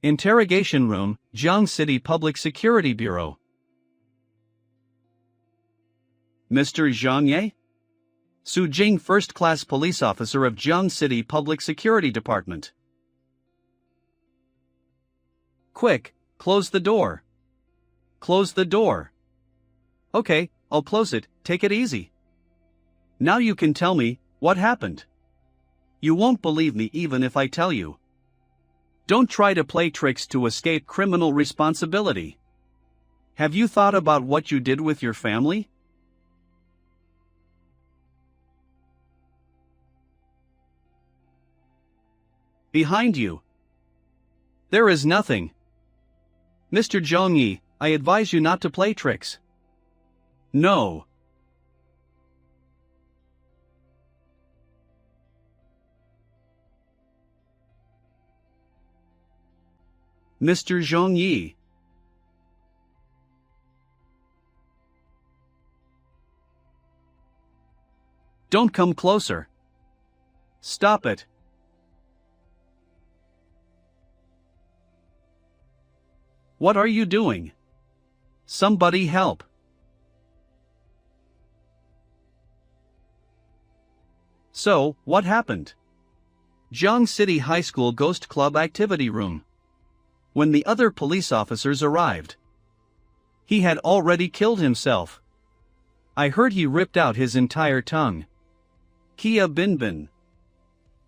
Interrogation Room, Jiang City Public Security Bureau. Mr. Zhang Ye? Su Jing, first-class police officer of Jiang City Public Security Department. Quick, close the door. Close the door. Okay, I'll close it, take it easy. Now you can tell me, what happened? You won't believe me even if I tell you. Don't try to play tricks to escape criminal responsibility. Have you thought about what you did with your family? Behind you. There is nothing. Mr. Zhongyi, I advise you not to play tricks. No. Mr. Zhongyi. Don't come closer. Stop it. What are you doing? Somebody help. So, what happened? Jiang City High School Ghost Club Activity Room. When the other police officers arrived, he had already killed himself. I heard he ripped out his entire tongue. Kia Binbin.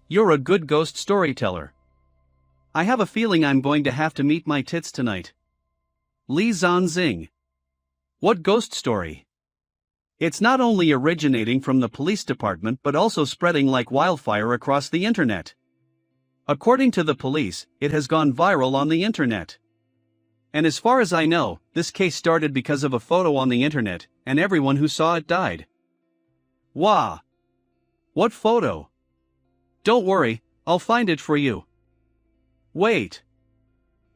You're a good ghost storyteller. I have a feeling I'm going to have to meet my tits tonight. Li Zanzing. What ghost story? It's not only originating from the police department but also spreading like wildfire across the internet. According to the police, it has gone viral on the internet. And as far as I know, this case started because of a photo on the internet, and everyone who saw it died. Wah! What photo? Don't worry, I'll find it for you. Wait.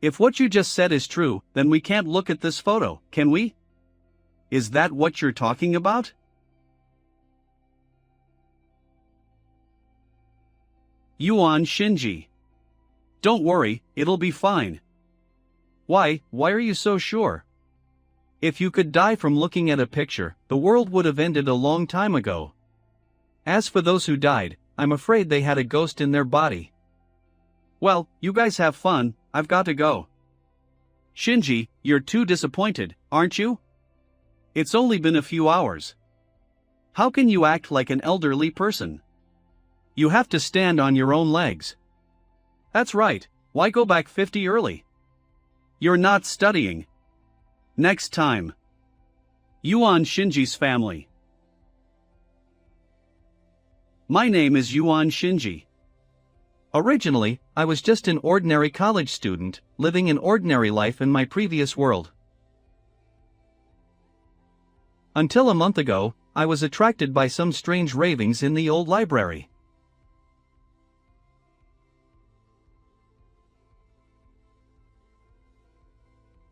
If what you just said is true, then we can't look at this photo, can we? Is that what you're talking about? Yuan Shinji. Don't worry, it'll be fine. Why are you so sure? If you could die from looking at a picture, the world would have ended a long time ago. As for those who died, I'm afraid they had a ghost in their body. Well, you guys have fun, I've got to go. Shinji, you're too disappointed, aren't you? It's only been a few hours. How can you act like an elderly person? You have to stand on your own legs. That's right, why go back 50 early? You're not studying. Next time. Yuan Shinji's family. My name is Yuan Shinji. Originally, I was just an ordinary college student, living an ordinary life in my previous world. Until a month ago, I was attracted by some strange ravings in the old library.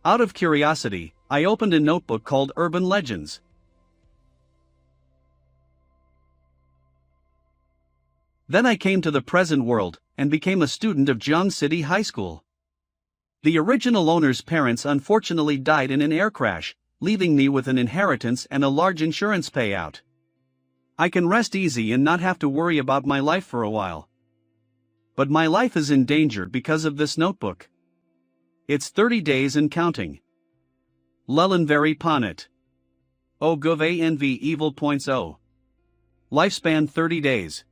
Out of curiosity, I opened a notebook called Urban Legends. Then I came to the present world, and became a student of Jiang City High School. The original owner's parents unfortunately died in an air crash, leaving me with an inheritance and a large insurance payout. I can rest easy and not have to worry about my life for a while. But my life is in danger because of this notebook. It's 30 days and counting. Lelanvari Ponit. O Gov ANV Evil Points O. Lifespan 30 days.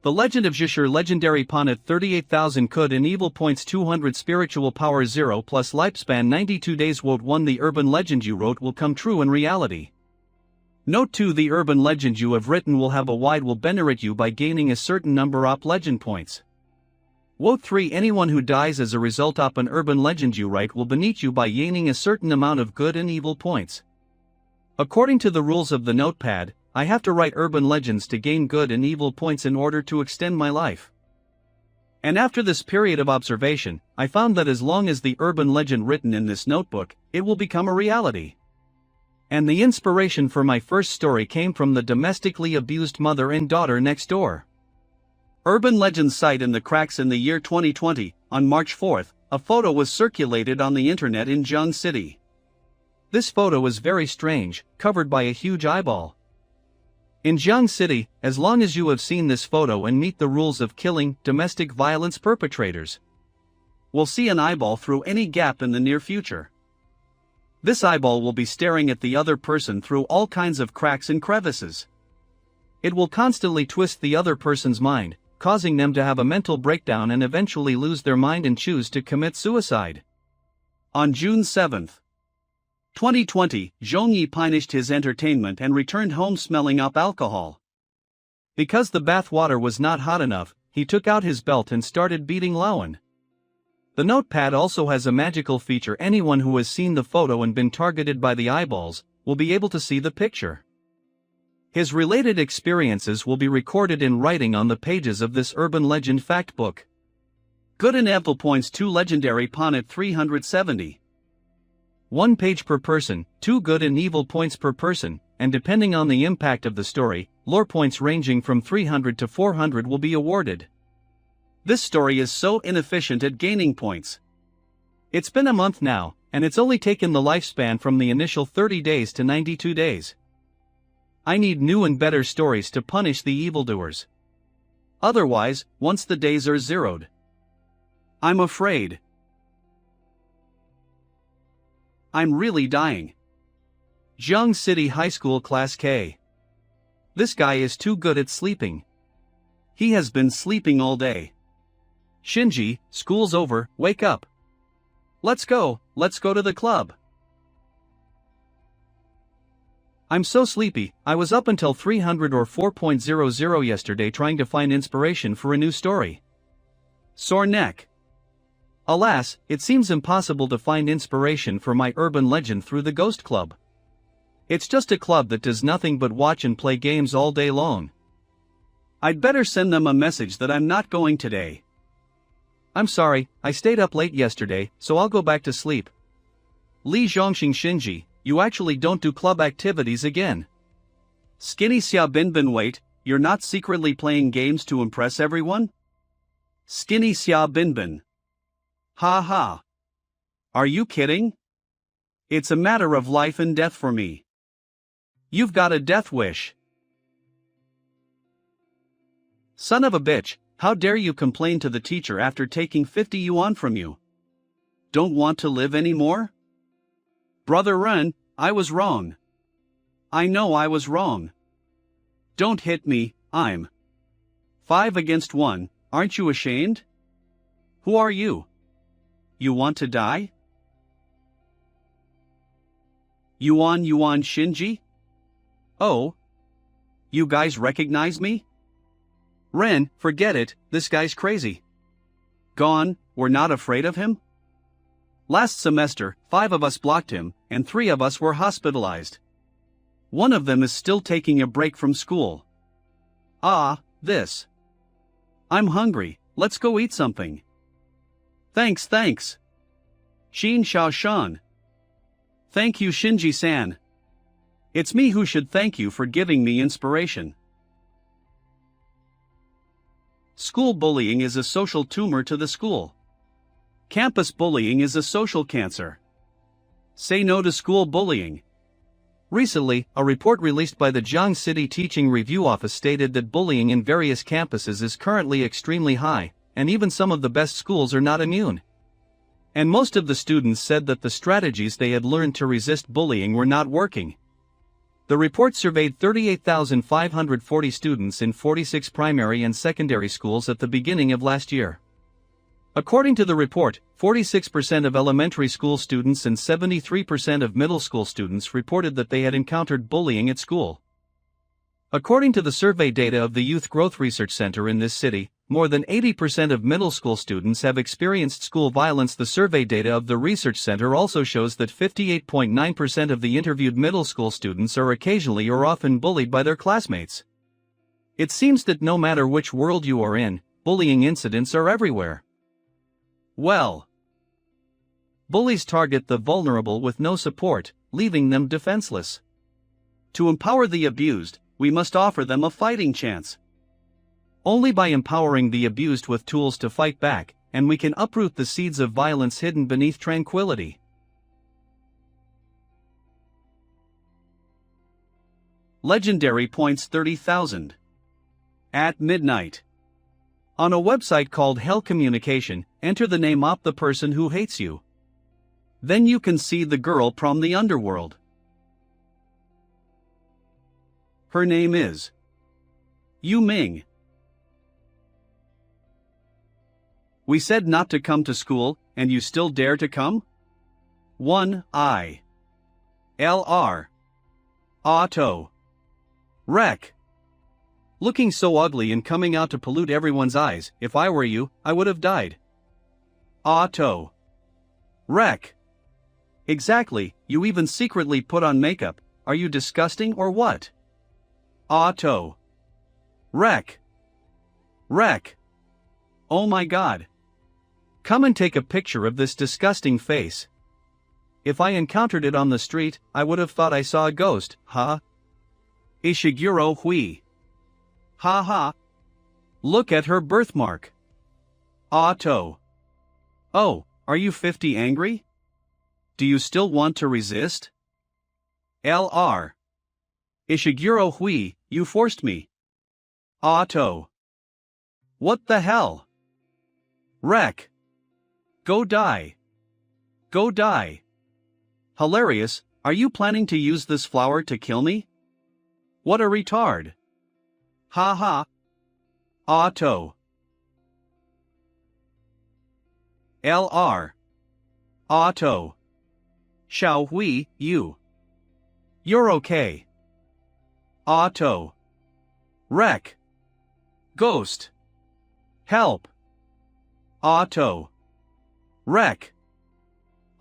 The Legend of Zhishur Legendary Ponit 38,000 Kud in Evil Points 200 Spiritual Power 0 plus Lifespan 92 days. Quote 1. The urban legend you wrote will come true in reality. Note 2. The urban legend you have written will have a wide will benefit you by gaining a certain number of legend points. Quote 3. Anyone who dies as a result of an urban legend you write will benefit you by gaining a certain amount of good and evil points. According to the rules of the notepad, I have to write urban legends to gain good and evil points in order to extend my life. And after this period of observation, I found that as long as the urban legend written in this notebook, it will become a reality. And the inspiration for my first story came from the domestically abused mother and daughter next door. Urban legends site in the cracks. In the year 2020, on March 4, a photo was circulated on the internet in Jung City. This photo is very strange, covered by a huge eyeball. In Jung City, as long as you have seen this photo and meet the rules of killing domestic violence perpetrators, will see an eyeball through any gap in the near future. This eyeball will be staring at the other person through all kinds of cracks and crevices. It will constantly twist the other person's mind, causing them to have a mental breakdown and eventually lose their mind and choose to commit suicide. On June 7, 2020, Zhongyi finished his entertainment and returned home smelling up alcohol. Because the bath water was not hot enough, he took out his belt and started beating Lawan. The notepad also has a magical feature. Anyone who has seen the photo and been targeted by the eyeballs will be able to see the picture. His related experiences will be recorded in writing on the pages of this urban legend fact book. Good and evil points 2 legendary pawn at 370. 1 page per person, 2 good and evil points per person, and depending on the impact of the story, lore points ranging from 300 to 400 will be awarded. This story is so inefficient at gaining points. It's been a month now, and it's only taken the lifespan from the initial 30 days to 92 days. I need new and better stories to punish the evildoers. Otherwise, once the days are zeroed, I'm afraid I'm really dying. Jung City High School Class K. This guy is too good at sleeping. He has been sleeping all day. Shinji, school's over, wake up. Let's go to the club. I'm so sleepy. I was up until 300 or 4.00 yesterday trying to find inspiration for a new story. Sore neck. Alas, it seems impossible to find inspiration for my urban legend through the Ghost Club. It's just a club that does nothing but watch and play games all day long. I'd better send them a message that I'm not going today. I'm sorry, I stayed up late yesterday, so I'll go back to sleep. Li Zhongxing Shinji, you actually don't do club activities again. Skinny Xia Binbin, wait, you're not secretly playing games to impress everyone? Skinny Xia Binbin. Ha ha. Are you kidding? It's a matter of life and death for me. You've got a death wish. Son of a bitch, how dare you complain to the teacher after taking 50 yuan from you? Don't want to live anymore? Brother Ren, I was wrong. I know I was wrong. Don't hit me, I'm 5 against 1, aren't you ashamed? Who are you? You want to die? Yuan Shinji? Oh. You guys recognize me? Ren, forget it, this guy's crazy. Gone, we're not afraid of him? Last semester, 5 of us blocked him, and 3 of us were hospitalized. One of them is still taking a break from school. Ah, this. I'm hungry, let's go eat something. Thanks. Shin Xiao Shan. Thank you, Shinji-san. It's me who should thank you for giving me inspiration. School bullying is a social tumor to the school. Campus bullying is a social cancer. Say no to school bullying. Recently, a report released by the Jiang City Teaching Review Office stated that bullying in various campuses is currently extremely high, and even some of the best schools are not immune. And most of the students said that the strategies they had learned to resist bullying were not working. The report surveyed 38,540 students in 46 primary and secondary schools at the beginning of last year. According to the report, 46% of elementary school students and 73% of middle school students reported that they had encountered bullying at school. According to the survey data of the Youth Growth Research Center in this city, more than 80% of middle school students have experienced school violence. The survey data of the research center also shows that 58.9% of the interviewed middle school students are occasionally or often bullied by their classmates. It seems that no matter which world you are in, bullying incidents are everywhere. Well, bullies target the vulnerable with no support, leaving them defenseless. To empower the abused, we must offer them a fighting chance. Only by empowering the abused with tools to fight back, and we can uproot the seeds of violence hidden beneath tranquility. Legendary points 30,000. At midnight. On a website called Hell Communication, enter the name of the person who hates you. Then you can see the girl from the underworld. Her name is Yu Ming. We said not to come to school, and you still dare to come? 1 I. LR. Auto. Wreck. Looking so ugly and coming out to pollute everyone's eyes, if I were you, I would have died. Auto. Wreck. Exactly, you even secretly put on makeup, are you disgusting or what? Auto. Wreck. Wreck. Oh my god. Come and take a picture of this disgusting face. If I encountered it on the street, I would have thought I saw a ghost, huh? Ishiguro Hui. Ha ha. Look at her birthmark. Auto. Oh, are you 50 angry? Do you still want to resist? LR. Ishiguro Hui, you forced me. Auto. What the hell? Wreck. Go die. Go die. Hilarious, are you planning to use this flower to kill me? What a retard. Ha ha. Auto. LR. Auto. Xiao Hui, you. You're okay. Auto. Wreck. Ghost. Help. Auto. Wreck.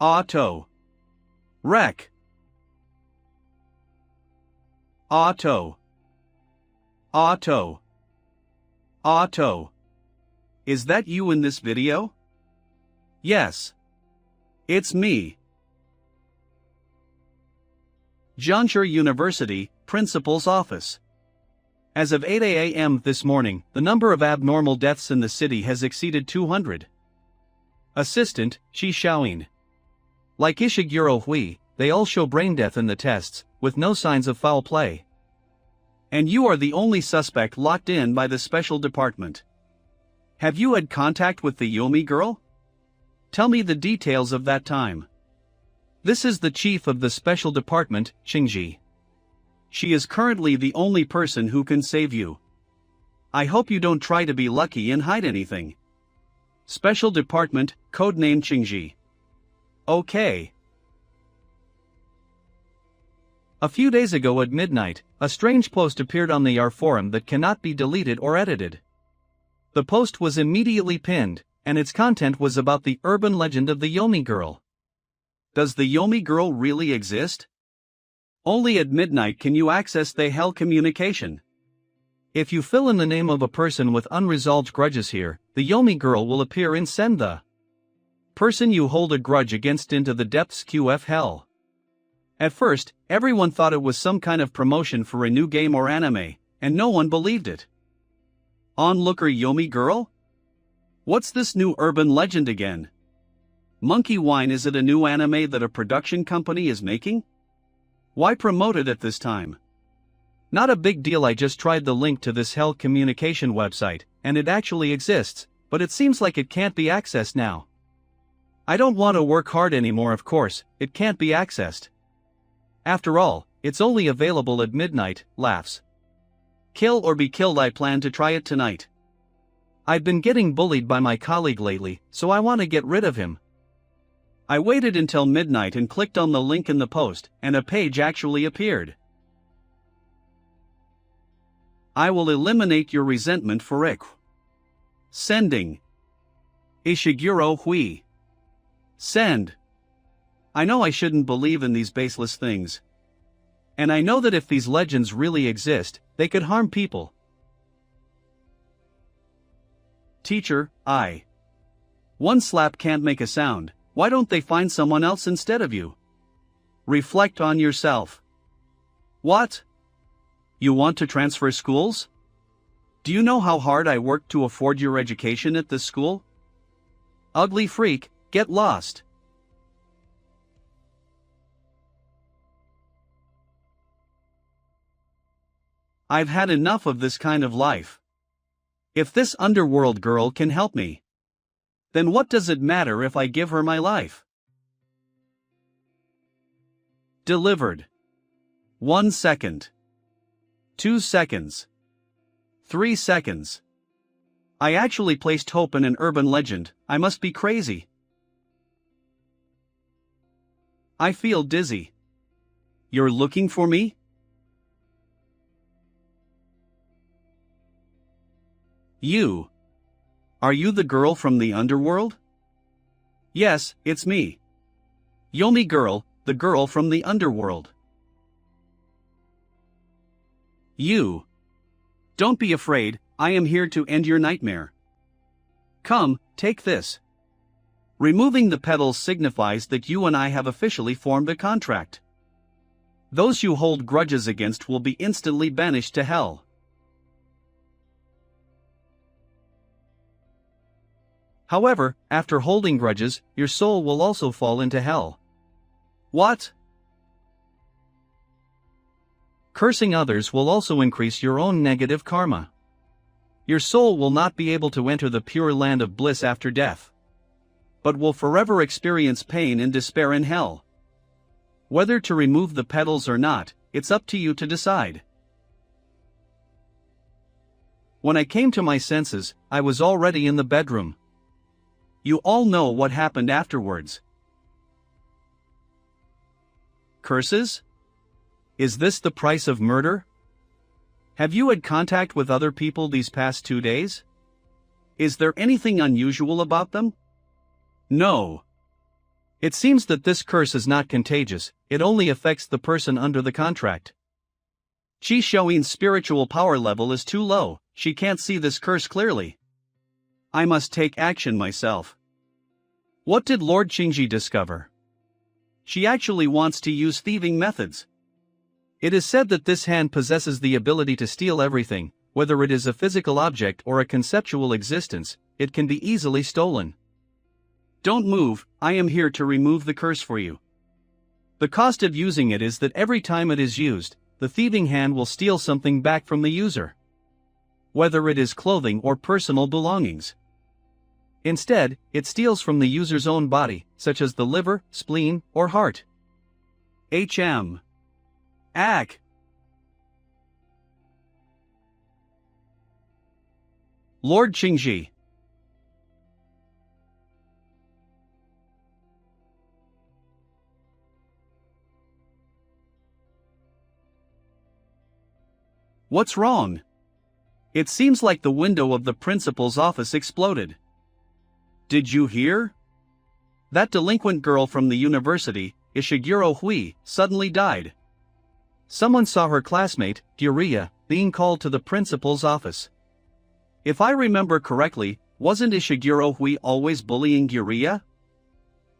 Auto. Wreck. Auto. Auto. Auto. Is that you in this video? Yes. It's me. Jiangshi University, Principal's Office. As of 8 a.m. this morning, the number of abnormal deaths in the city has exceeded 200. Assistant, Shi Xiaoyin. Like Ishiguro Hui, they all show brain death in the tests, with no signs of foul play. And you are the only suspect locked in by the special department. Have you had contact with the Yomi girl? Tell me the details of that time. This is the chief of the special department, Qingji. She is currently the only person who can save you. I hope you don't try to be lucky and hide anything. Special Department, codename Qingji. Okay. A few days ago at midnight, a strange post appeared on the R forum that cannot be deleted or edited. The post was immediately pinned, and its content was about the urban legend of the Yomi girl. Does the Yomi girl really exist? Only at midnight can you access the Hell Communication. If you fill in the name of a person with unresolved grudges here, the Yomi girl will appear and send the person you hold a grudge against into the depths QF hell. At first, everyone thought it was some kind of promotion for a new game or anime, and no one believed it. Onlooker Yomi girl? What's this new urban legend again? Monkey Wine, is it a new anime that a production company is making? Why promote it at this time? Not a big deal, I just tried the link to this Hell Communication website, and it actually exists, but it seems like it can't be accessed now. I don't want to work hard anymore, of course, it can't be accessed. After all, it's only available at midnight, laughs. Kill or be killed, I plan to try it tonight. I've been getting bullied by my colleague lately, so I want to get rid of him. I waited until midnight and clicked on the link in the post, and a page actually appeared. I will eliminate your resentment for it. Sending. Ishiguro Hui. Send. I know I shouldn't believe in these baseless things. And I know that if these legends really exist, they could harm people. Teacher, One slap can't make a sound. Why don't they find someone else instead of you? Reflect on yourself. What? You want to transfer schools? Do you know how hard I worked to afford your education at this school? Ugly freak, get lost. I've had enough of this kind of life. If this underworld girl can help me, then what does it matter if I give her my life? Delivered. 1 second. 2 seconds. 3 seconds. I actually placed hope in an urban legend. I must be crazy. I feel dizzy. You're looking for me? You. Are you the girl from the underworld? Yes, it's me. Yomi girl, the girl from the underworld. You. Don't be afraid, I am here to end your nightmare. Come, take this. Removing the petals signifies that you and I have officially formed a contract. Those you hold grudges against will be instantly banished to hell. However, after holding grudges, your soul will also fall into hell. What? Cursing others will also increase your own negative karma. Your soul will not be able to enter the pure land of bliss after death, but will forever experience pain and despair in hell. Whether to remove the petals or not, it's up to you to decide. When I came to my senses, I was already in the bedroom. You all know what happened afterwards. Curses? Is this the price of murder? Have you had contact with other people these past 2 days? Is there anything unusual about them? No. It seems that this curse is not contagious, it only affects the person under the contract. Chi Shoin's spiritual power level is too low, she can't see this curse clearly. I must take action myself. What did Lord Qingji discover? She actually wants to use thieving methods. It is said that this hand possesses the ability to steal everything, whether it is a physical object or a conceptual existence, it can be easily stolen. Don't move, I am here to remove the curse for you. The cost of using it is that every time it is used, the thieving hand will steal something back from the user. Whether it is clothing or personal belongings. Instead, it steals from the user's own body, such as the liver, spleen, or heart. HM. Ac. Lord Qingji. What's wrong? It seems like the window of the principal's office exploded. Did you hear? That delinquent girl from the university, Ishiguro Hui, suddenly died. Someone saw her classmate, Gyuriya, being called to the principal's office. If I remember correctly, wasn't Ishiguro Hui always bullying Gyuriya?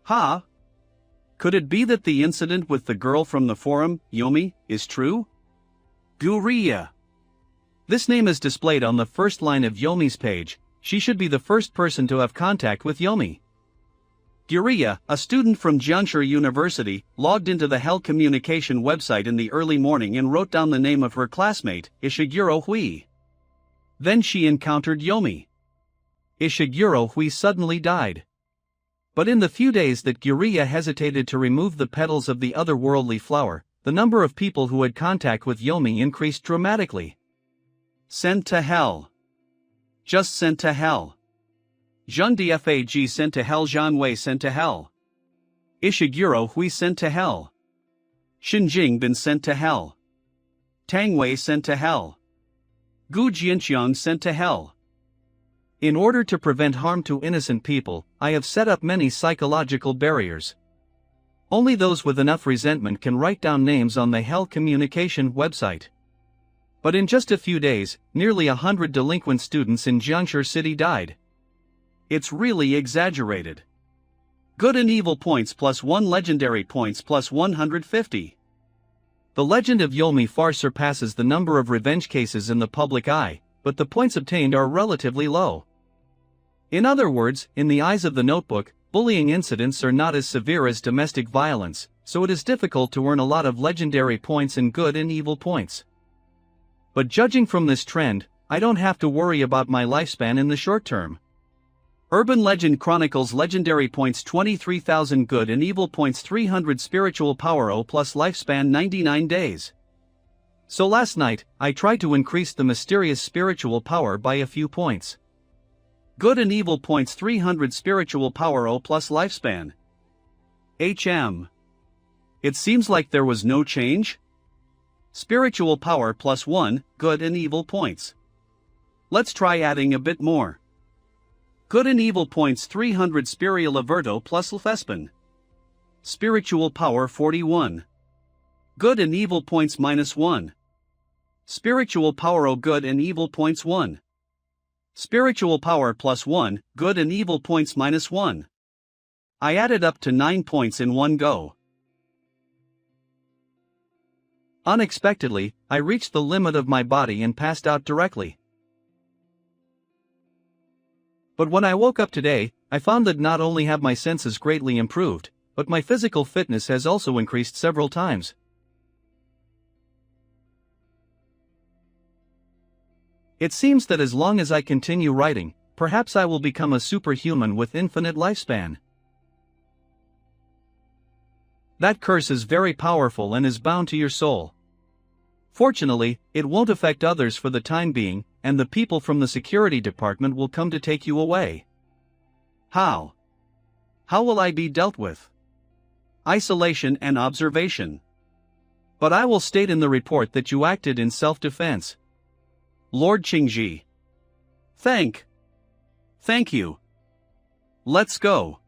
Huh? Could it be that the incident with the girl from the forum, Yomi, is true? Gyuriya. This name is displayed on the first line of Yomi's page. She should be the first person to have contact with Yomi. Gyuriya, a student from Jiangshi University, logged into the Hell Communication website in the early morning and wrote down the name of her classmate, Ishiguro Hui. Then she encountered Yomi. Ishiguro Hui suddenly died. But in the few days that Gyuriya hesitated to remove the petals of the otherworldly flower, the number of people who had contact with Yomi increased dramatically. Sent to hell. Just sent to hell. Zheng Dfag sent to hell. Zhang Wei sent to hell. Ishiguro Hui sent to hell. Xinjing Bin sent to hell. Tang Wei sent to hell. Gu Jianqiang sent to hell. In order to prevent harm to innocent people, I have set up many psychological barriers. Only those with enough resentment can write down names on the Hell Communication website. But in just a few days, nearly 100 delinquent students in Jiangshi City died. It's really exaggerated. Good and evil points plus 1 legendary points plus 150. The legend of Yomi far surpasses the number of revenge cases in the public eye, but the points obtained are relatively low. In other words, in the eyes of the notebook, bullying incidents are not as severe as domestic violence, so it is difficult to earn a lot of legendary points and good and evil points. But judging from this trend, I don't have to worry about my lifespan in the short term. Urban Legend Chronicles legendary points 23,000 good and evil points 300 spiritual power O plus lifespan 99 days. So last night, I tried to increase the mysterious spiritual power by a few points. Good and evil points 300 spiritual power O plus lifespan. It seems like there was no change? Spiritual power plus 1, good and evil points. Let's try adding a bit more. Good and evil points 300 spiritual averto plus lefespan. Spiritual power 41. Good and evil points minus 1. Spiritual power O good and evil points 1. Spiritual power plus 1, good and evil points minus 1. I added up to 9 points in one go. Unexpectedly, I reached the limit of my body and passed out directly. But when I woke up today, I found that not only have my senses greatly improved, but my physical fitness has also increased several times. It seems that as long as I continue writing, perhaps I will become a superhuman with infinite lifespan. That curse is very powerful and is bound to your soul. Fortunately, it won't affect others for the time being, and the people from the security department will come to take you away. How? How will I be dealt with? Isolation and observation. But I will state in the report that you acted in self-defense. Lord Qingji. Thank you. Let's go.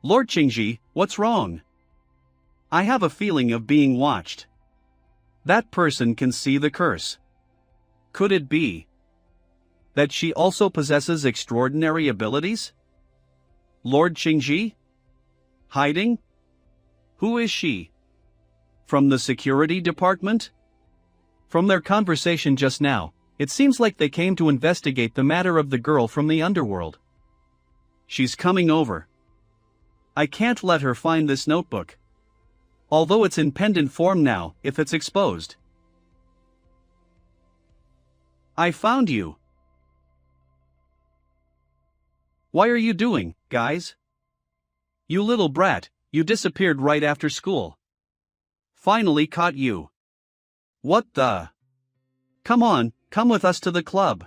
Lord Qingji, what's wrong? I have a feeling of being watched. That person can see the curse. Could it be that she also possesses extraordinary abilities? Lord Qingji? Hiding? Who is she? From the security department? From their conversation just now, it seems like they came to investigate the matter of the girl from the underworld. She's coming over. I can't let her find this notebook. Although it's in pendant form now, if it's exposed. I found you. Why are you doing, guys? You little brat, you disappeared right after school. Finally caught you. What the? Come on, come with us to the club.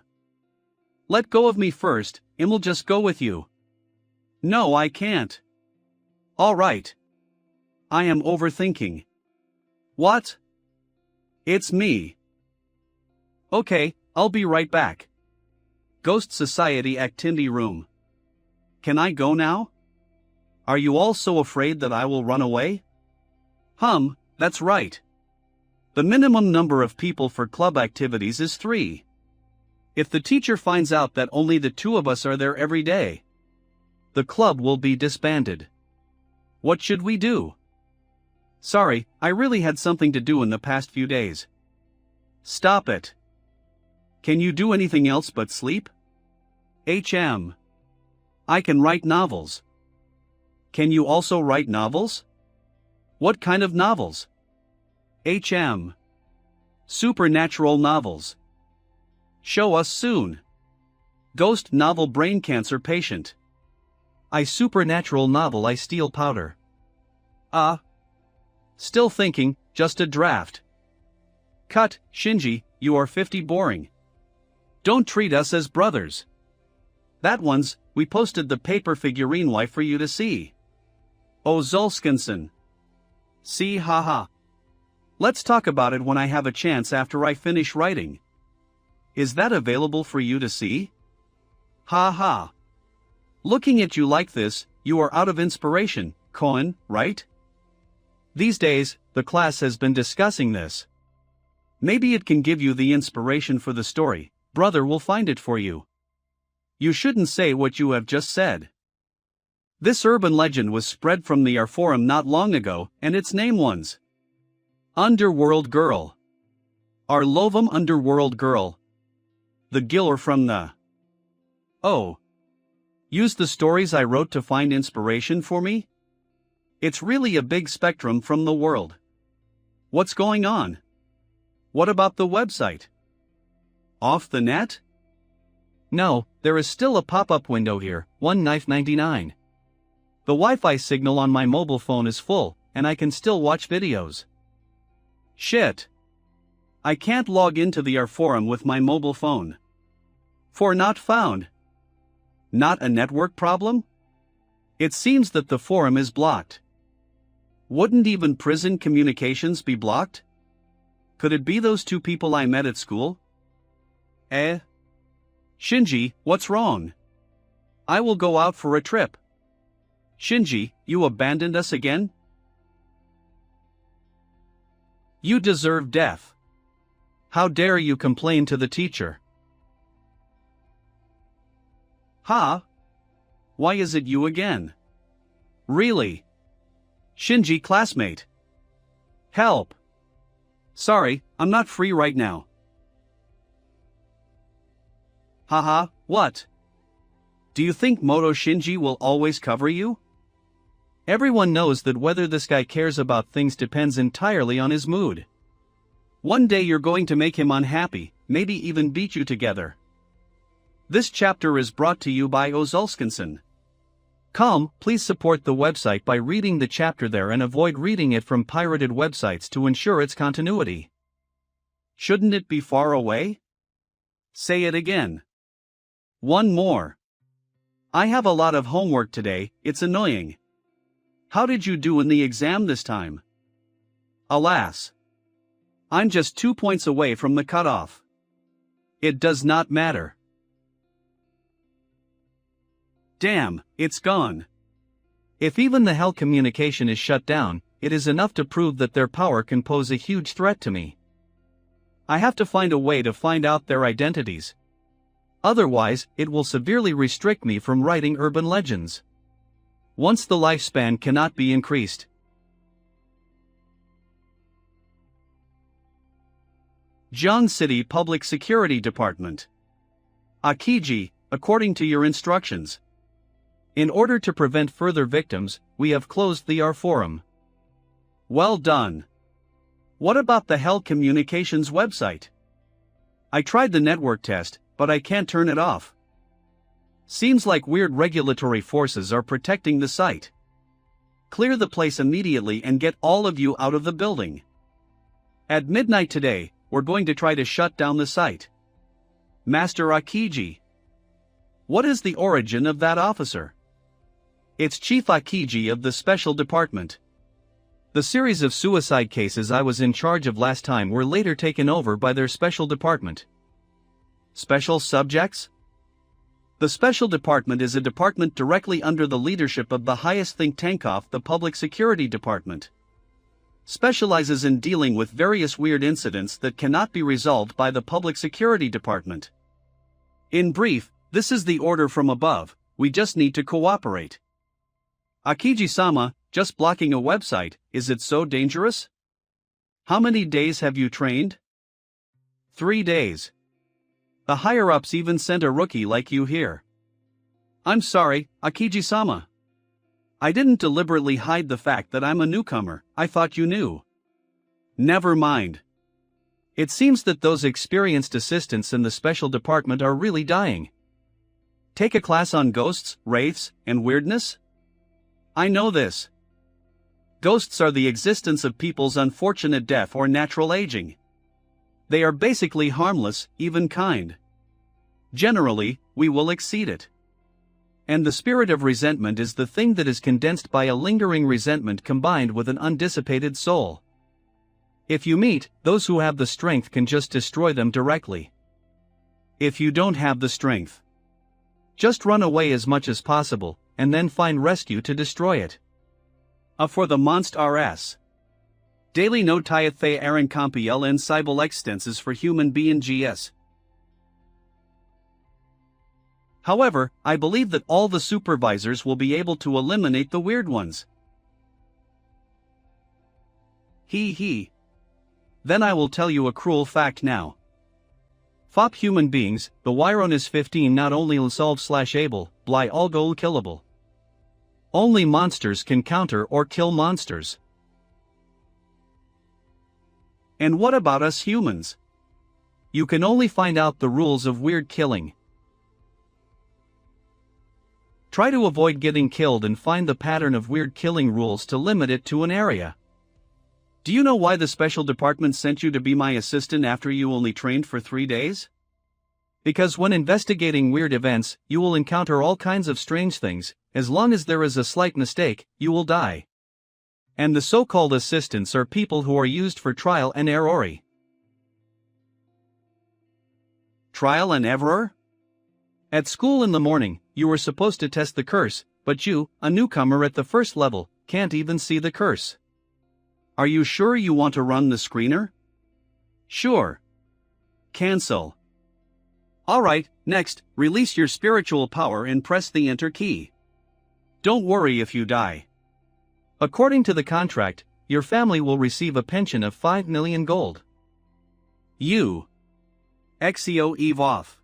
Let go of me first, and we'll just go with you. No, I can't. All right. I am overthinking. What? It's me. Okay, I'll be right back. Ghost Society Activity Room. Can I go now? Are you all so afraid that I will run away? That's right. The minimum number of people for club activities is 3. If the teacher finds out that only the 2 of us are there every day, the club will be disbanded. What should we do? Sorry, I really had something to do in the past few days. Stop it. Can you do anything else but sleep? I can write novels. Can you also write novels? What kind of novels? Supernatural novels. Show us soon. Ghost novel brain cancer patient. I supernatural novel I steal powder. Still thinking, just a draft. Cut, Shinji, you are 50 boring. Don't treat us as brothers. That one's, we posted the paper figurine wife for you to see. Oh Zulskinson. See haha. Let's talk about it when I have a chance after I finish writing. Is that available for you to see? Haha. Looking at you like this, you are out of inspiration, Cohen, right? These days, the class has been discussing this. Maybe it can give you the inspiration for the story. Brother will find it for you. You shouldn't say what you have just said. This urban legend was spread from the R forum not long ago, and its name ones. Underworld Girl. Our Lovum Underworld Girl. The Giller from the... Oh. Use the stories I wrote to find inspiration for me? It's really a big spectrum from the world. What's going on? What about the website? Off the net? No, there is still a pop-up window here, $1.99. The Wi-Fi signal on my mobile phone is full, and I can still watch videos. Shit. I can't log into the R forum with my mobile phone. For not found. Not a network problem? It seems that the forum is blocked. Wouldn't even prison communications be blocked? Could it be those two people I met at school? Shinji, what's wrong? I will go out for a trip. Shinji, you abandoned us again? You deserve death. How dare you complain to the teacher? Ha? Why is it you again? Really? Shinji, classmate. Help. Sorry, I'm not free right now. Haha, what? Do you think Moto Shinji will always cover you? Everyone knows that whether this guy cares about things depends entirely on his mood. One day you're going to make him unhappy, maybe even beat you together. This chapter is brought to you by Ozulskinson. Come, please support the website by reading the chapter there and avoid reading it from pirated websites to ensure its continuity. Shouldn't it be far away? Say it again. One more. I have a lot of homework today, it's annoying. How did you do in the exam this time? Alas. I'm just 2 points away from the cutoff. It does not matter. Damn, it's gone. If even the hell communication is shut down, it is enough to prove that their power can pose a huge threat to me. I have to find a way to find out their identities. Otherwise, it will severely restrict me from writing urban legends. Once the lifespan cannot be increased. Jiang City Public Security Department. Akiji, according to your instructions. In order to prevent further victims, we have closed the R forum. Well done. What about the Hell Communications website? I tried the network test, but I can't turn it off. Seems like weird regulatory forces are protecting the site. Clear the place immediately and get all of you out of the building. At midnight today, we're going to try to shut down the site. Master Akiji. What is the origin of that officer? It's Chief Akiji of the Special Department. The series of suicide cases I was in charge of last time were later taken over by their special department. Special subjects? The Special Department is a department directly under the leadership of the highest think tank of the Public Security Department. Specializes in dealing with various weird incidents that cannot be resolved by the Public Security Department. In brief, this is the order from above, we just need to cooperate. Akiji-sama, just blocking a website, is it so dangerous? How many days have you trained? 3 days. The higher-ups even sent a rookie like you here. I'm sorry, Akiji-sama. I didn't deliberately hide the fact that I'm a newcomer, I thought you knew. Never mind. It seems that those experienced assistants in the special department are really dying. Take a class on ghosts, wraiths, and weirdness? I know this. Ghosts are the existence of people's unfortunate death or natural aging. They are basically harmless, even kind. Generally, we will exceed it. And the spirit of resentment is the thing that is condensed by a lingering resentment combined with an undissipated soul. If you meet, those who have the strength can just destroy them directly. If you don't have the strength, just run away as much as possible, and then find rescue to destroy it. For the Monst RS. Daily no Tiathe Aaron Compiel and Cybel extenses for human BNGS. However, I believe that all the supervisors will be able to eliminate the weird ones. He. Then I will tell you a cruel fact now. Fop human beings, the Wyron is 15 not only unsolved/able, bly all goal killable. Only monsters can counter or kill monsters. And what about us humans? You can only find out the rules of weird killing. Try to avoid getting killed and find the pattern of weird killing rules to limit it to an area. Do you know why the special department sent you to be my assistant after you only trained for 3 days? Because when investigating weird events, you will encounter all kinds of strange things. As long as there is a slight mistake, you will die. And the so-called assistants are people who are used for trial and error. Trial and error? At school in the morning, you were supposed to test the curse, but you, a newcomer at the first level, can't even see the curse. Are you sure you want to run the screener? Sure. Cancel. Alright, next, release your spiritual power and press the enter key. Don't worry if you die. According to the contract, your family will receive a pension of 5 million gold. You. Exio Eve off.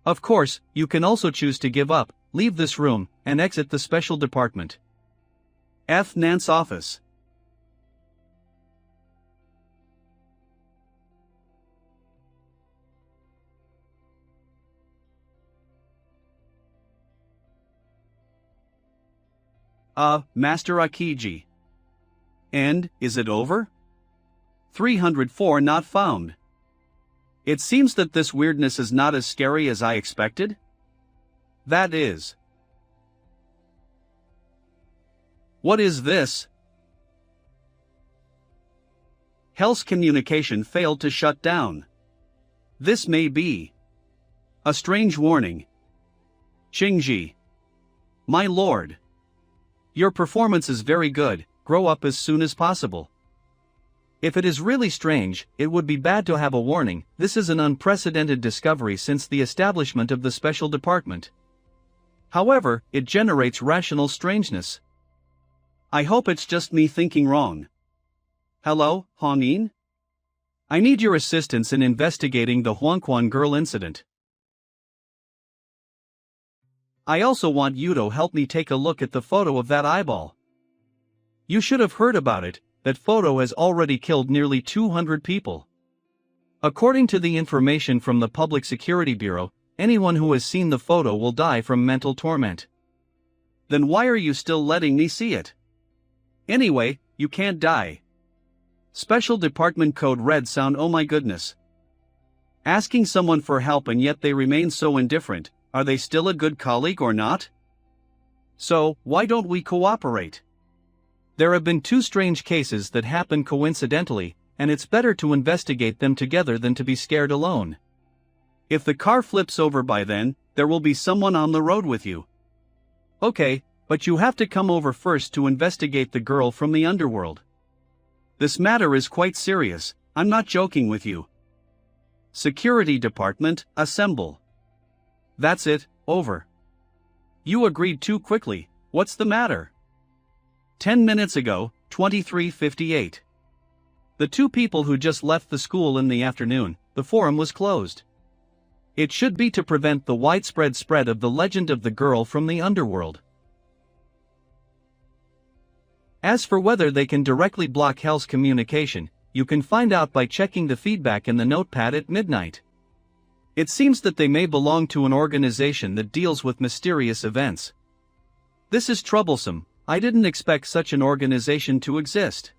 Of course, you can also choose to give up, leave this room, and exit the special department. F. Nance office. Master Akiji. And, is it over? 304 not found. It seems that this weirdness is not as scary as I expected. That is. What is this? Hell's communication failed to shut down. This may be a strange warning. Qingji. My lord. Your performance is very good, grow up as soon as possible. If it is really strange, it would be bad to have a warning. This is an unprecedented discovery since the establishment of the special department. However, it generates rational strangeness. I hope it's just me thinking wrong. Hello, Honin? I need your assistance in investigating the Huangquan girl incident. I also want you to help me take a look at the photo of that eyeball. You should have heard about it. That photo has already killed nearly 200 people. According to the information from the Public Security Bureau, anyone who has seen the photo will die from mental torment. Then why are you still letting me see it? Anyway, you can't die. Special Department Code Red sound. Oh my goodness. Asking someone for help and yet they remain so indifferent. Are they still a good colleague or not? So, why don't we cooperate? There have been 2 strange cases that happen coincidentally, and it's better to investigate them together than to be scared alone. If the car flips over by then, there will be someone on the road with you. Okay, but you have to come over first to investigate the girl from the underworld. This matter is quite serious, I'm not joking with you. Security Department, assemble. That's it, over. You agreed too quickly, what's the matter? 10 minutes ago, 23:58. The 2 people who just left the school in the afternoon, the forum was closed. It should be to prevent the widespread spread of the legend of the girl from the underworld. As for whether they can directly block Hell's communication, you can find out by checking the feedback in the notepad at midnight. It seems that they may belong to an organization that deals with mysterious events. This is troublesome. I didn't expect such an organization to exist.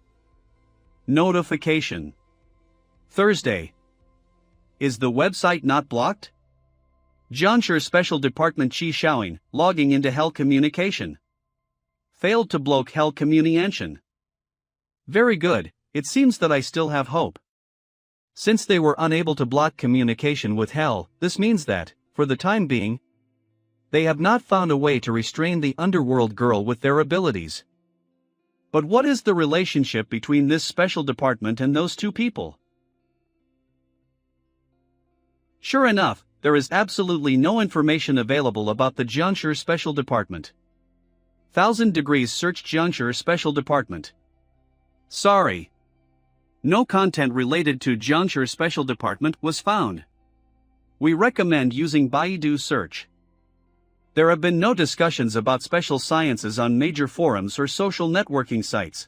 Notification. Thursday. Is the website not blocked? Jiangshi Special Department Qi Shaoing, logging into Hell Communication. Failed to block Hell Communication. Very good, it seems that I still have hope. Since they were unable to block communication with Hell, this means that, for the time being, they have not found a way to restrain the underworld girl with their abilities. But what is the relationship between this special department and those 2 people? Sure enough, there is absolutely no information available about the Jiangshi Special Department. 1000 degrees search Jiangshi Special Department. Sorry. No content related to Jiangshi Special Department was found. We recommend using Baidu search. There have been no discussions about special sciences on major forums or social networking sites.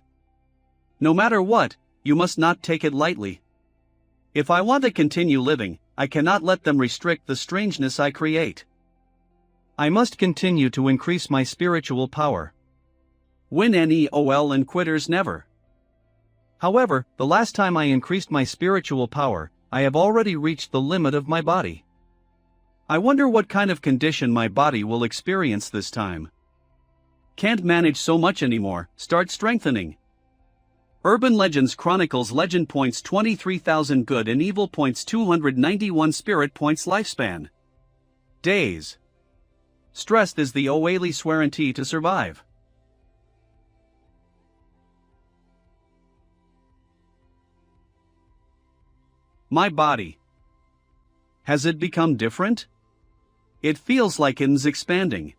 No matter what, you must not take it lightly. If I want to continue living, I cannot let them restrict the strangeness I create. I must continue to increase my spiritual power. Win NEOL and quitters never. However, the last time I increased my spiritual power, I have already reached the limit of my body. I wonder what kind of condition my body will experience this time. Can't manage so much anymore, start strengthening. Urban Legends Chronicles Legend points 23,000 good and evil points 291 spirit points lifespan. Days. Stressed is the Oali Swearantee to survive. My body. Has it become different? It feels like it's expanding.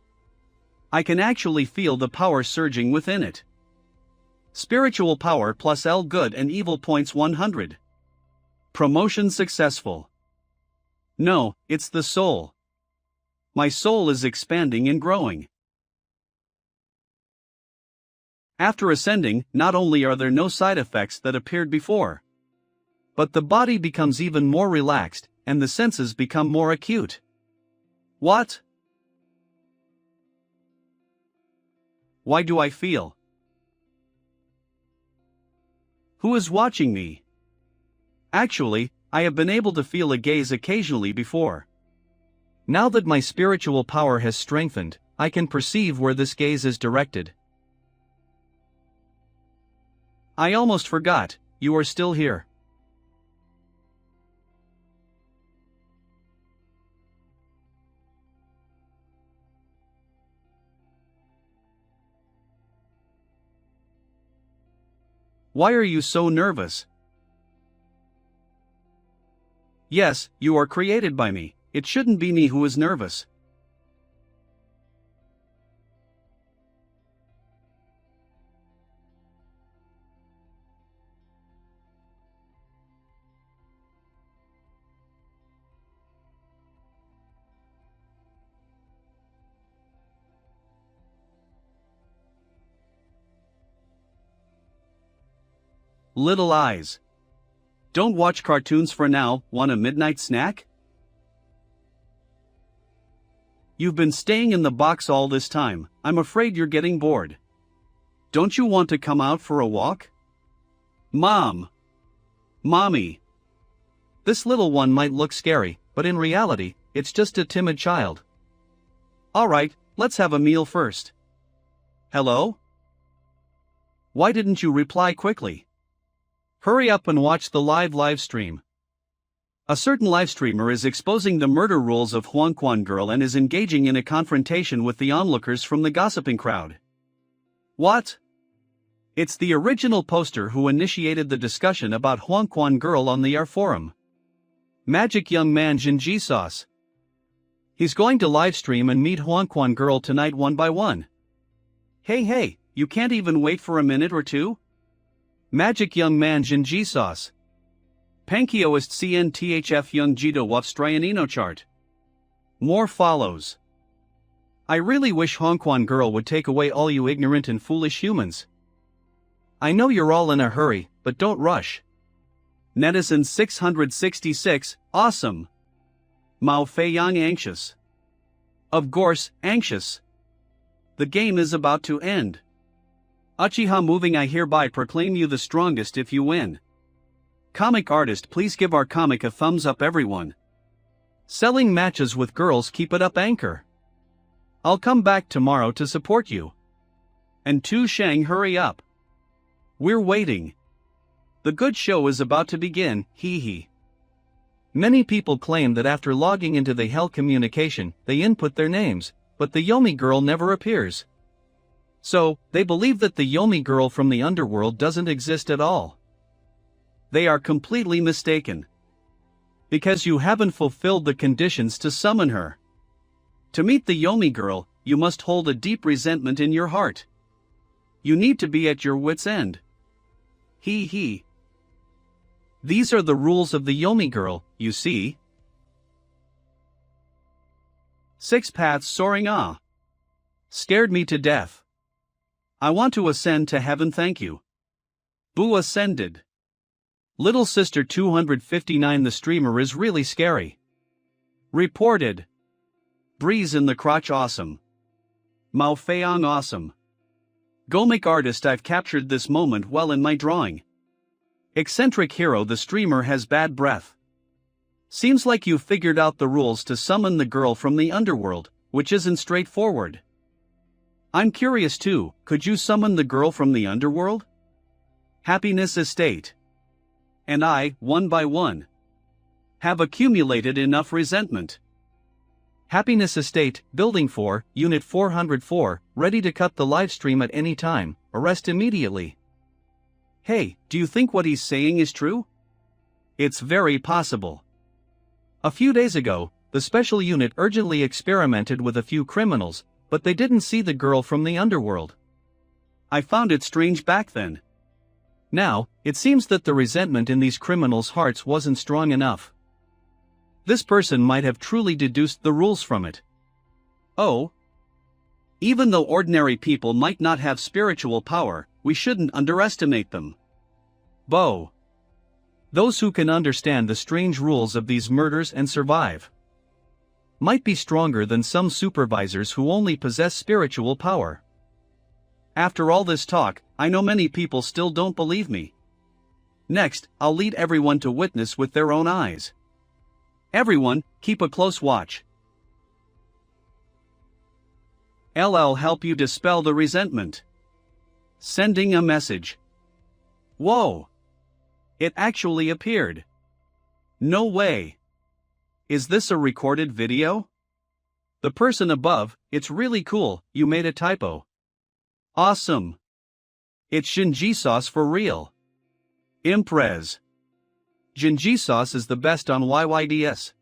I can actually feel the power surging within it. Spiritual power plus L good and evil points 100. Promotion successful. No, it's the soul. My soul is expanding and growing. After ascending, not only are there no side effects that appeared before, but the body becomes even more relaxed, and the senses become more acute. What? Why do I feel? Who is watching me? Actually, I have been able to feel a gaze occasionally before. Now that my spiritual power has strengthened, I can perceive where this gaze is directed. I almost forgot, you are still here. Why are you so nervous? Yes, you are created by me. It shouldn't be me who is nervous. Little eyes. Don't watch cartoons for now, want a midnight snack? You've been staying in the box all this time, I'm afraid you're getting bored. Don't you want to come out for a walk? Mom! Mommy! This little one might look scary, but in reality, it's just a timid child. Alright, let's have a meal first. Hello? Why didn't you reply quickly? Hurry up and watch the live stream. A certain live streamer is exposing the murder rules of Huangquan Girl and is engaging in a confrontation with the onlookers from the gossiping crowd. What? It's the original poster who initiated the discussion about Huangquan Girl on the R forum. Magic young man Jinji Sauce. He's going to livestream and meet Huangquan Girl tonight one by one. Hey, you can't even wait for a minute or two? Magic young man Jinji Sauce. Pankioist CNTHF Young Jido Wafstrianino chart. More follows. I really wish Hongquan Girl would take away all you ignorant and foolish humans. I know you're all in a hurry, but don't rush. Netizen 666, awesome. Mao Fei Yang anxious. Of course, anxious. The game is about to end. Uchiha moving, I hereby proclaim you the strongest if you win. Comic artist, please give our comic a thumbs up everyone. Selling matches with girls, keep it up anchor. I'll come back tomorrow to support you. And Tu Sheng, hurry up. We're waiting. The good show is about to begin, hee hee. Many people claim that after logging into the Hell communication, they input their names, but the Yomi girl never appears. So, they believe that the Yomi girl from the underworld doesn't exist at all. They are completely mistaken. Because you haven't fulfilled the conditions to summon her. To meet the Yomi girl, you must hold a deep resentment in your heart. You need to be at your wit's end. Hee hee. These are the rules of the Yomi girl, you see. 6 paths soaring scared me to death. I want to ascend to heaven, thank you. Boo ascended. Little Sister 259, the streamer is really scary. Reported. Breeze in the crotch awesome. Mao Feiyang awesome. Gomic artist, I've captured this moment well in my drawing. Eccentric hero, the streamer has bad breath. Seems like you've figured out the rules to summon the girl from the underworld, which isn't straightforward. I'm curious too, could you summon the girl from the underworld? Happiness Estate. And I, one by one, have accumulated enough resentment. Happiness Estate, Building 4, Unit 404, ready to cut the livestream at any time, arrest immediately. Hey, do you think what he's saying is true? It's very possible. A few days ago, the special unit urgently experimented with a few criminals, but they didn't see the girl from the underworld. I found it strange back then. Now, it seems that the resentment in these criminals' hearts wasn't strong enough. This person might have truly deduced the rules from it. Oh. Even though ordinary people might not have spiritual power, we shouldn't underestimate them. Bo. Those who can understand the strange rules of these murders and survive might be stronger than some supervisors who only possess spiritual power. After all this talk, I know many people still don't believe me. Next, I'll lead everyone to witness with their own eyes. Everyone, keep a close watch. LL help you dispel the resentment. Sending a message. Whoa! It actually appeared. No way. Is this a recorded video? The person above, it's really cool, you made a typo. Awesome. It's Shinji sauce for real. Imprez. Shinji sauce is the best on YYDS.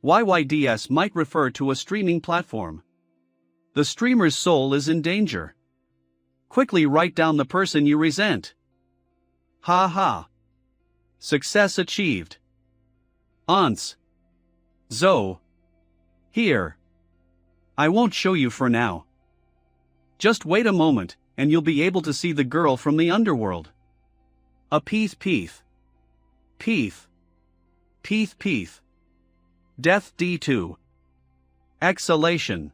YYDS might refer to a streaming platform. The streamer's soul is in danger. Quickly write down the person you resent. Ha ha. Success achieved. Aunts. Zo. Here. I won't show you for now. Just wait a moment, and you'll be able to see the girl from the underworld. A peeth peeth. Peeth. Peeth peeth. Death D2. Exhalation.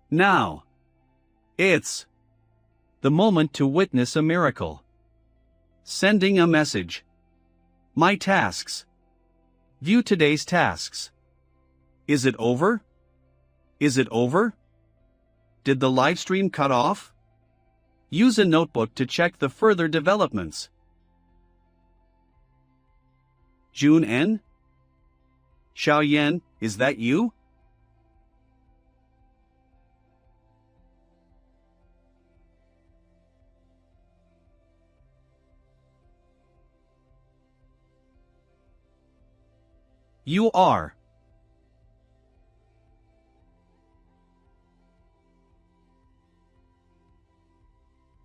Now. It's the moment to witness a miracle. Sending a message. My tasks. View today's tasks. Is it over? Is it over? Did the livestream cut off? Use a notebook to check the further developments. June N? Xiao Yan, is that you? You are.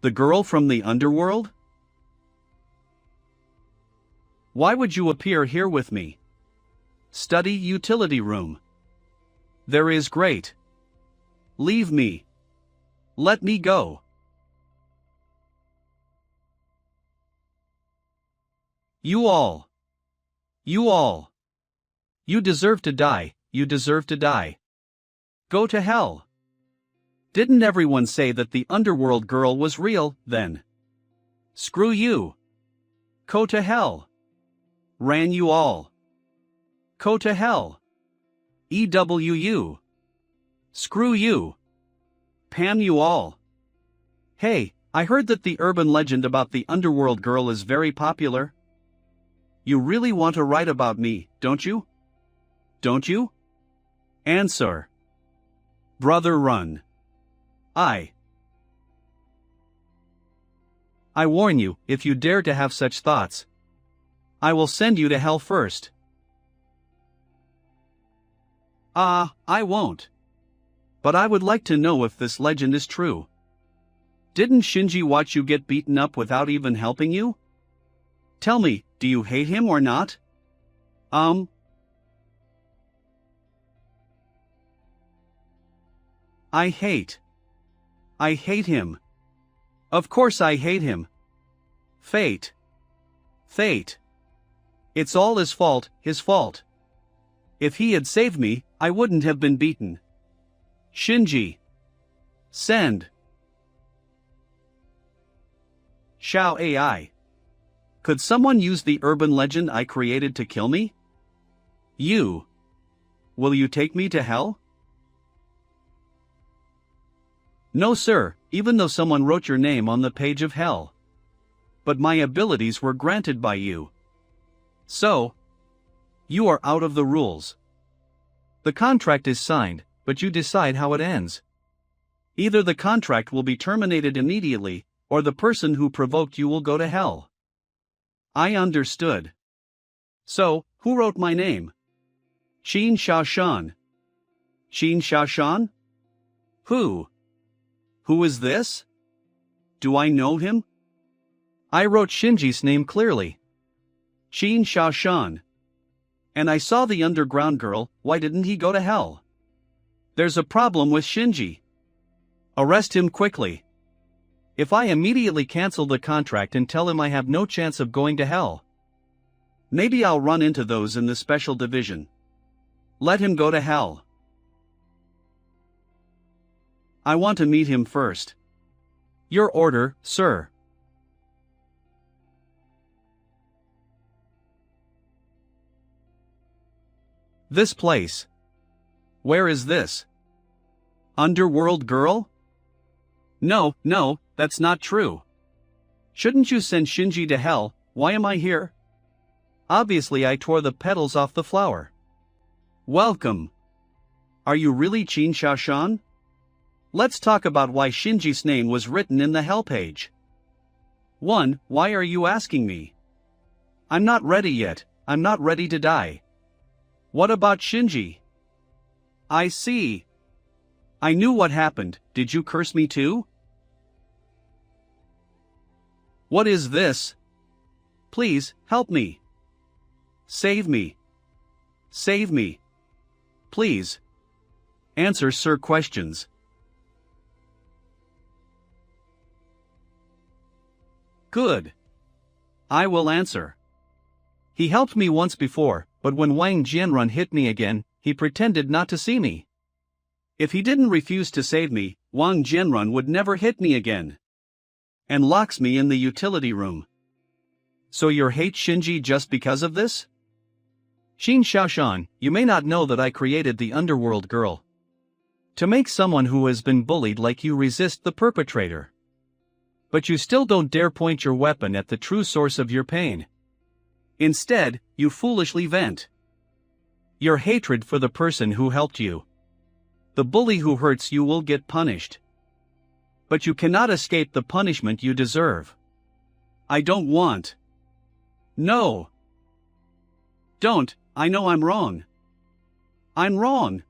The girl from the underworld? Why would you appear here with me? Study utility room. There is great. Leave me. Let me go. You all. You all. You deserve to die, you deserve to die. Go to hell. Didn't everyone say that the underworld girl was real, then? Screw you. Go to hell. Ran you all. Go to hell. EWU. Screw you. Pam you all. Hey, I heard that the urban legend about the underworld girl is very popular. You really want to write about me, don't you? Don't you? Answer. Brother, run. I warn you, if you dare to have such thoughts, I will send you to hell first. I won't. But I would like to know if this legend is true. Didn't Shinji watch you get beaten up without even helping you? Tell me, Do you hate him or not? I hate him. Of course I hate him. Fate. It's all his fault. If he had saved me, I wouldn't have been beaten. Shinji. Send. Xiao AI. Could someone use the urban legend I created to kill me? You. Will you take me to hell? No sir, even though someone wrote your name on the page of hell. But my abilities were granted by you. So, you are out of the rules. The contract is signed, but you decide how it ends. Either the contract will be terminated immediately, or the person who provoked you will go to hell. I understood. So, who wrote my name? Qin Shashan. Qin Shashan? Who? Who is this? Do I know him? I wrote Shinji's name clearly. Qin Shashan. And I saw the underground girl, why didn't he go to hell? There's a problem with Shinji. Arrest him quickly. If I immediately cancel the contract and tell him I have no chance of going to hell, maybe I'll run into those in the special division. Let him go to hell. I want to meet him first. Your order, sir. This place. Where is this? Underworld girl? No, that's not true. Shouldn't you send Shinji to hell? Why am I here? Obviously I tore the petals off the flower. Welcome. Are you really Qin Shashan? Let's talk about why Shinji's name was written in the hell page. 1. Why are you asking me? I'm not ready yet, I'm not ready to die. What about Shinji? I see. I knew what happened, did you curse me too? What is this? Please, help me. Save me. Save me. Please. Answer sir questions. Good. I will answer. He helped me once before, but when Wang Jianrun hit me again, he pretended not to see me. If he didn't refuse to save me, Wang Jianrun would never hit me again. And locks me in the utility room. So you hate Shinji just because of this? Qin Shaoshan, you may not know that I created the underworld girl. To make someone who has been bullied like you resist the perpetrator. But you still don't dare point your weapon at the true source of your pain. Instead, you foolishly vent your hatred for the person who helped you. The bully who hurts you will get punished. But you cannot escape the punishment you deserve. I don't want. No. Don't, I know I'm wrong. I'm wrong.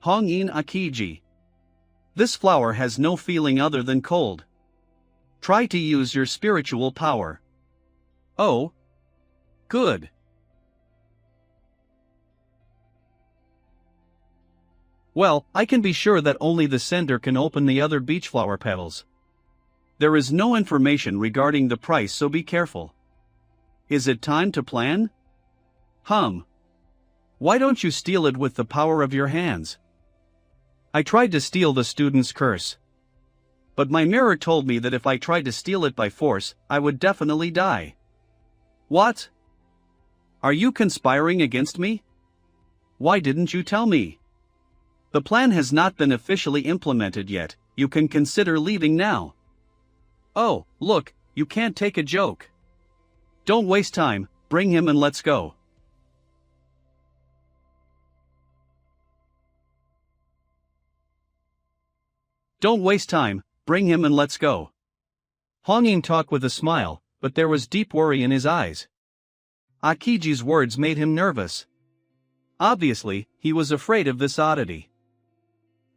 Hongin Akiji. This flower has no feeling other than cold. Try to use your spiritual power. Oh. Good. Well, I can be sure that only the sender can open the other beach flower petals. There is no information regarding the price, so be careful. Is it time to plan? Why don't you steal it with the power of your hands? I tried to steal the student's curse. But my mirror told me that if I tried to steal it by force, I would definitely die. What? Are you conspiring against me? Why didn't you tell me? The plan has not been officially implemented yet, you can consider leaving now. Oh, look, you can't take a joke. Don't waste time, bring him and let's go. Don't waste time, bring him and let's go. Hongin talked with a smile, but there was deep worry in his eyes. Akiji's words made him nervous. Obviously, he was afraid of this oddity.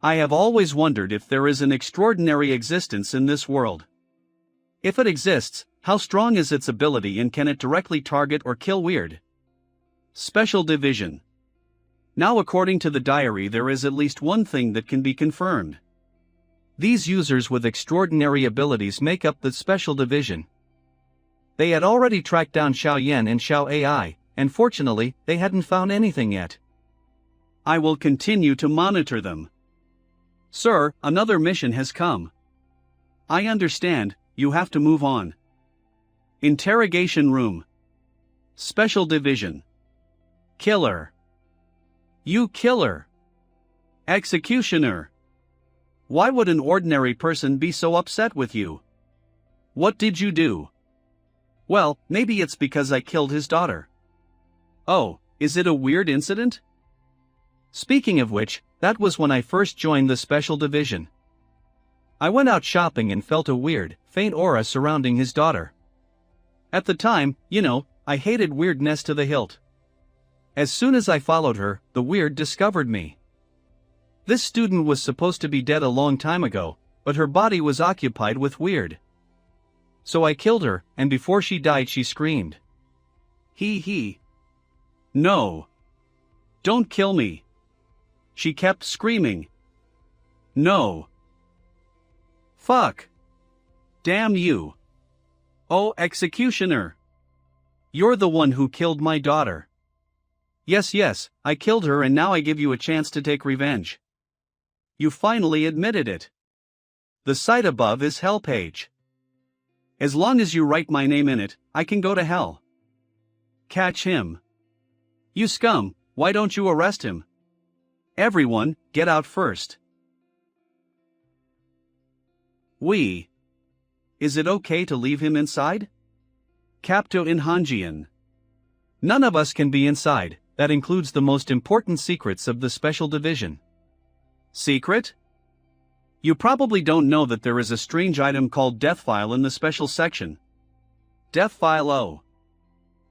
I have always wondered if there is an extraordinary existence in this world. If it exists, how strong is its ability and can it directly target or kill weird? Special Division. Now according to the diary there is at least one thing that can be confirmed. These users with extraordinary abilities make up the Special Division. They had already tracked down Xiao Yan and Xiao AI, and fortunately, they hadn't found anything yet. I will continue to monitor them. Sir, another mission has come. I understand, you have to move on. Interrogation room. Special Division. Killer. You killer. Executioner. Why would an ordinary person be so upset with you? What did you do? Well, maybe it's because I killed his daughter. Oh, is it a weird incident? Speaking of which, that was when I first joined the Special Division. I went out shopping and felt a weird, faint aura surrounding his daughter. At the time, I hated weirdness to the hilt. As soon as I followed her, the weird discovered me. This student was supposed to be dead a long time ago, but her body was occupied with weird. So I killed her, and before she died she screamed. He. No. Don't kill me. She kept screaming. No. Fuck. Damn you. Oh, executioner. You're the one who killed my daughter. Yes, I killed her and now I give you a chance to take revenge. You finally admitted it. The site above is hell page. As long as you write my name in it, I can go to hell. Catch him. You scum, why don't you arrest him? Everyone, get out first. Is it okay to leave him inside? Capto in Hanjian. None of us can be inside, that includes the most important secrets of the Special Division. Secret? You probably don't know that there is a strange item called Death File in the special section. Death File O.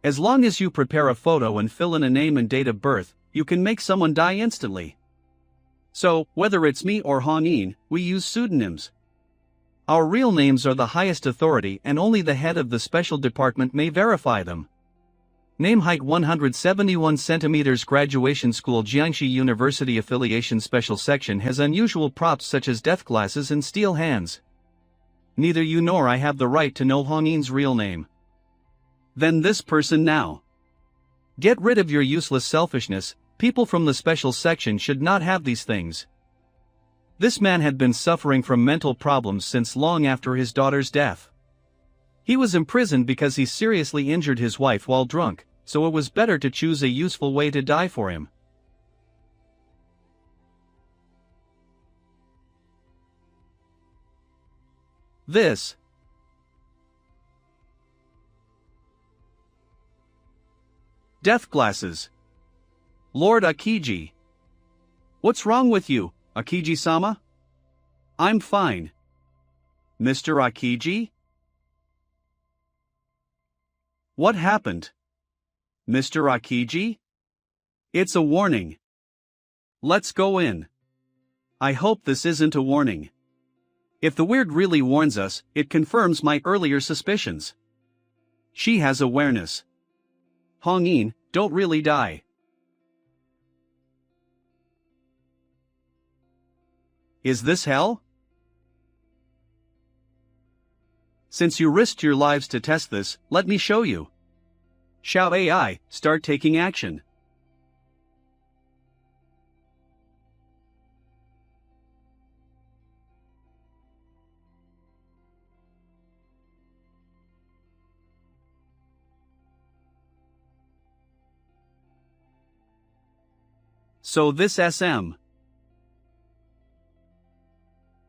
As long as you prepare a photo and fill in a name and date of birth, you can make someone die instantly. So, whether it's me or Hanin, we use pseudonyms. Our real names are the highest authority and only the head of the special department may verify them. Name height 171 centimeters. Graduation school. Jiangxi University affiliation. Special section has unusual props such as death glasses and steel hands. Neither you nor I have the right to know Hanin's real name. Then this person now. Get rid of your useless selfishness. People from the special section should not have these things. This man had been suffering from mental problems since long after his daughter's death. He was imprisoned because he seriously injured his wife while drunk, so it was better to choose a useful way to die for him. This. Death glasses. Lord Akiji. What's wrong with you, Akiji-sama? I'm fine. Mr. Akiji? What happened? Mr. Akiji? It's a warning. Let's go in. I hope this isn't a warning. If the weird really warns us, it confirms my earlier suspicions. She has awareness. Hongyin, don't really die. Is this hell? Since you risked your lives to test this, let me show you. Xiao AI, start taking action. So this SM.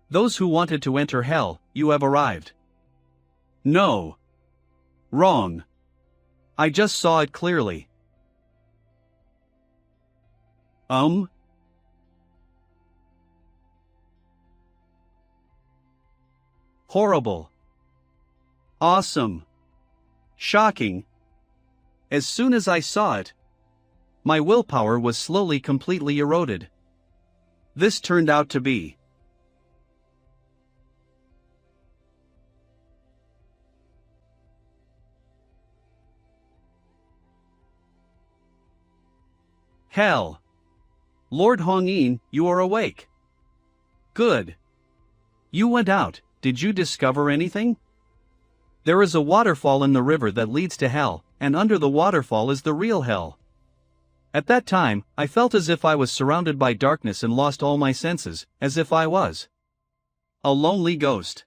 Those who wanted to enter hell, you have arrived. No. Wrong. I just saw it clearly. Horrible. Awesome. Shocking. As soon as I saw it, my willpower was slowly completely eroded. This turned out to be hell. Lord Hongyin, you are awake. Good. You went out, did you discover anything? There is a waterfall in the river that leads to hell, and under the waterfall is the real hell. At that time, I felt as if I was surrounded by darkness and lost all my senses, as if I was a lonely ghost.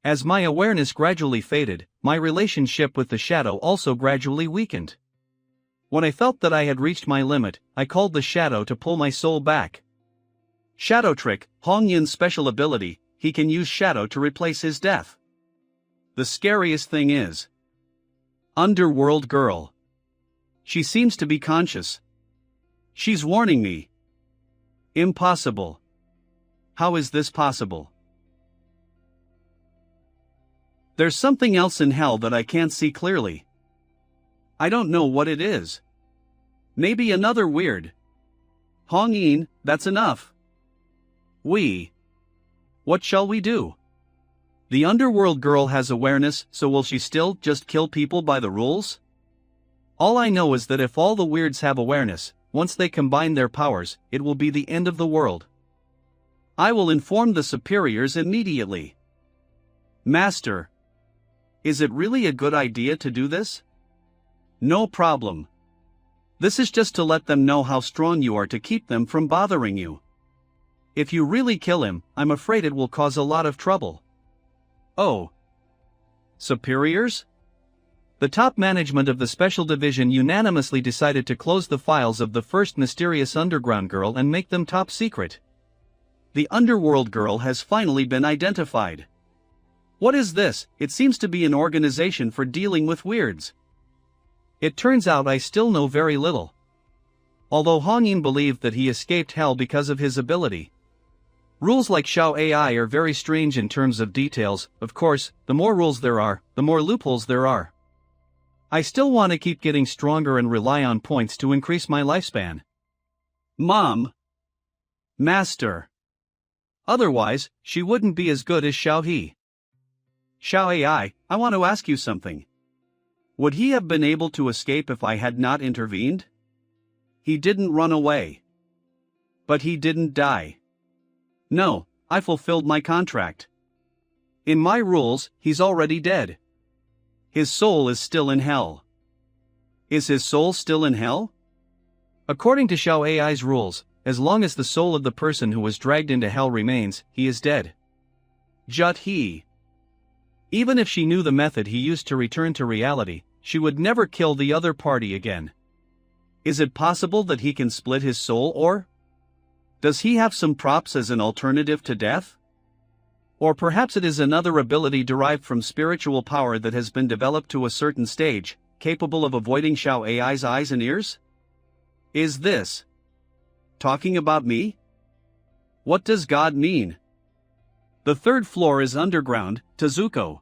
As my awareness gradually faded, my relationship with the shadow also gradually weakened. When I felt that I had reached my limit, I called the shadow to pull my soul back. Shadow trick, Hongyin's special ability, he can use shadow to replace his death. The scariest thing is Underworld Girl. She seems to be conscious. She's warning me. Impossible. How is this possible? There's something else in hell that I can't see clearly. I don't know what it is. Maybe another weird. Hongyin, that's enough. What shall we do? The underworld girl has awareness, so will she still just kill people by the rules? All I know is that if all the weirds have awareness, once they combine their powers, it will be the end of the world. I will inform the superiors immediately. Master, is it really a good idea to do this? No problem. This is just to let them know how strong you are to keep them from bothering you. If you really kill him, I'm afraid it will cause a lot of trouble. Oh. Superiors? The top management of the special division unanimously decided to close the files of the first mysterious underground girl and make them top secret. The underworld girl has finally been identified. What is this? It seems to be an organization for dealing with weirds. It turns out I still know very little. Although Hongyin believed that he escaped hell because of his ability. Rules like Xiao AI are very strange in terms of details. Of course, the more rules there are, the more loopholes there are. I still want to keep getting stronger and rely on points to increase my lifespan. Mom. Master. Otherwise, she wouldn't be as good as Xiao He. Xiao AI, I want to ask you something. Would he have been able to escape if I had not intervened? He didn't run away. But he didn't die. No, I fulfilled my contract. In my rules, he's already dead. His soul is still in hell. Is his soul still in hell? According to Xiao AI's rules, as long as the soul of the person who was dragged into hell remains, he is dead. Jut he. Even if she knew the method he used to return to reality, she would never kill the other party again. Is it possible that he can split his soul, or does he have some props as an alternative to death? Or perhaps it is another ability derived from spiritual power that has been developed to a certain stage, capable of avoiding Xiao AI's eyes and ears? Is this talking about me? What does God mean? The third floor is underground, Tezuko.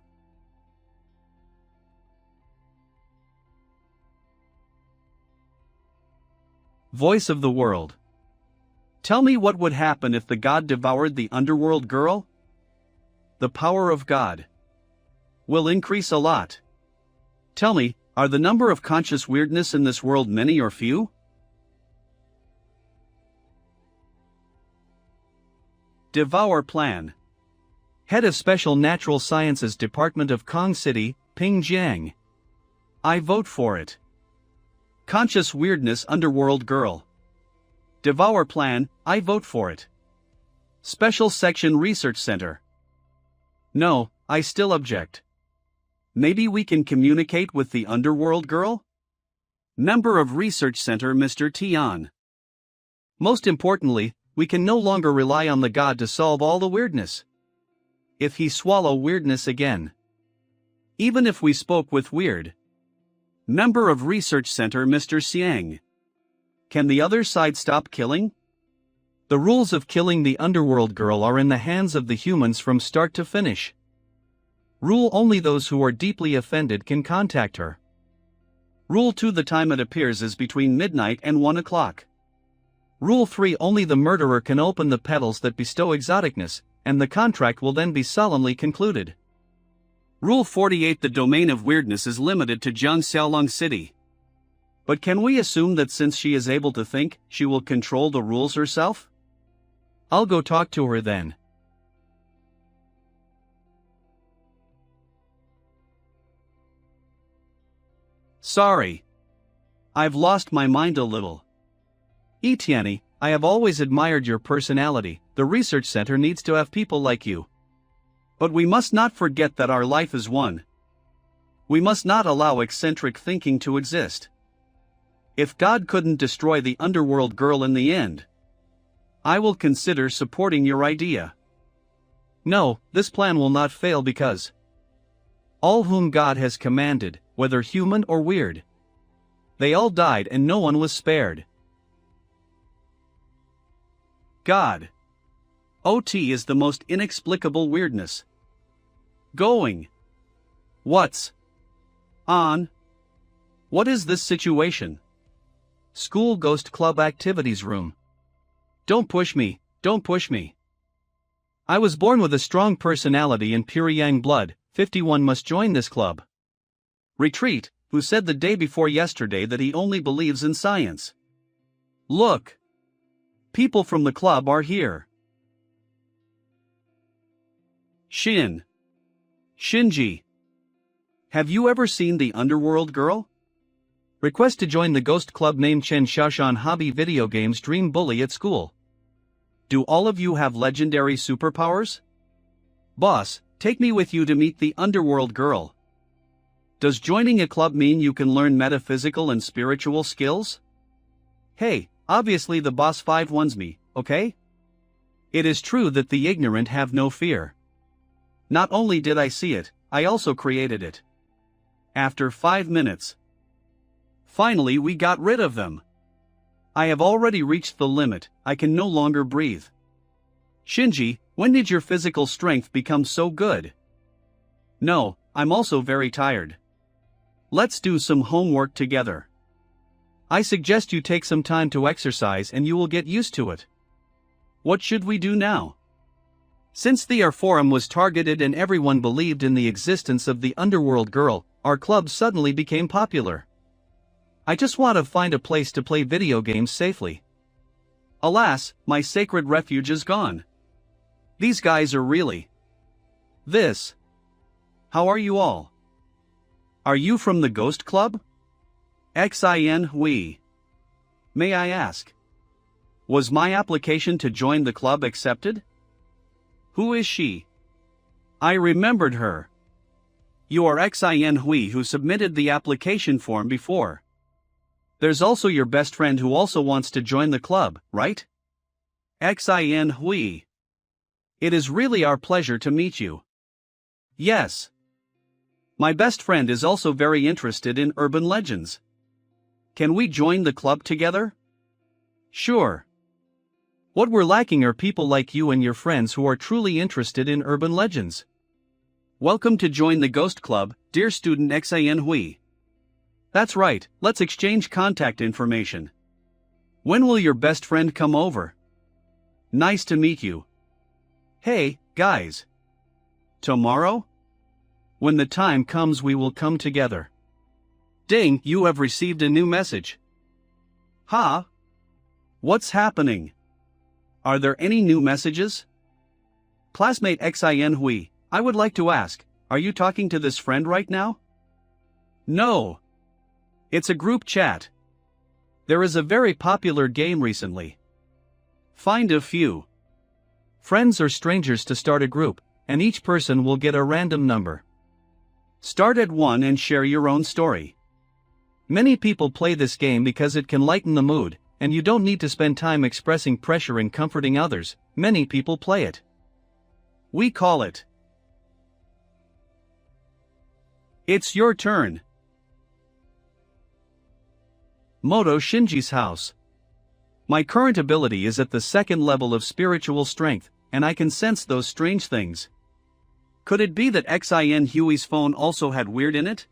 Voice of the world. Tell me what would happen if the god devoured the underworld girl? The power of God will increase a lot. Tell me, are the number of conscious weirdness in this world many or few? Devour Plan. Head of Special Natural Sciences Department of Kong City, Pingjiang. I vote for it. Conscious Weirdness Underworld Girl. Devour Plan, I vote for it. Special Section Research Center. No, I still object. Maybe we can communicate with the Underworld Girl? Member of Research Center Mr. Tian. Most importantly, we can no longer rely on the god to solve all the weirdness. If he swallow weirdness again. Even if we spoke with weird. Member of Research Center Mr. Xiang. Can the other side stop killing? The rules of killing the underworld girl are in the hands of the humans from start to finish. Rule only those who are deeply offended can contact her. Rule 2 the time it appears is between midnight and 1 o'clock. Rule 3: only the murderer can open the petals that bestow exoticness, and the contract will then be solemnly concluded. Rule 48: the domain of weirdness is limited to Jiangxiaolong City. But can we assume that since she is able to think, she will control the rules herself? I'll go talk to her then. Sorry. I've lost my mind a little. Etienne, I have always admired your personality. The research center needs to have people like you. But we must not forget that our life is one. We must not allow eccentric thinking to exist. If God couldn't destroy the underworld girl in the end, I will consider supporting your idea. No, this plan will not fail because all whom God has commanded, whether human or weird, they all died and no one was spared. God. OT is the most inexplicable weirdness. Going. What's on? What is this situation? School Ghost Club Activities Room. Don't push me, don't push me. I was born with a strong personality and pure yang blood. 51 must join this club. Retreat, who said the day before yesterday that he only believes in science. Look. People from the club are here. Shinji. Have you ever seen the underworld girl? Request to join the ghost club named Chen Xiaoshan Hobby Video Games Dream Bully at school. Do all of you have legendary superpowers? Boss, take me with you to meet the underworld girl. Does joining a club mean you can learn metaphysical and spiritual skills? Hey, obviously the boss 5 wants me, okay? It is true that the ignorant have no fear. Not only did I see it, I also created it. After 5 minutes. Finally we got rid of them. I have already reached the limit, I can no longer breathe. Shinji, when did your physical strength become so good? No, I'm also very tired. Let's do some homework together. I suggest you take some time to exercise and you will get used to it. What should we do now? Since the forum was targeted and everyone believed in the existence of the underworld girl, our club suddenly became popular. I just want to find a place to play video games safely. Alas, my sacred refuge is gone. These guys are really this. How are you all? Are you from the Ghost Club? We. May I ask? Was my application to join the club accepted? Who is she? I remembered her. You are Hui who submitted the application form before. There's also your best friend who also wants to join the club, right? Hui. It is really our pleasure to meet you. Yes. My best friend is also very interested in urban legends. Can we join the club together? Sure. What we're lacking are people like you and your friends who are truly interested in urban legends. Welcome to join the Ghost Club, dear student Hui. That's right, let's exchange contact information. When will your best friend come over? Nice to meet you. Hey, guys. Tomorrow? When the time comes we will come together. Ding, you have received a new message. Huh? What's happening? Are there any new messages? Classmate Hui, I would like to ask, are you talking to this friend right now? No. It's a group chat. There is a very popular game recently. Find a few friends or strangers to start a group, and each person will get a random number. Start at 1 and share your own story. Many people play this game because it can lighten the mood, and you don't need to spend time expressing pressure and comforting others. Many people play it. We call it. It's your turn. Moto Shinji's house. My current ability is at the 2nd level of spiritual strength, and I can sense those strange things. Could it be that Hui's phone also had weird in it?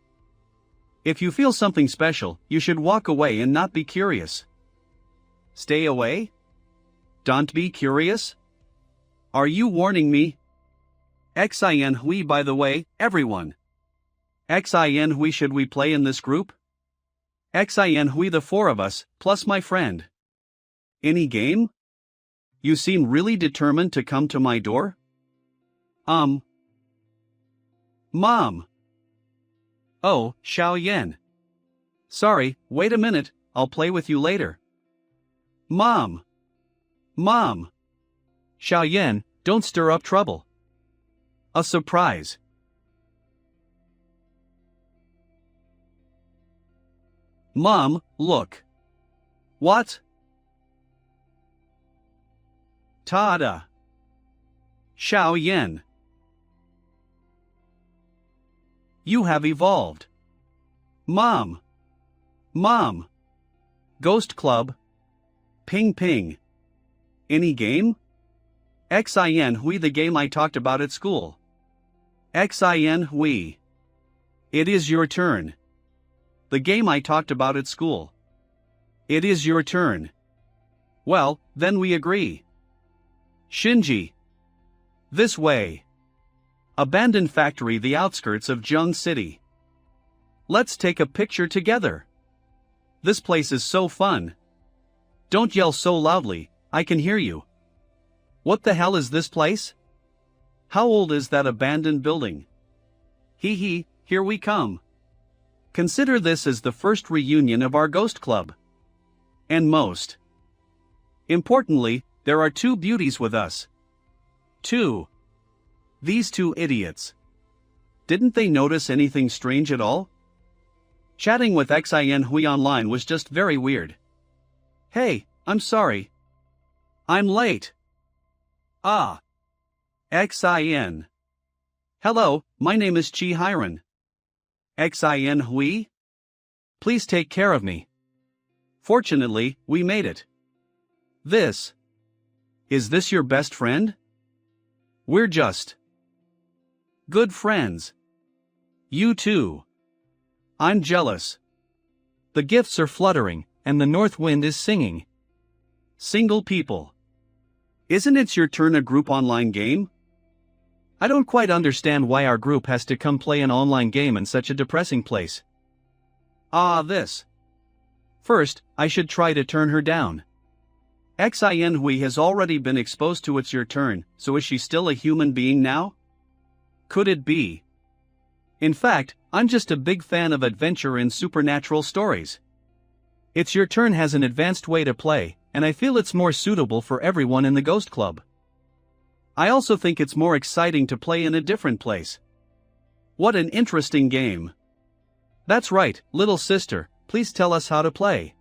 If you feel something special, you should walk away and not be curious. Stay away? Don't be curious? Are you warning me? Xin hui, by the way, everyone. Xin hui, should we play in this group? Xin hui, the four of us, plus my friend. Any game? You seem really determined to come to my door? Mom. Oh, Xiao Yan. Sorry, wait a minute, I'll play with you later. Mom. Xiao Yan, don't stir up trouble. A surprise. Mom, look. What? Ta-da. Xiao Yan. You have evolved. Mom. Ghost Club. Ping ping. Any game? Xin hui, the game I talked about at school. Xin hui. It is your turn. The game I talked about at school. It is your turn. Well, then we agree. Shinji. This way. Abandoned factory, the outskirts of Zheng City. Let's take a picture together. This place is so fun. Don't yell so loudly, I can hear you. What the hell is this place? How old is that abandoned building? Hee hee, here we come. Consider this as the first reunion of our ghost club. And most importantly, there are two beauties with us. These two idiots. Didn't they notice anything strange at all? Chatting with Xin hui online was just very weird. Hey, I'm sorry. I'm late. Xin. Hello, my name is Chi Hiron. Xin hui? Please take care of me. Fortunately, we made it. Is this your best friend? We're just good friends. You too. I'm jealous. The gifts are fluttering, and the north wind is singing. Single people. Isn't it your turn, a group online game? I don't quite understand why our group has to come play an online game in such a depressing place. First, I should try to turn her down. Xin hui has already been exposed to it's your turn, so is she still a human being now? Could it be? In fact, I'm just a big fan of adventure and supernatural stories. It's Your Turn has an advanced way to play, and I feel it's more suitable for everyone in the Ghost Club. I also think it's more exciting to play in a different place. What an interesting game. That's right, little sister, please tell us how to play.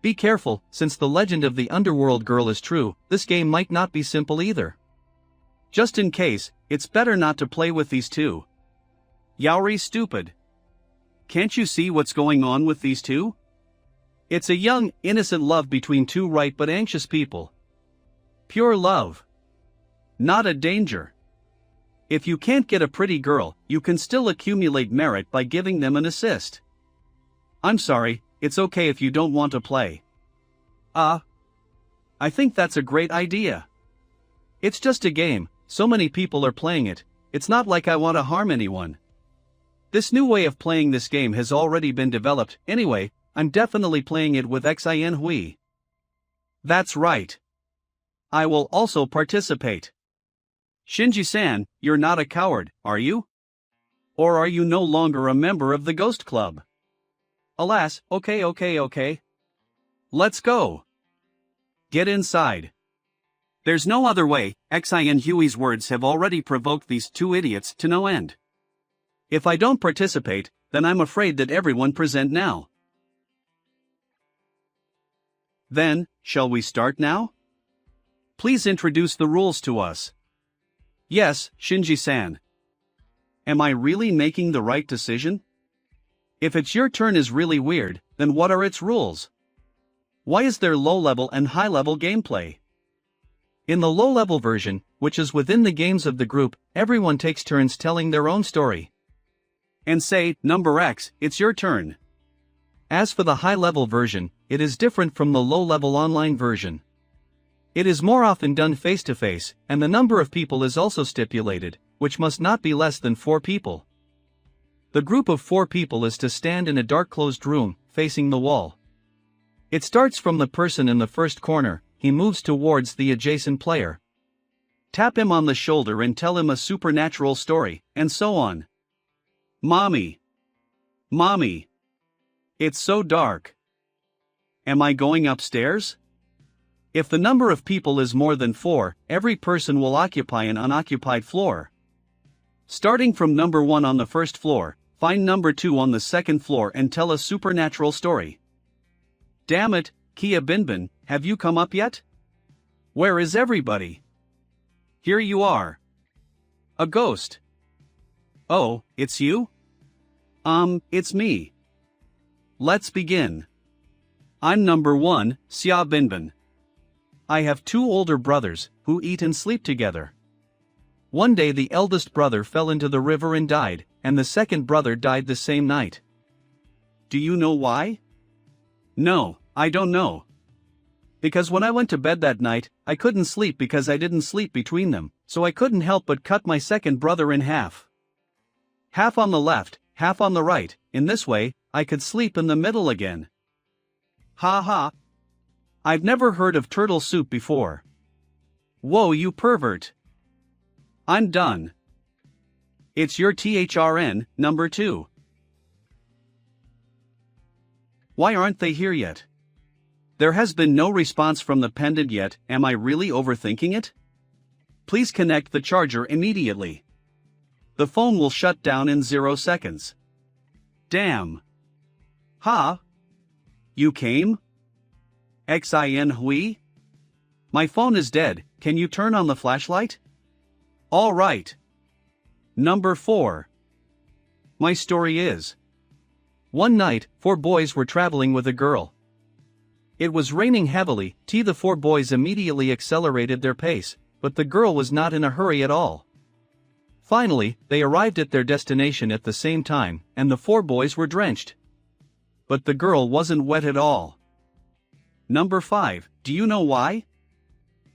Be careful, since the legend of the underworld girl is true, this game might not be simple either. Just in case, it's better not to play with these two. Yaori, stupid. Can't you see what's going on with these two? It's a young, innocent love between two ripe but anxious people. Pure love. Not a danger. If you can't get a pretty girl, you can still accumulate merit by giving them an assist. I'm sorry, it's okay if you don't want to play. I think that's a great idea. It's just a game, so many people are playing it, it's not like I want to harm anyone. This new way of playing this game has already been developed, anyway, I'm definitely playing it with Xin hui. That's right. I will also participate. Shinji-san, you're not a coward, are you? Or are you no longer a member of the Ghost Club? Alas, okay. Let's go. Get inside. There's no other way, Xin hui's words have already provoked these two idiots to no end. If I don't participate, then I'm afraid that everyone present now. Then, shall we start now? Please introduce the rules to us. Yes, Shinji-san. Am I really making the right decision? If it's your turn is really weird, then what are its rules? Why is there low-level and high-level gameplay? In the low-level version, which is within the games of the group, everyone takes turns telling their own story. And say, number X, it's your turn. As for the high-level version, it is different from the low-level online version. It is more often done face-to-face, and the number of people is also stipulated, which must not be less than 4 people. The group of 4 people is to stand in a dark closed room, facing the wall. It starts from the person in the first corner, he moves towards the adjacent player. Tap him on the shoulder and tell him a supernatural story, and so on. Mommy. Mommy. It's so dark. Am I going upstairs? If the number of people is more than 4, every person will occupy an unoccupied floor. Starting from number 1 on the first floor, find number 2 on the second floor and tell a supernatural story. Damn it, Kia Binbin, have you come up yet? Where is everybody? Here you are. A ghost. Oh, it's you? It's me. Let's begin. I'm number 1, Xia Binbin. I have 2 older brothers, who eat and sleep together. One day the eldest brother fell into the river and died, and the second brother died the same night. Do you know why? No, I don't know. Because when I went to bed that night, I couldn't sleep because I didn't sleep between them, so I couldn't help but cut my second brother in half. Half on the left, half on the right, in this way, I could sleep in the middle again. Ha ha. I've never heard of turtle soup before. Whoa, you pervert. I'm done. It's your THRN, number 2. Why aren't they here yet? There has been no response from the pendant yet, am I really overthinking it? Please connect the charger immediately. The phone will shut down in 0 seconds. Damn. Ha? You came? Xin Hui? My phone is dead, can you turn on the flashlight? All right. Number 4. My story is. One night, 4 boys were traveling with a girl. It was raining heavily, the 4 boys immediately accelerated their pace, but the girl was not in a hurry at all. Finally, they arrived at their destination at the same time, and the 4 boys were drenched. But the girl wasn't wet at all. Number 5, do you know why?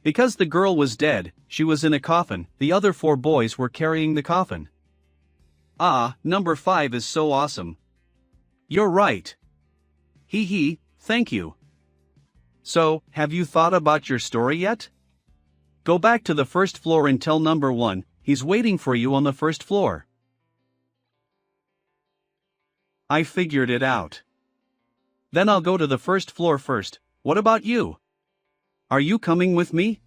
Because the girl was dead, she was in a coffin, the other 4 boys were carrying the coffin. Ah, number 5 is so awesome. You're right. Hee hee, thank you. So, have you thought about your story yet? Go back to the first floor and tell number 1, he's waiting for you on the first floor. I figured it out. Then I'll go to the first floor first, what about you? Are you coming with me?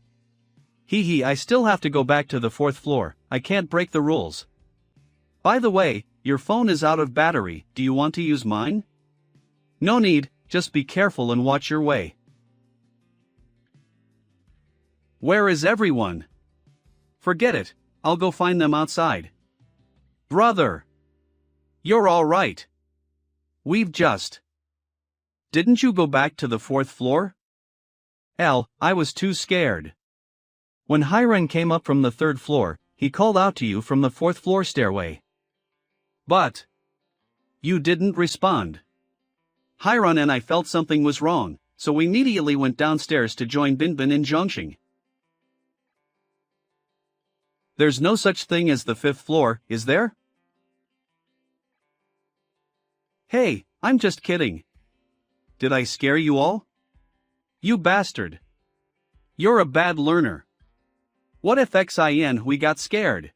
Hee hee, I still have to go back to the 4th floor, I can't break the rules. By the way, your phone is out of battery, do you want to use mine? No need, just be careful and watch your way. Where is everyone? Forget it, I'll go find them outside. Brother! You're all right. We've just... Didn't you go back to the 4th floor? I was too scared. When Hiren came up from the 3rd floor, he called out to you from the 4th floor stairway. But... You didn't respond. Hiren and I felt something was wrong, so we immediately went downstairs to join Binbin in Zhongxing. There's no such thing as the 5th floor, is there? Hey, I'm just kidding. Did I scare you all? You bastard. You're a bad learner. What if we got scared?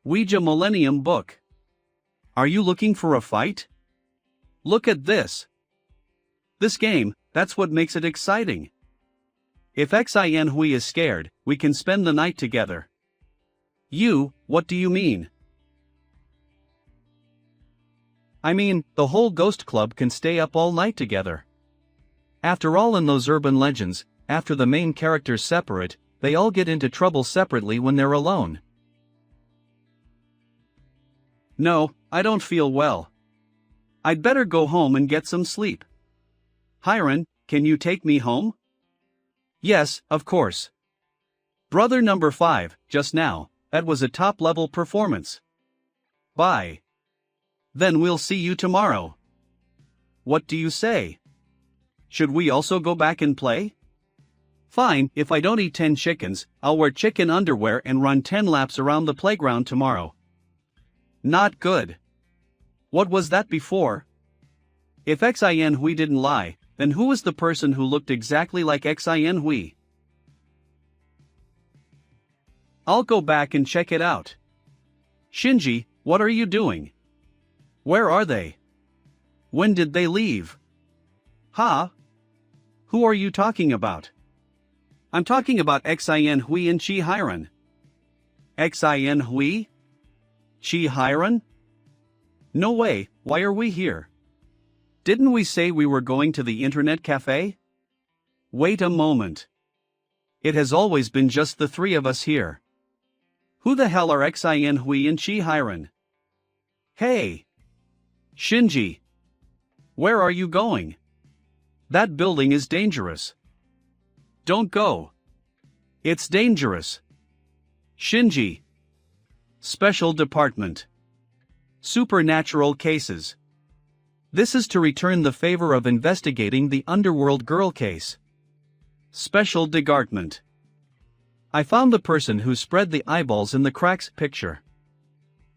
Ouija Millennium Book. Are you looking for a fight? Look at this. This game, that's what makes it exciting. If Hui is scared, we can spend the night together. You, what do you mean? I mean, the whole ghost club can stay up all night together. After all, in those urban legends, after the main characters separate, they all get into trouble separately when they're alone. No, I don't feel well. I'd better go home and get some sleep. Hiren, can you take me home? Yes, of course. Brother number 5, just now, that was a top-level performance. Bye. Then we'll see you tomorrow. What do you say? Should we also go back and play? Fine, if I don't eat 10 chickens, I'll wear chicken underwear and run 10 laps around the playground tomorrow. Not good. What was that before? If Xin Hui didn't lie, then who was the person who looked exactly like Xin Hui? I'll go back and check it out. Shinji, what are you doing? Where are they? When did they leave? Huh? Who are you talking about? I'm talking about Xin Hui and Chi Hiran. Xin Hui? Chi Hiran? No way, why are we here? Didn't we say we were going to the internet cafe? Wait a moment. It has always been just the three of us here. Who the hell are Xin Hui and Chi Hiran? Hey! Shinji! Where are you going? That building is dangerous. Don't go. It's dangerous. Shinji. Special Department. Supernatural cases. This is to return the favor of investigating the underworld girl case. Special Department. I found the person who spread the eyeballs in the cracks picture.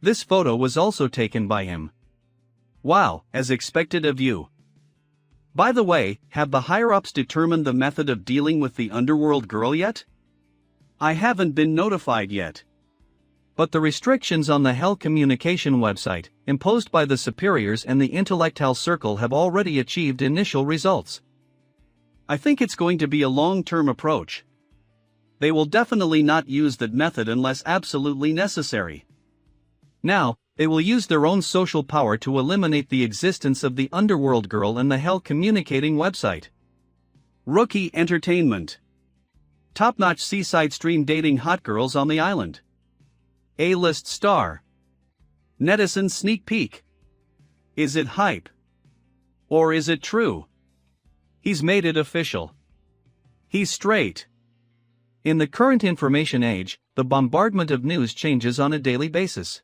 This photo was also taken by him. Wow, as expected of you. By the way, have the higher-ups determined the method of dealing with the underworld girl yet? I haven't been notified yet. But the restrictions on the Hell Communication website, imposed by the superiors and the intellectual circle have already achieved initial results. I think it's going to be a long-term approach. They will definitely not use that method unless absolutely necessary. Now, they will use their own social power to eliminate the existence of the underworld girl and the Hell Communicating website. Rookie Entertainment. Top-notch seaside stream dating hot girls on the island. A-list star. Netizen sneak peek. Is it hype? Or is it true? He's made it official. He's straight. In the current information age, the bombardment of news changes on a daily basis.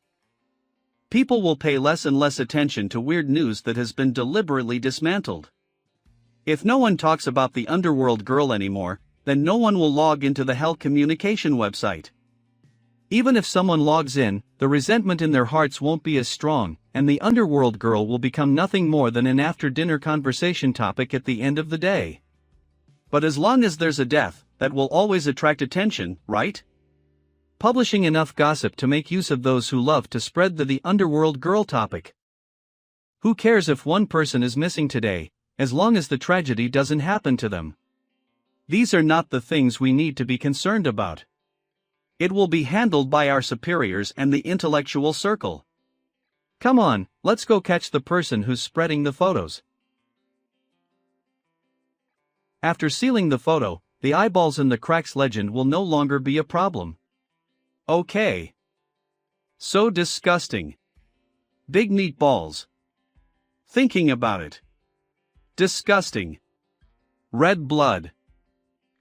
People will pay less and less attention to weird news that has been deliberately dismantled. If no one talks about the underworld girl anymore, then no one will log into the Hell Communication website. Even if someone logs in, the resentment in their hearts won't be as strong, and the underworld girl will become nothing more than an after-dinner conversation topic at the end of the day. But as long as there's a death, that will always attract attention, right? Publishing enough gossip to make use of those who love to spread the underworld girl topic. Who cares if one person is missing today, as long as the tragedy doesn't happen to them? These are not the things we need to be concerned about. It will be handled by our superiors and the intellectual circle. Come on, let's go catch the person who's spreading the photos. After sealing the photo, the eyeballs in the cracks legend will no longer be a problem. Okay. So disgusting. Big neat balls. Thinking about it. Disgusting. Red blood.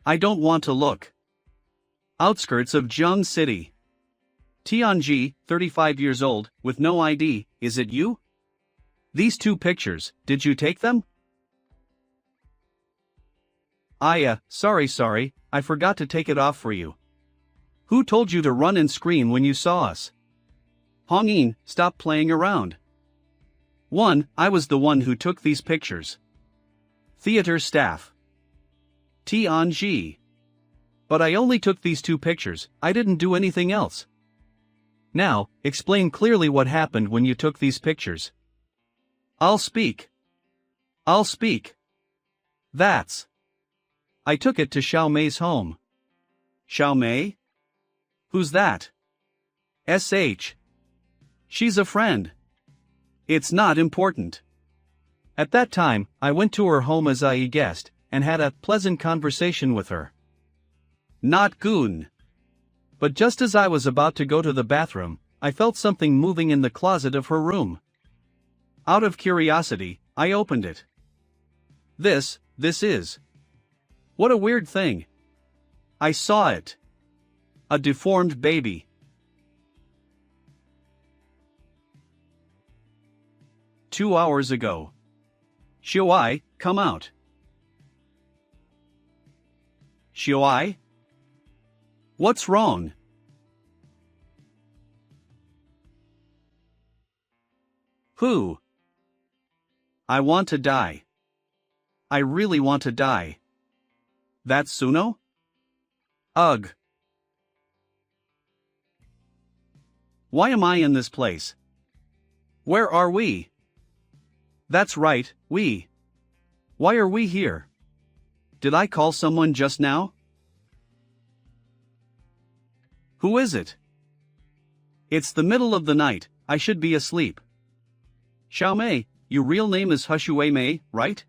I don't want to look. Outskirts of Jiang City. Tianji, 35 years old, with no ID, is it you? These two pictures, did you take them? Sorry, I forgot to take it off for you. Who told you to run and scream when you saw us? Hongyin, stop playing around. I was the one who took these pictures. Theater staff. Tianji. But I only took these two pictures, I didn't do anything else. Now, explain clearly what happened when you took these pictures. I'll speak. I took it to Xiao Mei's home. Xiao Mei? Who's that? SH. She's a friend. It's not important. At that time, I went to her home as a guest, and had a pleasant conversation with her. Not goon. But just as I was about to go to the bathroom, I felt something moving in the closet of her room. Out of curiosity, I opened it. This is. What a weird thing. I saw it. A deformed baby. "2 hours ago. Xiuai, come out. Xioi? What's wrong? Who? I want to die. I really want to die. That's Suno? Ugh. Why am I in this place? Where are we? That's right, we. Why are we here? Did I call someone just now? Who is it? It's the middle of the night, I should be asleep. Xiaomei, your real name is Hushue Mei, right?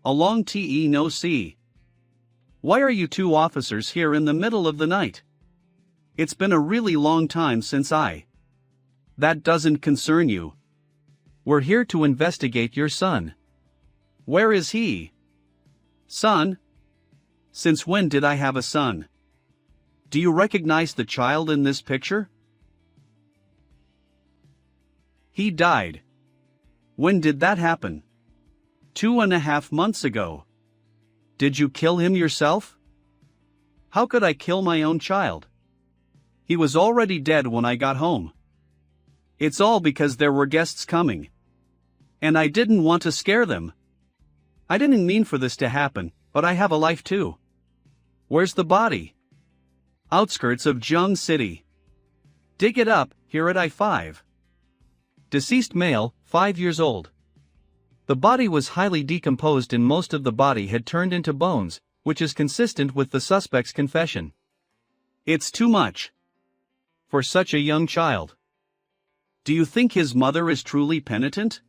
A long te no see. Why are you two officers here in the middle of the night? It's been a really long time since I. That doesn't concern you. We're here to investigate your son. Where is he? Son? Since when did I have a son? Do you recognize the child in this picture? He died. When did that happen? 2.5 months ago. Did you kill him yourself? How could I kill my own child? He was already dead when I got home. It's all because there were guests coming. And I didn't want to scare them. I didn't mean for this to happen, but I have a life too. Where's the body? Outskirts of Jiang City. Dig it up, here at I-5. Deceased male, 5 years old. The body was highly decomposed and most of the body had turned into bones, which is consistent with the suspect's confession. It's too much. For such a young child. Do you think his mother is truly penitent?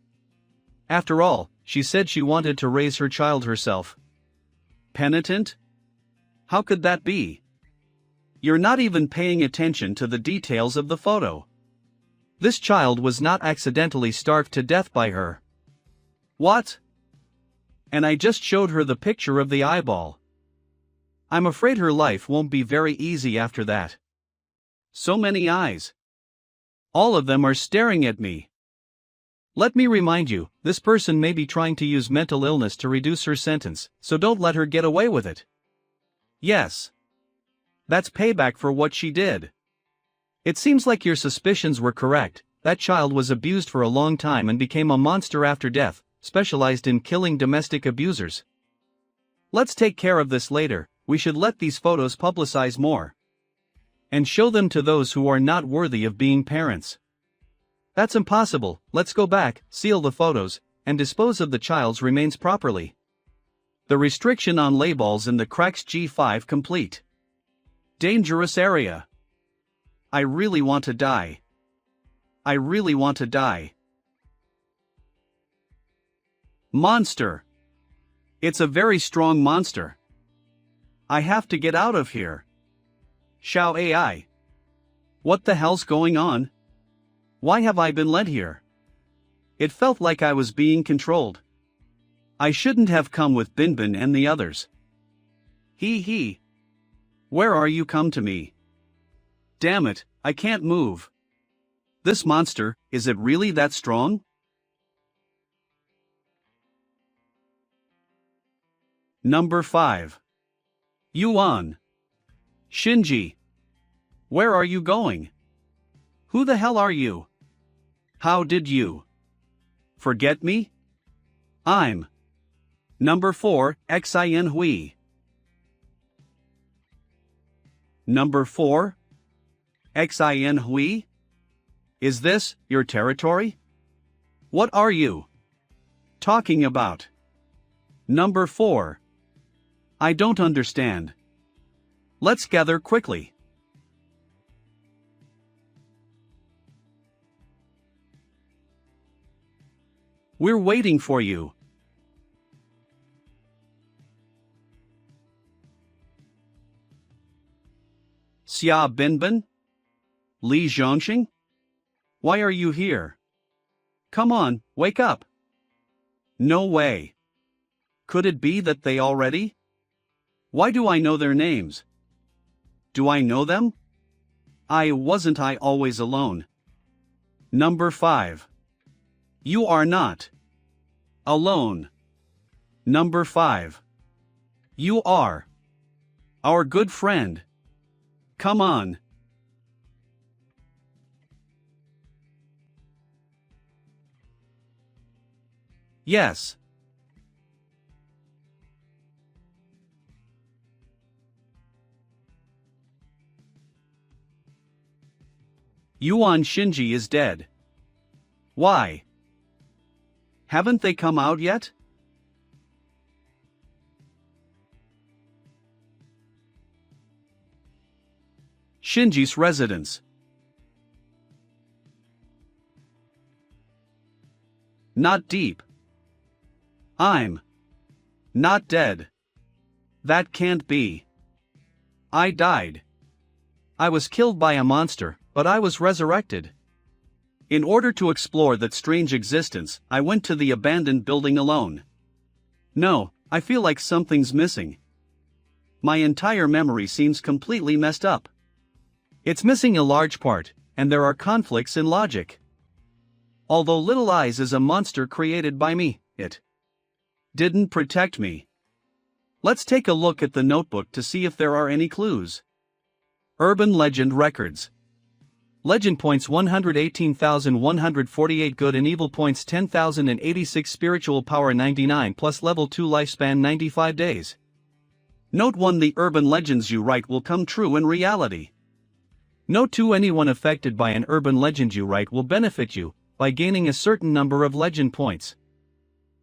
After all, she said she wanted to raise her child herself. Penitent? How could that be? You're not even paying attention to the details of the photo. This child was not accidentally starved to death by her. What? And I just showed her the picture of the eyeball. I'm afraid her life won't be very easy after that. So many eyes. All of them are staring at me. Let me remind you, this person may be trying to use mental illness to reduce her sentence, so don't let her get away with it. Yes. That's payback for what she did. It seems like your suspicions were correct. That child was abused for a long time and became a monster after death, specialized in killing domestic abusers. Let's take care of this later. We should let these photos publicize more. And show them to those who are not worthy of being parents. That's impossible. Let's go back, seal the photos, and dispose of the child's remains properly. The restriction on labels in the cracks G5 complete. Dangerous area. I really want to die. I really want to die. Monster. It's a very strong monster. I have to get out of here. Xiao AI. What the hell's going on? Why have I been led here? It felt like I was being controlled. I shouldn't have come with Binbin and the others. He. Where are you? Come to me. Damn it, I can't move. This monster, is it really that strong? Number 5. Yuan. Shinji. Where are you going? Who the hell are you? How did you forget me? I'm Number 4, Xin Hui. Number 4? Xin Hui? Is this your territory? What are you talking about? Number 4. I don't understand. Let's gather quickly. We're waiting for you. Xia Binbin? Li Zhongxing? Why are you here? Come on, wake up. No way. Could it be that they already? Why do I know their names? Do I know them? Wasn't I always alone? Number 5. You are not alone. Number 5. You are Our good friend. Come on. Yes. Yuan Shinji is dead. Why? Haven't they come out yet? Shinji's residence. Not deep. I'm not dead. That can't be. I died. I was killed by a monster, but I was resurrected. In order to explore that strange existence, I went to the abandoned building alone. No, I feel like something's missing. My entire memory seems completely messed up. It's missing a large part, and there are conflicts in logic. Although Little Eyes is a monster created by me, it didn't protect me. Let's take a look at the notebook to see if there are any clues. Urban Legend Records. Legend points 118,148 good and evil points 10,086 spiritual power 99 plus level 2 lifespan 95 days. Note 1 the urban legends you write will come true in reality. Note 2 anyone affected by an urban legend you write will benefit you by gaining a certain number of legend points.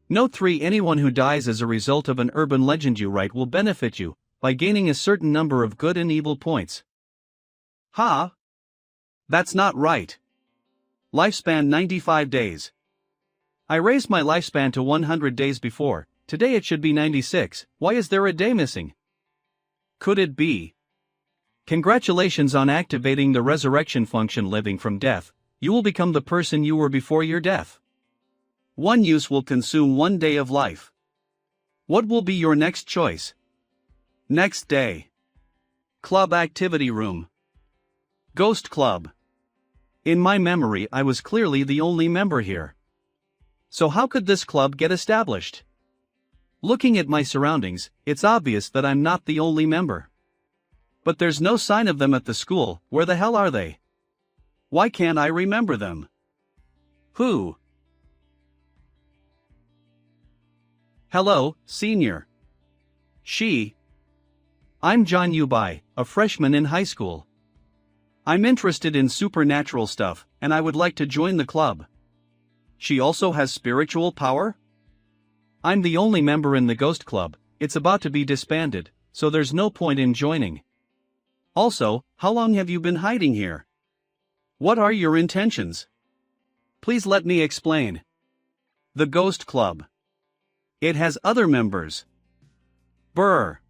Note 3 anyone who dies as a result of an urban legend you write will benefit you by gaining a certain number of good and evil points. Ha! That's not right. Lifespan 95 days. I raised my lifespan to 100 days before, today it should be 96, why is there a day missing? Could it be? Congratulations on activating the resurrection function living from death, you will become the person you were before your death. One use will consume 1 day of life. What will be your next choice? Next day. Club activity room. Ghost Club. In my memory I was clearly the only member here. So how could this club get established? Looking at my surroundings, it's obvious that I'm not the only member. But there's no sign of them at the school, where the hell are they? Why can't I remember them? Who? Hello, senior. She. I'm John Yubai, a freshman in high school. I'm interested in supernatural stuff, and I would like to join the club. She also has spiritual power? I'm the only member in the Ghost Club, it's about to be disbanded, so there's no point in joining. Also, how long have you been hiding here? What are your intentions? Please let me explain. The Ghost Club. It has other members. Brr.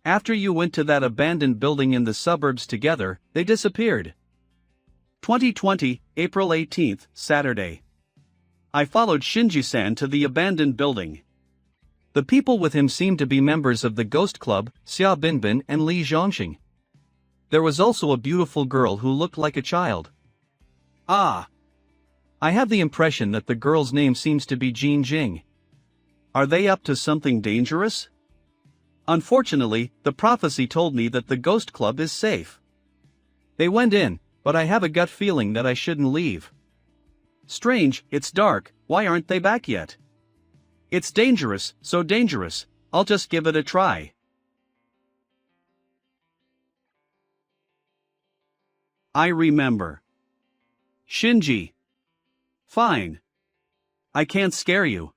After you went to that abandoned building in the suburbs together, they disappeared. 2020, April 18th, Saturday. I followed Shinji-san to the abandoned building. The people with him seemed to be members of the Ghost Club, Xia Binbin and Li Zhongxing. There was also a beautiful girl who looked like a child. Ah! I have the impression that the girl's name seems to be Jean Jing. Are they up to something dangerous? Unfortunately, the prophecy told me that the Ghost Club is safe. They went in, but I have a gut feeling that I shouldn't leave. Strange, it's dark, why aren't they back yet? It's dangerous, so dangerous, I'll just give it a try. I remember. Shinji. Fine. I can't scare you.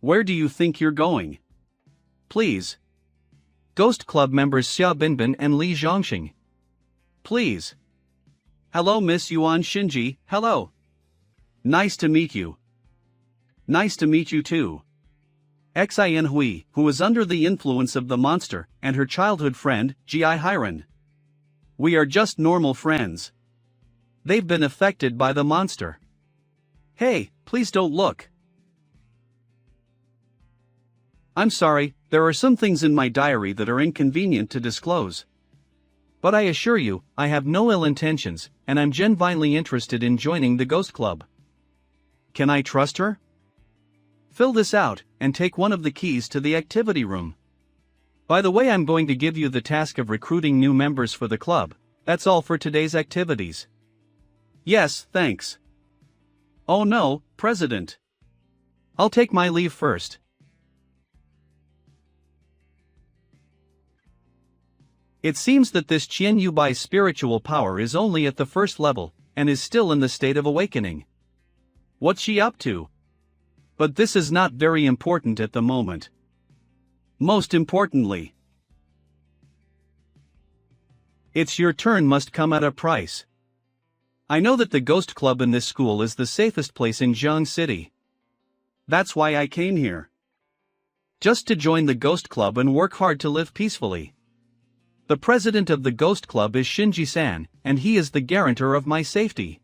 Where do you think you're going? Please. Ghost Club members Xia Binbin and Li Zhongxing. Please. Hello Miss Yuan Shinji, hello. Nice to meet you. Nice to meet you too. Xin Hui, who was under the influence of the monster, and her childhood friend, Ji Hiran. We are just normal friends. They've been affected by the monster. Hey, please don't look. I'm sorry, there are some things in my diary that are inconvenient to disclose. But I assure you, I have no ill intentions, and I'm genuinely interested in joining the Ghost Club. Can I trust her? Fill this out, and take one of the keys to the activity room. By the way, I'm going to give you the task of recruiting new members for the club. That's all for today's activities. Yes, thanks. Oh no, President. I'll take my leave first. It seems that this Qian Yubai's spiritual power is only at the first level, and is still in the state of awakening. What's she up to? But this is not very important at the moment. Most importantly, it's your turn must come at a price. I know that the ghost club in this school is the safest place in Jiang City. That's why I came here. Just to join the ghost club and work hard to live peacefully. The president of the ghost club is Shinji-san, and he is the guarantor of my safety.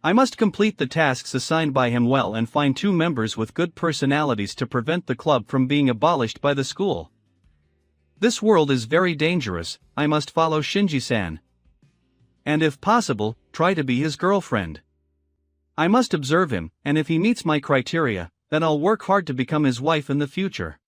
I must complete the tasks assigned by him well and find 2 members with good personalities to prevent the club from being abolished by the school. This world is very dangerous, I must follow Shinji-san. And if possible, try to be his girlfriend. I must observe him, and if he meets my criteria, then I'll work hard to become his wife in the future.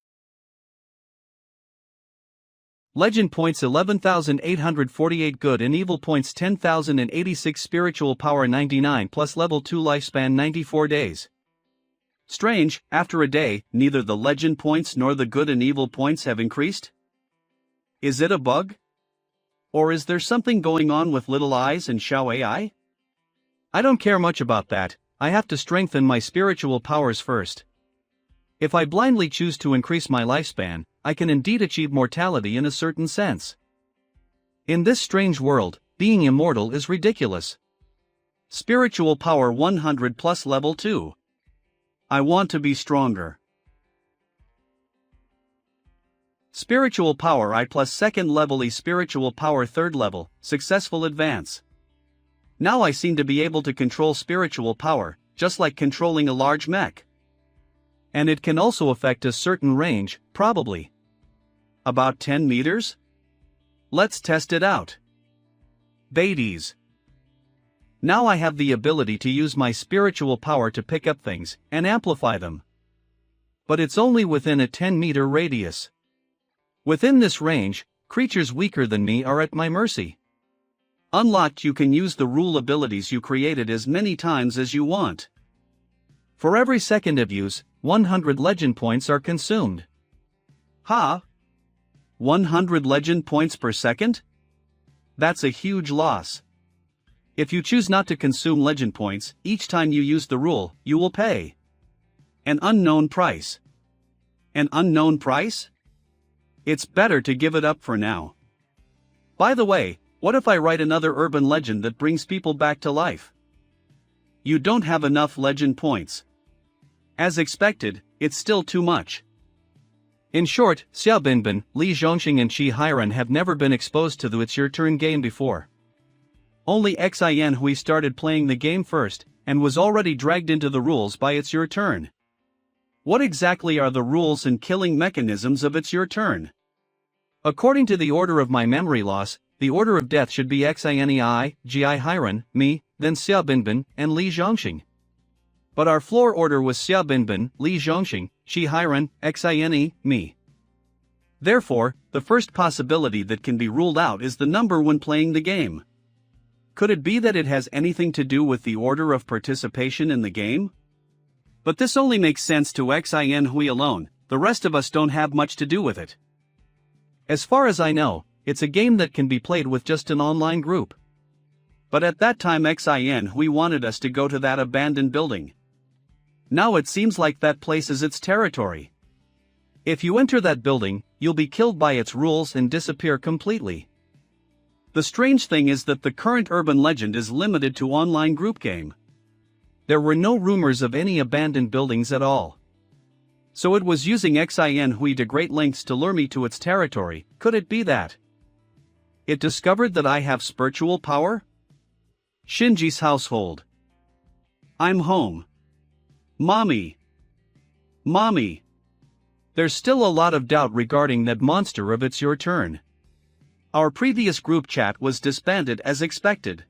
Legend points 11,848 good and evil points 10,086 spiritual power 99 plus level 2 lifespan 94 days. Strange, after a day, neither the legend points nor the good and evil points have increased? Is it a bug? Or is there something going on with Little Eyes and Xiao AI? I don't care much about that, I have to strengthen my spiritual powers first. If I blindly choose to increase my lifespan, I can indeed achieve mortality in a certain sense. In this strange world, being immortal is ridiculous. Spiritual power 100 plus level 2. I want to be stronger. Spiritual power I plus second level E spiritual power third level, successful advance. Now I seem to be able to control spiritual power, just like controlling a large mech. And it can also affect a certain range, probably. About 10 meters? Let's test it out. Beatties. Now I have the ability to use my spiritual power to pick up things, and amplify them. But it's only within a 10-meter radius. Within this range, creatures weaker than me are at my mercy. Unlocked, you can use the rule abilities you created as many times as you want. For every second of use, 100 legend points are consumed. Ha! 100 legend points per second? That's a huge loss. If you choose not to consume legend points, each time you use the rule, you will pay an unknown price. An unknown price? It's better to give it up for now. By the way, what if I write another urban legend that brings people back to life? You don't have enough legend points. As expected, it's still too much. In short, Xia Binbin, Li Zhongxing and Qi Hiran have never been exposed to the It's Your Turn game before. Only Xin Hui started playing the game first, and was already dragged into the rules by It's Your Turn. What exactly are the rules and killing mechanisms of It's Your Turn? According to the order of my memory loss, the order of death should be Xinei, Ji Hiran, me, then Xia Binbin, and Li Zhongxing. But our floor order was Xia Binbin, Li Zhongxing, Qi Hiran, Xine, me. Therefore, the first possibility that can be ruled out is the number when playing the game. Could it be that it has anything to do with the order of participation in the game? But this only makes sense to Xin Hui alone, the rest of us don't have much to do with it. As far as I know, it's a game that can be played with just an online group. But at that time Xin Hui wanted us to go to that abandoned building. Now it seems like that place is its territory. If you enter that building, you'll be killed by its rules and disappear completely. The strange thing is that the current urban legend is limited to online group game. There were no rumors of any abandoned buildings at all. So it was using Xin Hui to great lengths to lure me to its territory. Could it be that it discovered that I have spiritual power? Shinji's household. I'm home. Mommy. Mommy. There's still a lot of doubt regarding that monster of It's Your Turn. Our previous group chat was disbanded as expected.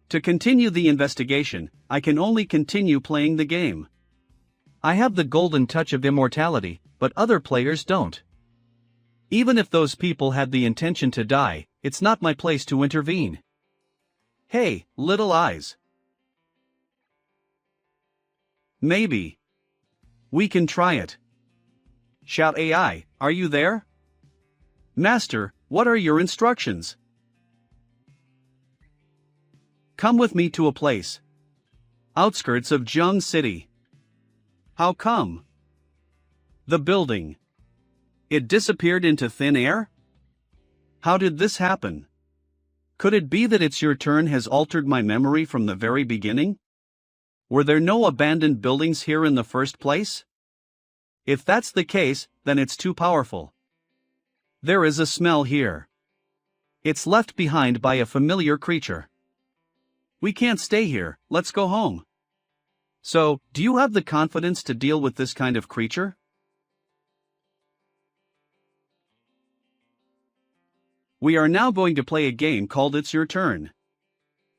To continue the investigation, I can only continue playing the game. I have the golden touch of immortality, but other players don't. Even if those people had the intention to die, it's not my place to intervene. Hey, little eyes. Maybe we can try it. Shout AI, are you there? Master, what are your instructions? Come with me to a place. Outskirts of Jiang City. How come? The building. It disappeared into thin air? How did this happen? Could it be that It's Your Turn has altered my memory from the very beginning? Were there no abandoned buildings here in the first place? If that's the case, then it's too powerful. There is a smell here. It's left behind by a familiar creature. We can't stay here, let's go home. So, do you have the confidence to deal with this kind of creature? We are now going to play a game called It's Your Turn.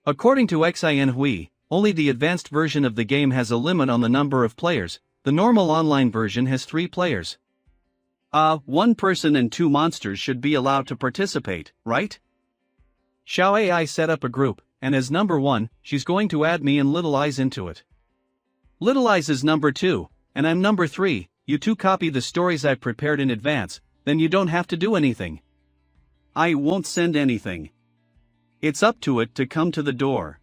According to Manhwa, only the advanced version of the game has a limit on the number of players. The normal online version has 3 players. One person and 2 monsters should be allowed to participate, right? Xiao AI set up a group, and as number 1, she's going to add me and Little Eyes into it. Little Eyes is number 2, and I'm number 3. You two copy the stories I've prepared in advance, then you don't have to do anything. I won't send anything. It's up to it to come to the door.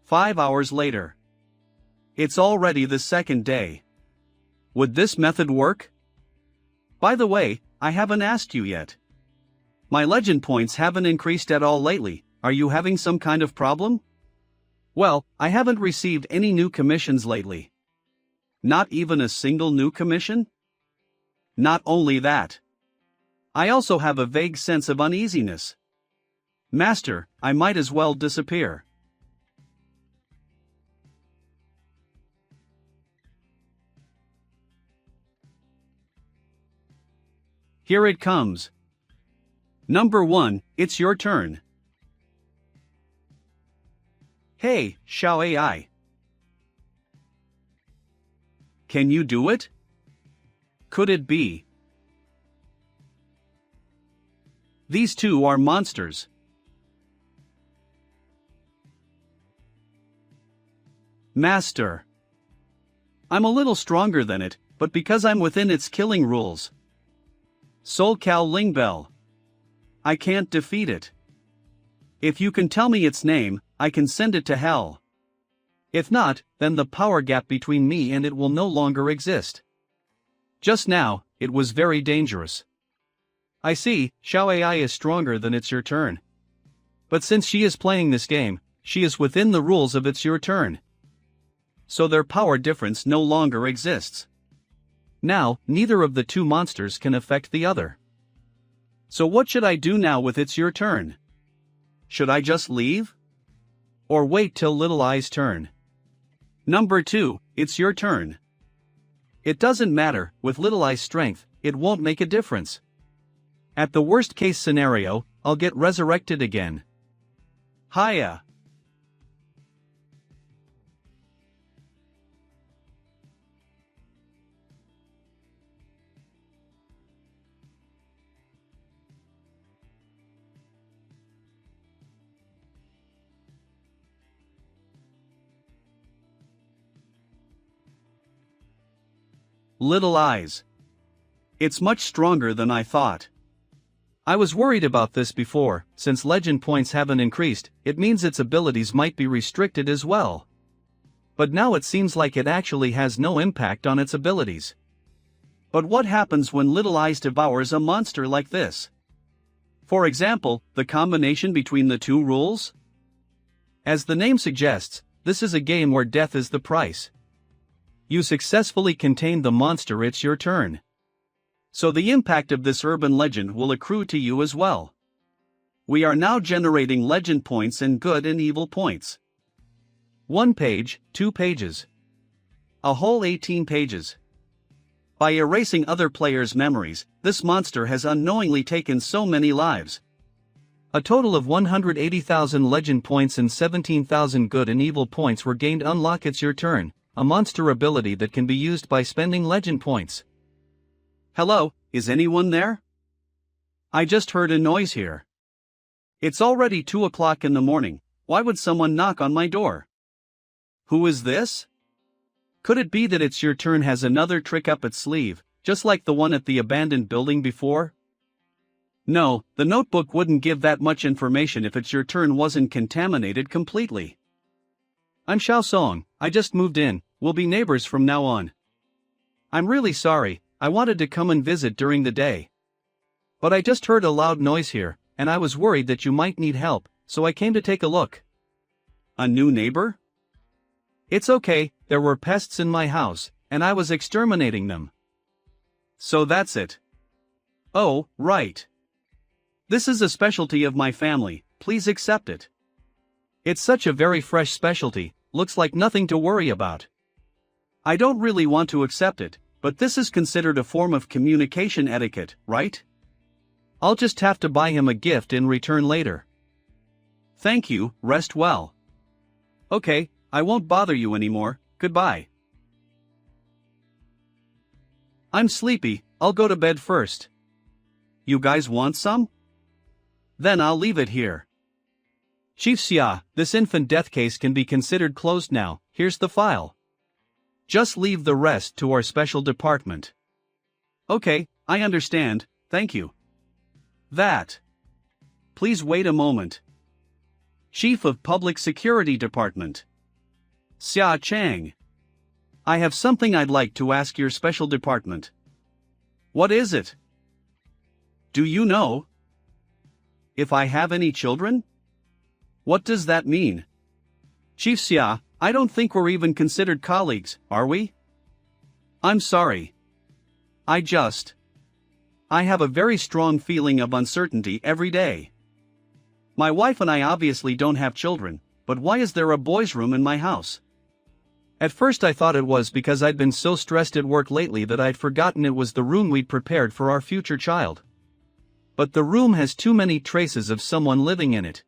5 hours later. It's already the second day. Would this method work? By the way, I haven't asked you yet. My legend points haven't increased at all lately. Are you having some kind of problem? Well, I haven't received any new commissions lately. Not even a single new commission? Not only that. I also have a vague sense of uneasiness. Master, I might as well disappear. Here it comes. Number 1, it's your turn. Hey, Xiao AI. Can you do it? Could it be? These two are monsters. Master. I'm a little stronger than it, but because I'm within its killing rules. Sol Cao Ling Bell. I can't defeat it. If you can tell me its name, I can send it to hell. If not, then the power gap between me and it will no longer exist. Just now, it was very dangerous. I see, Xiao AI is stronger than It's Your Turn. But since she is playing this game, she is within the rules of It's Your Turn. So their power difference no longer exists. Now, neither of the 2 monsters can affect the other. So what should I do now with It's Your Turn? Should I just leave? Or wait till Little Eye's turn? Number 2, it's your turn. It doesn't matter, with Little Eye's strength, it won't make a difference. At the worst case scenario, I'll get resurrected again. Hiya. Little Eyes. It's much stronger than I thought. I was worried about this before, since legend points haven't increased, it means its abilities might be restricted as well. But now it seems like it actually has no impact on its abilities. But what happens when Little Eyes devours a monster like this? For example, the combination between the 2 rules? As the name suggests, this is a game where death is the price. You successfully contained the monster, it's your turn. So the impact of this urban legend will accrue to you as well. We are now generating legend points and good and evil points. 1 page, 2 pages. A whole 18 pages. By erasing other players' memories, this monster has unknowingly taken so many lives. A total of 180,000 legend points and 17,000 good and evil points were gained. Unlock It's Your Turn, a monster ability that can be used by spending legend points. Hello, is anyone there? I just heard a noise here. It's already 2 o'clock in the morning, why would someone knock on my door? Who is this? Could it be that it's your turn has another trick up its sleeve, just like the one at the abandoned building before? No, the notebook wouldn't give that much information if it's your turn wasn't contaminated completely. I'm Xiao Song, I just moved in, we'll be neighbors from now on. I'm really sorry, I wanted to come and visit during the day. But I just heard a loud noise here, and I was worried that you might need help, so I came to take a look. A new neighbor? It's okay, there were pests in my house, and I was exterminating them. So that's it. Oh, right. This is a specialty of my family, please accept it. It's such a very fresh specialty, looks like nothing to worry about. I don't really want to accept it, but this is considered a form of communication etiquette, right? I'll just have to buy him a gift in return later. Thank you, rest well. Okay, I won't bother you anymore, goodbye. I'm sleepy, I'll go to bed first. You guys want some? Then I'll leave it here. Chief Xia, this infant death case can be considered closed now, here's the file. Just leave the rest to our special department. Okay, I understand, thank you. That. Please wait a moment. Chief of Public Security Department. Xia Chang. I have something I'd like to ask your special department. What is it? Do you know? If I have any children? What does that mean? Chief Xia, I don't think we're even considered colleagues, are we? I'm sorry. I have a very strong feeling of uncertainty every day. My wife and I obviously don't have children, but why is there a boys' room in my house? At first I thought it was because I'd been so stressed at work lately that I'd forgotten it was the room we'd prepared for our future child. But the room has too many traces of someone living in it.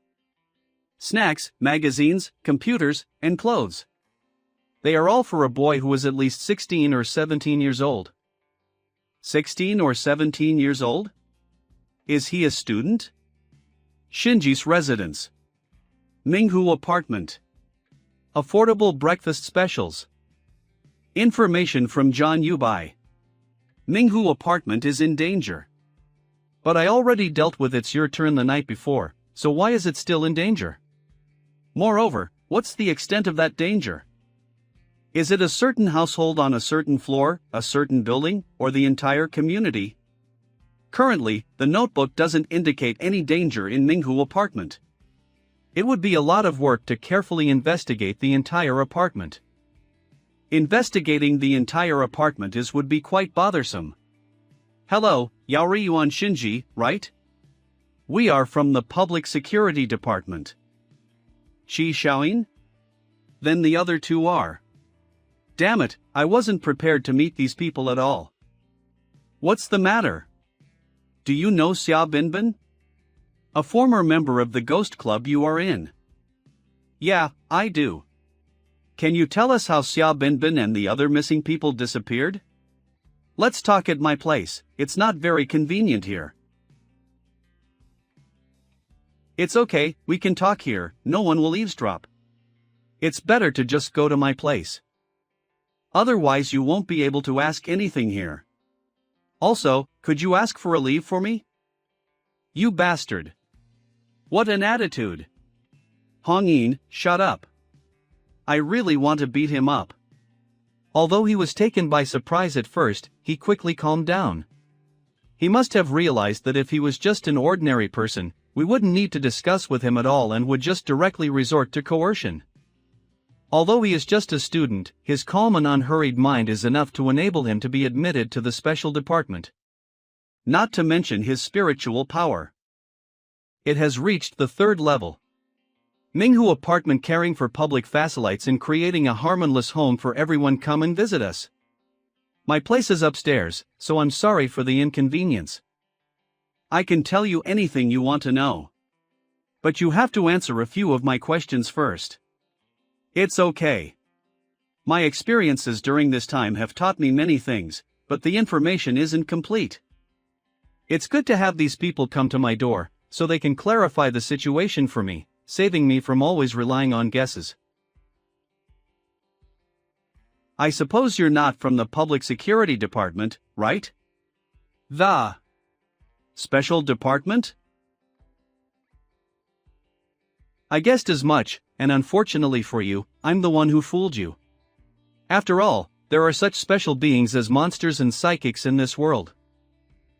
Snacks, magazines, computers, and clothes. They are all for a boy who is at least 16 or 17 years old. 16 or 17 years old? Is he a student? Shinji's residence. Minghu apartment. Affordable breakfast specials. Information from John Yubai. Minghu apartment is in danger. But I already dealt with It's Your Turn the night before, so why is it still in danger? Moreover, what's the extent of that danger? Is it a certain household on a certain floor, a certain building, or the entire community? Currently, the notebook doesn't indicate any danger in Minghu apartment. It would be a lot of work to carefully investigate the entire apartment. Investigating the entire apartment would be quite bothersome. Hello, Yaoriyuan Shinji, right? We are from the Public Security Department. Shi Xiaoyin? Then the other two are. Damn it, I wasn't prepared to meet these people at all. What's the matter? Do you know Xia Binbin? A former member of the ghost club you are in. Yeah, I do. Can you tell us how Xia Binbin and the other missing people disappeared? Let's talk at my place, it's not very convenient here. It's okay, we can talk here, no one will eavesdrop. It's better to just go to my place. Otherwise you won't be able to ask anything here. Also, could you ask for a leave for me? You bastard. What an attitude. Hongyin, shut up. I really want to beat him up. Although he was taken by surprise at first, he quickly calmed down. He must have realized that if he was just an ordinary person, we wouldn't need to discuss with him at all and would just directly resort to coercion. Although he is just a student, his calm and unhurried mind is enough to enable him to be admitted to the special department. Not to mention his spiritual power. It has reached the 3rd level. Minghu apartment caring for public facilities and creating a harmless home for everyone come and visit us. My place is upstairs, so I'm sorry for the inconvenience. I can tell you anything you want to know. But you have to answer a few of my questions first. It's okay. My experiences during this time have taught me many things, but the information isn't complete. It's good to have these people come to my door, so they can clarify the situation for me, saving me from always relying on guesses. I suppose you're not from the Public Security Department, right? The Special Department? I guessed as much, and unfortunately for you, I'm the one who fooled you. After all, there are such special beings as monsters and psychics in this world.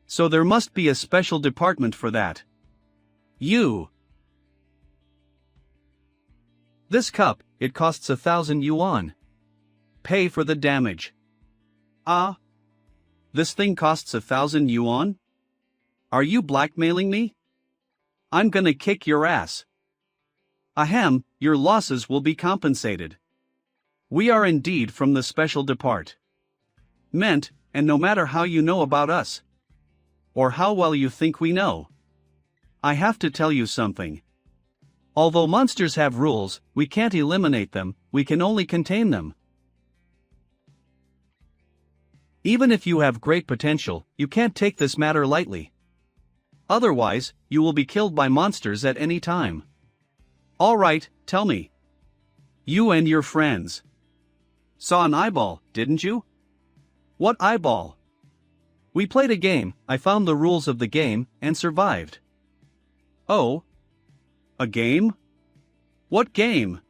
So there must be a special department for that. You. This cup, it costs 1,000 yuan. Pay for the damage. Ah? This thing costs 1,000 yuan? Are you blackmailing me? I'm gonna kick your ass. Ahem, your losses will be compensated. We are indeed from the special department, and no matter how you know about us, or how well you think we know, I have to tell you something. Although monsters have rules, we can't eliminate them, we can only contain them. Even if you have great potential, you can't take this matter lightly. Otherwise, you will be killed by monsters at any time. Alright, tell me. You and your friends saw an eyeball, didn't you? What eyeball? We played a game, I found the rules of the game, and survived. Oh? A game? What game?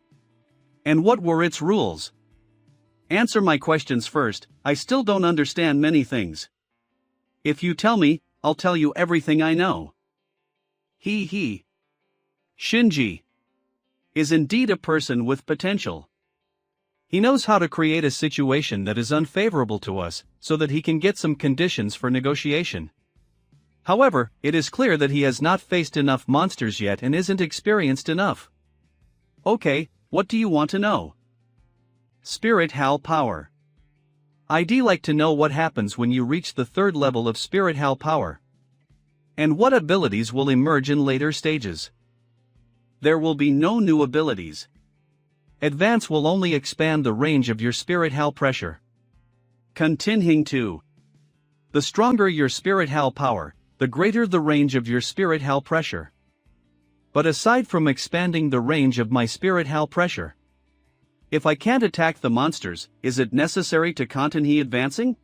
And what were its rules? Answer my questions first, I still don't understand many things. If you tell me, I'll tell you everything I know. He. Shinji is indeed a person with potential. He knows how to create a situation that is unfavorable to us, so that he can get some conditions for negotiation. However, it is clear that he has not faced enough monsters yet and isn't experienced enough. Okay, what do you want to know? Spirit Hal power. I'd like to know what happens when you reach the 3rd level of Spirit Hal power. And what abilities will emerge in later stages. There will be no new abilities. Advance will only expand the range of your Spirit Hal pressure. Continuing to. The stronger your Spirit Hal power, the greater the range of your Spirit Hal pressure. But aside from expanding the range of my Spirit Hal pressure, if I can't attack the monsters, is it necessary to continue advancing?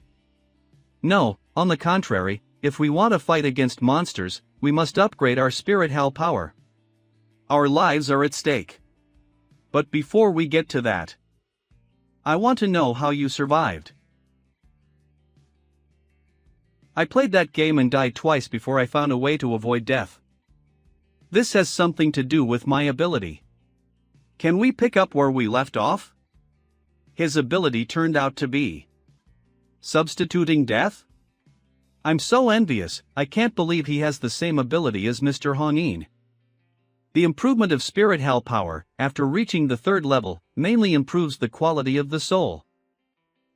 No, on the contrary, if we want to fight against monsters, we must upgrade our Spirit Hal power. Our lives are at stake. But before we get to that, I want to know how you survived. I played that game and died twice before I found a way to avoid death. This has something to do with my ability. Can we pick up where we left off? His ability turned out to be substituting death? I'm so envious, I can't believe he has the same ability as Mr. Honin. The improvement of Spirit Hal power, after reaching the 3rd level, mainly improves the quality of the soul.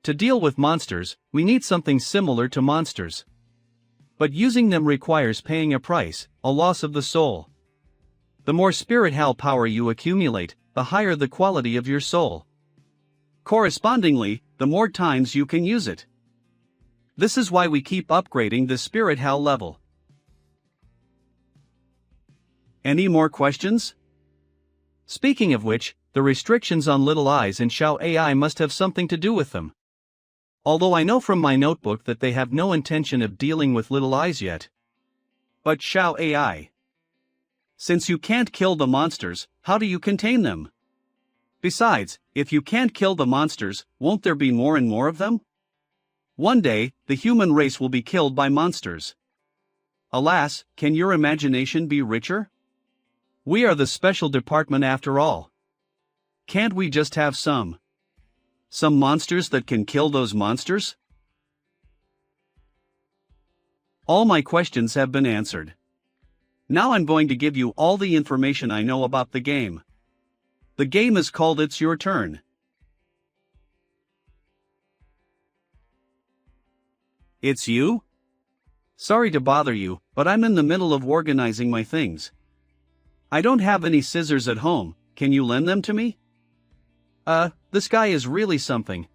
To deal with monsters, we need something similar to monsters. But using them requires paying a price, a loss of the soul. The more Spirit Hal power you accumulate, the higher the quality of your soul. Correspondingly, the more times you can use it. This is why we keep upgrading the Spirit Hal level. Any more questions? Speaking of which, the restrictions on Little Eyes and Xiao AI must have something to do with them. Although I know from my notebook that they have no intention of dealing with Little Eyes yet. But Xiao AI. Since you can't kill the monsters, how do you contain them? Besides, if you can't kill the monsters, won't there be more and more of them? One day, the human race will be killed by monsters. Alas, can your imagination be richer? We are the special department after all. Can't we just have some monsters that can kill those monsters? All my questions have been answered. Now I'm going to give you all the information I know about the game. The game is called It's Your Turn. It's you? Sorry to bother you, but I'm in the middle of organizing my things. I don't have any scissors at home, can you lend them to me? This guy is really something.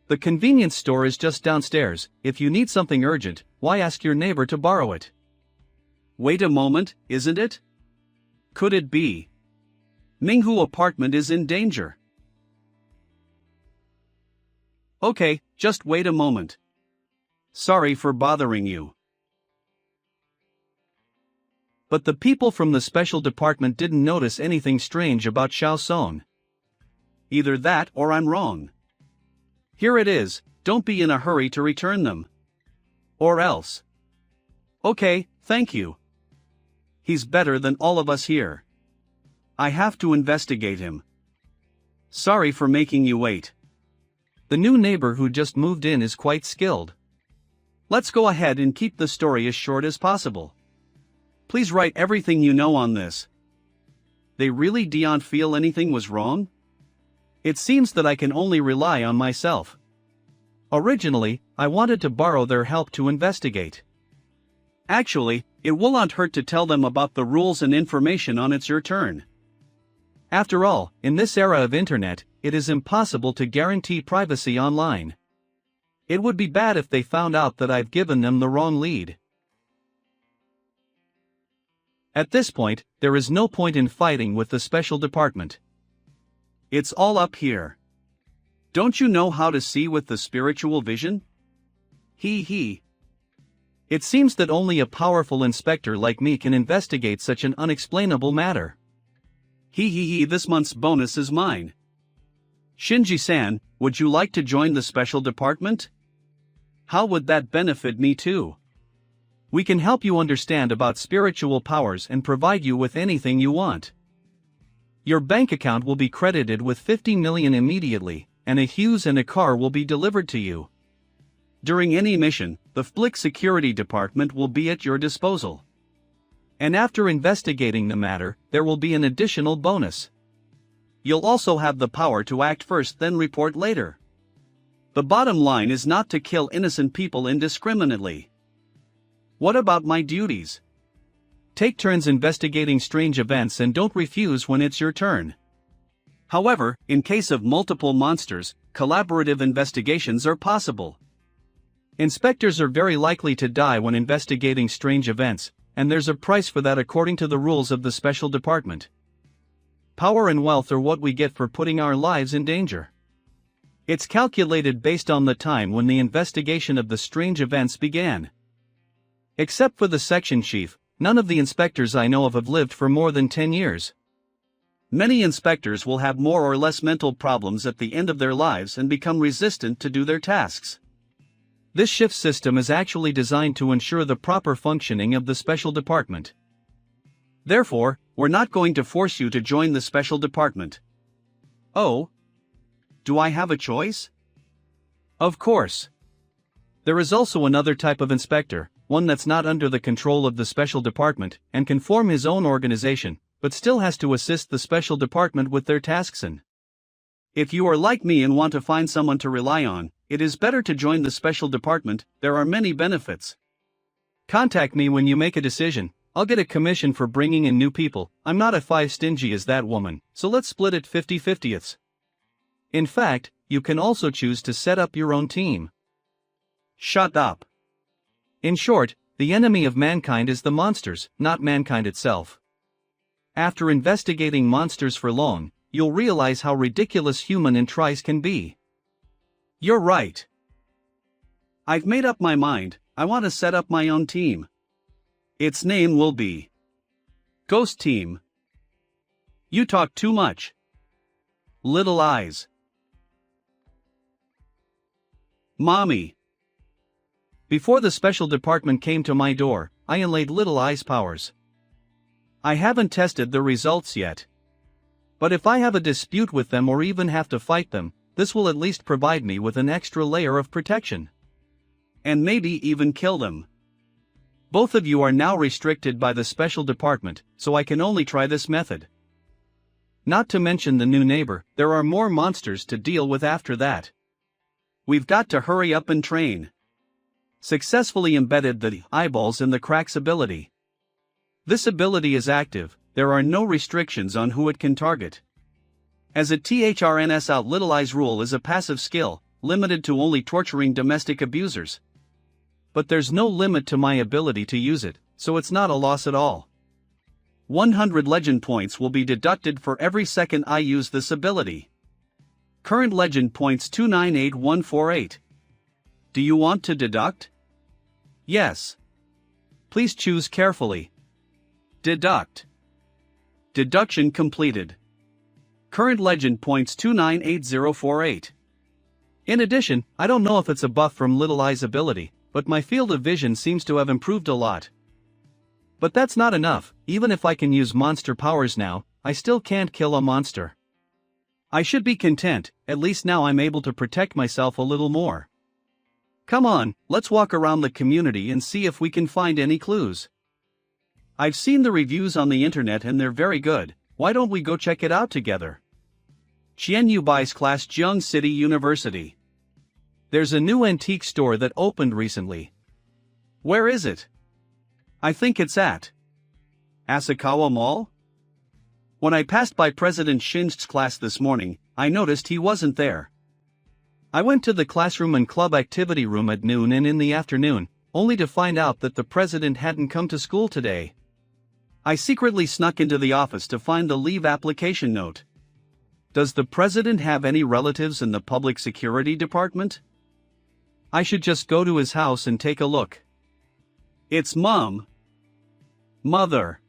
The convenience store is just downstairs, if you need something urgent, why ask your neighbor to borrow it? Wait a moment, isn't it? Could it be? Minghu apartment is in danger. Okay, just wait a moment. Sorry for bothering you. But the people from the special department didn't notice anything strange about Xiao Song. Either that or I'm wrong. Here it is, don't be in a hurry to return them. Or else. Okay, thank you. He's better than all of us here. I have to investigate him. Sorry for making you wait. The new neighbor who just moved in is quite skilled. Let's go ahead and keep the story as short as possible. Please write everything you know on this. They really don't feel anything was wrong? It seems that I can only rely on myself. Originally, I wanted to borrow their help to investigate. Actually, it won't hurt to tell them about the rules and information on it's your turn. After all, in this era of internet, it is impossible to guarantee privacy online. It would be bad if they found out that I've given them the wrong lead. At this point, there is no point in fighting with the special department. It's all up here. Don't you know how to see with the spiritual vision? He. It seems that only a powerful inspector like me can investigate such an unexplainable matter. This month's bonus is mine. Shinji-san, would you like to join the special department? How would that benefit me too? We can help you understand about spiritual powers and provide you with anything you want. Your bank account will be credited with 50 million immediately, and a Hughes and a car will be delivered to you. During any mission, the Flick Security Department will be at your disposal. And after investigating the matter, there will be an additional bonus. You'll also have the power to act first then report later. The bottom line is not to kill innocent people indiscriminately. What about my duties? Take turns investigating strange events and don't refuse when it's your turn. However, in case of multiple monsters, collaborative investigations are possible. Inspectors are very likely to die when investigating strange events, and there's a price for that according to the rules of the special department. Power and wealth are what we get for putting our lives in danger. It's calculated based on the time when the investigation of the strange events began. Except for the section chief, none of the inspectors I know of have lived for more than 10 years. Many inspectors will have more or less mental problems at the end of their lives and become resistant to do their tasks. This shift system is actually designed to ensure the proper functioning of the special department. Therefore, we're not going to force you to join the special department. Oh? Do I have a choice? Of course. There is also another type of inspector, one that's not under the control of the special department and can form his own organization, but still has to assist the special department with their tasks. If you are like me and want to find someone to rely on, it is better to join the special department. There are many benefits. Contact me when you make a decision. I'll get a commission for bringing in new people. I'm not as stingy as that woman, so let's split it 50-50ths. In fact, you can also choose to set up your own team. Shut up. In short, the enemy of mankind is the monsters, not mankind itself. After investigating monsters for long, you'll realize how ridiculous human entries can be. You're right. I've made up my mind. I want to set up my own team. Its name will be Ghost Team. You talk too much. Little Eyes. Mommy. Before the special department came to my door, I inlaid Little Eye's powers. I haven't tested the results yet. But if I have a dispute with them or even have to fight them, this will at least provide me with an extra layer of protection. And maybe even kill them. Both of you are now restricted by the special department, so I can only try this method. Not to mention the new neighbor, there are more monsters to deal with after that. We've got to hurry up and train. Successfully embedded the eyeballs in the cracks ability. This ability is active, there are no restrictions on who it can target. As a THRNS out Little Eyes rule is a passive skill, limited to only torturing domestic abusers. but there's no limit to my ability to use it, so it's not a loss at all. 100 legend points will be deducted for every second I use this ability. Current legend points 298148. Do you want to deduct? Yes. Please choose carefully. Deduct. Deduction completed. Current legend points 298048. In addition, I don't know if it's a buff from Little Eye's ability, but my field of vision seems to have improved a lot. But that's not enough. Even if I can use monster powers now, I still can't kill a monster. I should be content, at least now I'm able to protect myself a little more. Come on, let's walk around the community and see if we can find any clues. I've seen the reviews on the internet and they're very good. Why don't we go check it out together? Qianyu Bai's class, Jiang City University. There's a new antique store that opened recently. Where is it? I think it's at Asakawa Mall? When I passed by President Shinji's class this morning, I noticed he wasn't there. I went to the classroom and club activity room at noon and in the afternoon, only to find out that the president hadn't come to school today. I secretly snuck into the office to find the leave application note. Does the president have any relatives in the public security department? I should just go to his house and take a look. It's Mom. Mother.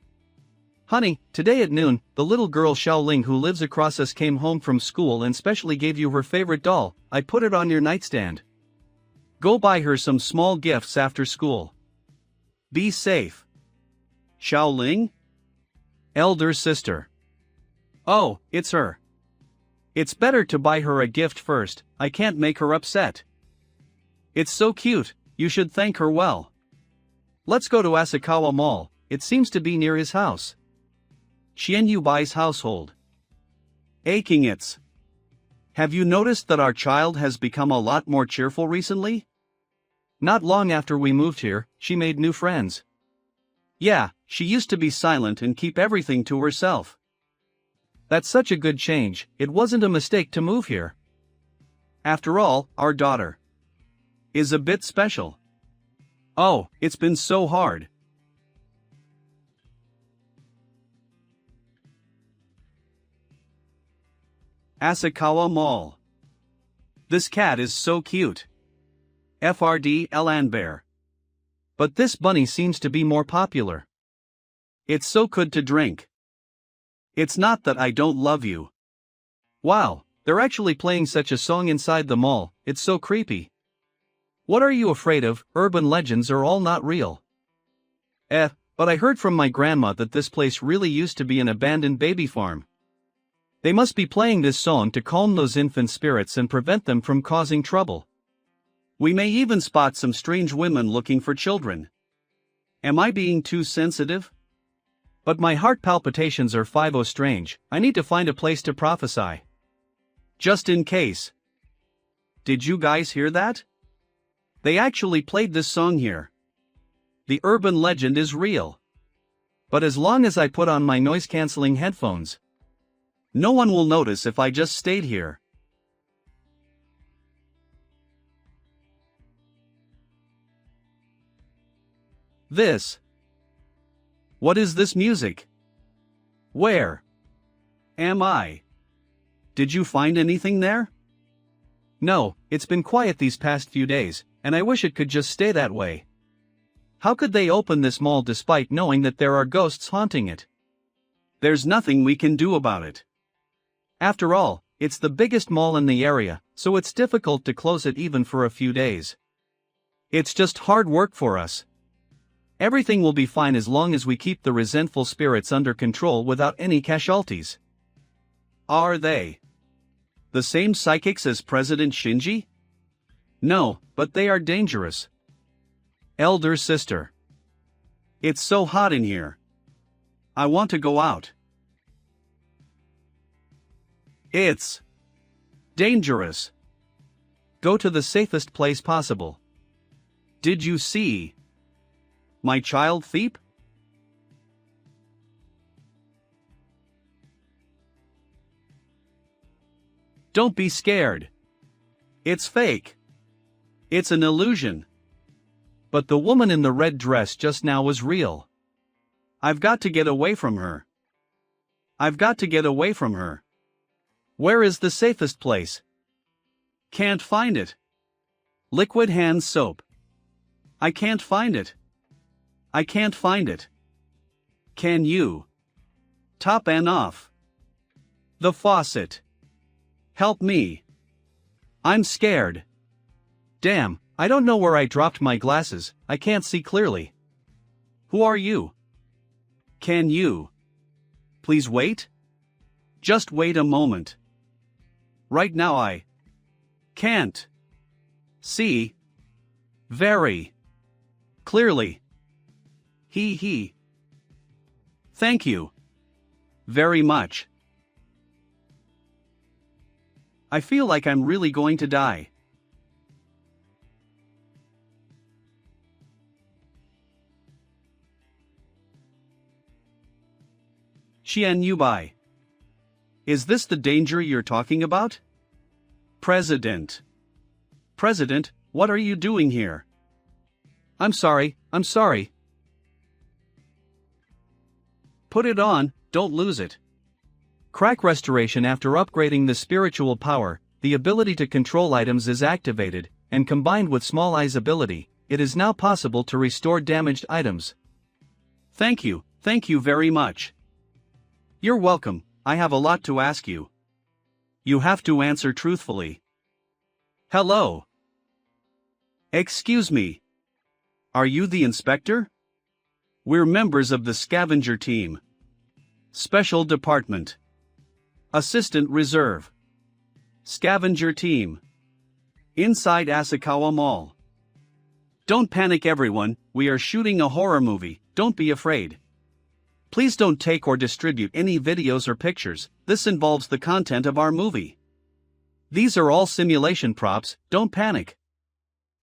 Honey, today at noon, the little girl Xiaoling who lives across us came home from school and specially gave you her favorite doll. I put it on your nightstand. Go buy her some small gifts after school. Be safe. Xiaoling? Elder sister. Oh, it's her. It's better to buy her a gift first, I can't make her upset. It's so cute, you should thank her well. Let's go to Asakawa Mall, it seems to be near his house. Qianyu Bai's household. Aching it's. Have you noticed that our child has become a lot more cheerful recently? Not long after we moved here, she made new friends. Yeah, she used to be silent and keep everything to herself. That's such a good change, it wasn't a mistake to move here. After all, our daughter is a bit special. Oh, it's been so hard. Asakawa Mall. This cat is so cute. FRD Elanbear. But this bunny seems to be more popular. It's so good to drink. It's not that I don't love you. Wow, they're actually playing such a song inside the mall, it's so creepy. What are you afraid of? Urban legends are all not real. But I heard from my grandma that this place really used to be an abandoned baby farm. They must be playing this song to calm those infant spirits and prevent them from causing trouble. We may even spot some strange women looking for children. Am I being too sensitive? But my heart palpitations are 50 strange, I need to find a place to prophesy. Just in case. Did you guys hear that? They actually played this song here. The urban legend is real. But as long as I put on my noise-canceling headphones, no one will notice if I just stayed here. What is this music? Where am I? Did you find anything there? No, it's been quiet these past few days, and I wish it could just stay that way. How could they open this mall despite knowing that there are ghosts haunting it? There's nothing we can do about it. After all, it's the biggest mall in the area, so it's difficult to close it even for a few days. It's just hard work for us. Everything will be fine as long as we keep the resentful spirits under control without any casualties. Are they the same psychics as President Shinji? No, but they are dangerous. Elder sister. It's so hot in here. I want to go out. It's dangerous. Go to the safest place possible. Did you see my child thief? Don't be scared. It's fake. It's an illusion. But the woman in the red dress just now was real. I've got to get away from her. I've got to get away from her. Where is the safest place? Can't find it. Liquid hand soap. I can't find it. I can't find it. Can you? Top and off. The faucet. Help me. I'm scared. Damn, I don't know where I dropped my glasses, I can't see clearly. Who are you? Can you? Please wait? Just wait a moment. Right now I can't see very clearly. He. Thank you very much. I feel like I'm really going to die. Xian Yubai. Is this the danger you're talking about? President. President, what are you doing here? I'm sorry. Put it on, don't lose it. Crack restoration. After upgrading the spiritual power, the ability to control items is activated, and combined with Small Eye's ability, it is now possible to restore damaged items. Thank you very much. You're welcome, I have a lot to ask you. You have to answer truthfully. Hello. Excuse me. Are you the inspector? We're members of the scavenger team. Special Department. Assistant Reserve. Scavenger Team. Inside Asakawa Mall. Don't panic everyone, we are shooting a horror movie, don't be afraid. Please don't take or distribute any videos or pictures, this involves the content of our movie. These are all simulation props, don't panic.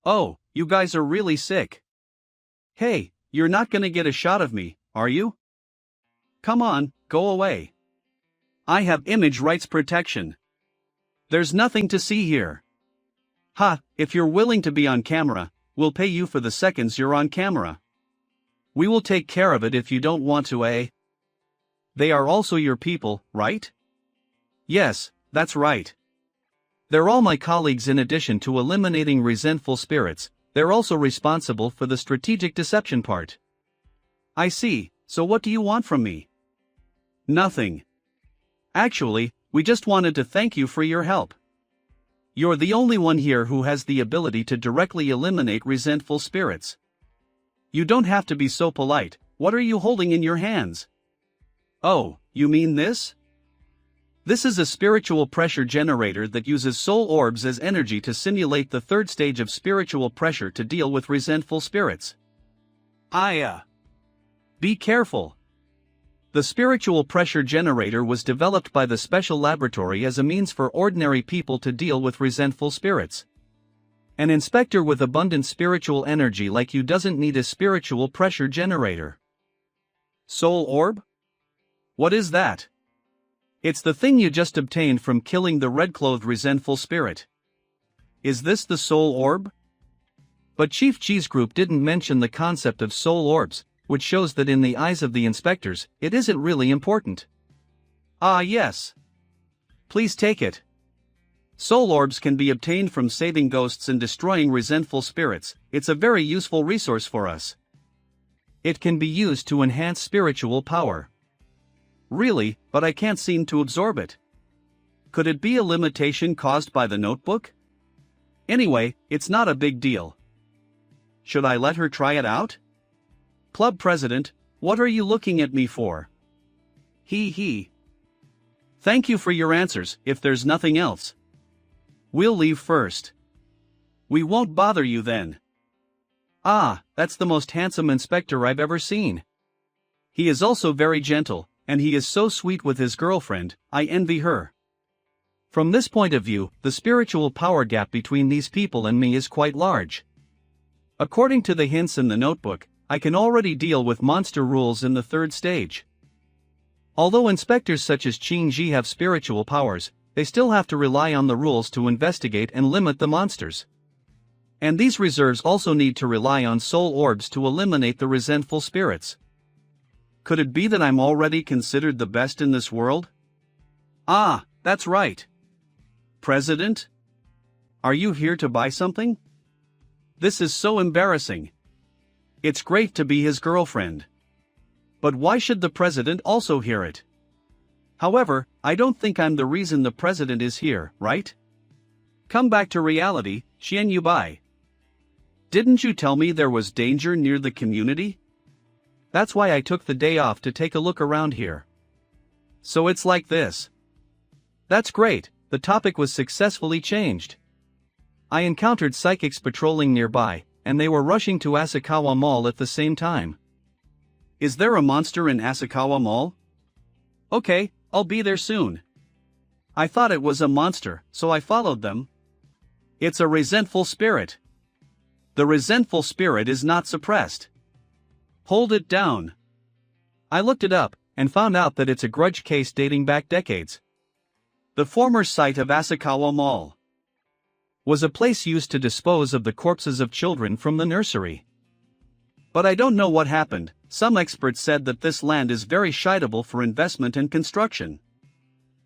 Oh, you guys are really sick. Hey, you're not gonna get a shot of me, are you? Come on, go away. I have image rights protection. There's nothing to see here. Ha, if you're willing to be on camera, we'll pay you for the seconds you're on camera. We will take care of it if you don't want to, eh? They are also your people, right? Yes, that's right. They're all my colleagues. In addition to eliminating resentful spirits, they're also responsible for the strategic deception part. I see, so what do you want from me? Nothing. Actually, we just wanted to thank you for your help. You're the only one here who has the ability to directly eliminate resentful spirits. You don't have to be so polite. What are you holding in your hands? Oh, you mean this? This is a spiritual pressure generator that uses soul orbs as energy to simulate the third stage of spiritual pressure to deal with resentful spirits. Be careful. The spiritual pressure generator was developed by the special laboratory as a means for ordinary people to deal with resentful spirits. An inspector with abundant spiritual energy like you doesn't need a spiritual pressure generator. Soul orb? What is that? It's the thing you just obtained from killing the red-clothed resentful spirit. Is this the soul orb? But Chief G's group didn't mention the concept of soul orbs, which shows that in the eyes of the inspectors, it isn't really important. Ah yes. Please take it. Soul orbs can be obtained from saving ghosts and destroying resentful spirits. It's a very useful resource for us. It can be used to enhance spiritual power. Really, but I can't seem to absorb it. Could it be a limitation caused by the notebook? Anyway, it's not a big deal. Should I let her try it out? Club president, what are you looking at me for? He. Thank you for your answers. If there's nothing else, we'll leave first. We won't bother you then. Ah, that's the most handsome inspector I've ever seen. He is also very gentle, and he is so sweet with his girlfriend, I envy her. From this point of view, the spiritual power gap between these people and me is quite large. According to the hints in the notebook, I can already deal with monster rules in the third stage. Although inspectors such as Qing Ji have spiritual powers, they still have to rely on the rules to investigate and limit the monsters. And these reserves also need to rely on soul orbs to eliminate the resentful spirits. Could it be that I'm already considered the best in this world? Ah, that's right. President? Are you here to buy something? This is so embarrassing. It's great to be his girlfriend. But why should the president also hear it? However, I don't think I'm the reason the president is here, right? Come back to reality, Xian Yubai. Didn't you tell me there was danger near the community? That's why I took the day off to take a look around here. So it's like this. That's great, the topic was successfully changed. I encountered psychics patrolling nearby, and they were rushing to Asakawa Mall at the same time. Is there a monster in Asakawa Mall? Okay, I'll be there soon. I thought it was a monster, so I followed them. It's a resentful spirit. The resentful spirit is not suppressed. Hold it down. I looked it up, and found out that it's a grudge case dating back decades. The former site of Asakawa Mall was a place used to dispose of the corpses of children from the nursery. But I don't know what happened. Some experts said that this land is very shittable for investment and construction.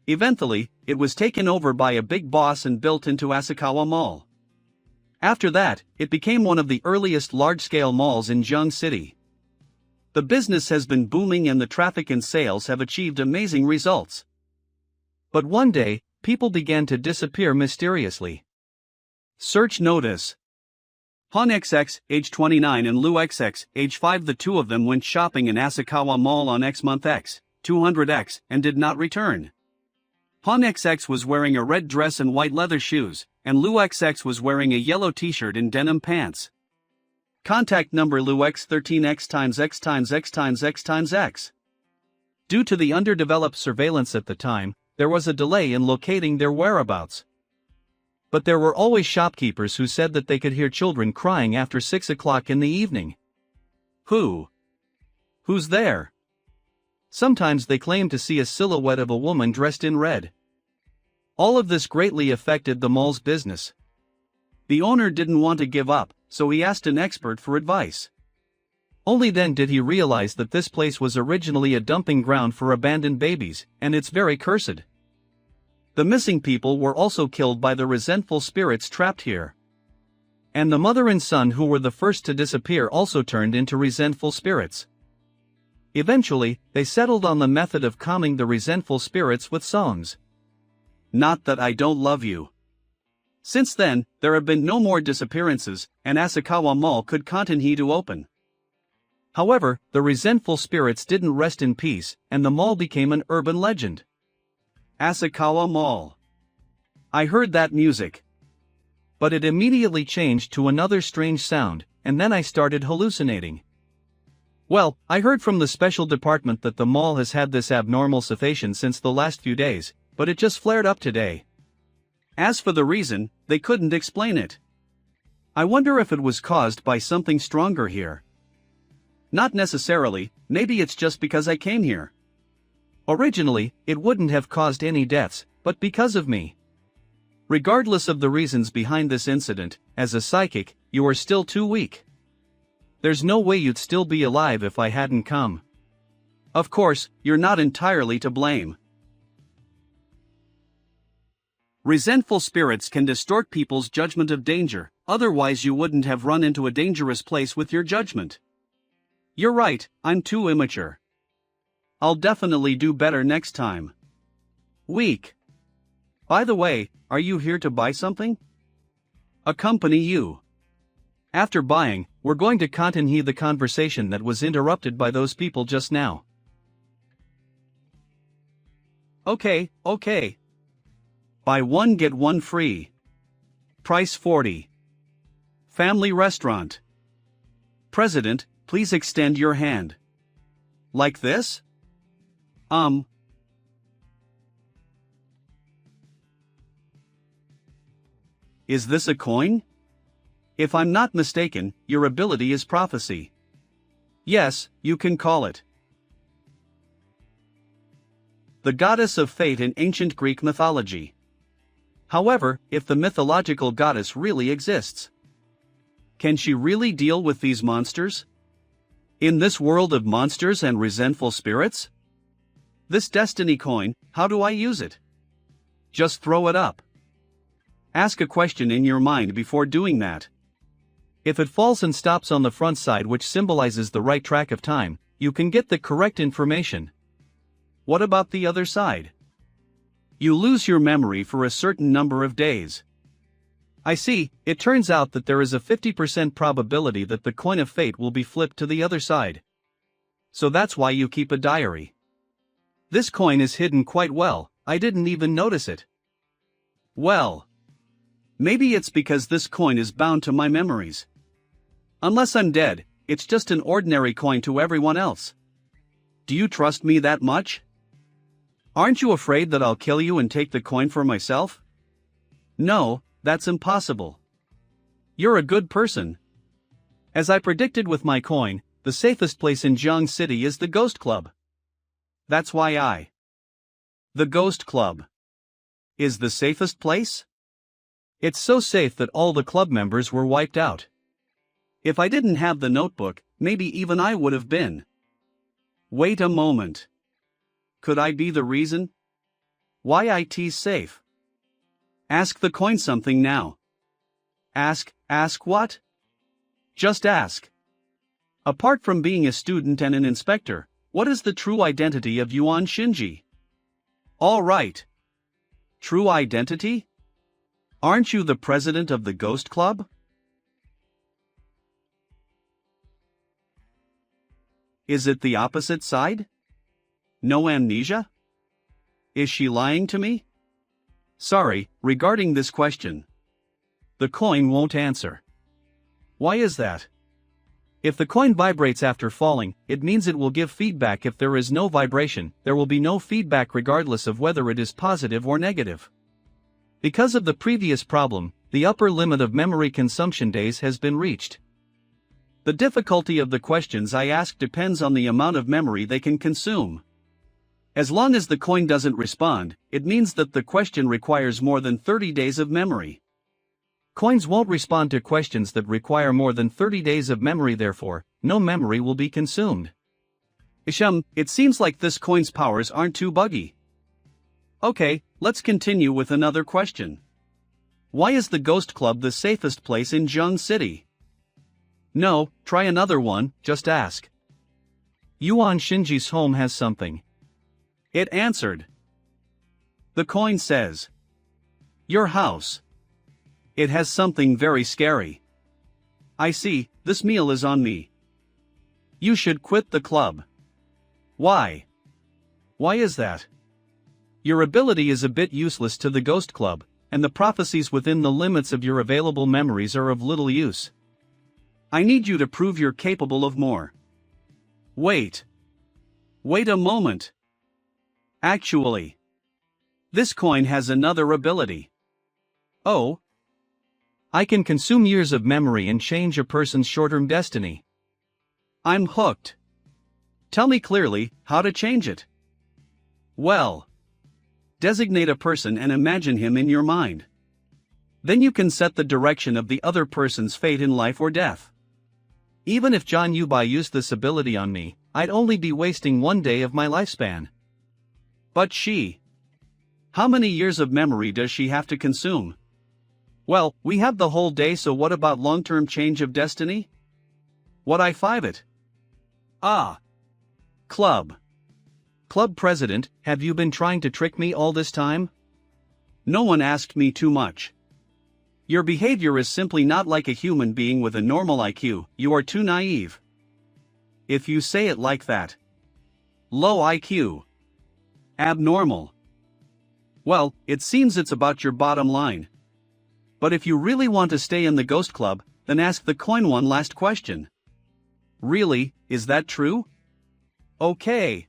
Eventually, it was taken over by a big boss and built into Asakawa Mall. After that, it became one of the earliest large-scale malls in Jiang City. The business has been booming and the traffic and sales have achieved amazing results. But one day, people began to disappear mysteriously. Search notice. Han XX, age 29 and Lu XX, age 5. The two of them went shopping in Asakawa Mall on X month X, 200X, and did not return. Han XX was wearing a red dress and white leather shoes, and Lu XX was wearing a yellow t-shirt and denim pants. Contact number Lu X 13X times X times X times X times X. Due to the underdeveloped surveillance at the time, there was a delay in locating their whereabouts. But there were always shopkeepers who said that they could hear children crying after 6 o'clock in the evening. Who's there? Sometimes they claimed to see a silhouette of a woman dressed in red. All of this greatly affected the mall's business. The owner didn't want to give up, so he asked an expert for advice. Only then did he realize that this place was originally a dumping ground for abandoned babies, and it's very cursed. The missing people were also killed by the resentful spirits trapped here. And the mother and son who were the first to disappear also turned into resentful spirits. Eventually, they settled on the method of calming the resentful spirits with songs. Not that I don't love you. Since then, there have been no more disappearances, and Asakawa Mall could continue to open. However, the resentful spirits didn't rest in peace, and the mall became an urban legend. Asakawa Mall. I heard that music. But it immediately changed to another strange sound, and then I started hallucinating. Well, I heard from the special department that the mall has had this abnormal sensation since the last few days, but it just flared up today. As for the reason, they couldn't explain it. I wonder if it was caused by something stronger here. Not necessarily, maybe it's just because I came here. Originally, it wouldn't have caused any deaths, but because of me. Regardless of the reasons behind this incident, as a psychic, you are still too weak. There's no way you'd still be alive if I hadn't come. Of course, you're not entirely to blame. Resentful spirits can distort people's judgment of danger, otherwise you wouldn't have run into a dangerous place with your judgment. You're right, I'm too immature. I'll definitely do better next time. Weak. By the way, are you here to buy something? Accompany you. After buying, we're going to continue the conversation that was interrupted by those people just now. Okay. Buy one get one free. Price 40. Family restaurant. President, please extend your hand. Like this? Is this a coin? If I'm not mistaken, your ability is prophecy. Yes, you can call it. The goddess of fate in ancient Greek mythology. However, if the mythological goddess really exists, Can she really deal with these monsters? In this world of monsters and resentful spirits? This destiny coin, how do I use it? Just throw it up. Ask a question in your mind before doing that. If it falls and stops on the front side, which symbolizes the right track of time, you can get the correct information. What about the other side? You lose your memory for a certain number of days. I see, it turns out that there is a 50% probability that the coin of fate will be flipped to the other side. So that's why you keep a diary. This coin is hidden quite well, I didn't even notice it. Well, maybe it's because this coin is bound to my memories. Unless I'm dead, it's just an ordinary coin to everyone else. Do you trust me that much? Aren't you afraid that I'll kill you and take the coin for myself? No, that's impossible. You're a good person. As I predicted with my coin, the safest place in Jiang City is the Ghost Club. That's why The Ghost Club is the safest place? It's so safe that all the club members were wiped out. If I didn't have the notebook, maybe even I would have been. Wait a moment. Could I be the reason? Why it's safe? Ask the coin something now. Ask what? Just ask. Apart from being a student and an inspector, what is the true identity of Yuan Shinji? All right. True identity? Aren't you the president of the Ghost Club? Is it the opposite side? No amnesia? Is she lying to me? Sorry, regarding this question. The coin won't answer. Why is that? If the coin vibrates after falling, it means it will give feedback. If there is no vibration, there will be no feedback regardless of whether it is positive or negative. Because of the previous problem, the upper limit of memory consumption days has been reached. The difficulty of the questions I ask depends on the amount of memory they can consume. As long as the coin doesn't respond, it means that the question requires more than 30 days of memory. Coins won't respond to questions that require more than 30 days of memory, therefore, no memory will be consumed. Isham, it seems like this coin's powers aren't too buggy. Okay, let's continue with another question. Why is the Ghost Club the safest place in Jiang City? No, try another one, just ask. Yuan Shinji's home has something. It answered. The coin says. Your house. It has something very scary. I see, this meal is on me. You should quit the club. Why? Why is that? Your ability is a bit useless to the Ghost Club, and the prophecies within the limits of your available memories are of little use. I need you to prove you're capable of more. Wait. Wait a moment. Actually, this coin has another ability. Oh. I can consume years of memory and change a person's short-term destiny. I'm hooked. Tell me clearly how to change it. Well, designate a person and imagine him in your mind. Then you can set the direction of the other person's fate in life or death. Even if John Yubai used this ability on me, I'd only be wasting 1 day of my lifespan. But she. How many years of memory does she have to consume? Well, we have the whole day, so what about long-term change of destiny? What I-5 it? Ah. Club. Club president, have you been trying to trick me all this time? No one asked me too much. Your behavior is simply not like a human being with a normal IQ, you are too naive. If you say it like that. Low IQ. Abnormal. Well, it seems it's about your bottom line. But if you really want to stay in the Ghost Club, then ask the coin one last question. Really, is that true? Okay.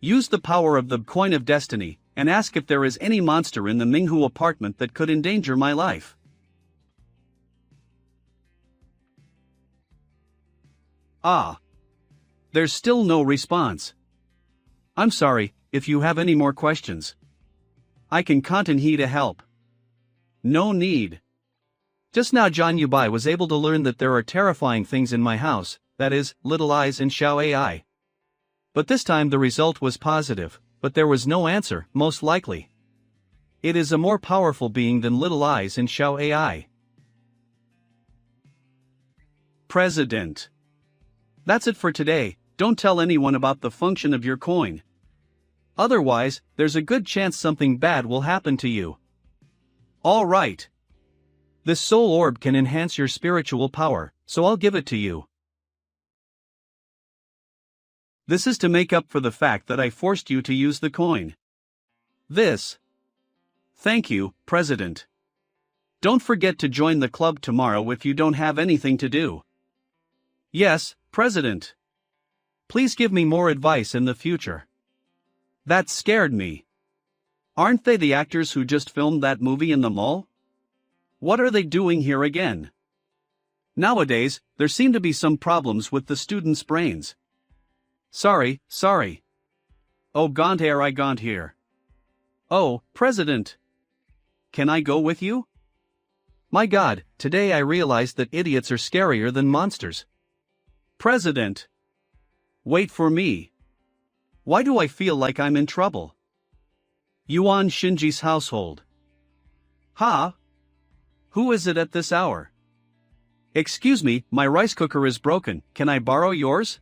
Use the power of the coin of destiny, and ask if there is any monster in the Minghu apartment that could endanger my life. Ah. There's still no response. I'm sorry, if you have any more questions. I can continue to help. No need. Just now John Yubai was able to learn that there are terrifying things in my house, that is, Little Eyes and Xiao AI. But this time the result was positive, but there was no answer, most likely. It is a more powerful being than Little Eyes and Xiao AI. President. That's it for today. Don't tell anyone about the function of your coin. Otherwise, there's a good chance something bad will happen to you. All right. This soul orb can enhance your spiritual power, so I'll give it to you. This is to make up for the fact that I forced you to use the coin. This. Thank you, President. Don't forget to join the club tomorrow if you don't have anything to do. Yes, President. Please give me more advice in the future. That scared me. Aren't they the actors who just filmed that movie in the mall? What are they doing here again? Nowadays, there seem to be some problems with the students' brains. Sorry. Oh, gaunt air I gaunt here. Oh, President. Can I go with you? My God, today I realized that idiots are scarier than monsters. President. Wait for me. Why do I feel like I'm in trouble? Yuan Shinji's household. Ha? Who is it at this hour? Excuse me, my rice cooker is broken, can I borrow yours?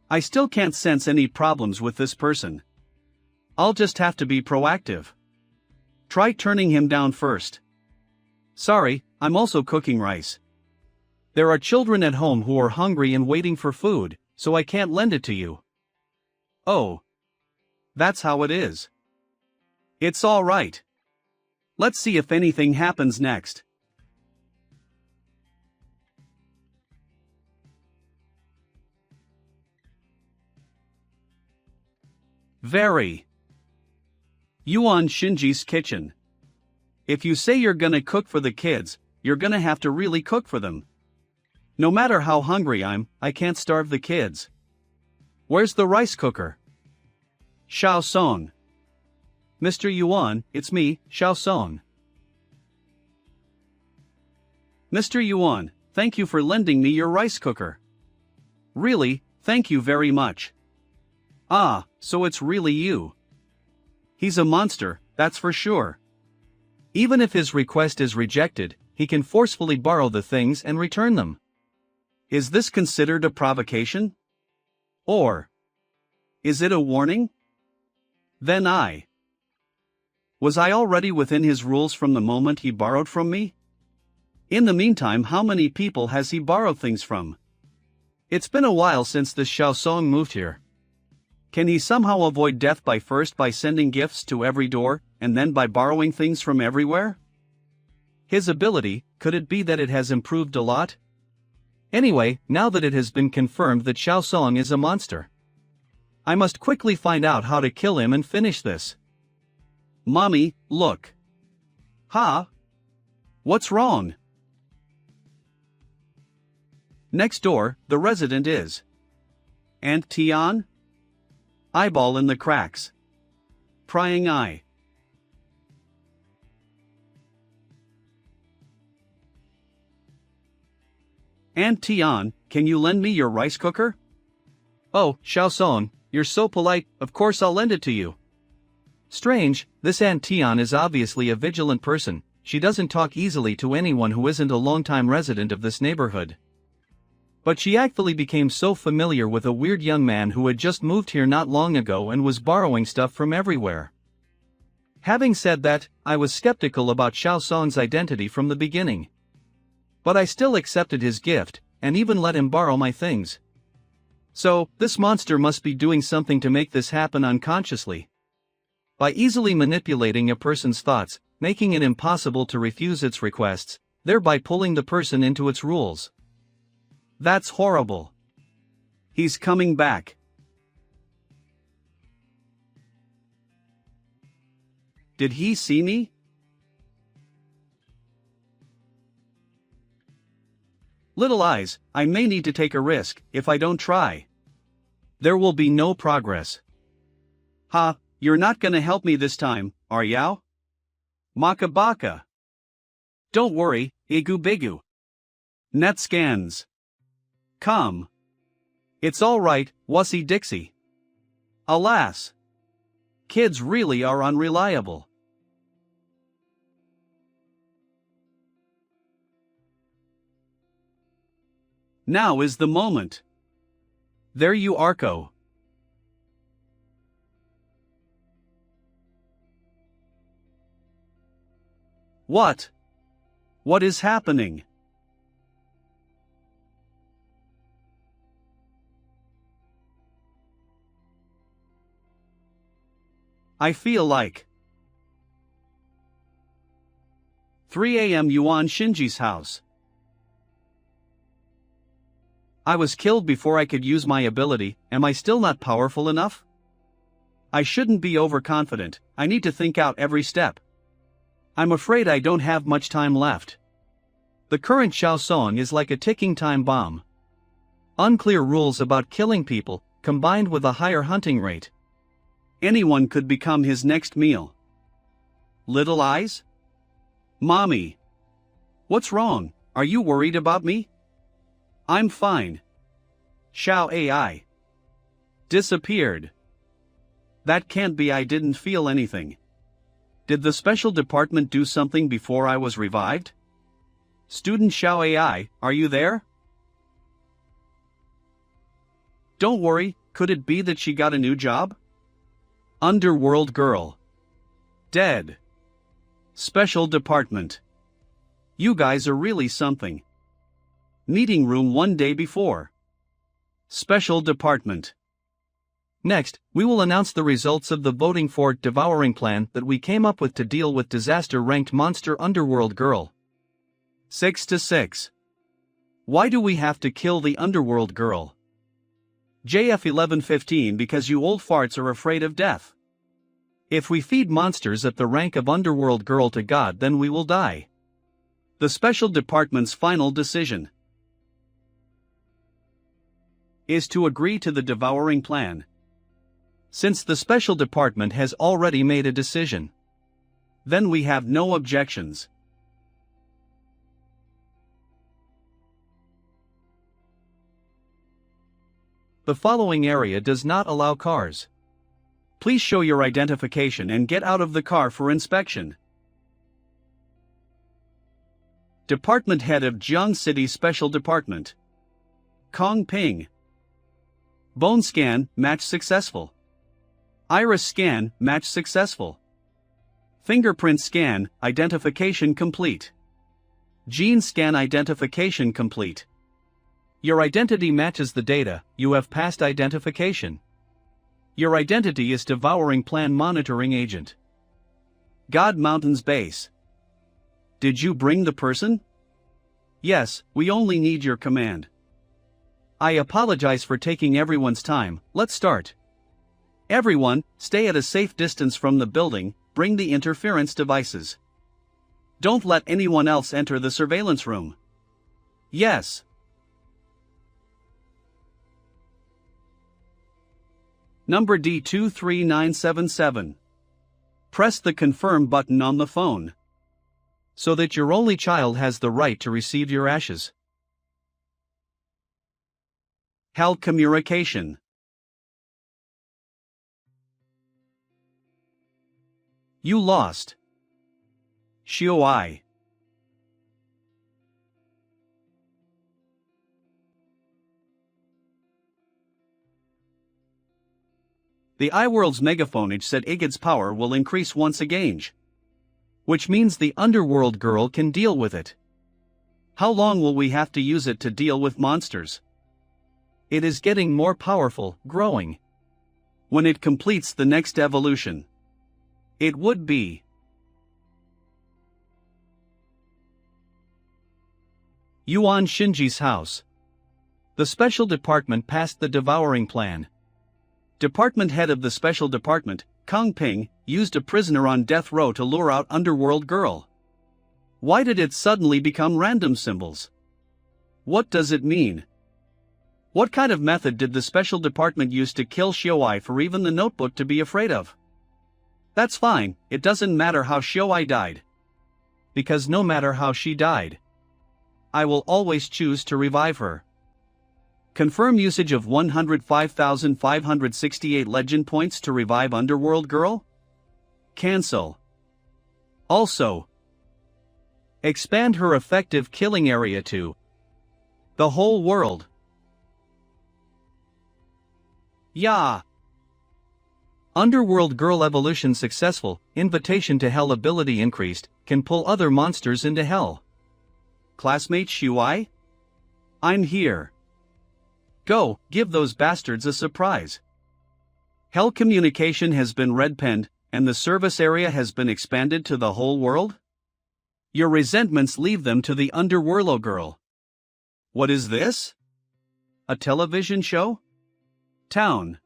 I still can't sense any problems with this person. I'll just have to be proactive. Try turning him down first. Sorry, I'm also cooking rice. There are children at home who are hungry and waiting for food, so I can't lend it to you. Oh. That's how it is. It's all right. Let's see if anything happens next. Very. Yuan Shinji's kitchen. If you say you're gonna cook for the kids, you're gonna have to really cook for them. No matter how hungry I can't starve the kids. Where's the rice cooker? Xiao Song. Mr. Yuan, it's me, Xiao Song. Mr. Yuan, thank you for lending me your rice cooker. Really, thank you very much. Ah, so it's really you. He's a monster, that's for sure. Even if his request is rejected, he can forcefully borrow the things and return them. Is this considered a provocation? Or is it a warning? Then was I already within his rules from the moment he borrowed from me? In the meantime, how many people has he borrowed things from? It's been a while since this Xiao Song moved here. Can he somehow avoid death by sending gifts to every door, and then by borrowing things from everywhere? His ability, could it be that it has improved a lot? Anyway, now that it has been confirmed that Xiao Song is a monster, I must quickly find out how to kill him and finish this. Mommy, look. Ha? What's wrong? Next door, the resident is Aunt Tian? Eyeball in the cracks. Prying eye. Aunt Tian, can you lend me your rice cooker? Oh, Xiao Song, you're so polite, of course I'll lend it to you. Strange, this Aunt Tian is obviously a vigilant person, she doesn't talk easily to anyone who isn't a long-time resident of this neighborhood. But she actually became so familiar with a weird young man who had just moved here not long ago and was borrowing stuff from everywhere. Having said that, I was skeptical about Xiao Song's identity from the beginning. But I still accepted his gift, and even let him borrow my things. So, this monster must be doing something to make this happen unconsciously. By easily manipulating a person's thoughts, making it impossible to refuse its requests, thereby pulling the person into its rules. That's horrible. He's coming back. Did he see me? Little Eyes, I may need to take a risk. If I don't try, there will be no progress. Ha, you're not gonna help me this time, are ya? Makabaka. Don't worry, Igu Bigu. Net scans. Come. It's all right, Wussy Dixie. Alas. Kids really are unreliable. Now is the moment. There you Arco. What? What is happening? I feel like 3 a.m. Yuan Shinji's house. I was killed before I could use my ability. Am I still not powerful enough? I shouldn't be overconfident. I need to think out every step. I'm afraid I don't have much time left. The current Xiao Song is like a ticking time bomb. Unclear rules about killing people, combined with a higher hunting rate. Anyone could become his next meal. Little eyes? Mommy. What's wrong? Are you worried about me? I'm fine. Xiao AI. Disappeared. That can't be. I didn't feel anything. Did the special department do something before I was revived? Student Xiao AI, are you there? Don't worry, could it be that she got a new job? Underworld girl. Dead. Special department. You guys are really something. Meeting room 1 day before. Special department. Next, we will announce the results of the voting for devouring plan that we came up with to deal with disaster-ranked monster Underworld girl. 6-6. Why do we have to kill the Underworld girl? JF 1115 because you old farts are afraid of death. If we feed monsters at the rank of Underworld girl to God, then we will die. The special department's final decision is to agree to the devouring plan. Since the special department has already made a decision, then we have no objections. The following area does not allow cars. Please show your identification and get out of the car for inspection. Department Head of Jiang City Special Department. Kong Ping. Bone scan, match successful. Iris scan, match successful. Fingerprint scan, identification complete. Gene scan, identification complete. Your identity matches the data, you have passed identification. Your identity is Devouring Plan Monitoring Agent. God Mountain's base. Did you bring the person? Yes, we only need your command. I apologize for taking everyone's time, let's start. Everyone, stay at a safe distance from the building, bring the interference devices. Don't let anyone else enter the surveillance room. Yes. Number D23977. Press the confirm button on the phone, so that your only child has the right to receive your ashes. Held communication. You lost. Xiuai. The iWorld's megaphonage said Igid's power will increase once again, which means the Underworld girl can deal with it. How long will we have to use it to deal with monsters? It is getting more powerful, growing. When it completes the next evolution, it would be Yuan Shinji's house. The special department passed the devouring plan. Department head of the special department, Kong Ping, used a prisoner on death row to lure out Underworld girl. Why did it suddenly become random symbols? What does it mean? What kind of method did the special department use to kill Xiuai for even the notebook to be afraid of? That's fine, it doesn't matter how Xiuai died. because no matter how she died, I will always choose to revive her. Confirm usage of 105,568 legend points to revive Underworld Girl? Cancel. Also, expand her effective killing area to the whole world. Yeah. Underworld Girl evolution successful, invitation to hell ability increased, can pull other monsters into hell. Classmate Shui? I'm here. Go, give those bastards a surprise. Hell communication has been red-penned, and the service area has been expanded to the whole world? Your resentments leave them to the Underworld Girl. What is this? A television show? Town.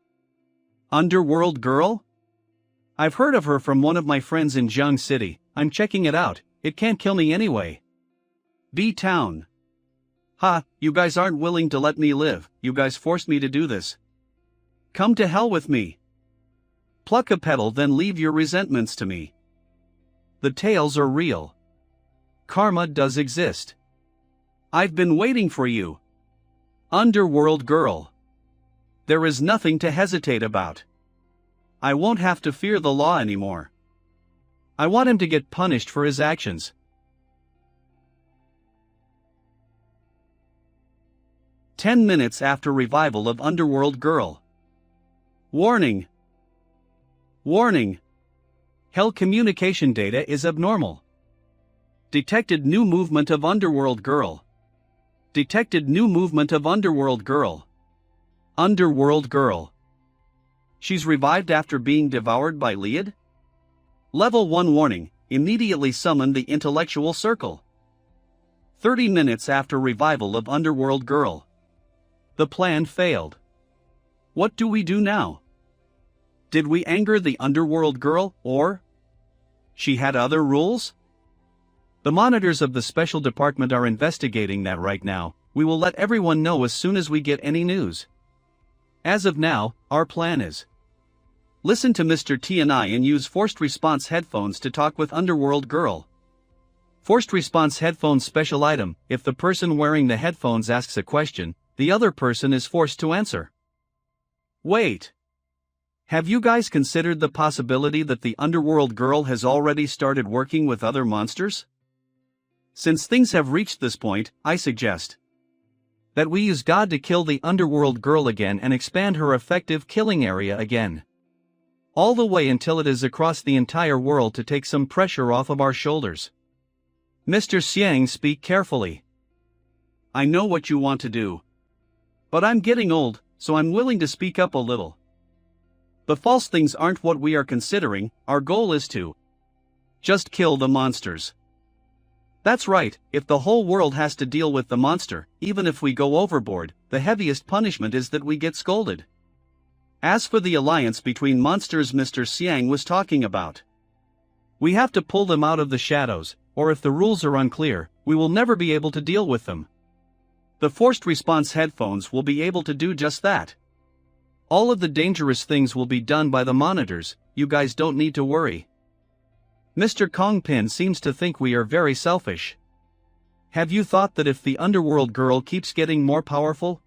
Underworld Girl? I've heard of her from one of my friends in Jiang City. I'm checking it out. It can't kill me anyway. B-Town. Ha, you guys aren't willing to let me live. You guys forced me to do this. Come to hell with me. Pluck a petal, then leave your resentments to me. The tales are real. Karma does exist. I've been waiting for you. Underworld Girl. There is nothing to hesitate about. I won't have to fear the law anymore. I want him to get punished for his actions. 10 minutes after revival of Underworld Girl. Warning. Warning. Hell communication data is abnormal. Detected new movement of Underworld Girl. Detected new movement of Underworld Girl. Underworld Girl. She's revived after being devoured by Liad? Level 1 warning, immediately summon the intellectual circle. 30 minutes after revival of Underworld Girl. The plan failed. What do we do now? Did we anger the Underworld Girl, or she had other rules? The monitors of the special department are investigating that right now. We will let everyone know as soon as we get any news. As of now, our plan is listen to Mr. T and I and use forced response headphones to talk with Underworld Girl. Forced response headphones special item. If the person wearing the headphones asks a question, the other person is forced to answer. Wait. Have you guys considered the possibility that the Underworld Girl has already started working with other monsters? Since things have reached this point, I suggest that we use God to kill the Underworld Girl again and expand her effective killing area again. All the way until it is across the entire world to take some pressure off of our shoulders. Mr. Xiang, speak carefully. I know what you want to do. But I'm getting old, so I'm willing to speak up a little. The false things aren't what we are considering. Our goal is to just kill the monsters. That's right, if the whole world has to deal with the monster, even if we go overboard, the heaviest punishment is that we get scolded. As for the alliance between monsters Mr. Xiang was talking about, we have to pull them out of the shadows, or if the rules are unclear, we will never be able to deal with them. The forced response headphones will be able to do just that. All of the dangerous things will be done by the monitors. You guys don't need to worry. Mr. Kongpin seems to think we are very selfish. Have you thought that if the Underworld Girl keeps getting more powerful,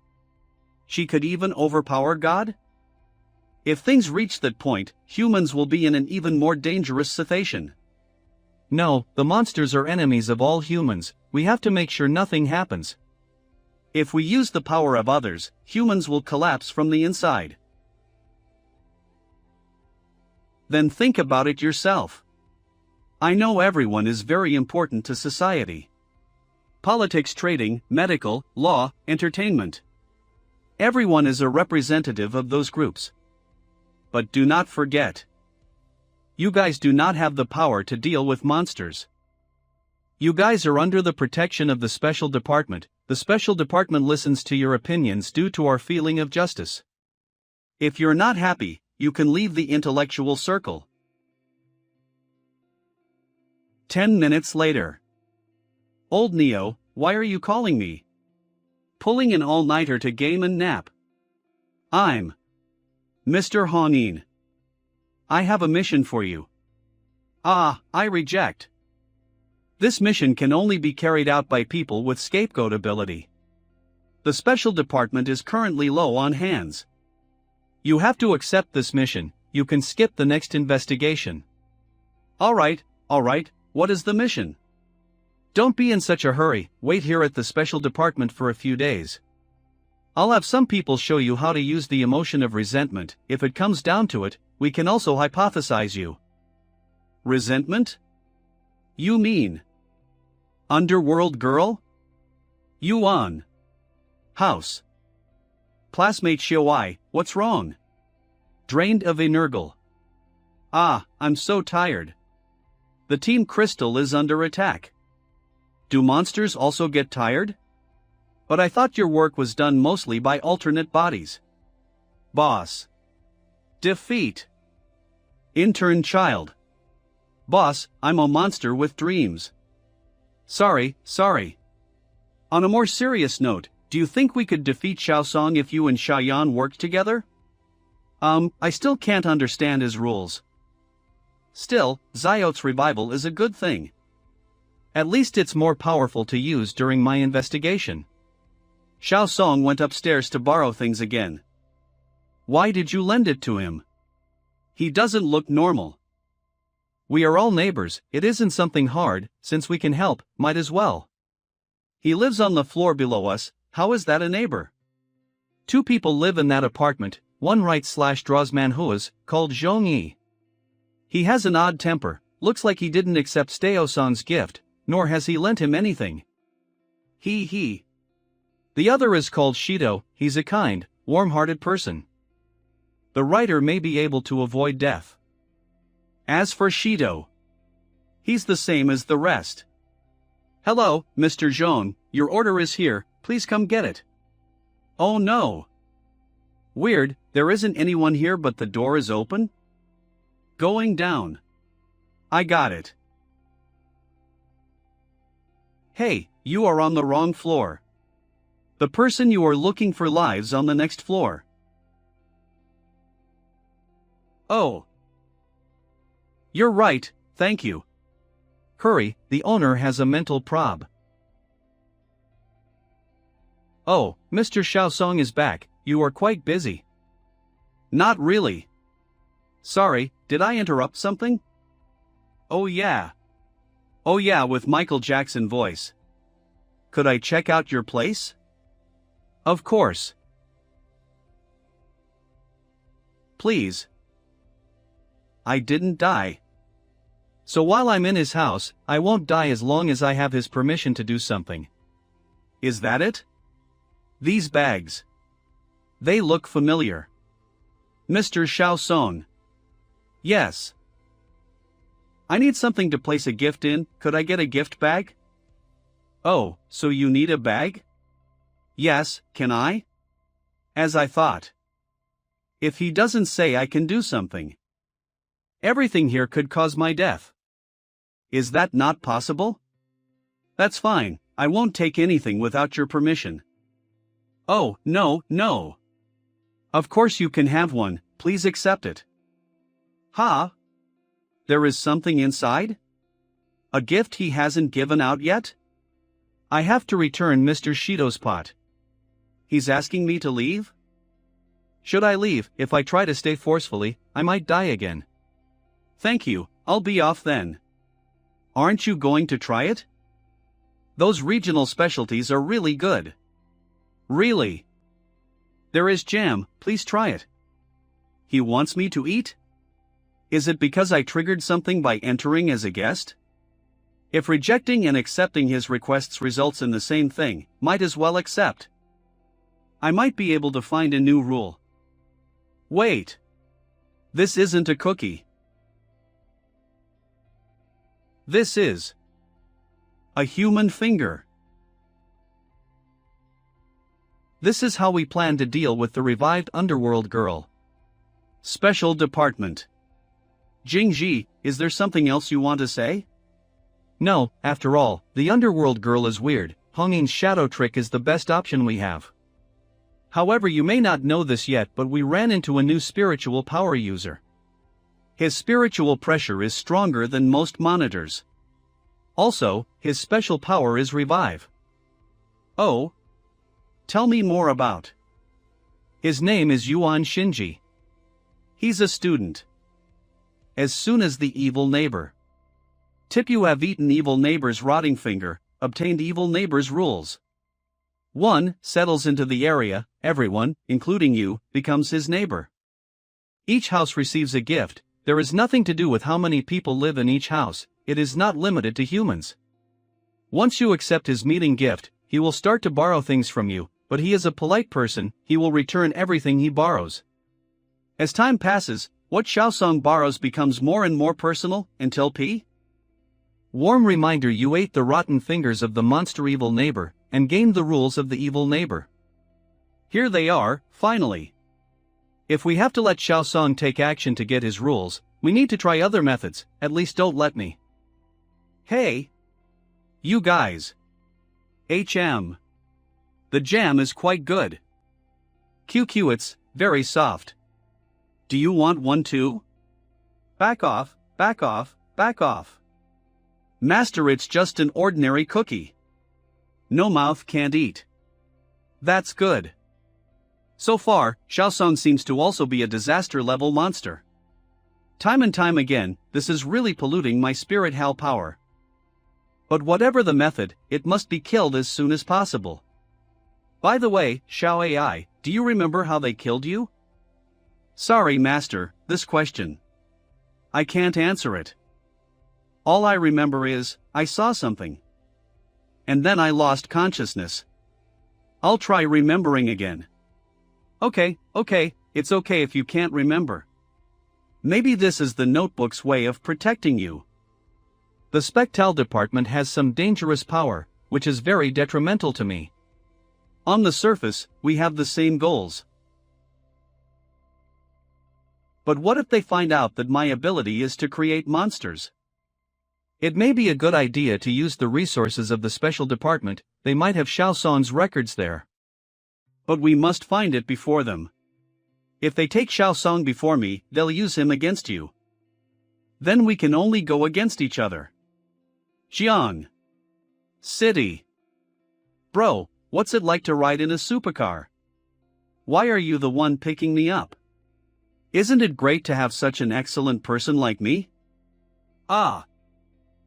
she could even overpower God? If things reach that point, humans will be in an even more dangerous situation. No, the monsters are enemies of all humans. We have to make sure nothing happens. If we use the power of others, humans will collapse from the inside. Then think about it yourself. I know everyone is very important to society. Politics, trading, medical, law, entertainment. Everyone is a representative of those groups. But do not forget, you guys do not have the power to deal with monsters. You guys are under the protection of the special department. The special department listens to your opinions due to our feeling of justice. If you're not happy, you can leave the intellectual circle. 10 minutes later. Old Neo, why are you calling me? Pulling an all-nighter to game and nap. I'm Mr. Honin. I have a mission for you. Ah, I reject. This mission can only be carried out by people with scapegoat ability. The special department is currently low on hands. You have to accept this mission. You can skip the next investigation. Alright, what is the mission? Don't be in such a hurry, wait here at the special department for a few days. I'll have some people show you how to use the emotion of resentment. If it comes down to it, we can also hypothesize you. Resentment? You mean underworld girl? Yuan. House. Classmate Xiaowai, what's wrong? Drained of energy. Ah, I'm so tired. The Team Crystal is under attack. Do monsters also get tired? But I thought your work was done mostly by alternate bodies. Boss. Defeat. Intern child. Boss, I'm a monster with dreams. Sorry. On a more serious note, do you think we could defeat Xiaosong if you and Xiaoyan worked together? I still can't understand his rules. Still, Zayot's revival is a good thing. At least it's more powerful to use during my investigation. Xiaosong went upstairs to borrow things again. Why did you lend it to him? He doesn't look normal. We are all neighbors, it isn't something hard, since we can help, might as well. He lives on the floor below us, how is that a neighbor? 2 people live in that apartment, one writes/draws manhwas, called Zhongyi. He has an odd temper, looks like he didn't accept Staosong's gift, nor has he lent him anything. He. The other is called Shido, he's a kind, warm-hearted person. The writer may be able to avoid death. As for Shido, he's the same as the rest. Hello, Mr. Zhong, your order is here, please come get it. Oh no. Weird, there isn't anyone here but the door is open? Going down. I got it. Hey, you are on the wrong floor. The person you are looking for lives on the next floor. Oh. You're right, thank you. Hurry, the owner has a mental prob. Oh, Mr. Xiaosong is back, you are quite busy. Not really. Sorry, did I interrupt something? Oh yeah, with Michael Jackson voice. Could I check out your place? Of course. Please. I didn't die. So while I'm in his house, I won't die as long as I have his permission to do something. Is that it? These bags. They look familiar. Mr. Xiaosong. Yes. I need something to place a gift in, could I get a gift bag? Oh, so you need a bag? Yes, can I? As I thought. If he doesn't say I can do something. Everything here could cause my death. Is that not possible? That's fine, I won't take anything without your permission. Oh, no. Of course you can have one, please accept it. Huh? There is something inside? A gift he hasn't given out yet? I have to return Mr. Shido's pot. He's asking me to leave? Should I leave? If I try to stay forcefully, I might die again. Thank you, I'll be off then. Aren't you going to try it? Those regional specialties are really good. Really? There is jam, please try it. He wants me to eat? Is it because I triggered something by entering as a guest? If rejecting and accepting his requests results in the same thing, might as well accept. I might be able to find a new rule. Wait. This isn't a cookie. This is a human finger. This is how we plan to deal with the revived underworld girl. Special Department. Jingji, is there something else you want to say? No, after all, the underworld girl is weird. Honging's shadow trick is the best option we have. However, you may not know this yet, but we ran into a new spiritual power user. His spiritual pressure is stronger than most monitors. Also, his special power is revive. Oh? Tell me more about. His name is Yuan Shinji. He's a student. As soon as the evil neighbor. Tip, you have eaten evil neighbor's rotting finger, obtained evil neighbor's rules. 1. Settles into the area, everyone, including you, becomes his neighbor. Each house receives a gift. There is nothing to do with how many people live in each house, it is not limited to humans. Once you accept his meeting gift, he will start to borrow things from you, but he is a polite person, he will return everything he borrows. As time passes, what Xiaosong borrows becomes more and more personal, until p. Warm reminder, you ate the rotten fingers of the monster evil neighbor, and gained the rules of the evil neighbor. Here they are, finally. If we have to let Xiaosong take action to get his rules, we need to try other methods, at least don't let me. Hey! You guys! HM. The jam is quite good. QQ, it's very soft. Do you want one too? Back off, back off, back off. Master, it's just an ordinary cookie. No mouth can't eat. That's good. So far, Xiaosong seems to also be a disaster-level monster. Time and time again, this is really polluting my spirit hell power. But whatever the method, it must be killed as soon as possible. By the way, Xiao AI, do you remember how they killed you? Sorry, Master, this question. I can't answer it. All I remember is, I saw something. And then I lost consciousness. I'll try remembering again. Okay, it's okay if you can't remember. Maybe this is the notebook's way of protecting you. The Spectral department has some dangerous power, which is very detrimental to me. On the surface, we have the same goals. But what if they find out that my ability is to create monsters? It may be a good idea to use the resources of the special department, they might have Xiaosong's records there. But we must find it before them. If they take Xiaosong before me, they'll use him against you. Then we can only go against each other. Jiang City. Bro, what's it like to ride in a supercar? Why are you the one picking me up? Isn't it great to have such an excellent person like me? Ah.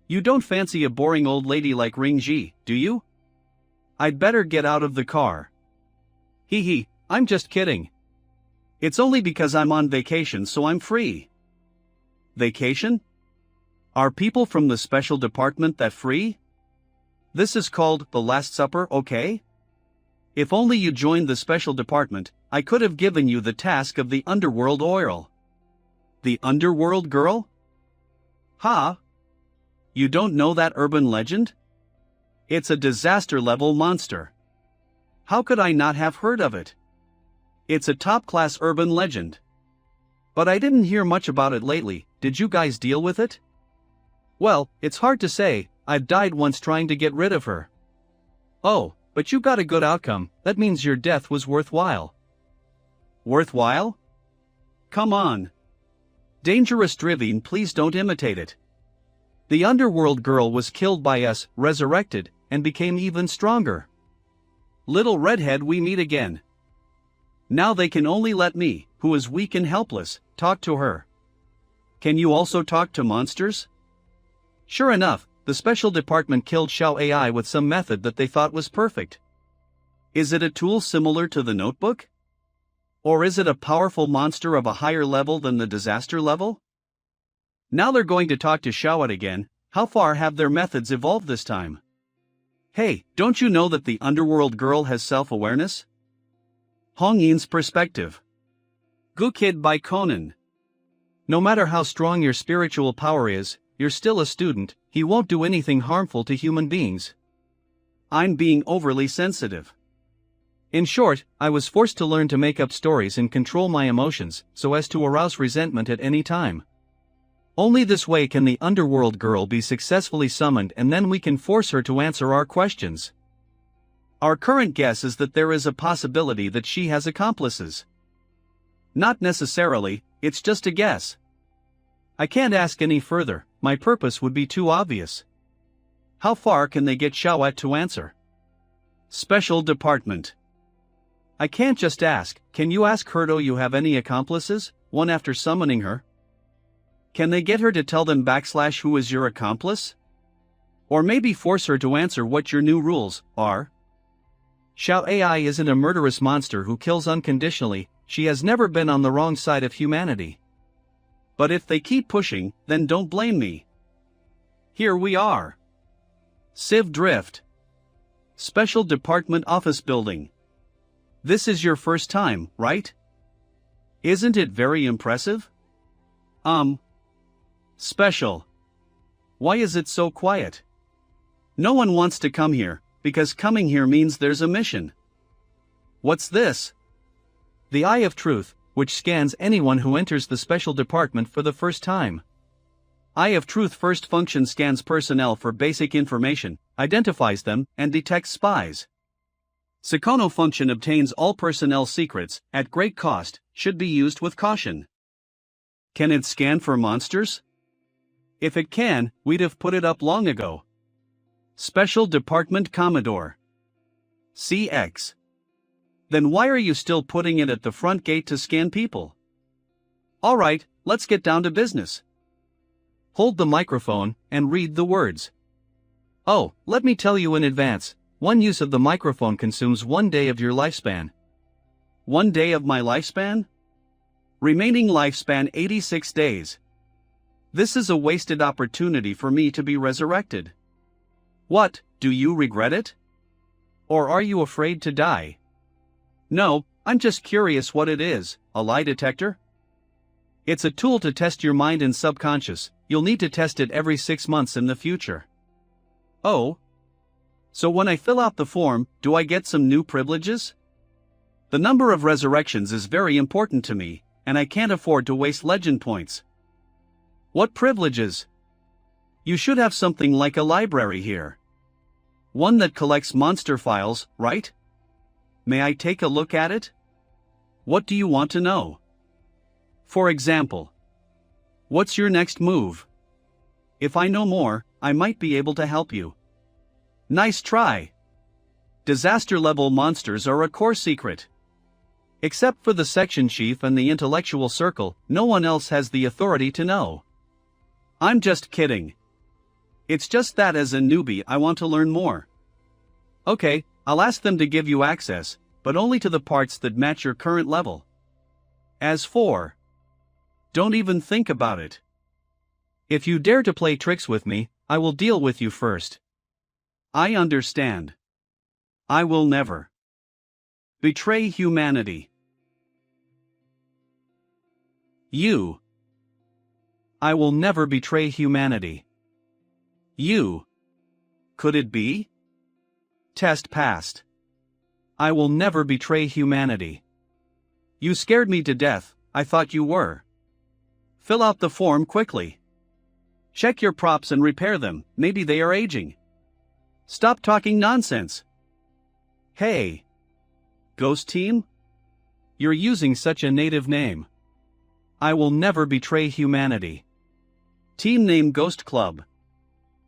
You don't fancy a boring old lady like Ring Ji, do you? I'd better get out of the car. Hee, I'm just kidding. It's only because I'm on vacation, so I'm free. Vacation? Are people from the special department that free? This is called the Last Supper, okay? If only you joined the special department, I could have given you the task of the underworld oil. The underworld girl? Ha? You don't know that urban legend? It's a disaster-level monster. How could I not have heard of it? It's a top-class urban legend. But I didn't hear much about it lately, did you guys deal with it? Well, it's hard to say, I've died once trying to get rid of her. Oh, but you got a good outcome, that means your death was worthwhile. Worthwhile? Come on. Dangerous Drivine, please don't imitate it. The underworld girl was killed by us, resurrected, and became even stronger. Little redhead, we meet again. Now they can only let me, who is weak and helpless, talk to her. Can you also talk to monsters? Sure enough, the special department killed Xiao AI with some method that they thought was perfect. Is it a tool similar to the notebook? Or is it a powerful monster of a higher level than the disaster level? Now they're going to talk to Xiao again. How far have their methods evolved this time? Hey, don't you know that the underworld girl has self-awareness? Hong Yin's perspective. Good Kid by Conan. No matter how strong your spiritual power is, you're still a student, he won't do anything harmful to human beings. I'm being overly sensitive. In short, I was forced to learn to make up stories and control my emotions, so as to arouse resentment at any time. Only this way can the underworld girl be successfully summoned, and then we can force her to answer our questions. Our current guess is that there is a possibility that she has accomplices. Not necessarily, it's just a guess. I can't ask any further, my purpose would be too obvious. How far can they get Xiaowet to answer? Special Department. I can't just ask, can you ask her do you have any accomplices, one after summoning her? Can they get her to tell them / who is your accomplice? Or maybe force her to answer what your new rules are? Xiao AI isn't a murderous monster who kills unconditionally, she has never been on the wrong side of humanity. But if they keep pushing, then don't blame me. Here we are. Civ Drift. Special Department Office Building. This is your first time, right? Isn't it very impressive? Special. Why is it so quiet? No one wants to come here, because coming here means there's a mission. What's this? The Eye of Truth, which scans anyone who enters the special department for the first time. Eye of Truth first function scans personnel for basic information, identifies them, and detects spies. Secondo function obtains all personnel secrets, at great cost, should be used with caution. Can it scan for monsters? If it can, we'd have put it up long ago. Special Department Commodore. CX. Then why are you still putting it at the front gate to scan people? Alright, let's get down to business. Hold the microphone, and read the words. Oh, let me tell you in advance, one use of the microphone consumes 1 day of your lifespan. 1 day of my lifespan? Remaining lifespan 86 days. This is a wasted opportunity for me to be resurrected. What, do you regret it? Or are you afraid to die? No, I'm just curious what it is, a lie detector? It's a tool to test your mind and subconscious, you'll need to test it every 6 months in the future. Oh? So when I fill out the form, do I get some new privileges? The number of resurrections is very important to me, and I can't afford to waste legend points. What privileges? You should have something like a library here. One that collects monster files, right? May I take a look at it? What do you want to know? For example, what's your next move? If I know more, I might be able to help you. Nice try. Disaster level monsters are a core secret. Except for the section chief and the intellectual circle, no one else has the authority to know. I'm just kidding. It's just that as a newbie I want to learn more. Okay, I'll ask them to give you access, but only to the parts that match your current level. As for, don't even think about it. If you dare to play tricks with me, I will deal with you first. I understand. I will never betray humanity. You. I will never betray humanity. You. Could it be? Test passed. I will never betray humanity. You scared me to death, I thought you were. Fill out the form quickly. Check your props and repair them, maybe they are aging. Stop talking nonsense. Hey. Ghost Team? You're using such a native name. I will never betray humanity. Team name Ghost Club.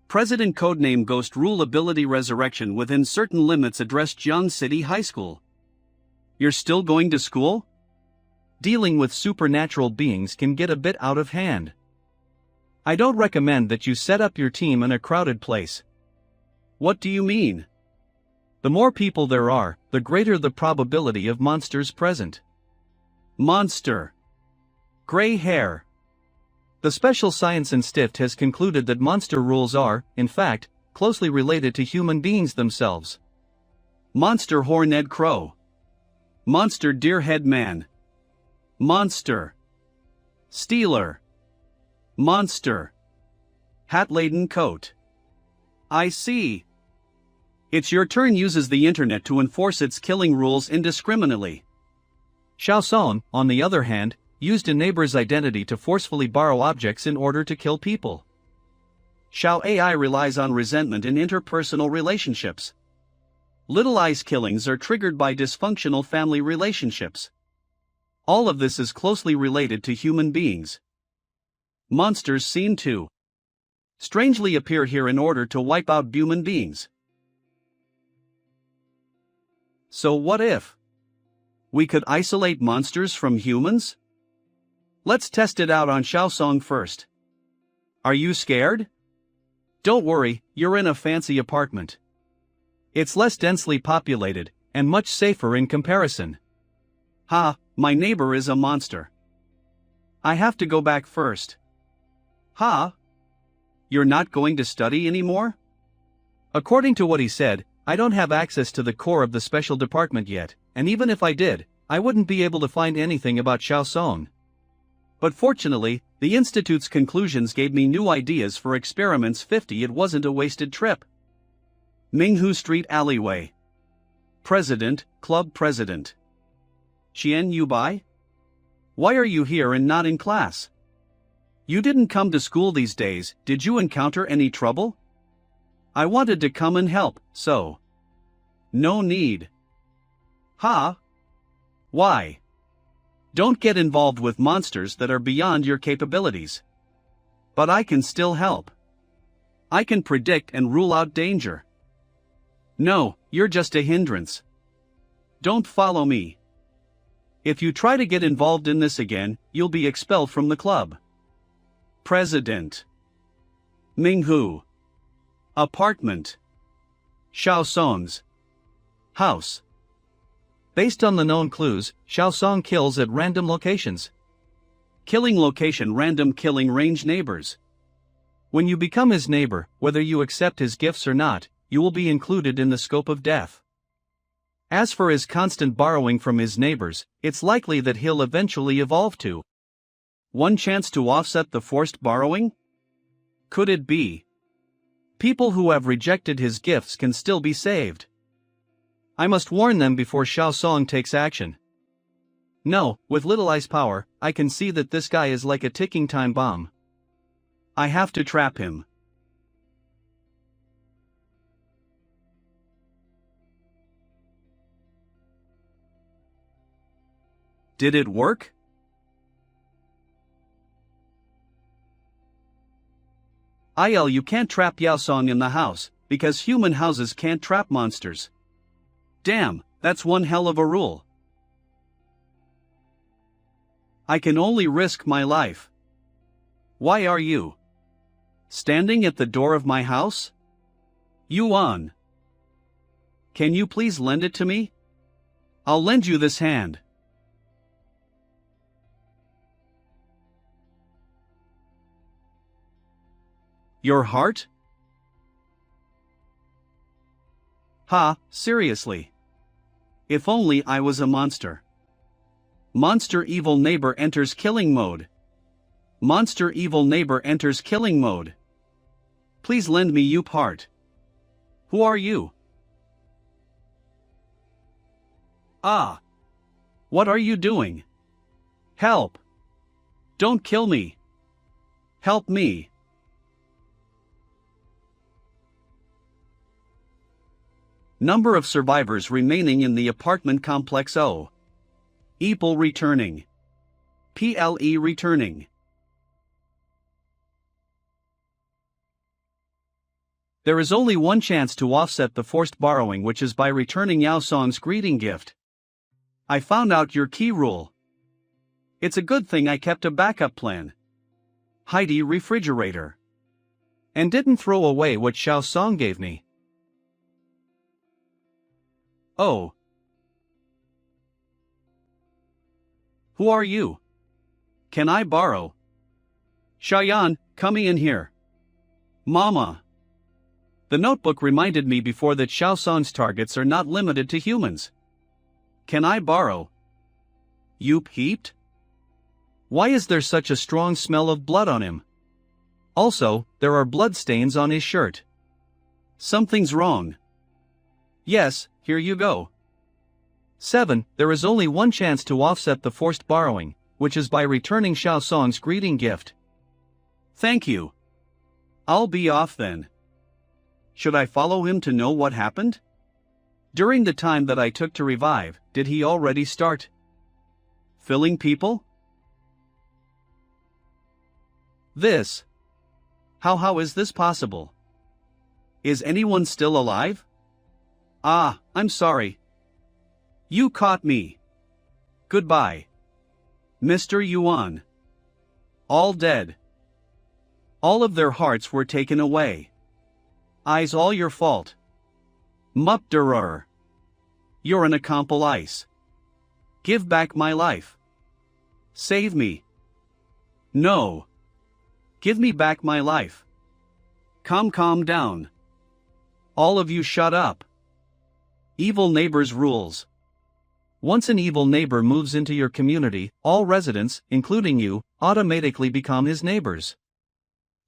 President codename Ghost Rule Ability Resurrection within certain limits address Jiang City High School. You're still going to school? Dealing with supernatural beings can get a bit out of hand. I don't recommend that you set up your team in a crowded place. What do you mean? The more people there are, the greater the probability of monsters present. Monster. Gray hair. The Special Science Institute has concluded that monster rules are, in fact, closely related to human beings themselves. Monster Horned Crow. Monster Deerhead Man. Monster. Stealer. Monster. Hat-laden coat. I see. It's your turn. Uses the internet to enforce its killing rules indiscriminately. Xiao Song, on the other hand, used a neighbor's identity to forcefully borrow objects in order to kill people. Xiao AI relies on resentment in interpersonal relationships. Little Eyes killings are triggered by dysfunctional family relationships. All of this is closely related to human beings. Monsters Scene 2. strangely appear here in order to wipe out human beings. So what if we could isolate monsters from humans? Let's test it out on Xiaosong first. Are you scared? Don't worry, you're in a fancy apartment. It's less densely populated, and much safer in comparison. Ha, my neighbor is a monster. I have to go back first. Ha? You're not going to study anymore? According to what he said, I don't have access to the core of the special department yet, and even if I did, I wouldn't be able to find anything about Xiaosong. But fortunately, the Institute's conclusions gave me new ideas for experiments 50. It wasn't a wasted trip. Minghu Street Alleyway. President, Club President. Xian Yubai? Why are you here and not in class? You didn't come to school these days, did you encounter any trouble? I wanted to come and help, so. No need. Ha? Why? Don't get involved with monsters that are beyond your capabilities. But I can still help. I can predict and rule out danger. No, you're just a hindrance. Don't follow me. If you try to get involved in this again, you'll be expelled from the club. President. Minghu. Apartment. Xiaosong's house. Based on the known clues, Xiaosong kills at random locations. Killing location random killing range neighbors. When you become his neighbor, whether you accept his gifts or not, you will be included in the scope of death. As for his constant borrowing from his neighbors, it's likely that he'll eventually evolve to one chance to offset the forced borrowing? Could it be? People who have rejected his gifts can still be saved. I must warn them before Xiaosong takes action. No, with little ice power, I can see that this guy is like a ticking time bomb. I have to trap him. Did it work? You can't trap Xiaosong in the house, because human houses can't trap monsters. Damn, that's one hell of a rule. I can only risk my life. Why are you standing at the door of my house? Yuan. Can you please lend it to me? I'll lend you this hand. Your heart? Ha, seriously. If only I was a monster. Monster evil neighbor enters killing mode. Monster evil neighbor enters killing mode. Please lend me your part. Who are you? Ah. What are you doing? Help. Don't kill me. Help me. Number of survivors remaining in the apartment complex O. People returning. PLE returning. There is only one chance to offset the forced borrowing, which is by returning Xiaosong's greeting gift. I found out your key rule. It's a good thing I kept a backup plan. Heidi refrigerator. And didn't throw away what Xiaosong gave me. Oh. Who are you? Can I borrow? Xiaoyan, come in here. Mama. The notebook reminded me before that Xiaosong's targets are not limited to humans. Can I borrow? You peeped? Why is there such a strong smell of blood on him? Also, there are blood stains on his shirt. Something's wrong. Yes, here you go. 7. There is only one chance to offset the forced borrowing, which is by returning Xiaosong's greeting gift. Thank you. I'll be off then. Should I follow him to know what happened? During the time that I took to revive, did he already start filling people? This How is this possible? Is anyone still alive? Ah, I'm sorry. You caught me. Goodbye. Mr. Yuan. All dead. All of their hearts were taken away. Eyes all your fault. Mupderer. You're an accomplice. Give back my life. Save me. No. Give me back my life. Calm down. All of you shut up. Evil neighbors rules. Once an evil neighbor moves into your community, all residents, including you, automatically become his neighbors.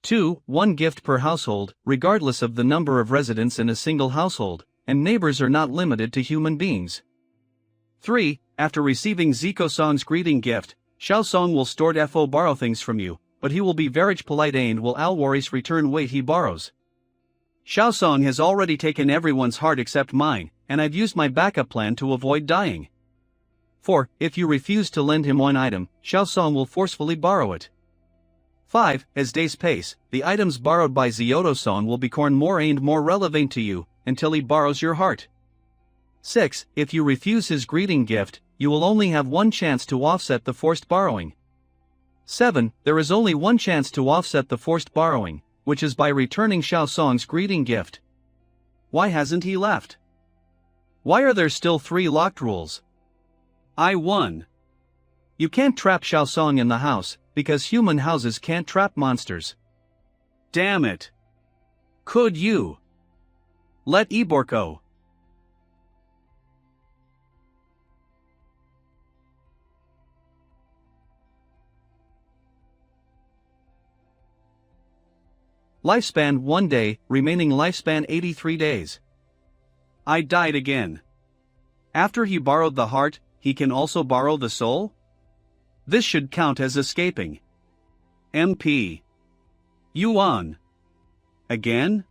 2. One gift per household, regardless of the number of residents in a single household, and neighbors are not limited to human beings. 3. After receiving Zico-song's greeting gift, Xiao-song will stort fo borrow things from you, but he will be very polite and will always return what he borrows. Xiao-song has already taken everyone's heart except mine, and I've used my backup plan to avoid dying. 4. If you refuse to lend him one item, Xiao-song will forcefully borrow it. 5. As days pace, the items borrowed by Zioto-song will become more and more relevant to you, until he borrows your heart. 6. If you refuse his greeting gift, you will only have one chance to offset the forced borrowing. 7. There is only one chance to offset the forced borrowing, which is by returning Xiao-song's greeting gift. Why hasn't he left? Why are there still 3 locked rules? I1. You can't trap Xiao-song in the house, because human houses can't trap monsters. Damn it. Could you let Iborko? Lifespan 1 day, remaining lifespan 83 days. I died again. After he borrowed the heart, he can also borrow the soul? This should count as escaping. MP. Yuan. Again?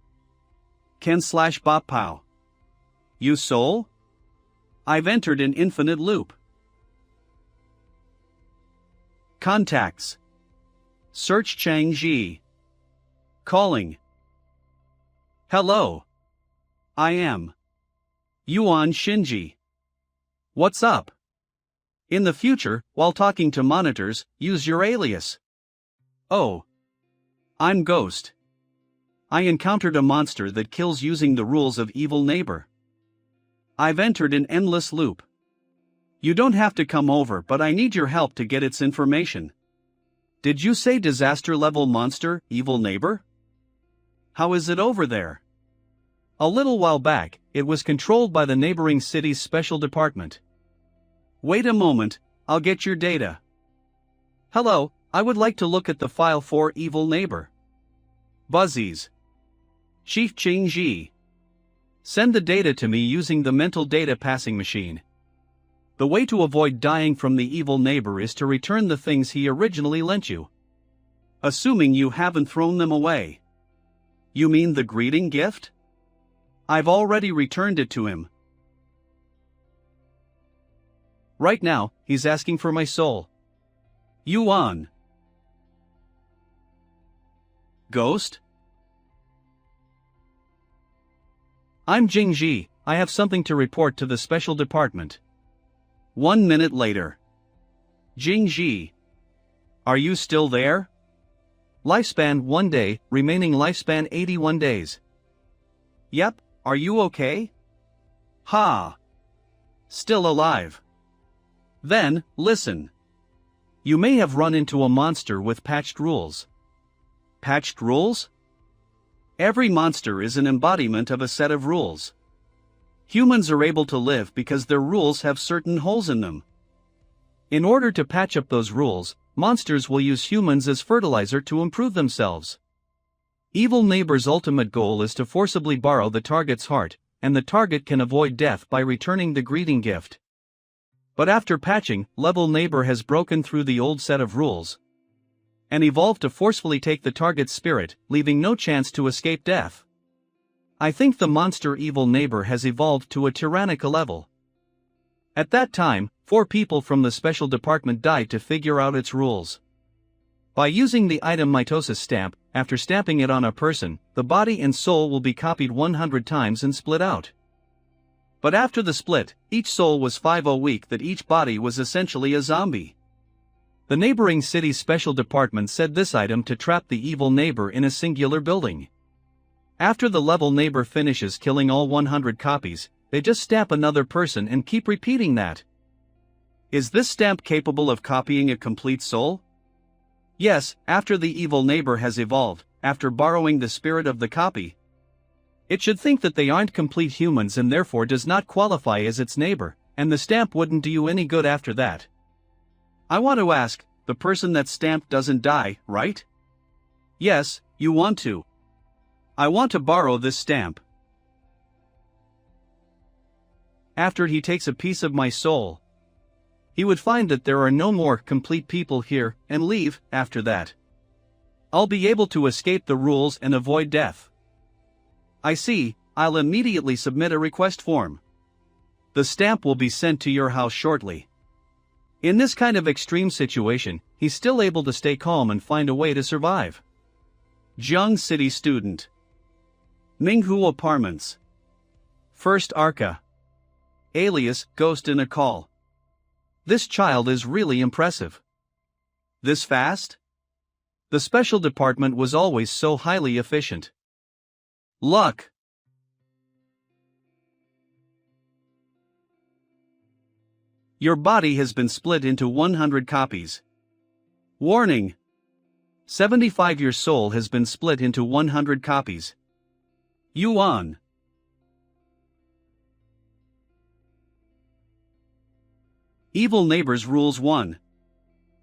Ken/Bop Pow. You soul? I've entered an infinite loop. Contacts. Search Chang Ji. Calling. Hello. I am Yuan Shinji. What's up? In the future, while talking to monitors, use your alias. Oh. I'm Ghost. I encountered a monster that kills using the rules of Evil Neighbor. I've entered an endless loop. You don't have to come over, but I need your help to get its information. Did you say disaster level monster, Evil Neighbor? How is it over there? A little while back, it was controlled by the neighboring city's special department. Wait a moment, I'll get your data. Hello, I would like to look at the file for Evil Neighbor. Buzzies. Chief Ching Ji. Send the data to me using the mental data passing machine. The way to avoid dying from the evil neighbor is to return the things he originally lent you. Assuming you haven't thrown them away. You mean the greeting gift? I've already returned it to him. Right now, he's asking for my soul. Yuan. Ghost? I'm Jingji, I have something to report to the special department. 1 minute later. Jingji. Are you still there? Lifespan 1 day, remaining lifespan 81 days. Yep, are you okay? Ha! Still alive. Then, listen. You may have run into a monster with patched rules. Patched rules? Every monster is an embodiment of a set of rules. Humans are able to live because their rules have certain holes in them. In order to patch up those rules, monsters will use humans as fertilizer to improve themselves. Evil Neighbor's ultimate goal is to forcibly borrow the target's heart, and the target can avoid death by returning the greeting gift. But after patching, Evil Neighbor has broken through the old set of rules and evolved to forcefully take the target's spirit, leaving no chance to escape death. I think the monster Evil Neighbor has evolved to a tyrannical level. At that time, 4 people from the special department died to figure out its rules. By using the item mitosis stamp, after stamping it on a person, the body and soul will be copied 100 times and split out. But after the split, each soul was 50 weak that each body was essentially a zombie. The neighboring city's special department said this item to trap the evil neighbor in a singular building. After the level neighbor finishes killing all 100 copies, they just stamp another person and keep repeating that. Is this stamp capable of copying a complete soul? Yes, after the evil neighbor has evolved, after borrowing the spirit of the copy. It should think that they aren't complete humans and therefore does not qualify as its neighbor, and the stamp wouldn't do you any good after that. I want to ask, the person that's stamped doesn't die, right? Yes, you want to. I want to borrow this stamp. After he takes a piece of my soul, he would find that there are no more complete people here, and leave. After that, I'll be able to escape the rules and avoid death. I see. I'll immediately submit a request form. The stamp will be sent to your house shortly. In this kind of extreme situation, he's still able to stay calm and find a way to survive. Jiang City student. Minghu Apartments. First Arca. Alias, Ghost in a Call. This child is really impressive. This fast? The special department was always so highly efficient. Luck. Your body has been split into 100 copies. Warning. 75. Your soul has been split into 100 copies. Yuan. Evil Neighbors Rules 1.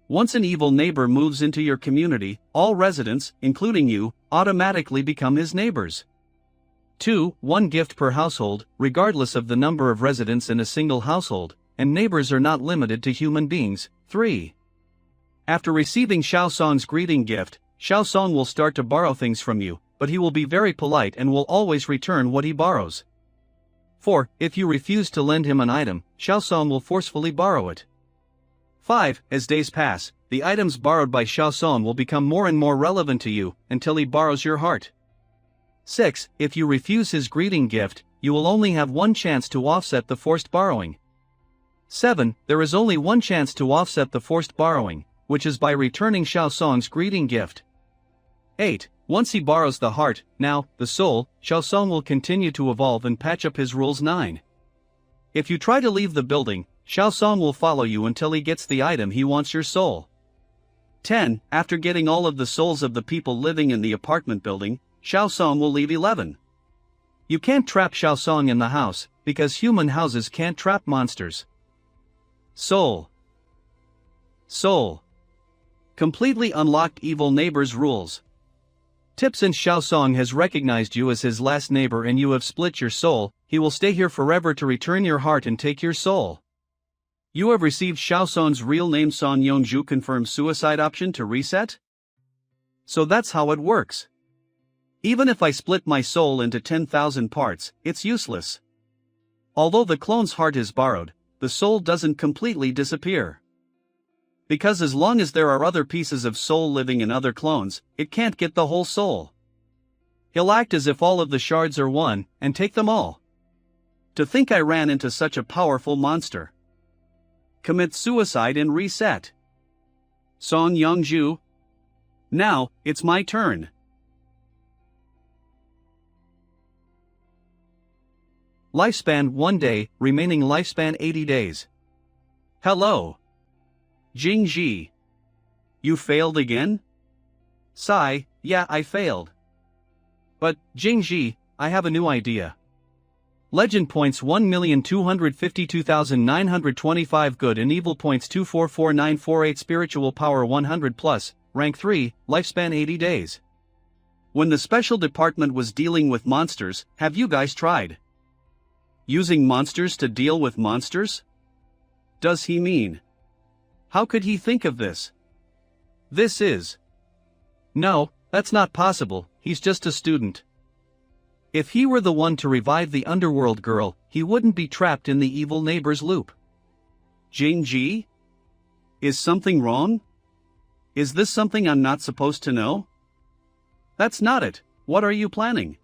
Once an evil neighbor moves into your community, all residents, including you, automatically become his neighbors. 2. One gift per household, regardless of the number of residents in a single household, and neighbors are not limited to human beings. 3. After receiving Xiao Song's greeting gift, Xiao Song will start to borrow things from you, but he will be very polite and will always return what he borrows. 4. If you refuse to lend him an item, Xiao Song will forcefully borrow it. 5. As days pass, the items borrowed by Xiao Song will become more and more relevant to you, until he borrows your heart. 6. If you refuse his greeting gift, you will only have one chance to offset the forced borrowing. 7. There is only one chance to offset the forced borrowing, which is by returning Xiao Song's greeting gift. 8. Once he borrows the heart, now, the soul, Xiao Song will continue to evolve and patch up his rules. 9. If you try to leave the building, Xiao Song will follow you until he gets the item he wants, your soul. 10. After getting all of the souls of the people living in the apartment building, Xiao Song will leave. 11. You can't trap Xiao Song in the house, because human houses can't trap monsters. Soul. Soul. Completely unlocked Evil Neighbors Rules. Tips: since Xiao Song has recognized you as his last neighbor and you have split your soul, he will stay here forever to return your heart and take your soul. You have received Xiao Song's real name. Song Yongzhu confirms suicide option to reset? So that's how it works. Even if I split my soul into 10,000 parts, it's useless. Although the clone's heart is borrowed, the soul doesn't completely disappear. Because as long as there are other pieces of soul living in other clones, it can't get the whole soul. He'll act as if all of the shards are one, and take them all. To think I ran into such a powerful monster. Commit suicide and reset. Song Yongzhu. Now, it's my turn. Lifespan 1 day, remaining lifespan 80 days. Hello. Jingji. You failed again? Sigh, yeah, I failed. But, Jingji, I have a new idea. Legend points 1,252,925 good and evil points 244948 spiritual power 100 plus, rank 3, lifespan 80 days. When the special department was dealing with monsters, have you guys tried using monsters to deal with monsters? Does he mean? How could he think of this? This is. No, that's not possible, he's just a student. If he were the one to revive the underworld girl, he wouldn't be trapped in the evil neighbor's loop. Jingji? Is something wrong? Is this something I'm not supposed to know? That's not it. What are you planning?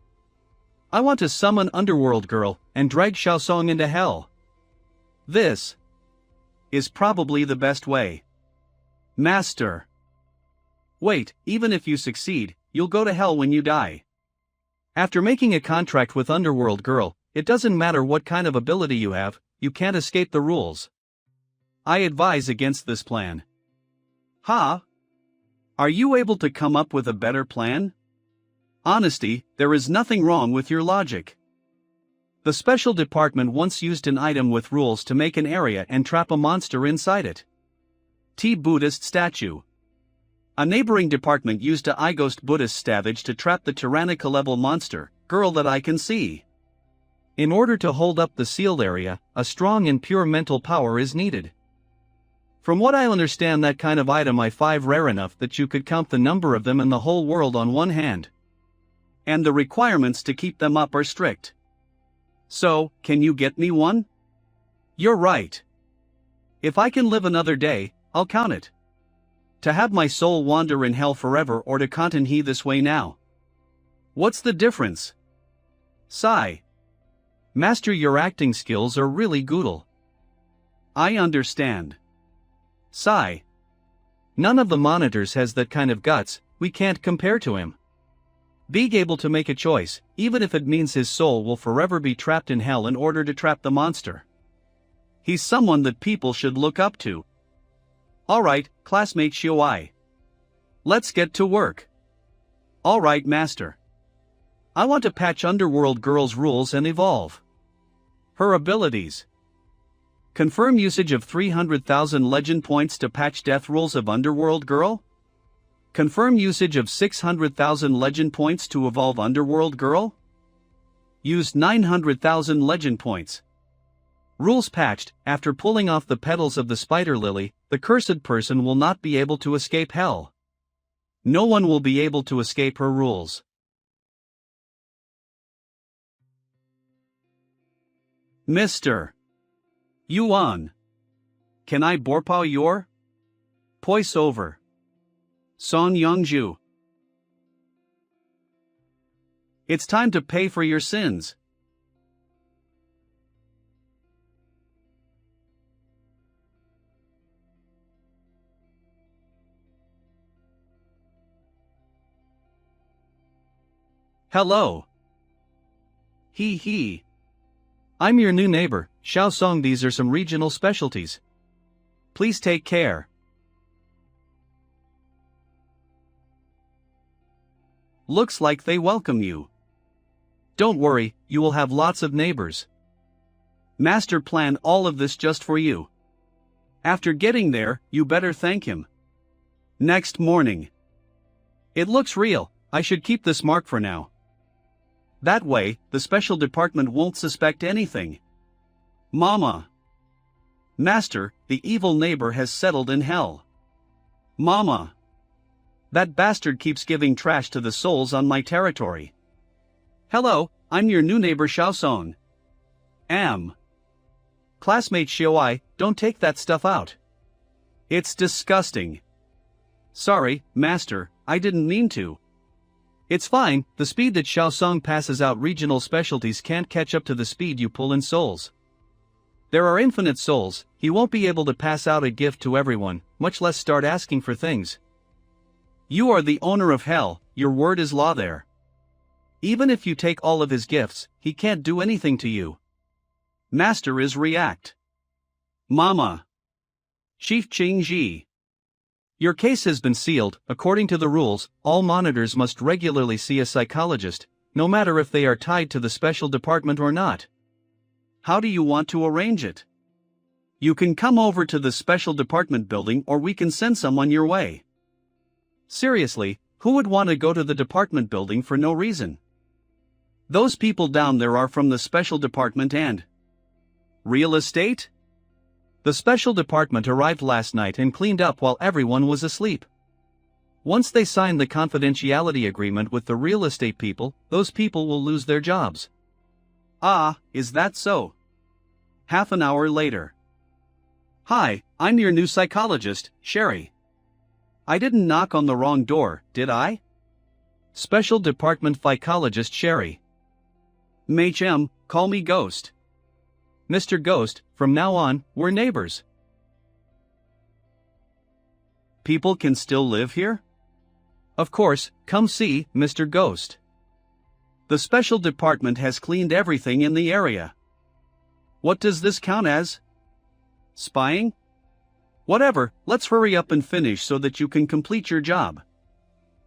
I want to summon Underworld Girl and drag Xiaosong into hell. This is probably the best way. Master. Wait, even if you succeed, you'll go to hell when you die. After making a contract with Underworld Girl, it doesn't matter what kind of ability you have, you can't escape the rules. I advise against this plan. Ha? Are you able to come up with a better plan? Honesty, there is nothing wrong with your logic. The special department once used an item with rules to make an area and trap a monster inside it. T Buddhist statue. A neighboring department used a I-ghost Buddhist stavage to trap the tyrannical level monster, girl that I can see. In order to hold up the sealed area, a strong and pure mental power is needed. From what I understand, that kind of item I-5 rare enough that you could count the number of them in the whole world on one hand. And the requirements to keep them up are strict. So, can you get me one? You're right. If I can live another day, I'll count it. To have my soul wander in hell forever or to continue this way now. What's the difference? Sigh. Master, your acting skills are really goodle. I understand. Sigh. None of the monitors has that kind of guts, we can't compare to him. Being able to make a choice, even if it means his soul will forever be trapped in hell in order to trap the monster. He's someone that people should look up to. Alright, classmate Xiuai. Let's get to work. Alright, Master. I want to patch Underworld Girl's rules and evolve her abilities. Confirm usage of 300,000 legend points to patch death rules of Underworld Girl. Confirm usage of 600,000 legend points to evolve Underworld Girl. Use 900,000 legend points. Rules patched. After pulling off the petals of the spider lily, the cursed person will not be able to escape hell. No one will be able to escape her rules. Mr. Yuan. Can I borpow your voice over? Song Yongju. It's time to pay for your sins. Hello. Hee hee. I'm your new neighbor, Xiaosong. These are some regional specialties. Please take care. Looks like they welcome you. Don't worry, you will have lots of neighbors. Master planned all of this just for you. After getting there, you better thank him. Next morning. It looks real, I should keep this mark for now. That way, the special department won't suspect anything. Mama. Master, the evil neighbor has settled in hell. Mama. That bastard keeps giving trash to the souls on my territory. Hello, I'm your new neighbor Xiaosong. Classmate Xiuai, don't take that stuff out. It's disgusting. Sorry, Master, I didn't mean to. It's fine, the speed that Xiaosong passes out regional specialties can't catch up to the speed you pull in souls. There are infinite souls, he won't be able to pass out a gift to everyone, much less start asking for things. You are the owner of hell, your word is law there. Even if you take all of his gifts, he can't do anything to you. Master is react. Mama. Chief Qing Ji. Your case has been sealed. According to the rules, all monitors must regularly see a psychologist, no matter if they are tied to the special department or not. How do you want to arrange it? You can come over to the special department building or we can send someone your way. Seriously, who would want to go to the department building for no reason? Those people down there are from the special department and real estate? The special department arrived last night and cleaned up while everyone was asleep. Once they sign the confidentiality agreement with the real estate people, those people will lose their jobs. Ah, is that so? Half an hour later. Hi, I'm your new psychologist, Sherry. I didn't knock on the wrong door, did I? Special Department Psychologist Sherry. MHM, call me Ghost. Mr. Ghost, from now on, we're neighbors. People can still live here? Of course, come see, Mr. Ghost. The special department has cleaned everything in the area. What does this count as? Spying? Whatever, let's hurry up and finish so that you can complete your job.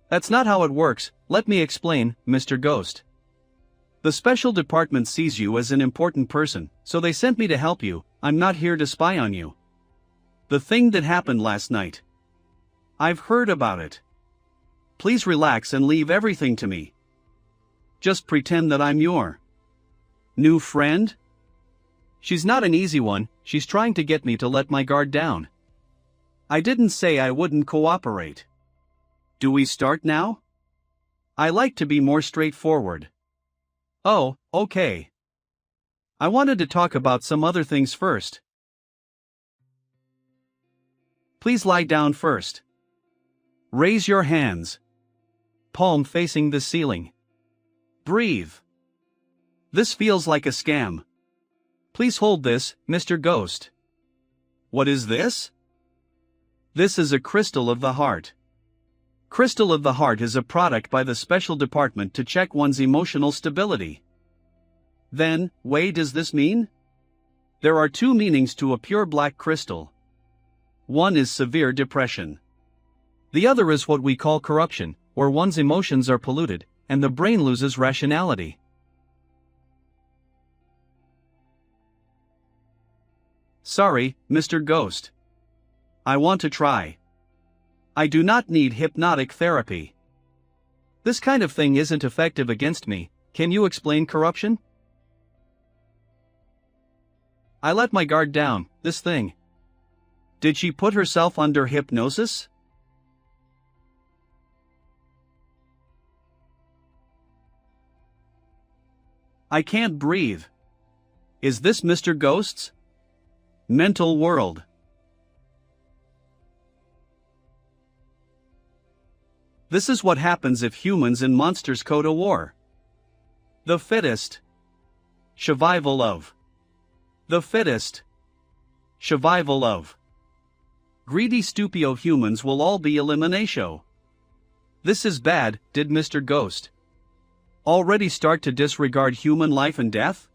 That's not how it works, let me explain, Mr. Ghost. The special department sees you as an important person, so they sent me to help you. I'm not here to spy on you. The thing that happened last night. I've heard about it. Please relax and leave everything to me. Just pretend that I'm your new friend? She's not an easy one, she's trying to get me to let my guard down. I didn't say I wouldn't cooperate. Do we start now? I like to be more straightforward. Oh, okay. I wanted to talk about some other things first. Please lie down first. Raise your hands. Palm facing the ceiling. Breathe. This feels like a scam. Please hold this, Mr. Ghost. What is this? This is a crystal of the heart. Crystal of the heart is a product by the special department to check one's emotional stability. Then, what does this mean? There are two meanings to a pure black crystal. One is severe depression. The other is what we call corruption, where one's emotions are polluted, and the brain loses rationality. Sorry, Mr. Ghost. I want to try. I do not need hypnotic therapy. This kind of thing isn't effective against me. Can you explain corruption? I let my guard down, this thing. Did she put herself under hypnosis? I can't breathe. Is this Mr. Ghost's mental world? This is what happens if humans and monsters go to war. The fittest. Survival of. The fittest. Survival of. Greedy stupio humans will all be eliminatio. This is bad, did Mr. Ghost already start to disregard human life and death?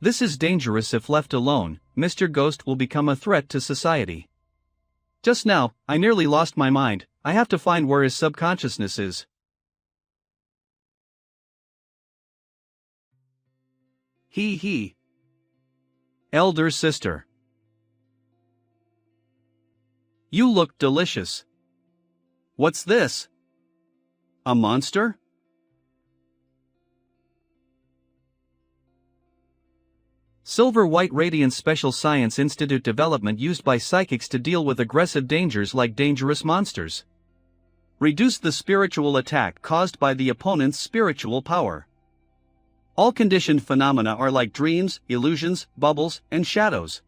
This is dangerous if left alone, Mr. Ghost will become a threat to society. Just now, I nearly lost my mind, I have to find where his subconsciousness is. He. Elder sister. You look delicious. What's this? A monster? Silver White Radiance Special Science Institute development used by psychics to deal with aggressive dangers like dangerous monsters. Reduce the spiritual attack caused by the opponent's spiritual power. All conditioned phenomena are like dreams, illusions, bubbles, and shadows.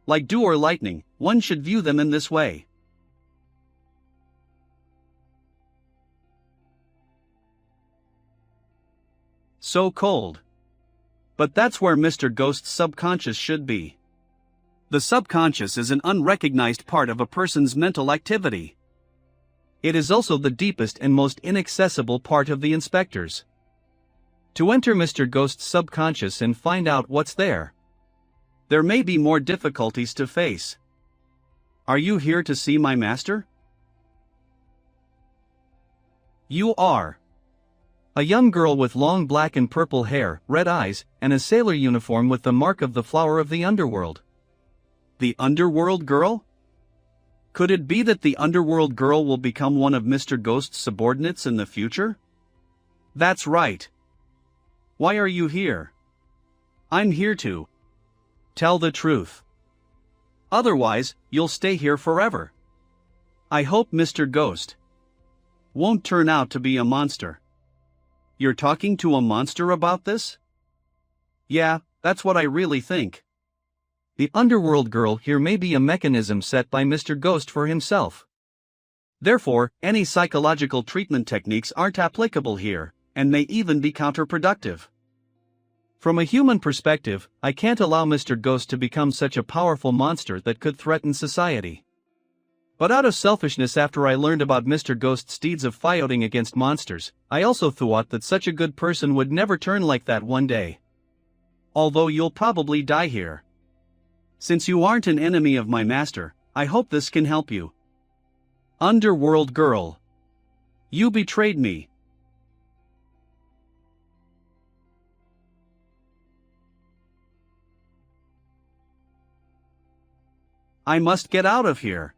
Like dew or lightning, one should view them in this way. So cold. But that's where Mr. Ghost's subconscious should be. The subconscious is an unrecognized part of a person's mental activity. It is also the deepest and most inaccessible part of the inspectors. To enter Mr. Ghost's subconscious and find out what's there, there may be more difficulties to face. Are you here to see my master? You are. A young girl with long black and purple hair, red eyes, and a sailor uniform with the mark of the flower of the underworld. The underworld girl? Could it be that the underworld girl will become one of Mr. Ghost's subordinates in the future? That's right. Why are you here? I'm here to tell the truth. Otherwise, you'll stay here forever. I hope Mr. Ghost won't turn out to be a monster. You're talking to a monster about this? Yeah, that's what I really think. The underworld girl here may be a mechanism set by Mr. Ghost for himself. Therefore, any psychological treatment techniques aren't applicable here, and may even be counterproductive. From a human perspective, I can't allow Mr. Ghost to become such a powerful monster that could threaten society. But out of selfishness, after I learned about Mr. Ghost's deeds of fighting against monsters, I also thought that such a good person would never turn like that one day. Although you'll probably die here. Since you aren't an enemy of my master, I hope this can help you. Underworld girl. You betrayed me. I must get out of here.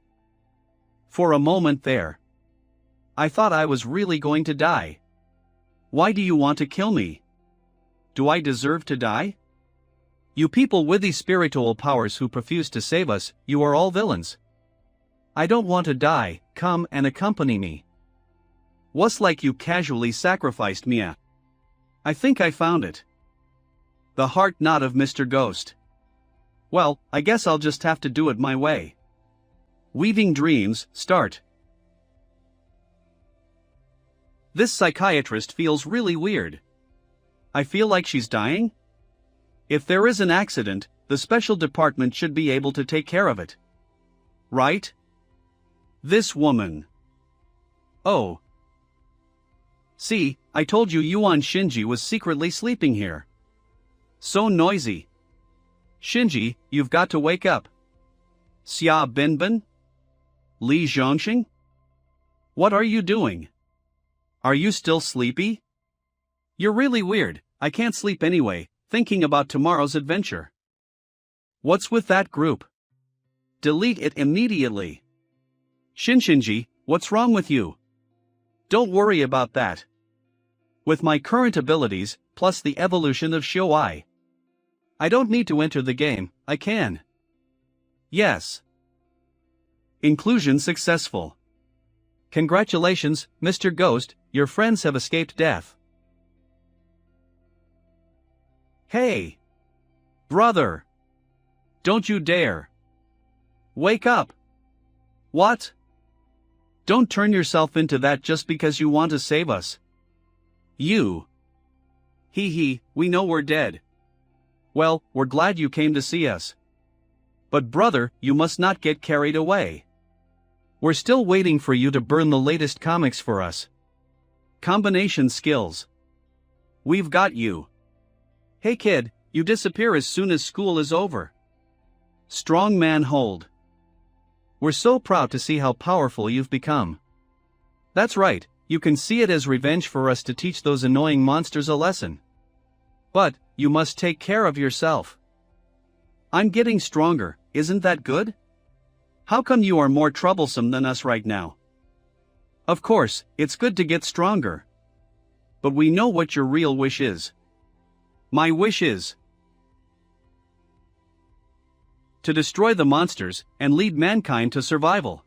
For a moment there, I thought I was really going to die. Why do you want to kill me? Do I deserve to die? You people with these spiritual powers who profuse to save us, you are all villains. I don't want to die, come and accompany me. What's like you casually sacrificed me? I think I found it. The heart knot of Mr. Ghost. Well, I guess I'll just have to do it my way. Weaving dreams, start. This psychiatrist feels really weird. I feel like she's dying? If there is an accident, the special department should be able to take care of it. Right? This woman. Oh. See, I told you Yuan Shinji was secretly sleeping here. So noisy. Shinji, you've got to wake up. Xia Binbin? Li Zhongxing? What are you doing? Are you still sleepy? You're really weird. I can't sleep anyway, thinking about tomorrow's adventure. What's with that group? Delete it immediately. Shinji, what's wrong with you? Don't worry about that. With my current abilities, plus the evolution of Shouai, I don't need to enter the game, I can. Yes. Inclusion successful. Congratulations, Mr. Ghost, your friends have escaped death. Hey! Brother! Don't you dare! Wake up! What? Don't turn yourself into that just because you want to save us. You. Hee, we know we're dead. Well, we're glad you came to see us. But brother, you must not get carried away. We're still waiting for you to burn the latest comics for us. Combination skills. We've got you. Hey kid, you disappear as soon as school is over. Strong man hold. We're so proud to see how powerful you've become. That's right, you can see it as revenge for us to teach those annoying monsters a lesson. But, you must take care of yourself. I'm getting stronger, isn't that good? How come you are more troublesome than us right now? Of course, it's good to get stronger. But we know what your real wish is. My wish is to destroy the monsters and lead mankind to survival.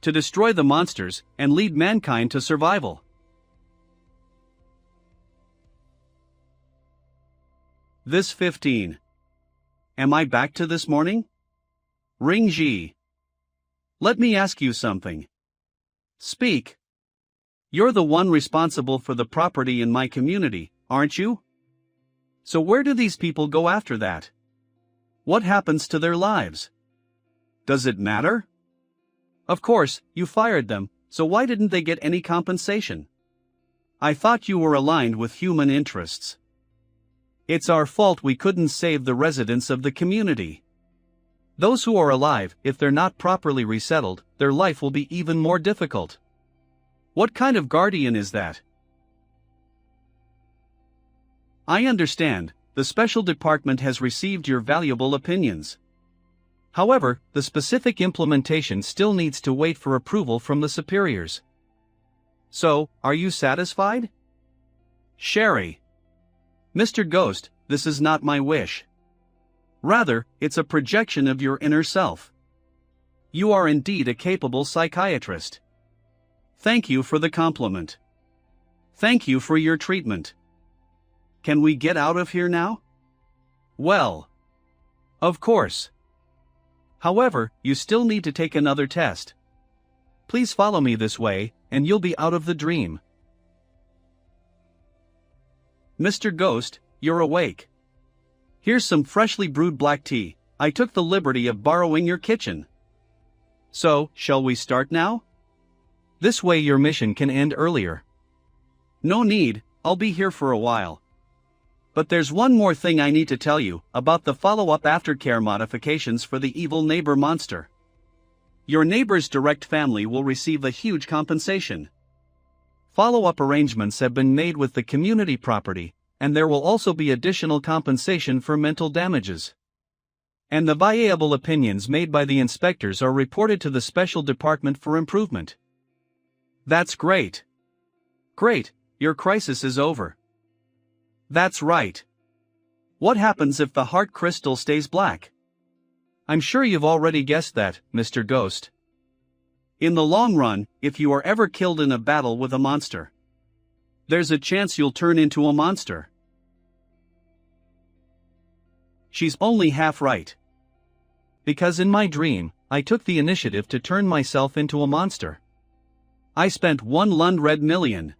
To destroy the monsters and lead mankind to survival. This 15. Am I back to this morning? Ring Ji. Let me ask you something. Speak. You're the one responsible for the property in my community, aren't you? So where do these people go after that? What happens to their lives? Does it matter? Of course, you fired them, so why didn't they get any compensation? I thought you were aligned with human interests. It's our fault we couldn't save the residents of the community. Those who are alive, if they're not properly resettled, their life will be even more difficult. What kind of guardian is that? I understand, the special department has received your valuable opinions. However, the specific implementation still needs to wait for approval from the superiors. So, are you satisfied? Sherry. Mr. Ghost, this is not my wish. Rather, it's a projection of your inner self. You are indeed a capable psychiatrist. Thank you for the compliment. Thank you for your treatment. Can we get out of here now? Well, of course. However, you still need to take another test. Please follow me this way, and you'll be out of the dream. Mr. Ghost, you're awake. Here's some freshly brewed black tea. I took the liberty of borrowing your kitchen. So, shall we start now? This way your mission can end earlier. No need, I'll be here for a while. But there's one more thing I need to tell you about the follow-up aftercare modifications for the evil neighbor monster. Your neighbor's direct family will receive a huge compensation. Follow-up arrangements have been made with the community property, and there will also be additional compensation for mental damages. And the viable opinions made by the inspectors are reported to the Special Department for Improvement. That's great. Great, your crisis is over. That's right. What happens if the heart crystal stays black? I'm sure you've already guessed that, Mr. Ghost. In the long run, if you are ever killed in a battle with a monster, there's a chance you'll turn into a monster. She's only half right. Because in my dream, I took the initiative to turn myself into a monster. I spent 1 Lund Red million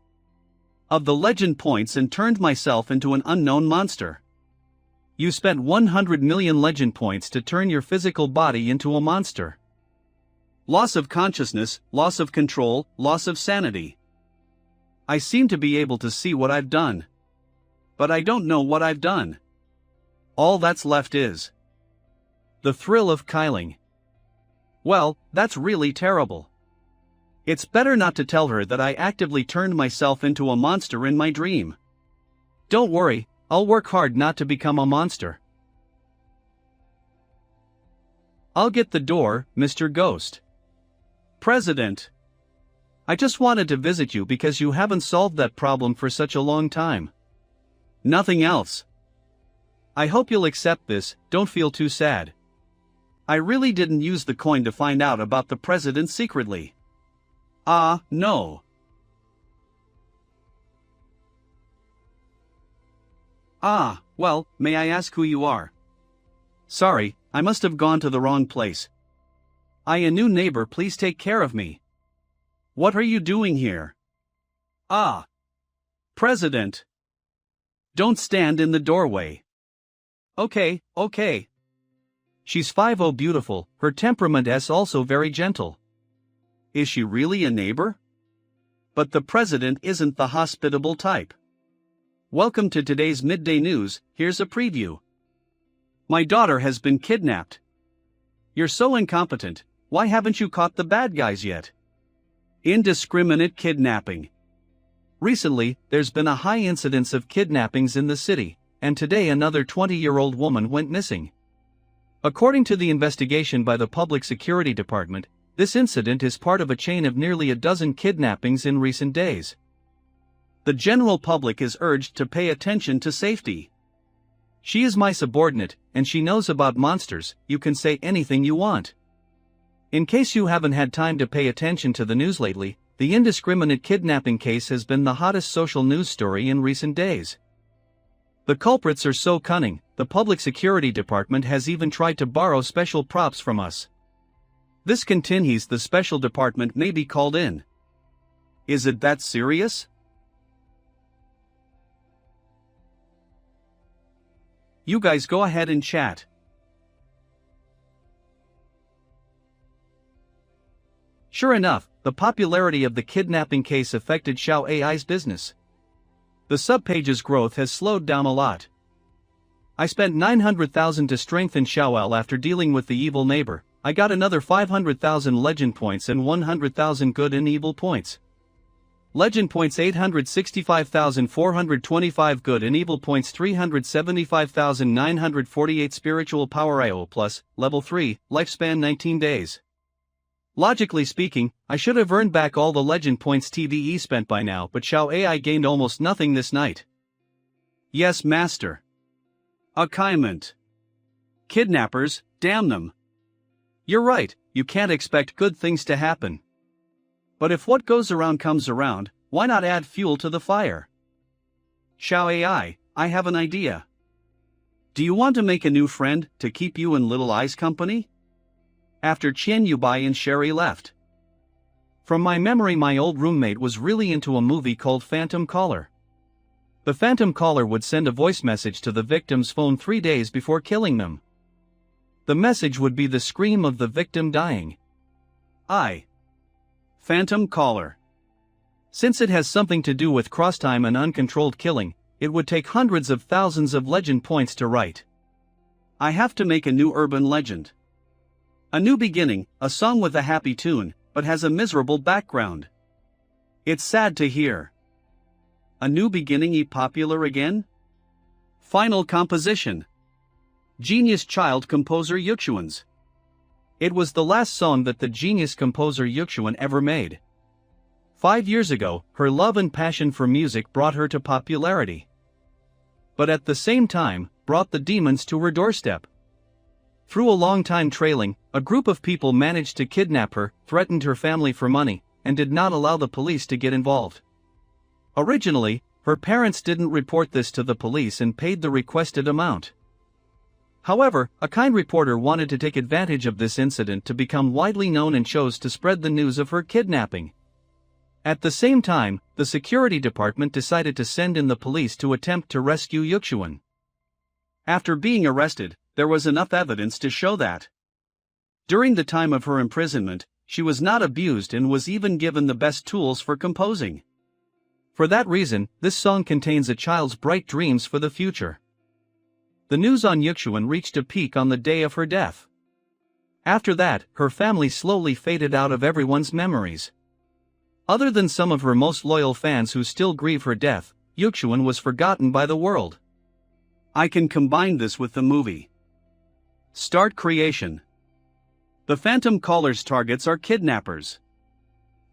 of the legend points and turned myself into an unknown monster. You spent 100 million legend points to turn your physical body into a monster. Loss of consciousness, loss of control, loss of sanity. I seem to be able to see what I've done. But I don't know what I've done. All that's left is the thrill of killing. Well, that's really terrible. It's better not to tell her that I actively turned myself into a monster in my dream. Don't worry, I'll work hard not to become a monster. I'll get the door, Mr. Ghost. President. I just wanted to visit you because you haven't solved that problem for such a long time. Nothing else. I hope you'll accept this, don't feel too sad. I really didn't use the coin to find out about the president secretly. No. Well, may I ask who you are? Sorry, I must have gone to the wrong place. A new neighbor, please take care of me. What are you doing here? President. Don't stand in the doorway. Okay. She's 50 beautiful, her temperament is also very gentle. Is she really a neighbor? But the president isn't the hospitable type. Welcome to today's midday news, here's a preview. My daughter has been kidnapped. You're so incompetent, why haven't you caught the bad guys yet? Indiscriminate kidnapping. Recently, there's been a high incidence of kidnappings in the city, and today another 20-year-old woman went missing. According to the investigation by the Public Security Department, this incident is part of a chain of nearly a dozen kidnappings in recent days. The general public is urged to pay attention to safety. She is my subordinate, and she knows about monsters, you can say anything you want. In case you haven't had time to pay attention to the news lately, the indiscriminate kidnapping case has been the hottest social news story in recent days. The culprits are so cunning, the Public Security Department has even tried to borrow special props from us. This continues, the special department may be called in. Is it that serious? You guys go ahead and chat. Sure enough, the popularity of the kidnapping case affected Xiao AI's business. The subpage's growth has slowed down a lot. I spent 900,000 to strengthen Xiaoel after dealing with the evil neighbor. I got another 500,000 legend points and 100,000 good and evil points. Legend points 865,425 good and evil points 375,948 spiritual power IO plus, level 3, lifespan 19 days. Logically speaking, I should have earned back all the legend points TVE spent by now, but Xiao AI gained almost nothing this night. Yes, master. Assignment. Kidnappers, damn them. You're right, you can't expect good things to happen. But if what goes around comes around, why not add fuel to the fire? Xiao AI, I have an idea. Do you want to make a new friend to keep you and Little Eye's company? after Chen Yubai and Sherry left. From my memory, my old roommate was really into a movie called Phantom Caller. The Phantom Caller would send a voice message to the victim's phone 3 days before killing them. The message would be the scream of the victim dying. Phantom Caller. Since it has something to do with cross-time and uncontrolled killing, it would take hundreds of thousands of legend points to write. I have to make a new urban legend. A new beginning, a song with a happy tune, but has a miserable background. It's sad to hear. A new beginning popular again? Final composition. Genius child composer Yuxuan's. It was the last song that the genius composer Yuxuan ever made. 5 years ago, her love and passion for music brought her to popularity. But at the same time, brought the demons to her doorstep. Through a long time trailing, a group of people managed to kidnap her, threatened her family for money, and did not allow the police to get involved. Originally, her parents didn't report this to the police and paid the requested amount. However, a kind reporter wanted to take advantage of this incident to become widely known and chose to spread the news of her kidnapping. At the same time, the security department decided to send in the police to attempt to rescue Yuxuan. After being arrested, there was enough evidence to show that during the time of her imprisonment, she was not abused and was even given the best tools for composing. For that reason, this song contains a child's bright dreams for the future. The news on Yuxuan reached a peak on the day of her death. After that, her family slowly faded out of everyone's memories. Other than some of her most loyal fans who still grieve her death, Yuxuan was forgotten by the world. I can combine this with the movie. Start creation. The Phantom Caller's targets are kidnappers.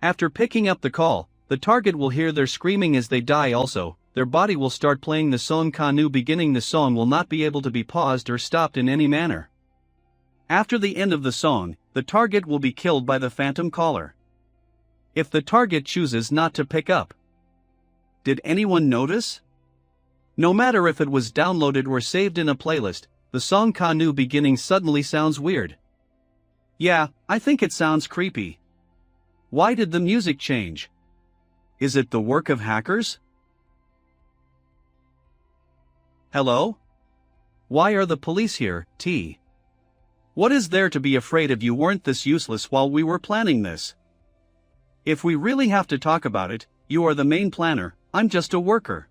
After picking up the call, the target will hear their screaming as they die. Also, their body will start playing the song Kanu beginning. The song will not be able to be paused or stopped in any manner. After the end of the song, the target will be killed by the Phantom Caller. If the target chooses not to pick up. Did anyone notice? No matter if it was downloaded or saved in a playlist, the song Kanu beginning suddenly sounds weird. Yeah, I think it sounds creepy. Why did the music change? Is it the work of hackers? Hello? Why are the police here, T? What is there to be afraid of? You weren't this useless while we were planning this. If we really have to talk about it, you are the main planner, I'm just a worker.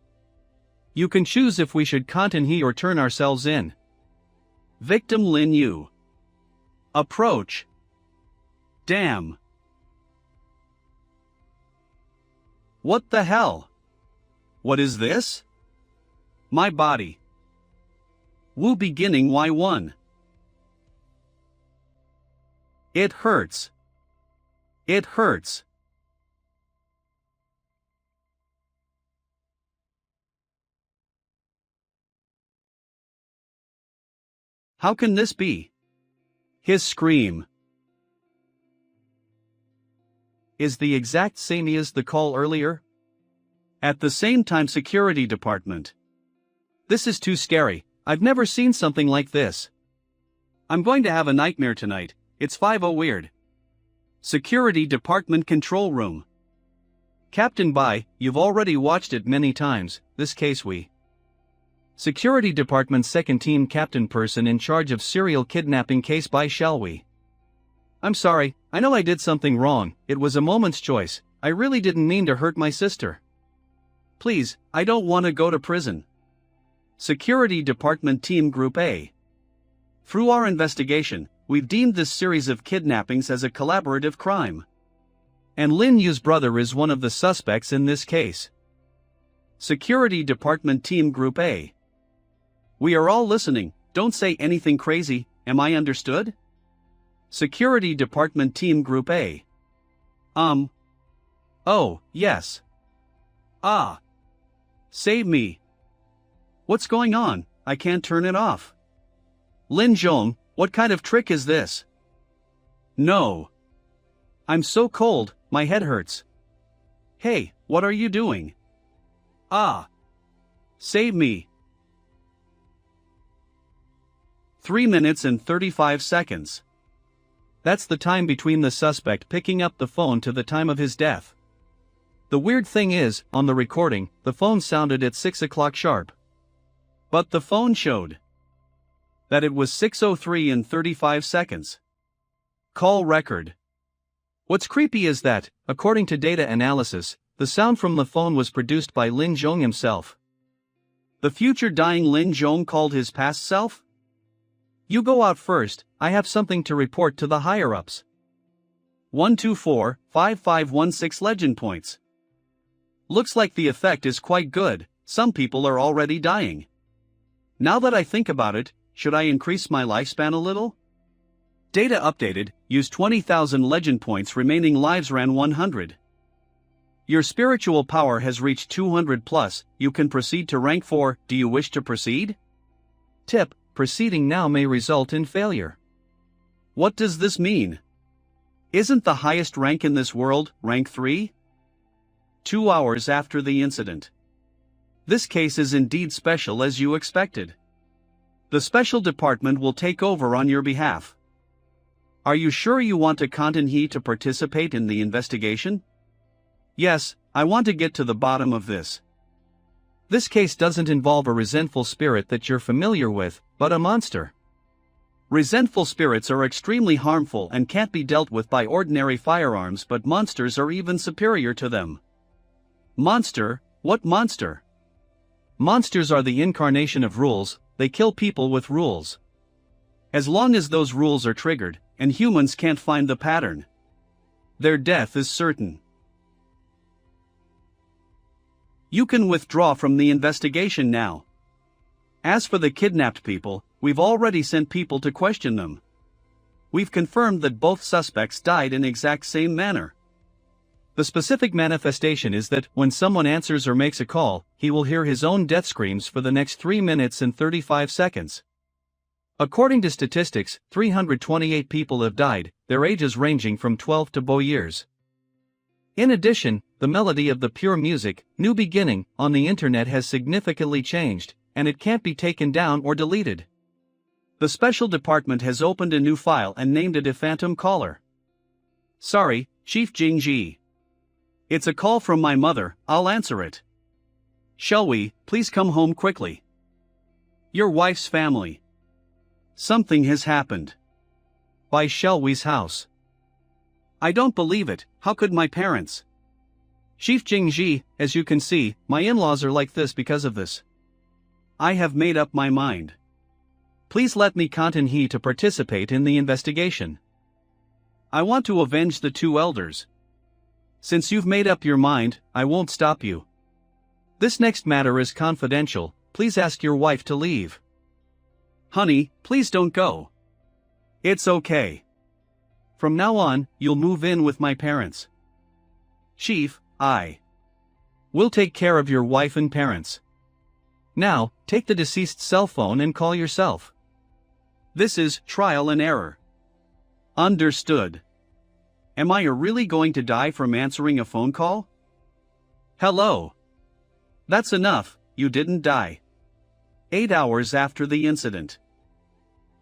You can choose if we should continue or turn ourselves in. Victim Lin Yu. Approach. Damn. What the hell? What is this? My body. Wu beginning Y1. It hurts. It hurts. How can this be? His scream is the exact same as the call earlier. At the same time, security department. This is too scary. I've never seen something like this. I'm going to have a nightmare tonight. It's 5:00 weird. Security department control room. Captain Bai, you've already watched it many times. This case we. Security Department second team captain person in charge of serial kidnapping case by shall we? I'm sorry, I know I did something wrong, it was a moment's choice, I really didn't mean to hurt my sister. Please, I don't want to go to prison. Security Department Team Group A. Through our investigation, we've deemed this series of kidnappings as a collaborative crime. And Lin Yu's brother is one of the suspects in this case. Security Department Team Group A. We are all listening, don't say anything crazy, am I understood? Security Department Team Group A. Oh, yes. Ah. Save me. What's going on? I can't turn it off. Lin Zhong, what kind of trick is this? No. I'm so cold, my head hurts. Hey, what are you doing? Ah. Save me. 3 minutes and 35 seconds. That's the time between the suspect picking up the phone to the time of his death. The weird thing is, on the recording, the phone sounded at 6 o'clock sharp. But the phone showed that it was 6:03 and 35 seconds. Call record. What's creepy is that, according to data analysis, the sound from the phone was produced by Lin Zhong himself. The future dying Lin Zhong called his past self? You go out first, I have something to report to the higher-ups. 124-5516 legend points. Looks like the effect is quite good, some people are already dying. Now that I think about it, should I increase my lifespan a little? Data updated, use 20,000 legend points, remaining lives ran 100. Your spiritual power has reached 200 plus, you can proceed to rank 4, do you wish to proceed? Tip, proceeding now may result in failure. What does this mean? Isn't the highest rank in this world, rank 3? 2 hours after the incident. This case is indeed special as you expected. The special department will take over on your behalf. Are you sure you want to continue to participate in the investigation? Yes, I want to get to the bottom of this. This case doesn't involve a resentful spirit that you're familiar with, but a monster. Resentful spirits are extremely harmful and can't be dealt with by ordinary firearms, but monsters are even superior to them. Monster? What monster? Monsters are the incarnation of rules, they kill people with rules. As long as those rules are triggered, and humans can't find the pattern, their death is certain. You can withdraw from the investigation now. As for the kidnapped people, we've already sent people to question them. We've confirmed that both suspects died in exact same manner. The specific manifestation is that when someone answers or makes a call, he will hear his own death screams for the next 3 minutes and 35 seconds. According to statistics, 328 people have died, their ages ranging from 12 to 4 years. In addition, the melody of the pure music, New Beginning, on the internet has significantly changed, and it can't be taken down or deleted. The special department has opened a new file and named it a phantom caller. Sorry, Chief Jingji. It's a call from my mother, I'll answer it. Shall we, please come home quickly. Your wife's family. Something has happened. By Shelwy's house. I don't believe it, how could my parents? Chief Jingji, as you can see, my in-laws are like this because of this. I have made up my mind. Please let me continue to participate in the investigation. I want to avenge the 2 elders. Since you've made up your mind, I won't stop you. This next matter is confidential, please ask your wife to leave. Honey, please don't go. It's okay. From now on, you'll move in with my parents. Chief, we'll take care of your wife and parents. Now, take the deceased's cell phone and call yourself. This is trial and error. Understood. Am I really going to die from answering a phone call? Hello. That's enough, you didn't die. 8 hours after the incident.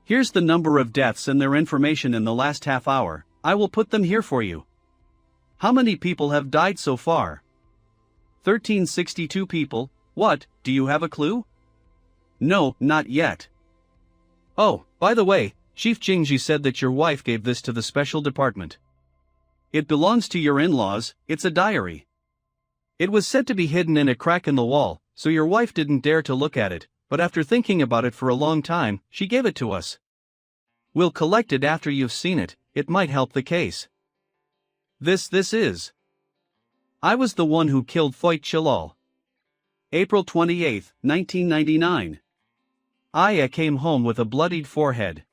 Here's the number of deaths and their information in the last half hour, I will put them here for you. How many people have died so far? 1362 people, what, do you have a clue? No, not yet. Oh, by the way, Chief Jingji said that your wife gave this to the special department. It belongs to your in-laws, it's a diary. It was said to be hidden in a crack in the wall, so your wife didn't dare to look at it, but after thinking about it for a long time, she gave it to us. We'll collect it after you've seen it, it might help the case. This is. I was the one who killed Foyt Chilal. April 28, 1999. Aya came home with a bloodied forehead.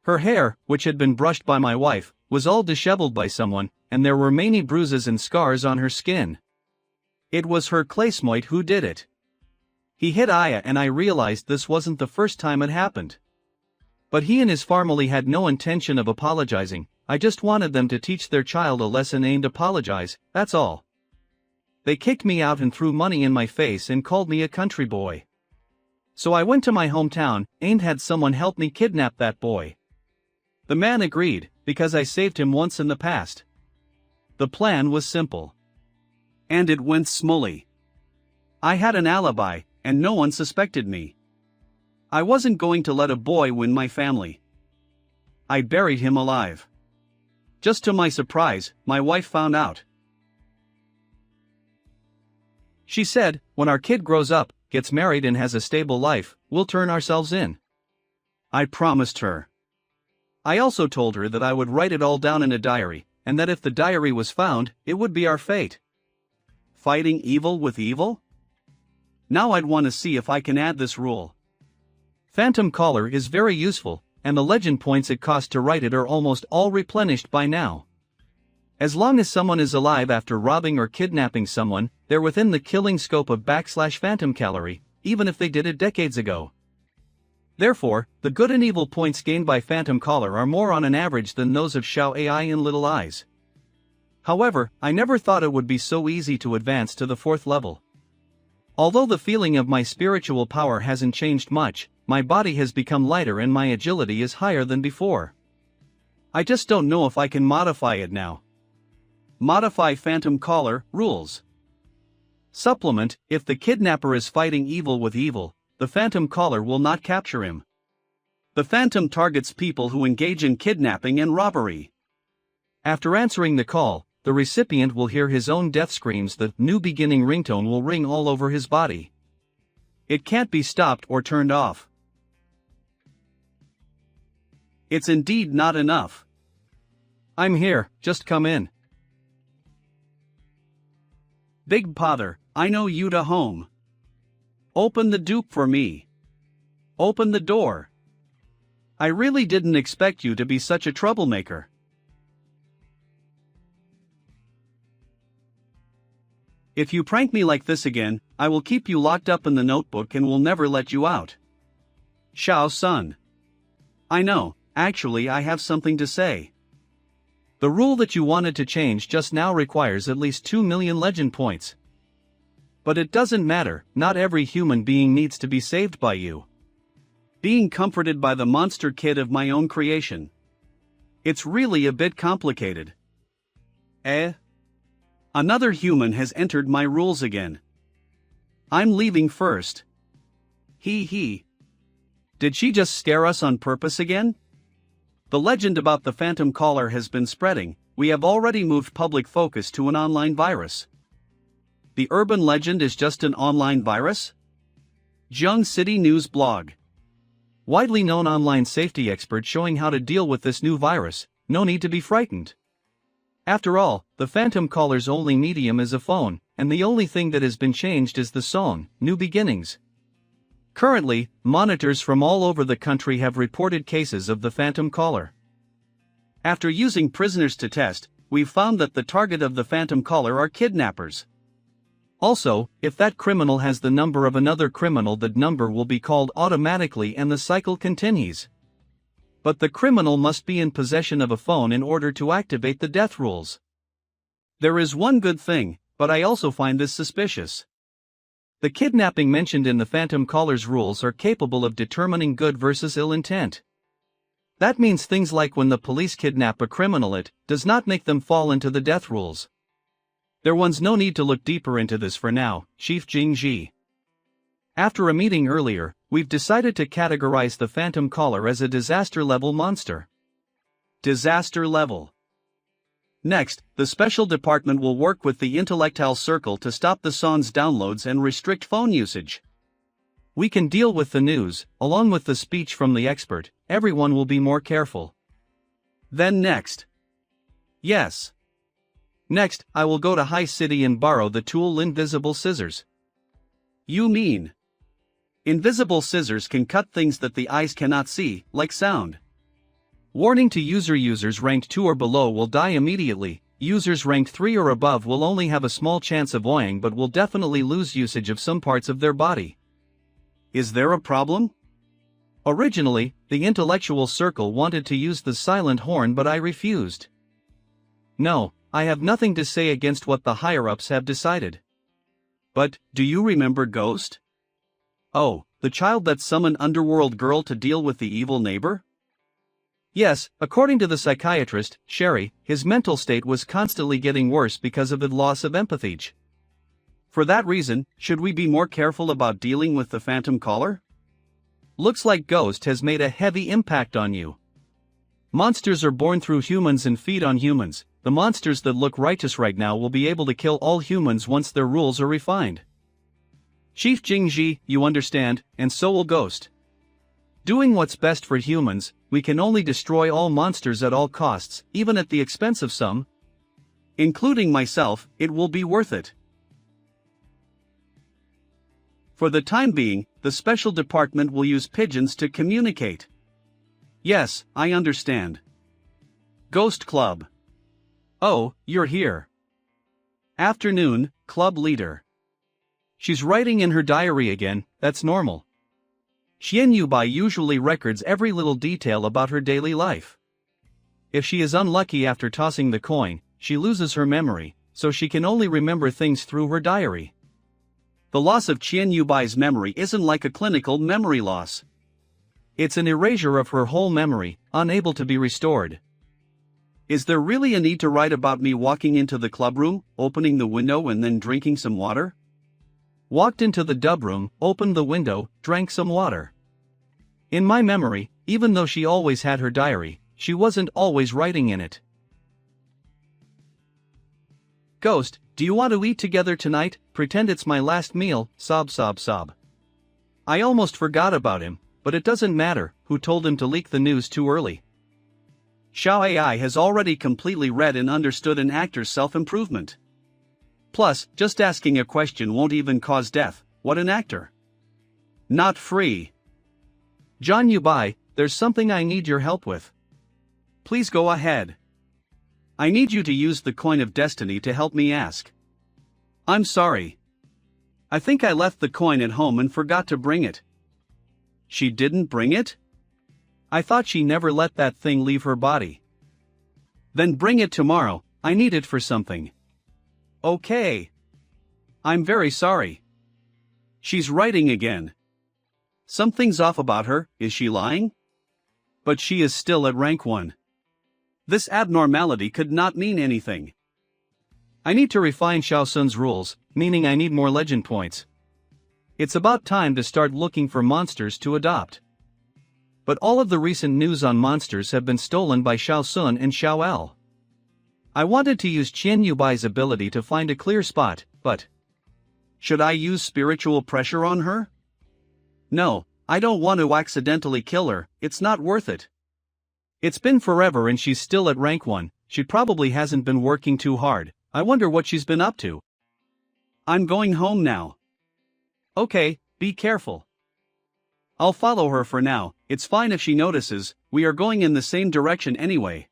Her hair, which had been brushed by my wife, was all disheveled by someone, and there were many bruises and scars on her skin. It was her classmate who did it. He hit Aya and I realized this wasn't the first time it happened. But he and his family had no intention of apologizing, I just wanted them to teach their child a lesson and apologize, that's all. They kicked me out and threw money in my face and called me a country boy. So I went to my hometown and had someone help me kidnap that boy. The man agreed, because I saved him once in the past. The plan was simple. And it went smoothly. I had an alibi, and no one suspected me. I wasn't going to let a boy win my family. I buried him alive. Just to my surprise, my wife found out. She said, when our kid grows up, gets married and has a stable life, we'll turn ourselves in. I promised her. I also told her that I would write it all down in a diary, and that if the diary was found, it would be our fate. Fighting evil with evil? Now I'd want to see if I can add this rule. Phantom caller is very useful, and the legend points it cost to write it are almost all replenished by now. As long as someone is alive after robbing or kidnapping someone, they're within the killing scope of /phantom calorie, even if they did it decades ago. Therefore, the good and evil points gained by phantom caller are more on an average than those of Xiao AI and Little Eyes. However, I never thought it would be so easy to advance to the 4th level. Although the feeling of my spiritual power hasn't changed much, my body has become lighter and my agility is higher than before. I just don't know if I can modify it now. Modify phantom caller rules. Supplement: if the kidnapper is fighting evil with evil, the phantom caller will not capture him. The phantom targets people who engage in kidnapping and robbery. After answering the call, the recipient will hear his own death screams. The new beginning ringtone will ring all over his body. It can't be stopped or turned off. It's indeed not enough. I'm here, just come in. Big Pother, I know you to home. Open the dupe for me. Open the door. I really didn't expect you to be such a troublemaker. If you prank me like this again, I will keep you locked up in the notebook and will never let you out. Xiao Sun. I know, actually I have something to say. The rule that you wanted to change just now requires at least 2 million legend points. But it doesn't matter, not every human being needs to be saved by you. Being comforted by the monster kid of my own creation. It's really a bit complicated. Another human has entered my rules again. I'm leaving first. He. Did she just scare us on purpose again? The legend about the phantom caller has been spreading. We have already moved public focus to an online virus. The urban legend is just an online virus? Jiang City News blog. Widely known online safety expert showing how to deal with this new virus. No need to be frightened. After all, the phantom caller's only medium is a phone, and the only thing that has been changed is the song, New Beginnings. Currently, monitors from all over the country have reported cases of the phantom caller. After using prisoners to test, we've found that the target of the phantom caller are kidnappers. Also, if that criminal has the number of another criminal, that number will be called automatically and the cycle continues. But the criminal must be in possession of a phone in order to activate the death rules. There is one good thing, but I also find this suspicious. The kidnapping mentioned in the phantom caller's rules are capable of determining good versus ill intent. That means things like when the police kidnap a criminal, it does not make them fall into the death rules. There was no need to look deeper into this for now, Chief Jingji. After a meeting earlier, we've decided to categorize the phantom caller as a disaster level monster. Disaster level. Next, the special department will work with the intellectual circle to stop the song's downloads and restrict phone usage. We can deal with the news, along with the speech from the expert. Everyone will be more careful. Then next. Yes. Next, I will go to High City and borrow the tool Invisible Scissors. You mean? Invisible scissors can cut things that the eyes cannot see, like sound. Warning to users ranked 2 or below will die immediately. Users ranked 3 or above will only have a small chance of dying but will definitely lose usage of some parts of their body. Is there a problem? Originally, the intellectual circle wanted to use the silent horn, but I refused. No, I have nothing to say against what the higher-ups have decided. But, do you remember Ghost? Oh, the child that summoned Underworld Girl to deal with the evil neighbor? Yes, according to the psychiatrist, Sherry, his mental state was constantly getting worse because of the loss of empathy. For that reason, should we be more careful about dealing with the phantom caller? Looks like Ghost has made a heavy impact on you. Monsters are born through humans and feed on humans. The monsters that look righteous right now will be able to kill all humans once their rules are refined. Chief Jingji, you understand, and so will Ghost. Doing what's best for humans, we can only destroy all monsters at all costs, even at the expense of some. Including myself, it will be worth it. For the time being, the special department will use pigeons to communicate. Yes, I understand. Ghost Club. Oh, you're here. Afternoon, club leader. She's writing in her diary again, that's normal. Xian Yubai usually records every little detail about her daily life. If she is unlucky after tossing the coin, she loses her memory, so she can only remember things through her diary. The loss of Qian Yubai's memory isn't like a clinical memory loss. It's an erasure of her whole memory, unable to be restored. Is there really a need to write about me walking into the clubroom, opening the window and then drinking some water? Walked into the dub room, opened the window, drank some water. In my memory, even though she always had her diary, she wasn't always writing in it. Ghost, do you want to eat together tonight? Pretend it's my last meal, sob sob sob. I almost forgot about him, but it doesn't matter who told him to leak the news too early. Xiao AI has already completely read and understood an actor's self-improvement. Plus, just asking a question won't even cause death. What an actor. Not free. John Yubai, there's something I need your help with. Please go ahead. I need you to use the coin of destiny to help me ask. I'm sorry. I think I left the coin at home and forgot to bring it. She didn't bring it? I thought she never let that thing leave her body. Then bring it tomorrow, I need it for something. Okay. I'm very sorry. She's writing again. Something's off about her, is she lying? But she is still at rank 1. This abnormality could not mean anything. I need to refine Xiao Sun's rules, meaning I need more legend points. It's about time to start looking for monsters to adopt. But all of the recent news on monsters have been stolen by Xiao Sun and Xiao El. I wanted to use Qian Yubai's ability to find a clear spot, but... should I use spiritual pressure on her? No, I don't want to accidentally kill her, it's not worth it. It's been forever and she's still at rank 1, she probably hasn't been working too hard, I wonder what she's been up to. I'm going home now. Okay, be careful. I'll follow her for now, it's fine if she notices, we are going in the same direction anyway.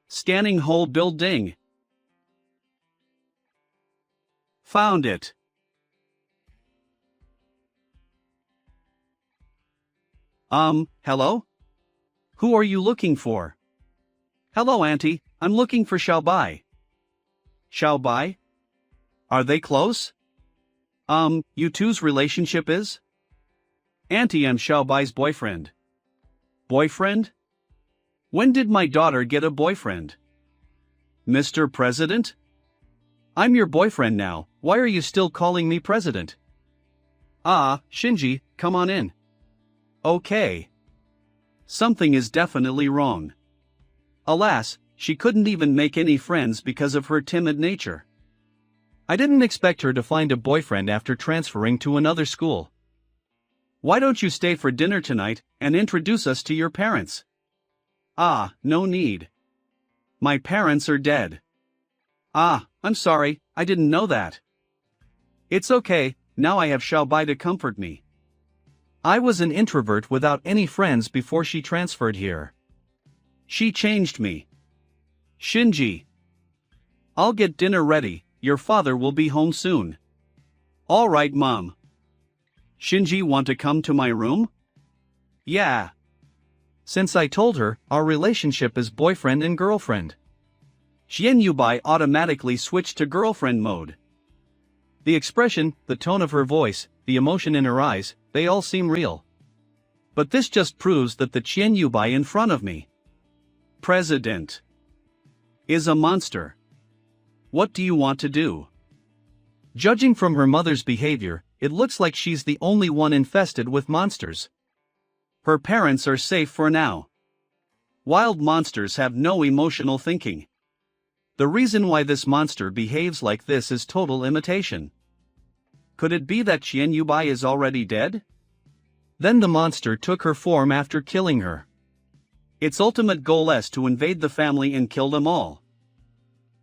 Scanning whole building. Found it. Hello? Who are you looking for? Hello, Auntie, I'm looking for Xiaobai. Xiaobai? Are they close? You two's relationship is? Auntie, I'm Xiaobai's boyfriend. Boyfriend? When did my daughter get a boyfriend? Mr. President? I'm your boyfriend now, why are you still calling me president? Ah, Shinji, come on in. Okay. Something is definitely wrong. Alas, she couldn't even make any friends because of her timid nature. I didn't expect her to find a boyfriend after transferring to another school. Why don't you stay for dinner tonight and introduce us to your parents? Ah, no need. My parents are dead. Ah, I'm sorry, I didn't know that. It's okay, now I have Xiaobai to comfort me. I was an introvert without any friends before she transferred here. She changed me. Shinji. I'll get dinner ready, your father will be home soon. Alright, Mom. Shinji, want to come to my room? Yeah. Since I told her, our relationship is boyfriend and girlfriend. Xian Yubai automatically switched to girlfriend mode. The expression, the tone of her voice, the emotion in her eyes, they all seem real. But this just proves that the Qian Yubai in front of me, President, is a monster. What do you want to do? Judging from her mother's behavior, it looks like she's the only one infested with monsters. Her parents are safe for now. Wild monsters have no emotional thinking. The reason why this monster behaves like this is total imitation. Could it be that Qian Yubai is already dead? Then the monster took her form after killing her. Its ultimate goal is to invade the family and kill them all.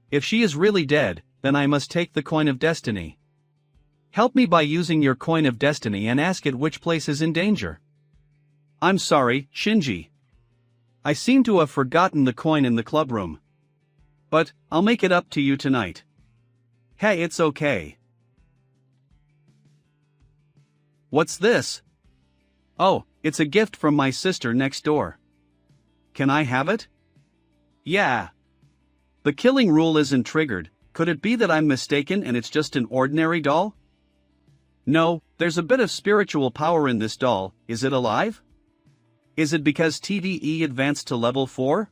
If she is really dead, then I must take the coin of destiny. Help me by using your coin of destiny and ask it which place is in danger. I'm sorry, Shinji. I seem to have forgotten the coin in the club room. But, I'll make it up to you tonight. Hey, it's okay. What's this? Oh, it's a gift from my sister next door. Can I have it? Yeah. The killing rule isn't triggered. Could it be that I'm mistaken and it's just an ordinary doll? No, there's a bit of spiritual power in this doll. Is it alive? Is it because TDE advanced to level 4?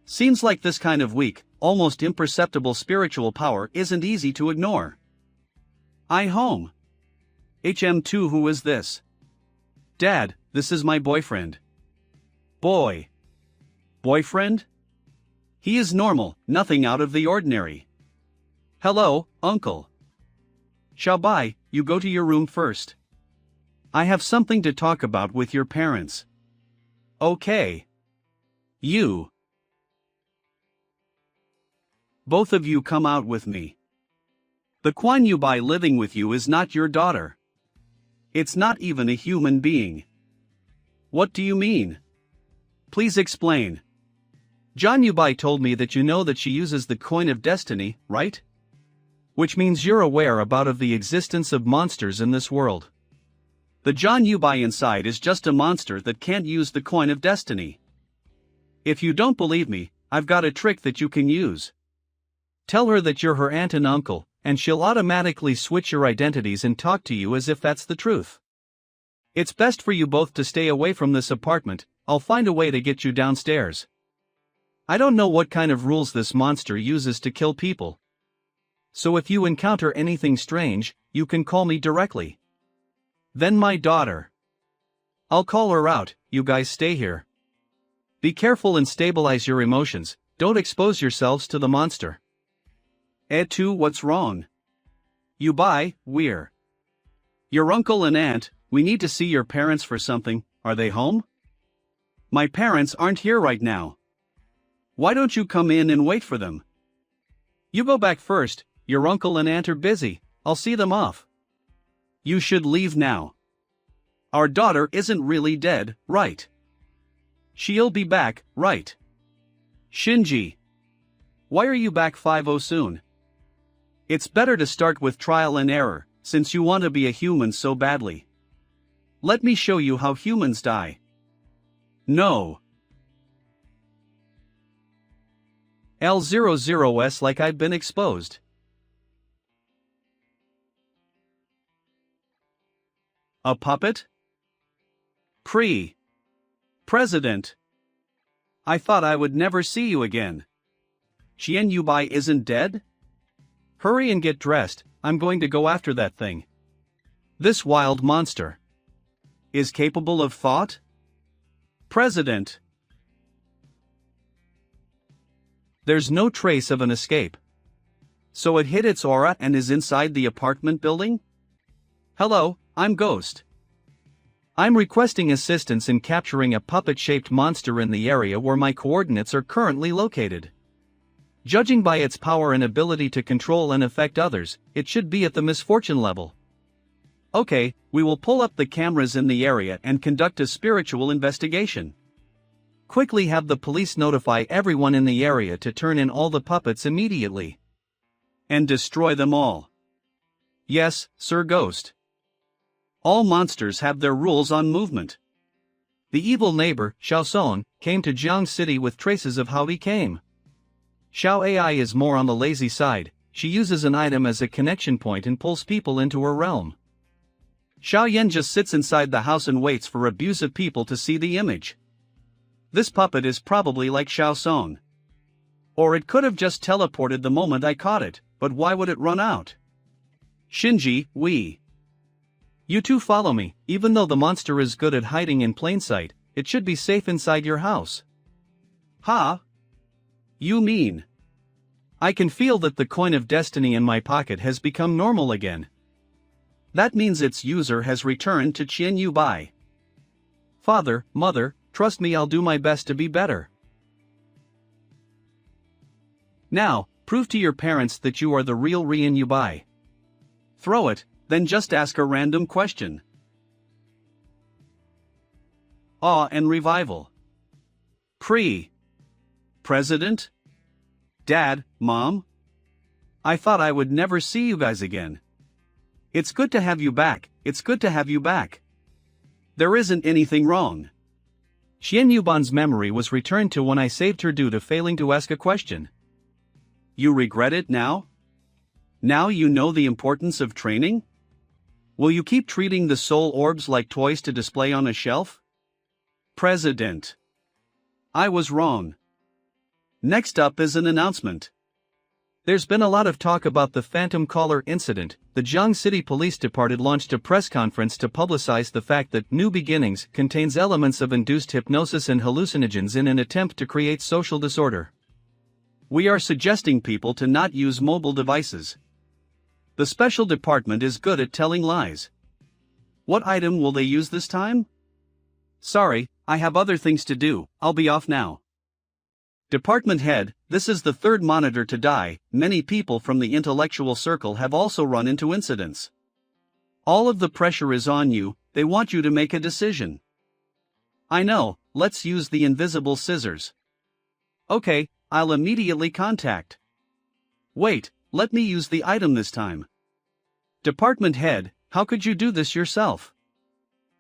Seems like this kind of weak, almost imperceptible spiritual power isn't easy to ignore. I home. HM2, who is this? Dad, this is my boyfriend. Boy. Boyfriend? He is normal, nothing out of the ordinary. Hello, uncle. Xiaobai, you go to your room first. I have something to talk about with your parents. Okay. You. Both of you come out with me. The Quan Yubai living with you is not your daughter. It's not even a human being. What do you mean? Please explain. John Yubai told me that you know that she uses the coin of destiny, right? Which means you're aware of the existence of monsters in this world. The John Yubai inside is just a monster that can't use the coin of destiny. If you don't believe me, I've got a trick that you can use. Tell her that you're her aunt and uncle, and she'll automatically switch your identities and talk to you as if that's the truth. It's best for you both to stay away from this apartment. I'll find a way to get you downstairs. I don't know what kind of rules this monster uses to kill people. So if you encounter anything strange, you can call me directly. Then my daughter. I'll call her out. You guys stay here. Be careful and stabilize your emotions. Don't expose yourselves to the monster. Two, what's wrong? Yubai, we're your uncle and aunt. We need to see your parents for something. Are they home? My parents aren't here right now. Why don't you come in and wait for them? You go back first. Your uncle and aunt are busy. I'll see them off. You should leave now. Our daughter isn't really dead, right? She'll be back, right? Shinji. Why are you back 5-0 soon? It's better to start with trial and error, since you want to be a human so badly. Let me show you how humans die. No. L00S like I've been exposed. A puppet? President. I thought I would never see you again. Qian Yubai isn't dead? Hurry and get dressed, I'm going to go after that thing. This wild monster is capable of thought? President. There's no trace of an escape. So it hid its aura and is inside the apartment building? Hello, I'm Ghost. I'm requesting assistance in capturing a puppet-shaped monster in the area where my coordinates are currently located. Judging by its power and ability to control and affect others, it should be at the misfortune level. Okay, we will pull up the cameras in the area and conduct a spiritual investigation. Quickly have the police notify everyone in the area to turn in all the puppets immediately. And destroy them all. Yes, Sir Ghost. All monsters have their rules on movement. The evil neighbor, Xiaoson, came to Jiang City with traces of how he came. Xiao AI is more on the lazy side. She uses an item as a connection point and pulls people into her realm. Xiaoyan just sits inside the house and waits for abusive people to see the image. This puppet is probably like Xiao Song. Or it could have just teleported the moment I caught it, but why would it run out? Shinji, You two follow me. Even though the monster is good at hiding in plain sight, it should be safe inside your house. Ha? You mean? I can feel that the coin of destiny in my pocket has become normal again. That means its user has returned to Qian Yu Bai. Father, mother, trust me, I'll do my best to be better. Now, prove to your parents that you are the real Rian Yu Bai. Throw it, then just ask a random question. Awe and revival. President? Dad, Mom? I thought I would never see you guys again. It's good to have you back, it's good to have you back. There isn't anything wrong. Qian Yuban's memory was returned to when I saved her due to failing to ask a question. You regret it now? Now you know the importance of training? Will you keep treating the soul orbs like toys to display on a shelf? President. I was wrong. Next up is an announcement. There's been a lot of talk about the Phantom Caller incident. The Jiang City Police Department launched a press conference to publicize the fact that New Beginnings contains elements of induced hypnosis and hallucinogens in an attempt to create social disorder. We are suggesting people to not use mobile devices. The special department is good at telling lies. What item will they use this time? Sorry, I have other things to do, I'll be off now. Department head, this is the third monitor to die. Many people from the intellectual circle have also run into incidents. All of the pressure is on you, they want you to make a decision. I know, let's use the invisible scissors. Okay, I'll immediately contact. Wait, let me use the item this time. Department head, how could you do this yourself?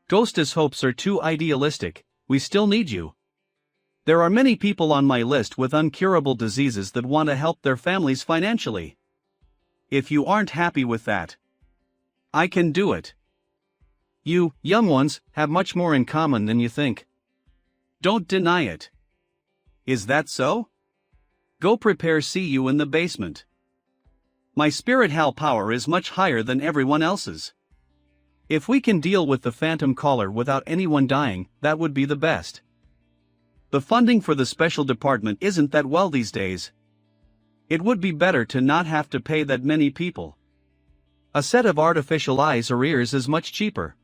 Ghost's hopes are too idealistic, we still need you. There are many people on my list with uncurable diseases that want to help their families financially. If you aren't happy with that, I can do it. You, young ones, have much more in common than you think. Don't deny it. Is that so? Go prepare, see you in the basement. My spirit hell power is much higher than everyone else's. If we can deal with the Phantom Caller without anyone dying, that would be the best. The funding for the special department isn't that well these days. It would be better to not have to pay that many people. A set of artificial eyes or ears is much cheaper.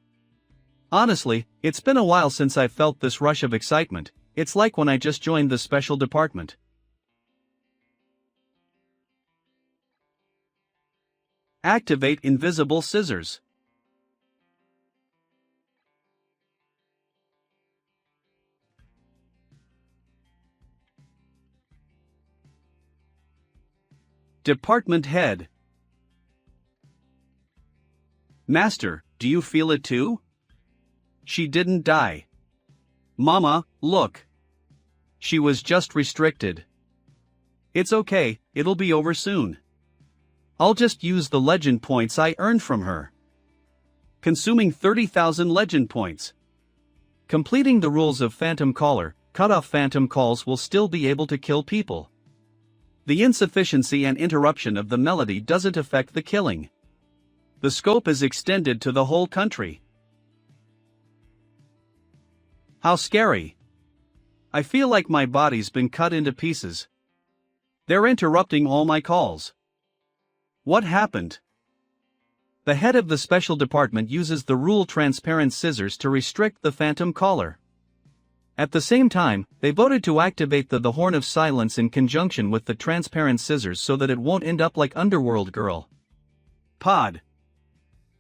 Honestly, it's been a while since I felt this rush of excitement. It's like when I just joined the special department. Activate invisible scissors. Department head. Master, do you feel it too? She didn't die. Mama, look. She was just restricted. It's okay, it'll be over soon. I'll just use the legend points I earned from her. Consuming 30,000 legend points. Completing the rules of Phantom Caller, cut off phantom calls will still be able to kill people. The insufficiency and interruption of the melody doesn't affect the killing. The scope is extended to the whole country. How scary. I feel like my body's been cut into pieces. They're interrupting all my calls. What happened? The head of the special department uses the rule transparent scissors to restrict the Phantom Caller. At the same time, they voted to activate the Horn of Silence in conjunction with the transparent scissors so that it won't end up like Underworld Girl. Pod.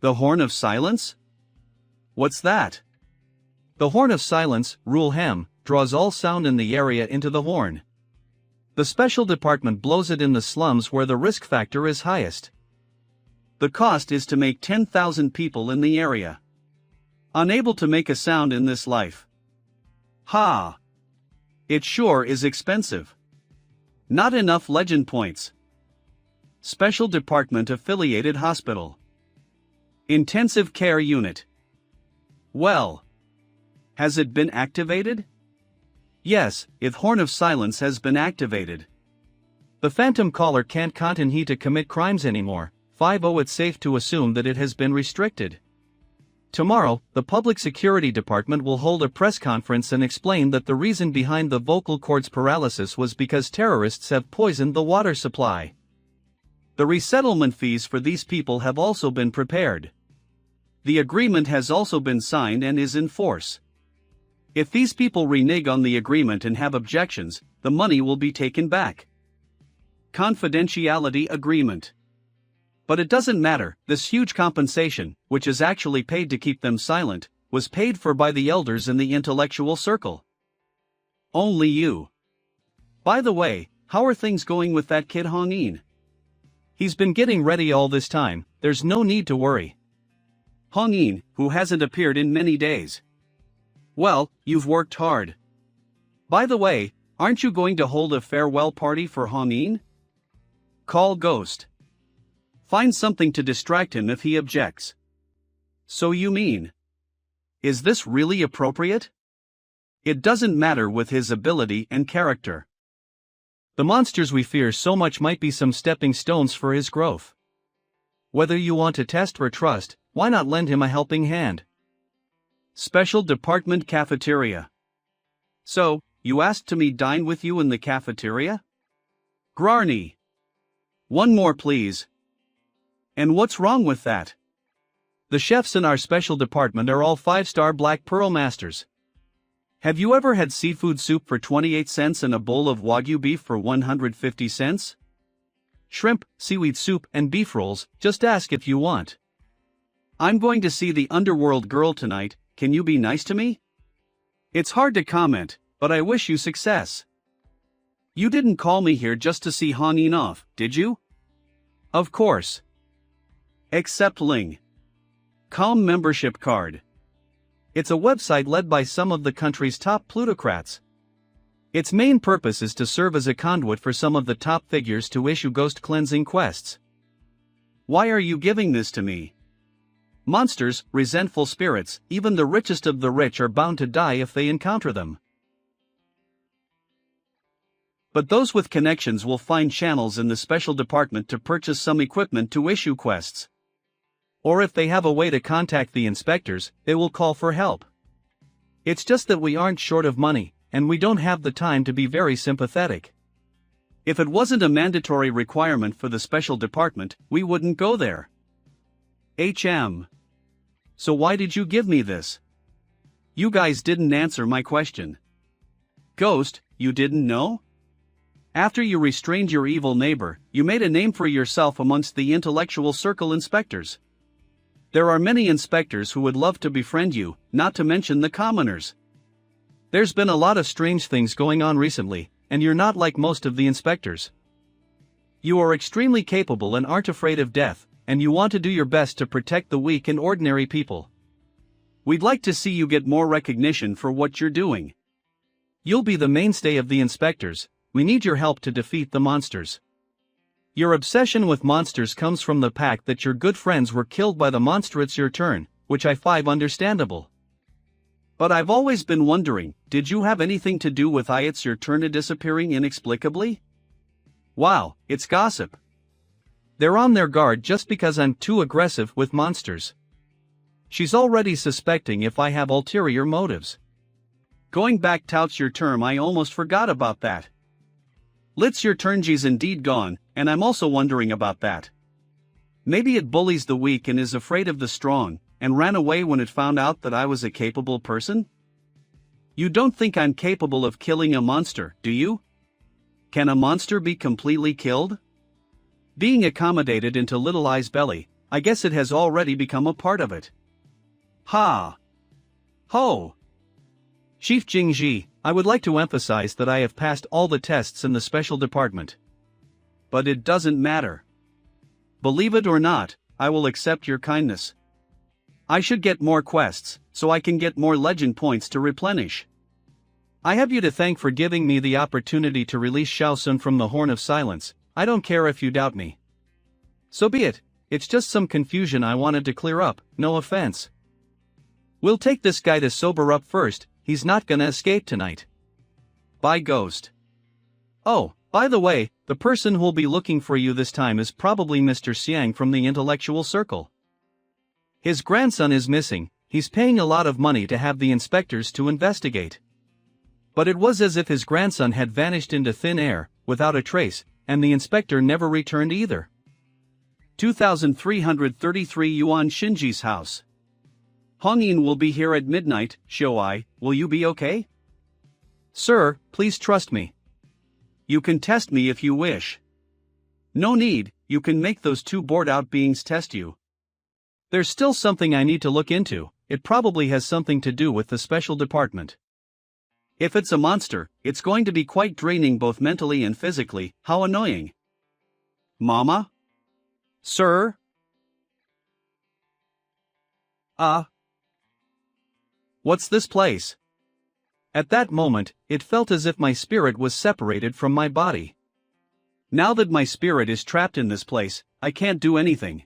The Horn of Silence? What's that? The Horn of Silence, Rule Hem, draws all sound in the area into the horn. The special department blows it in the slums where the risk factor is highest. The cost is to make 10,000 people in the area unable to make a sound in this life. Ha! It sure is expensive. Not enough legend points. Special Department Affiliated Hospital. Intensive care unit. Well. Has it been activated? Yes, if Horn of Silence has been activated. The Phantom Caller can't continue to commit crimes anymore. 5-0 It's safe to assume that it has been restricted. Tomorrow, the Public Security Department will hold a press conference and explain that the reason behind the vocal cords paralysis was because terrorists have poisoned the water supply. The resettlement fees for these people have also been prepared. The agreement has also been signed and is in force. If these people renege on the agreement and have objections, the money will be taken back. Confidentiality agreement. But it doesn't matter, this huge compensation, which is actually paid to keep them silent, was paid for by the elders in the intellectual circle. Only you. By the way, how are things going with that kid Hong-in? He's been getting ready all this time, there's no need to worry. Hong-in, who hasn't appeared in many days. Well, you've worked hard. By the way, aren't you going to hold a farewell party for Hong-in? Call Ghost. Find something to distract him if he objects. So you mean? Is this really appropriate? It doesn't matter with his ability and character. The monsters we fear so much might be some stepping stones for his growth. Whether you want to test or trust, why not lend him a helping hand? Special Department Cafeteria. So, you asked to me dine with you in the cafeteria? Grarny. One more please. And what's wrong with that? The chefs in our special department are all 5-star Black Pearl masters. Have you ever had seafood soup for 28 cents and a bowl of Wagyu beef for 150 cents? Shrimp, seaweed soup and beef rolls, just ask if you want. I'm going to see the Underworld Girl tonight, can you be nice to me? It's hard to comment, but I wish you success. You didn't call me here just to see Hong-in off, did you? Of course. Accept Ling. Calm membership card. It's a website led by some of the country's top plutocrats. Its main purpose is to serve as a conduit for some of the top figures to issue ghost cleansing quests. Why are you giving this to me? Monsters, resentful spirits, even the richest of the rich are bound to die if they encounter them. But those with connections will find channels in the special department to purchase some equipment to issue quests. Or if they have a way to contact the inspectors, they will call for help. It's just that we aren't short of money, and we don't have the time to be very sympathetic. If it wasn't a mandatory requirement for the special department, we wouldn't go there. HM. So why did you give me this? You guys didn't answer my question. Ghost, you didn't know? After you restrained your evil neighbor, you made a name for yourself amongst the intellectual circle inspectors. There are many inspectors who would love to befriend you, not to mention the commoners. There's been a lot of strange things going on recently, and you're not like most of the inspectors. You are extremely capable and aren't afraid of death, and you want to do your best to protect the weak and ordinary people. We'd like to see you get more recognition for what you're doing. You'll be the mainstay of the inspectors, we need your help to defeat the monsters. Your obsession with monsters comes from the fact that your good friends were killed by the monster It's Your Turn, which I find understandable. But I've always been wondering, did you have anything to do with It's Your Turn disappearing inexplicably? Wow, it's gossip. They're on their guard just because I'm too aggressive with monsters. She's already suspecting if I have ulterior motives. Going back to It's Your Turn, I almost forgot about that. It's Your Turn's indeed gone, and I'm also wondering about that. Maybe it bullies the weak and is afraid of the strong, and ran away when it found out that I was a capable person? You don't think I'm capable of killing a monster, do you? Can a monster be completely killed? Being accommodated into Little Eye's belly, I guess it has already become a part of it. Ha! Ho! Chief Jingji, I would like to emphasize that I have passed all the tests in the special department. But it doesn't matter. Believe it or not, I will accept your kindness. I should get more quests, so I can get more legend points to replenish. I have you to thank for giving me the opportunity to release Xiao Sun from the Horn of Silence. I don't care if you doubt me. So be it, it's just some confusion I wanted to clear up, no offense. We'll take this guy to sober up first, he's not gonna escape tonight. Bye, Ghost. Oh, by the way, the person who'll be looking for you this time is probably Mr. Xiang from the intellectual circle. His grandson is missing, he's paying a lot of money to have the inspectors to investigate. But it was as if his grandson had vanished into thin air, without a trace, and the inspector never returned either. 2333 Yuan Shinji's house. Hongyin will be here at midnight, Shouai, will you be okay? Sir, please trust me. You can test me if you wish. No need, you can make those two bored-out beings test you. There's still something I need to look into, it probably has something to do with the special department. If it's a monster, it's going to be quite draining both mentally and physically, how annoying. Mama? Sir? What's this place? At that moment, it felt as if my spirit was separated from my body. Now that my spirit is trapped in this place, I can't do anything.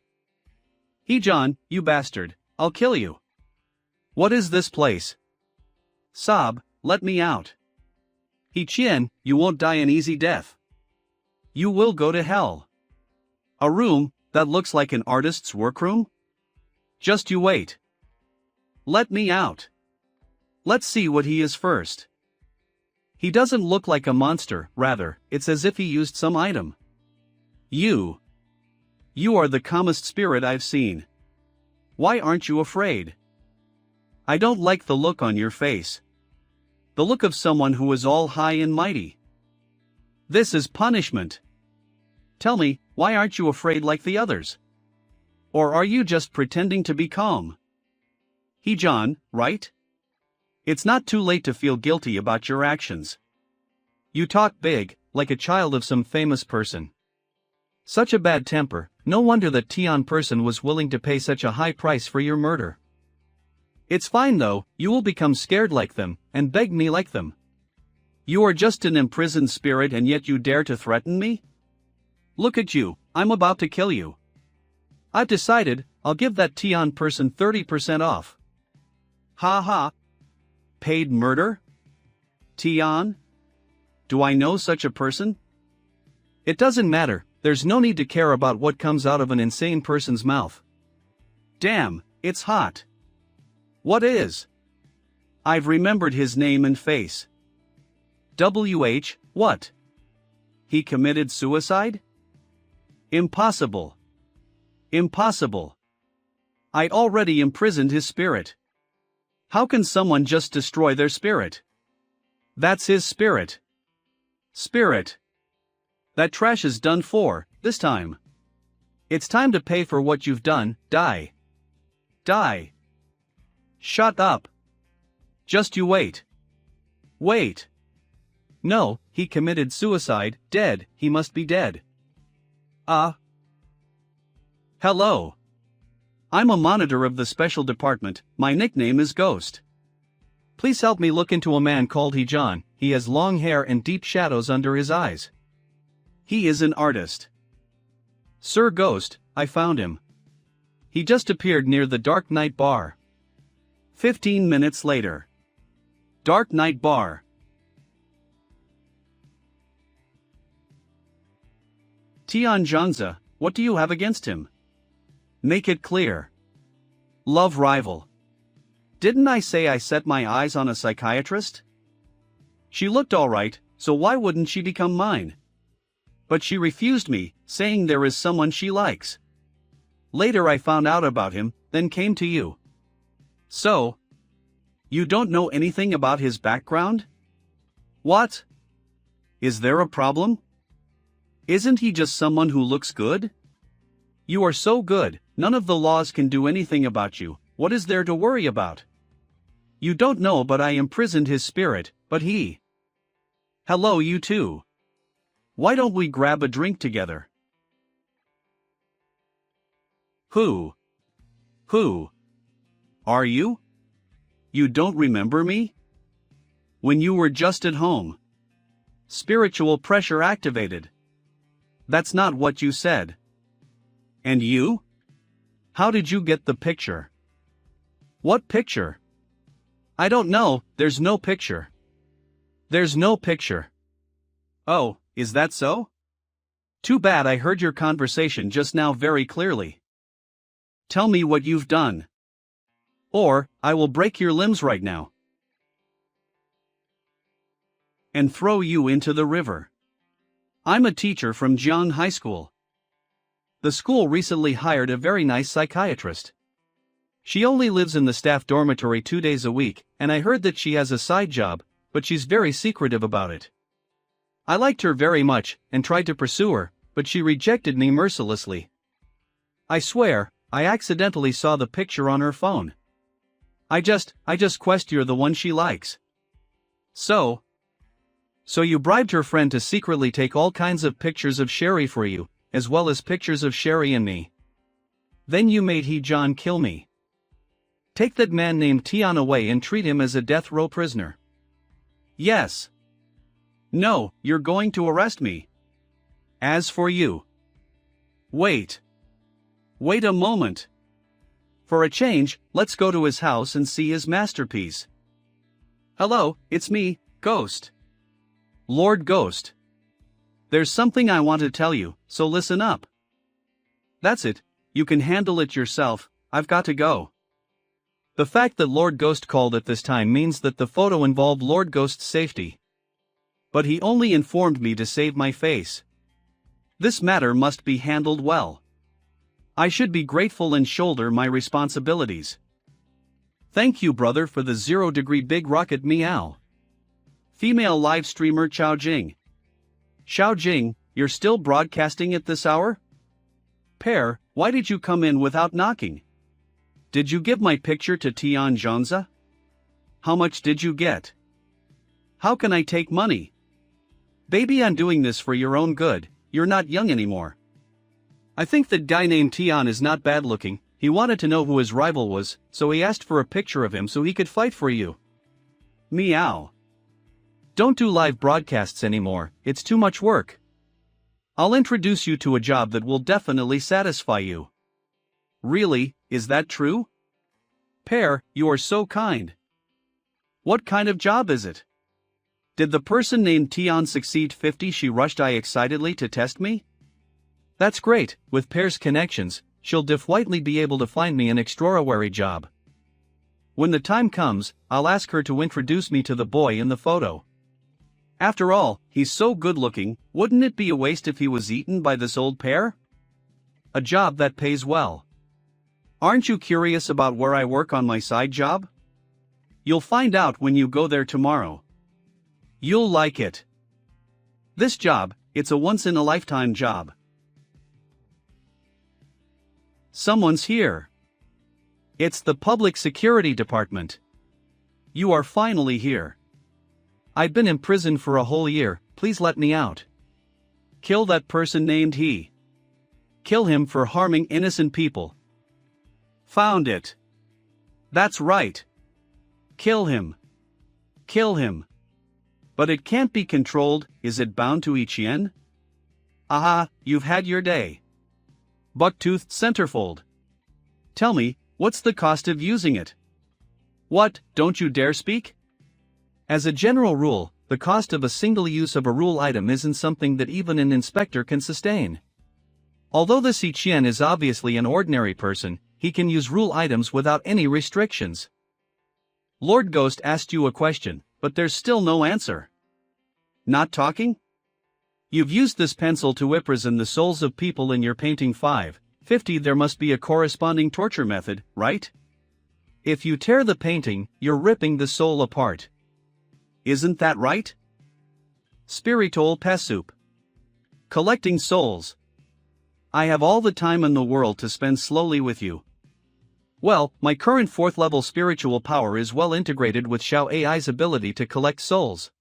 He-John, you bastard, I'll kill you. What is this place? Sob, let me out. He-Chien, you won't die an easy death. You will go to hell. A room that looks like an artist's workroom? Just you wait. Let me out. Let's see what he is first. He doesn't look like a monster, rather, it's as if he used some item. You are the calmest spirit I've seen. Why aren't you afraid? I don't like the look on your face. The look of someone who is all high and mighty. This is punishment. Tell me, why aren't you afraid like the others? Or are you just pretending to be calm? He-John, right? It's not too late to feel guilty about your actions. You talk big, like a child of some famous person. Such a bad temper, no wonder that Tian person was willing to pay such a high price for your murder. It's fine though, you will become scared like them, and beg me like them. You are just an imprisoned spirit and yet you dare to threaten me? Look at you, I'm about to kill you. I've decided, I'll give that Tian person 30% off. Ha ha. Paid murder? Tian? Do I know such a person? It doesn't matter, there's no need to care about what comes out of an insane person's mouth. Damn, it's hot. What is? I've remembered his name and face. What? He committed suicide? Impossible. Impossible. I'd already imprisoned his spirit. How can someone just destroy their spirit? That's his spirit. Spirit. That trash is done for, this time. It's time to pay for what you've done, die. Die. Shut up. Just you wait. Wait. No, he committed suicide, dead, he must be dead. Hello. I'm a monitor of the special department, my nickname is Ghost. Please help me look into a man called He-John, he has long hair and deep shadows under his eyes. He is an artist. Sir Ghost, I found him. He just appeared near the Dark Night Bar. 15 minutes later. Dark Night Bar. Tian Zhangzi, what do you have against him? Make it clear. Love rival. Didn't I say I set my eyes on a psychiatrist? She looked alright, so why wouldn't she become mine? But she refused me, saying there is someone she likes. Later I found out about him, then came to you. So? You don't know anything about his background? What? Is there a problem? Isn't he just someone who looks good? You are so good, none of the laws can do anything about you, what is there to worry about? You don't know but I imprisoned his spirit, but he... Hello you too. Why don't we grab a drink together? Who are you? You don't remember me? When you were just at home. Spiritual pressure activated. That's not what you said. And you? How did you get the picture? What picture? I don't know, there's no picture. There's no picture. Oh, is that so? Too bad I heard your conversation just now very clearly. Tell me what you've done. Or, I will break your limbs right now. And throw you into the river. I'm a teacher from Jiang High School. The school recently hired a very nice psychiatrist. She only lives in the staff dormitory 2 days a week, and I heard that she has a side job, but she's very secretive about it. I liked her very much, and tried to pursue her, but she rejected me mercilessly. I swear, I accidentally saw the picture on her phone. I just quest you're the one she likes. So you bribed her friend to secretly take all kinds of pictures of Sherry for you, as well as pictures of Sherry and me. Then you made John kill me. Take that man named Tian away and treat him as a death row prisoner. Yes. No, you're going to arrest me. As for you. Wait a moment. For a change, let's go to his house and see his masterpiece. Hello, it's me, Ghost. Lord Ghost. There's something I want to tell you, so listen up. That's it, you can handle it yourself, I've got to go. The fact that Lord Ghost called at this time means that the photo involved Lord Ghost's safety. But he only informed me to save my face. This matter must be handled well. I should be grateful and shoulder my responsibilities. Thank you, brother, for the 0° big rocket meow. Female live streamer Chao Jing. Xiao Jing, you're still broadcasting at this hour? Pear, why did you come in without knocking? Did you give my picture to Tian Zhangza? How much did you get? How can I take money? Baby, I'm doing this for your own good, you're not young anymore. I think that guy named Tian is not bad looking, he wanted to know who his rival was, so he asked for a picture of him so he could fight for you. Meow. Don't do live broadcasts anymore, it's too much work. I'll introduce you to a job that will definitely satisfy you. Really, is that true? Pear, you are so kind. What kind of job is it? Did the person named Tian succeed 50? She rushed I excitedly to test me? That's great, with Pear's connections, she'll definitely be able to find me an extraordinary job. When the time comes, I'll ask her to introduce me to the boy in the photo. After all, he's so good looking, wouldn't it be a waste if he was eaten by this old Pear? A job that pays well. Aren't you curious about where I work on my side job? You'll find out when you go there tomorrow. You'll like it. This job, it's a once-in-a-lifetime job. Someone's here. It's the Public Security Department. You are finally here. I've been in prison for a whole year, please let me out. Kill that person named he. Kill him for harming innocent people. Found it. That's right. Kill him. Kill him. But it can't be controlled, is it bound to Ichien? Aha, you've had your day. Buck-toothed centerfold. Tell me, what's the cost of using it? What, don't you dare speak? As a general rule, the cost of a single use of a rule item isn't something that even an inspector can sustain. Although this Ichien is obviously an ordinary person, he can use rule items without any restrictions. Lord Ghost asked you a question, but there's still no answer. Not talking? You've used this pencil to imprison the souls of people in your painting 550. There must be a corresponding torture method, right? If you tear the painting, you're ripping the soul apart. Isn't that right? Spiritual Pesup. Collecting souls. I have all the time in the world to spend slowly with you. Well, my current 4th level spiritual power is well integrated with Xiao AI's ability to collect souls.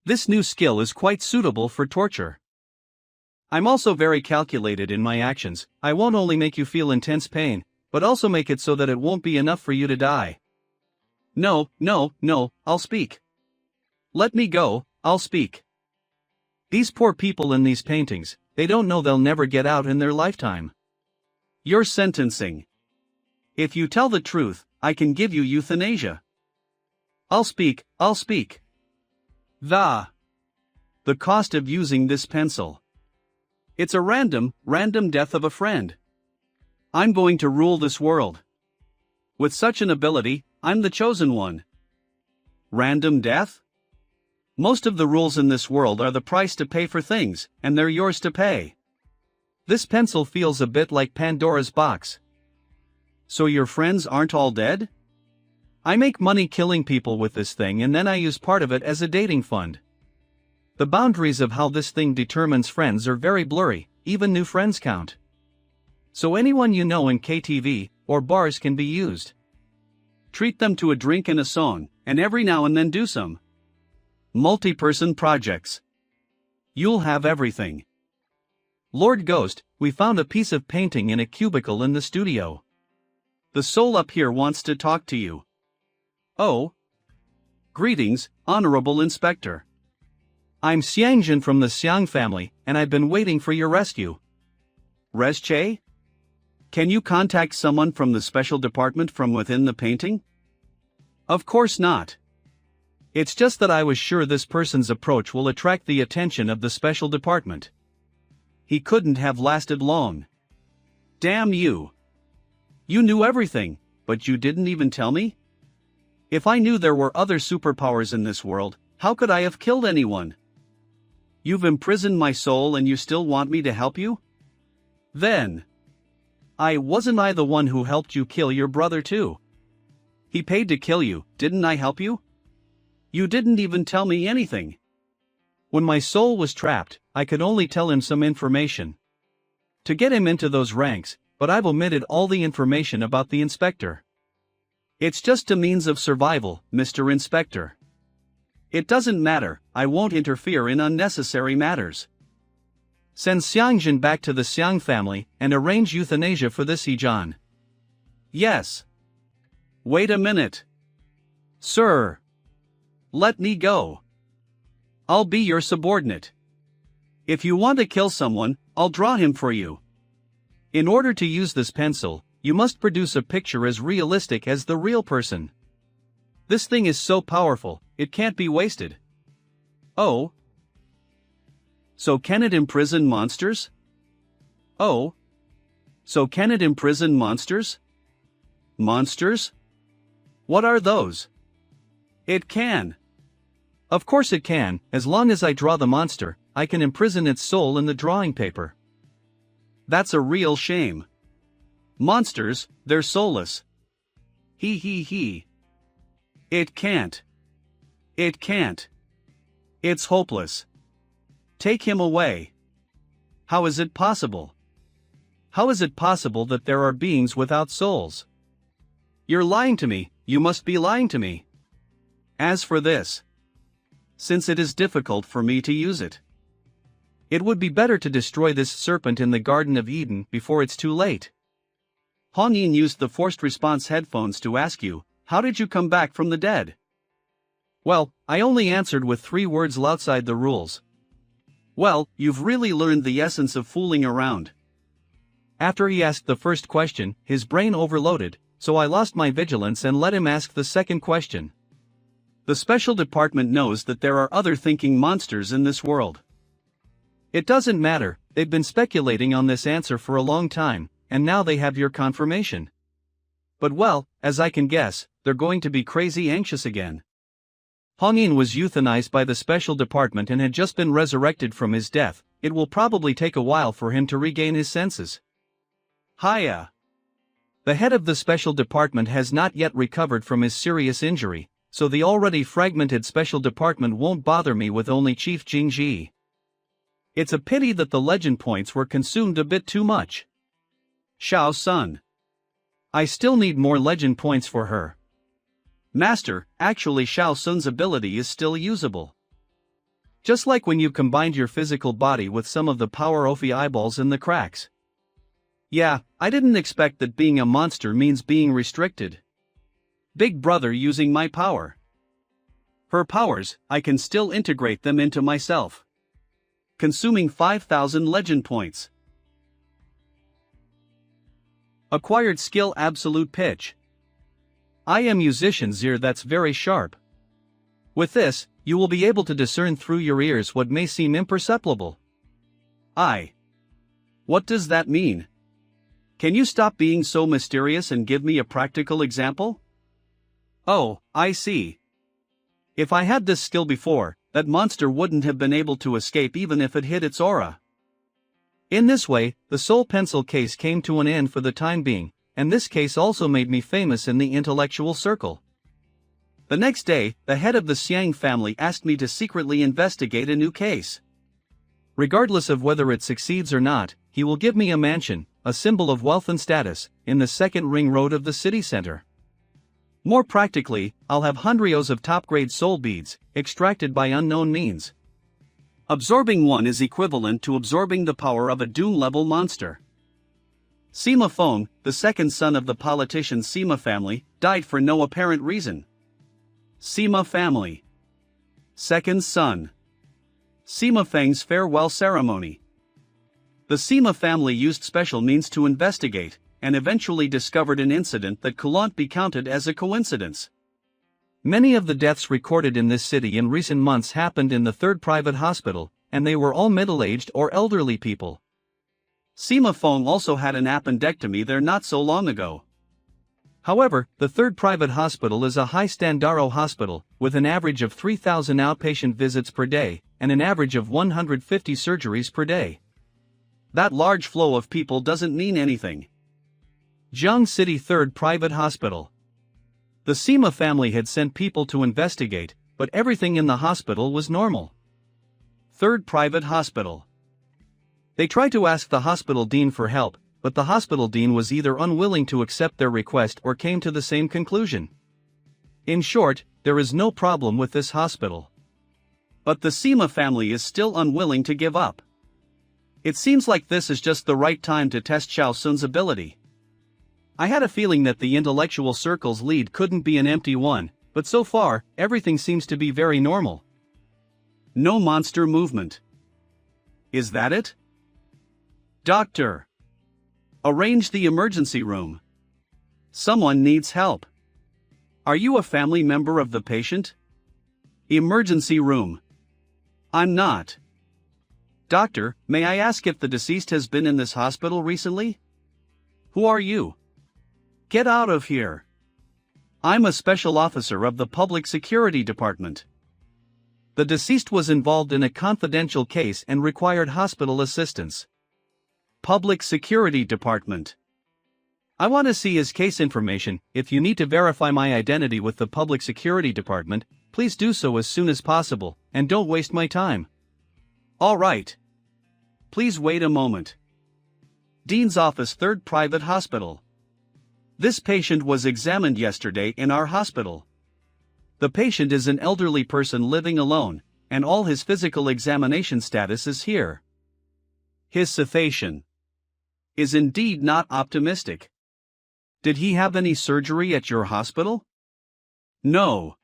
This new skill is quite suitable for torture. I'm also very calculated in my actions. I won't only make you feel intense pain, but also make it so that it won't be enough for you to die. No, I'll speak. Let me go, I'll speak. These poor people in these paintings, they don't know they'll never get out in their lifetime. You're sentencing. If you tell the truth, I can give you euthanasia. I'll speak. The cost of using this pencil. It's a random death of a friend. I'm going to rule this world. With such an ability, I'm the chosen one. Random death? Most of the rules in this world are the price to pay for things, and they're yours to pay. This pencil feels a bit like Pandora's box. So your friends aren't all dead? I make money killing people with this thing and then I use part of it as a dating fund. The boundaries of how this thing determines friends are very blurry, even new friends count. So anyone you know in KTV or bars can be used. Treat them to a drink and a song, and every now and then do some multi-person projects. You'll have everything. Lord Ghost, we found a piece of painting in a cubicle in the studio. The soul up here wants to talk to you. Oh. Greetings, Honorable Inspector. I'm Xiangjin from the Xiang family, and I've been waiting for your rescue. Resche? Can you contact someone from the special department from within the painting? Of course not. It's just that I was sure this person's approach will attract the attention of the special department. He couldn't have lasted long. Damn you. You knew everything, but you didn't even tell me? If I knew there were other superpowers in this world, how could I have killed anyone? You've imprisoned my soul and you still want me to help you? Then. Wasn't I the one who helped you kill your brother too? He paid to kill you, didn't I help you? You didn't even tell me anything. When my soul was trapped, I could only tell him some information to get him into those ranks, but I've omitted all the information about the inspector. It's just a means of survival, Mr. Inspector. It doesn't matter, I won't interfere in unnecessary matters. Send Xiangjin back to the Xiang family and arrange euthanasia for this Ijan. Yes. Wait a minute. Sir. Let me go. I'll be your subordinate. If you want to kill someone, I'll draw him for you. In order to use this pencil, you must produce a picture as realistic as the real person. This thing is so powerful, it can't be wasted. Oh. So can it imprison monsters? Oh. So can it imprison monsters? Monsters? What are those? It can. Of course it can, as long as I draw the monster, I can imprison its soul in the drawing paper. That's a real shame. Monsters, they're soulless. He. It can't. It can't. It's hopeless. Take him away. How is it possible? How is it possible that there are beings without souls? You're lying to me, you must be lying to me. As for this, since it is difficult for me to use it, it would be better to destroy this serpent in the Garden of Eden before it's too late. Hongyin used the forced response headphones to ask you, how did you come back from the dead? Well, I only answered with 3 words outside the rules. Well, you've really learned the essence of fooling around. After he asked the first question, his brain overloaded, so I lost my vigilance and let him ask the second question. The special department knows that there are other thinking monsters in this world. It doesn't matter, they've been speculating on this answer for a long time, and now they have your confirmation. But well, as I can guess, they're going to be crazy anxious again. Hongyin was euthanized by the special department and had just been resurrected from his death. It will probably take a while for him to regain his senses. Hiya. The head of the special department has not yet recovered from his serious injury, so the already fragmented special department won't bother me with only Chief Jingji. It's a pity that the legend points were consumed a bit too much. Xiao Sun. I still need more legend points for her. Master, actually Xiao Sun's ability is still usable. Just like when you combined your physical body with some of the power of the eyeballs in the cracks. Yeah, I didn't expect that being a monster means being restricted. Big brother using my power. Her powers, I can still integrate them into myself. Consuming 5,000 legend points. Acquired skill absolute pitch. I am musician's ear that's very sharp. With this, you will be able to discern through your ears what may seem imperceptible. What does that mean? Can you stop being so mysterious and give me a practical example? Oh, I see. If I had this skill before, that monster wouldn't have been able to escape even if it hit its aura. In this way, the soul pencil case came to an end for the time being, and this case also made me famous in the intellectual circle. The next day, the head of the Xiang family asked me to secretly investigate a new case. Regardless of whether it succeeds or not, he will give me a mansion, a symbol of wealth and status, in the second ring road of the city center. More practically, I'll have hundreds of top-grade soul beads, extracted by unknown means. Absorbing one is equivalent to absorbing the power of a Doom-level monster. Sima Feng, the second son of the politician Sima family, died for no apparent reason. Sima family. Second son. Sima Feng's farewell ceremony. The Sima family used special means to investigate, and eventually discovered an incident that couldn't be counted as a coincidence. Many of the deaths recorded in this city in recent months happened in the third private hospital, and they were all middle-aged or elderly people. Sima Feng also had an appendectomy there not so long ago. However, the third private hospital is a high-standard hospital, with an average of 3,000 outpatient visits per day, and an average of 150 surgeries per day. That large flow of people doesn't mean anything. Jiang City Third Private Hospital. The Sima family had sent people to investigate, but everything in the hospital was normal. Third Private Hospital. They tried to ask the hospital dean for help, but the hospital dean was either unwilling to accept their request or came to the same conclusion. In short, there is no problem with this hospital. But the Sima family is still unwilling to give up. It seems like this is just the right time to test Xiao Sun's ability. I had a feeling that the intellectual circle's lead couldn't be an empty one, but so far, everything seems to be very normal. No monster movement. Is that it? Doctor. Arrange the emergency room. Someone needs help. Are you a family member of the patient? Emergency room. I'm not. Doctor, may I ask if the deceased has been in this hospital recently? Who are you? Get out of here. I'm a special officer of the Public Security Department. The deceased was involved in a confidential case and required hospital assistance. Public Security Department. I want to see his case information. If you need to verify my identity with the Public Security Department, please do so as soon as possible, and don't waste my time. All right. Please wait a moment. Dean's Office, Third Private Hospital. This patient was examined yesterday in our hospital. The patient is an elderly person living alone, and all his physical examination status is here. His situation is indeed not optimistic. Did he have any surgery at your hospital? No.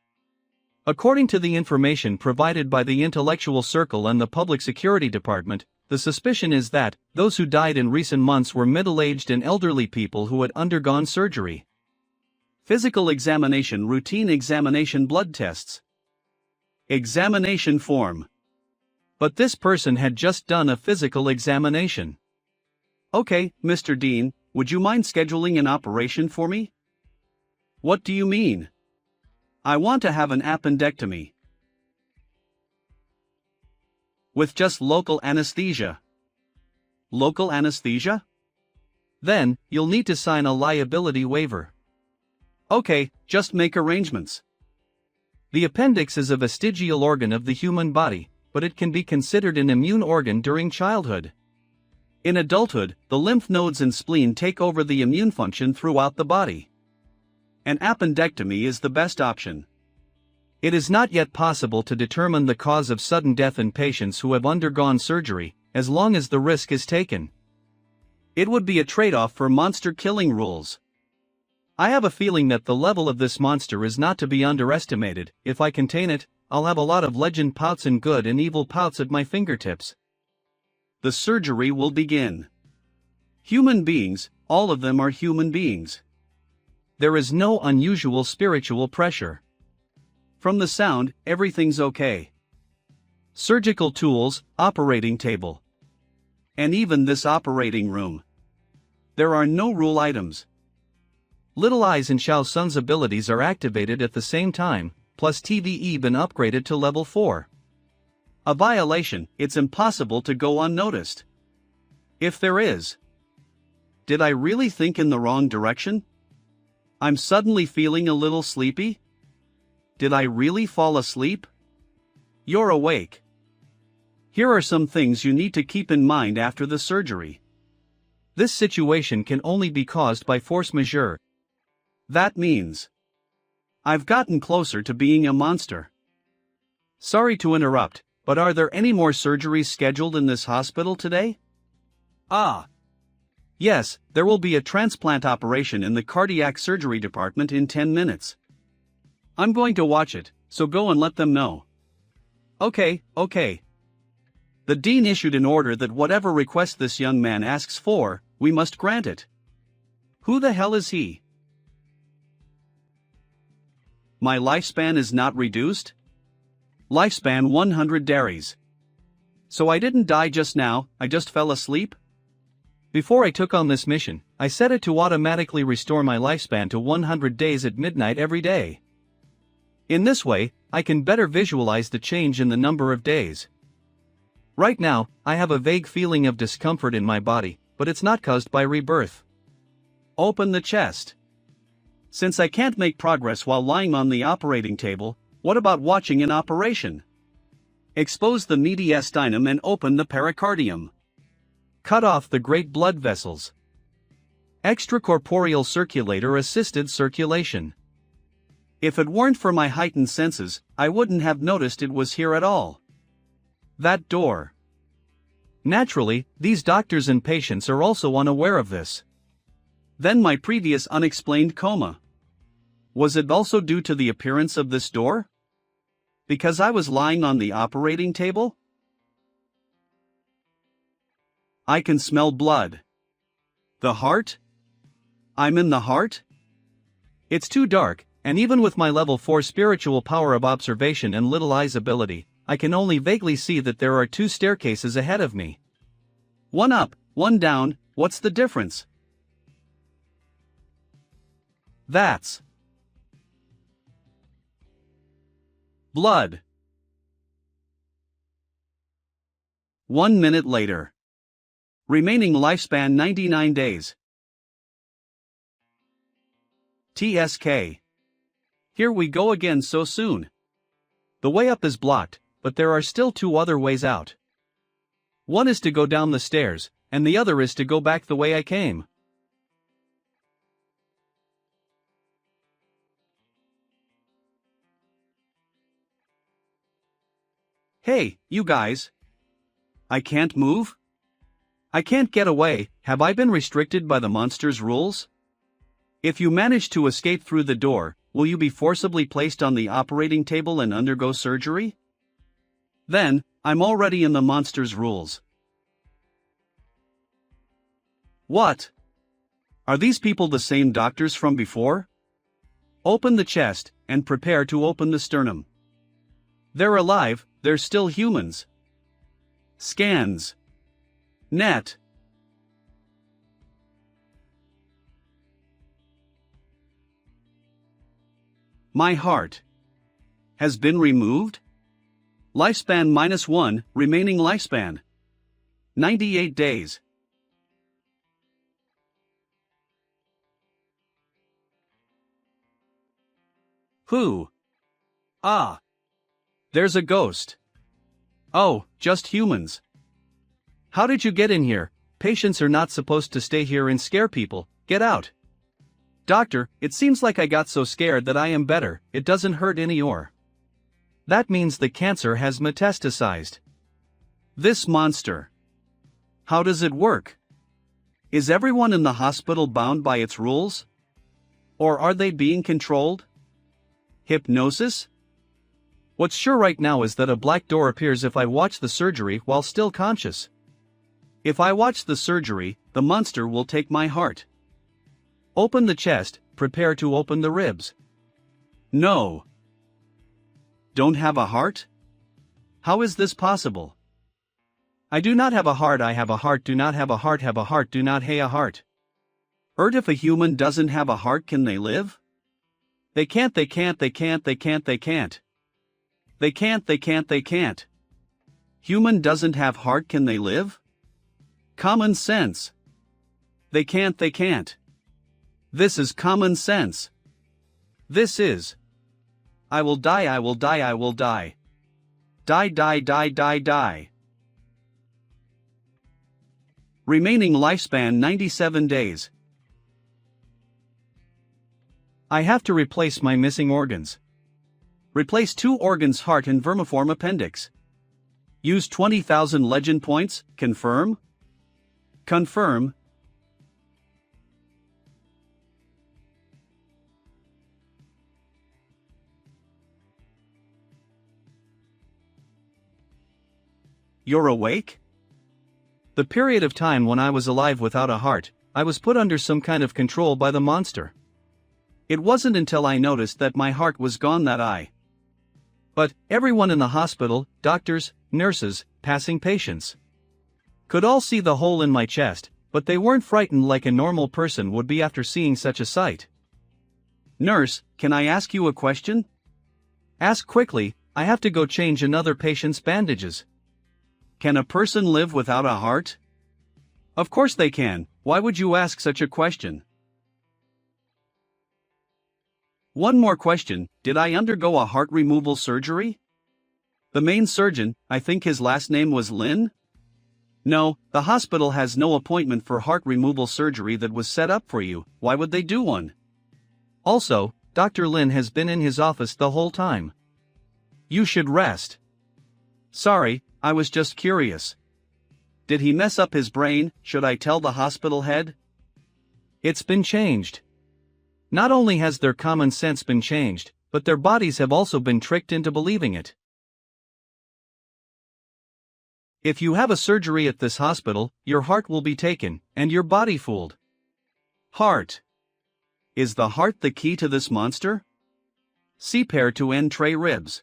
According to the information provided by the Intellectual Circle and the Public Security Department, the suspicion is that those who died in recent months were middle-aged and elderly people who had undergone surgery. Physical examination, routine examination, blood tests. Examination form. But this person had just done a physical examination. Okay, Mr. Dean, would you mind scheduling an operation for me? What do you mean? I want to have an appendectomy. With just local anesthesia. Local anesthesia? Then, you'll need to sign a liability waiver. Okay, just make arrangements. The appendix is a vestigial organ of the human body, but it can be considered an immune organ during childhood. In adulthood, the lymph nodes and spleen take over the immune function throughout the body. An appendectomy is the best option. It is not yet possible to determine the cause of sudden death in patients who have undergone surgery, as long as the risk is taken. It would be a trade-off for monster killing rules. I have a feeling that the level of this monster is not to be underestimated. If I contain it, I'll have a lot of legend pouts and good and evil pouts at my fingertips. The surgery will begin. Human beings, all of them are human beings. There is no unusual spiritual pressure. From the sound, everything's okay. Surgical tools, operating table. And even this operating room. There are no rule items. Little Eyes and Xiao Sun's abilities are activated at the same time, plus TVE been upgraded to level 4. A violation, it's impossible to go unnoticed. If there is. Did I really think in the wrong direction? I'm suddenly feeling a little sleepy? Did I really fall asleep? You're awake. Here are some things you need to keep in mind after the surgery. This situation can only be caused by force majeure. That means I've gotten closer to being a monster. Sorry to interrupt, but are there any more surgeries scheduled in this hospital today? Yes, there will be a transplant operation in the cardiac surgery department in 10 minutes. I'm going to watch it, so go and let them know. Okay. The dean issued an order that whatever request this young man asks for, we must grant it. Who the hell is he? My lifespan is not reduced? Lifespan 100 days. So I didn't die just now, I just fell asleep? Before I took on this mission, I set it to automatically restore my lifespan to 100 days at midnight every day. In this way, I can better visualize the change in the number of days. Right now, I have a vague feeling of discomfort in my body, but it's not caused by rebirth. Open the chest. Since I can't make progress while lying on the operating table, what about watching an operation? Expose the mediastinum and open the pericardium. Cut off the great blood vessels. Extracorporeal circulator assisted circulation. If it weren't for my heightened senses, I wouldn't have noticed it was here at all. That door. Naturally, these doctors and patients are also unaware of this. Then my previous unexplained coma. Was it also due to the appearance of this door? Because I was lying on the operating table? I can smell blood. The heart? I'm in the heart? It's too dark, and even with my level 4 spiritual power of observation and Little Eye's ability, I can only vaguely see that there are 2 staircases ahead of me. One up, one down, what's the difference? That's blood. 1 minute later. Remaining lifespan 99 days. TSK. Here we go again so soon. The way up is blocked, but there are still 2 other ways out. One is to go down the stairs, and the other is to go back the way I came. Hey, you guys. I can't move? I can't get away, have I been restricted by the monster's rules? If you manage to escape through the door, will you be forcibly placed on the operating table and undergo surgery? Then, I'm already in the monster's rules. What? Are these people the same doctors from before? Open the chest, and prepare to open the sternum. They're alive, they're still humans. Scans. Net. My heart has been removed? Lifespan -1, remaining lifespan 98 days. Who? Ah. There's a ghost. Oh, just humans. How did you get in here? Patients are not supposed to stay here and scare people. Get out. Doctor, it seems like I got so scared that I am better, it doesn't hurt anymore. That means the cancer has metastasized. This monster. How does it work? Is everyone in the hospital bound by its rules? Or are they being controlled? Hypnosis? What's sure right now is that a black door appears if I watch the surgery while still conscious. If I watch the surgery, the monster will take my heart. Open the chest, prepare to open the ribs. No. Don't have a heart? How is this possible? I do not have a heart, I have a heart, do not have a heart, have a heart, do not have a heart. If a human doesn't have a heart, can they live? They can't, they can't, they can't, they can't, they can't. They can't, they can't, they can't. Human doesn't have heart, can they live? Common sense. They can't, they can't. This is common sense. This is. I will die, I will die, I will die. Die, die, die, die, die. Remaining lifespan 97 days. I have to replace my missing organs. Replace 2 organs, heart and vermiform appendix. Use 20,000 legend points, confirm? Confirm. You're awake? The period of time when I was alive without a heart, I was put under some kind of control by the monster. It wasn't until I noticed that my heart was gone that I. But everyone in the hospital, doctors, nurses, passing patients, could all see the hole in my chest, but they weren't frightened like a normal person would be after seeing such a sight. Nurse, can I ask you a question? Ask quickly, I have to go change another patient's bandages. Can a person live without a heart? Of course they can, why would you ask such a question? One more question, did I undergo a heart removal surgery? The main surgeon, I think his last name was Lin? No, the hospital has no appointment for heart removal surgery that was set up for you, why would they do one? Also, Dr. Lin has been in his office the whole time. You should rest. Sorry, I was just curious. Did he mess up his brain, should I tell the hospital head? It's been changed. Not only has their common sense been changed, but their bodies have also been tricked into believing it. If you have a surgery at this hospital, your heart will be taken, and your body fooled. Heart. Is the heart the key to this monster? See pair to entre ribs.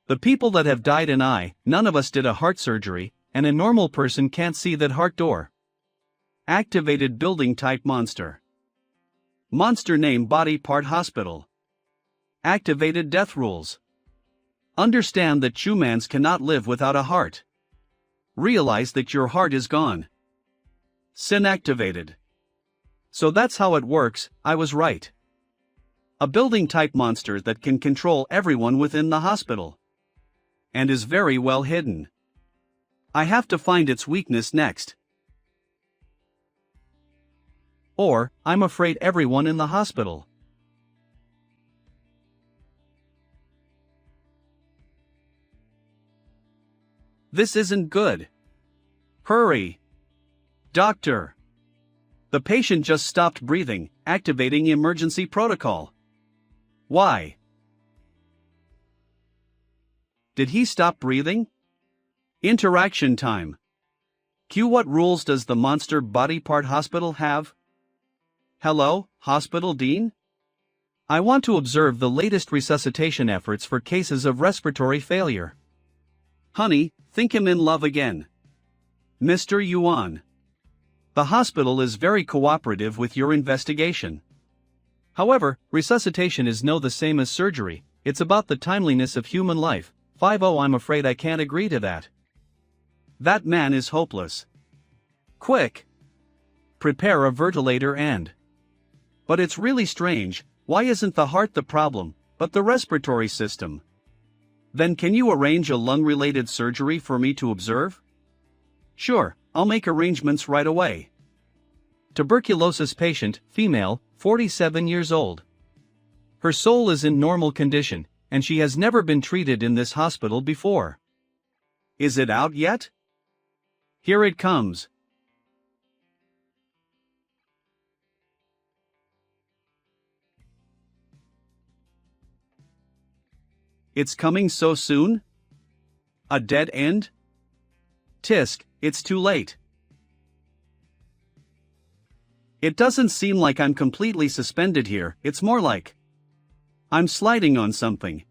The people that have died and none of us did a heart surgery, and a normal person can't see that heart door. Activated building type monster. Monster name body part hospital. Activated death rules. Understand that humans cannot live without a heart. Realize that your heart is gone. Sin activated. So that's how it works, I was right. A building type monster that can control everyone within the hospital. And is very well hidden. I have to find its weakness next. Or, I'm afraid everyone in the hospital. This isn't good. Hurry. Doctor. The patient just stopped breathing, activating emergency protocol. Why? Did he stop breathing? Interaction time. Q. What rules does the monster body part hospital have? Hello, Hospital Dean? I want to observe the latest resuscitation efforts for cases of respiratory failure. Honey, think him in love again. Mr. Yuan. The hospital is very cooperative with your investigation. However, resuscitation is no the same as surgery, it's about the timeliness of human life. 50 I'm afraid I can't agree to that. That man is hopeless. Quick! Prepare a ventilator and. But it's really strange, why isn't the heart the problem, but the respiratory system? Then can you arrange a lung-related surgery for me to observe? Sure, I'll make arrangements right away. Tuberculosis patient, female, 47 years old. Her soul is in normal condition, and she has never been treated in this hospital before. Is it out yet? Here it comes. It's coming so soon? A dead end? Tisk, it's too late. It doesn't seem like I'm completely suspended here, it's more like I'm sliding on something.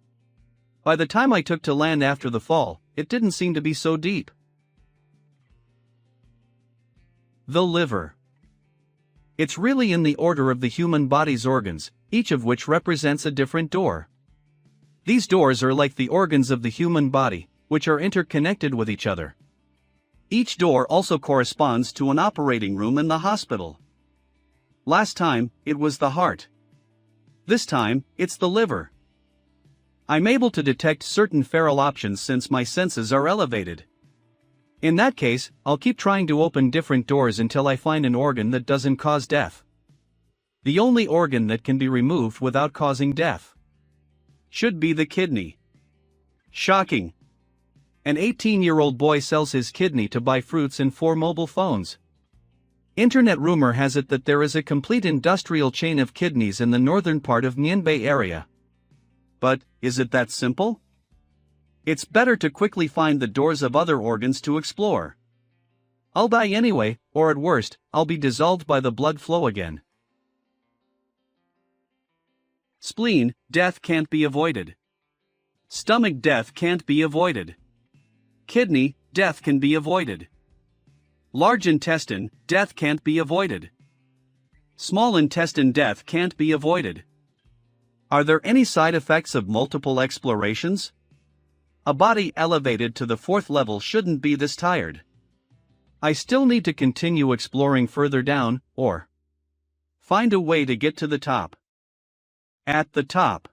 By the time I took to land after the fall, it didn't seem to be so deep. The liver. It's really in the order of the human body's organs, each of which represents a different door. These doors are like the organs of the human body, which are interconnected with each other. Each door also corresponds to an operating room in the hospital. Last time, it was the heart. This time, it's the liver. I'm able to detect certain feral options since my senses are elevated. In that case, I'll keep trying to open different doors until I find an organ that doesn't cause death. The only organ that can be removed without causing death should be the kidney. Shocking. An 18-year-old boy sells his kidney to buy fruits and 4 mobile phones. Internet rumor has it that there is a complete industrial chain of kidneys in the northern part of Mianbei area. But, is it that simple? It's better to quickly find the doors of other organs to explore. I'll die anyway, or at worst, I'll be dissolved by the blood flow again. Spleen, death can't be avoided. Stomach, death can't be avoided. Kidney, death can be avoided. Large intestine, death can't be avoided. Small intestine, death can't be avoided. Are there any side effects of multiple explorations? A body elevated to the 4th level shouldn't be this tired. I still need to continue exploring further down, or find a way to get to the top. At the top,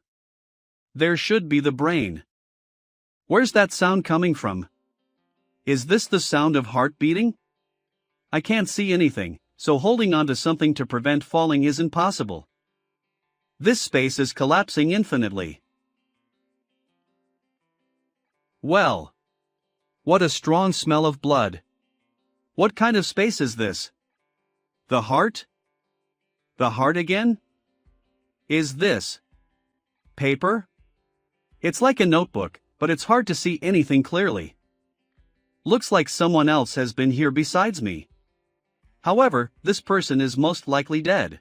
there should be the brain. Where's that sound coming from? Is this the sound of heart beating? I can't see anything, so holding onto something to prevent falling isn't possible. This space is collapsing infinitely. Well, what a strong smell of blood. What kind of space is this? The heart? The heart again? Is this paper? It's like a notebook, but it's hard to see anything clearly. Looks like someone else has been here besides me. However, this person is most likely dead.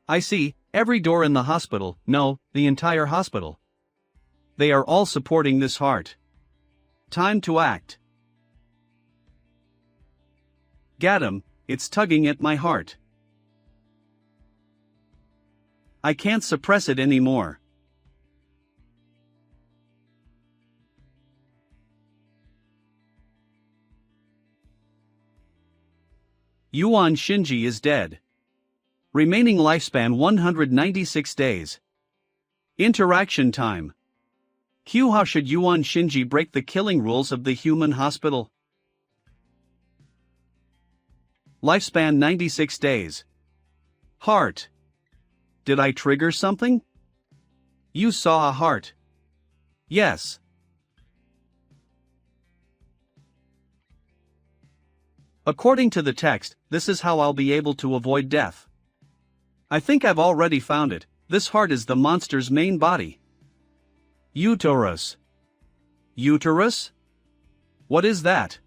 I see, every door in the hospital, no, the entire hospital. They are all supporting this heart. Time to act. Got him, it's tugging at my heart. I can't suppress it anymore. Yuan Shinji is dead. Remaining lifespan 196 days. Interaction time. Q. How should Yuan Shinji break the killing rules of the human hospital? Lifespan 96 days. Heart. Did I trigger something? You saw a heart. Yes. According to the text, this is how I'll be able to avoid death. I think I've already found it. This heart is the monster's main body. Uterus. Uterus? What is that?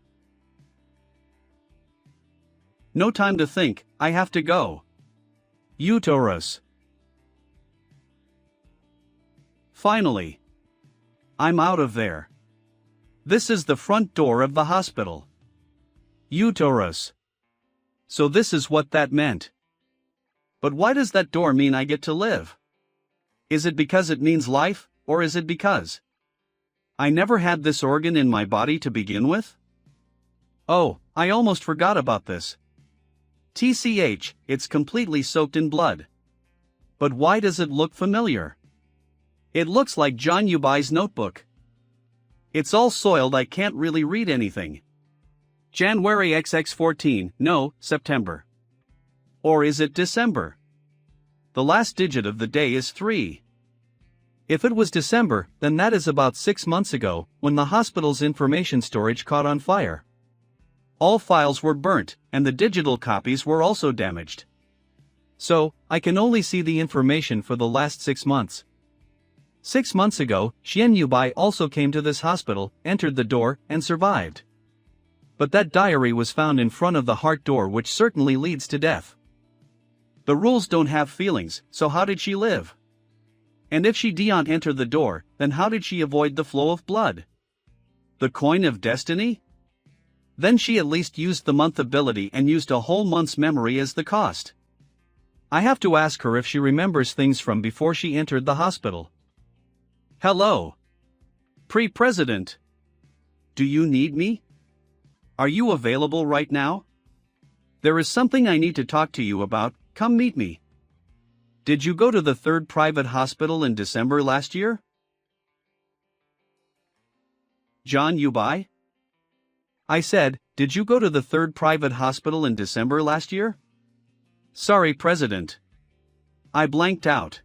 No time to think, I have to go. Uterus. Finally. I'm out of there. This is the front door of the hospital. Uterus. So this is what that meant. But why does that door mean I get to live? Is it because it means life, or is it because I never had this organ in my body to begin with? Oh, I almost forgot about this. TCH, it's completely soaked in blood. But why does it look familiar? It looks like John Yubai's notebook. It's all soiled, I can't really read anything. January XX14, no, September. Or is it December? The last digit of the day is 3. If it was December, then that is about 6 months ago, when the hospital's information storage caught on fire. All files were burnt, and the digital copies were also damaged. So, I can only see the information for the last 6 months. 6 months ago, Xian Yubai also came to this hospital, entered the door, and survived. But that diary was found in front of the heart door, which certainly leads to death. The rules don't have feelings, so how did she live? And if she didn't enter the door, then how did she avoid the flow of blood? The coin of destiny? Then she at least used the month ability and used a whole month's memory as the cost. I have to ask her if she remembers things from before she entered the hospital. Hello. Pre-President. Do you need me? Are you available right now? There is something I need to talk to you about, come meet me. Did you go to the 3rd private hospital in December last year? John Yubai? I said, did you go to the 3rd private hospital in December last year? Sorry, President. I blanked out.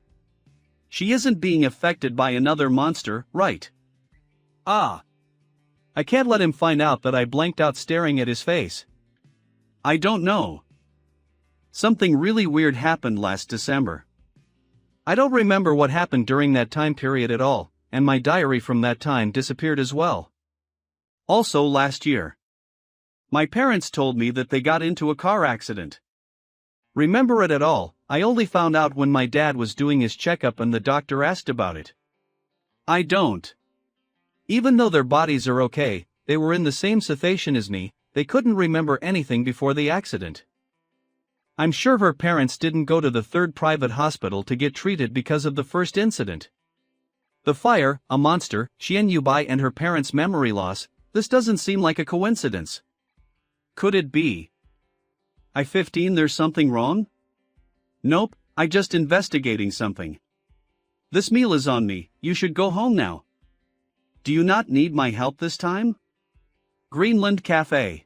She isn't being affected by another monster, right? Ah. I can't let him find out that I blanked out staring at his face. I don't know. Something really weird happened last December. I don't remember what happened during that time period at all, and my diary from that time disappeared as well. Also last year. My parents told me that they got into a car accident. Remember it at all? I only found out when my dad was doing his checkup and the doctor asked about it. I don't. Even though their bodies are okay, they were in the same situation as me, they couldn't remember anything before the accident. I'm sure her parents didn't go to the 3rd private hospital to get treated because of the first incident. The fire, a monster, Xian Yubai and her parents' memory loss, this doesn't seem like a coincidence. Could it be? I-15 there's something wrong? Nope, I just investigating something. This meal is on me, you should go home now. Do you not need my help this time? Greenland Cafe.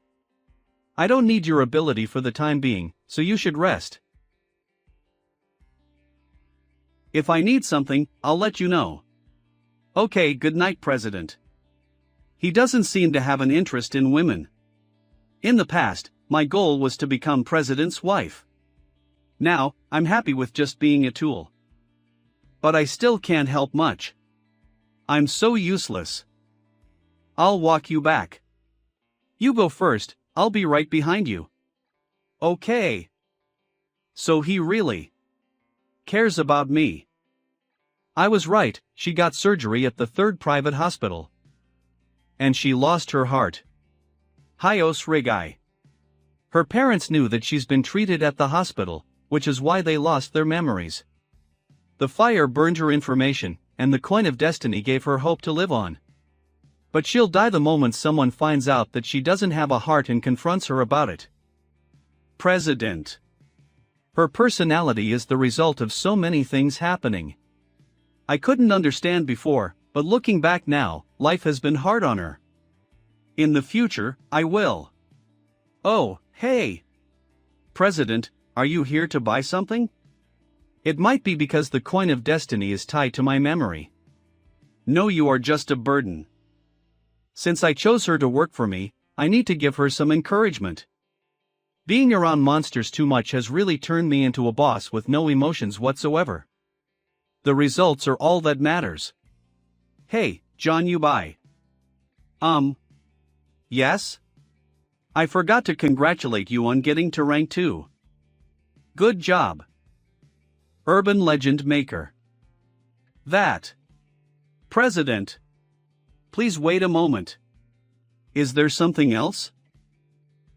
I don't need your ability for the time being, so you should rest. If I need something, I'll let you know. Okay, good night, President. He doesn't seem to have an interest in women. In the past, my goal was to become President's wife. Now, I'm happy with just being a tool. But I still can't help much. I'm so useless. I'll walk you back. You go first, I'll be right behind you. Okay. So he really cares about me. I was right, she got surgery at the 3rd private hospital. And she lost her heart. Hyos Rigai. Her parents knew that she's been treated at the hospital, which is why they lost their memories. The fire burned her information, and the coin of destiny gave her hope to live on. But she'll die the moment someone finds out that she doesn't have a heart and confronts her about it. President. Her personality is the result of so many things happening. I couldn't understand before, but looking back now, life has been hard on her. In the future, I will. Oh, hey. President, are you here to buy something? It might be because the coin of destiny is tied to my memory. No, you are just a burden. Since I chose her to work for me, I need to give her some encouragement. Being around monsters too much has really turned me into a boss with no emotions whatsoever. The results are all that matters. Hey, John Yubai. Yes? I forgot to congratulate you on getting to rank 2. Good job. Urban Legend Maker. That. President. Please wait a moment. Is there something else?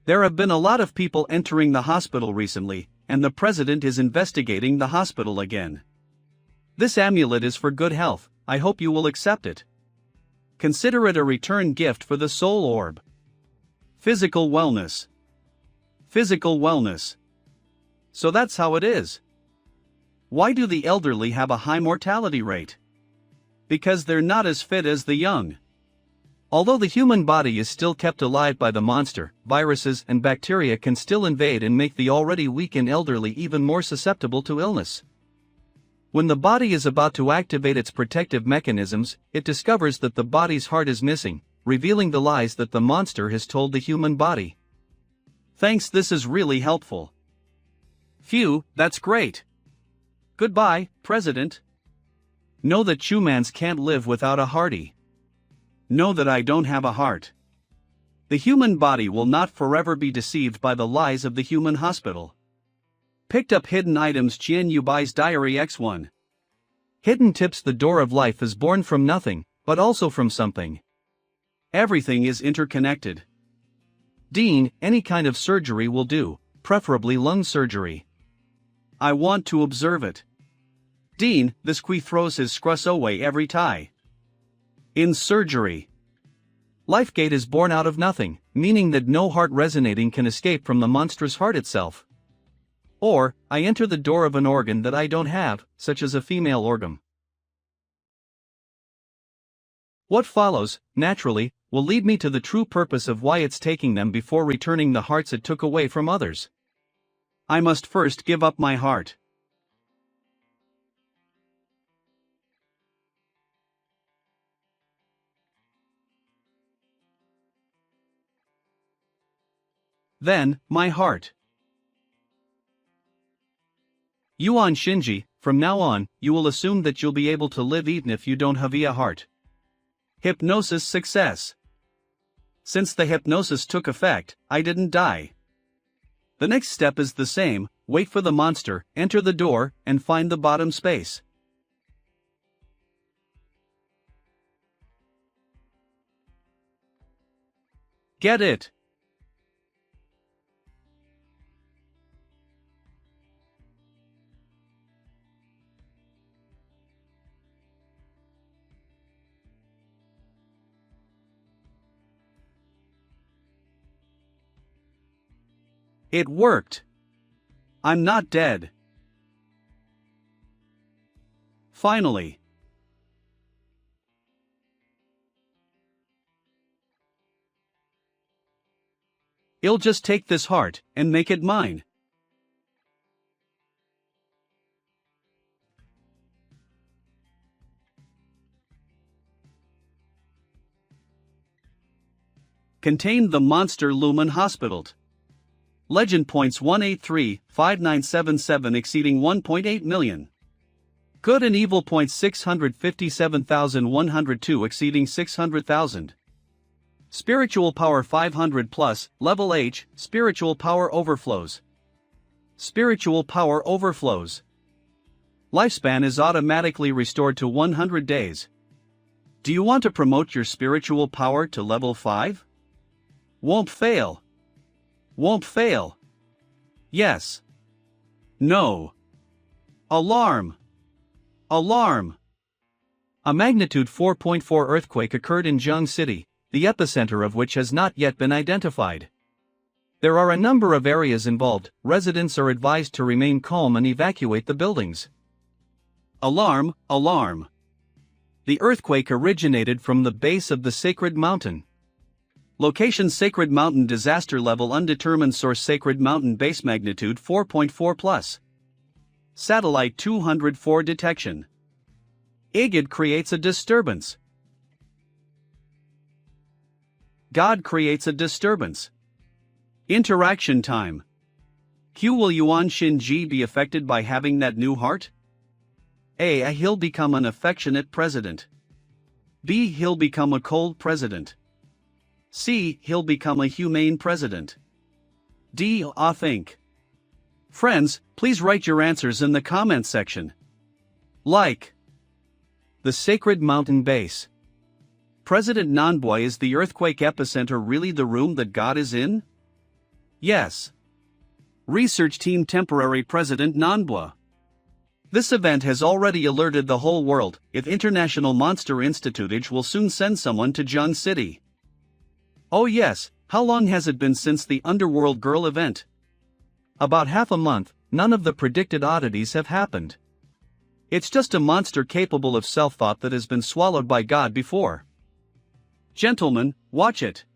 There have been a lot of people entering the hospital recently, and the president is investigating the hospital again. This amulet is for good health, I hope you will accept it. Consider it a return gift for the soul orb. Physical wellness. Physical wellness. So that's how it is. Why do the elderly have a high mortality rate? Because they're not as fit as the young. Although the human body is still kept alive by the monster, viruses and bacteria can still invade and make the already weak and elderly even more susceptible to illness. When the body is about to activate its protective mechanisms, it discovers that the body's heart is missing, revealing the lies that the monster has told the human body. Thanks, this is really helpful. Phew, that's great. Goodbye, President. Know that humans can't live without a hearty. Know that I don't have a heart. The human body will not forever be deceived by the lies of the human hospital. Picked up hidden items. Chien Yubai's Diary X1. Hidden tips. The door of life is born from nothing, but also from something. Everything is interconnected. Dean, any kind of surgery will do, preferably lung surgery. I want to observe it. Dean, this qui throws his scruss away every tie. In surgery. Lifegate is born out of nothing, meaning that no heart resonating can escape from the monstrous heart itself. Or, I enter the door of an organ that I don't have, such as a female organ. What follows, naturally, will lead me to the true purpose of why it's taking them before returning the hearts it took away from others. I must first give up my heart. Then, my heart. Yuan Shinji, from now on, you will assume that you'll be able to live even if you don't have a heart. Hypnosis success. Since the hypnosis took effect, I didn't die. The next step is the same: wait for the monster, enter the door, and find the bottom space. Get it? It worked. I'm not dead. Finally. I'll just take this heart and make it mine. Contained the monster Lumen Hospital. Legend points 183,5977 exceeding 1.8 million. Good and evil points 657,102 exceeding 600,000. Spiritual power 500 plus, level H, spiritual power overflows. Spiritual power overflows. Lifespan is automatically restored to 100 days. Do you want to promote your spiritual power to level 5? Won't fail. Won't fail. Yes. No. Alarm. Alarm. A magnitude 4.4 earthquake occurred in Jiang City, the epicenter of which has not yet been identified. There are a number of areas involved. Residents are advised to remain calm and evacuate the buildings. Alarm, alarm. The earthquake originated from the base of the sacred mountain. Location: Sacred Mountain. Disaster level undetermined. Source: Sacred Mountain. Base magnitude 4.4 plus. Satellite 204. Detection. Igid creates a disturbance. God creates a disturbance. Interaction time. Q. Will Yuan Shinji be affected by having that new heart? A. He'll become an affectionate president. B. He'll become a cold president. C. He'll become a humane president. D. I think. Friends, please write your answers in the comments section. Like. The Sacred Mountain Base. President Nanboy, is the earthquake epicenter really the room that God is in? Yes. Research Team. Temporary President Nanboy. This event has already alerted the whole world. If International Monster Institute will soon send someone to Jiang City. Oh yes, how long has it been since the Underworld Girl event? About half a month. None of the predicted oddities have happened. It's just a monster capable of self-thought that has been swallowed by God before. Gentlemen, watch it.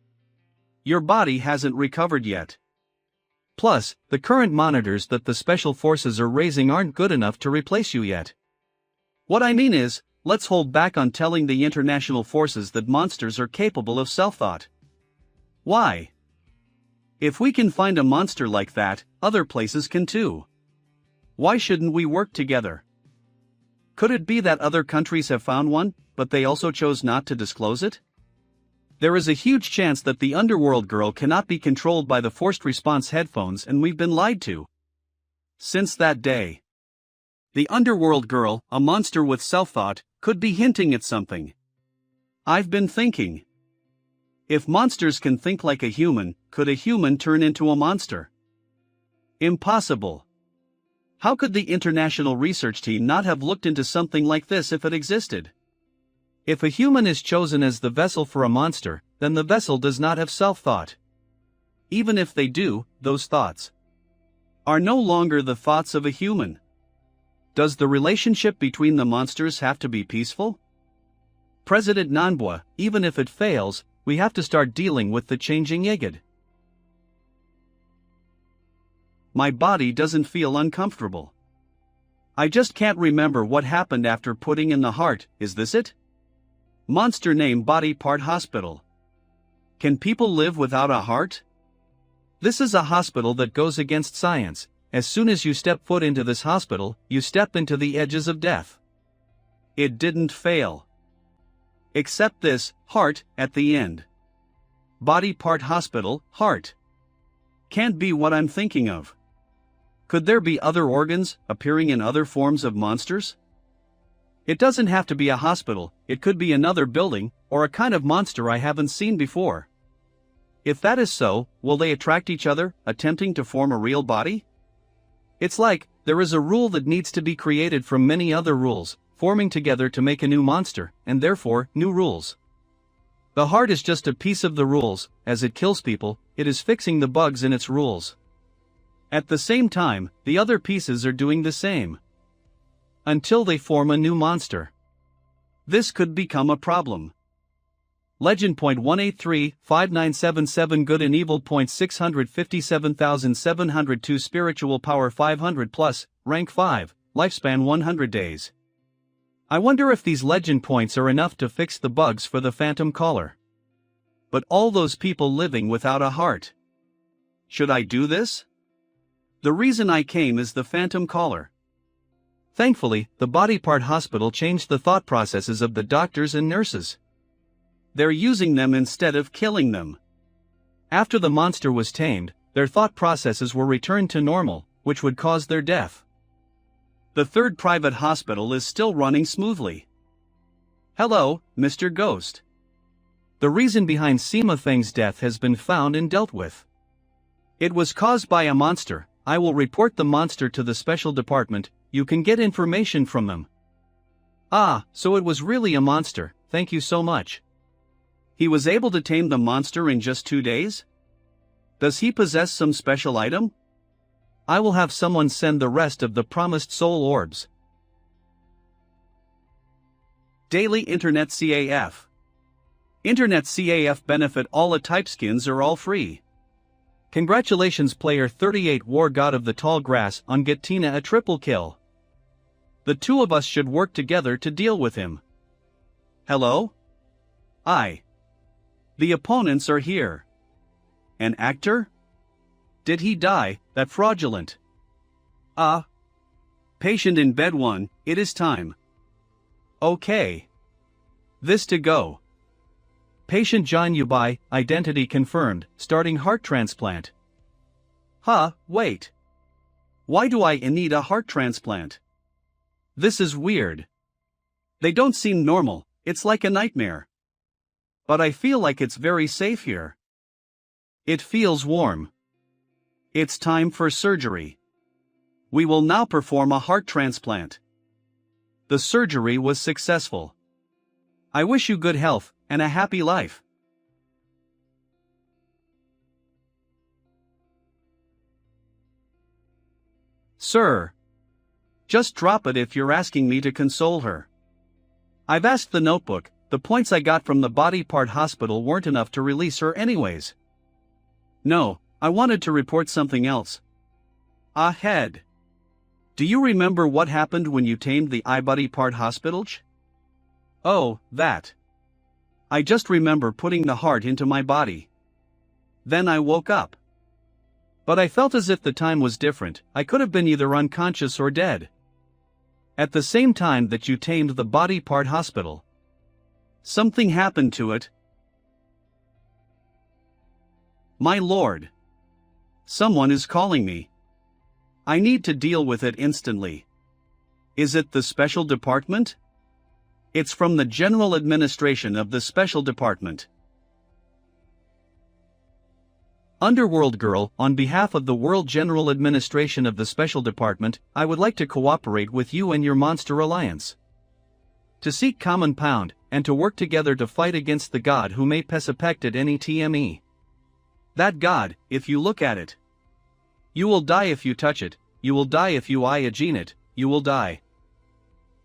Your body hasn't recovered yet. Plus, the current monitors that the special forces are raising aren't good enough to replace you yet. What I mean is, let's hold back on telling the international forces that monsters are capable of self-thought. Why? If we can find a monster like that, other places can too. Why shouldn't we work together? Could it be that other countries have found one, but they also chose not to disclose it? There is a huge chance that the underworld girl cannot be controlled by the forced response headphones and we've been lied to. Since that day, the underworld girl, a monster with self-thought, could be hinting at something. I've been thinking. If monsters can think like a human, could a human turn into a monster? Impossible. How could the international research team not have looked into something like this if it existed? If a human is chosen as the vessel for a monster, then the vessel does not have self-thought. Even if they do, those thoughts are no longer the thoughts of a human. Does the relationship between the monsters have to be peaceful? President Manhwa, even if it fails, we have to start dealing with the changing Igad. My body doesn't feel uncomfortable. I just can't remember what happened after putting in the heart, is this it? Monster name body part hospital. Can people live without a heart? This is a hospital that goes against science. As soon as you step foot into this hospital, you step into the edges of death. It didn't fail. Except this, heart, at the end. Body part hospital, heart. Can't be what I'm thinking of. Could there be other organs, appearing in other forms of monsters? It doesn't have to be a hospital, it could be another building, or a kind of monster I haven't seen before. If that is so, will they attract each other, attempting to form a real body? It's like, there is a rule that needs to be created from many other rules, forming together to make a new monster, and therefore, new rules. The heart is just a piece of the rules. As it kills people, it is fixing the bugs in its rules. At the same time, the other pieces are doing the same. Until they form a new monster. This could become a problem. Legend.183-5977 Good and Evil. 657,702 Spiritual Power 500 plus, Rank 5, Lifespan 100 days. I wonder if these legend points are enough to fix the bugs for the phantom caller. But all those people living without a heart. Should I do this? The reason I came is the phantom caller. Thankfully, the body part hospital changed the thought processes of the doctors and nurses. They're using them instead of killing them. After the monster was tamed, their thought processes were returned to normal, which would cause their death. The third private hospital is still running smoothly. Hello, Mr. Ghost. The reason behind Sima Feng's death has been found and dealt with. It was caused by a monster. I will report the monster to the special department. You can get information from them. Ah, so it was really a monster, thank you so much. He was able to tame the monster in just 2 days? Does he possess some special item? I will have someone send the rest of the promised soul orbs. Daily Internet CAF. Internet CAF benefit. All type skins are all free. Congratulations player 38 War God of the Tall Grass on get Tina a triple kill. The two of us should work together to deal with him. Hello? The opponents are here. An actor? Did he die, that fraudulent? Patient in bed 1, it is time. Okay. This to go. Patient John Yubai, identity confirmed, starting heart transplant. Wait. Why do I need a heart transplant? This is weird. They don't seem normal, it's like a nightmare. But I feel like it's very safe here. It feels warm. It's time for surgery. We will now perform a heart transplant. The surgery was successful. I wish you good health and a happy life. Sir. Just drop it if you're asking me to console her. I've asked the notebook. The points I got from the body part hospital weren't enough to release her anyways. No, I wanted to report something else. Ahead. Do you remember what happened when you tamed the body part hospital? Oh, that. I just remember putting the heart into my body. Then I woke up. But I felt as if the time was different. I could have been either unconscious or dead. At the same time that you tamed the body part hospital. Something happened to it. My lord. Someone is calling me. I need to deal with it instantly. Is it the special department? It's from the General Administration of the Special Department. Underworld Girl, on behalf of the World General Administration of the Special Department, I would like to cooperate with you and your monster alliance. To seek common pound, and to work together to fight against the god who may pesapected any TME. That god, if you look at it. You will die if you touch it, you will die if you imagine it, you will die.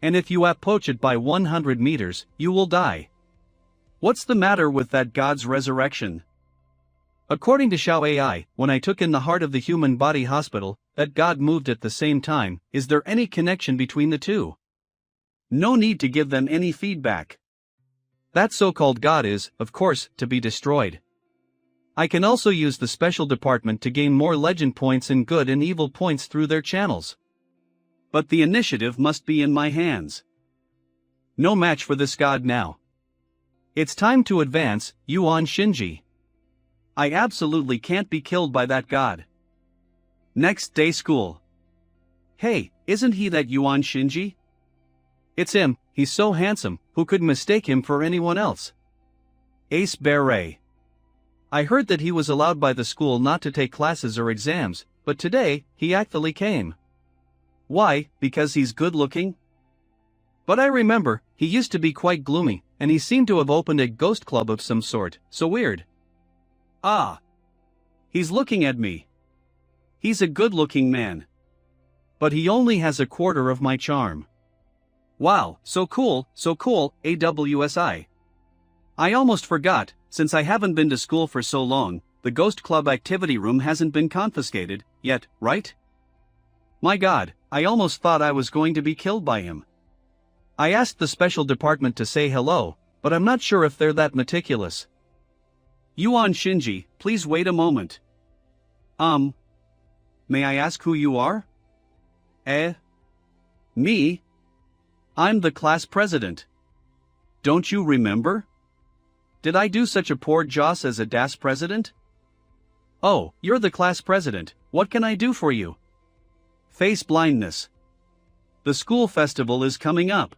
And if you approach it by 100 meters, you will die. What's the matter with that god's resurrection? According to Xiao AI, when I took in the heart of the human body hospital, that god moved at the same time. Is there any connection between the two? No need to give them any feedback. That so-called god is, of course, to be destroyed. I can also use the special department to gain more legend points and good and evil points through their channels. But the initiative must be in my hands. No match for this god now. It's time to advance, Yuan Shinji. I absolutely can't be killed by that god. Next day school. Hey, isn't he that Yuan Shinji? It's him, he's so handsome, who could mistake him for anyone else? Ace Beret. I heard that he was allowed by the school not to take classes or exams, but today, he actually came. Why, because he's good looking? But I remember, he used to be quite gloomy, and he seemed to have opened a ghost club of some sort, so weird. Ah. He's looking at me. He's a good-looking man. But he only has a quarter of my charm. Wow, so cool, AWSI. I almost forgot, since I haven't been to school for so long, the Ghost Club activity room hasn't been confiscated, yet, right? My god, I almost thought I was going to be killed by him. I asked the special department to say hello, but I'm not sure if they're that meticulous. Yuan Shinji, please wait a moment. May I ask who you are? Me? I'm the class president. Don't you remember? Did I do such a poor job as a DAS president? Oh, you're the class president, what can I do for you? Face blindness. The school festival is coming up.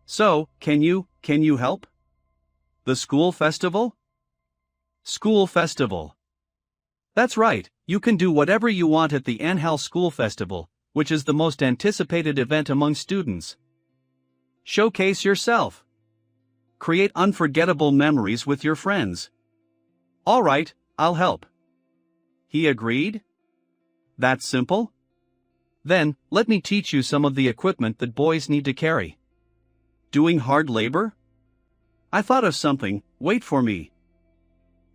So, can you help? The school festival? School festival. That's right, you can do whatever you want at the Anhal School Festival, which is the most anticipated event among students. Showcase yourself. Create unforgettable memories with your friends. Alright, I'll help. He agreed? That simple? Then, let me teach you some of the equipment that boys need to carry. Doing hard labor? I thought of something, wait for me.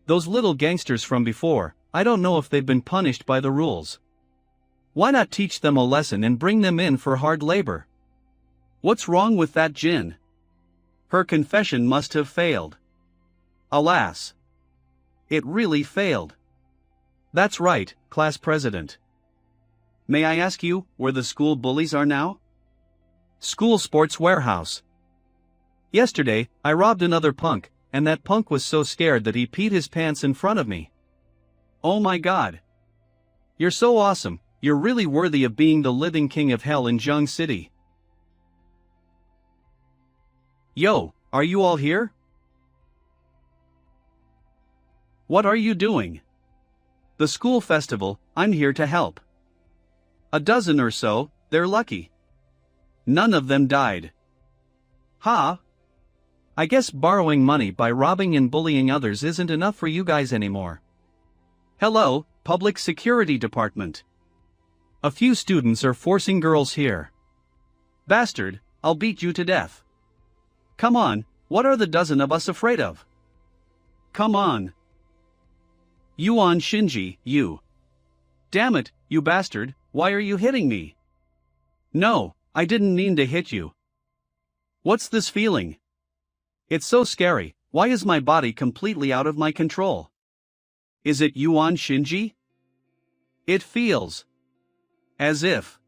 Those little gangsters from before, I don't know if they've been punished by the rules. Why not teach them a lesson and bring them in for hard labor? What's wrong with that Jin? Her confession must have failed. Alas. It really failed. That's right, class president. May I ask you, where the school bullies are now? School sports warehouse. Yesterday, I robbed another punk, and that punk was so scared that he peed his pants in front of me. Oh my god. You're so awesome, you're really worthy of being the living king of hell in Zhang City. Yo, are you all here? What are you doing? The school festival, I'm here to help. A dozen or so, they're lucky. None of them died. Ha! I guess borrowing money by robbing and bullying others isn't enough for you guys anymore. Hello, Public Security Department. A few students are forcing girls here. Bastard, I'll beat you to death. Come on, what are the dozen of us afraid of? Come on. Yuan Shinji, you. Damn it, you bastard, why are you hitting me? No, I didn't mean to hit you. What's this feeling? It's so scary, why is my body completely out of my control? Is it Yuan Shinji? It feels as if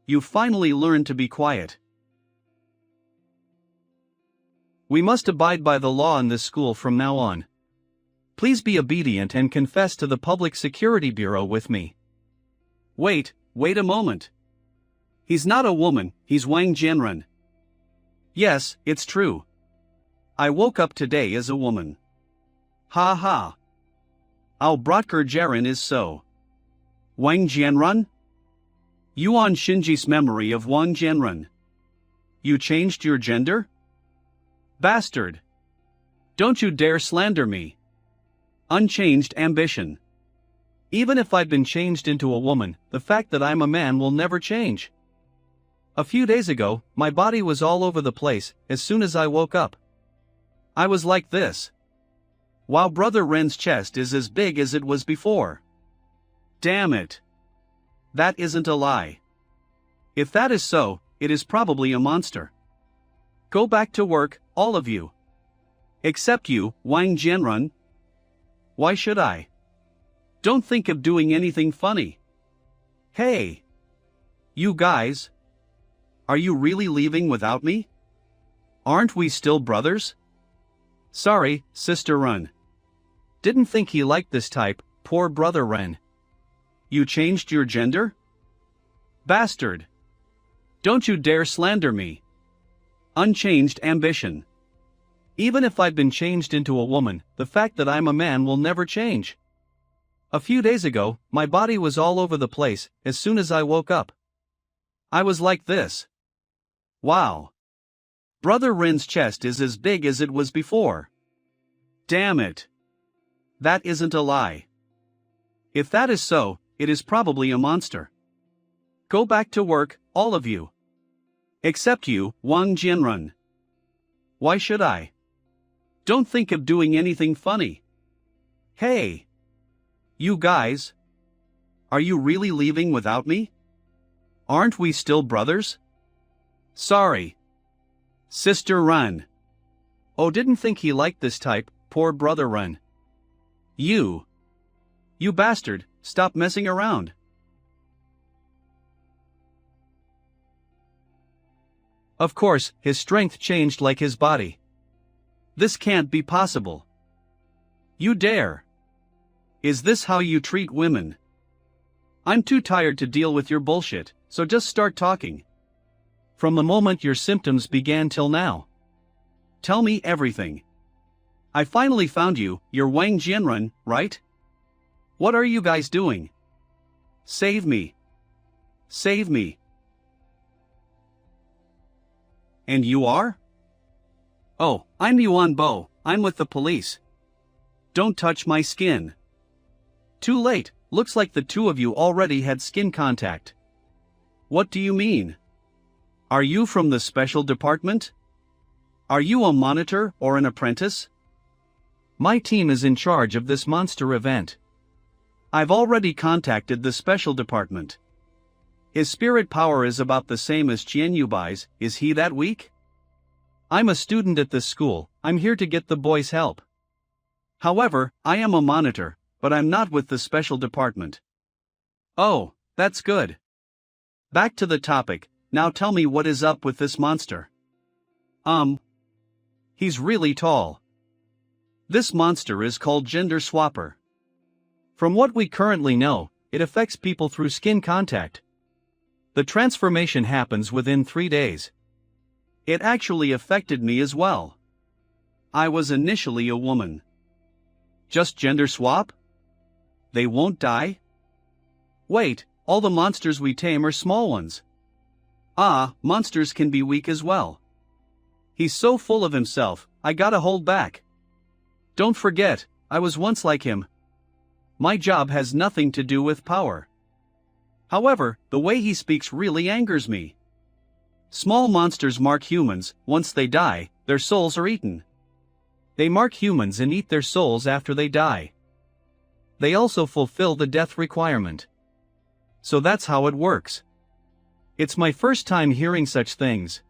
you finally learned to be quiet. We must abide by the law in this school from now on. Please be obedient and confess to the Public Security Bureau with me. Wait a moment. He's not a woman, he's Wang Jianren. Yes, it's true. I woke up today as a woman. Ha ha. Ao Brodker Jaren is so. Wang Jianren? Yuan Shinji's memory of Wang Jianren. You changed your gender? Bastard. Don't you dare slander me. Unchanged ambition. Even if I'd been changed into a woman, the fact that I'm a man will never change. A few days ago, my body was all over the place. As soon as I woke up, I was like this. Wow, Brother Ren's chest is as big as it was before. Damn it. That isn't a lie. If that is so, it is probably a monster. Go back to work, all of you. Except you, Wang Jianren. Why should I? Don't think of doing anything funny. Hey. You guys. Are you really leaving without me? Aren't we still brothers? Sorry, Sister Ren. Didn't think he liked this type, poor Brother Ren. You changed your gender? Bastard. Don't you dare slander me. Unchanged ambition. Even if I'd been changed into a woman, the fact that I'm a man will never change. A few days ago, my body was all over the place. As soon as I woke up, I was like this. Wow. Brother Ren's chest is as big as it was before. Damn it. That isn't a lie. If that is so, it is probably a monster. Go back to work, all of you. Except you, Wang Jianren. Why should I? Don't think of doing anything funny. Hey. You guys. Are you really leaving without me? Aren't we still brothers? Sorry. Sister Ren. Oh, didn't think he liked this type, poor Brother Ren. You bastard, stop messing around. Of course, his strength changed like his body. This can't be possible. You dare. Is this how you treat women? I'm too tired to deal with your bullshit, so just start talking. From the moment your symptoms began till now. Tell me everything. I finally found you, you're Wang Jianren, right? What are you guys doing? Save me. Save me. And you are? Oh, I'm Yuan Bo, I'm with the police. Don't touch my skin. Too late, looks like the two of you already had skin contact. What do you mean? Are you from the special department? Are you a monitor or an apprentice? My team is in charge of this monster event. I've already contacted the special department. His spirit power is about the same as Qian Yubai's. Is he that weak? I'm a student at this school, I'm here to get the boys' help. However, I am a monitor, but I'm not with the special department. Oh, that's good. Back to the topic, now tell me what is up with this monster. He's really tall. This monster is called Gender Swapper. From what we currently know, it affects people through skin contact. The transformation happens within 3 days. It actually affected me as well. I was initially a woman. Just gender swap? They won't die? Wait, all the monsters we tame are small ones. Ah, monsters can be weak as well. He's so full of himself, I gotta hold back. Don't forget, I was once like him. My job has nothing to do with power. However, the way he speaks really angers me. Small monsters mark humans, once they die, their souls are eaten. They mark humans and eat their souls after they die. They also fulfill the death requirement. So that's how it works. It's my first time hearing such things.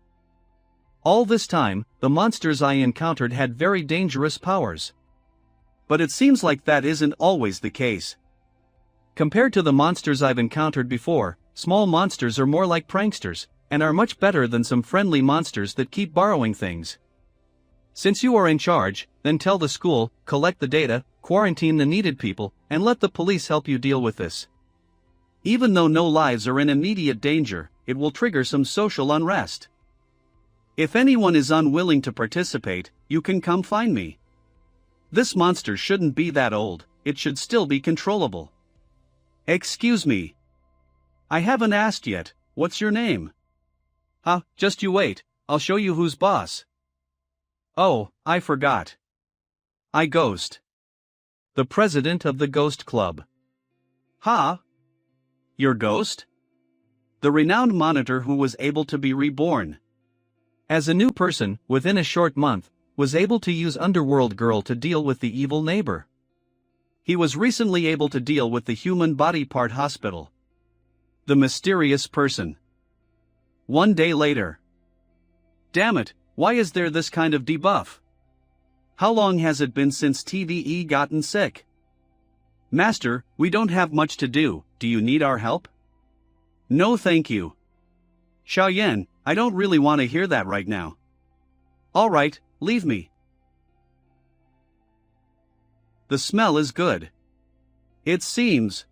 All this time, the monsters I encountered had very dangerous powers. But it seems like that isn't always the case. Compared to the monsters I've encountered before, small monsters are more like pranksters, and are much better than some friendly monsters that keep borrowing things. Since you are in charge, then tell the school, collect the data, quarantine the needed people, and let the police help you deal with this. Even though no lives are in immediate danger, it will trigger some social unrest. If anyone is unwilling to participate, you can come find me. This monster shouldn't be that old, it should still be controllable. Excuse me. I haven't asked yet, what's your name? Huh, just you wait, I'll show you who's boss. Oh, I forgot. I Ghost. The president of the Ghost Club. Huh? You're Ghost? The renowned monitor who was able to be reborn. As a new person, within a short month, was able to use Underworld Girl to deal with the evil neighbor. He was recently able to deal with the human body part hospital. The mysterious person. 1 day later. Damn it, why is there this kind of debuff? How long has it been since TVE gotten sick? Master, we don't have much to do you need our help? No thank you. Xiaoyan, I don't really want to hear that right now. Alright, leave me. The smell is good. It seems.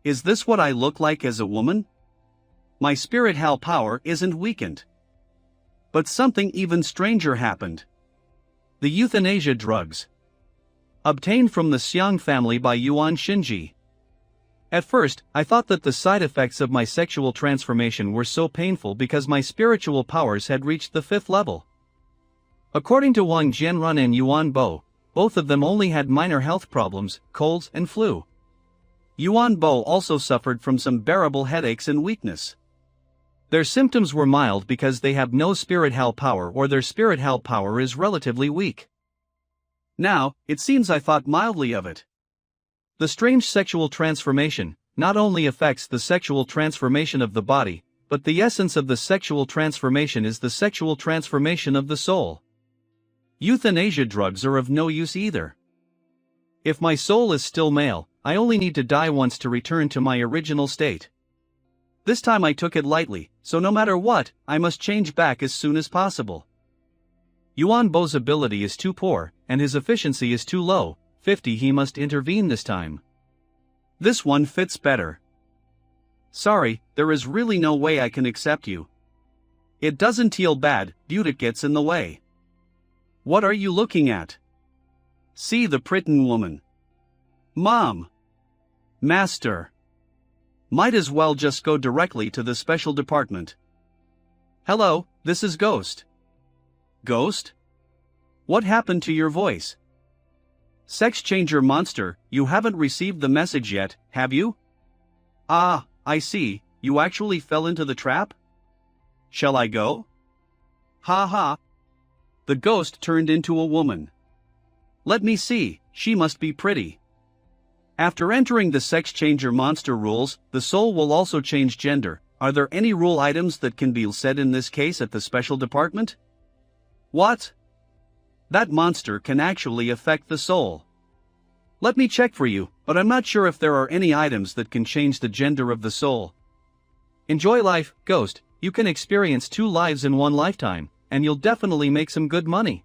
Is this what I look like as a woman? My spirit Hal power isn't weakened. But something even stranger happened. The euthanasia drugs. Obtained from the Xiang family by Yuan Shinji. At first, I thought that the side effects of my sexual transformation were so painful because my spiritual powers had reached the 5th level. According to Wang Jianrun and Yuan Bo, both of them only had minor health problems, colds and flu. Yuan Bo also suffered from some bearable headaches and weakness. Their symptoms were mild because they have no spirit Hal power or their spirit Hal power is relatively weak. Now, it seems I thought mildly of it. The strange sexual transformation not only affects the sexual transformation of the body, but the essence of the sexual transformation is the sexual transformation of the soul. Euthanasia drugs are of no use either. If my soul is still male, I only need to die once to return to my original state. This time I took it lightly, so no matter what, I must change back as soon as possible. Yuan Bo's ability is too poor, and his efficiency is too low, 50 he must intervene this time. This one fits better. Sorry, there is really no way I can accept you. It doesn't feel bad, beauty gets in the way. What are you looking at? See the pretty woman. Mom. Master. Might as well just go directly to the special department. Hello, this is Ghost. Ghost? What happened to your voice? Sex changer monster, you haven't received the message yet, have you? Ah, I see, you actually fell into the trap? Shall I go? Ha ha. The ghost turned into a woman. Let me see, she must be pretty. After entering the sex changer monster rules, the soul will also change gender. Are there any rule items that can be said in this case at the special department? What? That monster can actually affect the soul. Let me check for you, but I'm not sure if there are any items that can change the gender of the soul. Enjoy life, Ghost. You can experience 2 lives in 1 lifetime, and you'll definitely make some good money.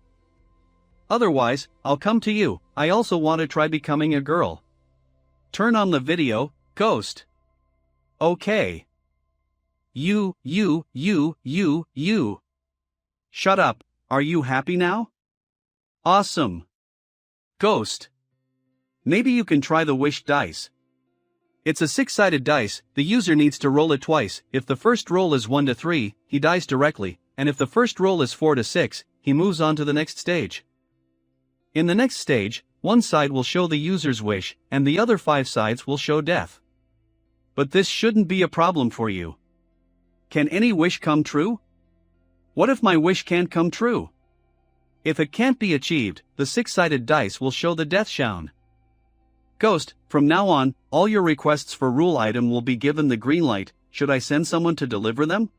Otherwise, I'll come to you. I also want to try becoming a girl. Turn on the video, Ghost. Okay. You. Shut up, are you happy now? Awesome. Ghost. Maybe you can try the wish dice. It's a 6-sided dice, the user needs to roll it twice. If the first roll is 1 to 3, he dies directly, and if the first roll is 4 to 6, he moves on to the next stage. In the next stage, one side will show the user's wish, and the other 5 sides will show death. But this shouldn't be a problem for you. Can any wish come true? What if my wish can't come true? If it can't be achieved, the 6-sided dice will show the death sound. Ghost, from now on, all your requests for rule item will be given the green light. Should I send someone to deliver them?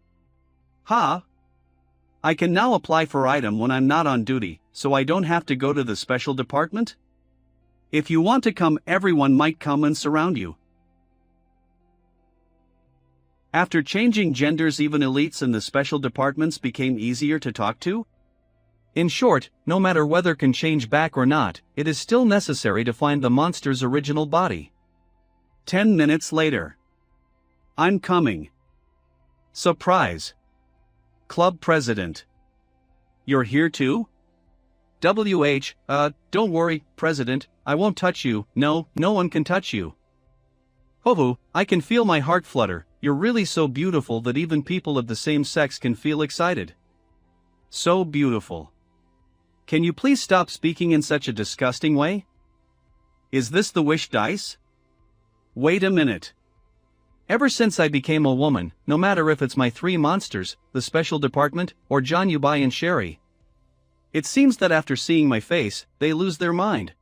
Ha! I can now apply for item when I'm not on duty, so I don't have to go to the special department? If you want to come, everyone might come and surround you. After changing genders, even elites in the special departments became easier to talk to? In short, no matter whether can change back or not, it is still necessary to find the monster's original body. 10 minutes later. I'm coming. Surprise. Club president. You're here too? Don't worry, president, I won't touch you. No one can touch you. Hovu, I can feel my heart flutter. You're really so beautiful that even people of the same sex can feel excited. So beautiful. Can you please stop speaking in such a disgusting way? Is this the wish dice? Wait a minute. Ever since I became a woman, no matter if it's my 3 monsters, the special department, or John Yubai and Sherry, it seems that after seeing my face, they lose their mind.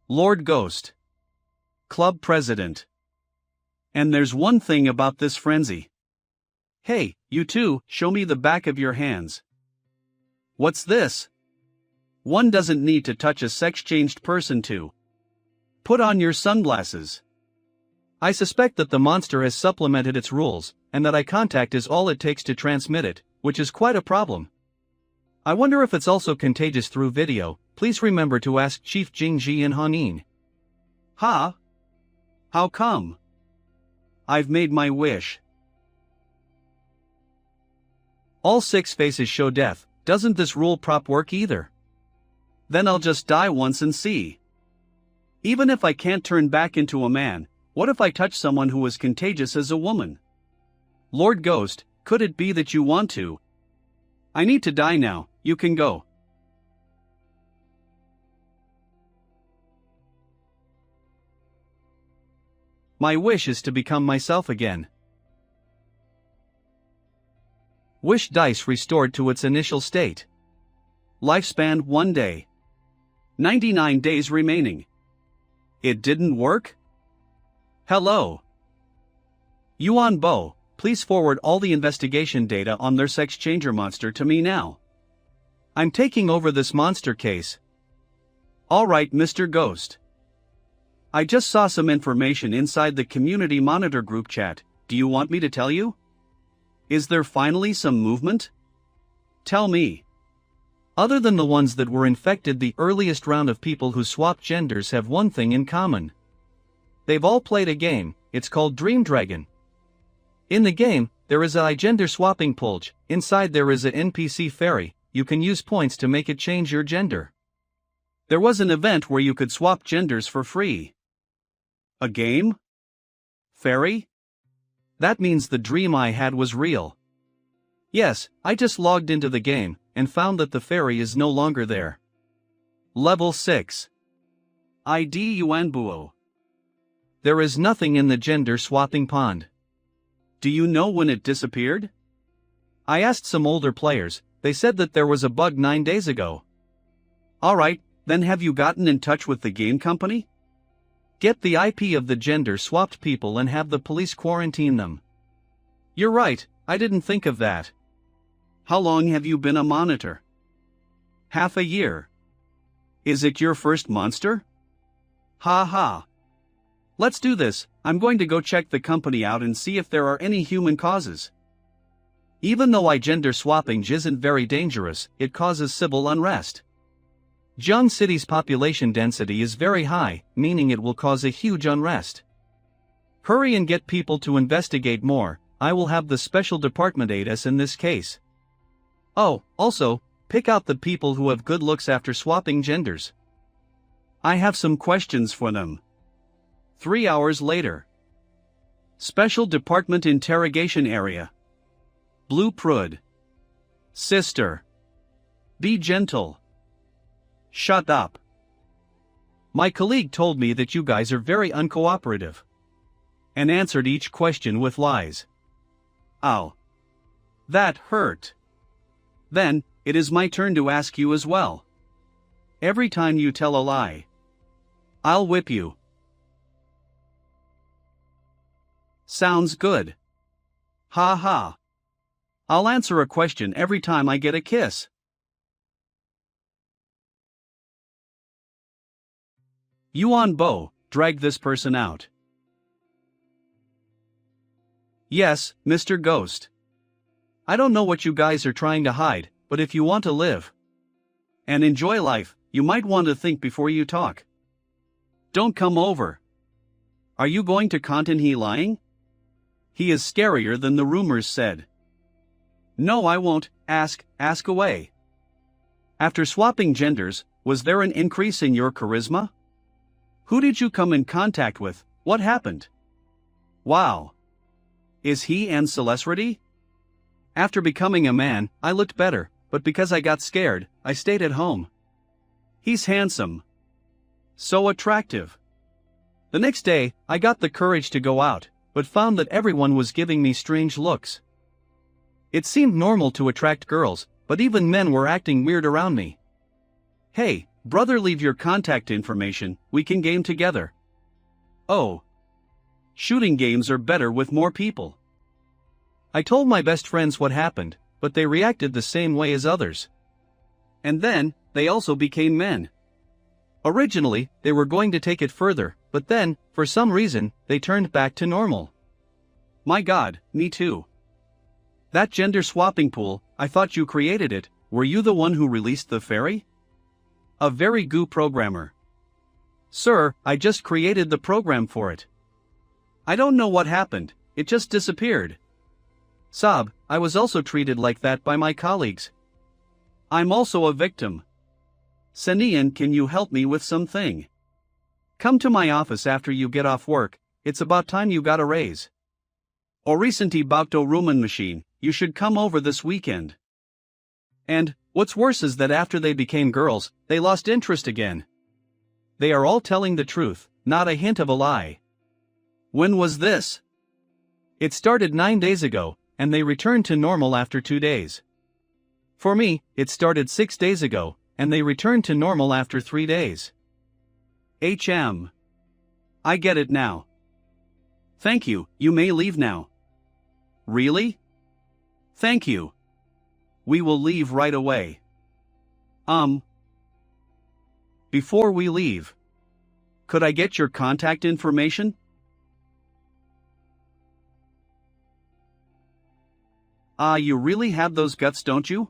Lord Ghost. Club president. And there's one thing about this frenzy. Hey, you two, show me the back of your hands. What's this? One doesn't need to touch a sex-changed person to put on your sunglasses. I suspect that the monster has supplemented its rules, and that eye contact is all it takes to transmit it, which is quite a problem. I wonder if it's also contagious through video. Please remember to ask Chief Jingji and Hanin. Ha? How come? I've made my wish. All 6 faces show death. Doesn't this rule prop work either? Then I'll just die once and see. Even if I can't turn back into a man, what if I touch someone who is contagious as a woman? Lord Ghost, could it be that you want to? I need to die now, you can go. My wish is to become myself again. Wish dice restored to its initial state. Lifespan 1 day. 99 days remaining. It didn't work? Hello. Yuan Bo, please forward all the investigation data on their sex changer monster to me now. I'm taking over this monster case. Alright, Mr. Ghost. I just saw some information inside the community monitor group chat. Do you want me to tell you? Is there finally some movement? Tell me. Other than the ones that were infected, the earliest round of people who swapped genders have one thing in common. They've all played a game. It's called Dream Dragon. In the game, there is a gender swapping pulge. Inside there is a NPC fairy. You can use points to make it change your gender. There was an event where you could swap genders for free. A game? Fairy? That means the dream I had was real. Yes, I just logged into the game, and found that the fairy is no longer there. Level 6. ID Yuanbuo. There is nothing in the gender swapping pond. Do you know when it disappeared? I asked some older players. They said that there was a bug 9 days ago. Alright, then have you gotten in touch with the game company? Get the IP of the gender swapped people and have the police quarantine them. You're right, I didn't think of that. How long have you been a monitor? Half a year. Is it your first monster? Ha ha. Let's do this. I'm going to go check the company out and see if there are any human causes. Even though gender swapping isn't very dangerous, it causes civil unrest. Jiang City's population density is very high, meaning it will cause a huge unrest. Hurry and get people to investigate more. I will have the special department aid us in this case. Oh, also, pick out the people who have good looks after swapping genders. I have some questions for them. 3 hours later. Special Department Interrogation Area. Blue Prud. Sister. Be gentle. Shut up. My colleague told me that you guys are very uncooperative. And answered each question with lies. Ow. That hurt. Then, it is my turn to ask you as well. Every time you tell a lie, I'll whip you. Sounds good. Ha ha. I'll answer a question every time I get a kiss. Yuan Bo, drag this person out. Yes, Mr. Ghost. I don't know what you guys are trying to hide, but if you want to live and enjoy life, you might want to think before you talk. Don't come over. Are you going to continue lying? He is scarier than the rumors said. No, I won't. Ask away. After swapping genders, was there an increase in your charisma? Who did you come in contact with? What happened? Wow. Is he an celebrity? After becoming a man, I looked better, but because I got scared, I stayed at home. He's handsome. So attractive. The next day, I got the courage to go out, but found that everyone was giving me strange looks. It seemed normal to attract girls, but even men were acting weird around me. Hey, brother, leave your contact information, we can game together. Oh. Shooting games are better with more people. I told my best friends what happened, but they reacted the same way as others. And then, they also became men. Originally, they were going to take it further, but then, for some reason, they turned back to normal. My God, me too. That gender swapping pool, I thought you created it. Were you the one who released the fairy? A very good programmer. Sir, I just created the program for it. I don't know what happened, it just disappeared. Sob, I was also treated like that by my colleagues. I'm also a victim. Senian, can you help me with something? Come to my office after you get off work, it's about time you got a raise. Or recently Baukto Rumen machine, you should come over this weekend. And, what's worse is that after they became girls, they lost interest again. They are all telling the truth, not a hint of a lie. When was this? It started 9 days ago, and they returned to normal after 2 days. For me, it started 6 days ago, and they returned to normal after 3 days. I get it now. Thank you, you may leave now. Really? Thank you. We will leave right away. Before we leave, could I get your contact information? You really have those guts, don't you?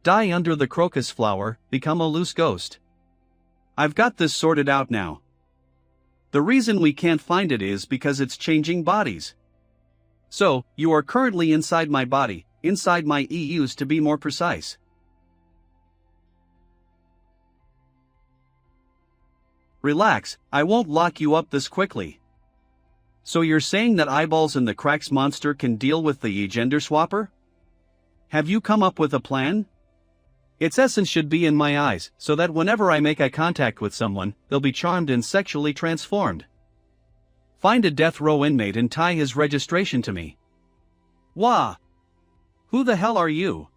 Die under the crocus flower, become a loose ghost. I've got this sorted out now. The reason we can't find it is because it's changing bodies. So, you are currently inside my body, inside my EUs to be more precise. Relax, I won't lock you up this quickly. So you're saying that eyeballs in the cracks monster can deal with the gender swapper? Have you come up with a plan? Its essence should be in my eyes, so that whenever I make eye contact with someone, they'll be charmed and sexually transformed. Find a death row inmate and tie his registration to me. Wah! Who the hell are you?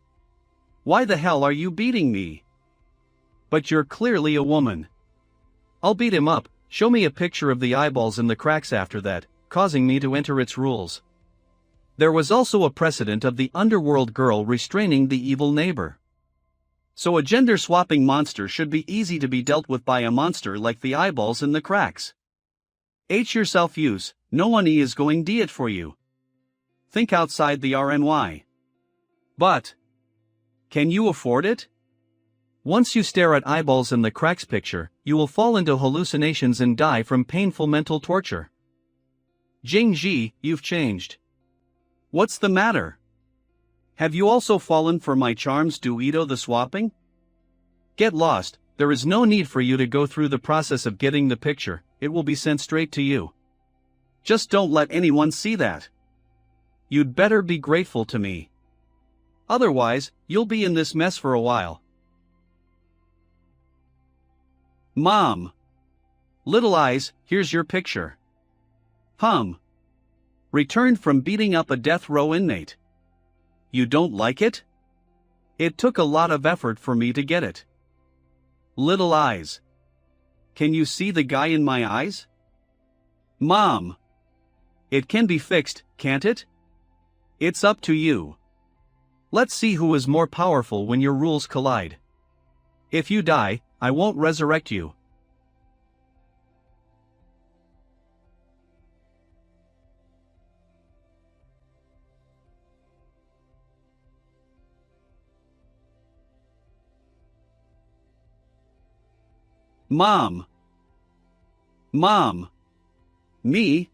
Why the hell are you beating me? But you're clearly a woman. I'll beat him up, show me a picture of the eyeballs in the cracks after that, causing me to enter its rules. There was also a precedent of the underworld girl restraining the evil neighbor. So a gender-swapping monster should be easy to be dealt with by a monster like the eyeballs in the cracks. H yourself use, no one is going to do it for you. Think outside the RNY. But, can you afford it? Once you stare at eyeballs in the cracks picture, you will fall into hallucinations and die from painful mental torture. Jingji, you've changed. What's the matter? Have you also fallen for my charms due to the swapping? Get lost, there is no need for you to go through the process of getting the picture, it will be sent straight to you. Just don't let anyone see that. You'd better be grateful to me. Otherwise, you'll be in this mess for a while. Mom. Little eyes, here's your picture. Returned from beating up a death row inmate. You don't like it? It took a lot of effort for me to get it. Little eyes. Can you see the guy in my eyes? Mom. It can be fixed, can't it? It's up to you. Let's see who is more powerful when your rules collide. If you die, I won't resurrect you. Mom. Mom. Me?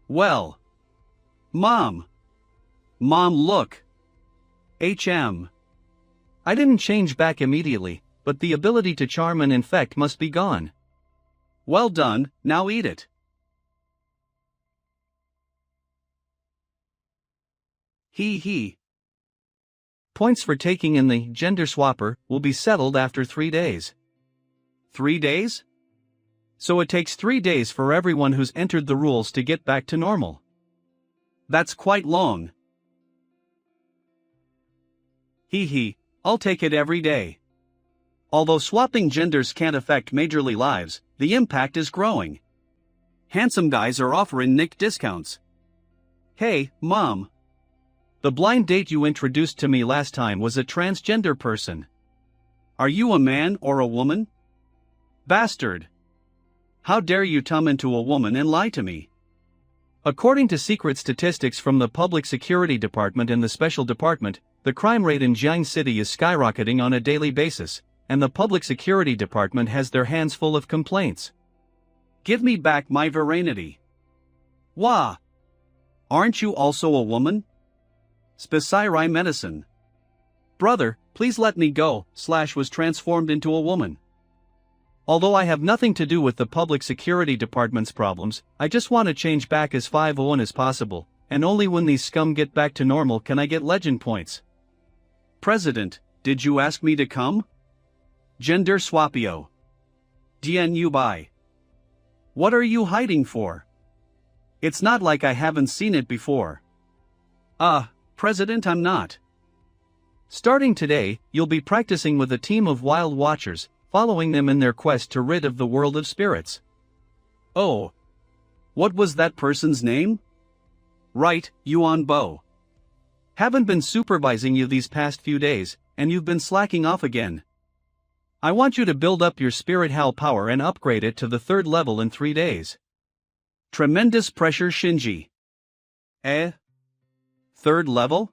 Well. Mom. Mom, look. HM. I didn't change back immediately, but the ability to charm and infect must be gone. Well done, now eat it. Hee hee. Points for taking in the gender swapper will be settled after 3 days. 3 days? So it takes 3 days for everyone who's entered the rules to get back to normal. That's quite long. Hee hee, I'll take it every day. Although swapping genders can't affect majorly lives, the impact is growing. Handsome guys are offering Nick discounts. Hey, Mom. The blind date you introduced to me last time was a transgender person. Are you a man or a woman? Bastard. How dare you come into a woman and lie to me? According to secret statistics from the Public Security Department and the Special Department, the crime rate in Jiang City is skyrocketing on a daily basis, and the Public Security Department has their hands full of complaints. Give me back my virility. Wah! Aren't you also a woman? Specirai medicine. Brother, please let me go, was transformed into a woman. Although I have nothing to do with the Public Security Department's problems, I just want to change back as 501 as possible, and only when these scum get back to normal can I get legend points. President, did you ask me to come? Gender swapio. DNU bye. What are you hiding for? It's not like I haven't seen it before. President, I'm not. Starting today, you'll be practicing with a team of wild watchers, following them in their quest to rid of the world of spirits. Oh. What was that person's name? Right, Yuan Bo. Haven't been supervising you these past few days, and you've been slacking off again. I want you to build up your spirit hal power and upgrade it to the 3rd level in 3 days. Tremendous pressure, Shinji. 3rd level?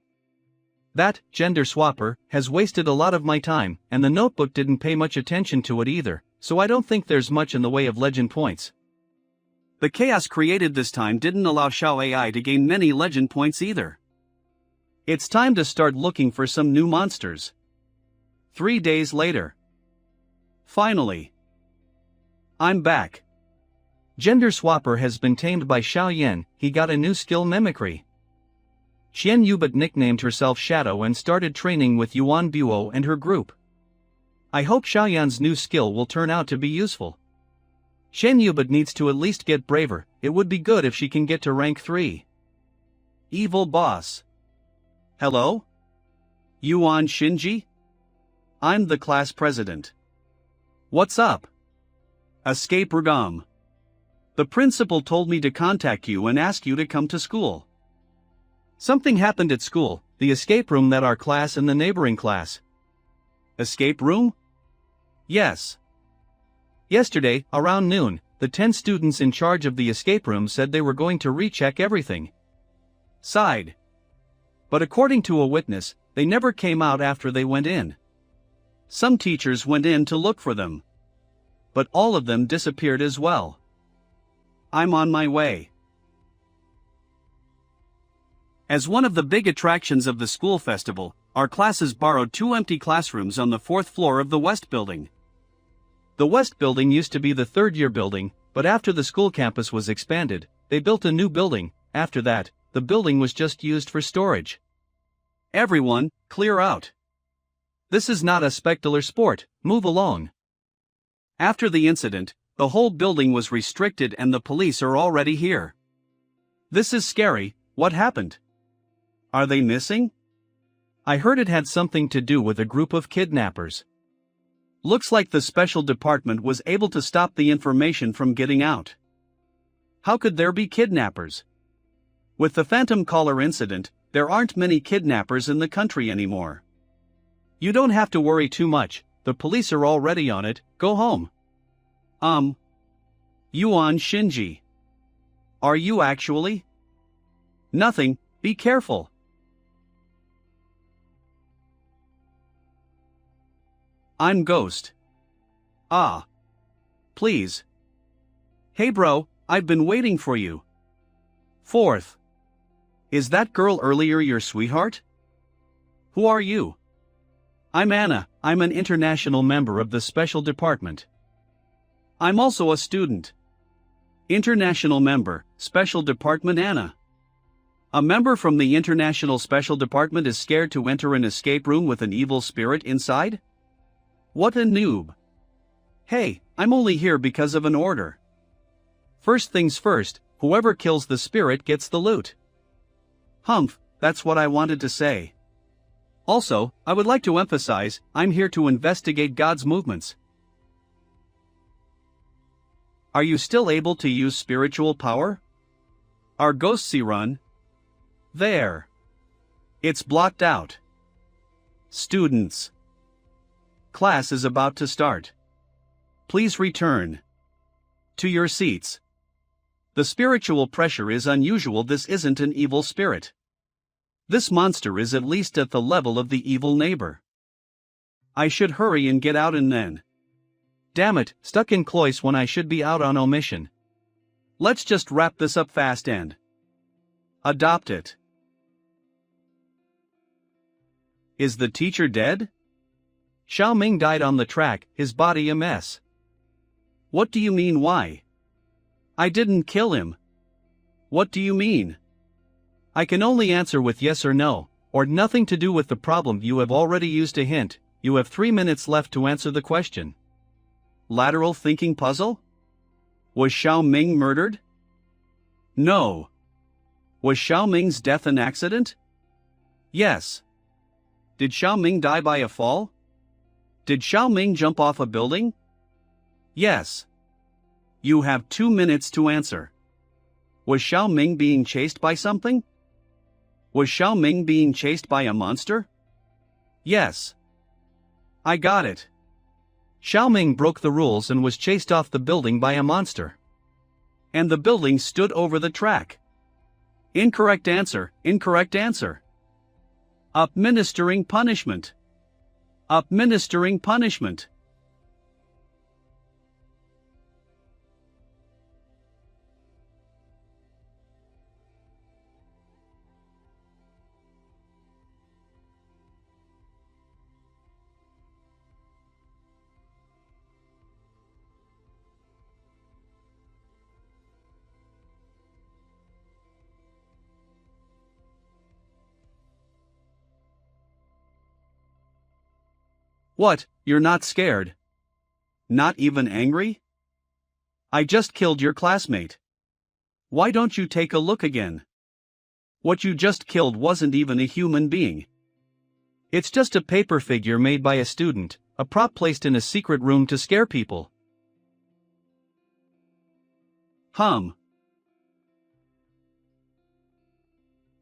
That gender swapper has wasted a lot of my time, and the notebook didn't pay much attention to it either, so I don't think there's much in the way of legend points. The chaos created this time didn't allow Xiao AI to gain many legend points either. It's time to start looking for some new monsters. 3 days later. Finally. I'm back. Gender swapper has been tamed by Xiao Yan. He got a new skill, mimicry. Xian Yubat nicknamed herself Shadow and started training with Yuan Buo and her group. I hope Xiaoyan's new skill will turn out to be useful. Xian Yubat needs to at least get braver. It would be good if she can get to rank 3. Evil boss. Hello? Yuan Shinji? I'm the class president. What's up? Escape Ragam. The principal told me to contact you and ask you to come to school. Something happened at school, the escape room that our class and the neighboring class. Escape room? Yes. Yesterday, around noon, the 10 students in charge of the escape room said they were going to recheck everything. Sighed. But according to a witness, they never came out after they went in. Some teachers went in to look for them. But all of them disappeared as well. I'm on my way. As one of the big attractions of the school festival, our classes borrowed 2 empty classrooms on the 4th floor of the West Building. The West Building used to be the 3rd-year building, but after the school campus was expanded, they built a new building. After that, the building was just used for storage. Everyone, clear out. This is not a spectacular sport, move along. After the incident, the whole building was restricted and the police are already here. This is scary. What happened? Are they missing? I heard it had something to do with a group of kidnappers. Looks like the special department was able to stop the information from getting out. How could there be kidnappers? With the phantom caller incident, there aren't many kidnappers in the country anymore. You don't have to worry too much, the police are already on it, go home. Yuan Shinji. Are you actually? Nothing, be careful. I'm Ghost. Ah. Please. Hey bro, I've been waiting for you. Fourth. Is that girl earlier your sweetheart? Who are you? I'm Anna, I'm an international member of the Special Department. I'm also a student. International member, Special Department Anna. A member from the International Special Department is scared to enter an escape room with an evil spirit inside? What a noob. Hey, I'm only here because of an order. First things first, whoever kills the spirit gets the loot. Humph, that's what I wanted to say. Also, I would like to emphasize, I'm here to investigate God's movements. Are you still able to use spiritual power? Are ghosts run? There. It's blocked out. Students. Class is about to start. Please return to your seats. The spiritual pressure is unusual. This isn't an evil spirit. This monster is at least at the level of the evil neighbor. I should hurry and get out and then. Damn it, stuck in Cloyce when I should be out on omission. Let's just wrap this up fast and adopt it. Is the teacher dead? Xiao Ming died on the track, his body a mess. What do you mean why? I didn't kill him. What do you mean? I can only answer with yes or no, or nothing to do with the problem. You have already used a hint, you have 3 minutes left to answer the question. Lateral thinking puzzle? Was Xiao Ming murdered? No. Was Xiao Ming's death an accident? Yes. Did Xiao Ming die by a fall? Did Xiao Ming jump off a building? Yes. You have 2 minutes to answer. Was Xiao Ming being chased by something? Was Xiao Ming being chased by a monster? Yes. I got it. Xiao Ming broke the rules and was chased off the building by a monster. And the building stood over the track. Incorrect answer, incorrect answer. Administering punishment. Administering punishment. What, you're not scared? Not even angry? I just killed your classmate. Why don't you take a look again? What you just killed wasn't even a human being. It's just a paper figure made by a student, a prop placed in a secret room to scare people.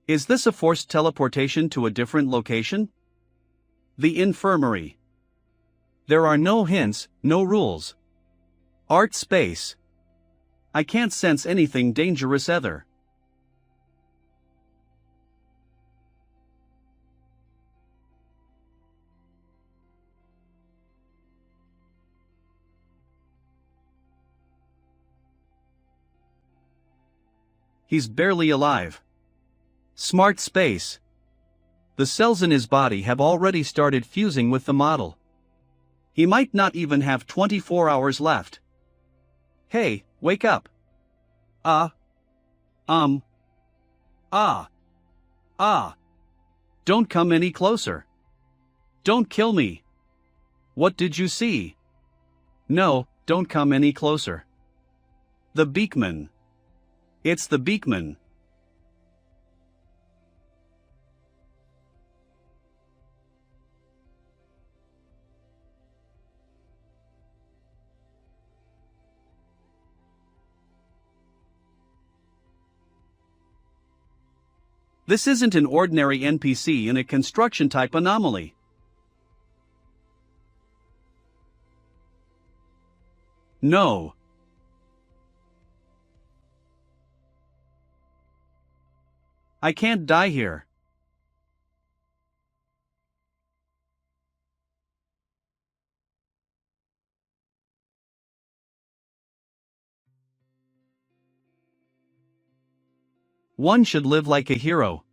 Is this a forced teleportation to a different location? The infirmary. There are no hints, no rules. Art space. I can't sense anything dangerous either. He's barely alive. Smart space. The cells in his body have already started fusing with the model. He might not even have 24 hours left. Hey, wake up. Don't come any closer. Don't kill me. What did you see? No, don't come any closer. The Beakman. It's the Beakman. This isn't an ordinary NPC in a construction-type anomaly. No. I can't die here. One should live like a hero.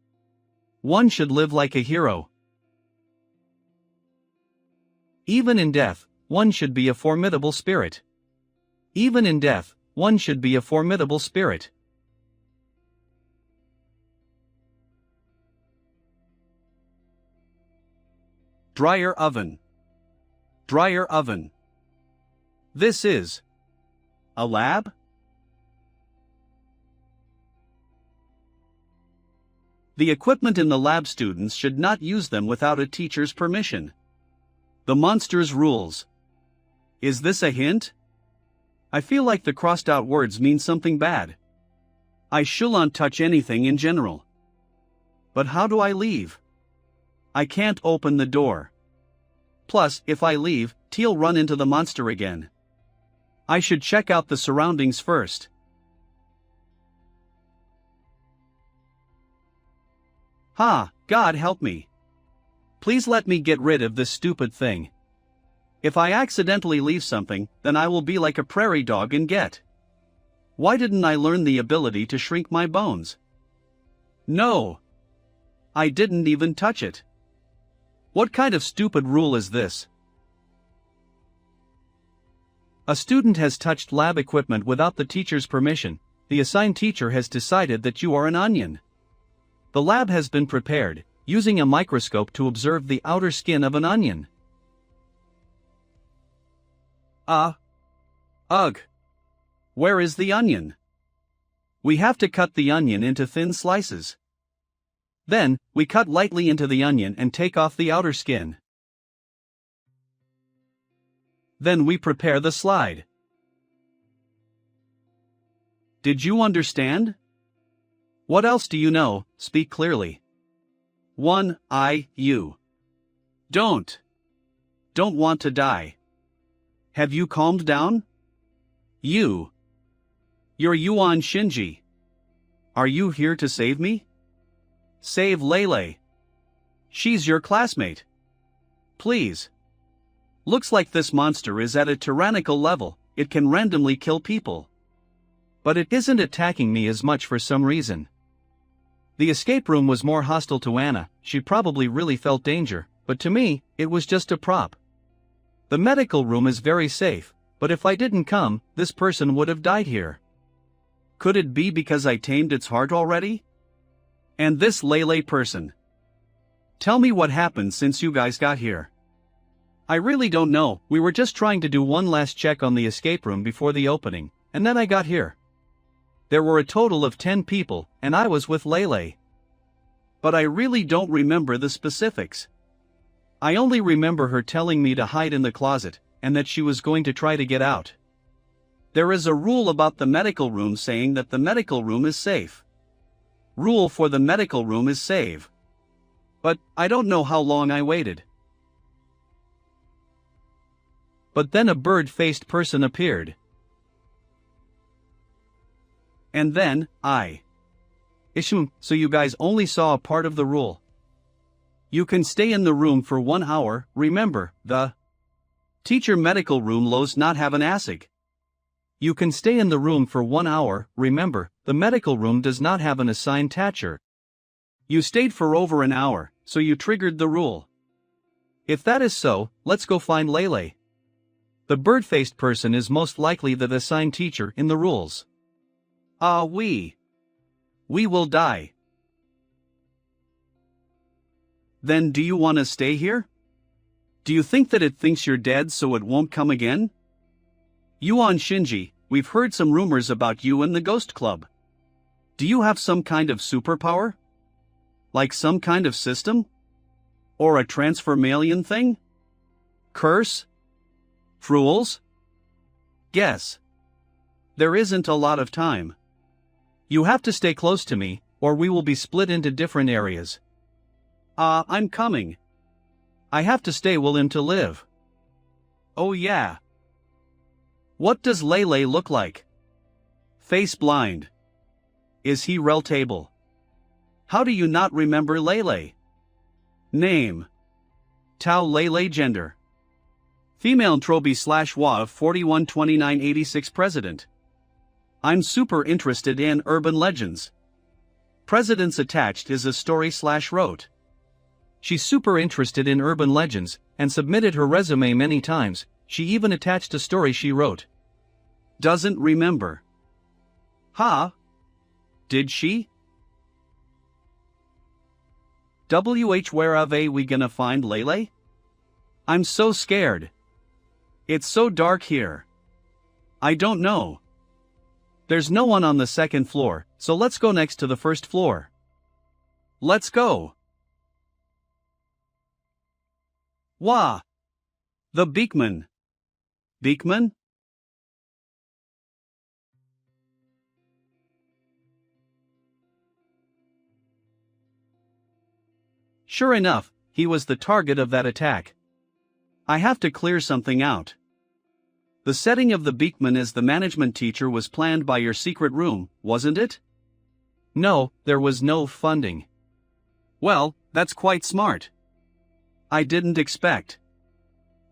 One should live like a hero. Even in death, one should be a formidable spirit. Even in death, one should be a formidable spirit. Dryer oven. Dryer oven. This is a lab? The equipment in the lab, students should not use them without a teacher's permission. The monster's rules. Is this a hint? I feel like the crossed out words mean something bad. I shouldn't touch anything in general. But how do I leave? I can't open the door. Plus, if I leave, Teal run into the monster again. I should check out the surroundings first. God help me. Please let me get rid of this stupid thing. If I accidentally leave something, then I will be like a prairie dog and get. Why didn't I learn the ability to shrink my bones? No. I didn't even touch it. What kind of stupid rule is this? A student has touched lab equipment without the teacher's permission. The assigned teacher has decided that you are an onion. The lab has been prepared, using a microscope to observe the outer skin of an onion. Ugh. Where is the onion? We have to cut the onion into thin slices. Then, we cut lightly into the onion and take off the outer skin. Then we prepare the slide. Did you understand? What else do you know? Speak clearly. 1. You. Don't want to die. Have you calmed down? You're Yuan Shinji. Are you here to save me? Save Lele. She's your classmate. Please. Looks like this monster is at a tyrannical level. It can randomly kill people. But it isn't attacking me as much for some reason. The escape room was more hostile to Anna. She probably really felt danger, but to me, it was just a prop. The medical room is very safe, but if I didn't come, this person would have died here. Could it be because I tamed its heart already? And this Lele person. Tell me what happened since you guys got here. I really don't know. We were just trying to do one last check on the escape room before the opening, and then I got here. There were a total of 10 people, and I was with Lele. But I really don't remember the specifics. I only remember her telling me to hide in the closet, and that she was going to try to get out. There is a rule about the medical room saying that the medical room is safe. Rule for the medical room is save. But I don't know how long I waited. But then a bird-faced person appeared. And then, so you guys only saw a part of the rule. You can stay in the room for 1 hour, remember, the teacher medical room lows not have an ASIC. You can stay in the room for 1 hour, remember, the medical room does not have an assigned teacher. You stayed for over an hour, so you triggered the rule. If that is so, let's go find Lele. The bird-faced person is most likely the assigned teacher in the rules. We will die. Then do you want to stay here? Do you think that it thinks you're dead so it won't come again? Yuan Shinji, we've heard some rumors about you and the Ghost Club. Do you have some kind of superpower? Like some kind of system? Or a transformalian thing? Curse? Rules? Guess. There isn't a lot of time. You have to stay close to me, or we will be split into different areas. I'm coming. I have to stay with him to live. Oh yeah. What does Lele look like? Face blind. Is he relatable? How do you not remember Lele? Name. Tao Lele. Gender. Female. Troby / WA 412986 President. I'm super interested in urban legends. Presidents attached is a story / wrote. She's super interested in urban legends, and submitted her resume many times. She even attached a story she wrote. Doesn't remember. Ha? Did she? Where are we gonna find Lele? I'm so scared. It's so dark here. I don't know. There's no one on the second floor, so let's go next to the first floor. Let's go. Wah! The Beekman. Beekman? Sure enough, he was the target of that attack. I have to clear something out. The setting of the Beekman as the management teacher was planned by your secret room, wasn't it? No, there was no funding. Well, that's quite smart. I didn't expect.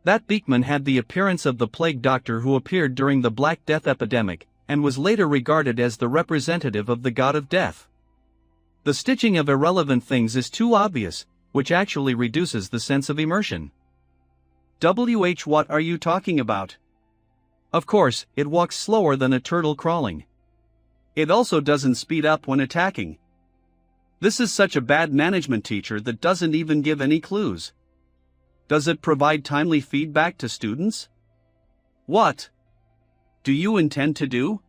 That Beekman had the appearance of the plague doctor who appeared during the Black Death epidemic, and was later regarded as the representative of the god of death. The stitching of irrelevant things is too obvious, which actually reduces the sense of immersion. What are you talking about? Of course, it walks slower than a turtle crawling. It also doesn't speed up when attacking. This is such a bad management teacher that doesn't even give any clues. Does it provide timely feedback to students? What do you intend to do?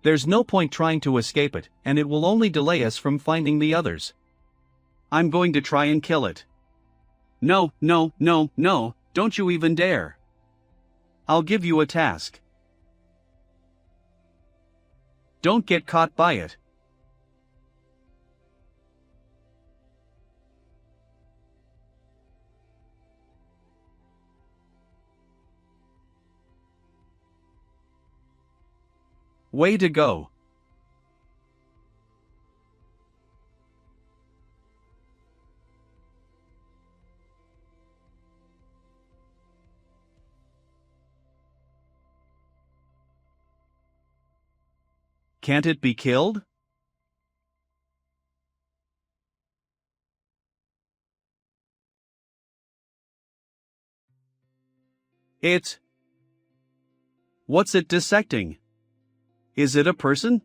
There's no point trying to escape it, and it will only delay us from finding the others. I'm going to try and kill it. No, don't you even dare. I'll give you a task. Don't get caught by it. Way to go. Can't it be killed? What's it dissecting? Is it a person?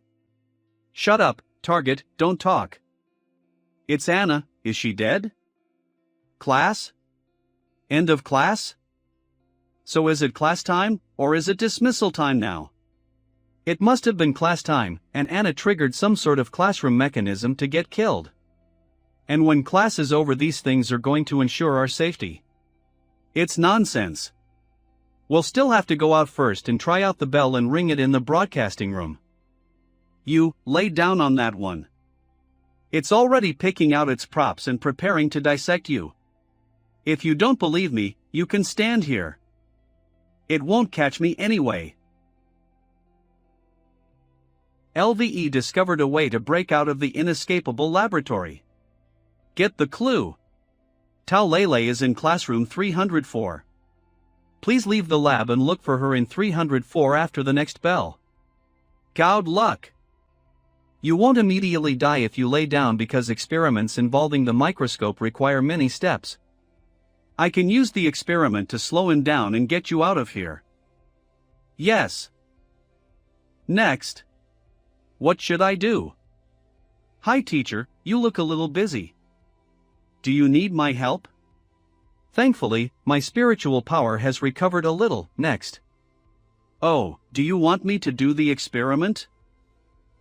Shut up, target, don't talk. It's Anna, is she dead? Class? End of class? So is it class time, or is it dismissal time now? It must have been class time, and Anna triggered some sort of classroom mechanism to get killed. And when class is over, these things are going to ensure our safety. It's nonsense. We'll still have to go out first and try out the bell and ring it in the broadcasting room. You, lay down on that one. It's already picking out its props and preparing to dissect you. If you don't believe me, you can stand here. It won't catch me anyway. LVE discovered a way to break out of the inescapable laboratory. Get the clue. Tao Lele is in classroom 304. Please leave the lab and look for her in 304 after the next bell. Good luck. You won't immediately die if you lay down because experiments involving the microscope require many steps. I can use the experiment to slow him down and get you out of here. Yes. Next. What should I do? Hi teacher, you look a little busy. Do you need my help? Thankfully, my spiritual power has recovered a little. Next. Oh, do you want me to do the experiment?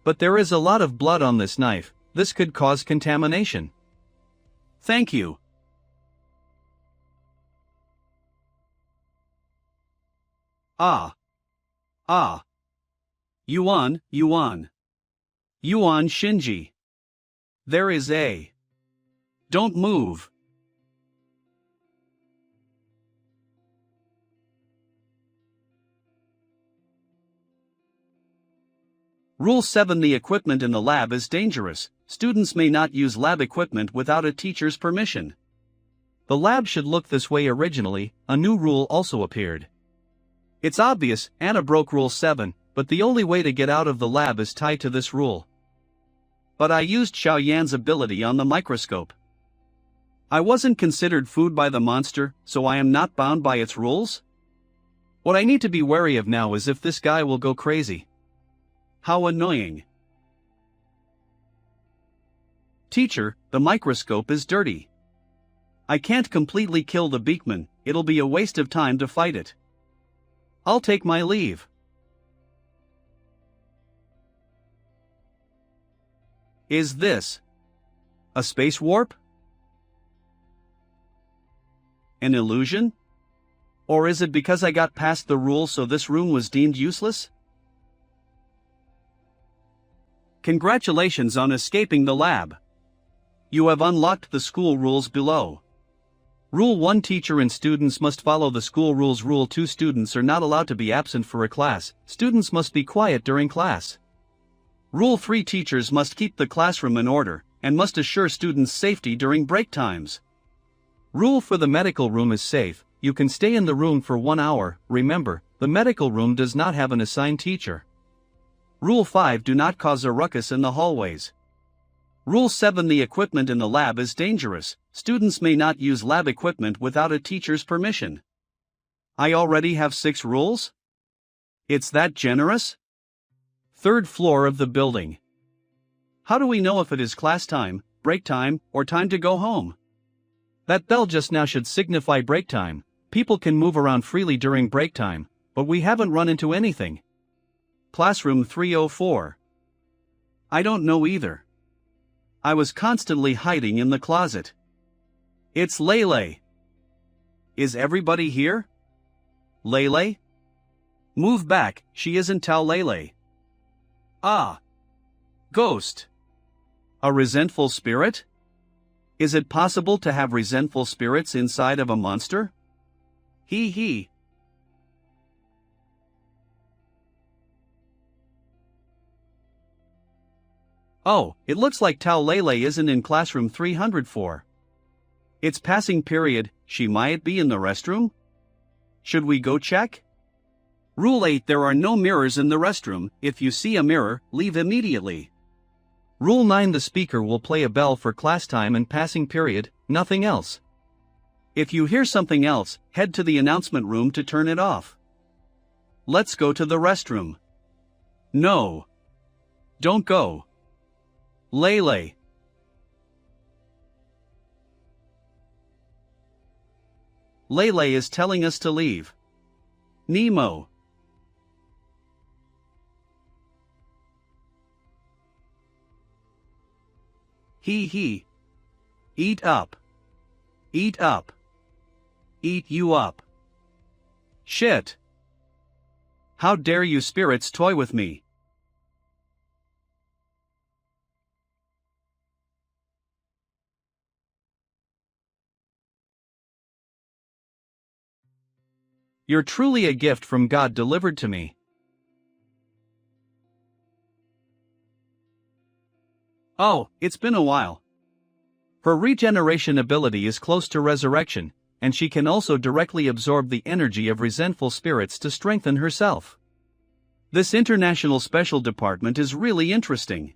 But there is a lot of blood on this knife, this could cause contamination. Thank you. Ah. Yuan Shinji. There is a. Don't move. Rule 7. The equipment in the lab is dangerous. Students may not use lab equipment without a teacher's permission. The lab should look this way originally. A new rule also appeared. It's obvious, Anna broke Rule 7, but the only way to get out of the lab is tied to this rule. But I used Xiaoyan's ability on the microscope. I wasn't considered food by the monster, so I am not bound by its rules? What I need to be wary of now is if this guy will go crazy. How annoying. Teacher, the microscope is dirty. I can't completely kill the beakman, it'll be a waste of time to fight it. I'll take my leave. Is this a space warp? An illusion? Or is it because I got past the rules so this room was deemed useless? Congratulations on escaping the lab. You have unlocked the school rules below. Rule 1. Teacher and students must follow the school rules. Rule 2. Students are not allowed to be absent for a class. Students must be quiet during class. Rule 3. Teachers must keep the classroom in order, and must assure students' safety during break times. Rule for the medical room is safe. You can stay in the room for 1 hour. Remember, the medical room does not have an assigned teacher. Rule 5. Do not cause a ruckus in the hallways. Rule 7. The equipment in the lab is dangerous. Students may not use lab equipment without a teacher's permission. I already have 6 rules? It's that generous? 3rd floor of the building. How do we know if it is class time, break time, or time to go home? That bell just now should signify break time. People can move around freely during break time, but we haven't run into anything. Classroom 304. I don't know either. I was constantly hiding in the closet. It's Lele. Is everybody here? Lele? Move back, she isn't Tao Lele. Ah. Ghost. A resentful spirit? Is it possible to have resentful spirits inside of a monster? Hee hee. Oh, it looks like Tao Lele isn't in classroom 304. It's passing period, she might be in the restroom? Should we go check? Rule 8. There are no mirrors in the restroom. If you see a mirror, leave immediately. Rule 9. The speaker will play a bell for class time and passing period, nothing else. If you hear something else, head to the announcement room to turn it off. Let's go to the restroom. No. Don't go. Lele. Lele is telling us to leave. Nemo. Hee hee. Eat up. Eat up. Eat you up. Shit. How dare you spirits toy with me? You're truly a gift from God delivered to me. Oh, it's been a while. Her regeneration ability is close to resurrection, and she can also directly absorb the energy of resentful spirits to strengthen herself. This International Special Department is really interesting.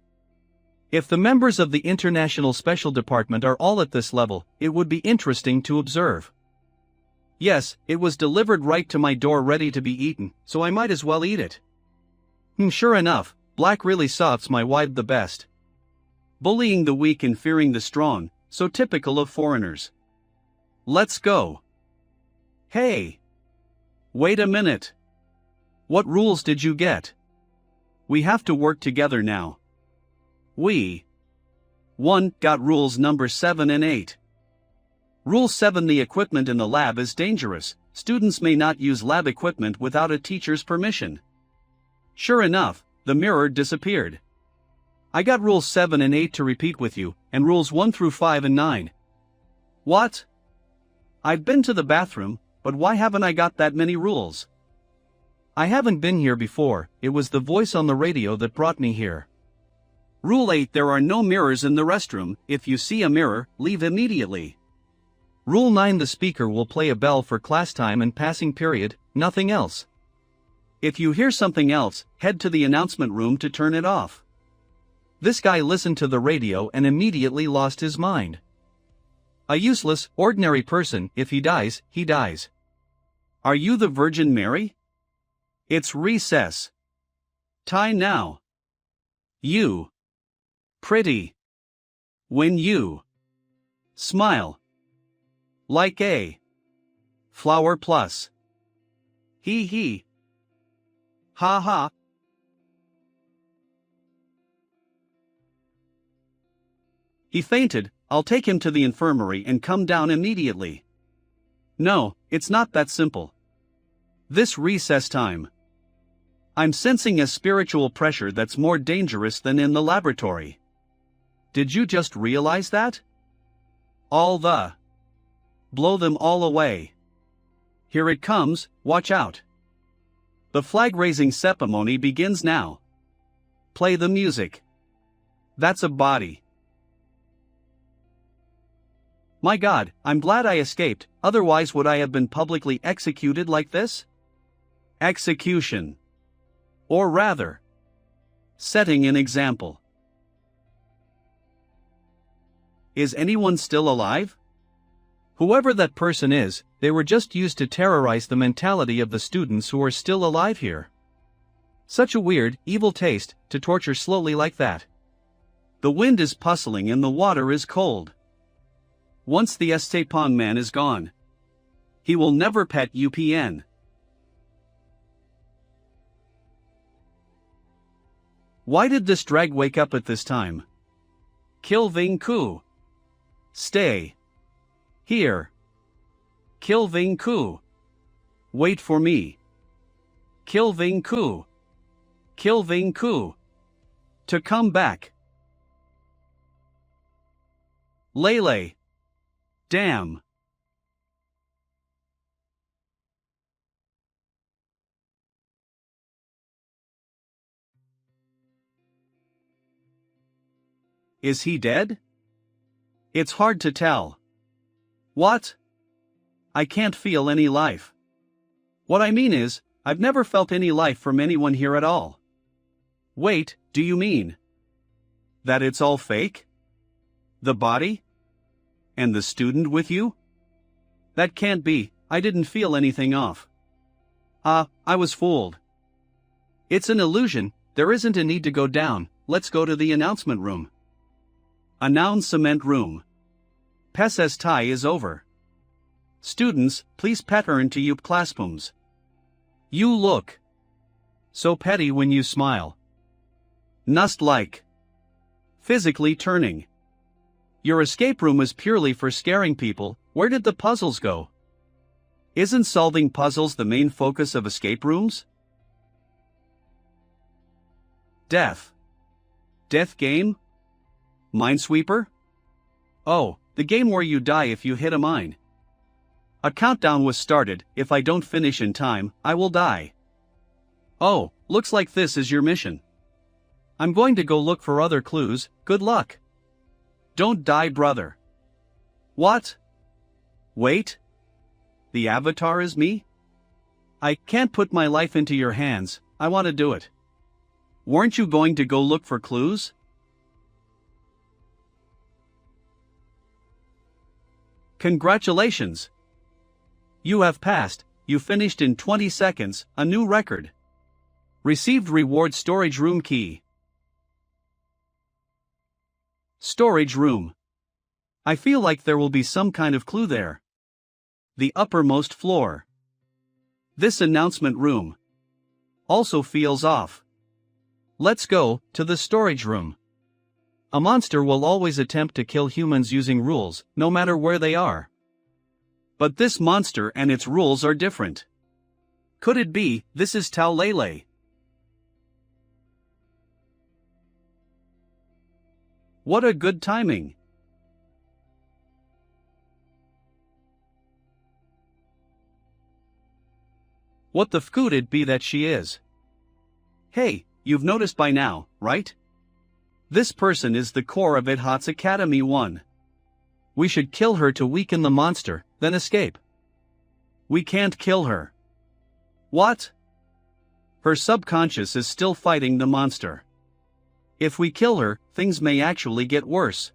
If the members of the International Special Department are all at this level, it would be interesting to observe. Yes, it was delivered right to my door ready to be eaten, so I might as well eat it. Sure enough, Black really softs my wife the best. Bullying the weak and fearing the strong, so typical of foreigners. Let's go. Hey! Wait a minute. What rules did you get? We have to work together now. We 1. Got rules number 7 and 8. Rule 7. The equipment in the lab is dangerous. Students may not use lab equipment without a teacher's permission. Sure enough, the mirror disappeared. I got rules 7 and 8 to repeat with you, and rules 1 through 5 and 9. What? I've been to the bathroom, but why haven't I got that many rules? I haven't been here before, it was the voice on the radio that brought me here. Rule 8: there are no mirrors in the restroom. If you see a mirror, leave immediately. Rule 9: the speaker will play a bell for class time and passing period, nothing else. If you hear something else, head to the announcement room to turn it off. This guy listened to the radio and immediately lost his mind. A useless, ordinary person. If he dies, he dies. Are you the Virgin Mary? It's recess. Time now. You. Pretty. When you. Smile. Like a. Flower plus. Hee hee. Ha ha. He fainted. I'll take him to the infirmary and come down immediately. No, it's not that simple. This recess time. I'm sensing a spiritual pressure that's more dangerous than in the laboratory. Did you just realize that? All the. Blow them all away. Here it comes, watch out. The flag-raising ceremony begins now. Play the music. That's a body. My God, I'm glad I escaped, otherwise would I have been publicly executed like this? Execution. Or rather, setting an example. Is anyone still alive? Whoever that person is, they were just used to terrorize the mentality of the students who are still alive here. Such a weird, evil taste, to torture slowly like that. The wind is puzzling and the water is cold. Once the Estepon man is gone, he will never pet UPN. Why did this drag wake up at this time? Kill Ving Ku. Stay. Here. Kill Ving Ku. Wait for me. Kill Ving Ku. Kill Ving Ku. To come back. Lele. Damn. Is he dead? It's hard to tell. What? I can't feel any life. What I mean is, I've never felt any life from anyone here at all. Wait, do you mean that it's all fake? The body? And the student with you? That can't be, I didn't feel anything off. I was fooled. It's an illusion, there isn't a need to go down, let's go to the announcement room. Announcement room. Pesses tie is over. Students, please pattern to your classrooms. You look so petty when you smile. Nust like. Physically turning. Your escape room is purely for scaring people. Where did the puzzles go? Isn't solving puzzles the main focus of escape rooms? Death. Death game? Minesweeper? Oh, the game where you die if you hit a mine. A countdown was started. If I don't finish in time, I will die. Oh, looks like this is your mission. I'm going to go look for other clues. Good luck. Don't die, brother. What? Wait? The avatar is me? I can't put my life into your hands, I want to do it. Weren't you going to go look for clues? Congratulations! You have passed, you finished in 20 seconds, a new record. Received reward storage room key. Storage room. I feel like there will be some kind of clue there. The uppermost floor. This announcement room also feels off. Let's go to the storage room. A monster will always attempt to kill humans using rules, no matter where they are. But this monster and its rules are different. Could it be, this is Tao Lele? What a good timing. What the f could it be that she is? Hey, you've noticed by now, right? This person is the core of Idhot's Academy 1. We should kill her to weaken the monster, then escape. We can't kill her. What? Her subconscious is still fighting the monster. If we kill her, things may actually get worse.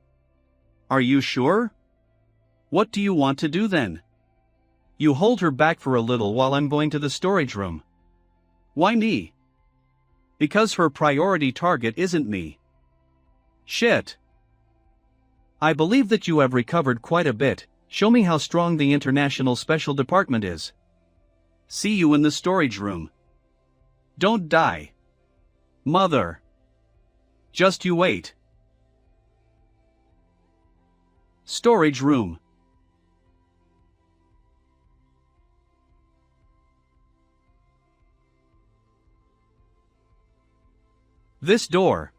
Are you sure? What do you want to do then? You hold her back for a little while I'm going to the storage room. Why me? Because her priority target isn't me. Shit. I believe that you have recovered quite a bit. Show me how strong the International Special Department is. See you in the storage room. Don't die. Mother. Just you wait. Storage room. This door.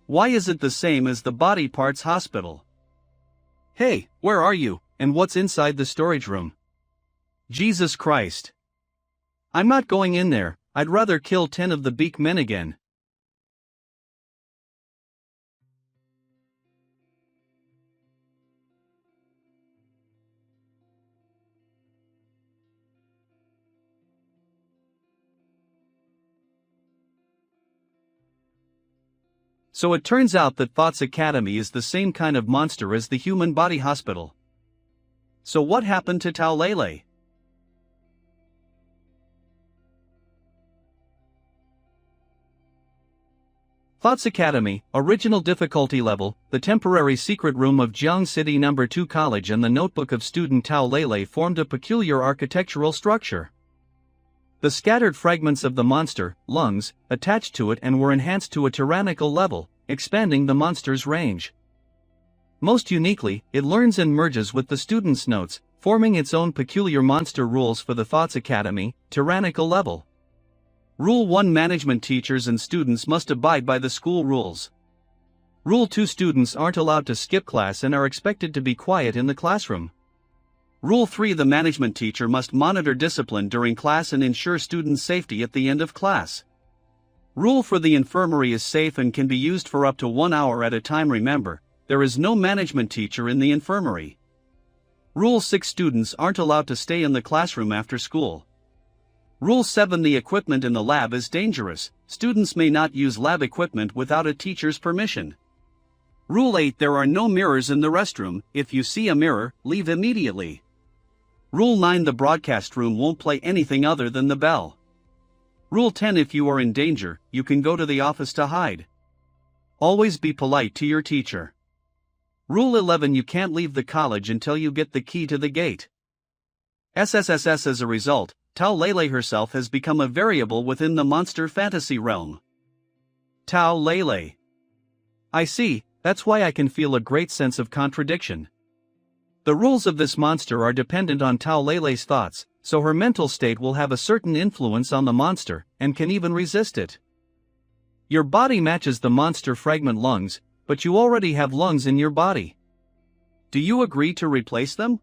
Why is it the same as the body parts hospital? Hey, where are you, and what's inside the storage room? Jesus Christ. I'm not going in there, I'd rather kill 10 of the beak men again. So it turns out that Thought's Academy is the same kind of monster as the human body hospital. So what happened to Tao Lele? Thought's Academy, original difficulty level, the temporary secret room of Jiang City No. 2 College and the notebook of student Tao Lele formed a peculiar architectural structure. The scattered fragments of the monster, lungs, attached to it and were enhanced to a tyrannical level, expanding the monster's range. Most uniquely, it learns and merges with the student's notes, forming its own peculiar monster rules for the Thought's Academy, tyrannical level. Rule 1: Management teachers and students must abide by the school rules. Rule 2: Students aren't allowed to skip class and are expected to be quiet in the classroom. Rule 3: The management teacher must monitor discipline during class and ensure students' safety at the end of class. Rule for the infirmary is safe and can be used for up to 1 hour at a time. Remember, there is no management teacher in the infirmary. Rule 6: Students aren't allowed to stay in the classroom after school. Rule 7: The equipment in the lab is dangerous. Students may not use lab equipment without a teacher's permission. Rule 8: There are no mirrors in the restroom. If you see a mirror, leave immediately. Rule 9: The broadcast room won't play anything other than the bell. Rule 10: If you are in danger, you can go to the office to hide. Always be polite to your teacher. Rule 11: You can't leave the college until you get the key to the gate. SSSS. As a result, Tao Lele herself has become a variable within the monster fantasy realm. Tao Lele. I see, that's why I can feel a great sense of contradiction. The rules of this monster are dependent on Tao Lele's thoughts, so her mental state will have a certain influence on the monster, and can even resist it. Your body matches the monster fragment lungs, but you already have lungs in your body. Do you agree to replace them?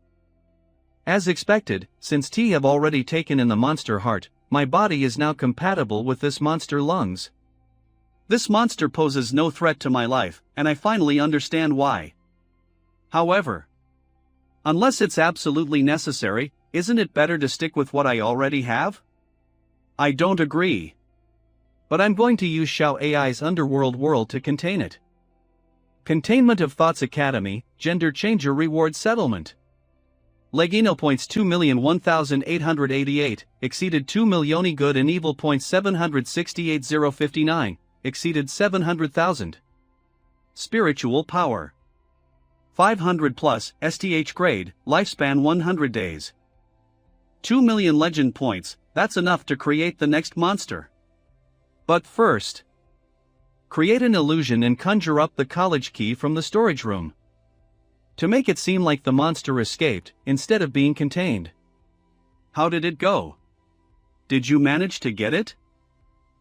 As expected, since T have already taken in the monster heart, my body is now compatible with this monster lungs. This monster poses no threat to my life, and I finally understand why. However, unless it's absolutely necessary, isn't it better to stick with what I already have? I don't agree. But I'm going to use Xiao AI's underworld world to contain it. Containment of Thought's Academy, Gender Changer Reward Settlement. Legino points 2,001,888, exceeded 2 million. Good and evil points 768,059, exceeded 700,000. Spiritual power. 500 plus, STH grade, lifespan 100 days. 2 million legend points, that's enough to create the next monster. But first, create an illusion and conjure up the college key from the storage room. To make it seem like the monster escaped, instead of being contained. How did it go? Did you manage to get it?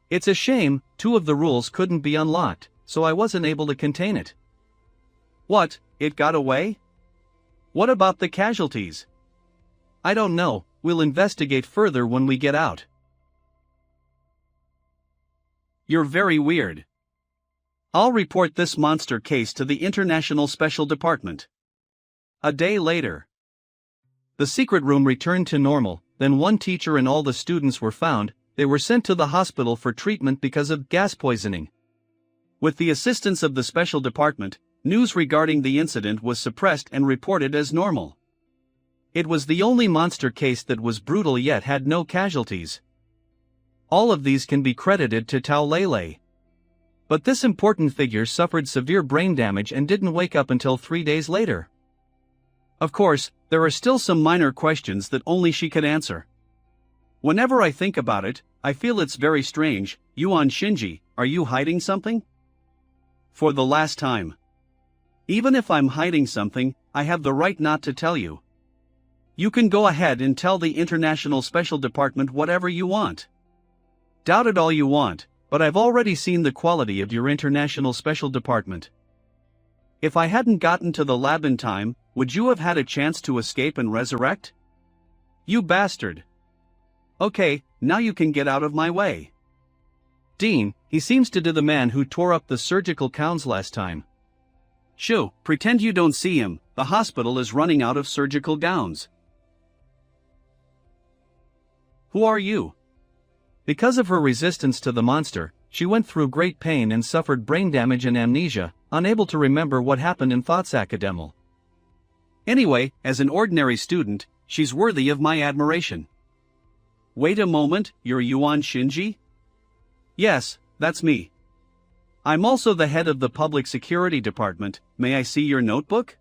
It's a shame, 2 of the rules couldn't be unlocked, so I wasn't able to contain it. What, it got away? What about the casualties? I don't know, we'll investigate further when we get out. You're very weird. I'll report this monster case to the International Special Department. A day later. The secret room returned to normal, then 1 teacher and all the students were found. They were sent to the hospital for treatment because of gas poisoning. With the assistance of the special department, news regarding the incident was suppressed and reported as normal. It was the only monster case that was brutal yet had no casualties. All of these can be credited to Tao Lele. But this important figure suffered severe brain damage and didn't wake up until 3 days later. Of course, there are still some minor questions that only she could answer. Whenever I think about it, I feel it's very strange. Yuan Shinji, are you hiding something? For the last time. Even if I'm hiding something, I have the right not to tell you. You can go ahead and tell the International Special Department whatever you want. Doubt it all you want, but I've already seen the quality of your International Special Department. If I hadn't gotten to the lab in time, would you have had a chance to escape and resurrect? You bastard. Okay, now you can get out of my way. Dean, he seems to be the man who tore up the surgical gowns last time. Shoo, pretend you don't see him, the hospital is running out of surgical gowns. Who are you? Because of her resistance to the monster, she went through great pain and suffered brain damage and amnesia, unable to remember what happened in Thoughts Academia. Anyway, as an ordinary student, she's worthy of my admiration. Wait a moment, you're Yuan Shinji? Yes, that's me. I'm also the head of the Public Security Department. May I see your notebook?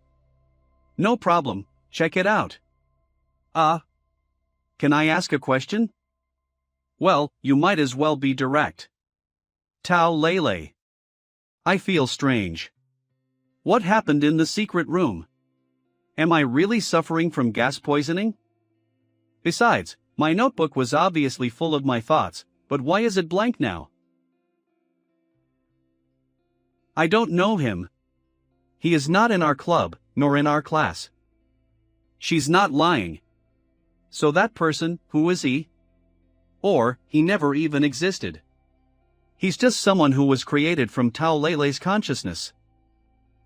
No problem, check it out. Can I ask a question? Well, you might as well be direct. Tao Lele. I feel strange. What happened in the secret room? Am I really suffering from gas poisoning? Besides, my notebook was obviously full of my thoughts, but why is it blank now? I don't know him. He is not in our club, nor in our class. She's not lying. So that person, who is he? Or, he never even existed. He's just someone who was created from Tao Lele's consciousness.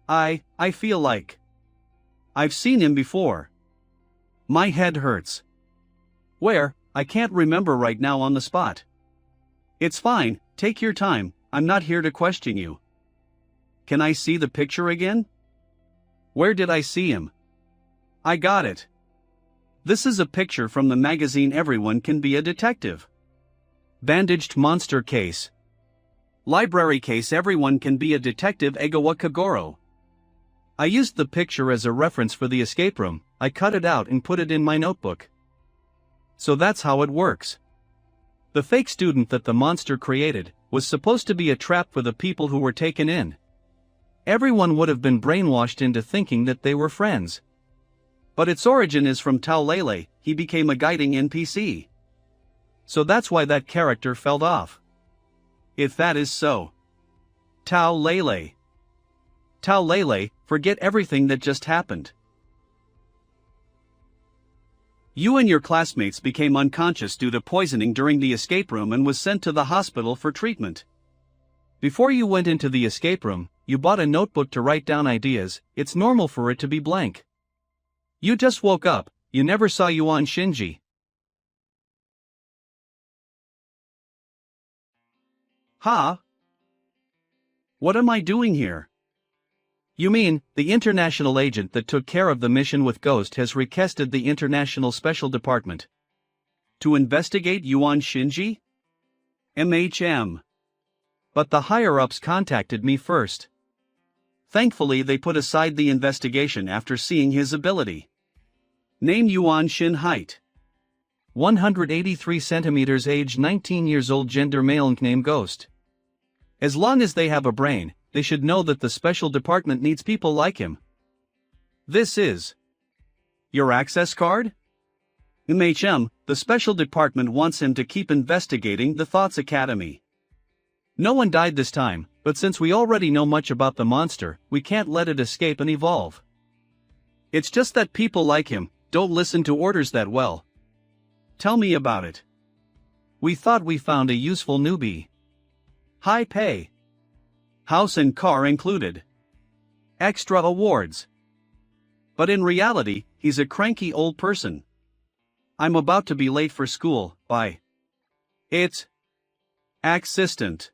I feel like I've seen him before. My head hurts. Where? I can't remember right now on the spot. It's fine, take your time, I'm not here to question you. Can I see the picture again? Where did I see him? I got it. This is a picture from the magazine Everyone Can Be a Detective. Bandaged monster case. Library case Everyone Can Be a Detective Egawa Kagoro. I used the picture as a reference for the escape room. I cut it out and put it in my notebook. So that's how it works. The fake student that the monster created was supposed to be a trap for the people who were taken in. Everyone would have been brainwashed into thinking that they were friends. But its origin is from Tao Lele. He became a guiding NPC. So that's why that character fell off. If that is so. Tao Lele. Tao Lele, forget everything that just happened. You and your classmates became unconscious due to poisoning during the escape room and was sent to the hospital for treatment. Before you went into the escape room, you bought a notebook to write down ideas. It's normal for it to be blank. You just woke up, you never saw Yuan Shinji. Ha? What am I doing here? You mean, the international agent that took care of the mission with Ghost has requested the International Special Department to investigate Yuan Shinji? But the higher-ups contacted me first. Thankfully they put aside the investigation after seeing his ability. Name Yuan Shin, height 183 centimeters, age 19 years old, gender male, nickname Ghost. As long as they have a brain, they should know that the special department needs people like him. This is your access card? The special department wants him to keep investigating the Thoughts Academy. No one died this time, but since we already know much about the monster, we can't let it escape and evolve. It's just that people like him don't listen to orders that well. Tell me about it. We thought we found a useful newbie. High pay. House and car included. Extra awards. But in reality, he's a cranky old person. I'm about to be late for school, bye. It's assistant.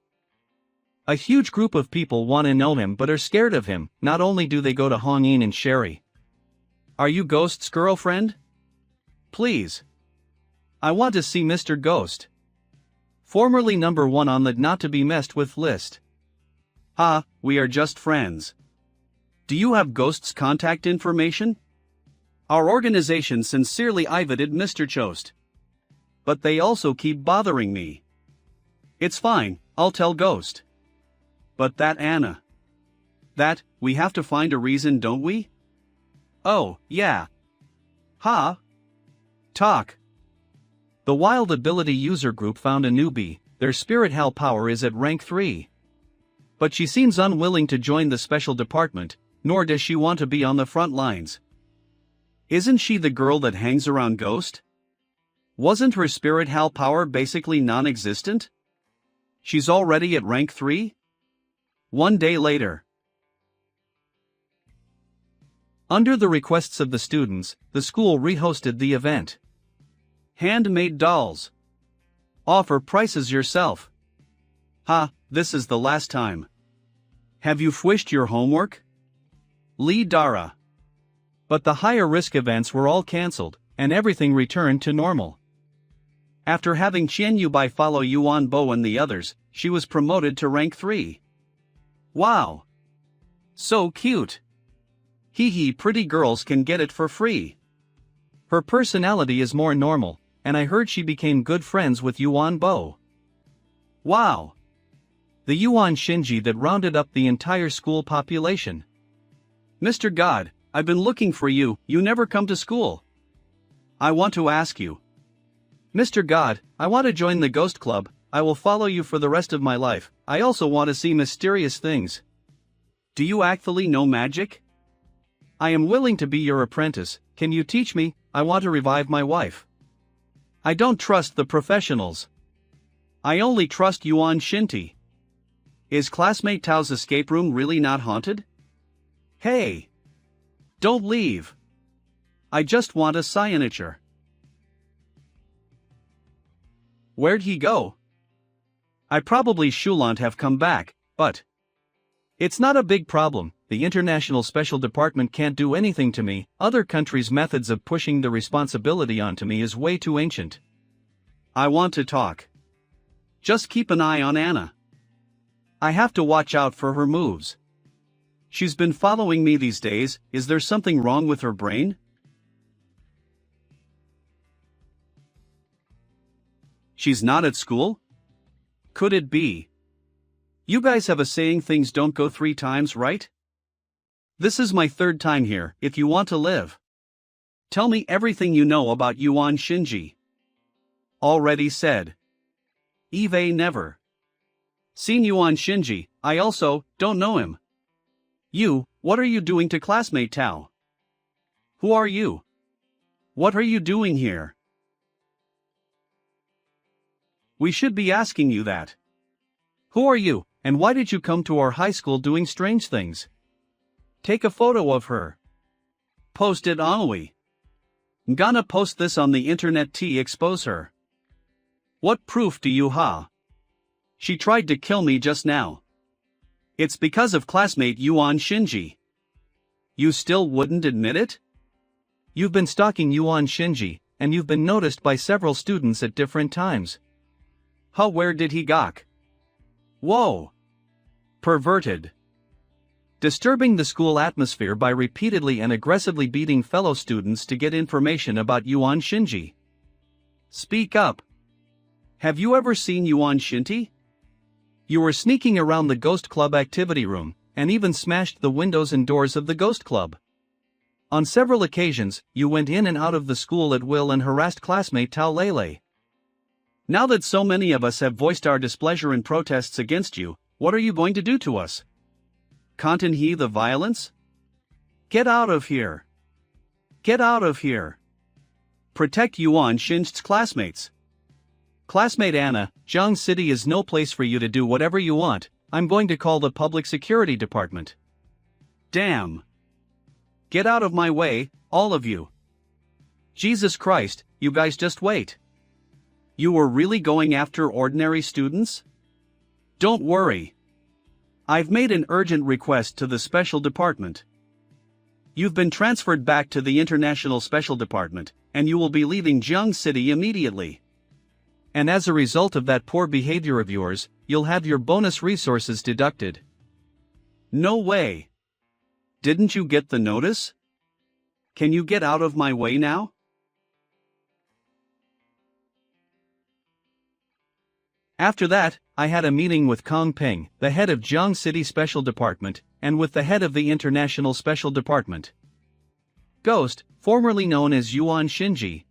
A huge group of people want to know him but are scared of him. Not only do they go to Hong Yin and Sherry. Are you Ghost's girlfriend? Please. I want to see Mr. Ghost. Formerly number 1 on the not to be messed with list. Ha, we are just friends. Do you have Ghost's contact information? Our organization sincerely invited Mr. Chost. But they also keep bothering me. It's fine, I'll tell Ghost. But that Anna. That, we have to find a reason, don't we? Oh, yeah. Ha. Talk. The Wild Ability user group found a newbie. Their spirit hell power is at rank 3. But she seems unwilling to join the special department, nor does she want to be on the front lines. Isn't she the girl that hangs around Ghost? Wasn't her spirit hell power basically non-existent? She's already at rank 3? One day later. Under the requests of the students, the school rehosted the event. Handmade dolls. Offer prices yourself. Ha, this is the last time. Have you finished your homework? Lee Dara. But the higher risk events were all cancelled, and everything returned to normal. After having Chen Yubai follow Yuan Bo and the others, she was promoted to rank 3. Wow! So cute! Hee hee, pretty girls can get it for free. Her personality is more normal, and I heard she became good friends with Yuan Bo. Wow! The Yuan Shinji that rounded up the entire school population. Mr. God, I've been looking for you, you never come to school. I want to ask you. Mr. God, I want to join the Ghost Club, I will follow you for the rest of my life, I also want to see mysterious things. Do you actually know magic? I am willing to be your apprentice, can you teach me, I want to revive my wife. I don't trust the professionals. I only trust Yuan Shinti. Is classmate Tao's escape room really not haunted? Hey! Don't leave. I just want a signature. Where'd he go? I probably shouldn't have come back, but it's not a big problem. The International Special Department can't do anything to me. Other countries' methods of pushing the responsibility onto me is way too ancient. I want to talk. Just keep an eye on Anna. I have to watch out for her moves. She's been following me these days, is there something wrong with her brain? She's not at school? Could it be? You guys have a saying things don't go 3 times, right? This is my 3rd time here, if you want to live. Tell me everything you know about Yuan Shinji. Already said. Eve never. Seen Yuan Shinji, I also don't know him. You, what are you doing to classmate Tao? Who are you? What are you doing here? We should be asking you that. Who are you, and why did you come to our high school doing strange things? Take a photo of her. Post it on we. Gonna post this on the internet to expose her. What proof do you have? She tried to kill me just now. It's because of classmate Yuan Shinji. You still wouldn't admit it? You've been stalking Yuan Shinji, and you've been noticed by several students at different times. Huh, where did he gawk? Whoa! Perverted. Disturbing the school atmosphere by repeatedly and aggressively beating fellow students to get information about Yuan Shinji. Speak up. Have you ever seen Yuan Shinji? You were sneaking around the Ghost Club activity room, and even smashed the windows and doors of the Ghost Club. On several occasions, you went in and out of the school at will and harassed classmate Tao Lele. Now that so many of us have voiced our displeasure and protests against you, what are you going to do to us? Continue the violence? Get out of here. Get out of here. Protect Yuan Shin's classmates. Classmate Anna, Zhang City is no place for you to do whatever you want. I'm going to call the public security department. Damn. Get out of my way, all of you. Jesus Christ, you guys just wait. You were really going after ordinary students? Don't worry. I've made an urgent request to the special department. You've been transferred back to the International Special Department, and you will be leaving Jiang City immediately. And as a result of that poor behavior of yours, you'll have your bonus resources deducted. No way. Didn't you get the notice? Can you get out of my way now? After that, I had a meeting with Kong Ping, the head of Jiang City Special Department, and with the head of the International Special Department. Ghost, formerly known as Yuan Shinji.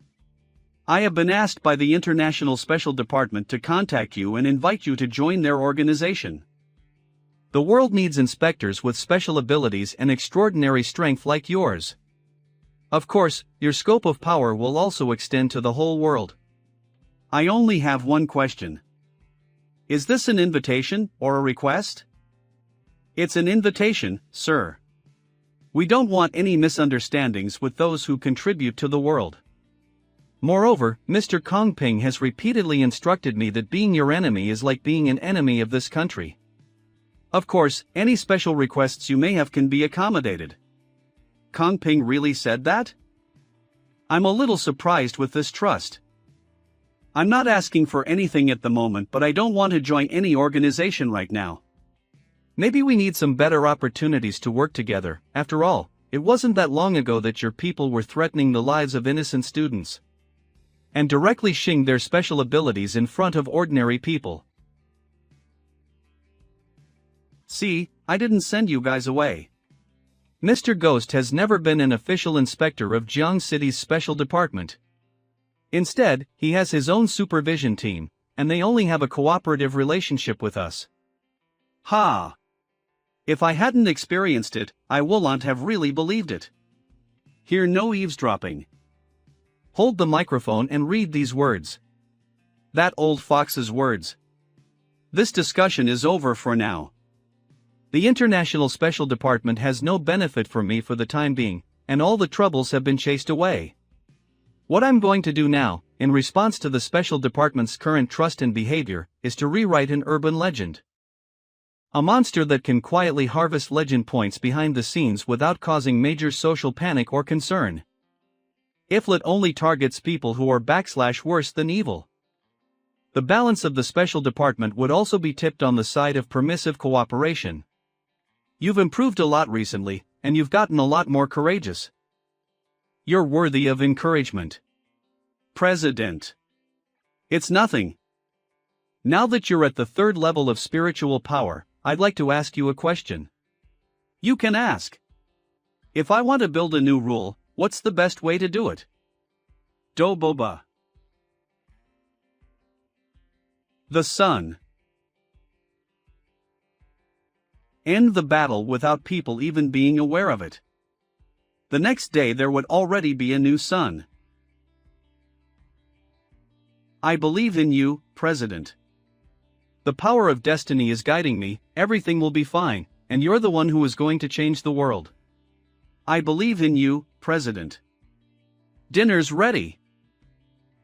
I have been asked by the International Special Department to contact you and invite you to join their organization. The world needs inspectors with special abilities and extraordinary strength like yours. Of course, your scope of power will also extend to the whole world. I only have one question. Is this an invitation or a request? It's an invitation, sir. We don't want any misunderstandings with those who contribute to the world. Moreover, Mr. Kong Ping has repeatedly instructed me that being your enemy is like being an enemy of this country. Of course, any special requests you may have can be accommodated. Kong Ping really said that? I'm a little surprised with this trust. I'm not asking for anything at the moment, but I don't want to join any organization right now. Maybe we need some better opportunities to work together. After all, it wasn't that long ago that your people were threatening the lives of innocent students and directly showing their special abilities in front of ordinary people. See, I didn't send you guys away. Mr. Ghost has never been an official inspector of Jiang City's special department. Instead, he has his own supervision team, and they only have a cooperative relationship with us. Ha! If I hadn't experienced it, I wouldn't have really believed it. Here, no eavesdropping. Hold the microphone and read these words. That old fox's words. This discussion is over for now. The International Special Department has no benefit for me for the time being, and all the troubles have been chased away. What I'm going to do now, in response to the Special Department's current trust and behavior, is to rewrite an urban legend. A monster that can quietly harvest legend points behind the scenes without causing major social panic or concern. Iflit only targets people who are worse than evil. The balance of the Special Department would also be tipped on the side of permissive cooperation. You've improved a lot recently, and you've gotten a lot more courageous. You're worthy of encouragement. President. It's nothing. Now that you're at the third level of spiritual power, I'd like to ask you a question. You can ask. If I want to build a new rule, what's the best way to do it? Do boba. The sun. End the battle without people even being aware of it. The next day there would already be a new sun. I believe in you, President. The power of destiny is guiding me, everything will be fine, and you're the one who is going to change the world. I believe in you, President. Dinner's ready.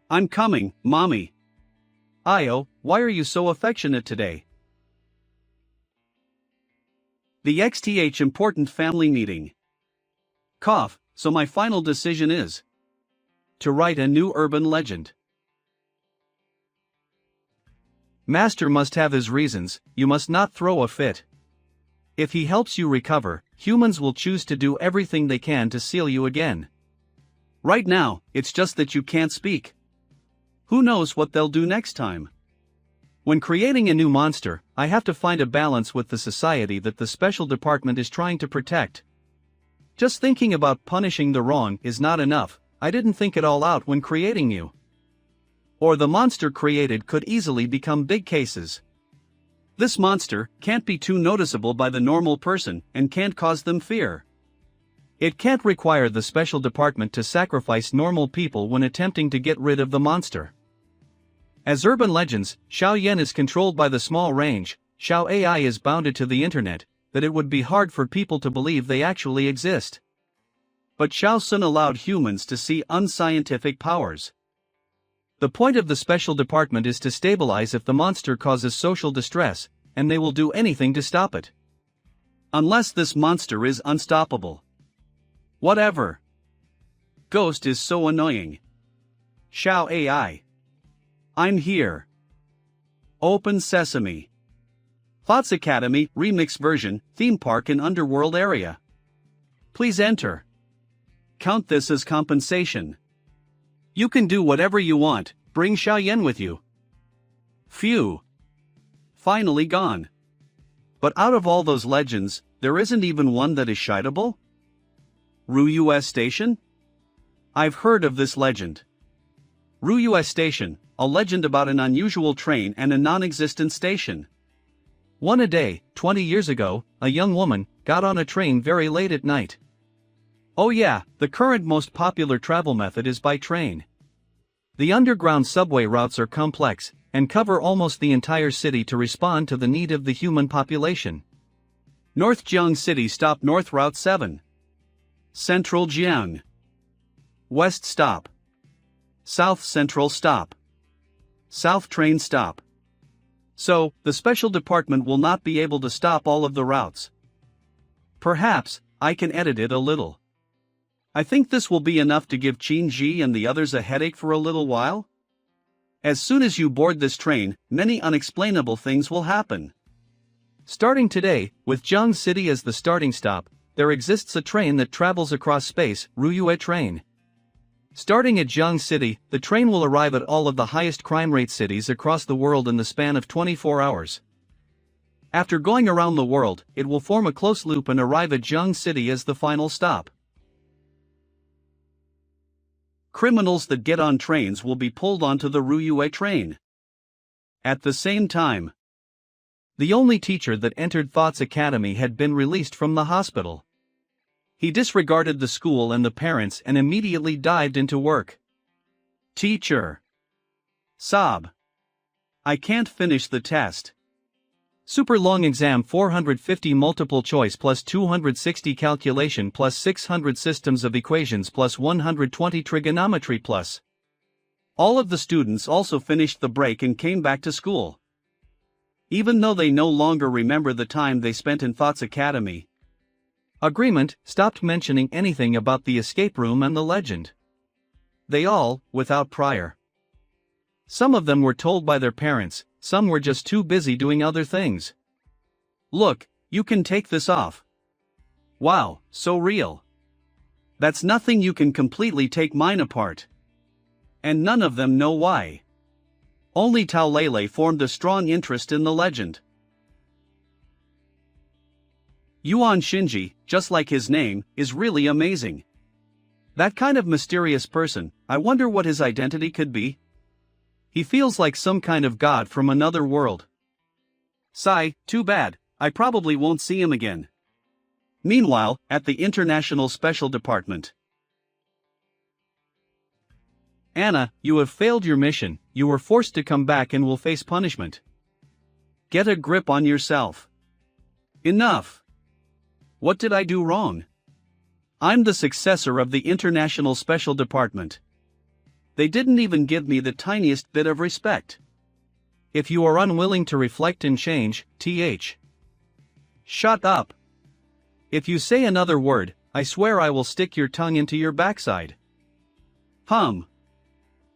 I'm coming, Mommy. Io, why are you so affectionate today? The XTH important family meeting. Cough, so my final decision is to write a new urban legend. Master must have his reasons, you must not throw a fit. If he helps you recover, humans will choose to do everything they can to seal you again. Right now, it's just that you can't speak. Who knows what they'll do next time? When creating a new monster, I have to find a balance with the society that the Special Department is trying to protect. Just thinking about punishing the wrong is not enough, I didn't think it all out when creating you. or the monster created could easily become big cases. This monster can't be too noticeable by the normal person and can't cause them fear. It can't require the special department to sacrifice normal people when attempting to get rid of the monster. As urban legends, Xiaoyan is controlled by the small range, Xiao AI is bounded to the internet, that it would be hard for people to believe they actually exist. But Xiao Sun allowed humans to see unscientific powers. The point of the special department is to stabilize if the monster causes social distress, and they will do anything to stop it. Unless this monster is unstoppable. Whatever. Ghost is so annoying. Xiao AI. I'm here. Open Sesame. Thoughts Academy Remix version, theme park in underworld area. Please enter. Count this as compensation. You can do whatever you want, bring Xiaoyan with you. Phew. Finally gone. But out of all those legends, there isn't even one that is shiteable? Ruyue Station? I've heard of this legend. Ruyue Station, a legend about an unusual train and a non-existent station. One a day, 20 years ago, a young woman got on a train very late at night. Oh yeah, the current most popular travel method is by train. The underground subway routes are complex and cover almost the entire city to respond to the need of the human population. North Jiang City Stop North Route 7. Central Jiang. West Stop. South Central Stop. South Train Stop. So, the special department will not be able to stop all of the routes. Perhaps, I can edit it a little. I think this will be enough to give Qin Ji and the others a headache for a little while. As soon as you board this train, many unexplainable things will happen. Starting today, with Jiang City as the starting stop, there exists a train that travels across space, Ruyue Train. Starting at Jiang City, the train will arrive at all of the highest crime rate cities across the world in the span of 24 hours. After going around the world, it will form a close loop and arrive at Jiang City as the final stop. Criminals that get on trains will be pulled onto the Ruyue train. At the same time, the only teacher that entered Thoughts Academy had been released from the hospital. He disregarded the school and the parents and immediately dived into work. Teacher. Sob. I can't finish the test. Super long exam 450 multiple choice plus 260 calculation plus 600 systems of equations plus 120 trigonometry plus. All of the students also finished the break and came back to school. Even though they no longer remember the time they spent in Thoughts Academy. Agreement stopped mentioning anything about the escape room and the legend. They all, without prior. Some of them were told by their parents, some were just too busy doing other things. Look, you can take this off. Wow, so real. That's nothing, you can completely take mine apart. And none of them know why. Only Tao Lele formed a strong interest in the legend. Yuan Shinji, just like his name, is really amazing. That kind of mysterious person, I wonder what his identity could be? He feels like some kind of god from another world. Sigh, too bad, I probably won't see him again. Meanwhile, at the International Special Department. Anna, you have failed your mission, you were forced to come back and will face punishment. Get a grip on yourself. Enough. What did I do wrong? I'm the successor of the International Special Department. They didn't even give me the tiniest bit of respect. If you are unwilling to reflect and change, th. Shut up. If you say another word, I swear I will stick your tongue into your backside.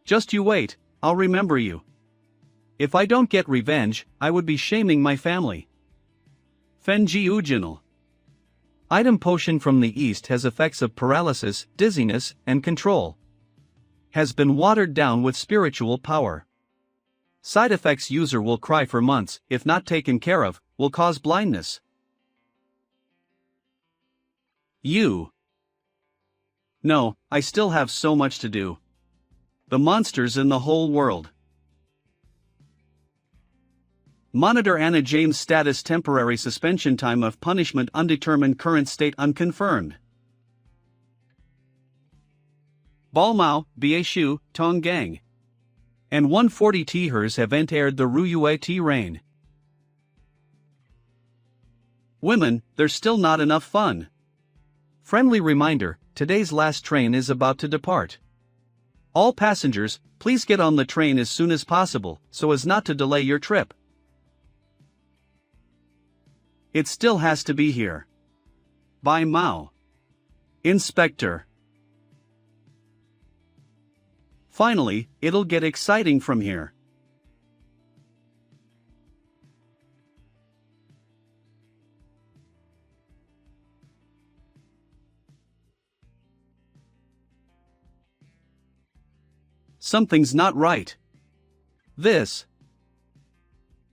Just you wait, I'll remember you. If I don't get revenge, I would be shaming my family. Fenji Ujinal. Item potion from the east has effects of paralysis, dizziness, and control. Has been watered down with spiritual power. Side effects: user will cry for months, if not taken care of, will cause blindness. No, I still have so much to do. The monsters in the whole world. Monitor Anna James status temporary suspension time of punishment undetermined current state unconfirmed. Balmao, Bieshu, Tong Gang. And 140 Tihers have entered the Ruyue T rain. Women, there's still not enough fun. Friendly reminder, today's last train is about to depart. All passengers, please get on the train as soon as possible, so as not to delay your trip. It still has to be here. By Mao. Inspector. Finally, it'll get exciting from here. Something's not right. This.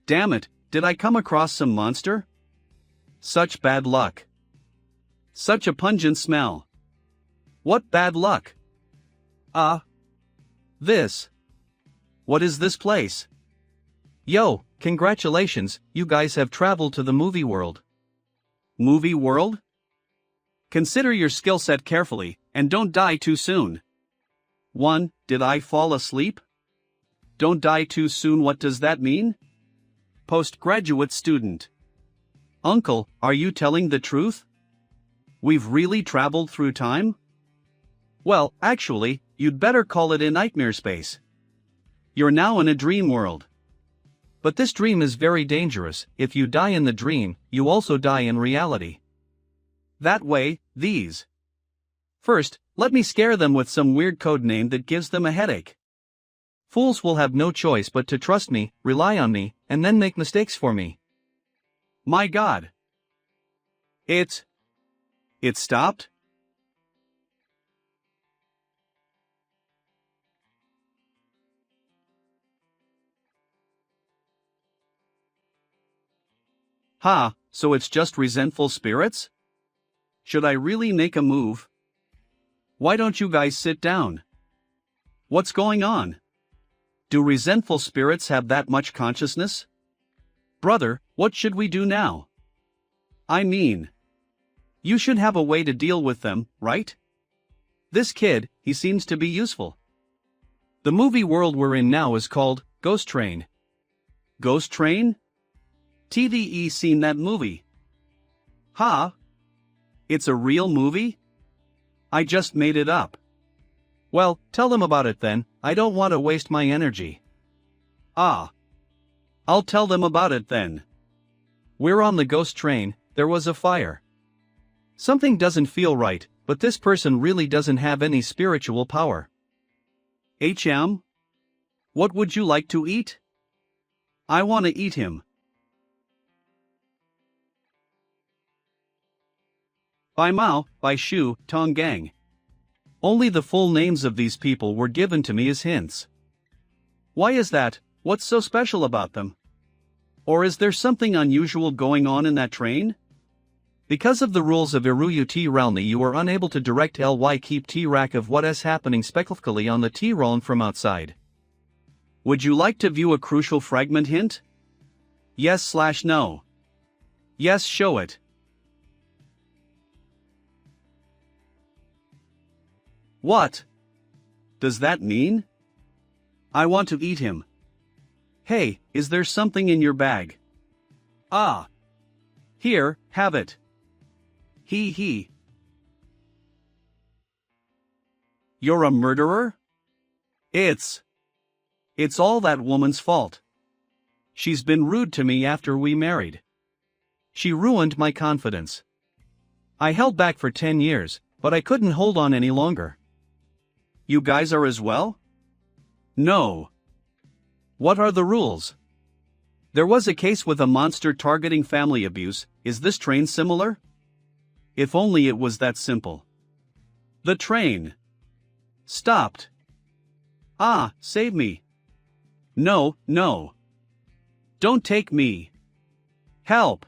Damn it, did I come across some monster? Such bad luck. Such a pungent smell. What bad luck? This. What is this place? Yo, congratulations, you guys have traveled to the movie world. Movie world? Consider your skill set carefully, and don't die too soon. 1. Did I fall asleep? Don't die too soon, what does that mean? Postgraduate student. Uncle, are you telling the truth? We've really traveled through time? Well, actually, you'd better call it a nightmare space. You're now in a dream world. But this dream is very dangerous. If you die in the dream, you also die in reality. That way, these. First, let me scare them with some weird code name that gives them a headache. Fools will have no choice but to trust me, rely on me, and then make mistakes for me. My God. It stopped? Ha, so it's just resentful spirits? Should I really make a move? Why don't you guys sit down? What's going on? Do resentful spirits have that much consciousness? Brother, what should we do now? I mean, you should have a way to deal with them, right? This kid, he seems to be useful. The movie world we're in now is called Ghost Train. Ghost Train? TDE seen that movie? Ha? It's a real movie? I just made it up. Well, tell them about it then, I don't want to waste my energy. I'll tell them about it then. We're on the ghost train, there was a fire. Something doesn't feel right, but this person really doesn't have any spiritual power. HM? What would you like to eat? I want to eat him. By Mao, by Shu, Tong Gang. Only the full names of these people were given to me as hints. Why is that? What's so special about them? Or is there something unusual going on in that train? Because of the rules of Iruyu T Ralni, you are unable to direct ly keep T rack of what is happening specifically on the T Roln from outside. Would you like to view a crucial fragment hint? Yes/no. Yes, show it. What does that mean? I want to eat him. Hey, is there something in your bag? Here, have it. He. You're a murderer? It's all that woman's fault. She's been rude to me after we married. She ruined my confidence. I held back for 10 years, but I couldn't hold on any longer. You guys are as well? No. What are the rules? There was a case with a monster targeting family abuse. Is this train similar? If only it was that simple. The train stopped. Save me. No. Don't take me. Help.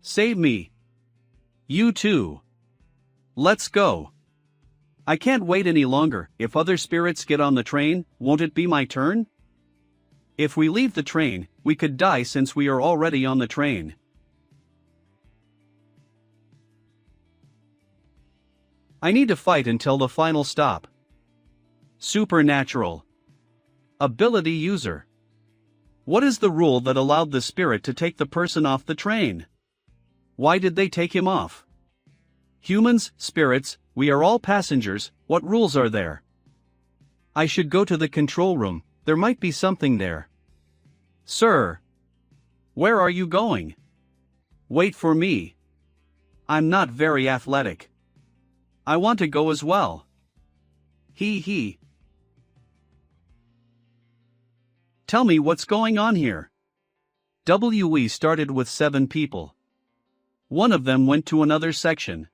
Save me. You too. Let's go. I can't wait any longer. If other spirits get on the train, won't it be my turn? If we leave the train, we could die since we are already on the train. I need to fight until the final stop. Supernatural. Ability user. What is the rule that allowed the spirit to take the person off the train? Why did they take him off? Humans, spirits, we are all passengers, what rules are there? I should go to the control room, there might be something there. Sir. Where are you going? Wait for me. I'm not very athletic. I want to go as well. He. Tell me what's going on here. We started with 7 people. One of them went to another section.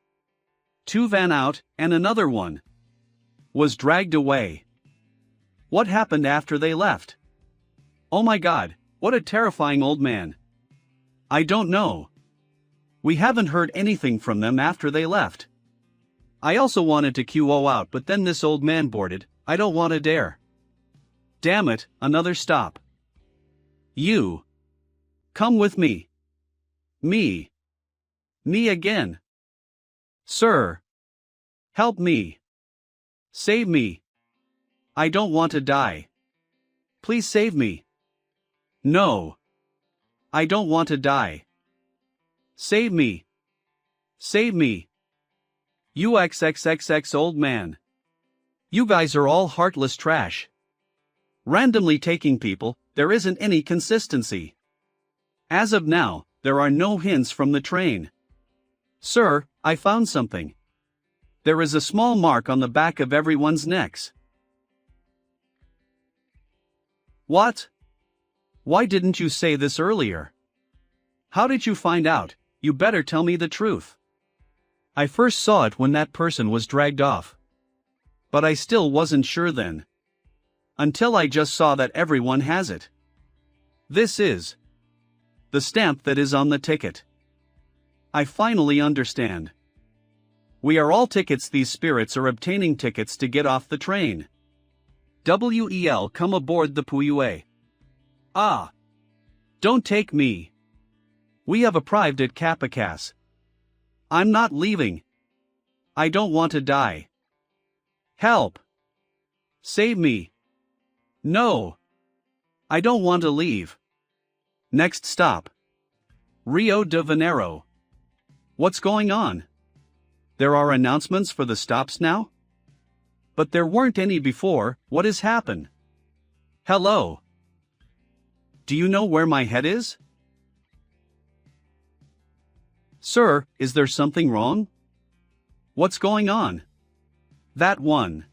2 van out, and another one was dragged away. What happened after they left? Oh my God, what a terrifying old man. I don't know. We haven't heard anything from them after they left. I also wanted to QO out, but then this old man boarded. I don't want to dare. Damn it, another stop. You. Come with me. Me. Me again. Sir. Help me. Save me. I don't want to die. Please save me. No. I don't want to die. Save me. Save me. UXXXX old man. You guys are all heartless trash. Randomly taking people, there isn't any consistency. As of now, there are no hints from the train. Sir, I found something. There is a small mark on the back of everyone's necks. What? Why didn't you say this earlier? How did you find out? You better tell me the truth. I first saw it when that person was dragged off. But I still wasn't sure then. Until I just saw that everyone has it. This is the stamp that is on the ticket. I finally understand. We are all tickets. These spirits are obtaining tickets to get off the train. Wel come aboard the Puyue. Ah. Don't take me. We have arrived at Capacas. I'm not leaving. I don't want to die. Help. Save me. No. I don't want to leave. Next stop. Rio de Janeiro. What's going on? There are announcements for the stops now? But there weren't any before. What has happened? Hello. Do you know where my head is? Sir, is there something wrong? What's going on? That one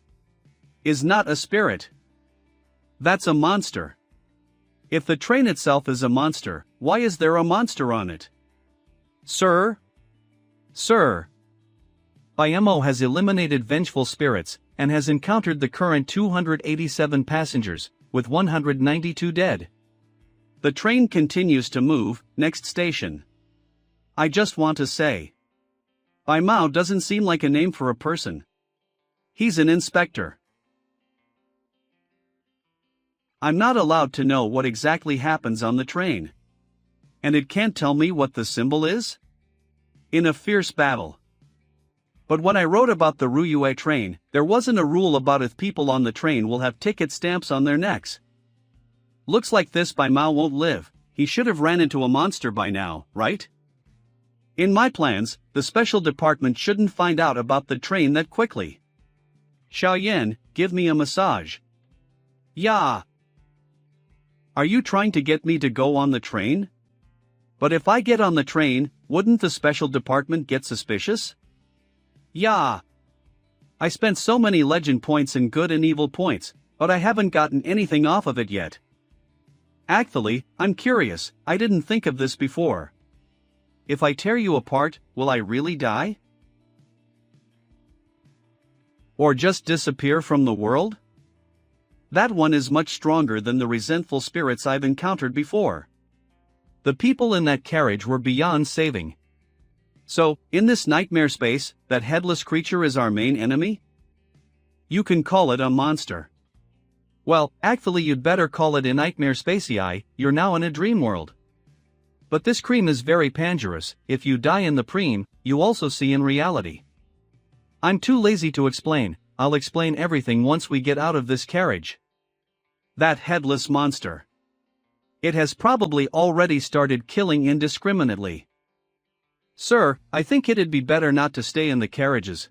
is not a spirit. That's a monster. If the train itself is a monster, why is there a monster on it? Sir? Sir. Bayemo has eliminated vengeful spirits, and has encountered the current 287 passengers, with 192 dead. The train continues to move, next station. I just want to say. Baimao doesn't seem like a name for a person. He's an inspector. I'm not allowed to know what exactly happens on the train. And it can't tell me what the symbol is? In a fierce battle. But when I wrote about the Ruyue train, there wasn't a rule about if people on the train will have ticket stamps on their necks. Looks like this Baimao won't live. He should have ran into a monster by now, right? In my plans, the special department shouldn't find out about the train that quickly. Xiaoyan, give me a massage. Yeah. Are you trying to get me to go on the train? But if I get on the train, wouldn't the special department get suspicious? Yeah. I spent so many legend points and good and evil points, but I haven't gotten anything off of it yet. Actually, I'm curious, I didn't think of this before. If I tear you apart, will I really die? Or just disappear from the world? That one is much stronger than the resentful spirits I've encountered before. The people in that carriage were beyond saving. So, in this nightmare space, that headless creature is our main enemy? You can call it a monster. Well, actually you'd better call it a nightmare spacii, you're now in a dream world. But this cream is very dangerous. If you die in the preem, you also see in reality. I'm too lazy to explain, I'll explain everything once we get out of this carriage. That headless monster. It has probably already started killing indiscriminately. Sir, I think it'd be better not to stay in the carriages.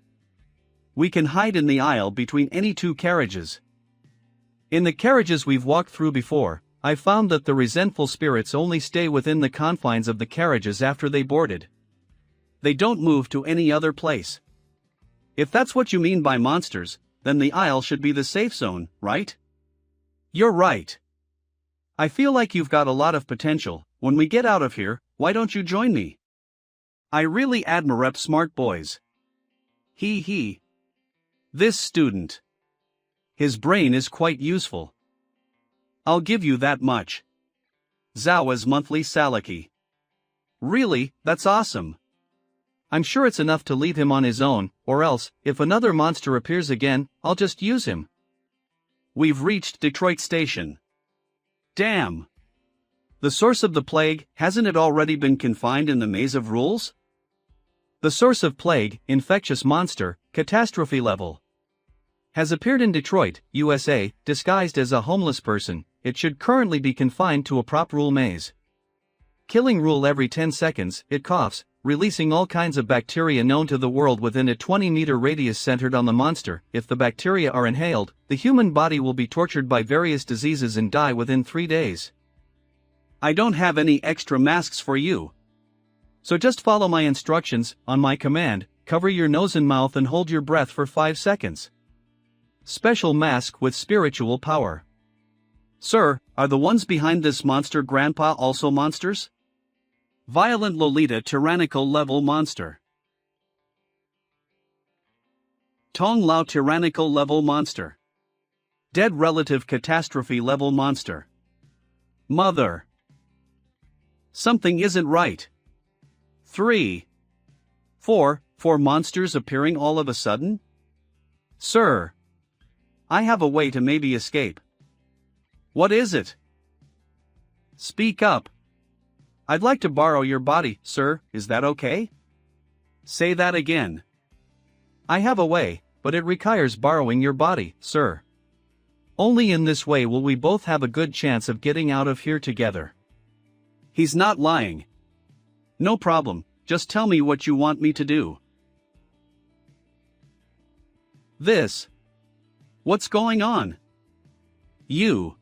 We can hide in the aisle between any two carriages. In the carriages we've walked through before, I found that the resentful spirits only stay within the confines of the carriages after they boarded. They don't move to any other place. If that's what you mean by monsters, then the aisle should be the safe zone, right? You're right. I feel like you've got a lot of potential. When we get out of here, why don't you join me? I really admire smart boys. He. This student. His brain is quite useful. I'll give you that much. Zawa's monthly salary. Really, that's awesome. I'm sure it's enough to leave him on his own, or else, if another monster appears again, I'll just use him. We've reached Detroit Station. Damn. The source of the plague, hasn't it already been confined in the maze of rules? The source of plague, infectious monster, catastrophe level, has appeared in Detroit, USA, disguised as a homeless person. It should currently be confined to a prop rule maze. Killing rule every 10 seconds, it coughs, releasing all kinds of bacteria known to the world within a 20-meter radius centered on the monster. If the bacteria are inhaled, the human body will be tortured by various diseases and die within 3 days. I don't have any extra masks for you. So just follow my instructions. On my command, cover your nose and mouth and hold your breath for 5 seconds. Special mask with spiritual power. Sir, are the ones behind this monster grandpa also monsters? Violent Lolita tyrannical level monster. Tong Lao tyrannical level monster. Dead relative catastrophe level monster. Mother. Something isn't right. 3. 4 monsters appearing all of a sudden? Sir. I have a way to maybe escape. What is it? Speak up. I'd like to borrow your body, sir, is that okay? Say that again. I have a way, but it requires borrowing your body, sir. Only in this way will we both have a good chance of getting out of here together. He's not lying. No problem, just tell me what you want me to do. This. What's going on? You.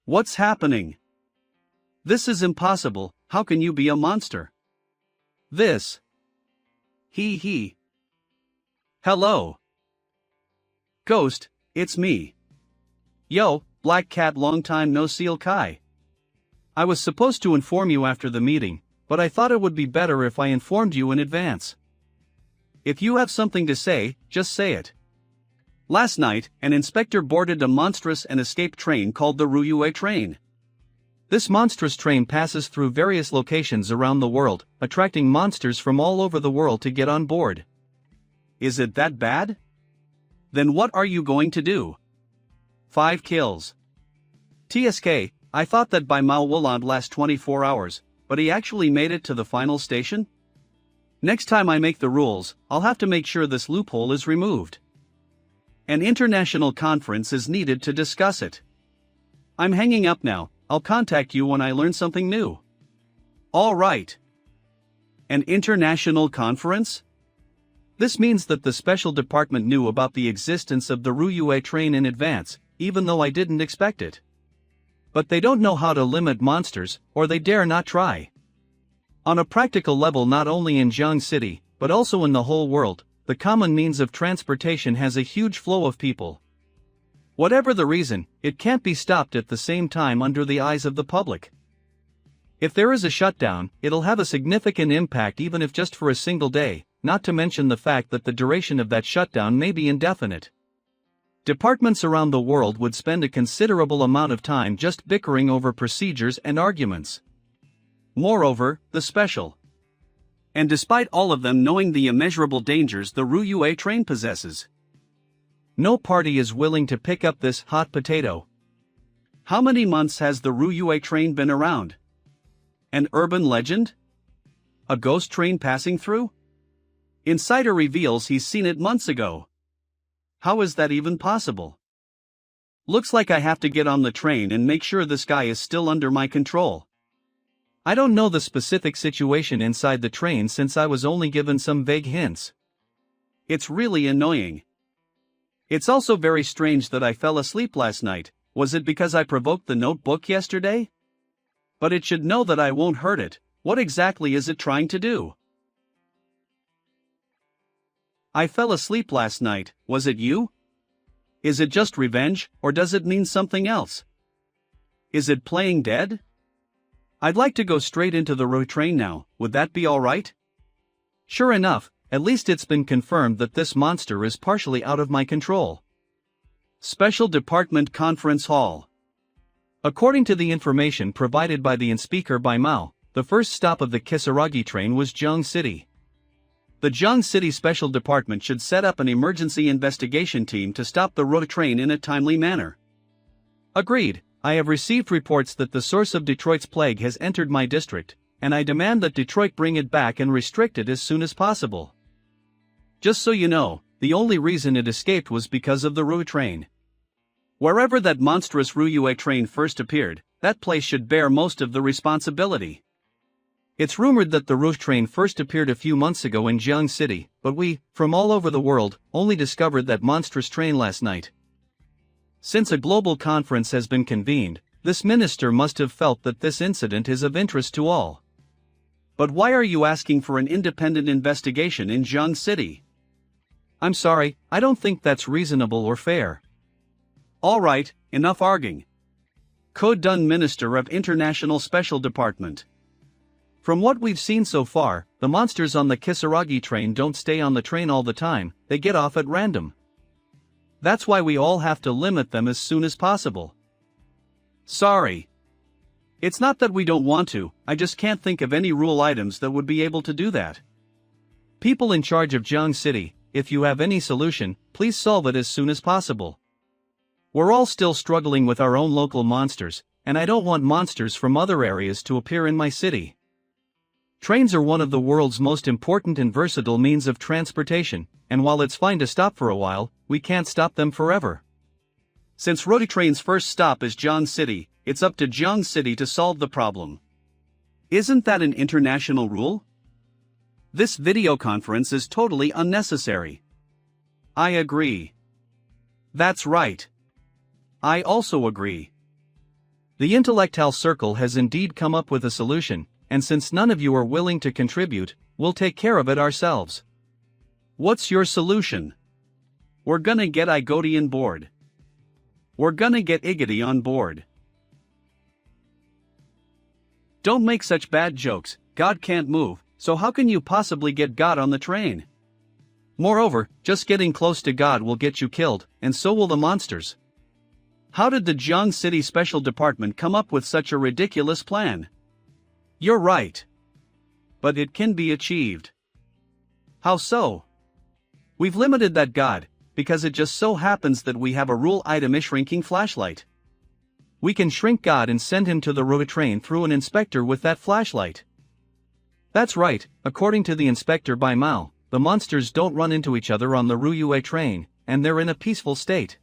What's happening? This is impossible. How can you be a monster? This. He. Hello. Ghost, it's me. Yo, Black Cat, long time no see Kai. I was supposed to inform you after the meeting, but I thought it would be better if I informed you in advance. If you have something to say, just say it. Last night, an inspector boarded a monstrous and escape train called the Ryuei train. This monstrous train passes through various locations around the world, attracting monsters from all over the world to get on board. Is it that bad? Then what are you going to do? 5 kills. TSK, I thought that by Mao Wuland last 24 hours, but he actually made it to the final station? Next time I make the rules, I'll have to make sure this loophole is removed. An international conference is needed to discuss it. I'm hanging up now, I'll contact you when I learn something new. All right. An international conference? This means that the special department knew about the existence of the Ryuei train in advance, even though I didn't expect it. But they don't know how to limit monsters, or they dare not try. On a practical level, not only in Jiang City, but also in the whole world, the common means of transportation has a huge flow of people. Whatever the reason, it can't be stopped at the same time under the eyes of the public. If there is a shutdown, it'll have a significant impact even if just for a single day, not to mention the fact that the duration of that shutdown may be indefinite. Departments around the world would spend a considerable amount of time just bickering over procedures and arguments. Moreover, the special. And despite all of them knowing the immeasurable dangers the Ryuei train possesses, No party is willing to pick up this hot potato. How many months has the Ryuei train been around? An urban legend? A ghost train passing through? Insider reveals he's seen it months ago. How is that even possible? Looks like I have to get on the train and make sure this guy is still under my control. I don't know the specific situation inside the train since I was only given some vague hints. It's really annoying. It's also very strange that I fell asleep last night. Was it because I provoked the notebook yesterday? But it should know that I won't hurt it. What exactly is it trying to do? I fell asleep last night. Was it you? Is it just revenge, or does it mean something else? Is it playing dead? I'd like to go straight into the Ryuei train now. Would that be alright? Sure enough, at least it's been confirmed that this monster is partially out of my control. Special Department Conference Hall. According to the information provided by the speaker by Mao, the first stop of the Kisaragi train was Jiang City. The Jiang City Special Department should set up an emergency investigation team to stop the Ryuei train in a timely manner. Agreed. I have received reports that the source of Detroit's plague has entered my district, and I demand that Detroit bring it back and restrict it as soon as possible. Just so you know, the only reason it escaped was because of the Ryuei train. Wherever that monstrous Ryuei train first appeared, that place should bear most of the responsibility. It's rumored that the Ryuei train first appeared a few months ago in Jiang City, but we, from all over the world, only discovered that monstrous train last night. Since a global conference has been convened, this minister must have felt that this incident is of interest to all. But why are you asking for an independent investigation in Jiang City? I'm sorry, I don't think that's reasonable or fair. Alright, enough arguing. Code Dun Minister of International Special Department. From what we've seen so far, the monsters on the Kisaragi train don't stay on the train all the time, they get off at random. That's why we all have to limit them as soon as possible. Sorry. It's not that we don't want to, I just can't think of any rule items that would be able to do that. People in charge of Jiang City, if you have any solution, please solve it as soon as possible. We're all still struggling with our own local monsters, and I don't want monsters from other areas to appear in my city. Trains are one of the world's most important and versatile means of transportation, and while it's fine to stop for a while, we can't stop them forever. Since Ryuei train's first stop is Jiang City, it's up to Jiang City to solve the problem. Isn't that an international rule? This video conference is totally unnecessary. I agree. That's right. I also agree. The Intellectual Circle has indeed come up with a solution, and since none of you are willing to contribute, we'll take care of it ourselves. What's your solution? We're gonna get Igoti on board. We're gonna get Igoti on board. Don't make such bad jokes. God can't move, so how can you possibly get God on the train? Moreover, just getting close to God will get you killed, and so will the monsters. How did the Jiang City Special Department come up with such a ridiculous plan? You're right. But it can be achieved. How so? We've limited that God, because it just so happens that we have a rule item shrinking flashlight. We can shrink God and send him to the Ryuei train through an inspector with that flashlight. That's right, according to the inspector by Mao, the monsters don't run into each other on the Ryuei train, and they're in a peaceful state.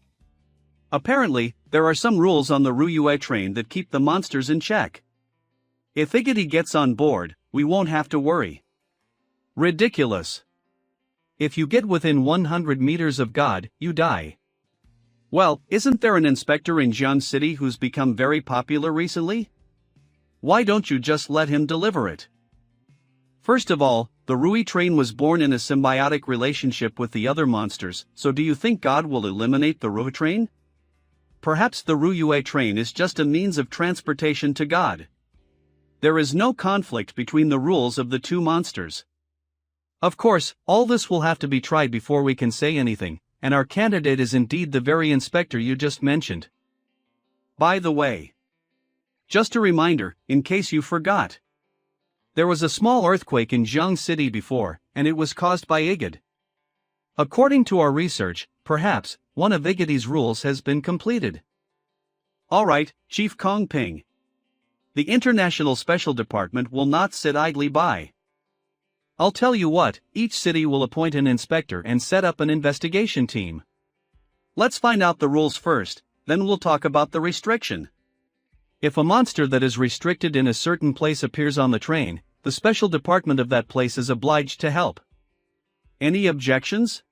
Apparently, there are some rules on the Ryuei train that keep the monsters in check. If Igoti gets on board, we won't have to worry. Ridiculous. If you get within 100 meters of God, you die. Well, isn't there an inspector in Jiang City who's become very popular recently? Why don't you just let him deliver it? First of all, the Ryuei train was born in a symbiotic relationship with the other monsters, so do you think God will eliminate the Ryuei train? Perhaps the Ryuei train is just a means of transportation to God. There is no conflict between the rules of the two monsters. Of course, all this will have to be tried before we can say anything, and our candidate is indeed the very inspector you just mentioned. By the way, just a reminder, in case you forgot. There was a small earthquake in Jiang City before, and it was caused by Igoti. According to our research, perhaps, one of Iggy's rules has been completed. Alright, Chief Kong Ping. The International Special Department will not sit idly by. I'll tell you what, each city will appoint an inspector and set up an investigation team. Let's find out the rules first, then we'll talk about the restriction. If a monster that is restricted in a certain place appears on the train, the special department of that place is obliged to help. Any objections?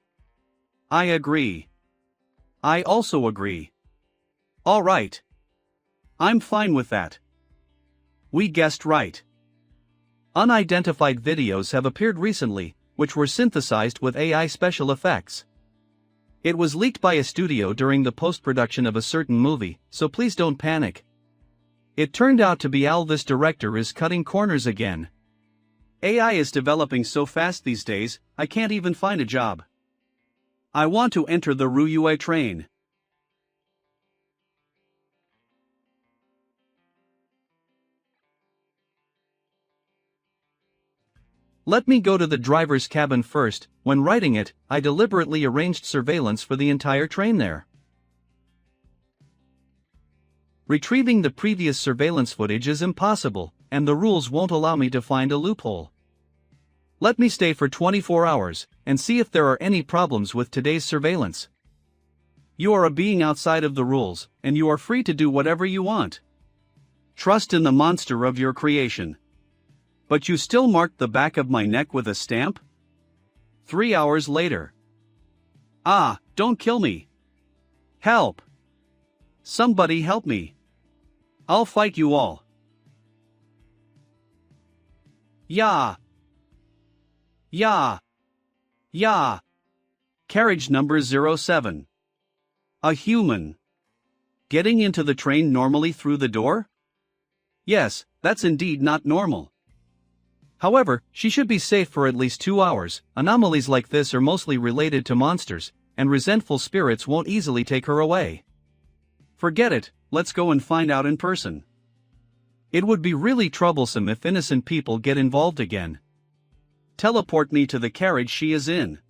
I agree. I also agree. All right. I'm fine with that. We guessed right. Unidentified videos have appeared recently, which were synthesized with AI special effects. It was leaked by a studio during the post-production of a certain movie, so please don't panic. It turned out to be this director is cutting corners again. AI is developing so fast these days, I can't even find a job. I want to enter the Ryuei train. Let me go to the driver's cabin first. When writing it, I deliberately arranged surveillance for the entire train there. Retrieving the previous surveillance footage is impossible, and the rules won't allow me to find a loophole. Let me stay for 24 hours, and see if there are any problems with today's surveillance. You are a being outside of the rules, and you are free to do whatever you want. Trust in the monster of your creation. But you still marked the back of my neck with a stamp? 3 hours later. Ah, don't kill me. Help. Somebody help me. I'll fight you all. Yeah. Yeah. Yeah. Carriage number 07. A human. Getting into the train normally through the door? Yes, that's indeed not normal. However, she should be safe for at least 2 hours. Anomalies like this are mostly related to monsters, and resentful spirits won't easily take her away. Forget it, let's go and find out in person. It would be really troublesome if innocent people get involved again. Teleport me to the carriage she is in.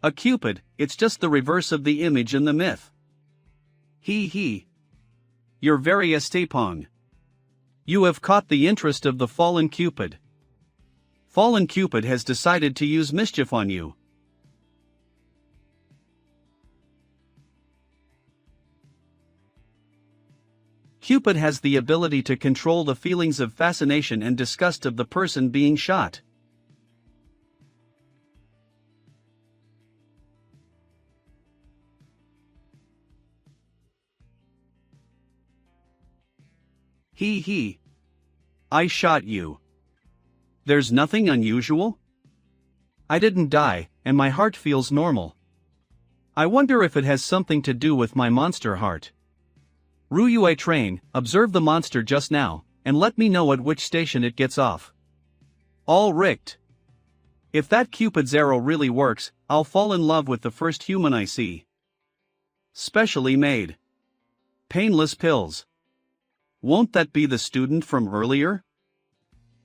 A cupid, it's just the reverse of the image in the myth. He. You're very estapong. You have caught the interest of the fallen Cupid. Fallen Cupid has decided to use mischief on you. Cupid has the ability to control the feelings of fascination and disgust of the person being shot. He. I shot you. There's nothing unusual? I didn't die, and my heart feels normal. I wonder if it has something to do with my monster heart. Ryuei train, observe the monster just now, and let me know at which station it gets off. All rigged. If that Cupid's arrow really works, I'll fall in love with the first human I see. Specially made. Painless pills. Won't that be the student from earlier?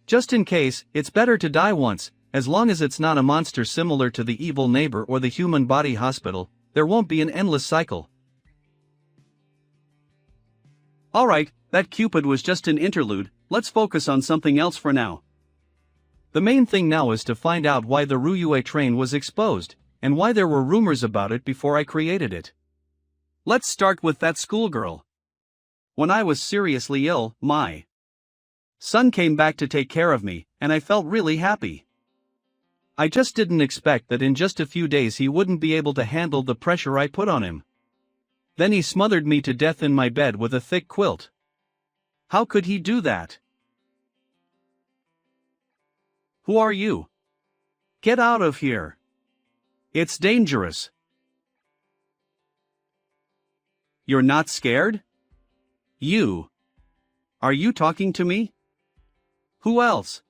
Just in case, it's better to die once, as long as it's not a monster similar to the evil neighbor or the human body hospital, there won't be an endless cycle. Alright, that Cupid was just an interlude, let's focus on something else for now. The main thing now is to find out why the Ryuei train was exposed, and why there were rumors about it before I created it. Let's start with that schoolgirl. When I was seriously ill, my son came back to take care of me, and I felt really happy. I just didn't expect that in just a few days he wouldn't be able to handle the pressure I put on him. Then he smothered me to death in my bed with a thick quilt. How could he do that? Who are you? Get out of here. It's dangerous. You're not scared? You. Are you talking to me? Who else?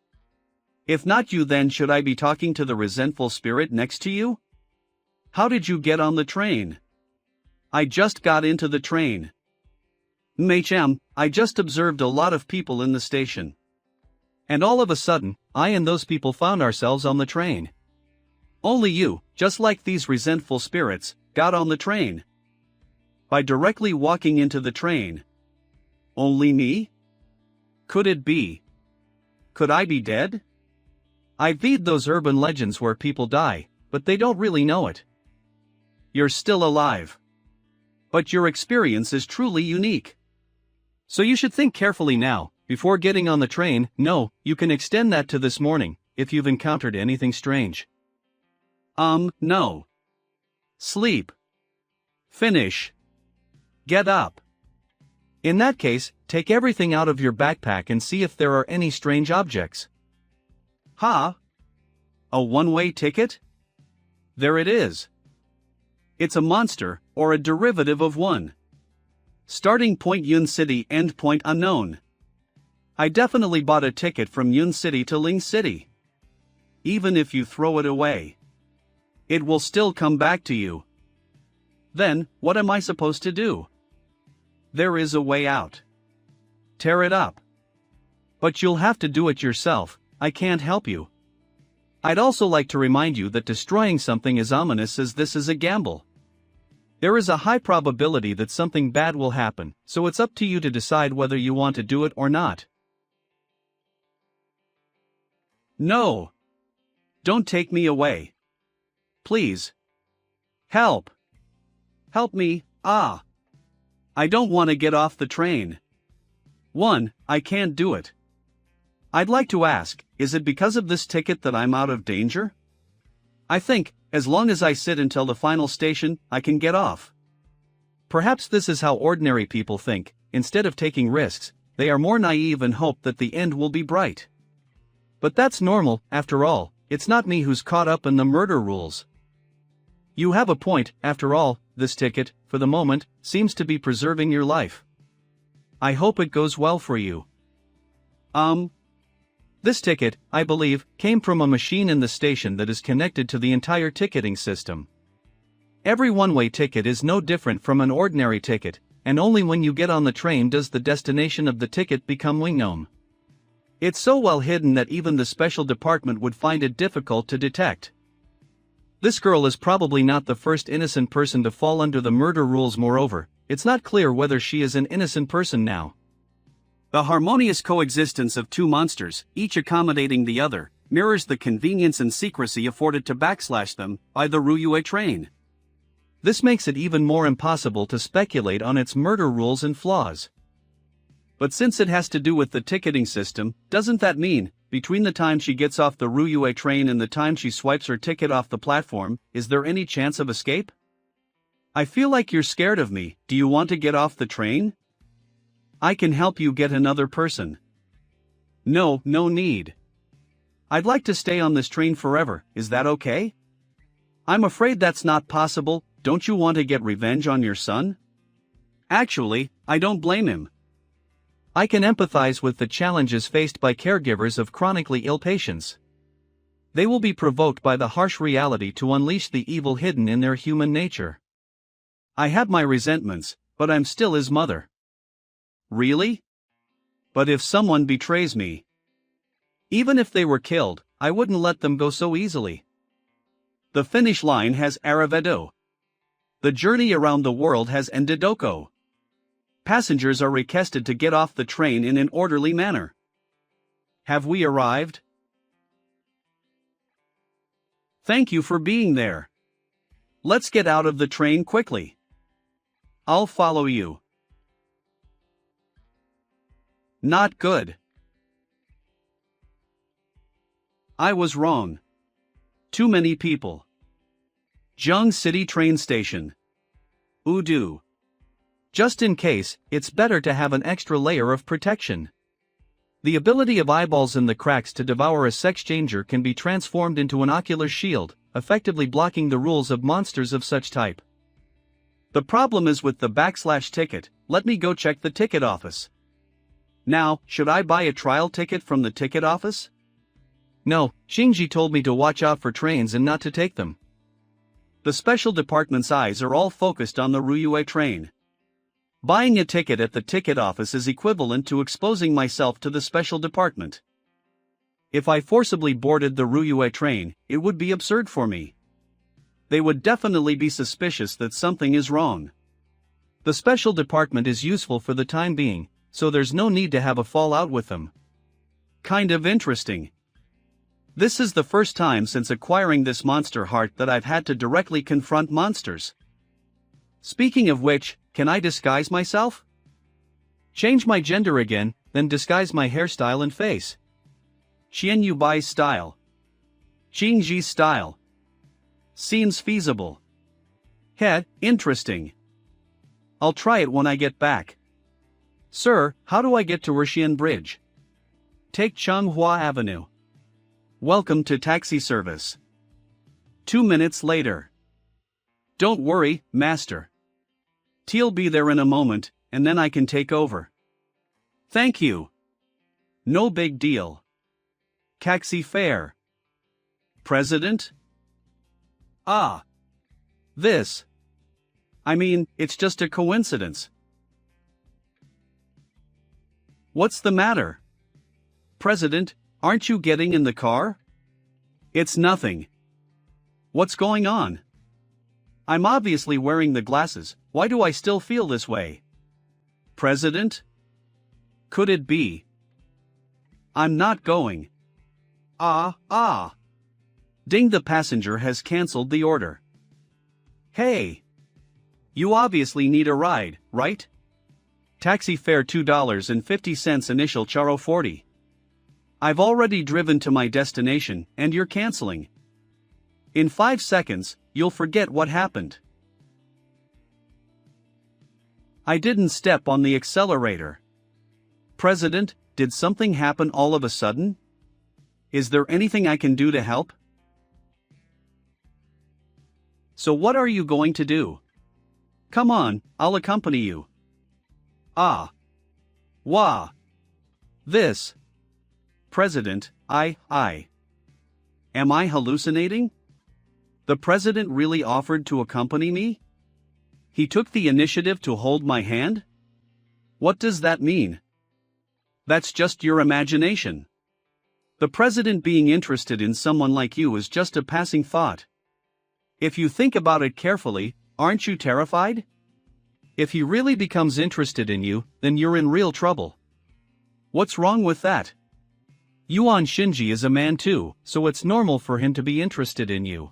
If not you, then should I be talking to the resentful spirit next to you? How did you get on the train? I just got into the train. I just observed a lot of people in the station. And all of a sudden, I and those people found ourselves on the train. Only you, just like these resentful spirits, got on the train. By directly walking into the train. Only me? Could it be? Could I be dead? I've read those urban legends where people die, but they don't really know it. You're still alive. But your experience is truly unique. So you should think carefully now, before getting on the train. No, you can extend that to this morning, if you've encountered anything strange. No. Sleep. Finish. Get up. In that case, take everything out of your backpack and see if there are any strange objects. Ha! A one-way ticket? There it is. It's a monster, or a derivative of one. Starting point Yun City, end point unknown. I definitely bought a ticket from Yun City to Ling City. Even if you throw it away, it will still come back to you. Then, what am I supposed to do? There is a way out. Tear it up. But you'll have to do it yourself, I can't help you. I'd also like to remind you that destroying something as ominous as this is a gamble. There is a high probability that something bad will happen, so it's up to you to decide whether you want to do it or not. No. Don't take me away. Please. Help. Help me, I don't want to get off the train. 1. I can't do it. I'd like to ask, is it because of this ticket that I'm out of danger? I think, as long as I sit until the final station, I can get off. Perhaps this is how ordinary people think. Instead of taking risks, they are more naive and hope that the end will be bright. But that's normal, after all. It's not me who's caught up in the murder rules. You have a point, after all. This ticket, for the moment, seems to be preserving your life. I hope it goes well for you. This ticket, I believe, came from a machine in the station that is connected to the entire ticketing system. Every one-way ticket is no different from an ordinary ticket, and only when you get on the train does the destination of the ticket become known. It's so well hidden that even the special department would find it difficult to detect. This girl is probably not the first innocent person to fall under the murder rules. Moreover, it's not clear whether she is an innocent person now. The harmonious coexistence of two monsters, each accommodating the other, mirrors the convenience and secrecy afforded to them by the Ryuei train. This makes it even more impossible to speculate on its murder rules and flaws. But since it has to do with the ticketing system, doesn't that mean, between the time she gets off the Ryuei train and the time she swipes her ticket off the platform, is there any chance of escape? I feel like you're scared of me. Do you want to get off the train? I can help you get another person. No need. I'd like to stay on this train forever, is that okay? I'm afraid that's not possible. Don't you want to get revenge on your son? Actually, I don't blame him. I can empathize with the challenges faced by caregivers of chronically ill patients. They will be provoked by the harsh reality to unleash the evil hidden in their human nature. I have my resentments, but I'm still his mother. Really? But if someone betrays me, even if they were killed, I wouldn't let them go so easily. The finish line has arrivado. The journey around the world has endedoko. Passengers are requested to get off the train in an orderly manner. Have we arrived? Thank you for being there. Let's get out of the train quickly. I'll follow you. Not good. I was wrong. Too many people. Jung City train station. Udo. Just in case, it's better to have an extra layer of protection. The ability of eyeballs in the cracks to devour a sex changer can be transformed into an ocular shield, effectively blocking the rules of monsters of such type. The problem is with the /ticket. Let me go check the ticket office. Now, should I buy a trial ticket from the ticket office? No, Shinji told me to watch out for trains and not to take them. The special department's eyes are all focused on the Ryuei train. Buying a ticket at the ticket office is equivalent to exposing myself to the special department. If I forcibly boarded the Ryue train, it would be absurd for me. They would definitely be suspicious that something is wrong. The special department is useful for the time being, so there's no need to have a fallout with them. Kind of interesting. This is the first time since acquiring this monster heart that I've had to directly confront monsters. Speaking of which, can I disguise myself? Change my gender again, then disguise my hairstyle and face. Xianyu Bai style. Qingji style. Seems feasible. Heh, interesting. I'll try it when I get back. Sir, how do I get to Ruxian Bridge? Take Changhua Avenue. Welcome to taxi service. 2 minutes later. Don't worry, master. T'll be there in a moment, and then I can take over. Thank you. No big deal. Taxi fare. President? Ah. This. I mean, it's just a coincidence. What's the matter? President, aren't you getting in the car? It's nothing. What's going on? I'm obviously wearing the glasses, why do I still feel this way? President? Could it be? I'm not going. Ding, the passenger has cancelled the order. Hey! You obviously need a ride, right? Taxi fare $2.50 initial charo 40. I've already driven to my destination, and you're canceling. In 5 seconds, you'll forget what happened. I didn't step on the accelerator. President, did something happen all of a sudden? Is there anything I can do to help? So what are you going to do? Come on, I'll accompany you. This. President, Am I hallucinating? The president really offered to accompany me? He took the initiative to hold my hand? What does that mean? That's just your imagination. The president being interested in someone like you is just a passing thought. If you think about it carefully, aren't you terrified? If he really becomes interested in you, then you're in real trouble. What's wrong with that? Yuan Shinji is a man too, so it's normal for him to be interested in you.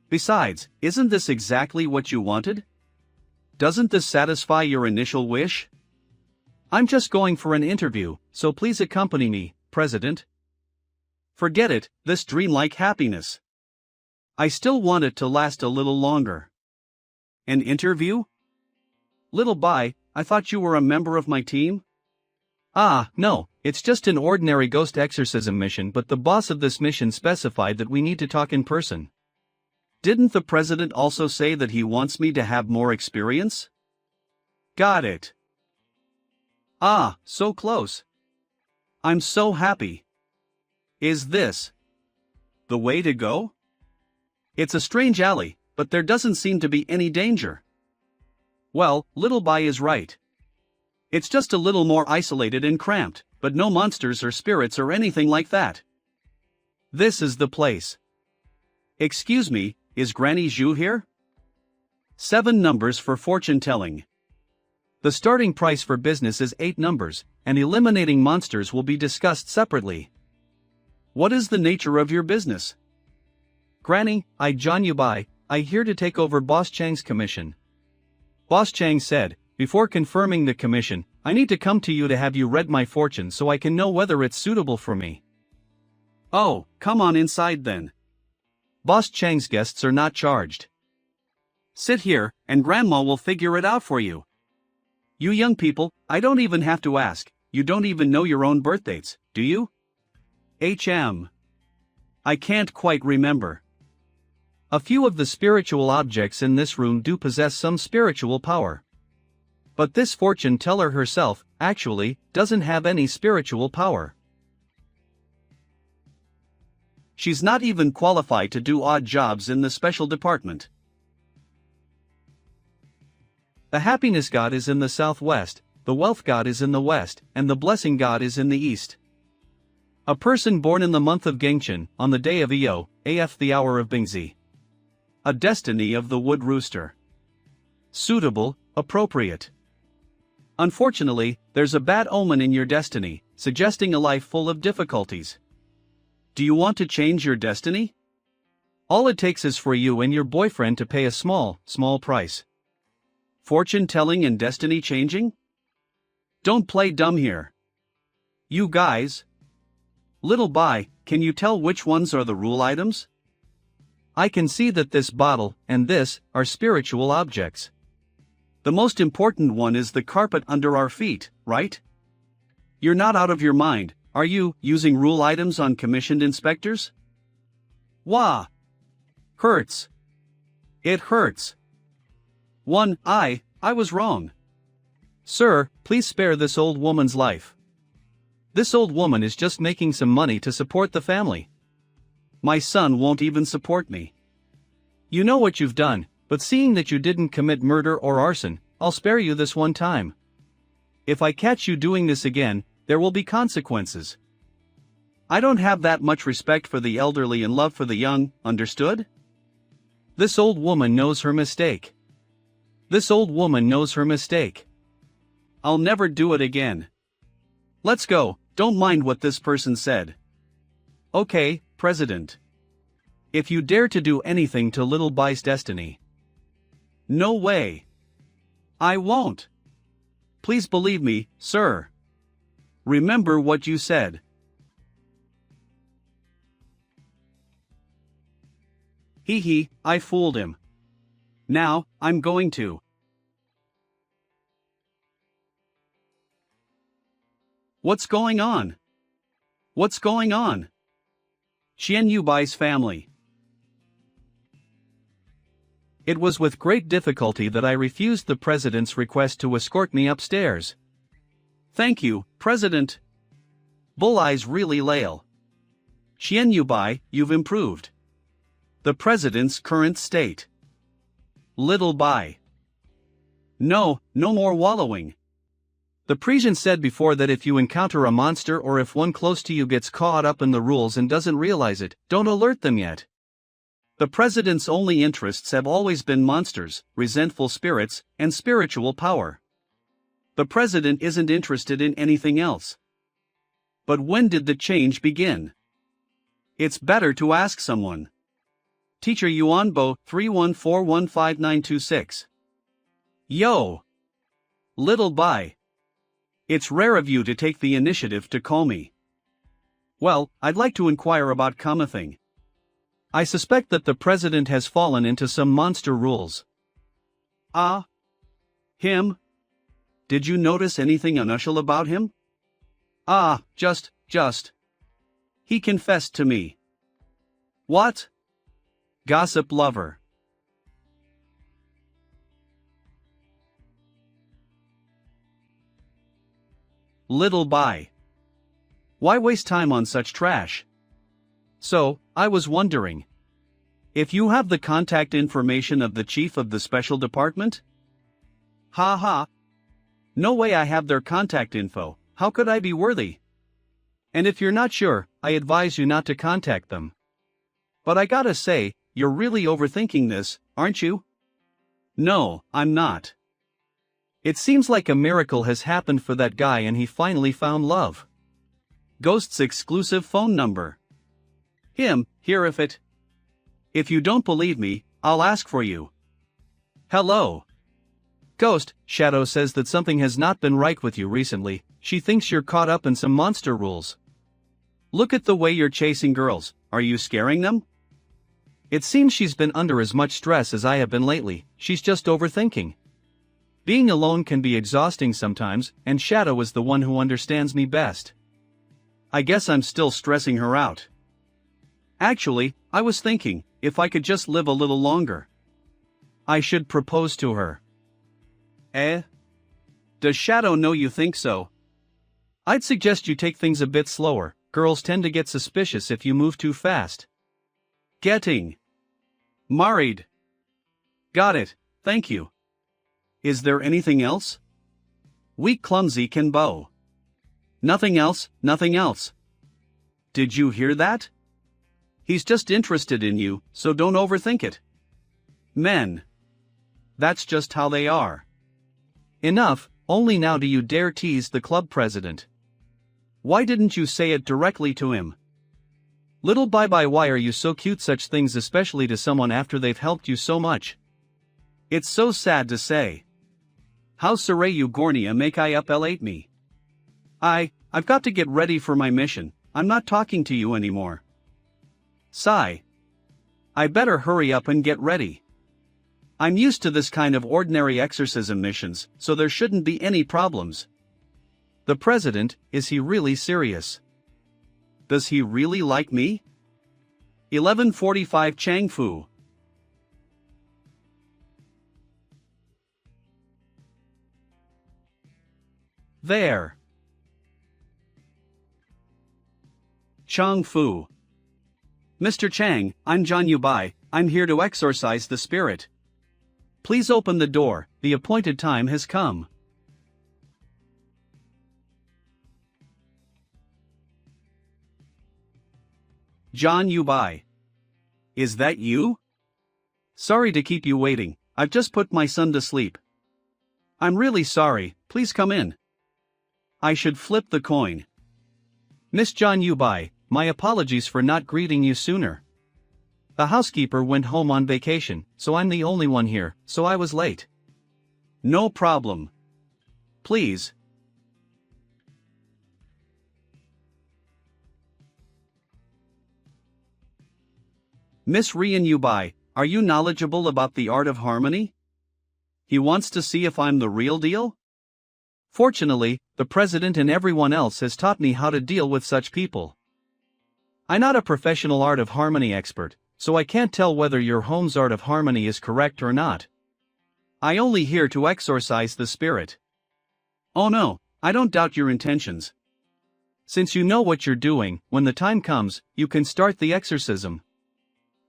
Besides, isn't this exactly what you wanted? Doesn't this satisfy your initial wish? I'm just going for an interview, so please accompany me, President. Forget it, this dreamlike happiness. I still want it to last a little longer. An interview? Little Bai, I thought you were a member of my team? No, it's just an ordinary ghost exorcism mission, but the boss of this mission specified that we need to talk in person. Didn't the president also say that he wants me to have more experience? Got it. So close. I'm so happy. Is this the way to go? It's a strange alley, but there doesn't seem to be any danger. Well, Little Bai is right. It's just a little more isolated and cramped, but no monsters or spirits or anything like that. This is the place. Excuse me, is Granny Zhu here? 7 numbers for fortune telling. The starting price for business is 8 numbers, and eliminating monsters will be discussed separately. What is the nature of your business? Granny, I John Yubai, I here to take over Boss Chang's commission. Boss Chang said, before confirming the commission, I need to come to you to have you read my fortune so I can know whether it's suitable for me. Oh, come on inside then. Boss Chang's guests are not charged. Sit here, and Grandma will figure it out for you. You young people, I don't even have to ask, you don't even know your own birth dates, do you? I can't quite remember. A few of the spiritual objects in this room do possess some spiritual power. But this fortune teller herself, actually, doesn't have any spiritual power. She's not even qualified to do odd jobs in the special department. The happiness god is in the southwest, the wealth god is in the west, and the blessing god is in the east. A person born in the month of Gengchen, on the day of Io, AF the hour of Bingzi. A destiny of the wood rooster. Suitable, appropriate. Unfortunately, there's a bad omen in your destiny, suggesting a life full of difficulties. Do you want to change your destiny? All it takes is for you and your boyfriend to pay a small price. Fortune telling and destiny changing? Don't play dumb here. You guys. Little Bai, can you tell which ones are the rule items? I can see that this bottle and this are spiritual objects. The most important one is the carpet under our feet, right? You're not out of your mind, are you, using rule items on commissioned inspectors? Wah! Hurts. It hurts. I was wrong. Sir, please spare this old woman's life. This old woman is just making some money to support the family. My son won't even support me. You know what you've done, but seeing that you didn't commit murder or arson, I'll spare you this one time. If I catch you doing this again, there will be consequences. I don't have that much respect for the elderly and love for the young, understood? This old woman knows her mistake. This old woman knows her mistake. I'll never do it again. Let's go, don't mind what this person said. Okay, President. If you dare to do anything to little Bai's destiny. No way. I won't. Please believe me, sir. Remember what you said. Hee, I fooled him. Now, I'm going to. What's going on? What's going on? Xian Yubai's family. It was with great difficulty that I refused the president's request to escort me upstairs. Thank you, President. Bull Eyes really lale. Xian Yubai, you've improved. The president's current state. Little Bai. No more wallowing. The Parisian said before that if you encounter a monster or if one close to you gets caught up in the rules and doesn't realize it, don't alert them yet. The president's only interests have always been monsters, resentful spirits, and spiritual power. The president isn't interested in anything else. But when did the change begin? It's better to ask someone. Teacher Yuanbo 31415926. Yo! Little Bai. It's rare of you to take the initiative to call me. Well, I'd like to inquire about Kamathing. I suspect that the president has fallen into some monster rules. Ah? Him? Did you notice anything unusual about him? Ah, just. He confessed to me. What? Gossip lover. Little Bai. Why waste time on such trash? So, I was wondering. If you have the contact information of the chief of the special department? Ha. No way I have their contact info, how could I be worthy? And if you're not sure, I advise you not to contact them. But I gotta say, you're really overthinking this, aren't you? No, I'm not. It seems like a miracle has happened for that guy and he finally found love. Ghost's exclusive phone number. Him, here if you don't believe me, I'll ask for you. Hello. Ghost, Shadow says that something has not been right with you recently, she thinks you're caught up in some monster rules. Look at the way you're chasing girls, are you scaring them? It seems she's been under as much stress as I have been lately, she's just overthinking. Being alone can be exhausting sometimes, and Shadow is the one who understands me best. I guess I'm still stressing her out. Actually, I was thinking, if I could just live a little longer. I should propose to her. Does Shadow know you think so? I'd suggest you take things a bit slower, girls tend to get suspicious if you move too fast. Getting married. Got it, thank you. Is there anything else? Weak clumsy can bow. Nothing else. Did you hear that? He's just interested in you, so don't overthink it. Men. That's just how they are. Enough, only now do you dare tease the club president. Why didn't you say it directly to him? Little bye-bye, why are you so cute? Such things, especially to someone after they've helped you so much. It's so sad to say. How saray you gornia make I up elate me. I've got to get ready for my mission. I'm not talking to you anymore. Sigh. I better hurry up and get ready. I'm used to this kind of ordinary exorcism missions, so there shouldn't be any problems. The president, is he really serious? Does he really like me? 11:45 Chang Fu. There. Chang Fu. Mr. Chang, I'm John Yubai, I'm here to exorcise the spirit. Please open the door, the appointed time has come. John Yubai. Is that you? Sorry to keep you waiting, I've just put my son to sleep. I'm really sorry, please come in. I should flip the coin. Miss John Yubai, my apologies for not greeting you sooner. The housekeeper went home on vacation, so I'm the only one here, so I was late. No problem. Please. Miss Rian Yubai, are you knowledgeable about the art of harmony? He wants to see if I'm the real deal? Fortunately, the president and everyone else has taught me how to deal with such people. I'm not a professional art of harmony expert, so I can't tell whether your home's art of harmony is correct or not. I only here to exorcise the spirit. Oh no, I don't doubt your intentions. Since you know what you're doing, when the time comes, you can start the exorcism.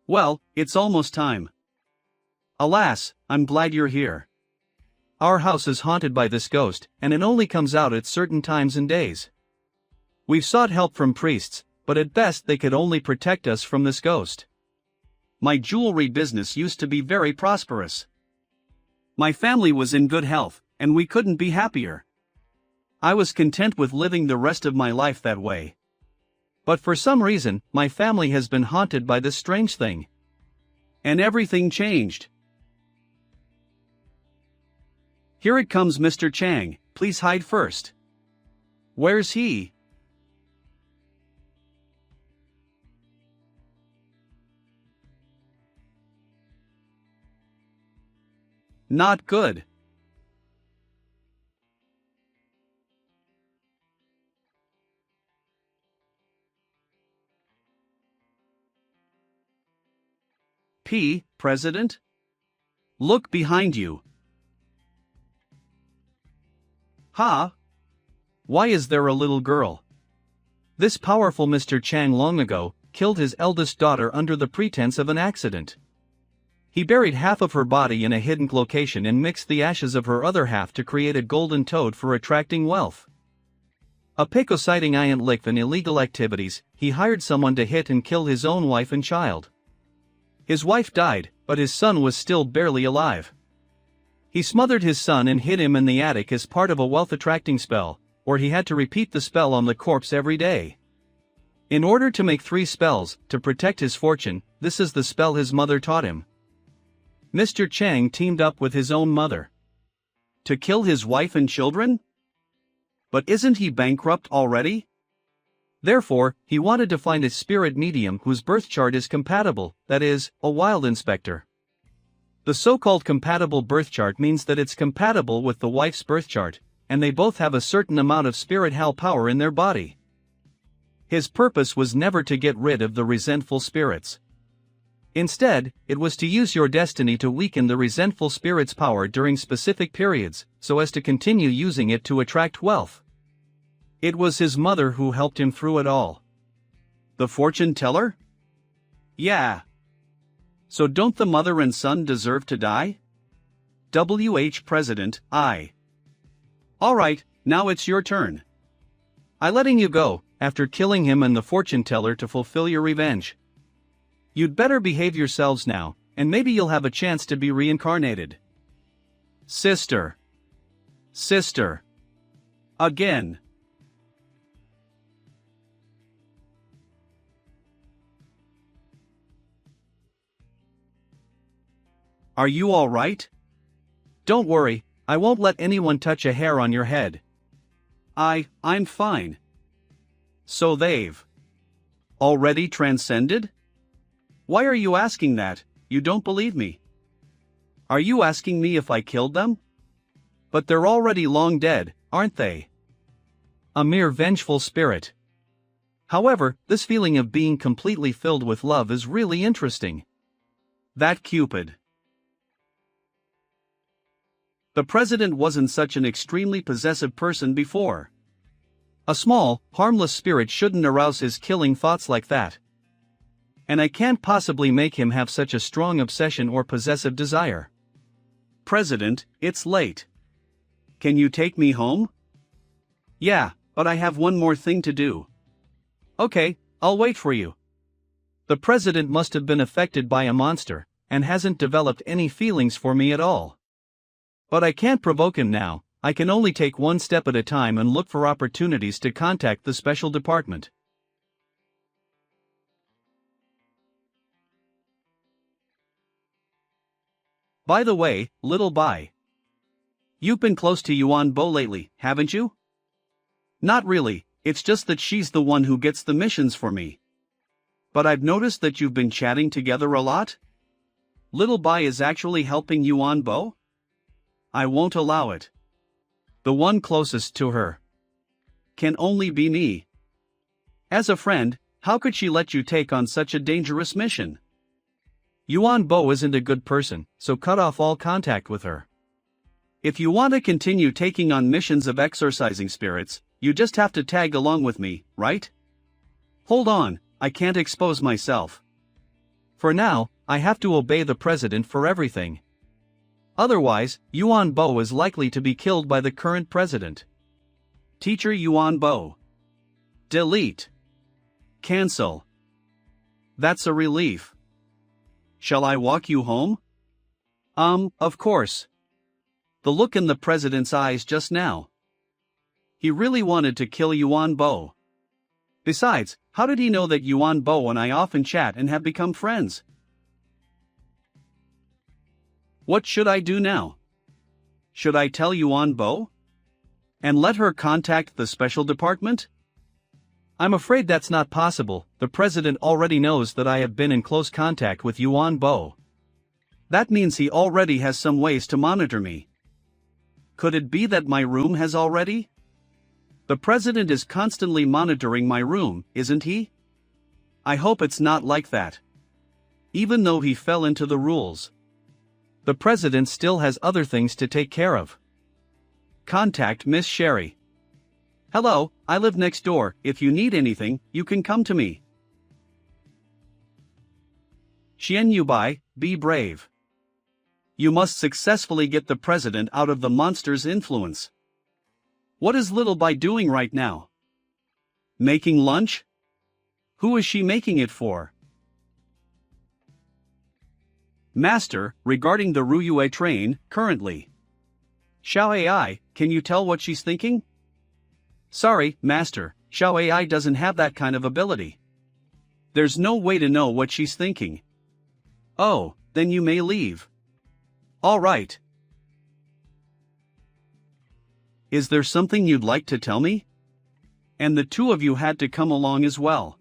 Well, it's almost time. Alas, I'm glad you're here. Our house is haunted by this ghost, and it only comes out at certain times and days. We've sought help from priests, but at best they could only protect us from this ghost. My jewelry business used to be very prosperous. My family was in good health, and we couldn't be happier. I was content with living the rest of my life that way. But for some reason, my family has been haunted by this strange thing. And everything changed. Here it comes, Mr. Chang, please hide first. Where's he? Not good. President? Look behind you. Ha! Why is there a little girl? This powerful Mr. Chang long ago killed his eldest daughter under the pretense of an accident. He buried half of her body in a hidden location and mixed the ashes of her other half to create a golden toad for attracting wealth. Citing Iant Lick and illegal activities, he hired someone to hit and kill his own wife and child. His wife died, but his son was still barely alive. He smothered his son and hid him in the attic as part of a wealth-attracting spell, or he had to repeat the spell on the corpse every day. In order to make 3 spells, to protect his fortune, this is the spell his mother taught him. Mr. Chang teamed up with his own mother. To kill his wife and children? But isn't he bankrupt already? Therefore, he wanted to find a spirit medium whose birth chart is compatible, that is, a wild inspector. The so-called compatible birth chart means that it's compatible with the wife's birth chart, and they both have a certain amount of spirit hell power in their body. His purpose was never to get rid of the resentful spirits. Instead, it was to use your destiny to weaken the resentful spirit's power during specific periods, so as to continue using it to attract wealth. It was his mother who helped him through it all. The fortune teller? Yeah. So don't the mother and son deserve to die? President, I. Alright, now it's your turn. I'm letting you go, after killing him and the fortune teller to fulfill your revenge. You'd better behave yourselves now, and maybe you'll have a chance to be reincarnated. Sister. Sister. Again. Are you all right? Don't worry, I won't let anyone touch a hair on your head. I'm fine. So they've already transcended? Why are you asking that? You don't believe me. Are you asking me if I killed them? But they're already long dead, aren't they? A mere vengeful spirit. However, this feeling of being completely filled with love is really interesting. That Cupid. The president wasn't such an extremely possessive person before. A small, harmless spirit shouldn't arouse his killing thoughts like that. And I can't possibly make him have such a strong obsession or possessive desire. President, it's late. Can you take me home? Yeah, but I have one more thing to do. Okay, I'll wait for you. The president must have been affected by a monster, and hasn't developed any feelings for me at all. But I can't provoke him now. I can only take one step at a time and look for opportunities to contact the special department. By the way, little Bai. You've been close to Yuan Bo lately, haven't you? Not really, it's just that she's the one who gets the missions for me. But I've noticed that you've been chatting together a lot? Little Bai is actually helping Yuan Bo? I won't allow it. The one closest to her can only be me. As a friend, how could she let you take on such a dangerous mission? Yuan Bo isn't a good person, so cut off all contact with her. If you want to continue taking on missions of exorcising spirits, you just have to tag along with me, right? Hold on, I can't expose myself. For now, I have to obey the president for everything. Otherwise, Yuan Bo is likely to be killed by the current president. Teacher Yuan Bo. Delete. Cancel. That's a relief. Shall I walk you home? Of course. The look in the president's eyes just now. He really wanted to kill Yuan Bo. Besides, how did he know that Yuan Bo and I often chat and have become friends? What should I do now? Should I tell Yuan Bo? And let her contact the special department? I'm afraid that's not possible. The president already knows that I have been in close contact with Yuan Bo. That means he already has some ways to monitor me. Could it be that my room has already? The president is constantly monitoring my room, isn't he? I hope it's not like that. Even though he fell into the rules, the president still has other things to take care of. Contact Miss Sherry. Hello, I live next door. If you need anything, you can come to me. Xian Yubai, be brave. You must successfully get the president out of the monster's influence. What is Little Bai doing right now? Making lunch? Who is she making it for? Master, regarding the Ruyue train, currently. Xiao AI, can you tell what she's thinking? Sorry, Master, Xiao AI doesn't have that kind of ability. There's no way to know what she's thinking. Oh, then you may leave. All right. Is there something you'd like to tell me? And the two of you had to come along as well.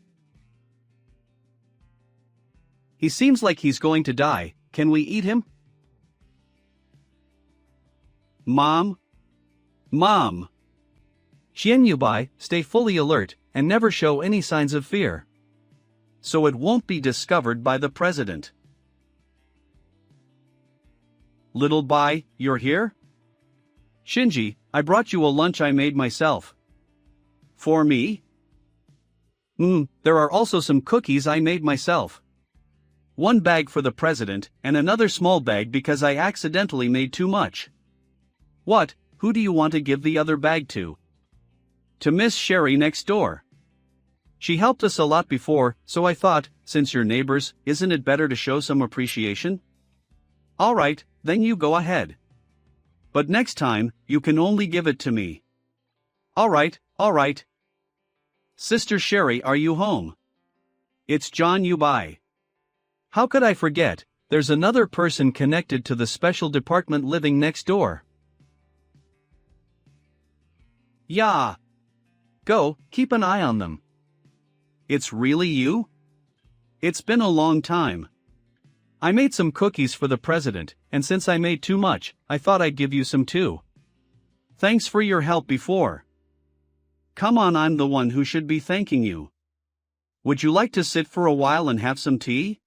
He seems like he's going to die. Can we eat him? Mom? Mom! Xian Yubai, stay fully alert, and never show any signs of fear. So it won't be discovered by the president. Little Bai, you're here? Shinji, I brought you a lunch I made myself. For me? There are also some cookies I made myself. One bag for the president, and another small bag because I accidentally made too much. What, who do you want to give the other bag to? To Miss Sherry next door. She helped us a lot before, so I thought, since you're neighbors, isn't it better to show some appreciation? Alright, then you go ahead. But next time, you can only give it to me. Alright. Sister Sherry, are you home? It's John Ubai. How could I forget, there's another person connected to the special department living next door. Yeah. Go, keep an eye on them. It's really you? It's been a long time. I made some cookies for the president, and since I made too much, I thought I'd give you some too. Thanks for your help before. Come on, I'm the one who should be thanking you. Would you like to sit for a while and have some tea?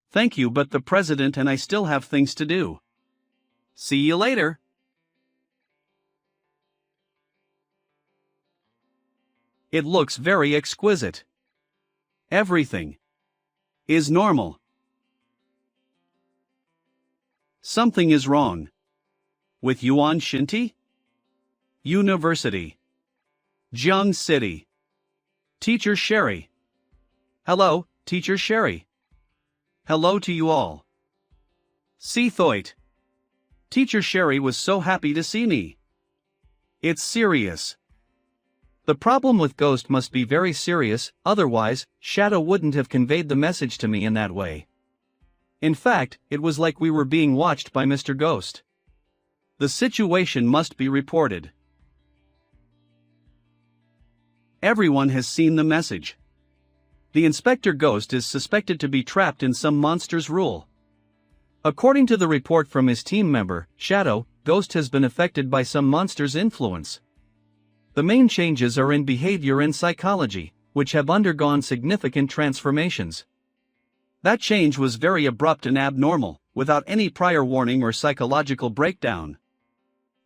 Thank you, but the president and I still have things to do. See you later. It looks very exquisite. Everything is normal. Something is wrong. With Yuan Shinty? University. Jiang City. Teacher Sherry. Hello, Teacher Sherry. Hello to you all. See Thoit. Teacher Sherry was so happy to see me. It's serious. The problem with Ghost must be very serious, otherwise, Shadow wouldn't have conveyed the message to me in that way. In fact, it was like we were being watched by Mr. Ghost. The situation must be reported. Everyone has seen the message. The Inspector Ghost is suspected to be trapped in some monster's rule. According to the report from his team member, Shadow, Ghost has been affected by some monster's influence. The main changes are in behavior and psychology, which have undergone significant transformations. That change was very abrupt and abnormal, without any prior warning or psychological breakdown.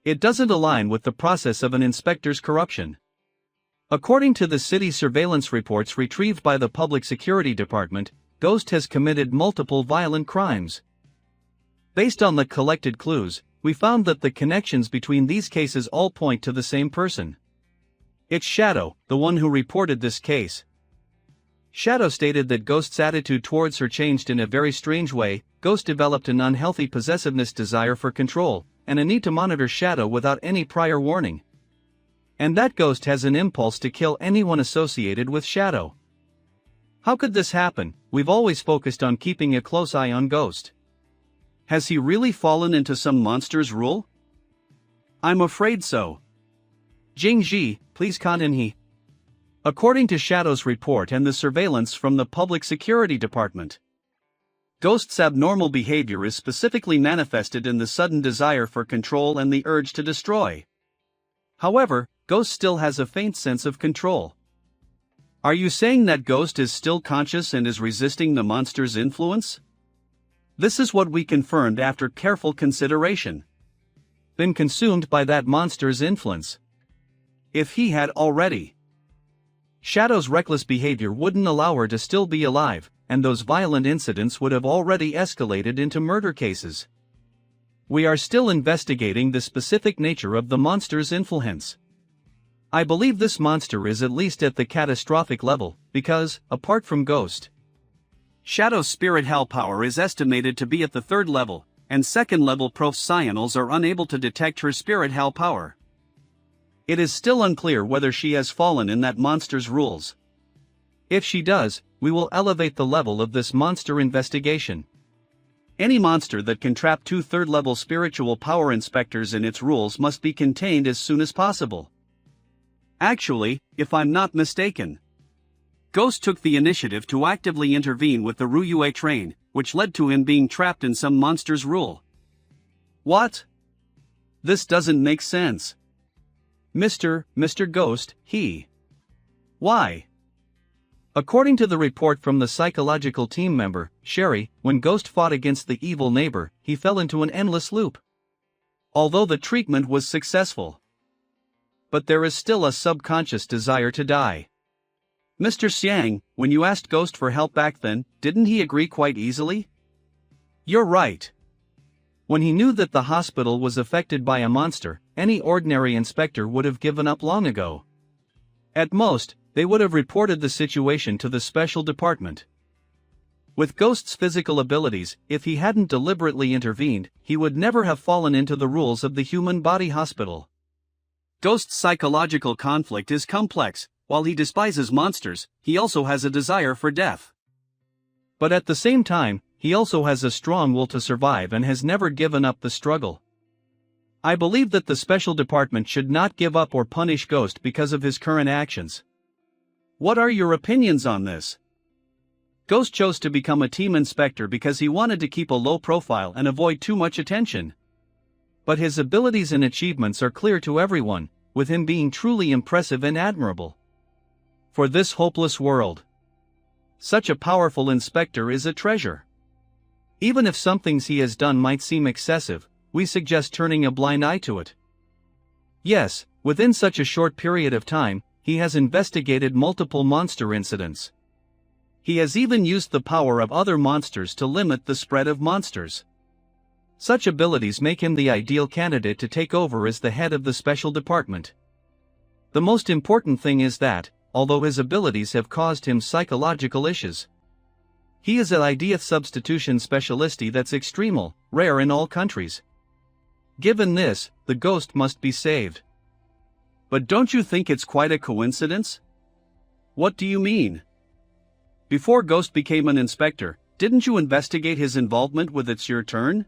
It doesn't align with the process of an inspector's corruption. According to the city surveillance reports retrieved by the Public Security Department, Ghost has committed multiple violent crimes. Based on the collected clues, we found that the connections between these cases all point to the same person. It's Shadow, the one who reported this case. Shadow stated that Ghost's attitude towards her changed in a very strange way. Ghost developed an unhealthy possessiveness, desire for control, and a need to monitor Shadow without any prior warning. And that Ghost has an impulse to kill anyone associated with Shadow. How could this happen? We've always focused on keeping a close eye on Ghost. Has he really fallen into some monster's rule? I'm afraid so. Jingji, please contain he. According to Shadow's report and the surveillance from the Public Security Department, Ghost's abnormal behavior is specifically manifested in the sudden desire for control and the urge to destroy. However, Ghost still has a faint sense of control. Are you saying that Ghost is still conscious and is resisting the monster's influence? This is what we confirmed after careful consideration. Been consumed by that monster's influence. If he had already. Shadow's reckless behavior wouldn't allow her to still be alive, and those violent incidents would have already escalated into murder cases. We are still investigating the specific nature of the monster's influence. I believe this monster is at least at the catastrophic level, because, apart from Ghost, Shadow's spirit hell power is estimated to be at the 3rd level, and 2nd level professionals are unable to detect her spirit hell power. It is still unclear whether she has fallen in that monster's rules. If she does, we will elevate the level of this monster investigation. Any monster that can trap 2 3rd-level spiritual power inspectors in its rules must be contained as soon as possible. Actually, if I'm not mistaken, Ghost took the initiative to actively intervene with the Ruyue train, which led to him being trapped in some monster's rule. What? This doesn't make sense. Mr. Ghost, he. Why? According to the report from the psychological team member, Sherry, when Ghost fought against the evil neighbor, he fell into an endless loop. Although the treatment was successful. But there is still a subconscious desire to die. Mr. Xiang, when you asked Ghost for help back then, didn't he agree quite easily? You're right. When he knew that the hospital was affected by a monster, any ordinary inspector would have given up long ago. At most, they would have reported the situation to the special department. With Ghost's physical abilities, if he hadn't deliberately intervened, he would never have fallen into the rules of the human body hospital. Ghost's psychological conflict is complex. While he despises monsters, he also has a desire for death. But at the same time, he also has a strong will to survive and has never given up the struggle. I believe that the special department should not give up or punish Ghost because of his current actions. What are your opinions on this? Ghost chose to become a team inspector because he wanted to keep a low profile and avoid too much attention. But his abilities and achievements are clear to everyone, with him being truly impressive and admirable. For this hopeless world, such a powerful inspector is a treasure. Even if some things he has done might seem excessive, we suggest turning a blind eye to it. Yes, within such a short period of time, he has investigated multiple monster incidents. He has even used the power of other monsters to limit the spread of monsters. Such abilities make him the ideal candidate to take over as the head of the special department. The most important thing is that, although his abilities have caused him psychological issues, he is an idea substitution speciality that's extremely rare in all countries. Given this, the Ghost must be saved. But don't you think it's quite a coincidence? What do you mean? Before Ghost became an inspector, didn't you investigate his involvement with It's Your Turn?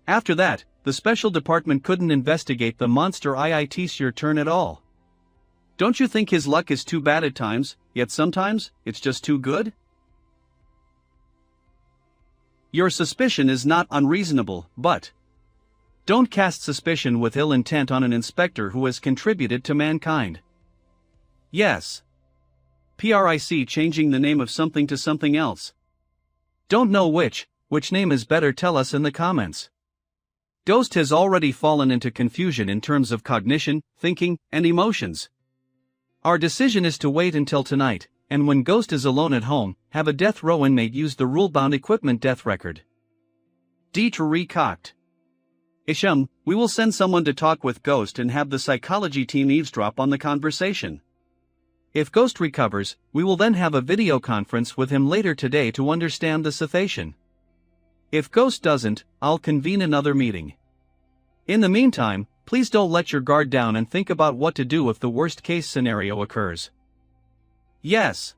After that, the special department couldn't investigate the monster It's Your Turn at all. Don't you think his luck is too bad at times, yet sometimes, it's just too good? Your suspicion is not unreasonable, but don't cast suspicion with ill intent on an inspector who has contributed to mankind. Yes. PRIC changing the name of something to something else. Don't know which name is better, tell us in the comments. Ghost has already fallen into confusion in terms of cognition, thinking, and emotions. Our decision is to wait until tonight, and when Ghost is alone at home, have a death row inmate use the rule-bound equipment death record. D to recocked. Isham, we will send someone to talk with Ghost and have the psychology team eavesdrop on the conversation. If Ghost recovers, we will then have a video conference with him later today to understand the situation. If Ghost doesn't, I'll convene another meeting. In the meantime, please don't let your guard down and think about what to do if the worst-case scenario occurs. Yes.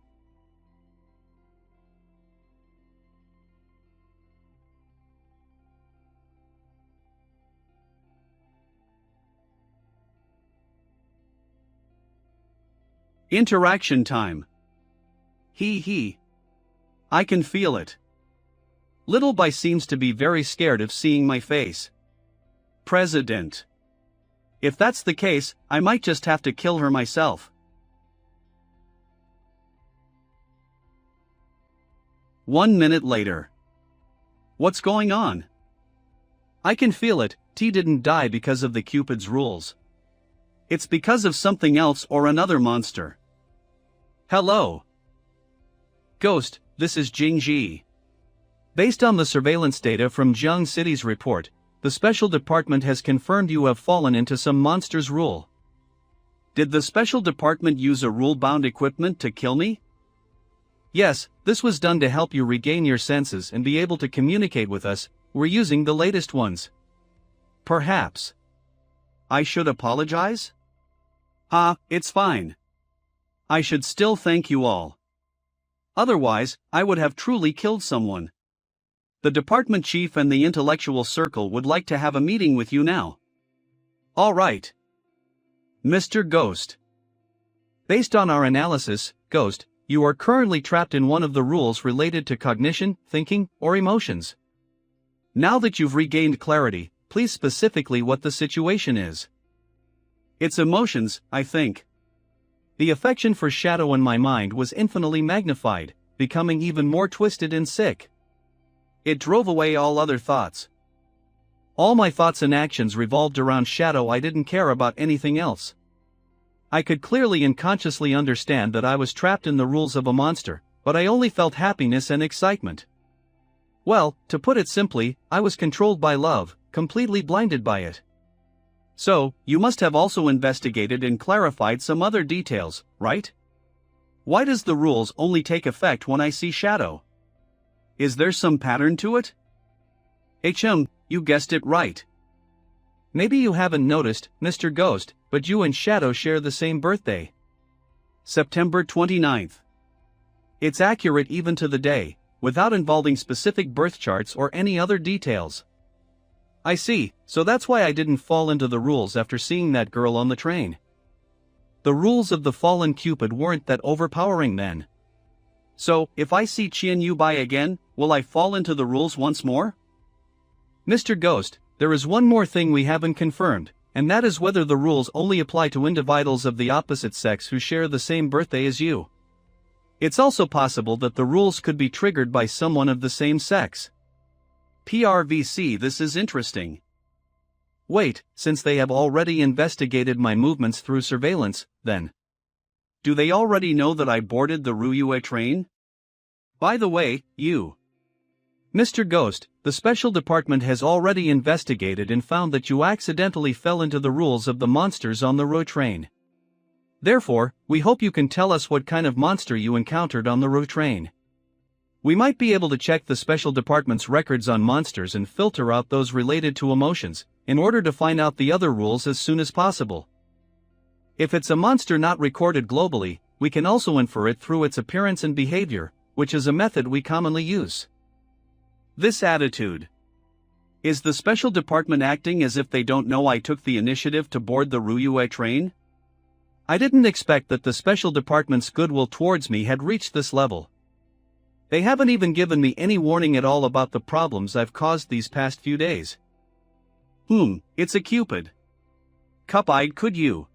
Interaction time. He. I can feel it. Little By seems to be very scared of seeing my face. President. If that's the case, I might just have to kill her myself. 1 minute later. What's going on? I can feel it, T didn't die because of the Cupid's rules. It's because of something else or another monster. Hello. Ghost, this is Jingji. Based on the surveillance data from Jiang City's report, the special department has confirmed you have fallen into some monster's rule. Did the special department use a rule-bound equipment to kill me? Yes, this was done to help you regain your senses and be able to communicate with us. We're using the latest ones. Perhaps I should apologize? It's fine. I should still thank you all. Otherwise, I would have truly killed someone. The department chief and the intellectual circle would like to have a meeting with you now. All right. Mr. Ghost. Based on our analysis, Ghost, you are currently trapped in one of the rules related to cognition, thinking, or emotions. Now that you've regained clarity, please specifically what the situation is. It's emotions, I think. The affection for Shadow in my mind was infinitely magnified, becoming even more twisted and sick. It drove away all other thoughts. All my thoughts and actions revolved around Shadow. I didn't care about anything else. I could clearly and consciously understand that I was trapped in the rules of a monster, but I only felt happiness and excitement. Well, to put it simply, I was controlled by love, completely blinded by it. So, you must have also investigated and clarified some other details, right? Why does the rules only take effect when I see shadow? Is there some pattern to it? You guessed it right. Maybe you haven't noticed, Mr. Ghost, but you and Shadow share the same birthday. September 29th. It's accurate even to the day, without involving specific birth charts or any other details. I see, so that's why I didn't fall into the rules after seeing that girl on the train. The rules of the fallen Cupid weren't that overpowering then. So, if I see Qian Yu Bai again, will I fall into the rules once more? Mr. Ghost, there is one more thing we haven't confirmed, and that is whether the rules only apply to individuals of the opposite sex who share the same birthday as you. It's also possible that the rules could be triggered by someone of the same sex. PRVC, this is interesting. Wait, since they have already investigated my movements through surveillance, then. Do they already know that I boarded the Ruyue train? By the way, you. Mr. Ghost, the special department has already investigated and found that you accidentally fell into the rules of the monsters on the Ro train. Therefore, we hope you can tell us what kind of monster you encountered on the Ro train. We might be able to check the special department's records on monsters and filter out those related to emotions, in order to find out the other rules as soon as possible. If it's a monster not recorded globally, we can also infer it through its appearance and behavior, which is a method we commonly use. This attitude. Is the special department acting as if they don't know I took the initiative to board the Ruyue train? I didn't expect that the special department's goodwill towards me had reached this level. They haven't even given me any warning at all about the problems I've caused these past few days. It's a Cupid. Cup-eyed, could you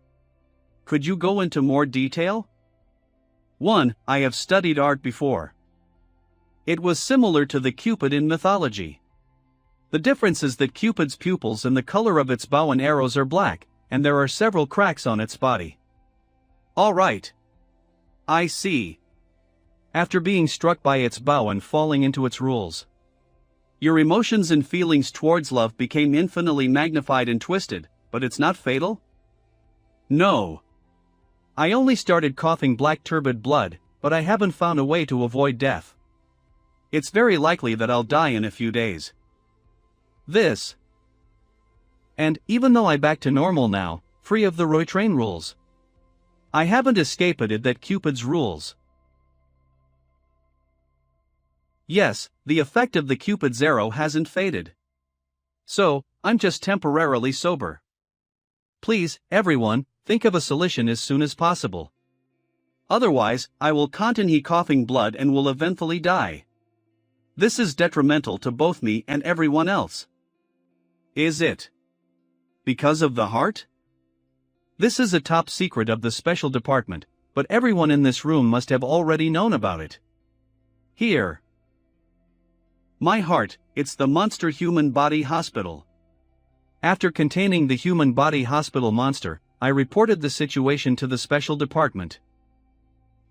go into more detail? 1. I have studied art before. It was similar to the Cupid in mythology. The difference is that Cupid's pupils and the color of its bow and arrows are black, and there are several cracks on its body. Alright. I see. After being struck by its bow and falling into its rules, your emotions and feelings towards love became infinitely magnified and twisted, but it's not fatal? No. I only started coughing black turbid blood, but I haven't found a way to avoid death. It's very likely that I'll die in a few days. And even though I'm back to normal now, free of the Roy train rules, I haven't escaped that Cupid's rules. Yes, the effect of the Cupid's arrow hasn't faded. So, I'm just temporarily sober. Please, everyone, think of a solution as soon as possible. Otherwise, I will continue coughing blood and will eventually die. This is detrimental to both me and everyone else. Is it because of the heart? This is a top secret of the special department, but everyone in this room must have already known about it. Here. My heart, it's the Monster Human Body Hospital. After containing the Human Body Hospital monster, I reported the situation to the special department.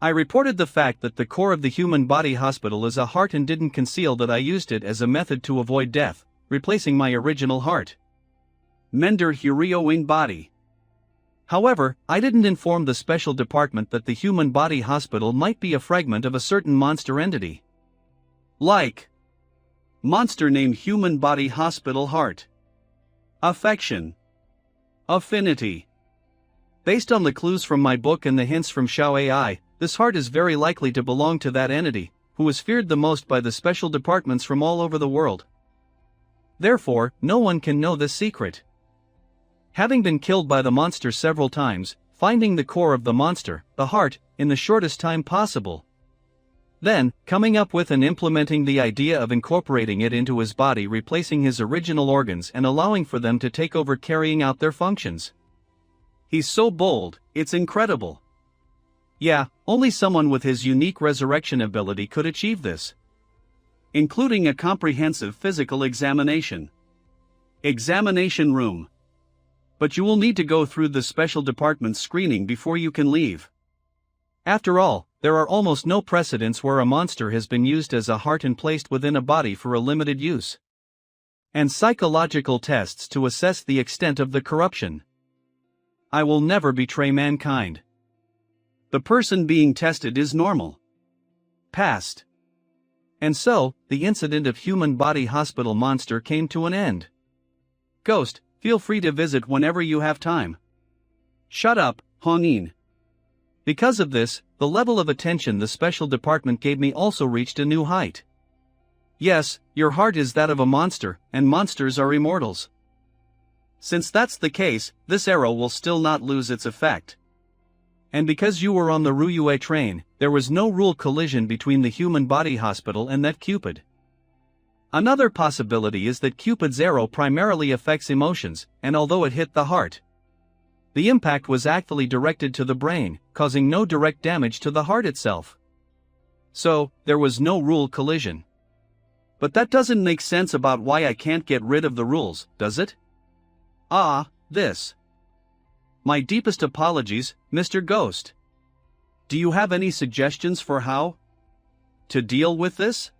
I reported the fact that the core of the Human Body Hospital is a heart and didn't conceal that I used it as a method to avoid death, replacing my original heart. Mender Hurio in body. However, I didn't inform the special department that the Human Body Hospital might be a fragment of a certain monster entity. Like monster named Human Body Hospital Heart. Affection. Affinity. Based on the clues from my book and the hints from Xiao AI, this heart is very likely to belong to that entity, who is feared the most by the special departments from all over the world. Therefore, no one can know this secret. Having been killed by the monster several times, finding the core of the monster, the heart, in the shortest time possible. Then, coming up with and implementing the idea of incorporating it into his body, replacing his original organs and allowing for them to take over carrying out their functions. He's so bold, it's incredible. Yeah, only someone with his unique resurrection ability could achieve this. Including a comprehensive physical examination. Examination room. But you will need to go through the special department's screening before you can leave. After all, there are almost no precedents where a monster has been used as a heart and placed within a body for a limited use. And psychological tests to assess the extent of the corruption. I will never betray mankind. The person being tested is normal. Passed. And so, the incident of human body hospital monster came to an end. Ghost, feel free to visit whenever you have time. Shut up, Hongin. Because of this, the level of attention the special department gave me also reached a new height. Yes, your heart is that of a monster, and monsters are immortals. Since that's the case, this arrow will still not lose its effect. And because you were on the Ryue train, there was no rule collision between the human body hospital and that Cupid. Another possibility is that Cupid's arrow primarily affects emotions, and although it hit the heart, the impact was actually directed to the brain, causing no direct damage to the heart itself. So, there was no rule collision. But that doesn't make sense about why I can't get rid of the rules, does it? This. My deepest apologies, Mr. Ghost. Do you have any suggestions for how to deal with this?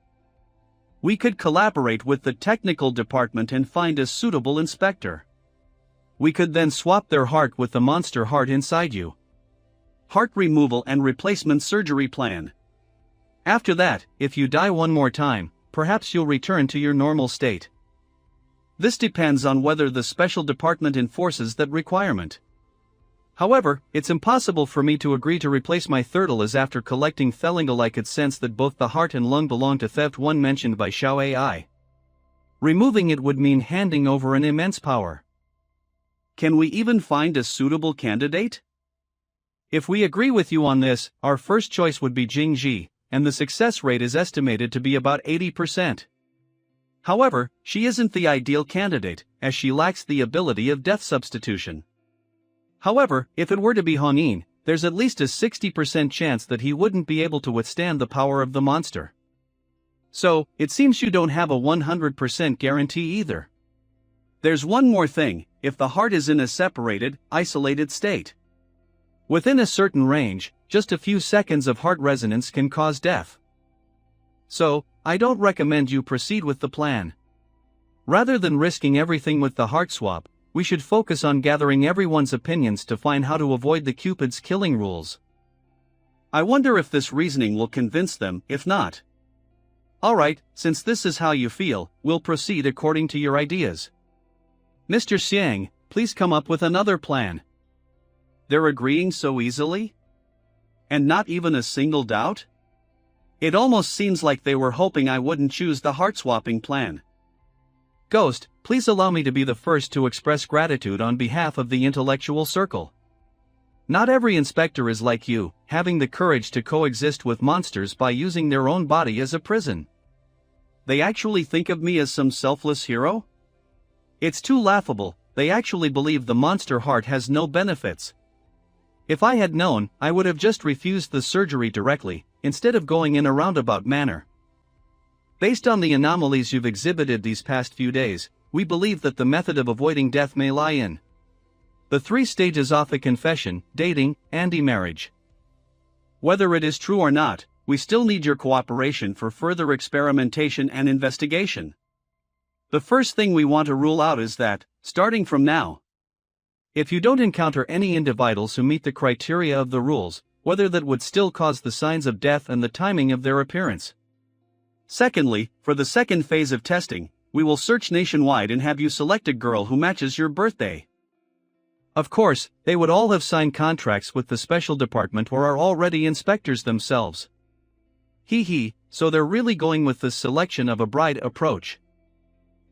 We could collaborate with the technical department and find a suitable inspector. We could then swap their heart with the monster heart inside you. Heart removal and replacement surgery plan. After that, if you die one more time, perhaps you'll return to your normal state. This depends on whether the special department enforces that requirement. However, it's impossible for me to agree to replace my turtle as after collecting Felingal I could sense that both the heart and lung belong to theft one mentioned by Xiao AI. Removing it would mean handing over an immense power. Can we even find a suitable candidate? If we agree with you on this, our first choice would be Jingji, and the success rate is estimated to be about 80%. However, she isn't the ideal candidate, as she lacks the ability of death substitution. However, if it were to be Hongin, there's at least a 60% chance that he wouldn't be able to withstand the power of the monster. So, it seems you don't have a 100% guarantee either. There's one more thing, if the heart is in a separated, isolated state. Within a certain range, just a few seconds of heart resonance can cause death. So, I don't recommend you proceed with the plan. Rather than risking everything with the heart swap, we should focus on gathering everyone's opinions to find how to avoid the Cupid's killing rules. I wonder if this reasoning will convince them. If not, alright, since this is how you feel, we'll proceed according to your ideas. Mr. Xiang, please come up with another plan. They're agreeing so easily? And not even a single doubt? It almost seems like they were hoping I wouldn't choose the heart-swapping plan. Ghost, please allow me to be the first to express gratitude on behalf of the intellectual circle. Not every inspector is like you, having the courage to coexist with monsters by using their own body as a prison. They actually think of me as some selfless hero? It's too laughable, they actually believe the monster heart has no benefits. If I had known, I would have just refused the surgery directly, instead of going in a roundabout manner. Based on the anomalies you've exhibited these past few days, we believe that the method of avoiding death may lie in the 3 stages of the confession, dating, and marriage. Whether it is true or not, we still need your cooperation for further experimentation and investigation. The first thing we want to rule out is that, starting from now, if you don't encounter any individuals who meet the criteria of the rules, whether that would still cause the signs of death and the timing of their appearance. Secondly, for the second phase of testing, we will search nationwide and have you select a girl who matches your birthday. Of course, they would all have signed contracts with the special department or are already inspectors themselves. So they're really going with the selection of a bride approach.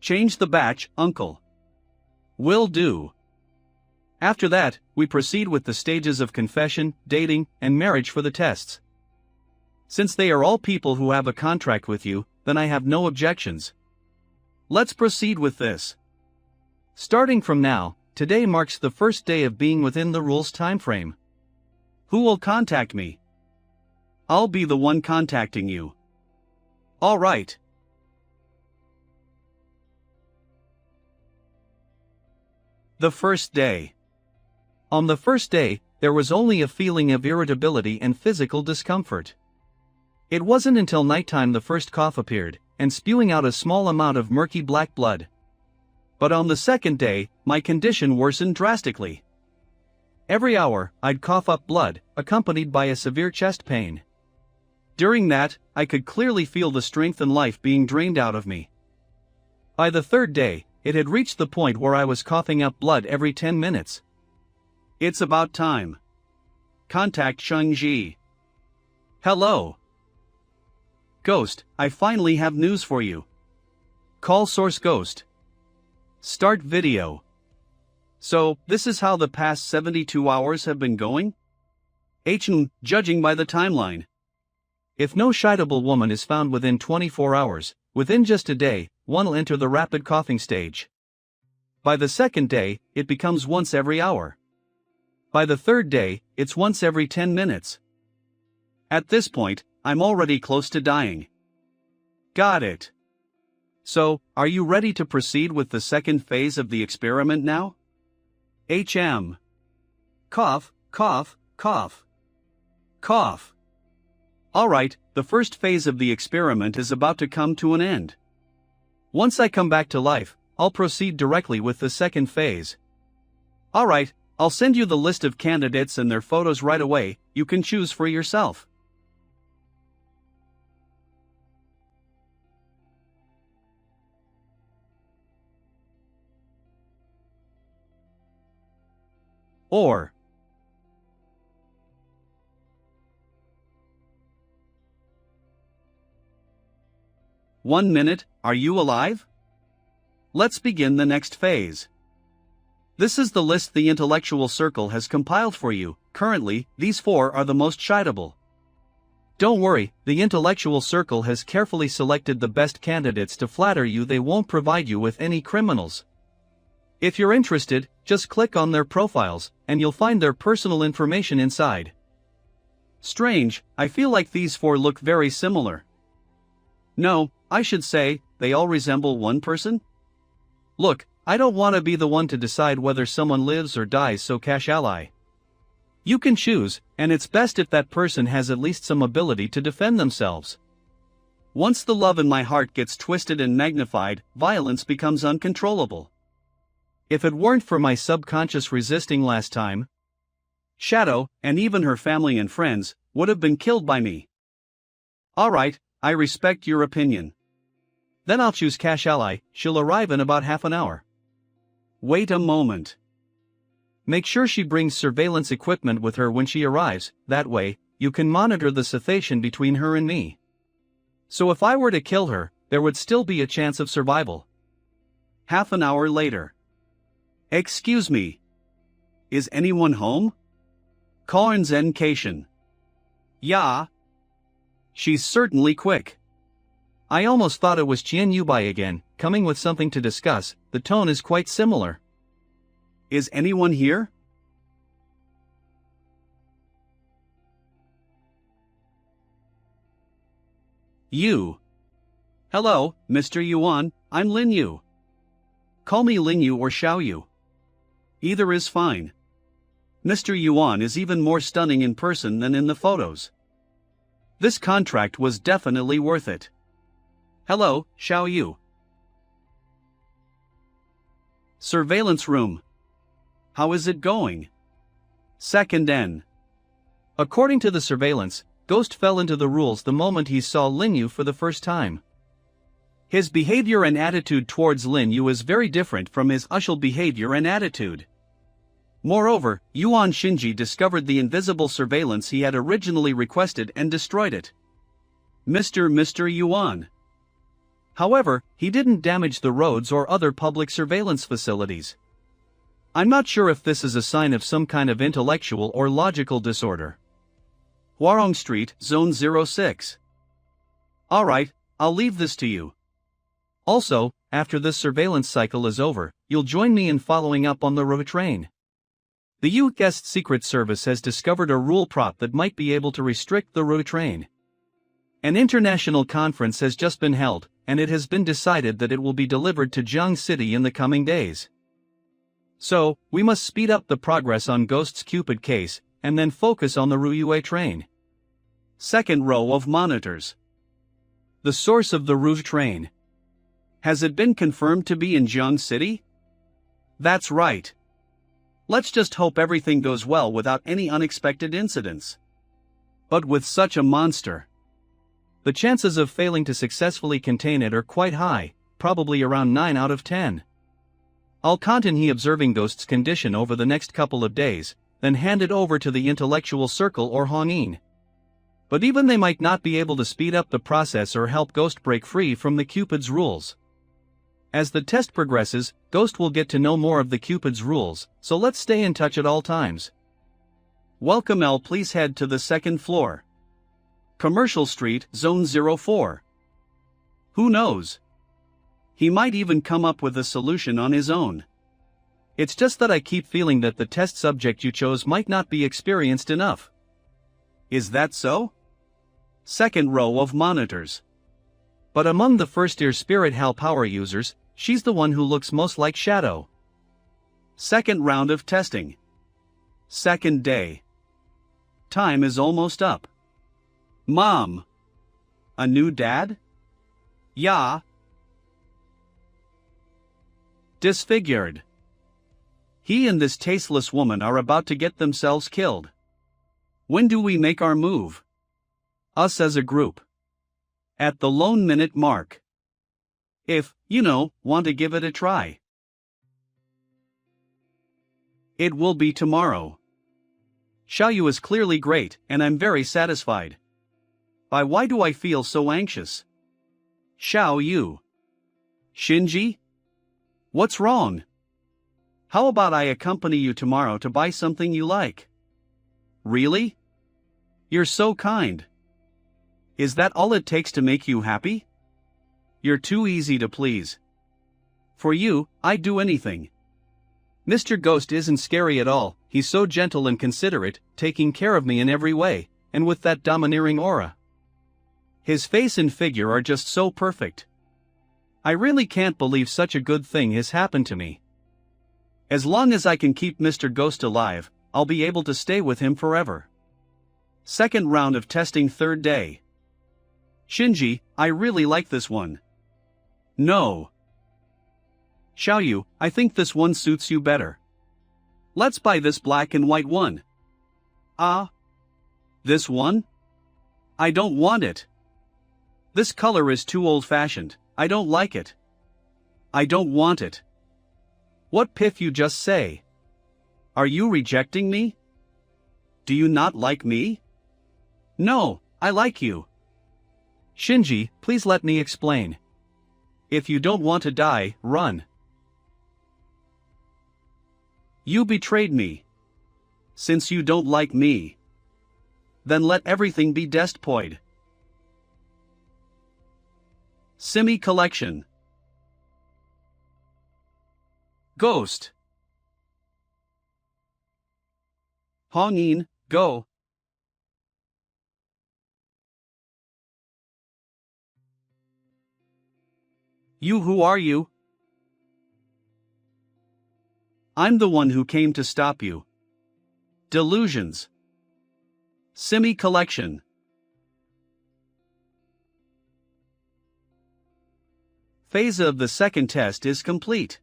Change the batch, uncle. Will do. After that, we proceed with the stages of confession, dating, and marriage for the tests. Since they are all people who have a contract with you, then I have no objections. Let's proceed with this. Starting from now, today marks the first day of being within the rules timeframe. Who will contact me? I'll be the one contacting you. Alright. The first day. On the first day, there was only a feeling of irritability and physical discomfort. It wasn't until nighttime the first cough appeared, and spewing out a small amount of murky black blood. But on the second day, my condition worsened drastically. Every hour, I'd cough up blood, accompanied by a severe chest pain. During that, I could clearly feel the strength and life being drained out of me. By the third day, it had reached the point where I was coughing up blood every 10 minutes. It's about time. Contact Shang-Ji. Hello. Ghost, I finally have news for you. Call source Ghost. Start video. So, this is how the past 72 hours have been going? Judging by the timeline. If no shiteable woman is found within 24 hours, within just a day, one will enter the rapid coughing stage. By the second day, it becomes once every hour. By the third day, it's once every 10 minutes. At this point, I'm already close to dying. Got it. So, are you ready to proceed with the second phase of the experiment now? Cough, cough, cough. Cough. Alright, the first phase of the experiment is about to come to an end. Once I come back to life, I'll proceed directly with the second phase. Alright, I'll send you the list of candidates and their photos right away, you can choose for yourself. Or 1 minute, are you alive? Let's begin the next phase. This is the list the intellectual circle has compiled for you. Currently, these 4 are the most shiteable. Don't worry, the intellectual circle has carefully selected the best candidates to flatter you. They won't provide you with any criminals. If you're interested, just click on their profiles, and you'll find their personal information inside. Strange, I feel like these 4 look very similar. No, I should say, they all resemble one person? Look, I don't want to be the one to decide whether someone lives or dies, so cash ally. You can choose, and it's best if that person has at least some ability to defend themselves. Once the love in my heart gets twisted and magnified, violence becomes uncontrollable. If it weren't for my subconscious resisting last time, Shadow, and even her family and friends, would have been killed by me. Alright, I respect your opinion. Then I'll choose Cash Ally, she'll arrive in about half an hour. Wait a moment. Make sure she brings surveillance equipment with her when she arrives, that way, you can monitor the situation between her and me. So if I were to kill her, there would still be a chance of survival. Half an hour later. Excuse me. Is anyone home? Karen's Cation. Yeah. She's certainly quick. I almost thought it was Chien Yubai again, coming with something to discuss. The tone is quite similar. Is anyone here? You. Hello, Mr. Yuan, I'm Lin Yu. Call me Lin Yu or Xiao Yu. Either is fine. Mr. Yuan is even more stunning in person than in the photos. This contract was definitely worth it. Hello, Xiao Yu. Surveillance room. How is it going? Second N. According to the surveillance, Ghost fell into the rules the moment he saw Lin Yu for the first time. His behavior and attitude towards Lin Yu is very different from his usual behavior and attitude. Moreover, Yuan Shinji discovered the invisible surveillance he had originally requested and destroyed it. Mr. Yuan. However, he didn't damage the roads or other public surveillance facilities. I'm not sure if this is a sign of some kind of intellectual or logical disorder. Huarong Street, Zone 06. Alright, I'll leave this to you. Also, after this surveillance cycle is over, you'll join me in following up on the road train. The U.S. Secret Service has discovered a rule prop that might be able to restrict the road train. An international conference has just been held, and it has been decided that it will be delivered to Jiang City in the coming days. So, we must speed up the progress on Ghost's Cupid case, and then focus on the Ruyue train. Second row of monitors. The source of the Ruyue train. Has it been confirmed to be in Jiang City? That's right. Let's just hope everything goes well without any unexpected incidents. But with such a monster, the chances of failing to successfully contain it are quite high, probably around 9 out of 10. I'll continue observing Ghost's condition over the next couple of days, then hand it over to the intellectual circle or Honin. But even they might not be able to speed up the process or help Ghost break free from the Cupid's rules. As the test progresses, Ghost will get to know more of the Cupid's rules, so let's stay in touch at all times. Welcome L. Please head to the second floor. Commercial Street, Zone 04. Who knows? He might even come up with a solution on his own. It's just that I keep feeling that the test subject you chose might not be experienced enough. Is that so? Second row of monitors. But among the first-year Spirit Hal power users, she's the one who looks most like Shadow. Second round of testing. Second day. Time is almost up. Mom. A new dad? Yeah. Disfigured. He and this tasteless woman are about to get themselves killed. When do we make our move? Us as a group. At the lone minute mark. If, want to give it a try. It will be tomorrow. Xiaoyu is clearly great, and I'm very satisfied. Why do I feel so anxious? Xiaoyu. Shinji? What's wrong? How about I accompany you tomorrow to buy something you like? Really? You're so kind. Is that all it takes to make you happy? You're too easy to please. For you, I'd do anything. Mr. Ghost isn't scary at all, he's so gentle and considerate, taking care of me in every way, and with that domineering aura. His face and figure are just so perfect. I really can't believe such a good thing has happened to me. As long as I can keep Mr. Ghost alive, I'll be able to stay with him forever. Second round of testing, third day. Shinji, I really like this one. No. Xiaoyu, I think this one suits you better. Let's buy this black and white one. Ah. This one? I don't want it. This color is too old-fashioned, I don't like it. I don't want it. What piff you just say? Are you rejecting me? Do you not like me? No, I like you. Shinji, please let me explain. If you don't want to die, run. You betrayed me. Since you don't like me, then let everything be destroyed. Simi Collection. Ghost. Hongyin, go. Who are you? I'm the one who came to stop you. Delusions. Simi Collection. Phase of the second test is complete.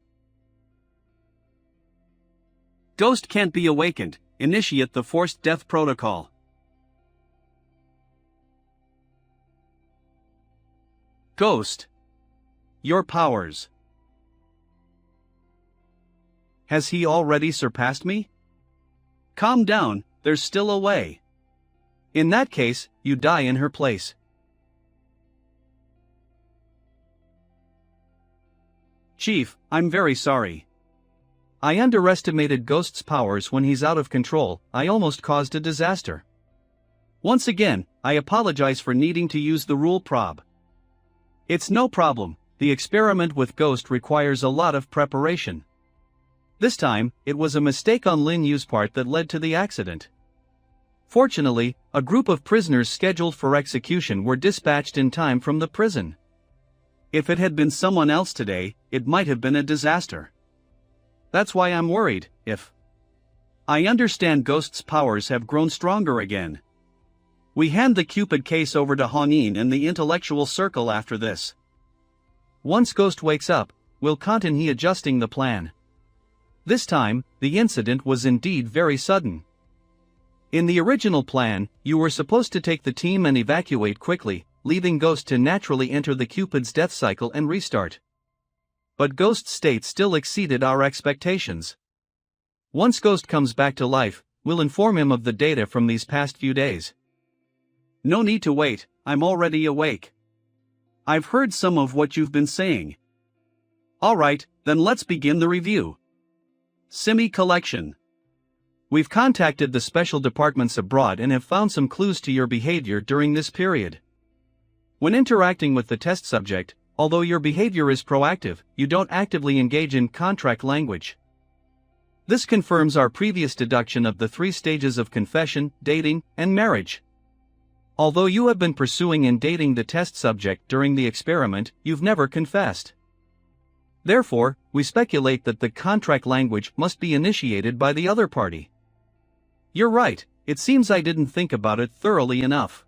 Ghost can't be awakened. Initiate the forced death protocol. Ghost. Your powers. Has he already surpassed me? Calm down, there's still a way. In that case, you die in her place. Chief, I'm very sorry. I underestimated Ghost's powers when he's out of control, I almost caused a disaster. Once again, I apologize for needing to use the rule prob. It's no problem, the experiment with Ghost requires a lot of preparation. This time, it was a mistake on Lin Yu's part that led to the accident. Fortunately, a group of prisoners scheduled for execution were dispatched in time from the prison. If it had been someone else today, it might have been a disaster. That's why I'm worried. I understand Ghost's powers have grown stronger again. We hand the Cupid case over to Honin and the intellectual circle after this. Once Ghost wakes up, we'll continue adjusting the plan. This time, the incident was indeed very sudden. In the original plan, you were supposed to take the team and evacuate quickly, leaving Ghost to naturally enter the Cupid's death cycle and restart. But Ghost's state still exceeded our expectations. Once Ghost comes back to life, we'll inform him of the data from these past few days. No need to wait, I'm already awake. I've heard some of what you've been saying. Alright, then let's begin the review. Simi collection. We've contacted the special departments abroad and have found some clues to your behavior during this period. When interacting with the test subject, although your behavior is proactive, you don't actively engage in contract language. This confirms our previous deduction of the 3 stages of confession, dating, and marriage. Although you have been pursuing and dating the test subject during the experiment, you've never confessed. Therefore, we speculate that the contract language must be initiated by the other party. You're right, it seems I didn't think about it thoroughly enough.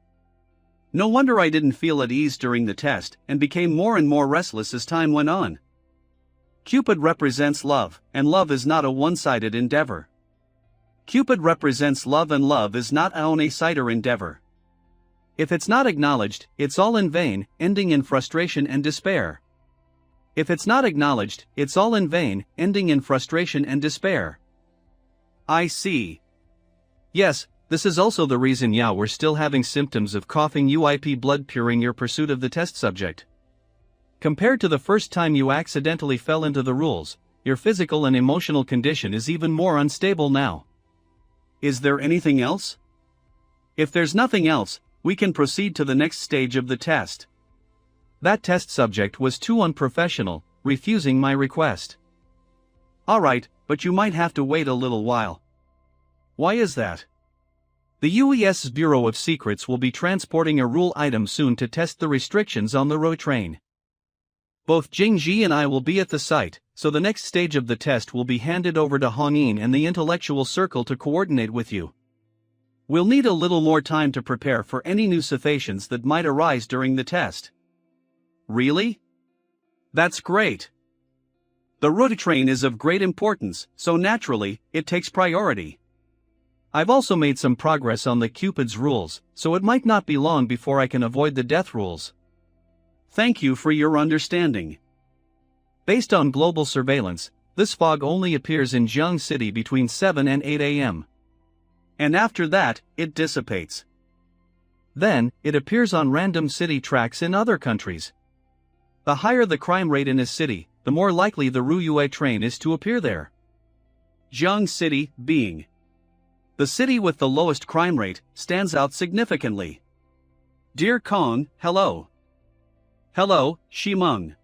No wonder I didn't feel at ease during the test and became more and more restless as time went on. Cupid represents love, and love is not a one-sided endeavor. Cupid represents love, and love is not a one-sided endeavor. If it's not acknowledged, it's all in vain, ending in frustration and despair. If it's not acknowledged, it's all in vain, ending in frustration and despair. I see. Yes, this is also the reason we're still having symptoms of coughing UIP blood puring your pursuit of the test subject. Compared to the first time you accidentally fell into the rules, your physical and emotional condition is even more unstable now. Is there anything else? If there's nothing else, we can proceed to the next stage of the test. That test subject was too unprofessional, refusing my request. Alright, but you might have to wait a little while. Why is that? The UES's Bureau of Secrets will be transporting a rule item soon to test the restrictions on the road train. Both Jingji and I will be at the site, so the next stage of the test will be handed over to Hongyin and the intellectual circle to coordinate with you. We'll need a little more time to prepare for any new situations that might arise during the test. Really? That's great. The road train is of great importance, so naturally, it takes priority. I've also made some progress on the Cupid's rules, so it might not be long before I can avoid the death rules. Thank you for your understanding. Based on global surveillance, this fog only appears in Jiang City between 7 and 8 a.m. And after that, it dissipates. Then, it appears on random city tracks in other countries. The higher the crime rate in a city, the more likely the Ruyue train is to appear there. Jiang City, being the city with the lowest crime rate, stands out significantly. Dear Kong, hello. Hello, Shimeng.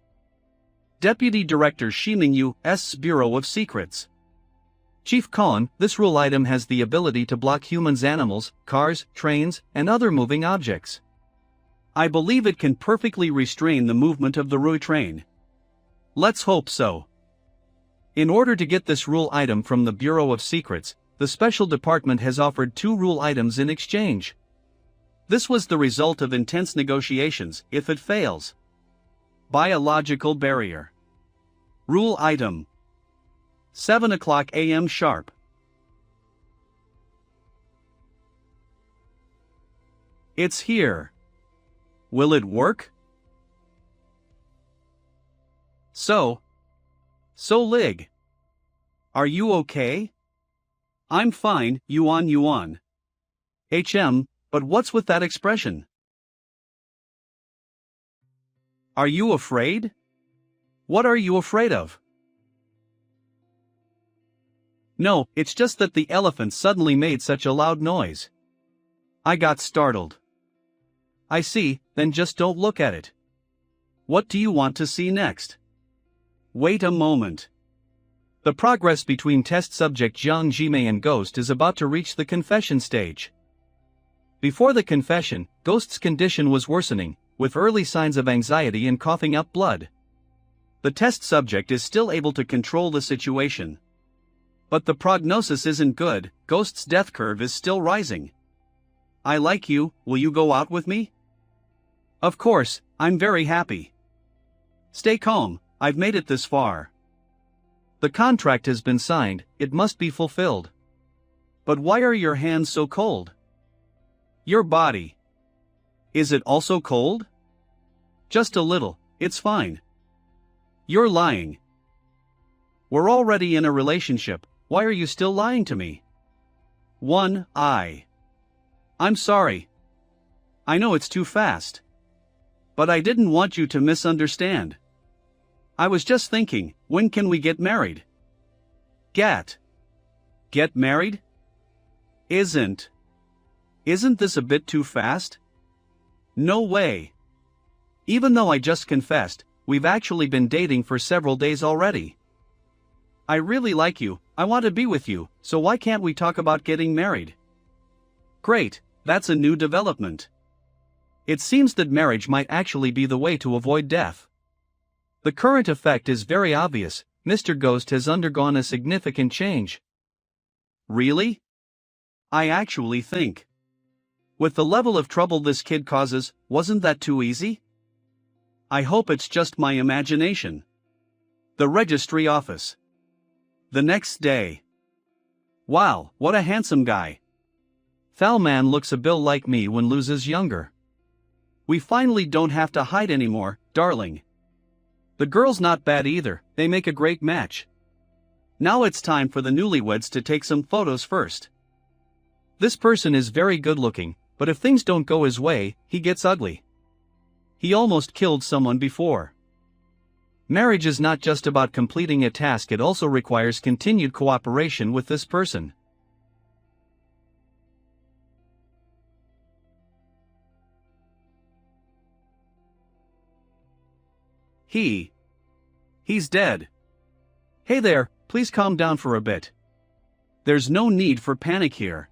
Deputy Director Shimeng U.S. Bureau of Secrets. Chief Kong, this rule item has the ability to block humans, animals, cars, trains, and other moving objects. I believe it can perfectly restrain the movement of the Rui train. Let's hope so. In order to get this rule item from the Bureau of Secrets, the Special Department has offered 2 rule items in exchange. This was the result of intense negotiations. If it fails, biological barrier. Rule item. 7 o'clock a.m. sharp. It's here. Will it work? So Lig. Are you okay? I'm fine, yuan. But what's with that expression? Are you afraid? What are you afraid of? No, it's just that the elephant suddenly made such a loud noise. I got startled. I see, then just don't look at it. What do you want to see next? Wait a moment. The progress between test subject Jiang Jimei and Ghost is about to reach the confession stage. Before the confession, Ghost's condition was worsening, with early signs of anxiety and coughing up blood. The test subject is still able to control the situation. But the prognosis isn't good. Ghost's death curve is still rising. I like you, will you go out with me? Of course, I'm very happy. Stay calm, I've made it this far. The contract has been signed, it must be fulfilled. But why are your hands so cold? Your body. Is it also cold? Just a little, it's fine. You're lying. We're already in a relationship, why are you still lying to me? I'm sorry. I know it's too fast. But I didn't want you to misunderstand. I was just thinking, when can we get married? Get married? Isn't this a bit too fast? No way. Even though I just confessed, we've actually been dating for several days already. I really like you, I want to be with you, so why can't we talk about getting married? Great, that's a new development. It seems that marriage might actually be the way to avoid death. The current effect is very obvious, Mr. Ghost has undergone a significant change. Really? I actually think. With the level of trouble this kid causes, wasn't that too easy? I hope it's just my imagination. The registry office. The next day. Wow, what a handsome guy. Thal man looks a bill like me when loses younger. We finally don't have to hide anymore, darling. The girl's not bad either, they make a great match. Now it's time for the newlyweds to take some photos first. This person is very good looking, but if things don't go his way, he gets ugly. He almost killed someone before. Marriage is not just about completing a task, it also requires continued cooperation with this person. He's dead. Hey there, please calm down for a bit. There's no need for panic here.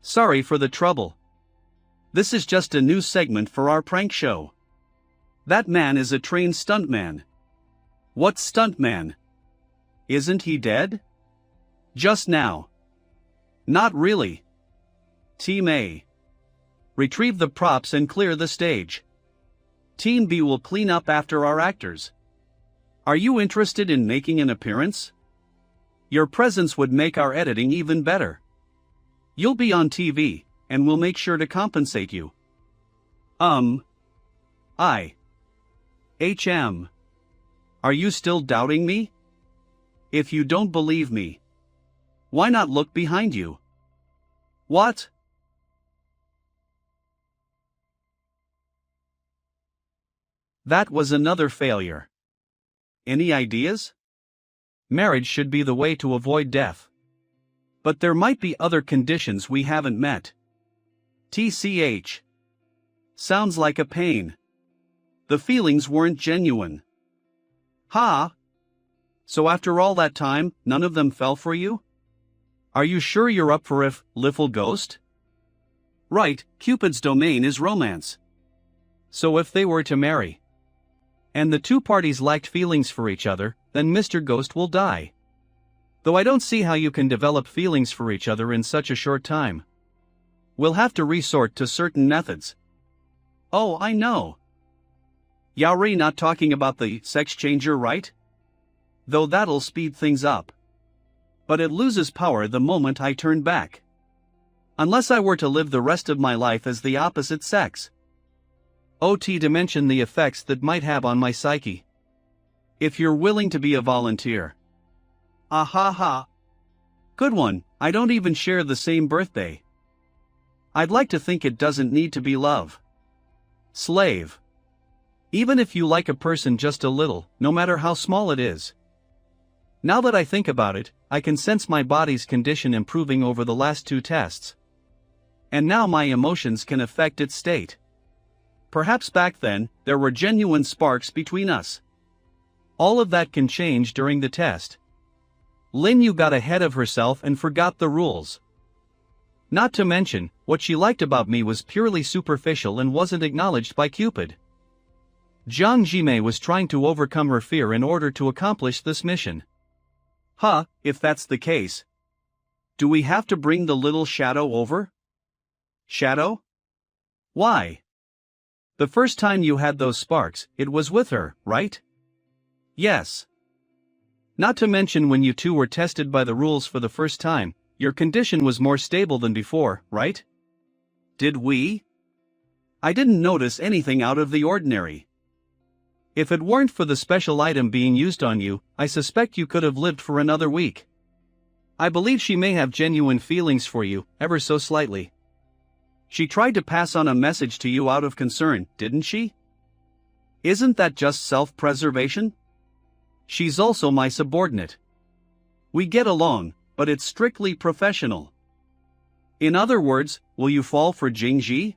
Sorry for the trouble. This is just a new segment for our prank show. That man is a trained stuntman. What stuntman? Isn't he dead? Just now. Not really. Team A. Retrieve the props and clear the stage. Team B will clean up after our actors. Are you interested in making an appearance? Your presence would make our editing even better. You'll be on TV, and we'll make sure to compensate you. Are you still doubting me? If you don't believe me, why not look behind you? What? That was another failure. Any ideas? Marriage should be the way to avoid death. But there might be other conditions we haven't met. TCH. Sounds like a pain. The feelings weren't genuine. Ha! So after all that time, none of them fell for you? Are you sure you're up for if, little ghost? Right, Cupid's domain is romance. So if they were to marry, and the two parties lacked feelings for each other, then Mr. Ghost will die. Though I don't see how you can develop feelings for each other in such a short time. We'll have to resort to certain methods. Oh, I know. Yaori not talking about the sex changer, right? Though that'll speed things up. But it loses power the moment I turn back. Unless I were to live the rest of my life as the opposite sex. OT to mention the effects that might have on my psyche. If you're willing to be a volunteer. Ah ha ha. Good one, I don't even share the same birthday. I'd like to think it doesn't need to be love. Slave. Even if you like a person just a little, no matter how small it is. Now that I think about it, I can sense my body's condition improving over the last two tests. And now my emotions can affect its state. Perhaps back then, there were genuine sparks between us. All of that can change during the test. Lin Yu got ahead of herself and forgot the rules. Not to mention, what she liked about me was purely superficial and wasn't acknowledged by Cupid. Jiang Jimei was trying to overcome her fear in order to accomplish this mission. Huh, if that's the case. Do we have to bring the little shadow over? Shadow? Why? The first time you had those sparks, it was with her, right? Yes. Not to mention when you two were tested by the rules for the first time, your condition was more stable than before, right? Did we? I didn't notice anything out of the ordinary. If it weren't for the special item being used on you, I suspect you could have lived for another week. I believe she may have genuine feelings for you, ever so slightly. She tried to pass on a message to you out of concern, didn't she? Isn't that just self-preservation? She's also my subordinate. We get along, but it's strictly professional. In other words, will you fall for Jingji?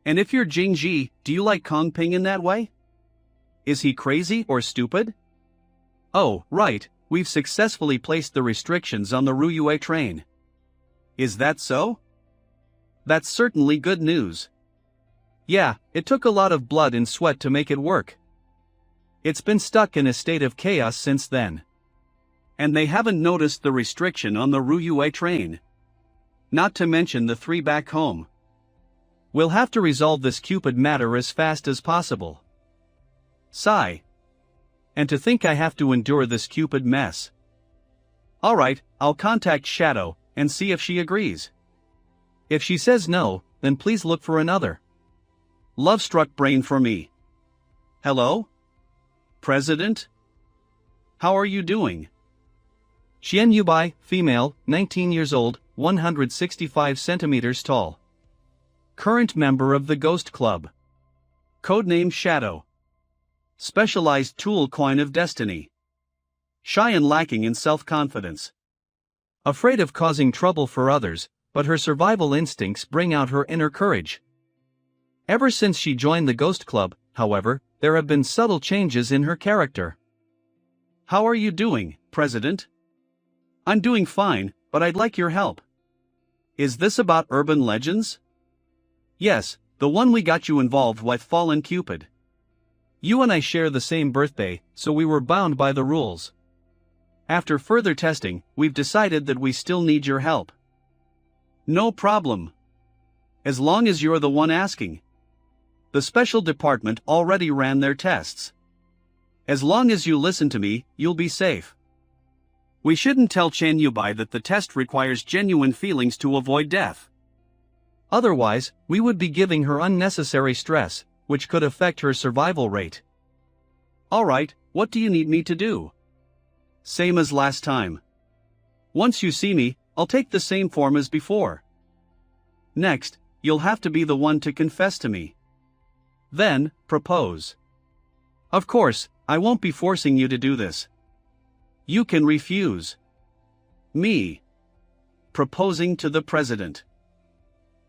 And if you're Jingji, do you like Kong Ping in that way? Is he crazy or stupid? Oh, right, we've successfully placed the restrictions on the Ruyue train. Is that so? That's certainly good news. Yeah, it took a lot of blood and sweat to make it work. It's been stuck in a state of chaos since then. And they haven't noticed the restriction on the Ruyue train. Not to mention the 3 back home. We'll have to resolve this Cupid matter as fast as possible. Sigh. And to think I have to endure this Cupid mess. Alright, I'll contact Shadow and see if she agrees. If she says no, then please look for another. Love-struck brain for me. Hello? President? How are you doing? Xian Yubai, female, 19 years old, 165 centimeters tall. Current member of the Ghost Club. Codename Shadow. Specialized tool coin of destiny. Shy and lacking in self-confidence. Afraid of causing trouble for others, but her survival instincts bring out her inner courage. Ever since she joined the Ghost Club, however, there have been subtle changes in her character. How are you doing, President? I'm doing fine, but I'd like your help. Is this about urban legends? Yes, the one we got you involved with Fallen Cupid. You and I share the same birthday, so we were bound by the rules. After further testing, we've decided that we still need your help. No problem. As long as you're the one asking. The special department already ran their tests. As long as you listen to me, you'll be safe. We shouldn't tell Chen Yubai that the test requires genuine feelings to avoid death. Otherwise, we would be giving her unnecessary stress, which could affect her survival rate. Alright, what do you need me to do? Same as last time. Once you see me, I'll take the same form as before. Next, you'll have to be the one to confess to me. Then, propose. Of course, I won't be forcing you to do this. You can refuse. Me. Proposing to the President.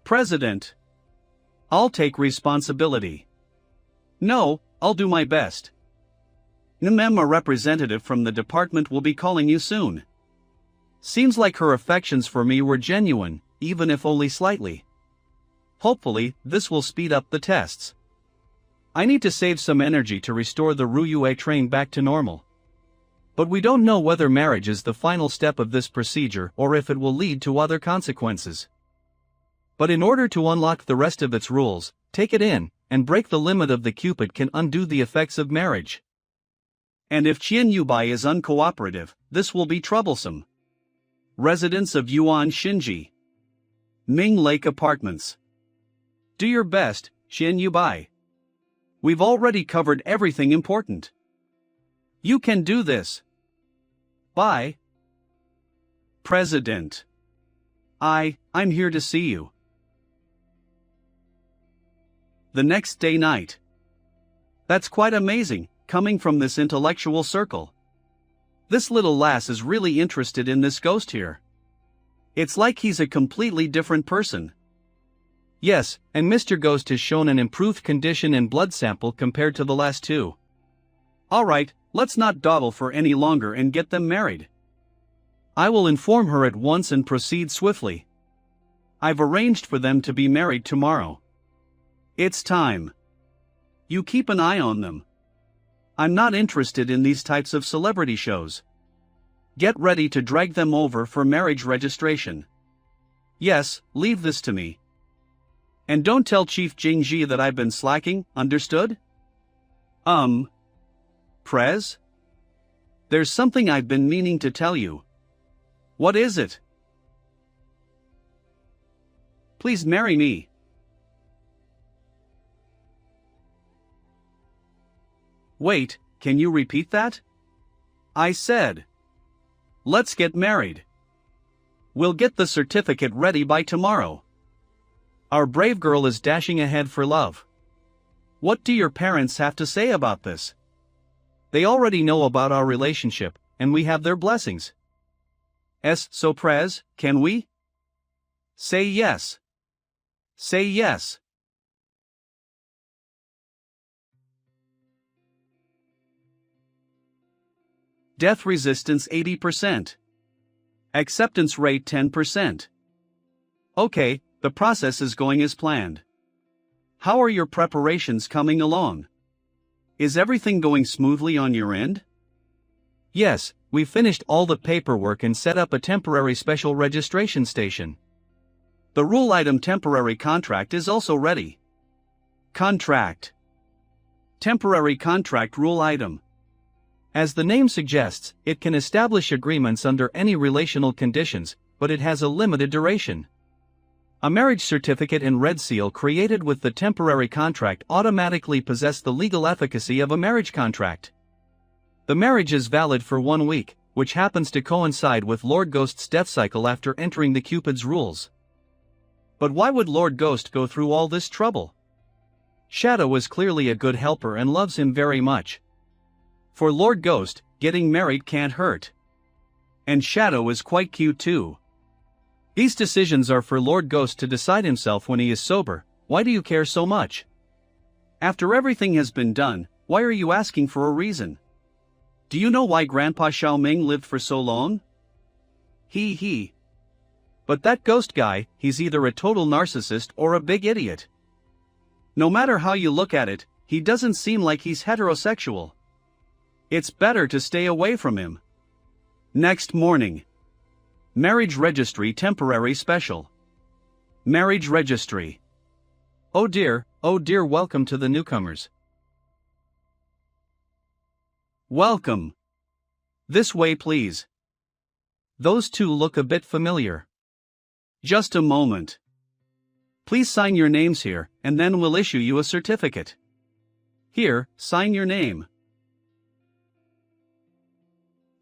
President. I'll take responsibility. No, I'll do my best. A representative from the department will be calling you soon. Seems like her affections for me were genuine, even if only slightly. Hopefully, this will speed up the tests. I need to save some energy to restore the Ruyue train back to normal. But we don't know whether marriage is the final step of this procedure or if it will lead to other consequences. But in order to unlock the rest of its rules, take it in, and break the limit of the Cupid can undo the effects of marriage. And if Qian Yubai is uncooperative, this will be troublesome. Residents of Yuan Shinji. Ming Lake Apartments. Do your best, Qian Yubai. We've already covered everything important. You can do this. Bye. President. I'm here to see you. The next day night. That's quite amazing, coming from this intellectual circle. This little lass is really interested in this ghost here. It's like he's a completely different person. Yes, and Mr. Ghost has shown an improved condition and blood sample compared to the last two. Alright, let's not dawdle for any longer and get them married. I will inform her at once and proceed swiftly. I've arranged for them to be married tomorrow. It's time. You keep an eye on them. I'm not interested in these types of celebrity shows. Get ready to drag them over for marriage registration. Yes, leave this to me. And don't tell Chief Jingji that I've been slacking, understood? Prez? There's something I've been meaning to tell you. What is it? Please marry me. Wait, can you repeat that? I said, let's get married. We'll get the certificate ready by tomorrow. Our brave girl is dashing ahead for love. What do your parents have to say about this? They already know about our relationship, and we have their blessings. So prez, can we? Say yes. Say yes. Death resistance 80%. Acceptance rate 10%. Okay, the process is going as planned. How are your preparations coming along? Is everything going smoothly on your end? Yes, we finished all the paperwork and set up a temporary special registration station. The rule item temporary contract is also ready. Contract. Temporary contract rule item. As the name suggests, it can establish agreements under any relational conditions, but it has a limited duration. A marriage certificate and red seal created with the temporary contract automatically possess the legal efficacy of a marriage contract. The marriage is valid for 1 week, which happens to coincide with Lord Ghost's death cycle after entering the Cupid's rules. But why would Lord Ghost go through all this trouble? Shadow is clearly a good helper and loves him very much. For Lord Ghost, getting married can't hurt. And Shadow is quite cute too. These decisions are for Lord Ghost to decide himself when he is sober. Why do you care so much? After everything has been done, why are you asking for a reason? Do you know why Grandpa Xiaoming lived for so long? He. But that ghost guy, he's either a total narcissist or a big idiot. No matter how you look at it, he doesn't seem like he's heterosexual. It's better to stay away from him. Next morning. Marriage Registry Temporary Special. Marriage Registry. Oh dear, welcome to the newcomers. Welcome. This way please. Those two look a bit familiar. Just a moment. Please sign your names here, and then we'll issue you a certificate. Here, sign your name.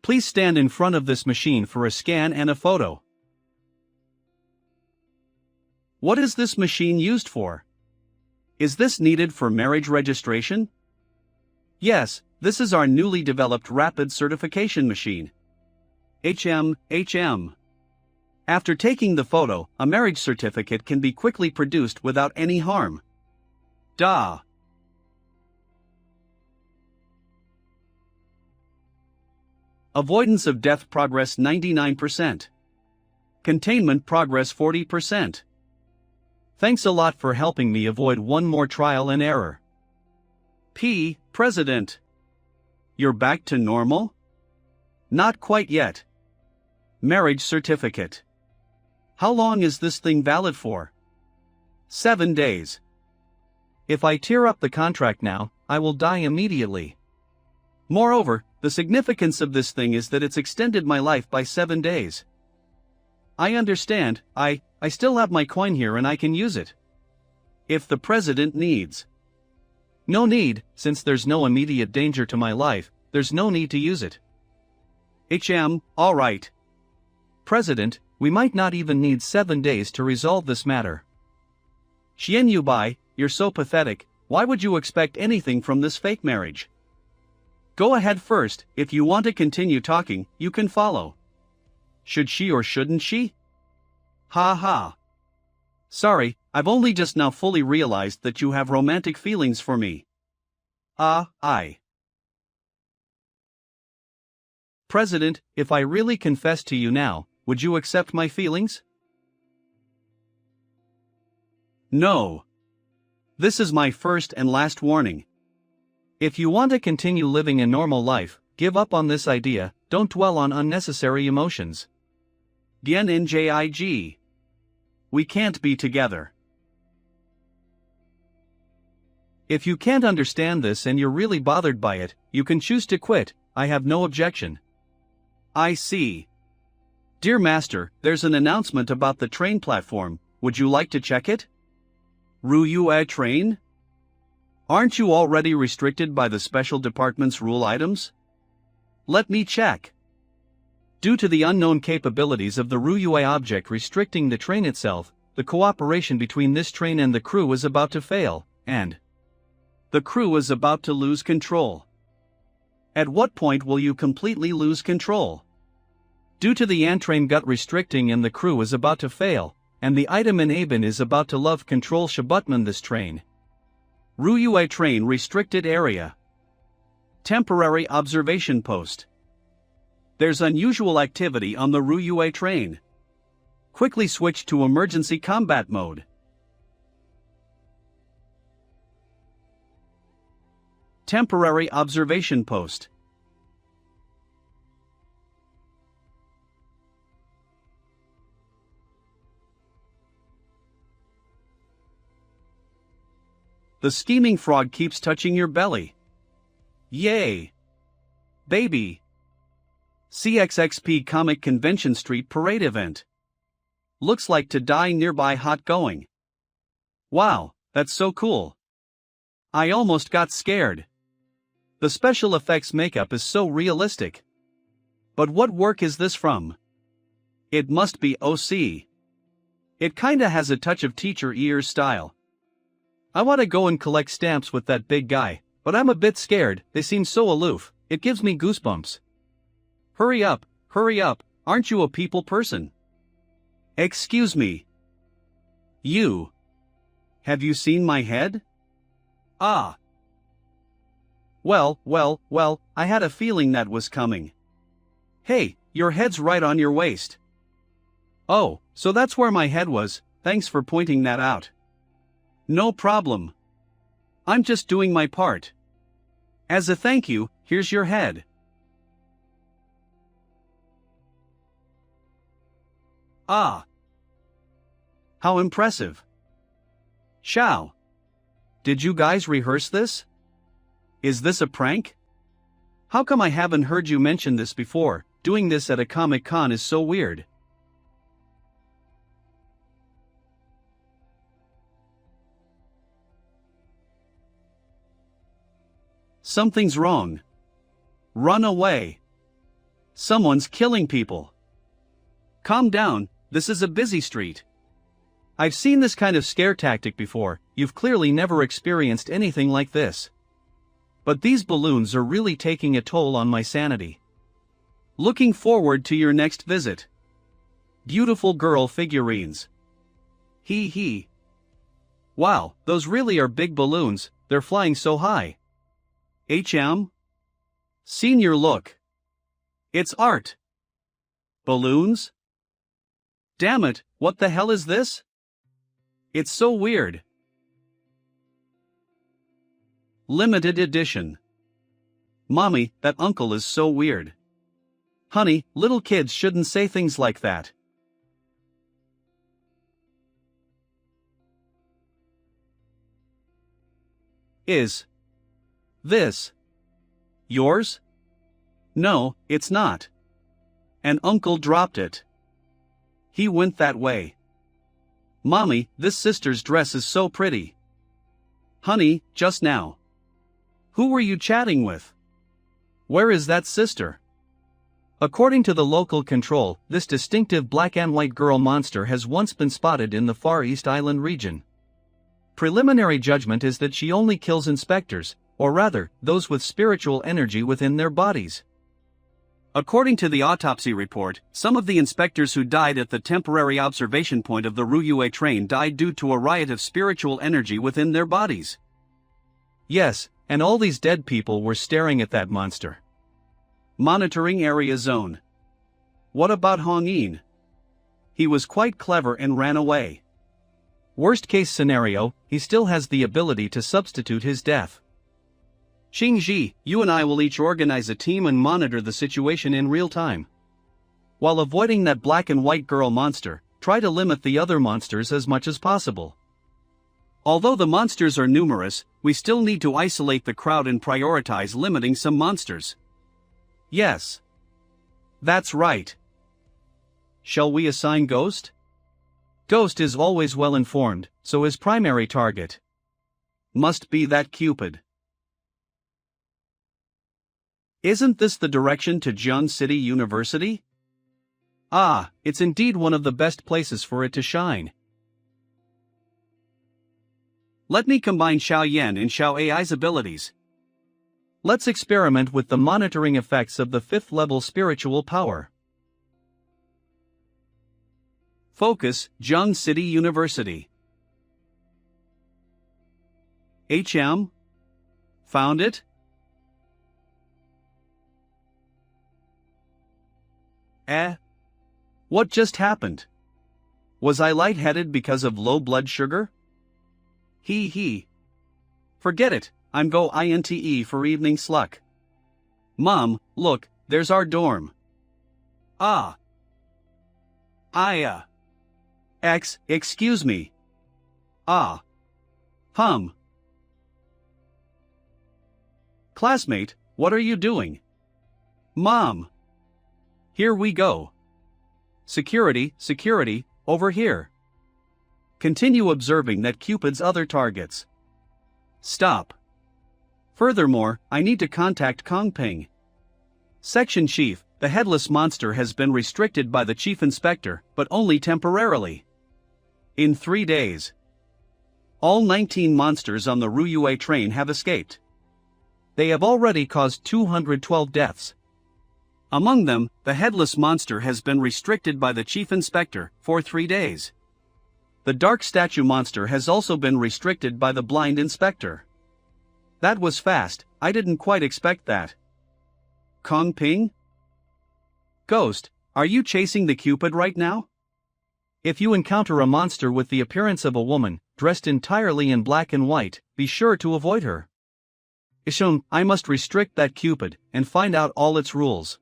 Please stand in front of this machine for a scan and a photo. What is this machine used for? Is this needed for marriage registration? Yes, this is our newly developed rapid certification machine. HM. After taking the photo, a marriage certificate can be quickly produced without any harm. Da. Avoidance of death progress 99%. Containment progress 40%. Thanks a lot for helping me avoid one more trial and error. President. You're back to normal? Not quite yet. Marriage certificate. How long is this thing valid for? 7 days. If I tear up the contract now, I will die immediately. Moreover, the significance of this thing is that it's extended my life by 7 days. I understand, I still have my coin here and I can use it. If the president needs. No need, since there's no immediate danger to my life, there's no need to use it. Alright. President, we might not even need 7 days to resolve this matter. Xian Yubai, you're so pathetic, why would you expect anything from this fake marriage? Go ahead first, if you want to continue talking, you can follow. Should she or shouldn't she? Ha. Sorry, I've only just now fully realized that you have romantic feelings for me. I. President, if I really confess to you now, would you accept my feelings? No. This is my first and last warning. If you want to continue living a normal life, give up on this idea, don't dwell on unnecessary emotions. Dian Njig. We can't be together. If you can't understand this and you're really bothered by it, you can choose to quit, I have no objection. I see. Dear Master, there's an announcement about the train platform, would you like to check it? Ryuei train? Aren't you already restricted by the special department's rule items? Let me check. Due to the unknown capabilities of the Ryuei object restricting the train itself, the cooperation between this train and the crew is about to fail, and the crew is about to lose control. At what point will you completely lose control? Due to the train gut restricting and the crew is about to fail, and the item in Aben is about to love control Shabutman this train. Ryuei train restricted area. Temporary observation post. There's unusual activity on the Ryuei train. Quickly switch to emergency combat mode. Temporary observation post. The steaming frog keeps touching your belly. Yay! Baby! CXXP Comic Convention Street Parade event. Looks like to die nearby hot going. Wow, that's so cool. I almost got scared. The special effects makeup is so realistic. But what work is this from? It must be OC. It kinda has a touch of teacher ears style. I want to go and collect stamps with that big guy, but I'm a bit scared, they seem so aloof, it gives me goosebumps. Hurry up, aren't you a people person? Excuse me. You. Have you seen my head? Ah. Well, I had a feeling that was coming. Hey, your head's right on your waist. Oh, so that's where my head was, thanks for pointing that out. No problem. I'm just doing my part. As a thank you, here's your head. Ah. How impressive. Shao. Did you guys rehearse this? Is this a prank? How come I haven't heard you mention this before? Doing this at a Comic-Con is so weird. Something's wrong. Run away. Someone's killing people. Calm down, this is a busy street. I've seen this kind of scare tactic before, you've clearly never experienced anything like this. But these balloons are really taking a toll on my sanity. Looking forward to your next visit. Beautiful girl figurines. Hee hee. Wow, those really are big balloons, they're flying so high. Senior look. It's art. Balloons? Damn it, what the hell is this? It's so weird. Limited edition. Mommy, that uncle is so weird. Honey, little kids shouldn't say things like that. Is this yours? No, it's not. An uncle dropped it. He went that way. Mommy, this sister's dress is so pretty. Honey, just now. Who were you chatting with? Where is that sister? According to the local control, this distinctive black and white girl monster has once been spotted in the Far East Island region. Preliminary judgment is that she only kills inspectors, or rather, those with spiritual energy within their bodies. According to the autopsy report, some of the inspectors who died at the temporary observation point of the Ryuei train died due to a riot of spiritual energy within their bodies. Yes, and all these dead people were staring at that monster. Monitoring area zone. What about Hongyin? He was quite clever and ran away. Worst case scenario, he still has the ability to substitute his death. Xingji, you and I will each organize a team and monitor the situation in real time. While avoiding that black and white girl monster, try to limit the other monsters as much as possible. Although the monsters are numerous, we still need to isolate the crowd and prioritize limiting some monsters. Yes. That's right. Shall we assign Ghost? Ghost is always well informed, so his primary target must be that Cupid. Isn't this the direction to Jiang City University? Ah, it's indeed one of the best places for it to shine. Let me combine Xiao Yan and Xiao AI's abilities. Let's experiment with the monitoring effects of the 5th level spiritual power. Focus, Jiang City University. HM? Found it? What just happened? Was I lightheaded because of low blood sugar? He. Forget it, I'm go INTE for evening sluck. Mom, look, there's our dorm. Excuse me. Classmate, what are you doing? Mom. Here we go. Security, over here. Continue observing that Cupid's other targets. Stop. Furthermore, I need to contact Kong Ping. Section Chief, the headless monster has been restricted by the Chief Inspector, but only temporarily. In 3 days. All 19 monsters on the Ruyue train have escaped. They have already caused 212 deaths. Among them, the headless monster has been restricted by the Chief Inspector for 3 days. The dark statue monster has also been restricted by the blind inspector. That was fast, I didn't quite expect that. Kong Ping? Ghost, are you chasing the Cupid right now? If you encounter a monster with the appearance of a woman, dressed entirely in black and white, be sure to avoid her. Ishun, I must restrict that Cupid, and find out all its rules.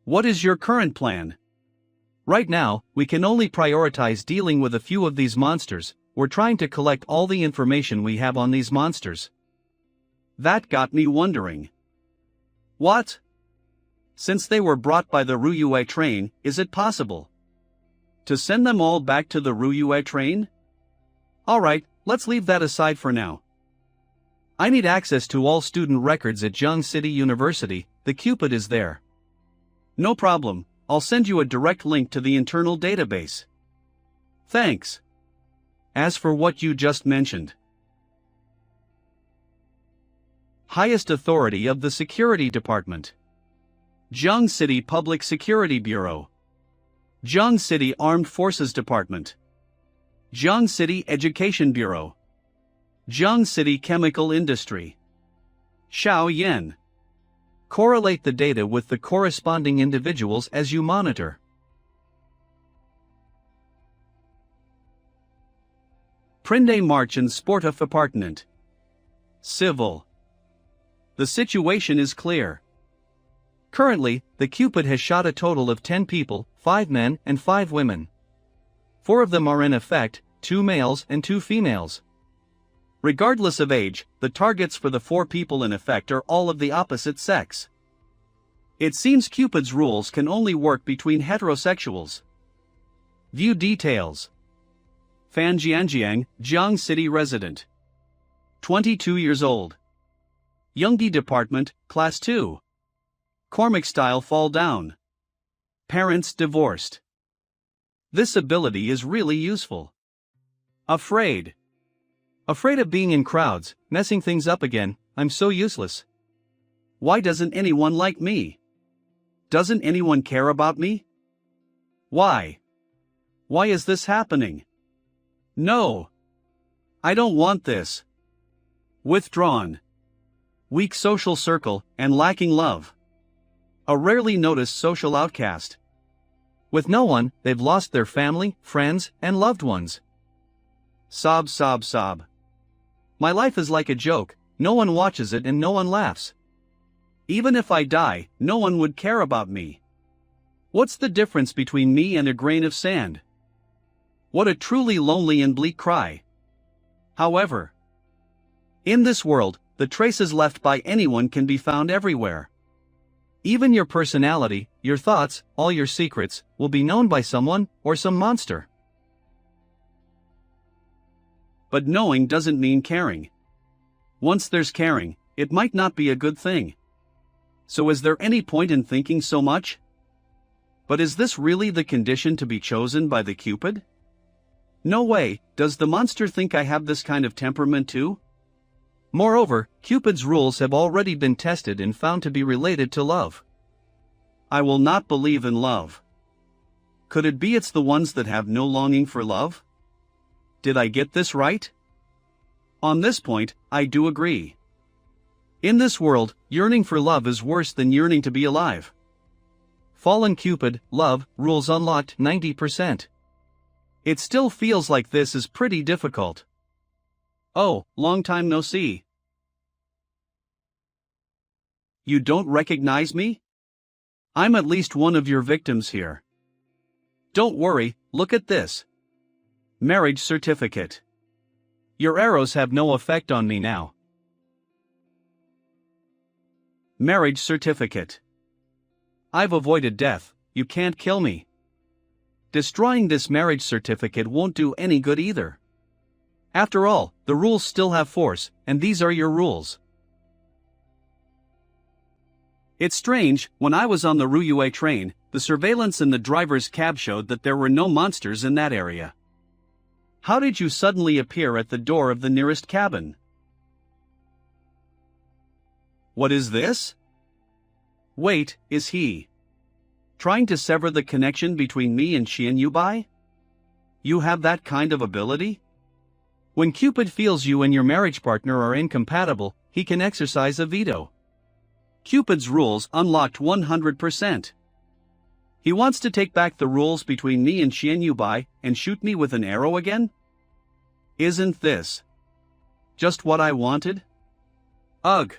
What is your current plan? Right now, we can only prioritize dealing with a few of these monsters. We're trying to collect all the information we have on these monsters. That got me wondering. What? Since they were brought by the Ruyue train, is it possible to send them all back to the Ruyue train? Alright, let's leave that aside for now. I need access to all student records at Jiang City University. The Cupid is there. No problem, I'll send you a direct link to the internal database. Thanks. As for what you just mentioned, highest authority of the Security Department. Jiang City Public Security Bureau. Jiang City Armed Forces Department. Jiang City Education Bureau. Jiang City Chemical Industry. Xiao Yan. Correlate the data with the corresponding individuals as you monitor. Prinde March and Sportif Apartment. Civil. The situation is clear. Currently, the Cupid has shot a total of 10 people, 5 men and 5 women. 4 of them are in effect, 2 males and 2 females. Regardless of age, the targets for the 4 people in effect are all of the opposite sex. It seems Cupid's rules can only work between heterosexuals. View details. Fan Jianjiang, Jiang City resident. 22 years old. Youngie Department, Class 2. Cormac style fall down. Parents divorced. This ability is really useful. Afraid. Afraid of being in crowds, messing things up again. I'm so useless. Why doesn't anyone like me? Doesn't anyone care about me? Why? Why is this happening? No. I don't want this. Withdrawn. Weak social circle, and lacking love. A rarely noticed social outcast. With no one, they've lost their family, friends, and loved ones. Sob, sob, sob. My life is like a joke, no one watches it and no one laughs. Even if I die, no one would care about me. What's the difference between me and a grain of sand? What a truly lonely and bleak cry. However, in this world, the traces left by anyone can be found everywhere. Even your personality, your thoughts, all your secrets, will be known by someone, or some monster. But knowing doesn't mean caring. Once there's caring, it might not be a good thing. So is there any point in thinking so much? But is this really the condition to be chosen by the Cupid? No way, does the monster think I have this kind of temperament too? Moreover, Cupid's rules have already been tested and found to be related to love. I will not believe in love. Could it be it's the ones that have no longing for love? Did I get this right? On this point, I do agree. In this world, yearning for love is worse than yearning to be alive. Fallen Cupid, love, rules unlocked 90%. It still feels like this is pretty difficult. Oh, long time no see. You don't recognize me? I'm at least one of your victims here. Don't worry, look at this. Marriage certificate. Your arrows have no effect on me now. Marriage certificate. I've avoided death, you can't kill me. Destroying this marriage certificate won't do any good either. After all, the rules still have force, and these are your rules. It's strange, when I was on the Ryue train, the surveillance in the driver's cab showed that there were no monsters in that area. How did you suddenly appear at the door of the nearest cabin? What is this? Wait, is he trying to sever the connection between me and Xian Yubai? You have that kind of ability? When Cupid feels you and your marriage partner are incompatible, he can exercise a veto. Cupid's rules unlocked 100%. He wants to take back the rules between me and Xian Yubai and shoot me with an arrow again? Isn't this just what I wanted? Ugh.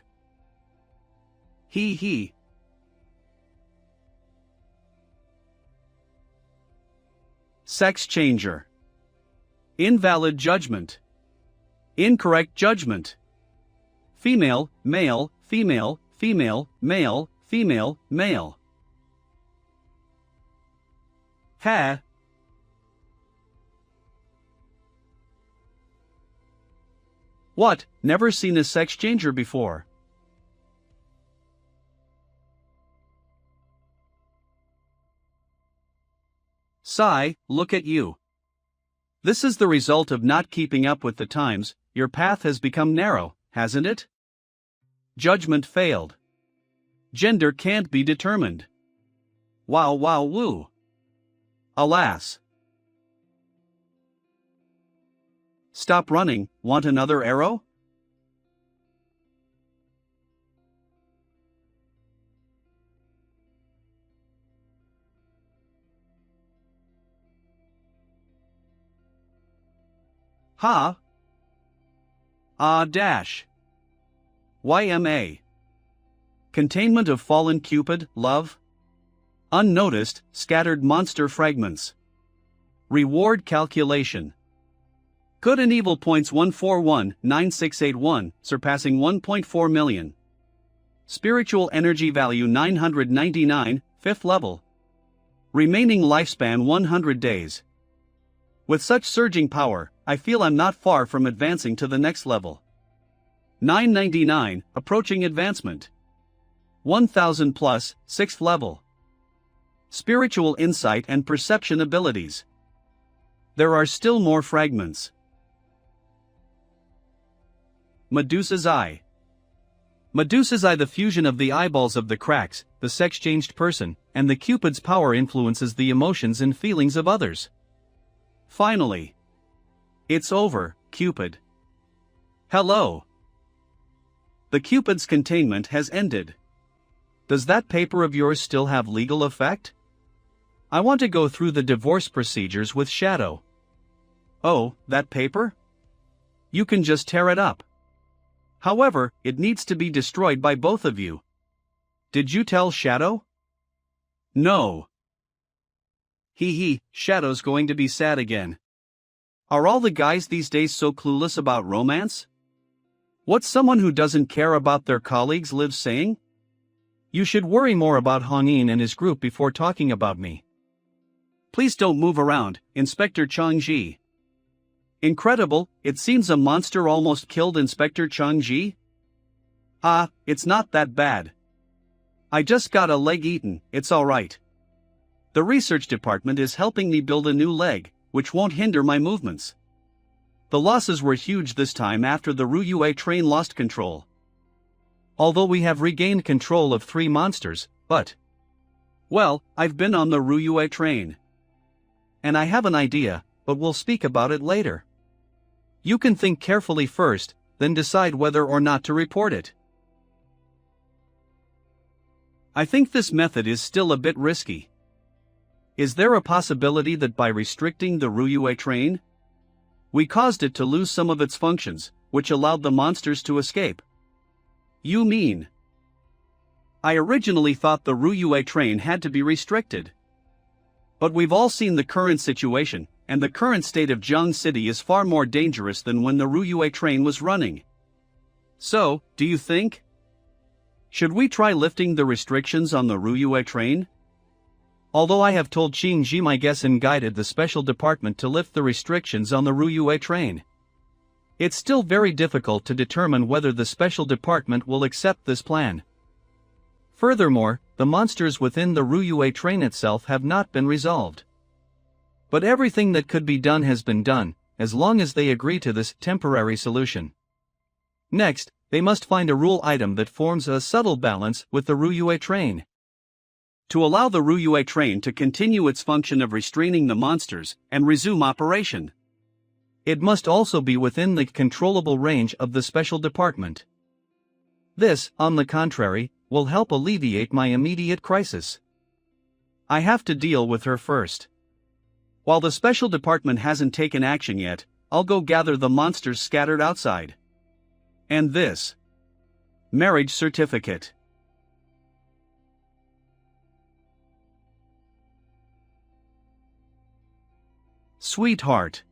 He. Sex changer. Invalid judgment. Incorrect judgment. Female, male, female, female, male, female, male. Ha. What, never seen a sex changer before? Sigh, look at you. This is the result of not keeping up with the times. Your path has become narrow, hasn't it? Judgment failed. Gender can't be determined. Wow wow woo. Alas. Stop running, want another arrow? Ha. Dash. YMA. Containment of fallen Cupid, love. Unnoticed, scattered monster fragments. Reward calculation. Good and evil points 1419681, surpassing 1.4 million. Spiritual energy value 999, 5th level. Remaining lifespan 100 days. With such surging power, I feel I'm not far from advancing to the next level. 999, approaching advancement. 1000 plus, 6th level. Spiritual insight and perception abilities. There are still more fragments. Medusa's Eye. Medusa's Eye. The fusion of the eyeballs of the cracks, the sex-changed person, and the Cupid's power influences the emotions and feelings of others. Finally. It's over, Cupid. Hello. The Cupid's containment has ended. Does that paper of yours still have legal effect? I want to go through the divorce procedures with Shadow. Oh, that paper? You can just tear it up. However, it needs to be destroyed by both of you. Did you tell Shadow? No. Shadow's going to be sad again. Are all the guys these days so clueless about romance? What's someone who doesn't care about their colleagues lives saying? You should worry more about Hongyin and his group before talking about me. Please don't move around, Inspector Changji. Incredible, it seems a monster almost killed Inspector Changji? Ah, it's not that bad. I just got a leg eaten, it's alright. The research department is helping me build a new leg, which won't hinder my movements. The losses were huge this time after the Ruyue train lost control. Although we have regained control of 3 monsters, but... Well, I've been on the Ruyue train. And I have an idea, but we'll speak about it later. You can think carefully first, then decide whether or not to report it. I think this method is still a bit risky. Is there a possibility that by restricting the Ruyue train, we caused it to lose some of its functions, which allowed the monsters to escape? You mean? I originally thought the Ruyue train had to be restricted. But we've all seen the current situation, and the current state of Jiang City is far more dangerous than when the Ruyue train was running. So, do you think? Should we try lifting the restrictions on the Ruyue train? Although I have told Qingji my guess and guided the special department to lift the restrictions on the Ruyue train, it's still very difficult to determine whether the special department will accept this plan. Furthermore, the monsters within the Ruyue train itself have not been resolved. But everything that could be done has been done, as long as they agree to this temporary solution. Next, they must find a rule item that forms a subtle balance with the Ruyue train. To allow the Ruyue train to continue its function of restraining the monsters and resume operation, it must also be within the controllable range of the special department. This, on the contrary, will help alleviate my immediate crisis. I have to deal with her first. While the special department hasn't taken action yet, I'll go gather the monsters scattered outside. And this marriage certificate. Sweetheart.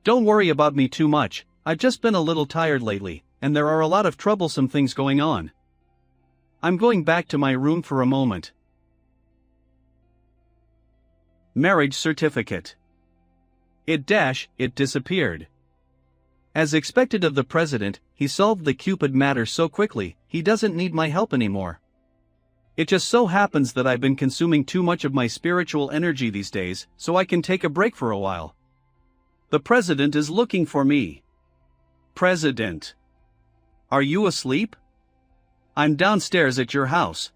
Don't worry about me too much, I've just been a little tired lately, and there are a lot of troublesome things going on. I'm going back to my room for a moment. Marriage certificate. It disappeared. As expected of the president, he solved the Cupid matter so quickly, he doesn't need my help anymore. It just so happens that I've been consuming too much of my spiritual energy these days, so I can take a break for a while. The president is looking for me. President. Are you asleep? I'm downstairs at your house.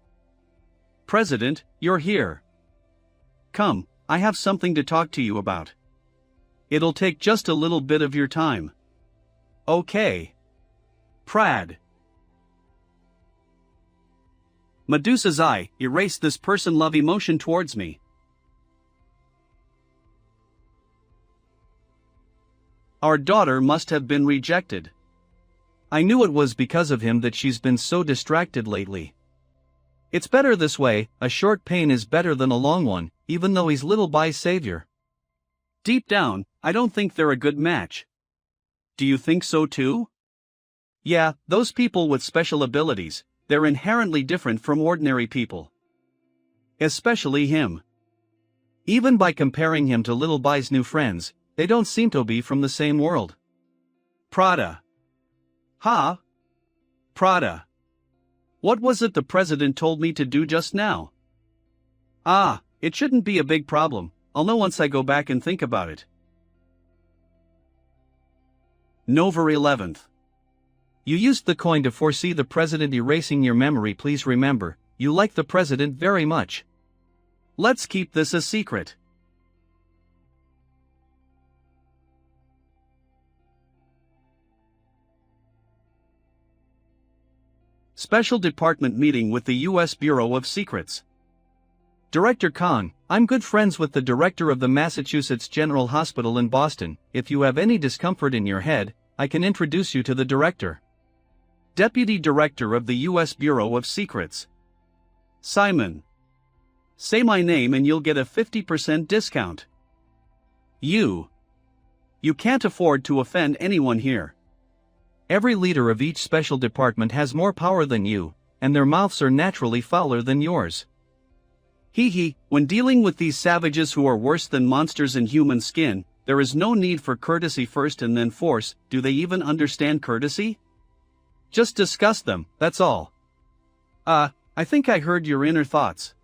President, you're here. Come, I have something to talk to you about. It'll take just a little bit of your time. Okay. Prad. Medusa's eye, erase this person love emotion towards me. Our daughter must have been rejected. I knew it was because of him that she's been so distracted lately. It's better this way, a short pain is better than a long one, even though he's little Bai's savior. Deep down, I don't think they're a good match. Do you think so too? Yeah, those people with special abilities, they're inherently different from ordinary people. Especially him. Even by comparing him to little Bai's new friends, they don't seem to be from the same world. Prada. Ha? Prada. What was it the president told me to do just now? Ah, it shouldn't be a big problem, I'll know once I go back and think about it. November 11th. You used the coin to foresee the president erasing your memory. Please remember, you like the president very much. Let's keep this a secret. Special Department meeting with the U.S. Bureau of Secrets. Director Khan, I'm good friends with the director of the Massachusetts General Hospital in Boston. If you have any discomfort in your head, I can introduce you to the director. Deputy Director of the U.S. Bureau of Secrets. Simon. Say my name and you'll get a 50% discount. You can't afford to offend anyone here. Every leader of each special department has more power than you, and their mouths are naturally fouler than yours. Hee hee, when dealing with these savages who are worse than monsters in human skin, there is no need for courtesy first and then force. Do they even understand courtesy? Just discuss them, that's all. I think I heard your inner thoughts.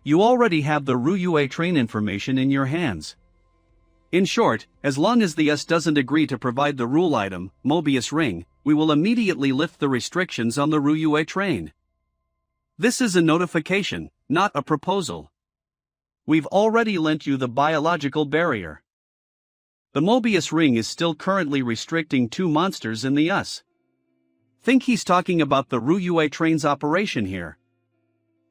You already have the Ryue train information in your hands. In short, as long as the US doesn't agree to provide the rule item, Mobius ring, we will immediately lift the restrictions on the Ryue train. This is a notification, not a proposal. We've already lent you the biological barrier. The Mobius ring is still currently restricting 2 monsters in the US. Think he's talking about the Ryue train's operation here.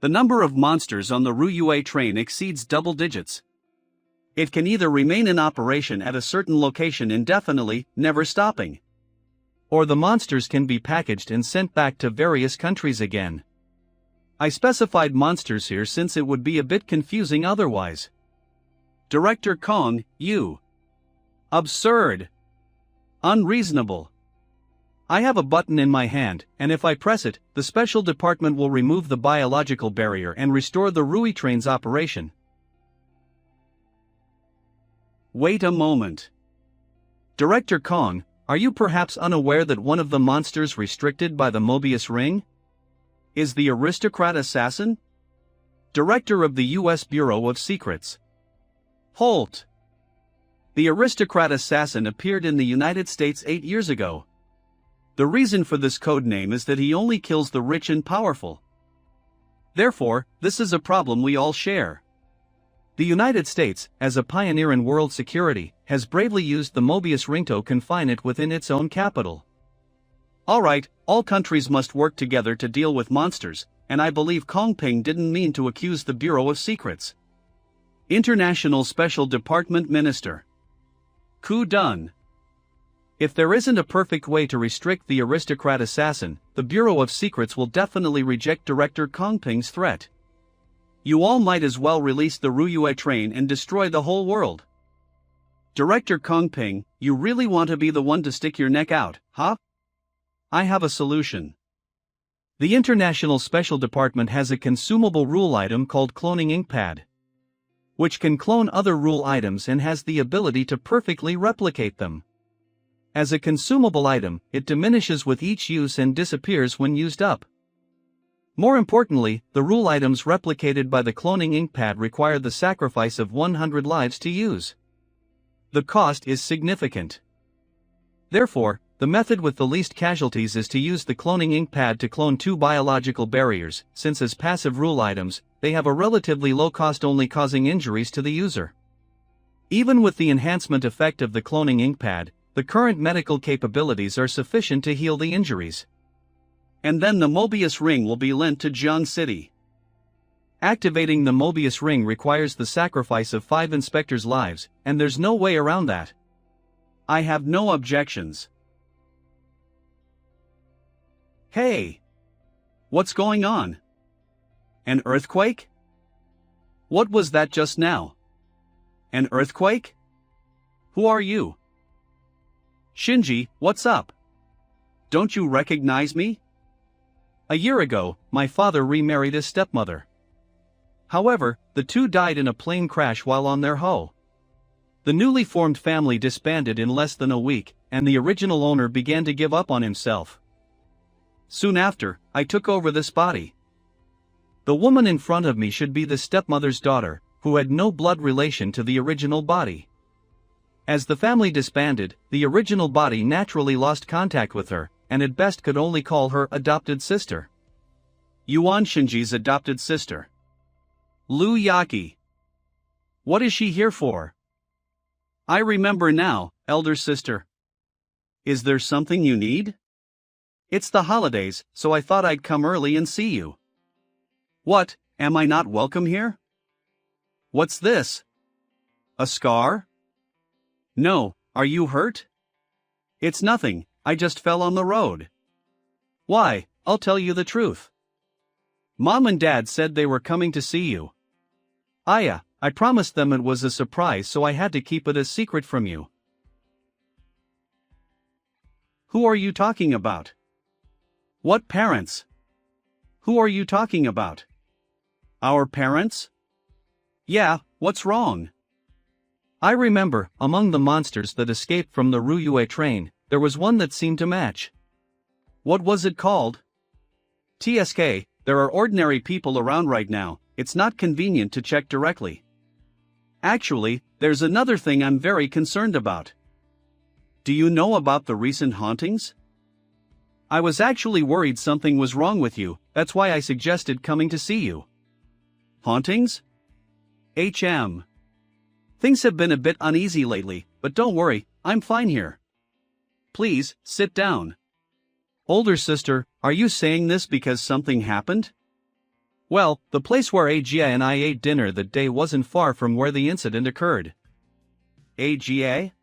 The number of monsters on the Ryue train exceeds double digits. It can either remain in operation at a certain location indefinitely, never stopping, or the monsters can be packaged and sent back to various countries again. I specified monsters here since it would be a bit confusing otherwise. Director Kong, you. Absurd. Unreasonable. I have a button in my hand, and if I press it, the special department will remove the biological barrier and restore the Ryue train's operation. Wait a moment. Director Kong, are you perhaps unaware that one of the monsters restricted by the Mobius ring is the aristocrat assassin? Director of the U.S. Bureau of Secrets. Holt. The aristocrat assassin appeared in the United States 8 years ago. The reason for this code name is that he only kills the rich and powerful. Therefore, this is a problem we all share. The United States, as a pioneer in world security, has bravely used the Mobius ring to confine it within its own capital. Alright, all countries must work together to deal with monsters, and I believe Kong Ping didn't mean to accuse the Bureau of Secrets. International Special Department Minister. Coup done. If there isn't a perfect way to restrict the aristocrat assassin, the Bureau of Secrets will definitely reject Director Kong Ping's threat. You all might as well release the Ryue train and destroy the whole world. Director Kong Ping, you really want to be the one to stick your neck out, huh? I have a solution. The International Special Department has a consumable rule item called Cloning Ink Pad, which can clone other rule items and has the ability to perfectly replicate them. As a consumable item, it diminishes with each use and disappears when used up. More importantly, the rule items replicated by the cloning ink pad require the sacrifice of 100 lives to use. The cost is significant. Therefore, the method with the least casualties is to use the cloning ink pad to clone 2 biological barriers, since as passive rule items, they have a relatively low cost, only causing injuries to the user. Even with the enhancement effect of the cloning ink pad, the current medical capabilities are sufficient to heal the injuries. And then the Mobius ring will be lent to Jiang City. Activating the Mobius ring requires the sacrifice of 5 inspectors' lives, and there's no way around that. I have no objections. Hey! What's going on? An earthquake? What was that just now? An earthquake? Who are you? Shinji, what's up? Don't you recognize me? A year ago, my father remarried his stepmother. However, the two died in a plane crash while on their hoe. The newly formed family disbanded in less than a week, and the original owner began to give up on himself. Soon after, I took over this body. The woman in front of me should be the stepmother's daughter, who had no blood relation to the original body. As the family disbanded, the original body naturally lost contact with her, and at best could only call her adopted sister. Yuan Shinji's adopted sister. Lu Yaki. What is she here for? I remember now, elder sister. Is there something you need? It's the holidays, so I thought I'd come early and see you. What, am I not welcome here? What's this? A scar? No, are you hurt? It's nothing, I just fell on the road. Why, I'll tell you the truth. Mom and Dad said they were coming to see you. Aya, I promised them it was a surprise, so I had to keep it a secret from you. Who are you talking about? What parents? Who are you talking about? Our parents? Yeah, what's wrong? I remember, among the monsters that escaped from the Ryuei train, there was one that seemed to match. What was it called? TSK, there are ordinary people around right now, it's not convenient to check directly. Actually, there's another thing I'm very concerned about. Do you know about the recent hauntings? I was actually worried something was wrong with you, that's why I suggested coming to see you. Hauntings? Things have been a bit uneasy lately, but don't worry, I'm fine here. Please, sit down. Older sister, are you saying this because something happened? Well, the place where Agia and I ate dinner that day wasn't far from where the incident occurred. Agia?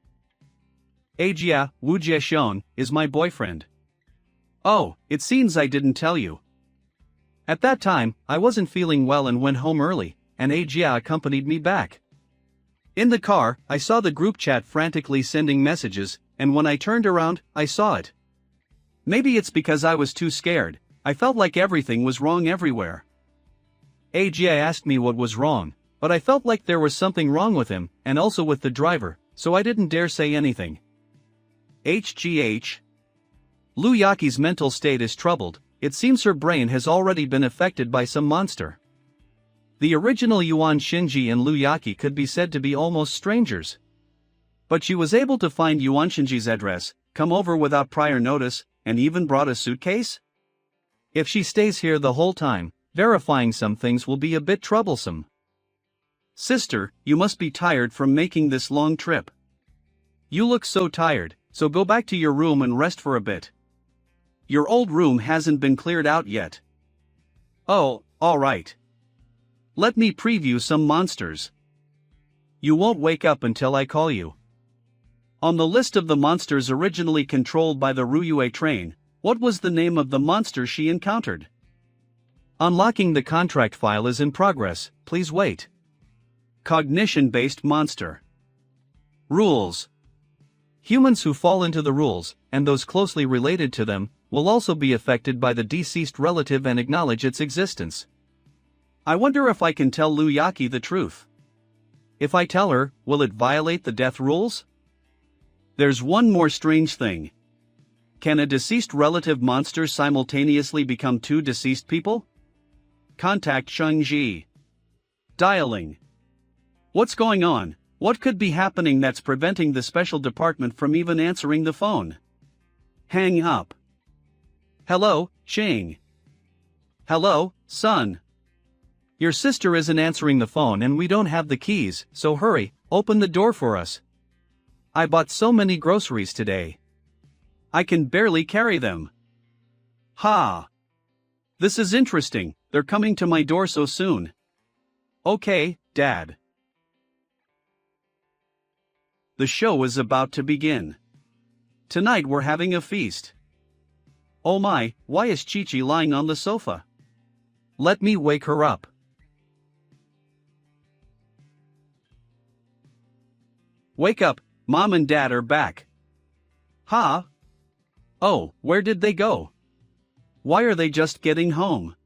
Agia, Wujie is my boyfriend. Oh, it seems I didn't tell you. At that time, I wasn't feeling well and went home early, and Agia accompanied me back. In the car, I saw the group chat frantically sending messages, and when I turned around, I saw it. Maybe it's because I was too scared, I felt like everything was wrong everywhere. Agia asked me what was wrong, but I felt like there was something wrong with him, and also with the driver, so I didn't dare say anything. Lu Yaki's mental state is troubled, it seems her brain has already been affected by some monster. The original Yuan Shinji and Lu Yaki could be said to be almost strangers. But she was able to find Yuan Shinji's address, come over without prior notice, and even brought a suitcase? If she stays here the whole time, verifying some things will be a bit troublesome. Sister, you must be tired from making this long trip. You look so tired, so go back to your room and rest for a bit. Your old room hasn't been cleared out yet. Oh, alright. Let me preview some monsters. You won't wake up until I call you. On the list of the monsters originally controlled by the Ryuei train, what was the name of the monster she encountered? Unlocking the contract file is in progress, please wait. Cognition-based monster. Rules. Humans who fall into the rules, and those closely related to them, will also be affected by the deceased relative and acknowledge its existence. I wonder if I can tell Lu Yaki the truth. If I tell her, will it violate the death rules? There's one more strange thing. Can a deceased relative monster simultaneously become two deceased people? Contact Shengji. Dialing. What's going on? What could be happening that's preventing the special department from even answering the phone? Hang up. Hello, Ching. Hello, son. Your sister isn't answering the phone and we don't have the keys, so hurry, open the door for us. I bought so many groceries today. I can barely carry them. Ha! This is interesting, they're coming to my door so soon. Okay, Dad. The show is about to begin. Tonight we're having a feast. Oh my, why is Chi-Chi lying on the sofa? Let me wake her up. Wake up, Mom and Dad are back. Huh? Oh, where did they go? Why are they just getting home?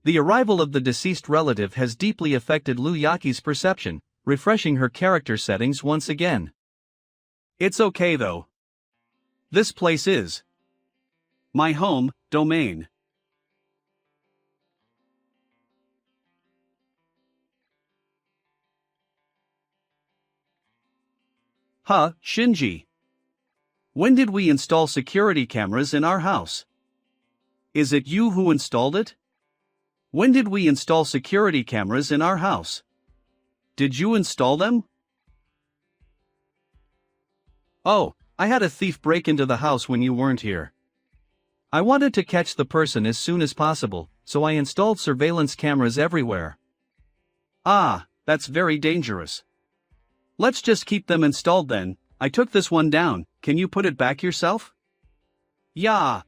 The arrival of the deceased relative has deeply affected Lu Yaki's perception, refreshing her character settings once again. It's okay though. This place is my home domain. Huh, Shinji? When did we install security cameras in our house? Is it you who installed it? When did we install security cameras in our house? Did you install them? Oh, I had a thief break into the house when you weren't here. I wanted to catch the person as soon as possible, so I installed surveillance cameras everywhere. Ah, that's very dangerous. Let's just keep them installed then. I took this one down, can you put it back yourself? Yeah.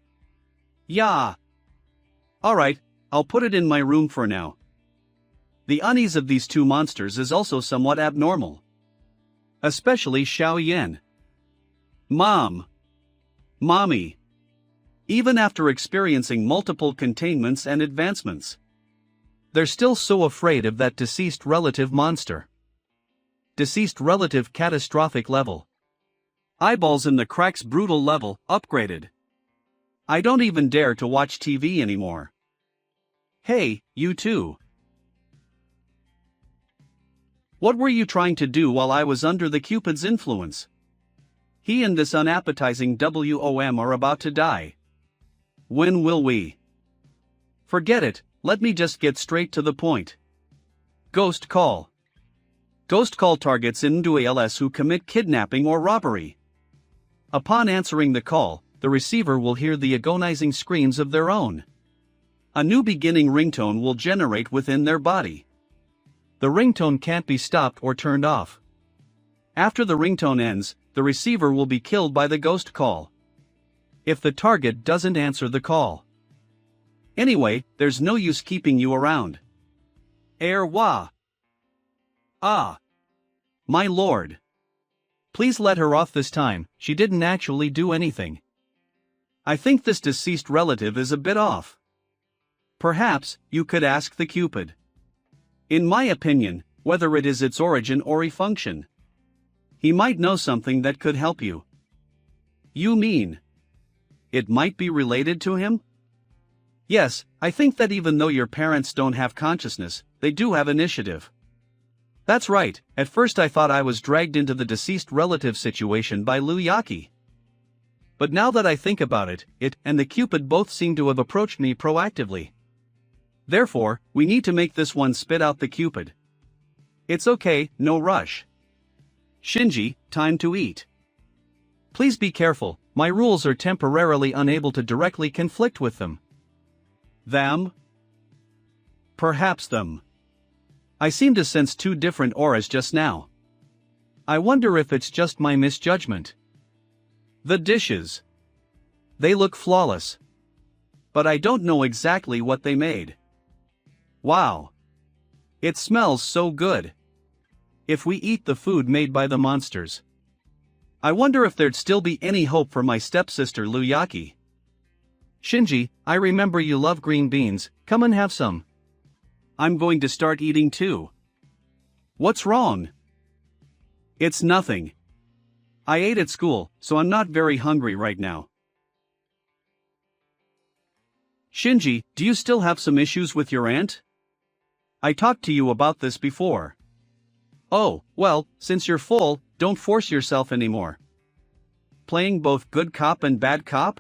Alright, I'll put it in my room for now. The unease of these two monsters is also somewhat abnormal. Especially Xiao Yan. Mom. Mommy. Even after experiencing multiple containments and advancements, they're still so afraid of that deceased relative monster. Deceased relative catastrophic level. Eyeballs in the cracks brutal level, upgraded. I don't even dare to watch TV anymore. Hey, you too. What were you trying to do while I was under the Cupid's influence? He and this unappetizing WOM are about to die. When will we? Forget it, let me just get straight to the point. Ghost call. Ghost call targets individuals who commit kidnapping or robbery. Upon answering the call, the receiver will hear the agonizing screams of their own. A new beginning ringtone will generate within their body. The ringtone can't be stopped or turned off. After the ringtone ends, the receiver will be killed by the ghost call, if the target doesn't answer the call. Anyway, there's no use keeping you around. Wah. Ah. My lord. Please let her off this time, she didn't actually do anything. I think this deceased relative is a bit off. Perhaps, you could ask the Cupid. In my opinion, whether it is its origin or function, he might know something that could help you. You mean it might be related to him? Yes, I think that even though your parents don't have consciousness, they do have initiative. That's right, at first I thought I was dragged into the deceased relative situation by Luyaki. But now that I think about it, it and the Cupid both seem to have approached me proactively. Therefore, we need to make this one spit out the Cupid. It's okay, no rush. Shinji, time to eat. Please be careful, my rules are temporarily unable to directly conflict with them. Them? Perhaps them. I seem to sense two different auras just now. I wonder if it's just my misjudgment. The dishes. They look flawless. But I don't know exactly what they made. Wow. It smells so good. If we eat the food made by the monsters, I wonder if there'd still be any hope for my stepsister Luyaki. Shinji, I remember you love green beans, come and have some. I'm going to start eating too. What's wrong? It's nothing. I ate at school, so I'm not very hungry right now. Shinji, do you still have some issues with your aunt? I talked to you about this before. Oh, well, since you're full, don't force yourself anymore. Playing both good cop and bad cop?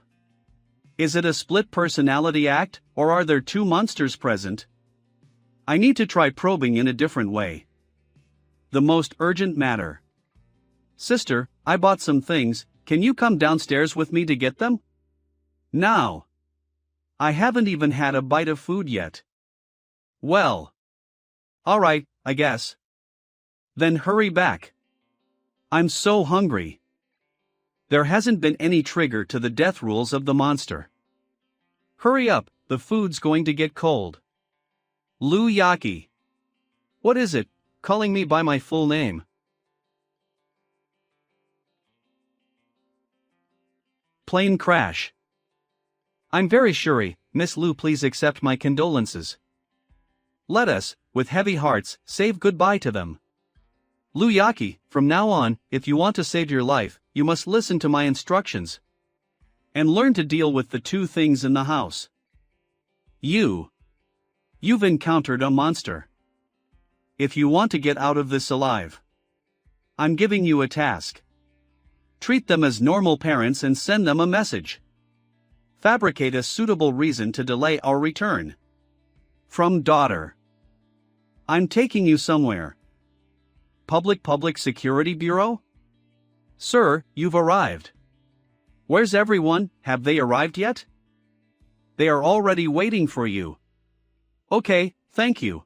Is it a split personality act, or are there two monsters present? I need to try probing in a different way. The most urgent matter. Sister, I bought some things, can you come downstairs with me to get them? Now. I haven't even had a bite of food yet. Well. Alright, I guess. Then hurry back. I'm so hungry. There hasn't been any trigger to the death rules of the monster. Hurry up, the food's going to get cold. Luyaki. What is it, calling me by my full name? Plane crash. I'm very sorry, Miss Lu, please accept my condolences. Let us, with heavy hearts, say goodbye to them. Luyaki, from now on, if you want to save your life, you must listen to my instructions. And learn to deal with the two things in the house. You've encountered a monster. If you want to get out of this alive, I'm giving you a task. Treat them as normal parents and send them a message. Fabricate a suitable reason to delay our return. From daughter. I'm taking you somewhere. Public Security Bureau? Sir, you've arrived. Where's everyone, have they arrived yet? They are already waiting for you. Okay, thank you.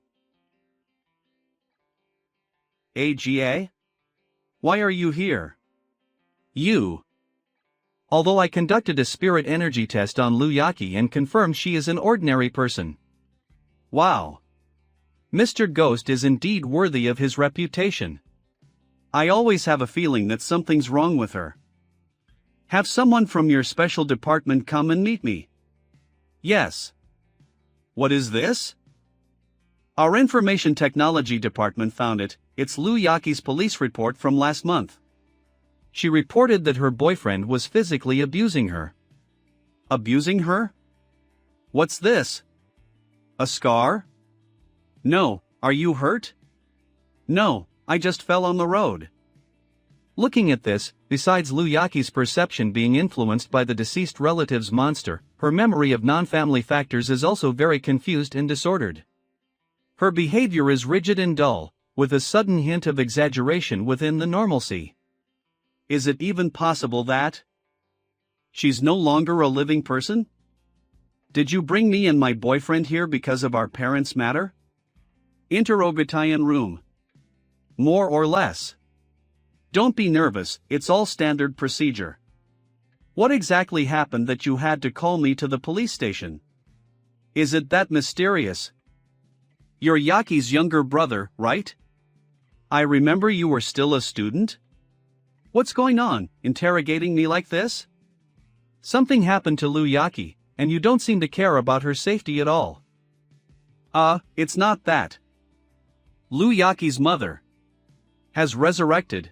AGA? Why are you here? Although I conducted a spirit energy test on Luyaki and confirmed she is an ordinary person. Wow. Mr. Ghost is indeed worthy of his reputation. I always have a feeling that something's wrong with her. Have someone from your special department come and meet me. Yes. What is this? Our information technology department found it. It's Lu Yaki's police report from last month. She reported that her boyfriend was physically abusing her. Abusing her? What's this? A scar? No, are you hurt? No, I just fell on the road. Looking at this, besides Lu Yaki's perception being influenced by the deceased relative's monster, her memory of non-family factors is also very confused and disordered. Her behavior is rigid and dull, with a sudden hint of exaggeration within the normalcy. Is it even possible that she's no longer a living person? Did you bring me and my boyfriend here because of our parents' matter? Interrogation room. More or less. Don't be nervous, it's all standard procedure. What exactly happened that you had to call me to the police station? Is it that mysterious? You're Yaki's younger brother, right? I remember you were still a student? What's going on, interrogating me like this? Something happened to Lu Yaki, and you don't seem to care about her safety at all. It's not that. Lu Yaki's mother has resurrected.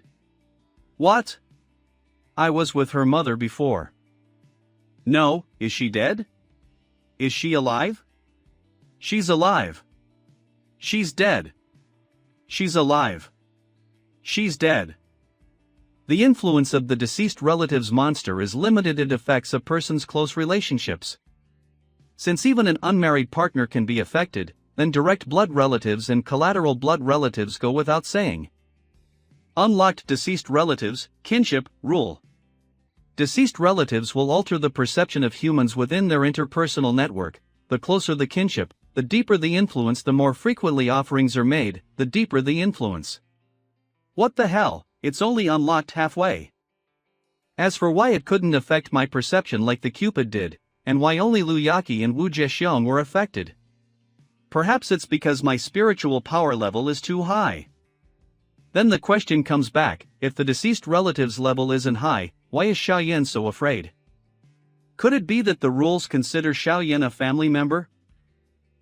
What? I was with her mother before. No, is she dead? Is she alive? She's alive. She's dead. She's alive. She's dead. The influence of the deceased relative's monster is limited. It affects a person's close relationships. Since even an unmarried partner can be affected, then direct blood relatives and collateral blood relatives go without saying. Unlocked deceased relatives, kinship, rule. Deceased relatives will alter the perception of humans within their interpersonal network. The closer the kinship, the deeper the influence, the more frequently offerings are made, the deeper the influence. What the hell, it's only unlocked halfway. As for why it couldn't affect my perception like the Cupid did, and why only Lu Yaki and Wu Zhexiong were affected. Perhaps it's because my spiritual power level is too high. Then the question comes back, if the deceased relative's level isn't high, why is Xiaoyan so afraid? Could it be that the rules consider Xiaoyan a family member?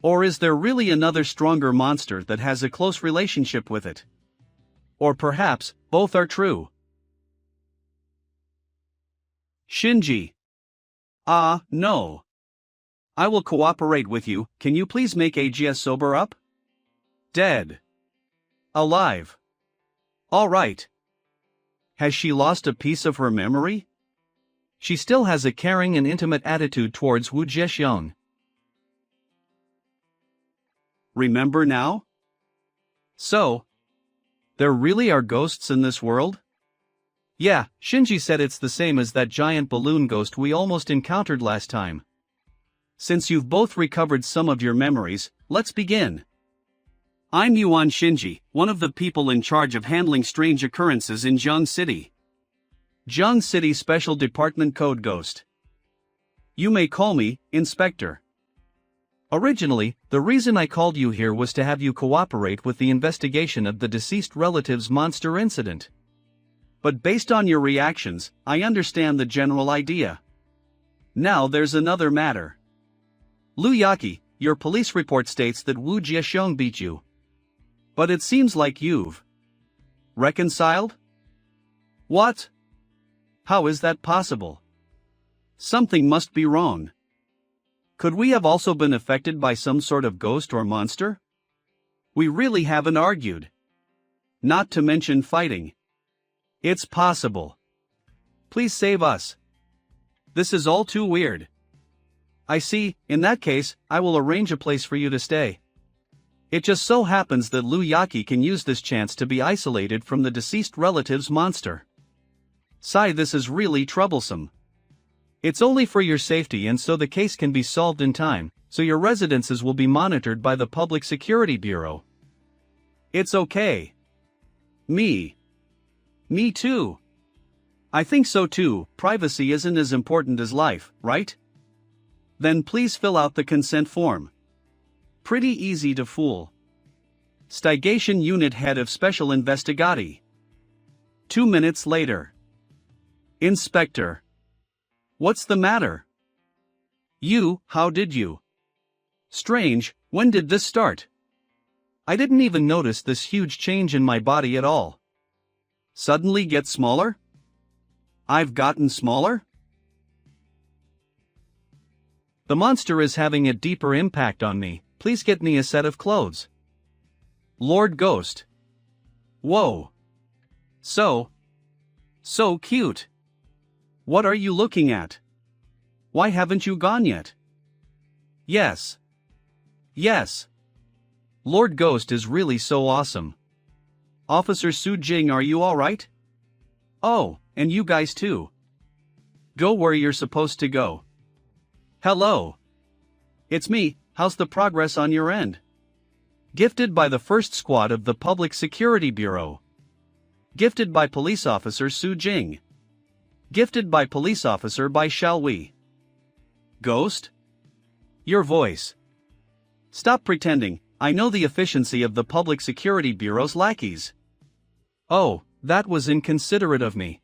Or is there really another stronger monster that has a close relationship with it? Or perhaps, both are true. Shinji. No. I will cooperate with you. Can you please make Agia sober up? Dead. Alive. All right. Has she lost a piece of her memory? She still has a caring and intimate attitude towards Wu Zhexiong. Remember now? So, there really are ghosts in this world? Yeah, Shinji said it's the same as that giant balloon ghost we almost encountered last time. Since you've both recovered some of your memories, let's begin. I'm Yuan Shinji, one of the people in charge of handling strange occurrences in Zhang City. Zhang City Special Department Code Ghost. You may call me Inspector. Originally, the reason I called you here was to have you cooperate with the investigation of the deceased relative's monster incident. But based on your reactions, I understand the general idea. Now there's another matter. Lu Yaki, your police report states that Wu Zhexiong beat you. But it seems like you've reconciled? What? How is that possible? Something must be wrong. Could we have also been affected by some sort of ghost or monster? We really haven't argued. Not to mention fighting. It's possible. Please save us. This is all too weird. I see, in that case, I will arrange a place for you to stay. It just so happens that Lu Yaki can use this chance to be isolated from the deceased relative's monster. Sigh, this is really troublesome. It's only for your safety and so the case can be solved in time, so your residences will be monitored by the Public Security Bureau. It's okay. Me too. I think so too. Privacy isn't as important as life, right? Then please fill out the consent form. Pretty easy to fool. Stigation Unit Head of Special Investigati. 2 minutes later. Inspector. What's the matter? How did you? Strange, when did this start? I didn't even notice this huge change in my body at all. Suddenly get smaller? I've gotten smaller? The monster is having a deeper impact on me, please get me a set of clothes. Lord Ghost. Whoa. So cute. What are you looking at? Why haven't you gone yet? Yes. Lord Ghost is really so awesome. Officer Su Jing, are you alright? Oh, and you guys too. Go where you're supposed to go. Hello. It's me, how's the progress on your end? Gifted by the first squad of the Public Security Bureau. Gifted by Police Officer Su Jing. Gifted by Police Officer by Shall We? Ghost? Your voice. Stop pretending, I know the efficiency of the Public Security Bureau's lackeys. Oh, that was inconsiderate of me.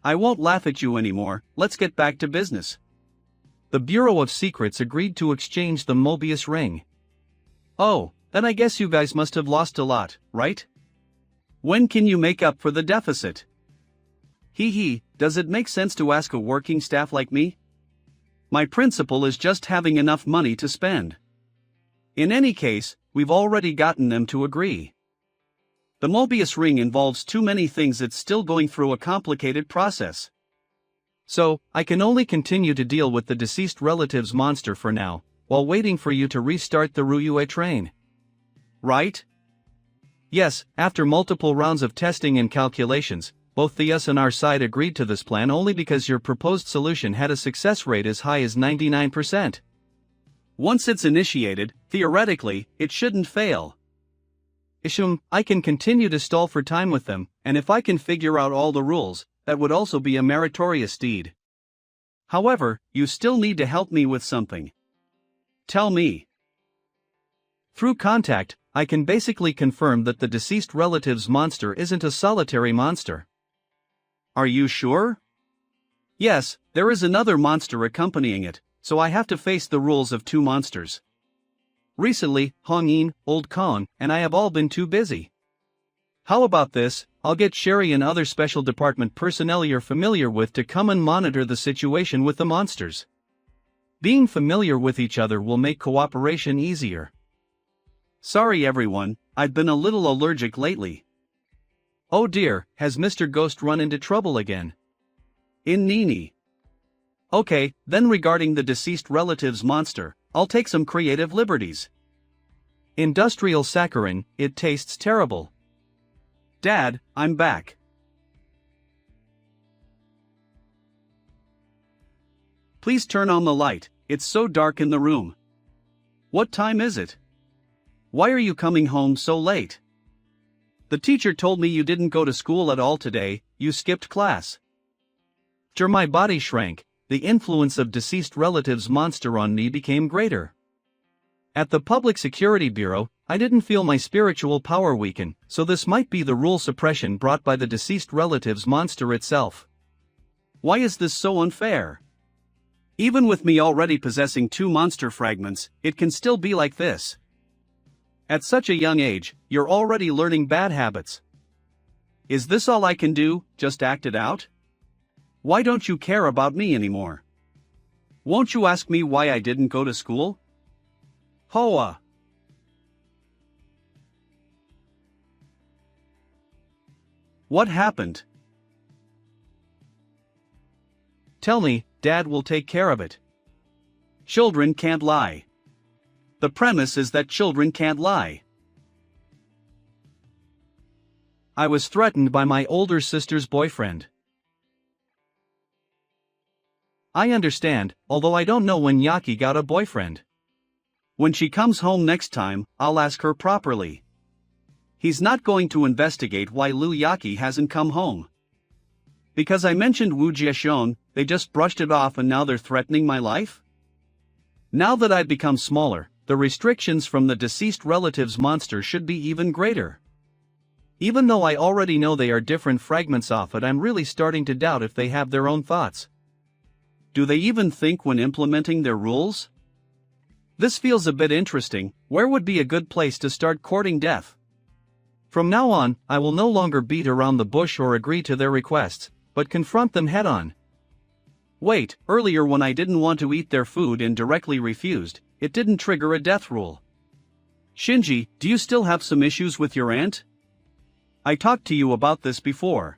I won't laugh at you anymore, let's get back to business. The Bureau of Secrets agreed to exchange the Mobius ring. Oh, then I guess you guys must have lost a lot, right? When can you make up for the deficit? Does it make sense to ask a working staff like me? My principle is just having enough money to spend. In any case, we've already gotten them to agree. The Mobius ring involves too many things, it's still going through a complicated process. So, I can only continue to deal with the deceased relative's monster for now, while waiting for you to restart the Ryue train. Right? Yes, after multiple rounds of testing and calculations, both the us and our side agreed to this plan only because your proposed solution had a success rate as high as 99%. Once it's initiated, theoretically, it shouldn't fail. I can continue to stall for time with them, and if I can figure out all the rules, that would also be a meritorious deed. However, you still need to help me with something. Tell me. Through contact, I can basically confirm that the deceased relative's monster isn't a solitary monster. Are you sure? Yes, there is another monster accompanying it, so I have to face the rules of two monsters. Recently, Hong Yin, Old Khan, and I have all been too busy. How about this, I'll get Sherry and other special department personnel you're familiar with to come and monitor the situation with the monsters. Being familiar with each other will make cooperation easier. Sorry everyone, I've been a little allergic lately. Oh dear, has Mr. Ghost run into trouble again? In Nini. Okay, then regarding the deceased relative's monster, I'll take some creative liberties. Industrial saccharin, it tastes terrible. Dad, I'm back. Please turn on the light, it's so dark in the room. What time is it? Why are you coming home so late? The teacher told me you didn't go to school at all today, you skipped class. After my body shrank, the influence of deceased relative's monster on me became greater. At the Public Security Bureau, I didn't feel my spiritual power weaken, so this might be the rule suppression brought by the deceased relative's monster itself. Why is this so unfair? Even with me already possessing 2 monster fragments, it can still be like this. At such a young age, you're already learning bad habits. Is this all I can do, just act it out? Why don't you care about me anymore? Won't you ask me why I didn't go to school? Hoa! What happened? Tell me, Dad will take care of it. Children can't lie. The premise is that children can't lie. I was threatened by my older sister's boyfriend. I understand, although I don't know when Yaki got a boyfriend. When she comes home next time, I'll ask her properly. He's not going to investigate why Liu Yaki hasn't come home. Because I mentioned Wu Jieshon, they just brushed it off and now they're threatening my life? Now that I've become smaller, the restrictions from the deceased relative's monster should be even greater. Even though I already know they are different fragments of it, I'm really starting to doubt if they have their own thoughts. Do they even think when implementing their rules? This feels a bit interesting. Where would be a good place to start courting death? From now on, I will no longer beat around the bush or agree to their requests, but confront them head-on. Wait, earlier when I didn't want to eat their food and directly refused, it didn't trigger a death rule. Shinji, do you still have some issues with your aunt? I talked to you about this before.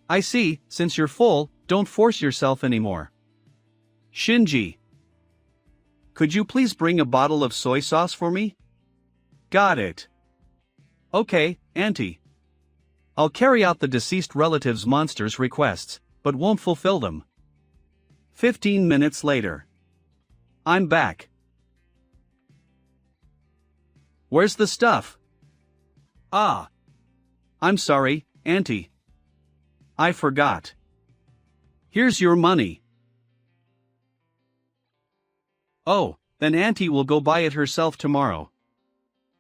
I see, since you're full, don't force yourself anymore. Shinji. Could you please bring a bottle of soy sauce for me? Got it. Okay, Auntie. I'll carry out the deceased relative's monster's requests, but won't fulfill them. 15 minutes later. I'm back. Where's the stuff? Ah. I'm sorry, Auntie. I forgot. Here's your money. Oh, then Auntie will go buy it herself tomorrow.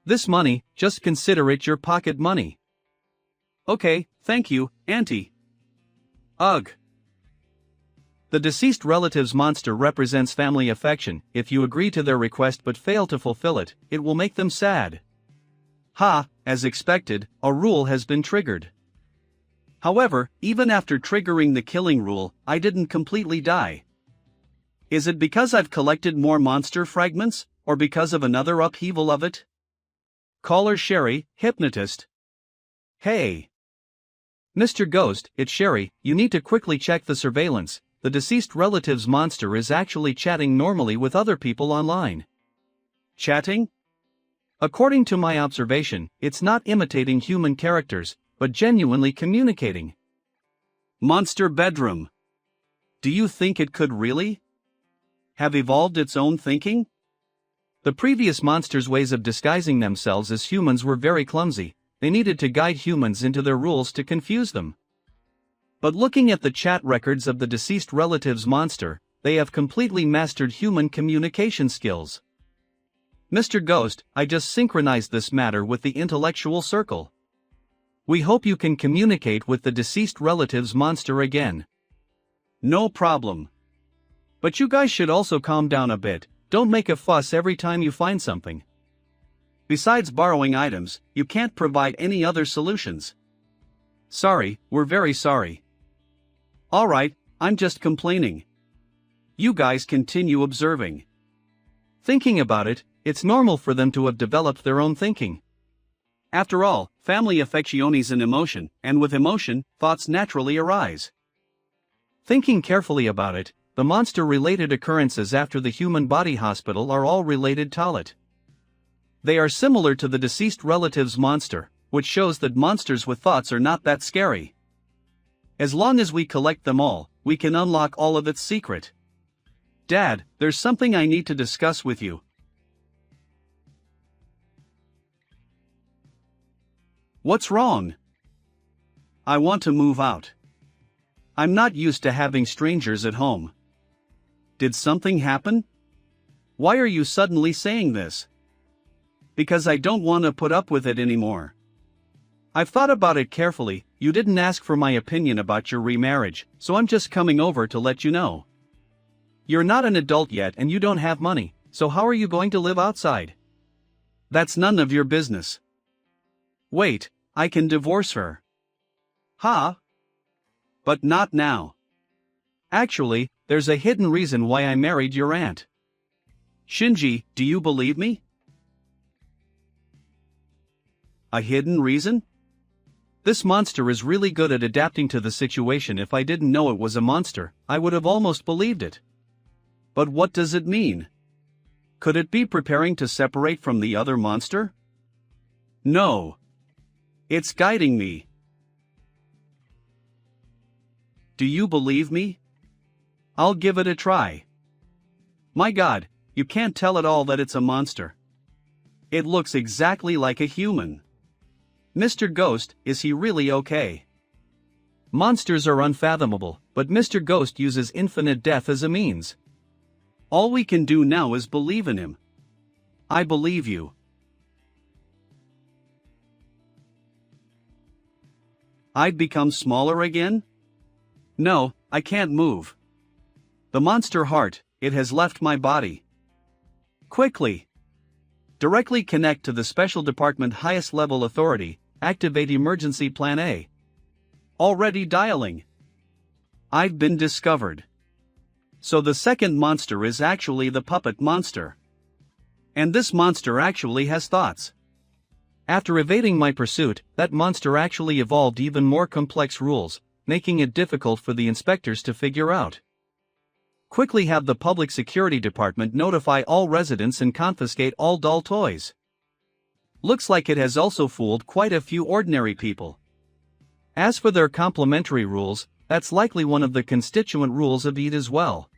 This money, just consider it your pocket money. Okay, thank you, Auntie. Ugh. The deceased relative's monster represents family affection. If you agree to their request but fail to fulfill it, it will make them sad. Ha, as expected, a rule has been triggered. However, even after triggering the killing rule, I didn't completely die. Is it because I've collected more monster fragments, or because of another upheaval of it? Caller Sherry, hypnotist. Hey. Mr. Ghost, it's Sherry, you need to quickly check the surveillance. The deceased relative's monster is actually chatting normally with other people online. Chatting? According to my observation, it's not imitating human characters, but genuinely communicating. Monster bedroom. Do you think it could really have evolved its own thinking? The previous monsters' ways of disguising themselves as humans were very clumsy. They needed to guide humans into their rules to confuse them. But looking at the chat records of the deceased relative's monster, they have completely mastered human communication skills. Mr. Ghost, I just synchronized this matter with the intellectual circle. We hope you can communicate with the deceased relative's monster again. No problem. But you guys should also calm down a bit, don't make a fuss every time you find something. Besides borrowing items, you can't provide any other solutions. Sorry, we're very sorry. Alright, I'm just complaining. You guys continue observing. Thinking about it, it's normal for them to have developed their own thinking. After all, family affection is an emotion, and with emotion, thoughts naturally arise. Thinking carefully about it, the monster-related occurrences after the human body hospital are all related to it. They are similar to the deceased relative's monster, which shows that monsters with thoughts are not that scary. As long as we collect them all, we can unlock all of its secret. Dad, there's something I need to discuss with you. What's wrong? I want to move out. I'm not used to having strangers at home. Did something happen? Why are you suddenly saying this? Because I don't want to put up with it anymore. I've thought about it carefully. You didn't ask for my opinion about your remarriage, so I'm just coming over to let you know. You're not an adult yet and you don't have money, so how are you going to live outside? That's none of your business. Wait, I can divorce her. Huh? But not now. Actually, there's a hidden reason why I married your aunt. Shinji, do you believe me? A hidden reason? This monster is really good at adapting to the situation. If I didn't know it was a monster, I would have almost believed it. But what does it mean? Could it be preparing to separate from the other monster? No. It's guiding me. Do you believe me? I'll give it a try. My God, you can't tell at all that it's a monster. It looks exactly like a human. Mr. Ghost, is he really okay? Monsters are unfathomable, but Mr. Ghost uses infinite death as a means. All we can do now is believe in him. I believe you. I'd become smaller again? No, I can't move. The monster heart, it has left my body. Quickly. Directly connect to the Special Department highest level authority, activate emergency plan A. Already dialing. I've been discovered. So the second monster is actually the puppet monster. And this monster actually has thoughts. After evading my pursuit, that monster actually evolved even more complex rules, making it difficult for the inspectors to figure out. Quickly have the Public Security Department notify all residents and confiscate all doll toys. Looks like it has also fooled quite a few ordinary people. As for their complementary rules, that's likely one of the constituent rules of EAT as well.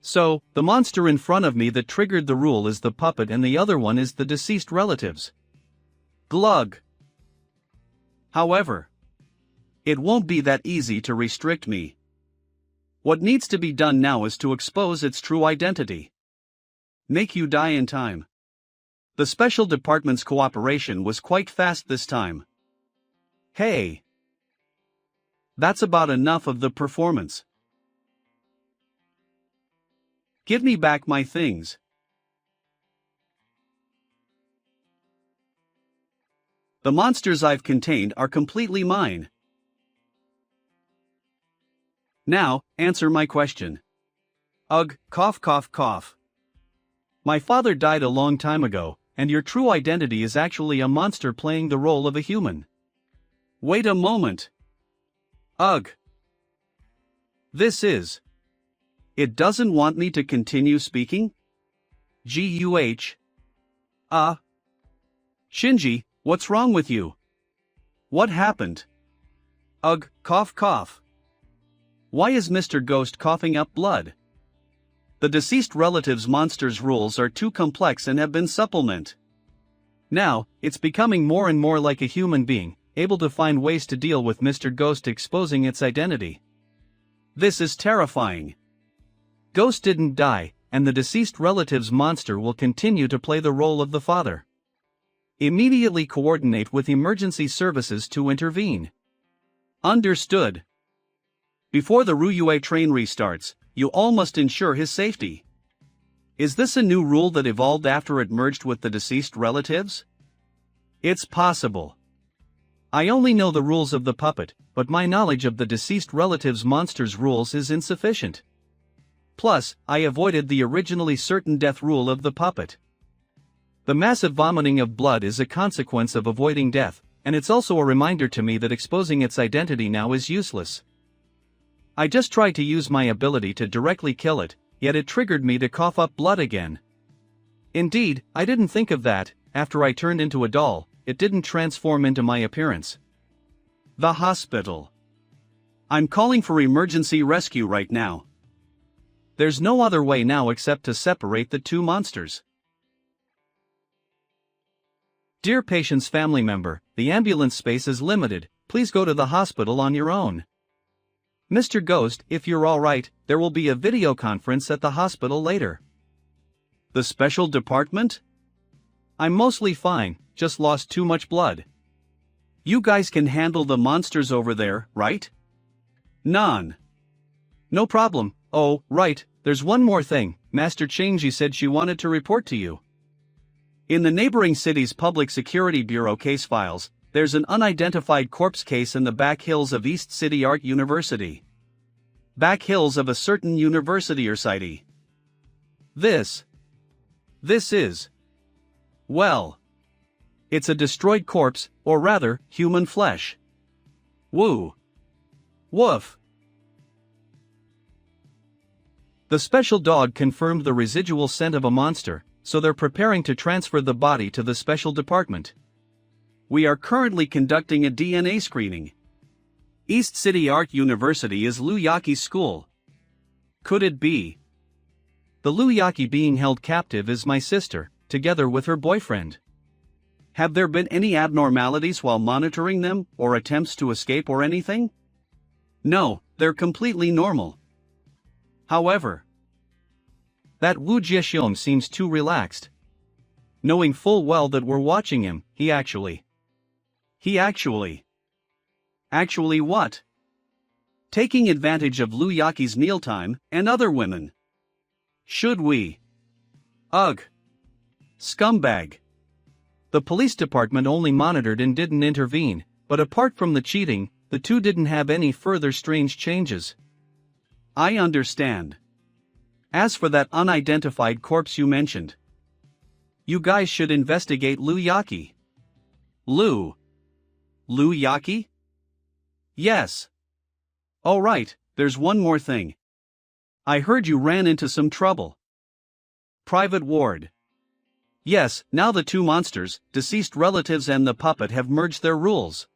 So, the monster in front of me that triggered the rule is the puppet and the other one is the deceased relatives. Glug. However, it won't be that easy to restrict me. What needs to be done now is to expose its true identity. Make you die in time. The Special Department's cooperation was quite fast this time. Hey. That's about enough of the performance. Give me back my things. The monsters I've contained are completely mine. Now, answer my question. Ugh, cough cough cough. My father died a long time ago, and your true identity is actually a monster playing the role of a human. Wait a moment. Ugh. This is. It doesn't want me to continue speaking? Guh. Shinji, what's wrong with you? What happened? Ugh, cough cough. Why is Mr. Ghost coughing up blood? The deceased relative's monster's rules are too complex and have been supplemented. Now, it's becoming more and more like a human being, able to find ways to deal with Mr. Ghost exposing its identity. This is terrifying. Ghost didn't die, and the deceased relative's monster will continue to play the role of the father. Immediately coordinate with emergency services to intervene. Understood. Before the Ryue train restarts, you all must ensure his safety. Is this a new rule that evolved after it merged with the deceased relatives? It's possible. I only know the rules of the puppet, but my knowledge of the deceased relative's monster's rules is insufficient. Plus, I avoided the originally certain death rule of the puppet. The massive vomiting of blood is a consequence of avoiding death, and it's also a reminder to me that exposing its identity now is useless. I just tried to use my ability to directly kill it, yet it triggered me to cough up blood again. Indeed, I didn't think of that. After I turned into a doll, it didn't transform into my appearance. The hospital. I'm calling for emergency rescue right now. There's no other way now except to separate the two monsters. Dear patient's family member, the ambulance space is limited, please go to the hospital on your own. Mr. Ghost, if you're alright, there will be a video conference at the hospital later. The special department? I'm mostly fine, just lost too much blood. You guys can handle the monsters over there, right? None. No problem. Oh, right, there's one more thing. Master Changji said she wanted to report to you. In the neighboring city's Public Security Bureau case files, there's an unidentified corpse case in the back hills of East City Art University. Back hills of a certain university or city. This is. Well. It's a destroyed corpse, or rather, human flesh. Woo. Woof. The special dog confirmed the residual scent of a monster, so they're preparing to transfer the body to the special department. We are currently conducting a DNA screening. East City Art University is Luyaki's school. Could it be? The Luyaki being held captive is my sister, together with her boyfriend. Have there been any abnormalities while monitoring them, or attempts to escape or anything? No, they're completely normal. However, that Wu Jiexiong seems too relaxed. Knowing full well that we're watching him, he actually what? taking advantage of Luyaki's mealtime, and other women. Should we? Ugh. Scumbag. The police department only monitored and didn't intervene, but apart from the cheating, the two didn't have any further strange changes. I understand. As for that unidentified corpse you mentioned, you guys should investigate Luyaki. Luyaki? Yes. Oh right, there's one more thing. I heard you ran into some trouble. Private Ward. Yes, now the two monsters, deceased relatives and the puppet have merged their rules.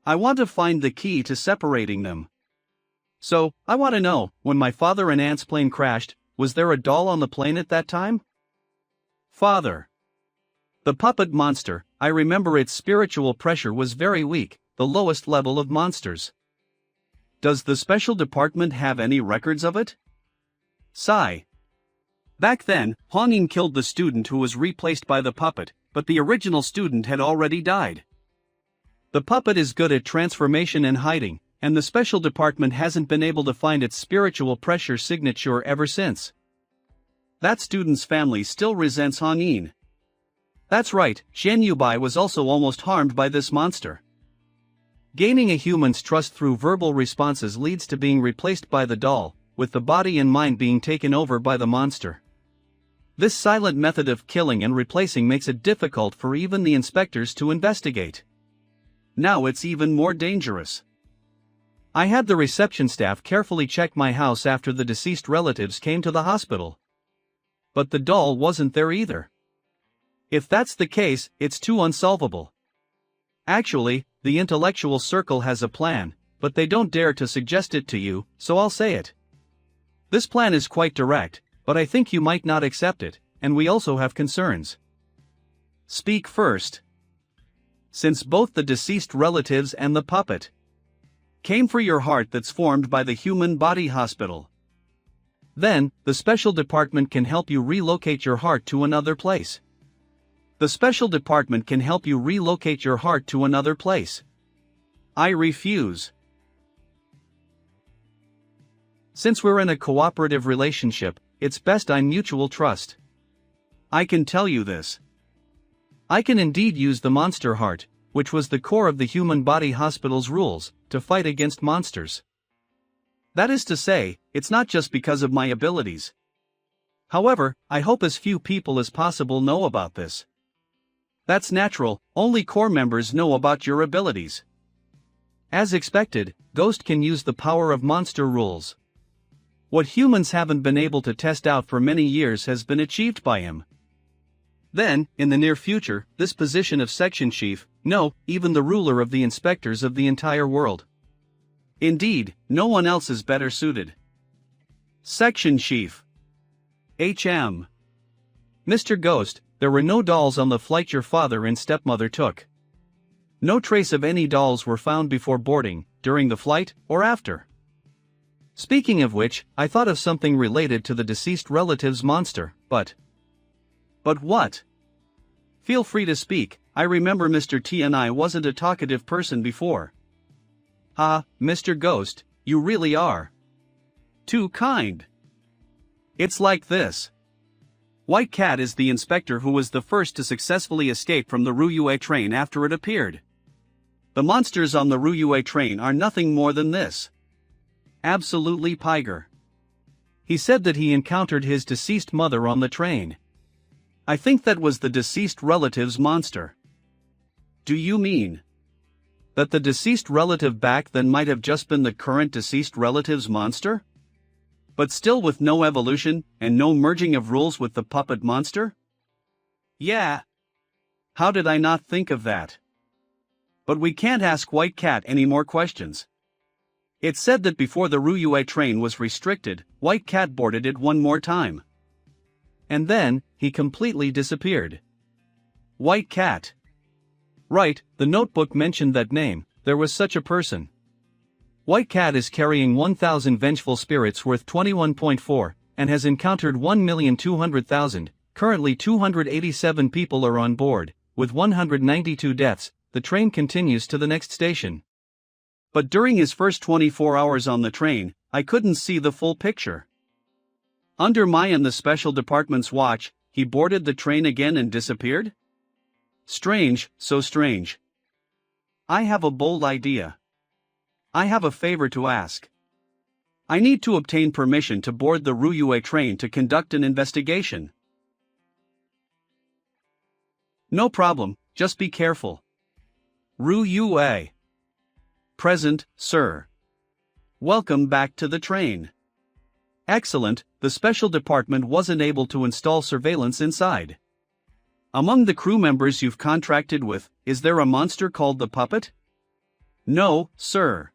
I want to find the key to separating them. So, I want to know, when my father and aunt's plane crashed, was there a doll on the plane at that time? Father. The puppet monster, I remember its spiritual pressure was very weak, the lowest level of monsters. Does the special department have any records of it? Sigh. Back then, Hongin killed the student who was replaced by the puppet, but the original student had already died. The puppet is good at transformation and hiding, and the special department hasn't been able to find its spiritual pressure signature ever since. That student's family still resents Hongin. That's right, Shen Yubai was also almost harmed by this monster. Gaining a human's trust through verbal responses leads to being replaced by the doll, with the body and mind being taken over by the monster. This silent method of killing and replacing makes it difficult for even the inspectors to investigate. Now it's even more dangerous. I had the reception staff carefully check my house after the deceased relatives came to the hospital. But the doll wasn't there either. If that's the case, it's too unsolvable. Actually, the intellectual circle has a plan, but they don't dare to suggest it to you, so I'll say it. This plan is quite direct, but I think you might not accept it, and we also have concerns. Speak first. Since both the deceased relatives and the puppet came for your heart that's formed by the human body hospital, then, the special department can help you relocate your heart to another place. The special department can help you relocate your heart to another place. I refuse. Since we're in a cooperative relationship, it's best on mutual trust. I can tell you this. I can indeed use the monster heart, which was the core of the human body hospital's rules, to fight against monsters. That is to say, it's not just because of my abilities. However, I hope as few people as possible know about this. That's natural, only core members know about your abilities. As expected, Ghost can use the power of monster rules. What humans haven't been able to test out for many years has been achieved by him. Then, in the near future, this position of section chief, no, even the ruler of the inspectors of the entire world. Indeed, no one else is better suited. Section chief. HM. Mr. Ghost, there were no dolls on the flight your father and stepmother took. No trace of any dolls were found before boarding, during the flight, or after. Speaking of which, I thought of something related to the deceased relative's monster, but what? Feel free to speak. I remember Mr. T and I wasn't a talkative person before. Mr. Ghost, you really are too kind. It's like this. White Cat is the inspector who was the first to successfully escape from the Ryue train after it appeared. The monsters on the Ryue train are nothing more than this. Absolutely Piger. He said that he encountered his deceased mother on the train. I think that was the deceased relative's monster. Do you mean that the deceased relative back then might have just been the current deceased relative's monster? But still with no evolution, and no merging of rules with the puppet monster? Yeah. How did I not think of that? But we can't ask White Cat any more questions. It's said that before the Ryue train was restricted, White Cat boarded it one more time. And then, he completely disappeared. White Cat. Right, the notebook mentioned that name, there was such a person. White Cat is carrying 1,000 vengeful spirits worth 21.4, and has encountered 1,200,000, currently 287 people are on board, with 192 deaths. The train continues to the next station. But during his first 24 hours on the train, I couldn't see the full picture. Under my and the special department's watch, he boarded the train again and disappeared? Strange, so strange. I have a bold idea. I have a favor to ask. I need to obtain permission to board the Ryuue train to conduct an investigation. No problem, just be careful. Ryuue. Present, sir. Welcome back to the train. Excellent, the special department wasn't able to install surveillance inside. Among the crew members you've contracted with, is there a monster called the puppet? No, sir.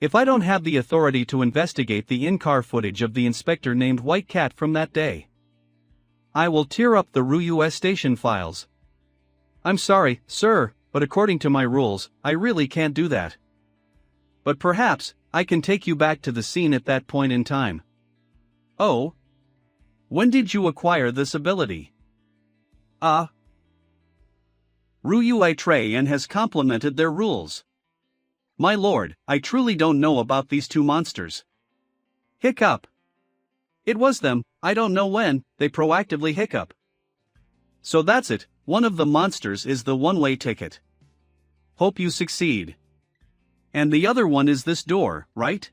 If I don't have the authority to investigate the in-car footage of the inspector named White Cat from that day, I will tear up the Ryuue station files. I'm sorry, sir, but according to my rules, I really can't do that. But perhaps, I can take you back to the scene at that point in time. Oh? When did you acquire this ability? Ryuue Train has complemented their rules. My lord, I truly don't know about these two monsters. Hiccup. It was them, I don't know when, they proactively hiccup. So that's it, one of the monsters is the one-way ticket. Hope you succeed. And the other one is this door, right?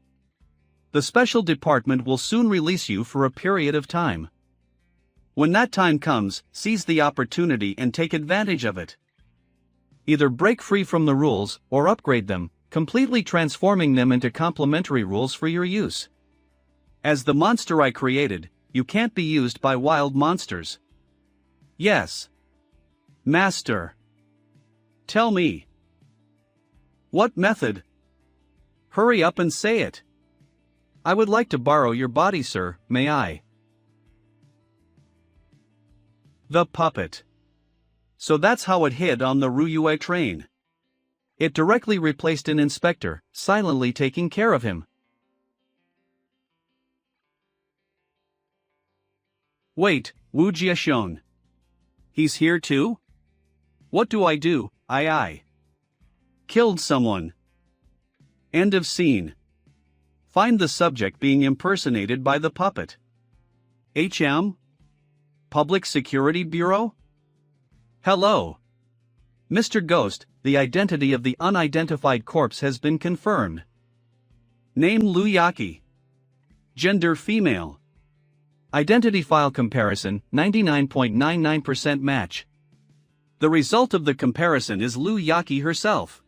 The special department will soon release you for a period of time. When that time comes, seize the opportunity and take advantage of it. Either break free from the rules, or upgrade them, completely transforming them into complementary rules for your use. As the monster I created, you can't be used by wild monsters. Yes. Master. Tell me. What method? Hurry up and say it. I would like to borrow your body, sir, may I? The puppet. So that's how it hid on the Ryuue train. It directly replaced an inspector, silently taking care of him. Wait, Wu Jiashun. He's here too? What do? I killed someone. End of scene. Find the subject being impersonated by the puppet. HM? Public Security Bureau? Hello. Mr. Ghost, the identity of the unidentified corpse has been confirmed. Name Luyaki. Gender female. Identity file comparison, 99.99% match. The result of the comparison is Luyaki herself.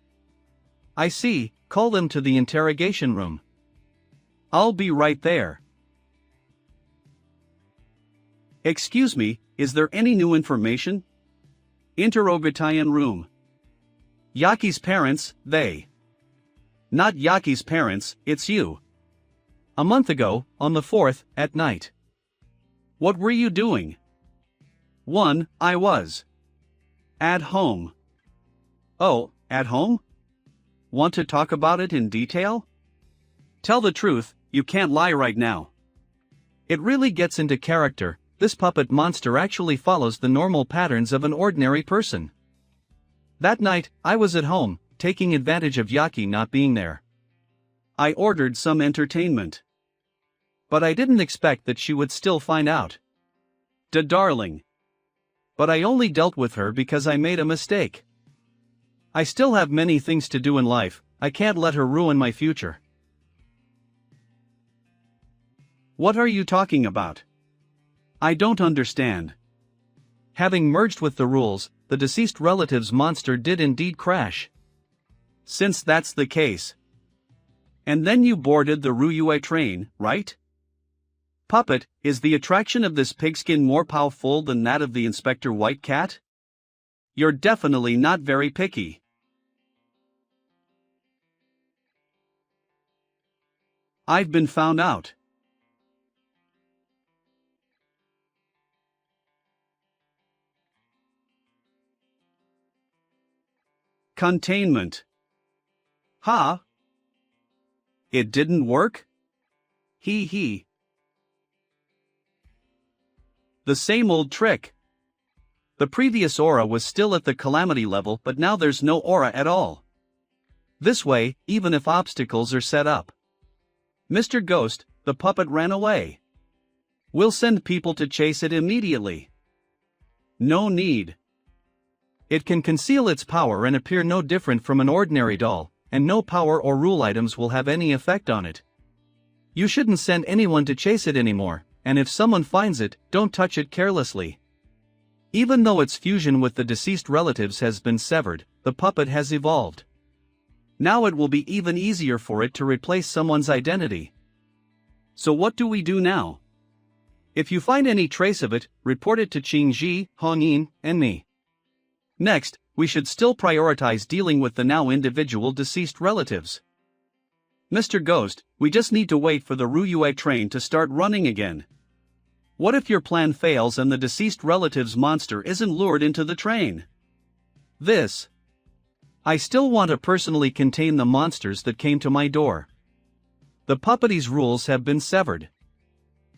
I see, call them to the interrogation room. I'll be right there. Excuse me, is there any new information? Interrogation room. Yaki's parents, they. Not Yaki's parents, it's you. A month ago, on the 4th, at night. What were you doing? 1. I was. At home. Oh, at home? Want to talk about it in detail? Tell the truth, you can't lie right now. It really gets into character. This puppet monster actually follows the normal patterns of an ordinary person. That night, I was at home, taking advantage of Yaki not being there. I ordered some entertainment. But I didn't expect that she would still find out. Darling. But I only dealt with her because I made a mistake. I still have many things to do in life, I can't let her ruin my future. What are you talking about? I don't understand. Having merged with the rules, the deceased relative's monster did indeed crash. Since that's the case. And then you boarded the Ryuue train, right? Puppet, is the attraction of this pigskin more powerful than that of the Inspector White Cat? You're definitely not very picky. I've been found out. Containment. Ha? It didn't work? He. The same old trick. The previous aura was still at the calamity level, but now there's no aura at all. This way, even if obstacles are set up. Mr. Ghost, the puppet ran away. We'll send people to chase it immediately. No need. It can conceal its power and appear no different from an ordinary doll, and no power or rule items will have any effect on it. You shouldn't send anyone to chase it anymore, and if someone finds it, don't touch it carelessly. Even though its fusion with the deceased relatives has been severed, the puppet has evolved. Now it will be even easier for it to replace someone's identity. So what do we do now? If you find any trace of it, report it to Qingji, Hongyin, and me. Next, we should still prioritize dealing with the now individual deceased relatives. Mr. Ghost, we just need to wait for the Ruyue train to start running again. What if your plan fails and the deceased relatives monster isn't lured into the train? I still want to personally contain the monsters that came to my door. The puppety's rules have been severed.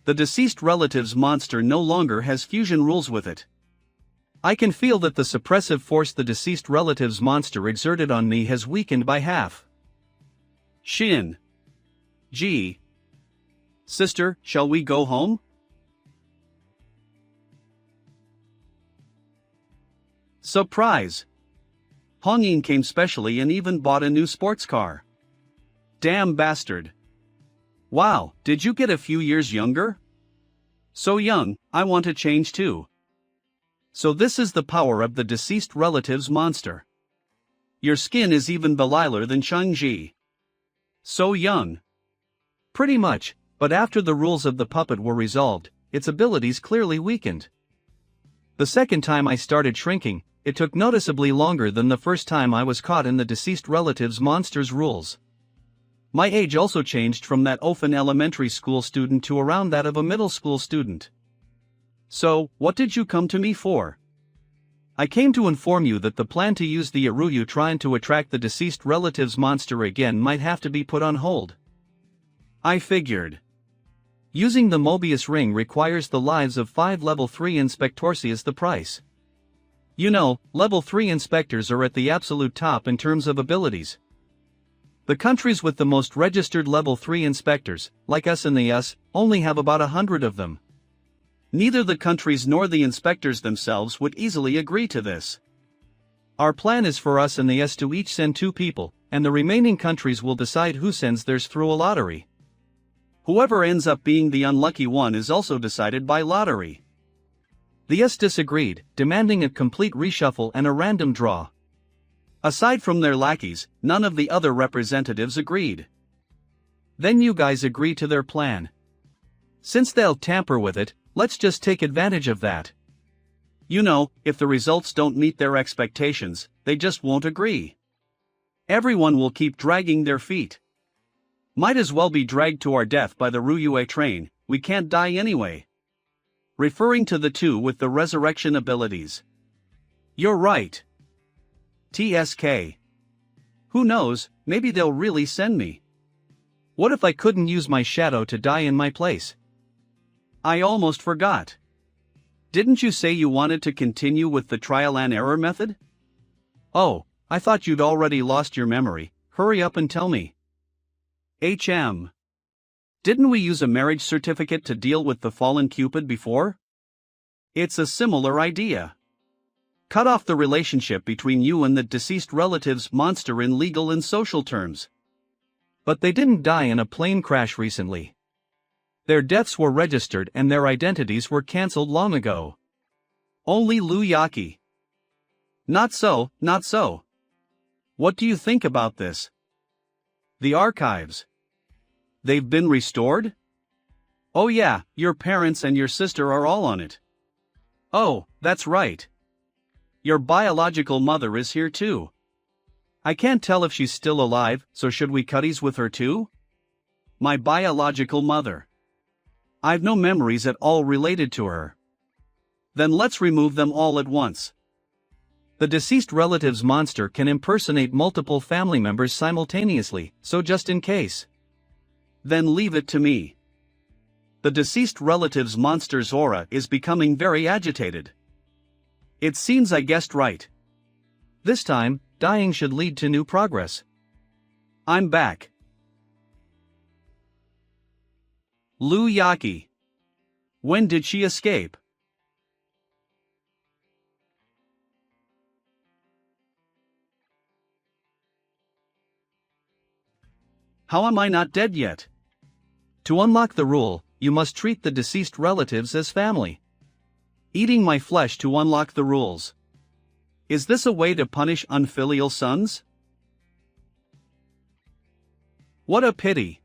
The deceased relatives monster no longer has fusion rules with it. I can feel that the suppressive force the deceased relatives monster exerted on me has weakened by half. Shin. G. Sister, shall we go home? Surprise! Hongyin came specially and even bought a new sports car. Damn bastard. Wow, did you get a few years younger? So young, I want to change too. So this is the power of the deceased relatives monster. Your skin is even beliler than Shang-Ji. So young. Pretty much, but after the rules of the puppet were resolved, its abilities clearly weakened. The second time I started shrinking, it took noticeably longer than the first time I was caught in the deceased relatives monster's rules. My age also changed from that of an elementary school student to around that of a middle school student. So, what did you come to me for? I came to inform you that the plan to use the Iruyu trying to attract the deceased relatives monster again might have to be put on hold. I figured. Using the Mobius ring requires the lives of 5 level 3 inspectors as the price. You know, level 3 inspectors are at the absolute top in terms of abilities. The countries with the most registered level 3 inspectors, like us and the US, only have about 100 of them. Neither the countries nor the inspectors themselves would easily agree to this. Our plan is for us and the US to each send 2 people, and the remaining countries will decide who sends theirs through a lottery. Whoever ends up being the unlucky one is also decided by lottery. The US disagreed, demanding a complete reshuffle and a random draw. Aside from their lackeys, none of the other representatives agreed. Then you guys agree to their plan. Since they'll tamper with it, let's just take advantage of that. You know, if the results don't meet their expectations, they just won't agree. Everyone will keep dragging their feet. Might as well be dragged to our death by the Ruyue train, we can't die anyway. Referring to the 2 with the resurrection abilities. You're right. TSK. Who knows, maybe they'll really send me. What if I couldn't use my shadow to die in my place? I almost forgot. Didn't you say you wanted to continue with the trial and error method? Oh, I thought you'd already lost your memory, hurry up and tell me. HM. Didn't we use a marriage certificate to deal with the fallen Cupid before? It's a similar idea. Cut off the relationship between you and the deceased relatives monster in legal and social terms. But they didn't die in a plane crash recently. Their deaths were registered and their identities were cancelled long ago. Only Lu Yaki. Not so, not so. What do you think about this? The archives. They've been restored? Oh yeah, your parents and your sister are all on it. Oh, that's right. Your biological mother is here too. I can't tell if she's still alive, so should we cutties with her too? My biological mother. I've no memories at all related to her. Then let's remove them all at once. The deceased relatives monster can impersonate multiple family members simultaneously, so just in case. Then leave it to me. The deceased relatives monster's aura is becoming very agitated. It seems I guessed right. This time, dying should lead to new progress. I'm back. Lu Yaki. When did she escape? How am I not dead yet? To unlock the rule, you must treat the deceased relatives as family. Eating my flesh to unlock the rules. Is this a way to punish unfilial sons? What a pity.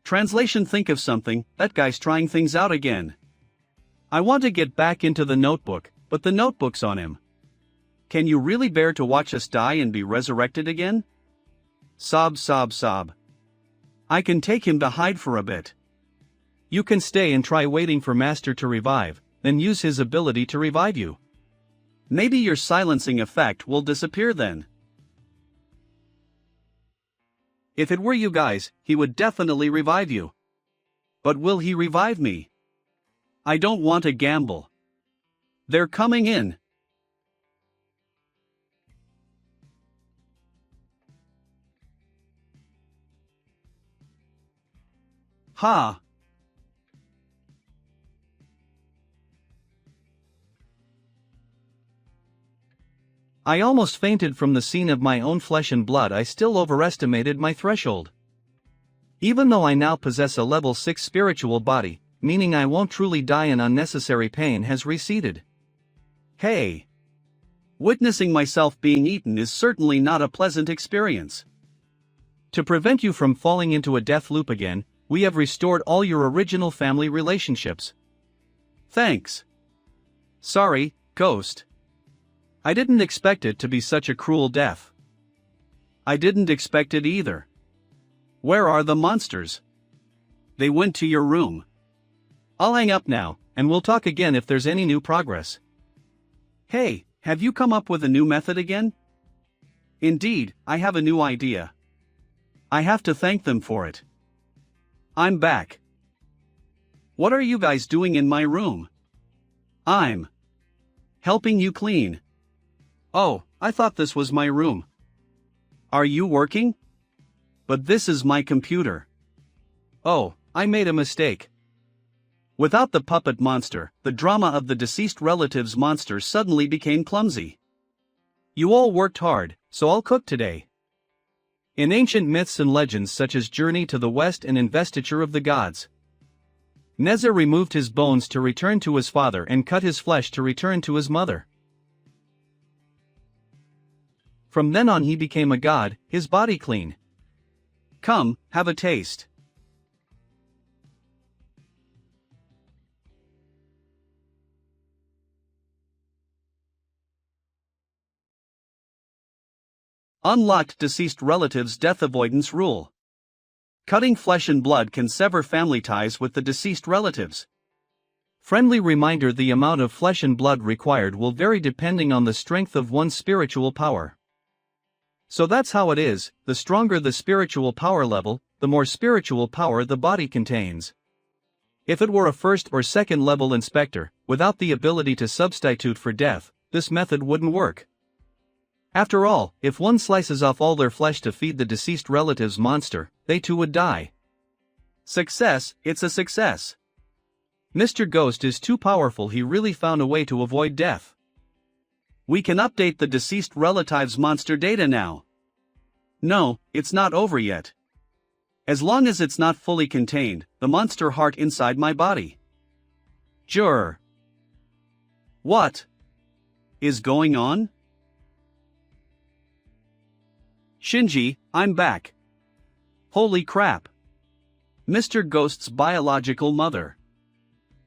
Translation: think of something, that guy's trying things out again. I want to get back into the notebook, but the notebook's on him. Can you really bear to watch us die and be resurrected again? Sob, sob, sob. I can take him to hide for a bit. You can stay and try waiting for Master to revive, then use his ability to revive you. Maybe your silencing effect will disappear then. If it were you guys, he would definitely revive you. But will he revive me? I don't want to gamble. They're coming in. Ha! I almost fainted from the scene of my own flesh and blood. I still overestimated my threshold. Even though I now possess a level 6 spiritual body, meaning I won't truly die in unnecessary pain, has receded. Hey! Witnessing myself being eaten is certainly not a pleasant experience. To prevent you from falling into a death loop again, we have restored all your original family relationships. Thanks. Sorry, Ghost. I didn't expect it to be such a cruel death. I didn't expect it either. Where are the monsters? They went to your room. I'll hang up now, and we'll talk again if there's any new progress. Hey, have you come up with a new method again? Indeed, I have a new idea. I have to thank them for it. I'm back. What are you guys doing in my room? I'm helping you clean. Oh, I thought this was my room. Are you working? But this is my computer. Oh, I made a mistake. Without the puppet monster, the drama of the deceased relatives monster suddenly became clumsy. You all worked hard, so I'll cook today. In ancient myths and legends such as Journey to the West and Investiture of the Gods, Neza removed his bones to return to his father and cut his flesh to return to his mother. From then on he became a god, his body clean. Come, have a taste. Unlocked deceased relatives' death avoidance rule. Cutting flesh and blood can sever family ties with the deceased relatives. Friendly reminder: the amount of flesh and blood required will vary depending on the strength of one's spiritual power. So that's how it is: the stronger the spiritual power level, the more spiritual power the body contains. If it were a first or second level inspector, without the ability to substitute for death, this method wouldn't work. After all, if one slices off all their flesh to feed the deceased relative's monster, they too would die. Success, it's a success. Mr. Ghost is too powerful. He really found a way to avoid death. We can update the deceased relative's monster data now. No, it's not over yet. As long as it's not fully contained, the monster heart inside my body. Jur. What is going on? Shinji, I'm back. Holy crap. Mr. Ghost's biological mother.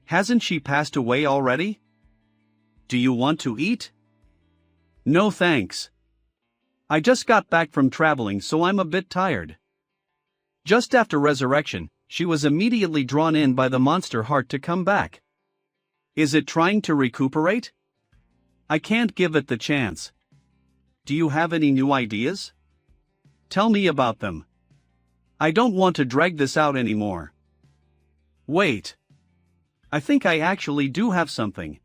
Hasn't she passed away already? Do you want to eat? No thanks. I just got back from traveling, so I'm a bit tired. Just after resurrection, she was immediately drawn in by the monster heart to come back. Is it trying to recuperate? I can't give it the chance. Do you have any new ideas? Tell me about them. I don't want to drag this out anymore. Wait. I think I actually do have something.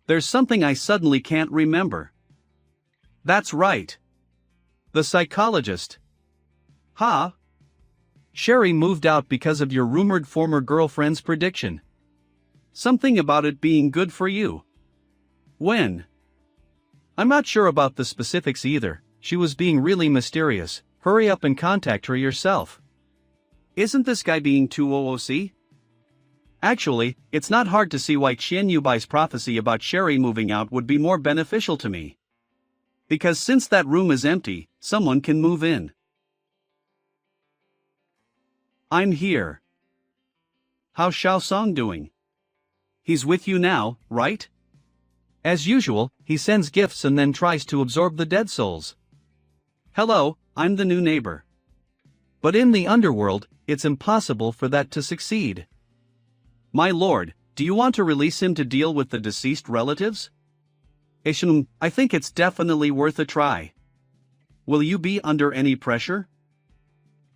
There's something I suddenly can't remember. That's right. The psychologist. Ha! Sherry moved out because of your rumored former girlfriend's prediction. Something about it being good for you. When? I'm not sure about the specifics either. She was being really mysterious. Hurry up and contact her yourself. Isn't this guy being too OOC? Actually, it's not hard to see why Qian Yubai's prophecy about Sherry moving out would be more beneficial to me. Because since that room is empty, someone can move in. I'm here. How's Xiaosong doing? He's with you now, right? As usual, he sends gifts and then tries to absorb the dead souls. Hello, I'm the new neighbor. But in the underworld, it's impossible for that to succeed. My lord, do you want to release him to deal with the deceased relatives? I think it's definitely worth a try. Will you be under any pressure?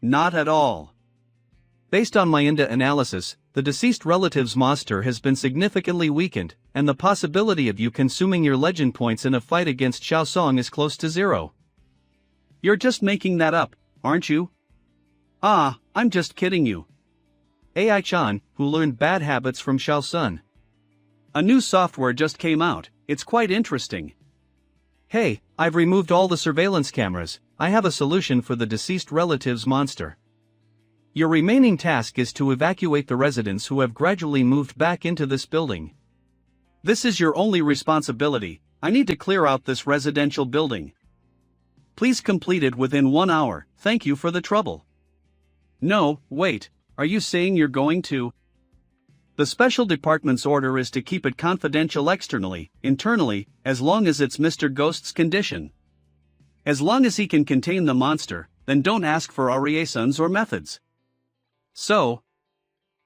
Not at all. Based on my analysis, the deceased relative's monster has been significantly weakened, and the possibility of you consuming your legend points in a fight against Xiaosong is close to zero. You're just making that up, aren't you? Ah, I'm just kidding you. AI-chan, who learned bad habits from Xiaosun. A new software just came out, it's quite interesting. Hey, I've removed all the surveillance cameras. I have a solution for the deceased relative's monster. Your remaining task is to evacuate the residents who have gradually moved back into this building. This is your only responsibility. I need to clear out this residential building. Please complete it within 1 hour, thank you for the trouble. No, wait, are you saying you're going to? The special department's order is to keep it confidential externally, internally, as long as it's Mr. Ghost's condition. As long as he can contain the monster, then don't ask for liaisons or methods. So,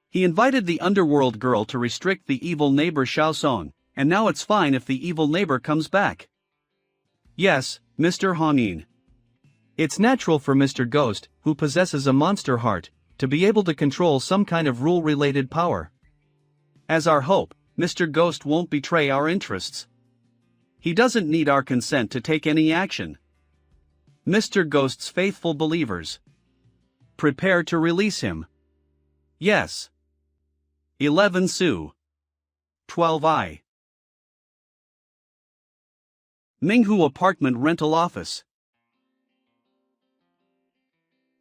he invited the underworld girl to restrict the evil neighbor Xiaosong, and now it's fine if the evil neighbor comes back. Yes, Mr. Honin. It's natural for Mr. Ghost, who possesses a monster heart, to be able to control some kind of rule-related power. As our hope, Mr. Ghost won't betray our interests. He doesn't need our consent to take any action. Mr. Ghost's faithful believers. Prepare to release him. Yes. 11 Su. 12I. Minghu Apartment Rental Office.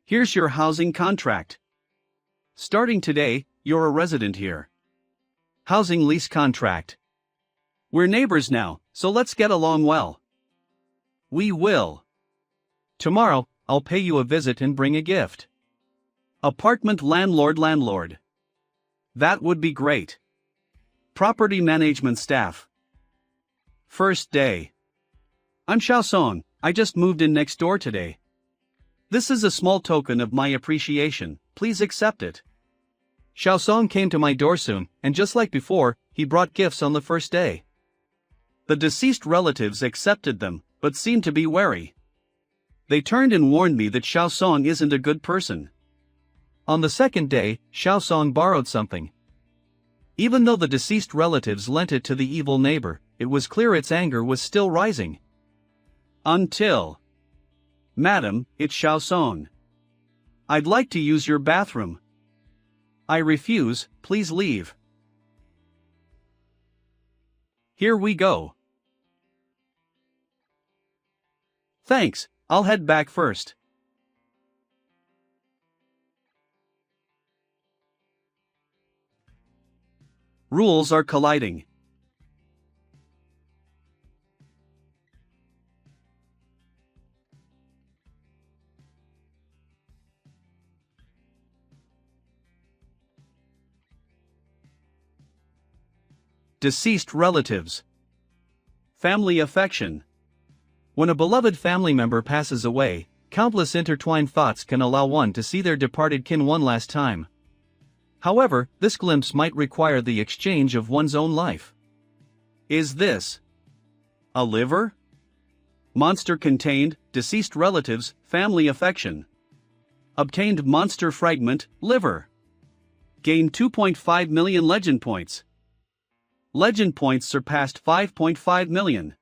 Here's your housing contract. Starting today, you're a resident here. Housing lease contract. We're neighbors now, so let's get along well. We will. Tomorrow, I'll pay you a visit and bring a gift. Apartment landlord. That would be great. Property management staff. First day. I'm Xiaosong, I just moved in next door today. This is a small token of my appreciation, please accept it. Xiaosong came to my door soon, and just like before, he brought gifts on the first day. The deceased relatives accepted them, but seemed to be wary. They turned and warned me that Xiaosong isn't a good person. On the second day, Xiaosong borrowed something. Even though the deceased relatives lent it to the evil neighbor, it was clear its anger was still rising. Until... Madam, it's Xiaosong. I'd like to use your bathroom. I refuse, please leave. Here we go. Thanks, I'll head back first. Rules are colliding. Deceased relatives. Family affection. When a beloved family member passes away, countless intertwined thoughts can allow one to see their departed kin one last time. However, this glimpse might require the exchange of one's own life. Is this a liver? Monster contained, deceased relatives, family affection. Obtained monster fragment, liver. Gained 2.5 million legend points. Legend points surpassed 5.5 million.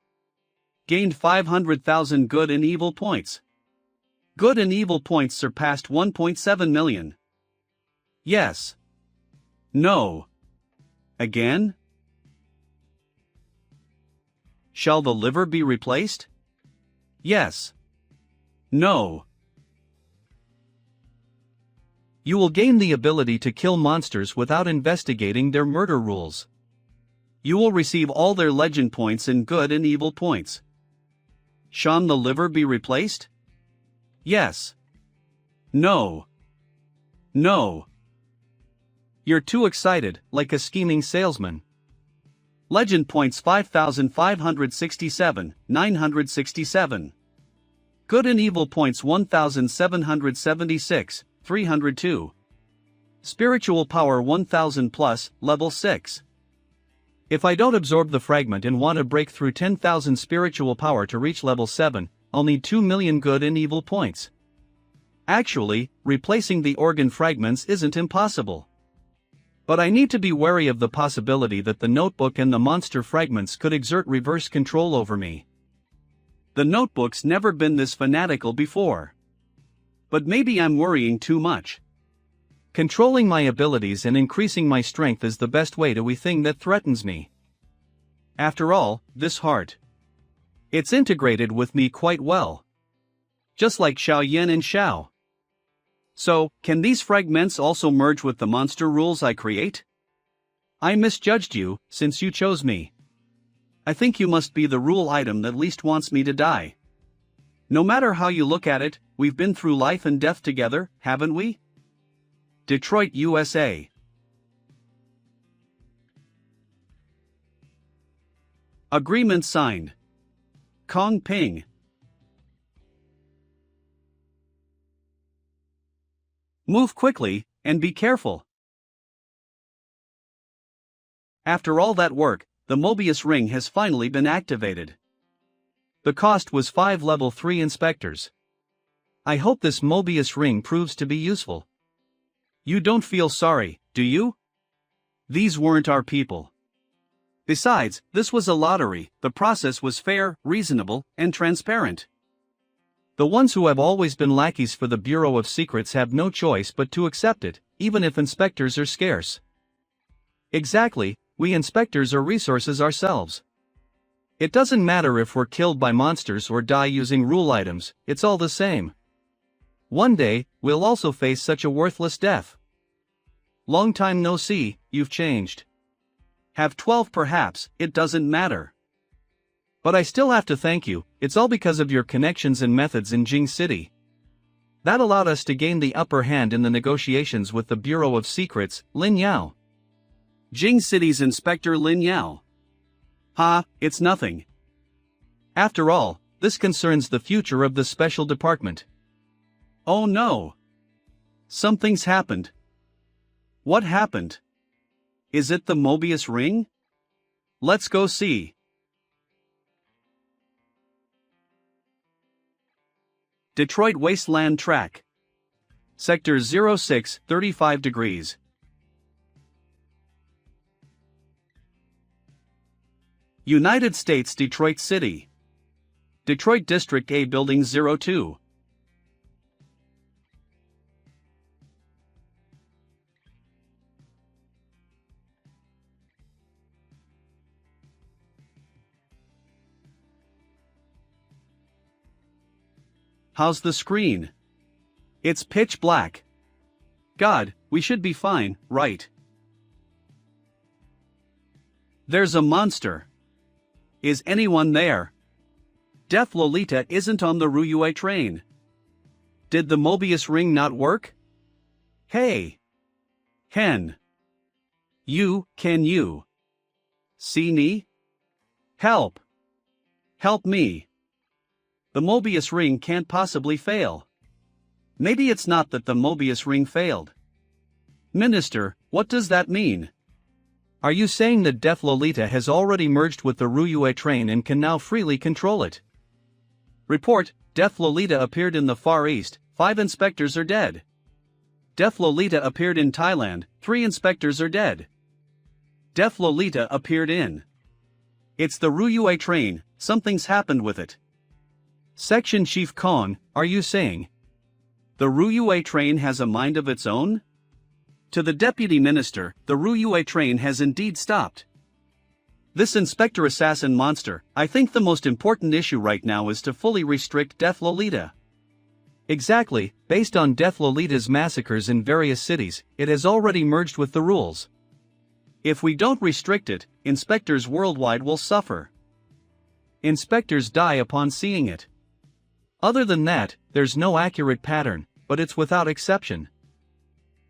Gained 500,000 good and evil points. Good and evil points surpassed 1.7 million. Yes. No. Again? Shall the liver be replaced? Yes. No. You will gain the ability to kill monsters without investigating their murder rules. You will receive all their legend points and good and evil points. Shall the liver be replaced? Yes. No. No. You're too excited, like a scheming salesman. Legend points 5,567, 967. Good and evil points 1,776, 302. Spiritual power 1,000 plus, level 6. If I don't absorb the fragment and want to break through 10,000 spiritual power to reach level 7, I'll need 2 million good and evil points. Actually, replacing the organ fragments isn't impossible. But I need to be wary of the possibility that the notebook and the monster fragments could exert reverse control over me. The notebook's never been this fanatical before. But maybe I'm worrying too much. Controlling my abilities and increasing my strength is the best way to thing that threatens me. After all, this heart. It's integrated with me quite well. Just like Xiao Yin and Xiao. So, can these fragments also merge with the monster rules I create? I misjudged you, since you chose me. I think you must be the rule item that least wants me to die. No matter how you look at it, we've been through life and death together, haven't we? Detroit, USA. Agreement signed. Kong Ping. Move quickly, and be careful. After all that work, the Mobius ring has finally been activated. The cost was 5 level 3 inspectors. I hope this Mobius ring proves to be useful. You don't feel sorry, do you? These weren't our people. Besides, this was a lottery. The process was fair, reasonable, and transparent. The ones who have always been lackeys for the Bureau of Secrets have no choice but to accept it, even if inspectors are scarce. Exactly, we inspectors are resources ourselves. It doesn't matter if we're killed by monsters or die using rule items, it's all the same. One day, we'll also face such a worthless death. Long time no see, you've changed. Have 12 perhaps, it doesn't matter. But I still have to thank you, it's all because of your connections and methods in Jing City. That allowed us to gain the upper hand in the negotiations with the Bureau of Secrets, Lin Yao. Jing City's Inspector Lin Yao. Ha, it's nothing. After all, this concerns the future of the special department. Oh no. Something's happened. What happened? Is it the Mobius ring? Let's go see. Detroit Wasteland Track. Sector 06, 35 degrees. United States, Detroit City. Detroit District A, Building 02. How's the screen? It's pitch black. God, we should be fine, right? There's a monster. Is anyone there? Deaf Lolita isn't on the Ryue train. Did the Mobius ring not work? Hey! Can you see me? Help! Help me! The Mobius ring can't possibly fail. Maybe it's not that the Mobius ring failed. Minister, what does that mean? Are you saying that Deaf Lolita has already merged with the Ryue train and can now freely control it? Report, Deaf Lolita appeared in the Far East, 5 inspectors are dead. Deaf Lolita appeared in Thailand, 3 inspectors are dead. Deaf Lolita appeared in. It's the Ruyue train, something's happened with it. Section Chief Kong, are you saying the Ruyue train has a mind of its own? To the Deputy Minister, the Ruyue train has indeed stopped. This Inspector Assassin monster, I think the most important issue right now is to fully restrict Deaf Lolita. Exactly, based on Deaf Lolita's massacres in various cities, it has already merged with the rules. If we don't restrict it, inspectors worldwide will suffer. Inspectors die upon seeing it. Other than that, there's no accurate pattern, but it's without exception.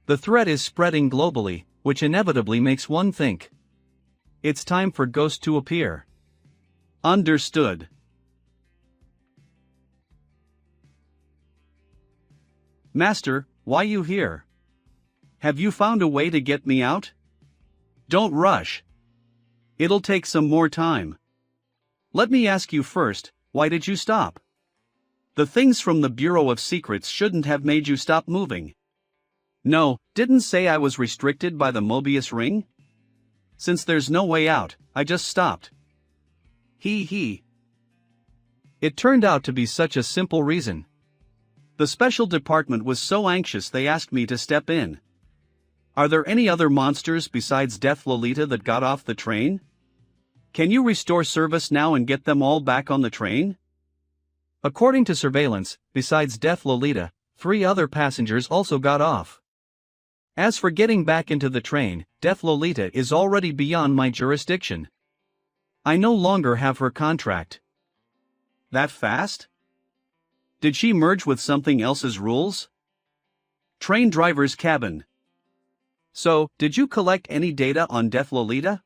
The threat is spreading globally, which inevitably makes one think. It's time for Ghost to appear. Understood. Master, why you here? Have you found a way to get me out? Don't rush. It'll take some more time. Let me ask you first, why did you stop? The things from the Bureau of Secrets shouldn't have made you stop moving. No, didn't say I was restricted by the Mobius ring? Since there's no way out, I just stopped. He. It turned out to be such a simple reason. The special department was so anxious they asked me to step in. Are there any other monsters besides Deaf Lolita that got off the train? Can you restore service now and get them all back on the train? According to surveillance, besides Deaf Lolita, 3 other passengers also got off. As for getting back into the train, Deaf Lolita is already beyond my jurisdiction. I no longer have her contract. That fast? Did she merge with something else's rules? Train driver's cabin. So, did you collect any data on Deaf Lolita?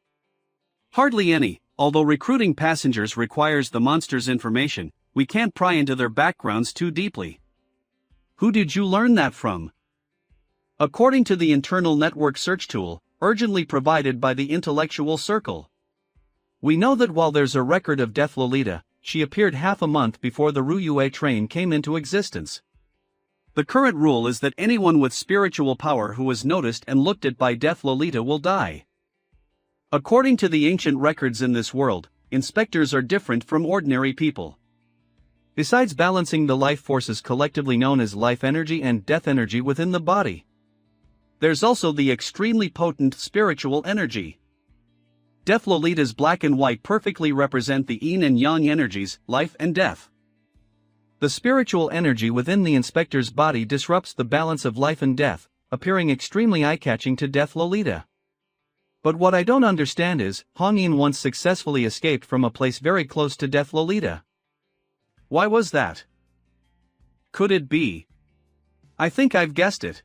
Hardly any, although recruiting passengers requires the monster's information, we can't pry into their backgrounds too deeply. Who did you learn that from? According to the internal network search tool, urgently provided by the Intellectual Circle. We know that while there's a record of Deaf Lolita, she appeared half a month before the Ruyue train came into existence. The current rule is that anyone with spiritual power who is noticed and looked at by Deaf Lolita will die. According to the ancient records in this world, inspectors are different from ordinary people. Besides balancing the life forces collectively known as life energy and death energy within the body, there's also the extremely potent spiritual energy. Deaf Lolita's black and white perfectly represent the yin and yang energies, life and death. The spiritual energy within the inspector's body disrupts the balance of life and death, appearing extremely eye-catching to Deaf Lolita. But what I don't understand is, Hong Yin once successfully escaped from a place very close to Deaf Lolita. Why was that? Could it be? I think I've guessed it.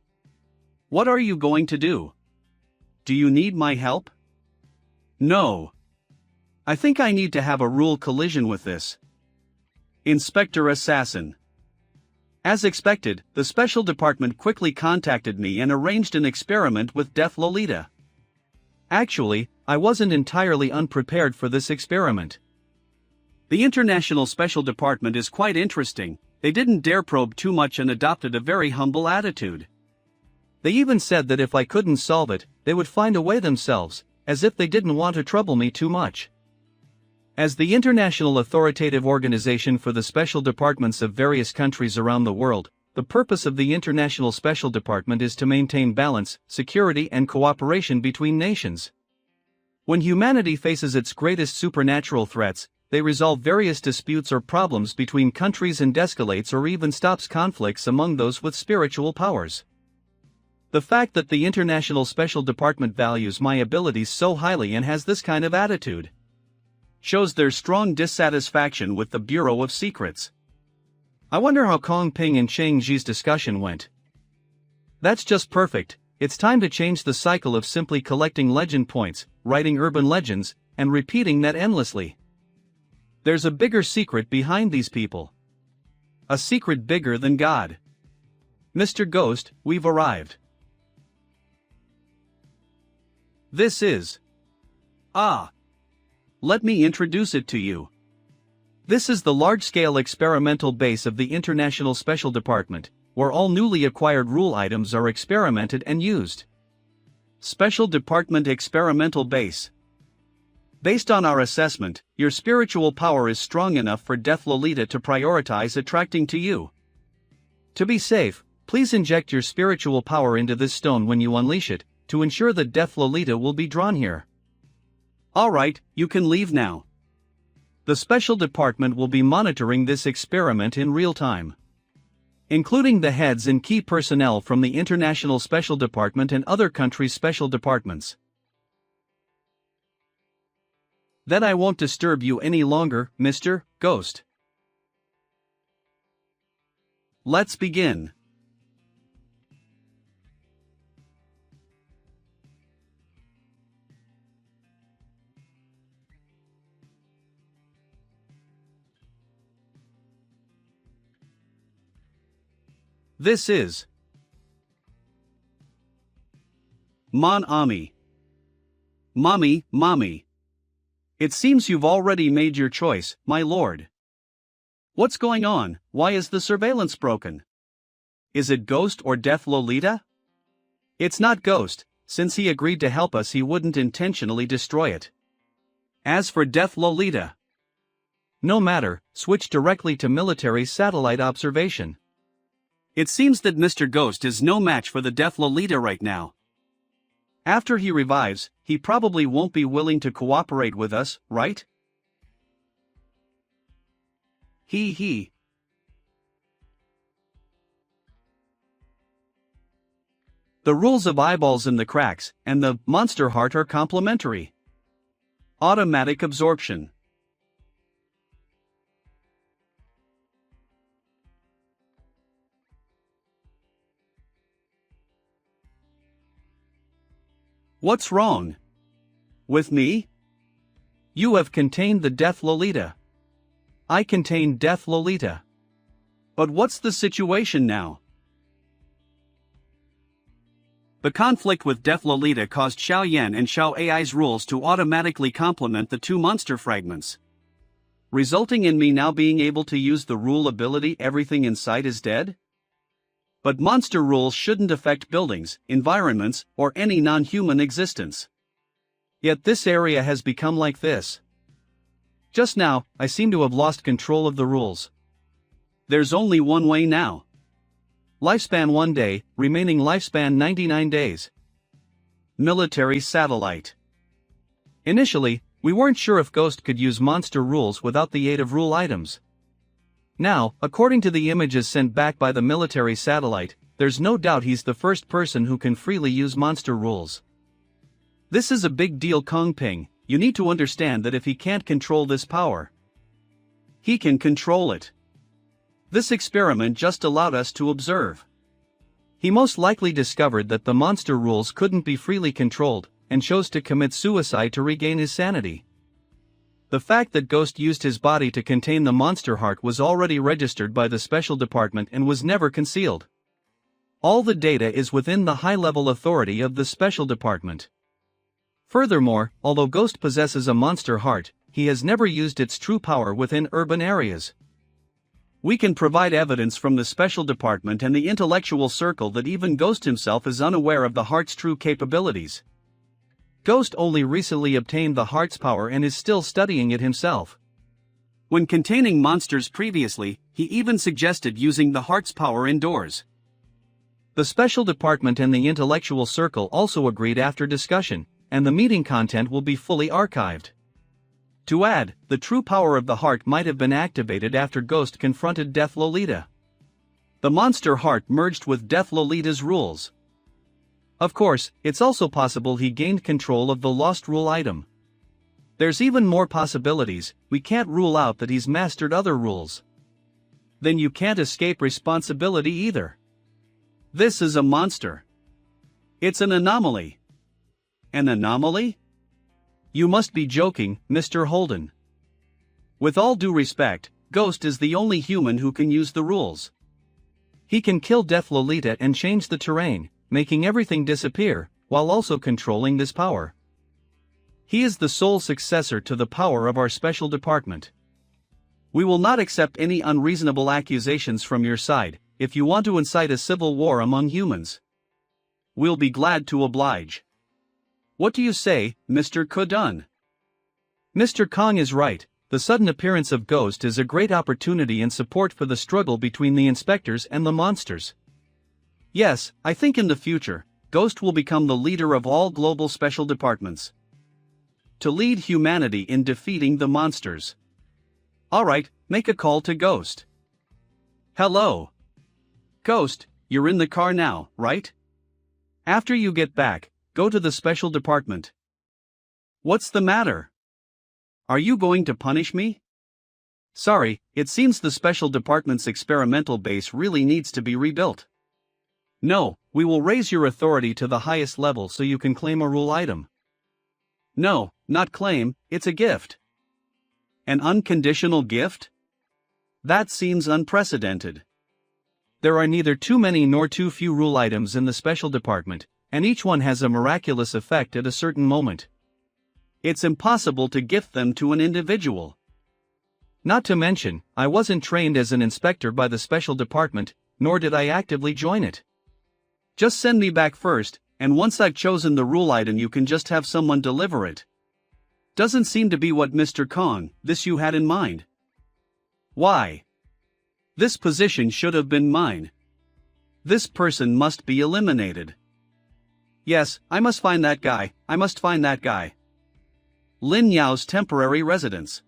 What are you going to do? Do you need my help? No. I think I need to have a rule collision with this. Inspector Assassin. As expected, the special department quickly contacted me and arranged an experiment with Deaf Lolita. Actually, I wasn't entirely unprepared for this experiment. The International Special Department is quite interesting. They didn't dare probe too much and adopted a very humble attitude. They even said that if I couldn't solve it, they would find a way themselves, as if they didn't want to trouble me too much. As the international authoritative organization for the special departments of various countries around the world, the purpose of the International Special Department is to maintain balance, security and cooperation between nations. When humanity faces its greatest supernatural threats, they resolve various disputes or problems between countries and de-escalates or even stops conflicts among those with spiritual powers. The fact that the International Special Department values my abilities so highly and has this kind of attitude shows their strong dissatisfaction with the Bureau of Secrets. I wonder how Kong Ping and Cheng Ji's discussion went. That's just perfect. It's time to change the cycle of simply collecting legend points, writing urban legends, and repeating that endlessly. There's a bigger secret behind these people. A secret bigger than God. Mr. Ghost, we've arrived. This is... Let me introduce it to you. This is the large-scale experimental base of the International Special Department. where all newly acquired rule items are experimented and used. Special Department Experimental Base. Based on our assessment, your spiritual power is strong enough for Death Lolita to prioritize attracting to you. To be safe, please inject your spiritual power into this stone when you unleash it, to ensure that Death Lolita will be drawn here. Alright, you can leave now. The Special Department will be monitoring this experiment in real time, including the heads and key personnel from the International Special Department and other countries' special departments. Then I won't disturb you any longer, Mr. Ghost. Let's begin. This is Mon-Ami. Mommy. It seems you've already made your choice, my lord. What's going on? Why is the surveillance broken? Is it Ghost or Death Lolita? It's not Ghost, since he agreed to help us he wouldn't intentionally destroy it. As for Death Lolita, no matter, switch directly to military satellite observation. It seems that Mr. Ghost is no match for the Death Lolita right now. After he revives, he probably won't be willing to cooperate with us, right? He. The rules of eyeballs in the cracks and the monster heart are complementary. Automatic absorption. What's wrong with me? You have contained the Death Lolita. I contain Death Lolita. But what's the situation now? The conflict with Death Lolita caused Xiao Yan and Xiao AI's rules to automatically complement the two monster fragments, resulting in me now being able to use the rule ability Everything in Sight is Dead? But monster rules shouldn't affect buildings, environments, or any non-human existence. Yet this area has become like this. Just now, I seem to have lost control of the rules. There's only one way now. Lifespan 1 day, remaining lifespan 99 days. Military satellite. Initially, we weren't sure if Ghost could use monster rules without the aid of rule items. Now, according to the images sent back by the military satellite, there's no doubt he's the first person who can freely use monster rules. This is a big deal, Kong Ping. You need to understand that if he can't control this power, he can control it. This experiment just allowed us to observe. He most likely discovered that the monster rules couldn't be freely controlled, and chose to commit suicide to regain his sanity. The fact that Ghost used his body to contain the monster heart was already registered by the Special Department and was never concealed. All the data is within the high-level authority of the Special Department. Furthermore, although Ghost possesses a monster heart, he has never used its true power within urban areas. We can provide evidence from the Special Department and the intellectual circle that even Ghost himself is unaware of the heart's true capabilities. Ghost only recently obtained the heart's power and is still studying it himself. When containing monsters previously, he even suggested using the heart's power indoors. The Special Department and the intellectual circle also agreed after discussion, and the meeting content will be fully archived. To add, the true power of the heart might have been activated after Ghost confronted Death Lolita. The monster heart merged with Death Lolita's rules. Of course, it's also possible he gained control of the lost rule item. There's even more possibilities. We can't rule out that he's mastered other rules. Then you can't escape responsibility either. This is a monster. It's an anomaly. An anomaly? You must be joking, Mr. Holden. With all due respect, Ghost is the only human who can use the rules. He can kill Death Lolita and change the terrain, making everything disappear, while also controlling this power. He is the sole successor to the power of our Special Department. We will not accept any unreasonable accusations from your side. if you want to incite a civil war among humans. We'll be glad to oblige. What do you say, Mr. Kudun? Mr. Kong is right. The sudden appearance of Ghost is a great opportunity and support for the struggle between the inspectors and the monsters. Yes, I think in the future, Ghost will become the leader of all global special departments. To lead humanity in defeating the monsters. Alright, make a call to Ghost. Hello. Ghost, you're in the car now, right? After you get back, go to the special department. What's the matter? Are you going to punish me? Sorry, it seems the special department's experimental base really needs to be rebuilt. No, we will raise your authority to the highest level so you can claim a rule item. No, not claim, it's a gift. An unconditional gift? That seems unprecedented. There are neither too many nor too few rule items in the special department, and each one has a miraculous effect at a certain moment. It's impossible to gift them to an individual. Not to mention, I wasn't trained as an inspector by the special department, nor did I actively join it. Just send me back first, and once I've chosen the rule item you can just have someone deliver it. Doesn't seem to be what Mr. Kong, this you had in mind. Why? This position should have been mine. This person must be eliminated. Yes, I must find that guy, Lin Yao's temporary residence.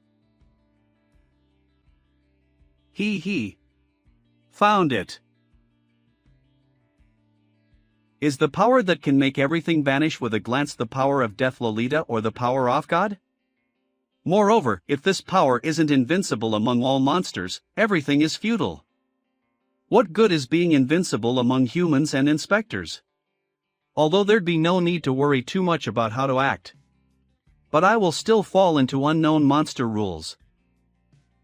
He. Found it. Is the power that can make everything vanish with a glance the power of Death Lolita or the power of God? Moreover, if this power isn't invincible among all monsters, everything is futile. What good is being invincible among humans and inspectors? Although there'd be no need to worry too much about how to act. But I will still fall into unknown monster rules.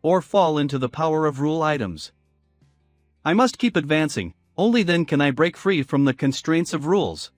Or fall into the power of rule items. I must keep advancing, only then can I break free from the constraints of rules.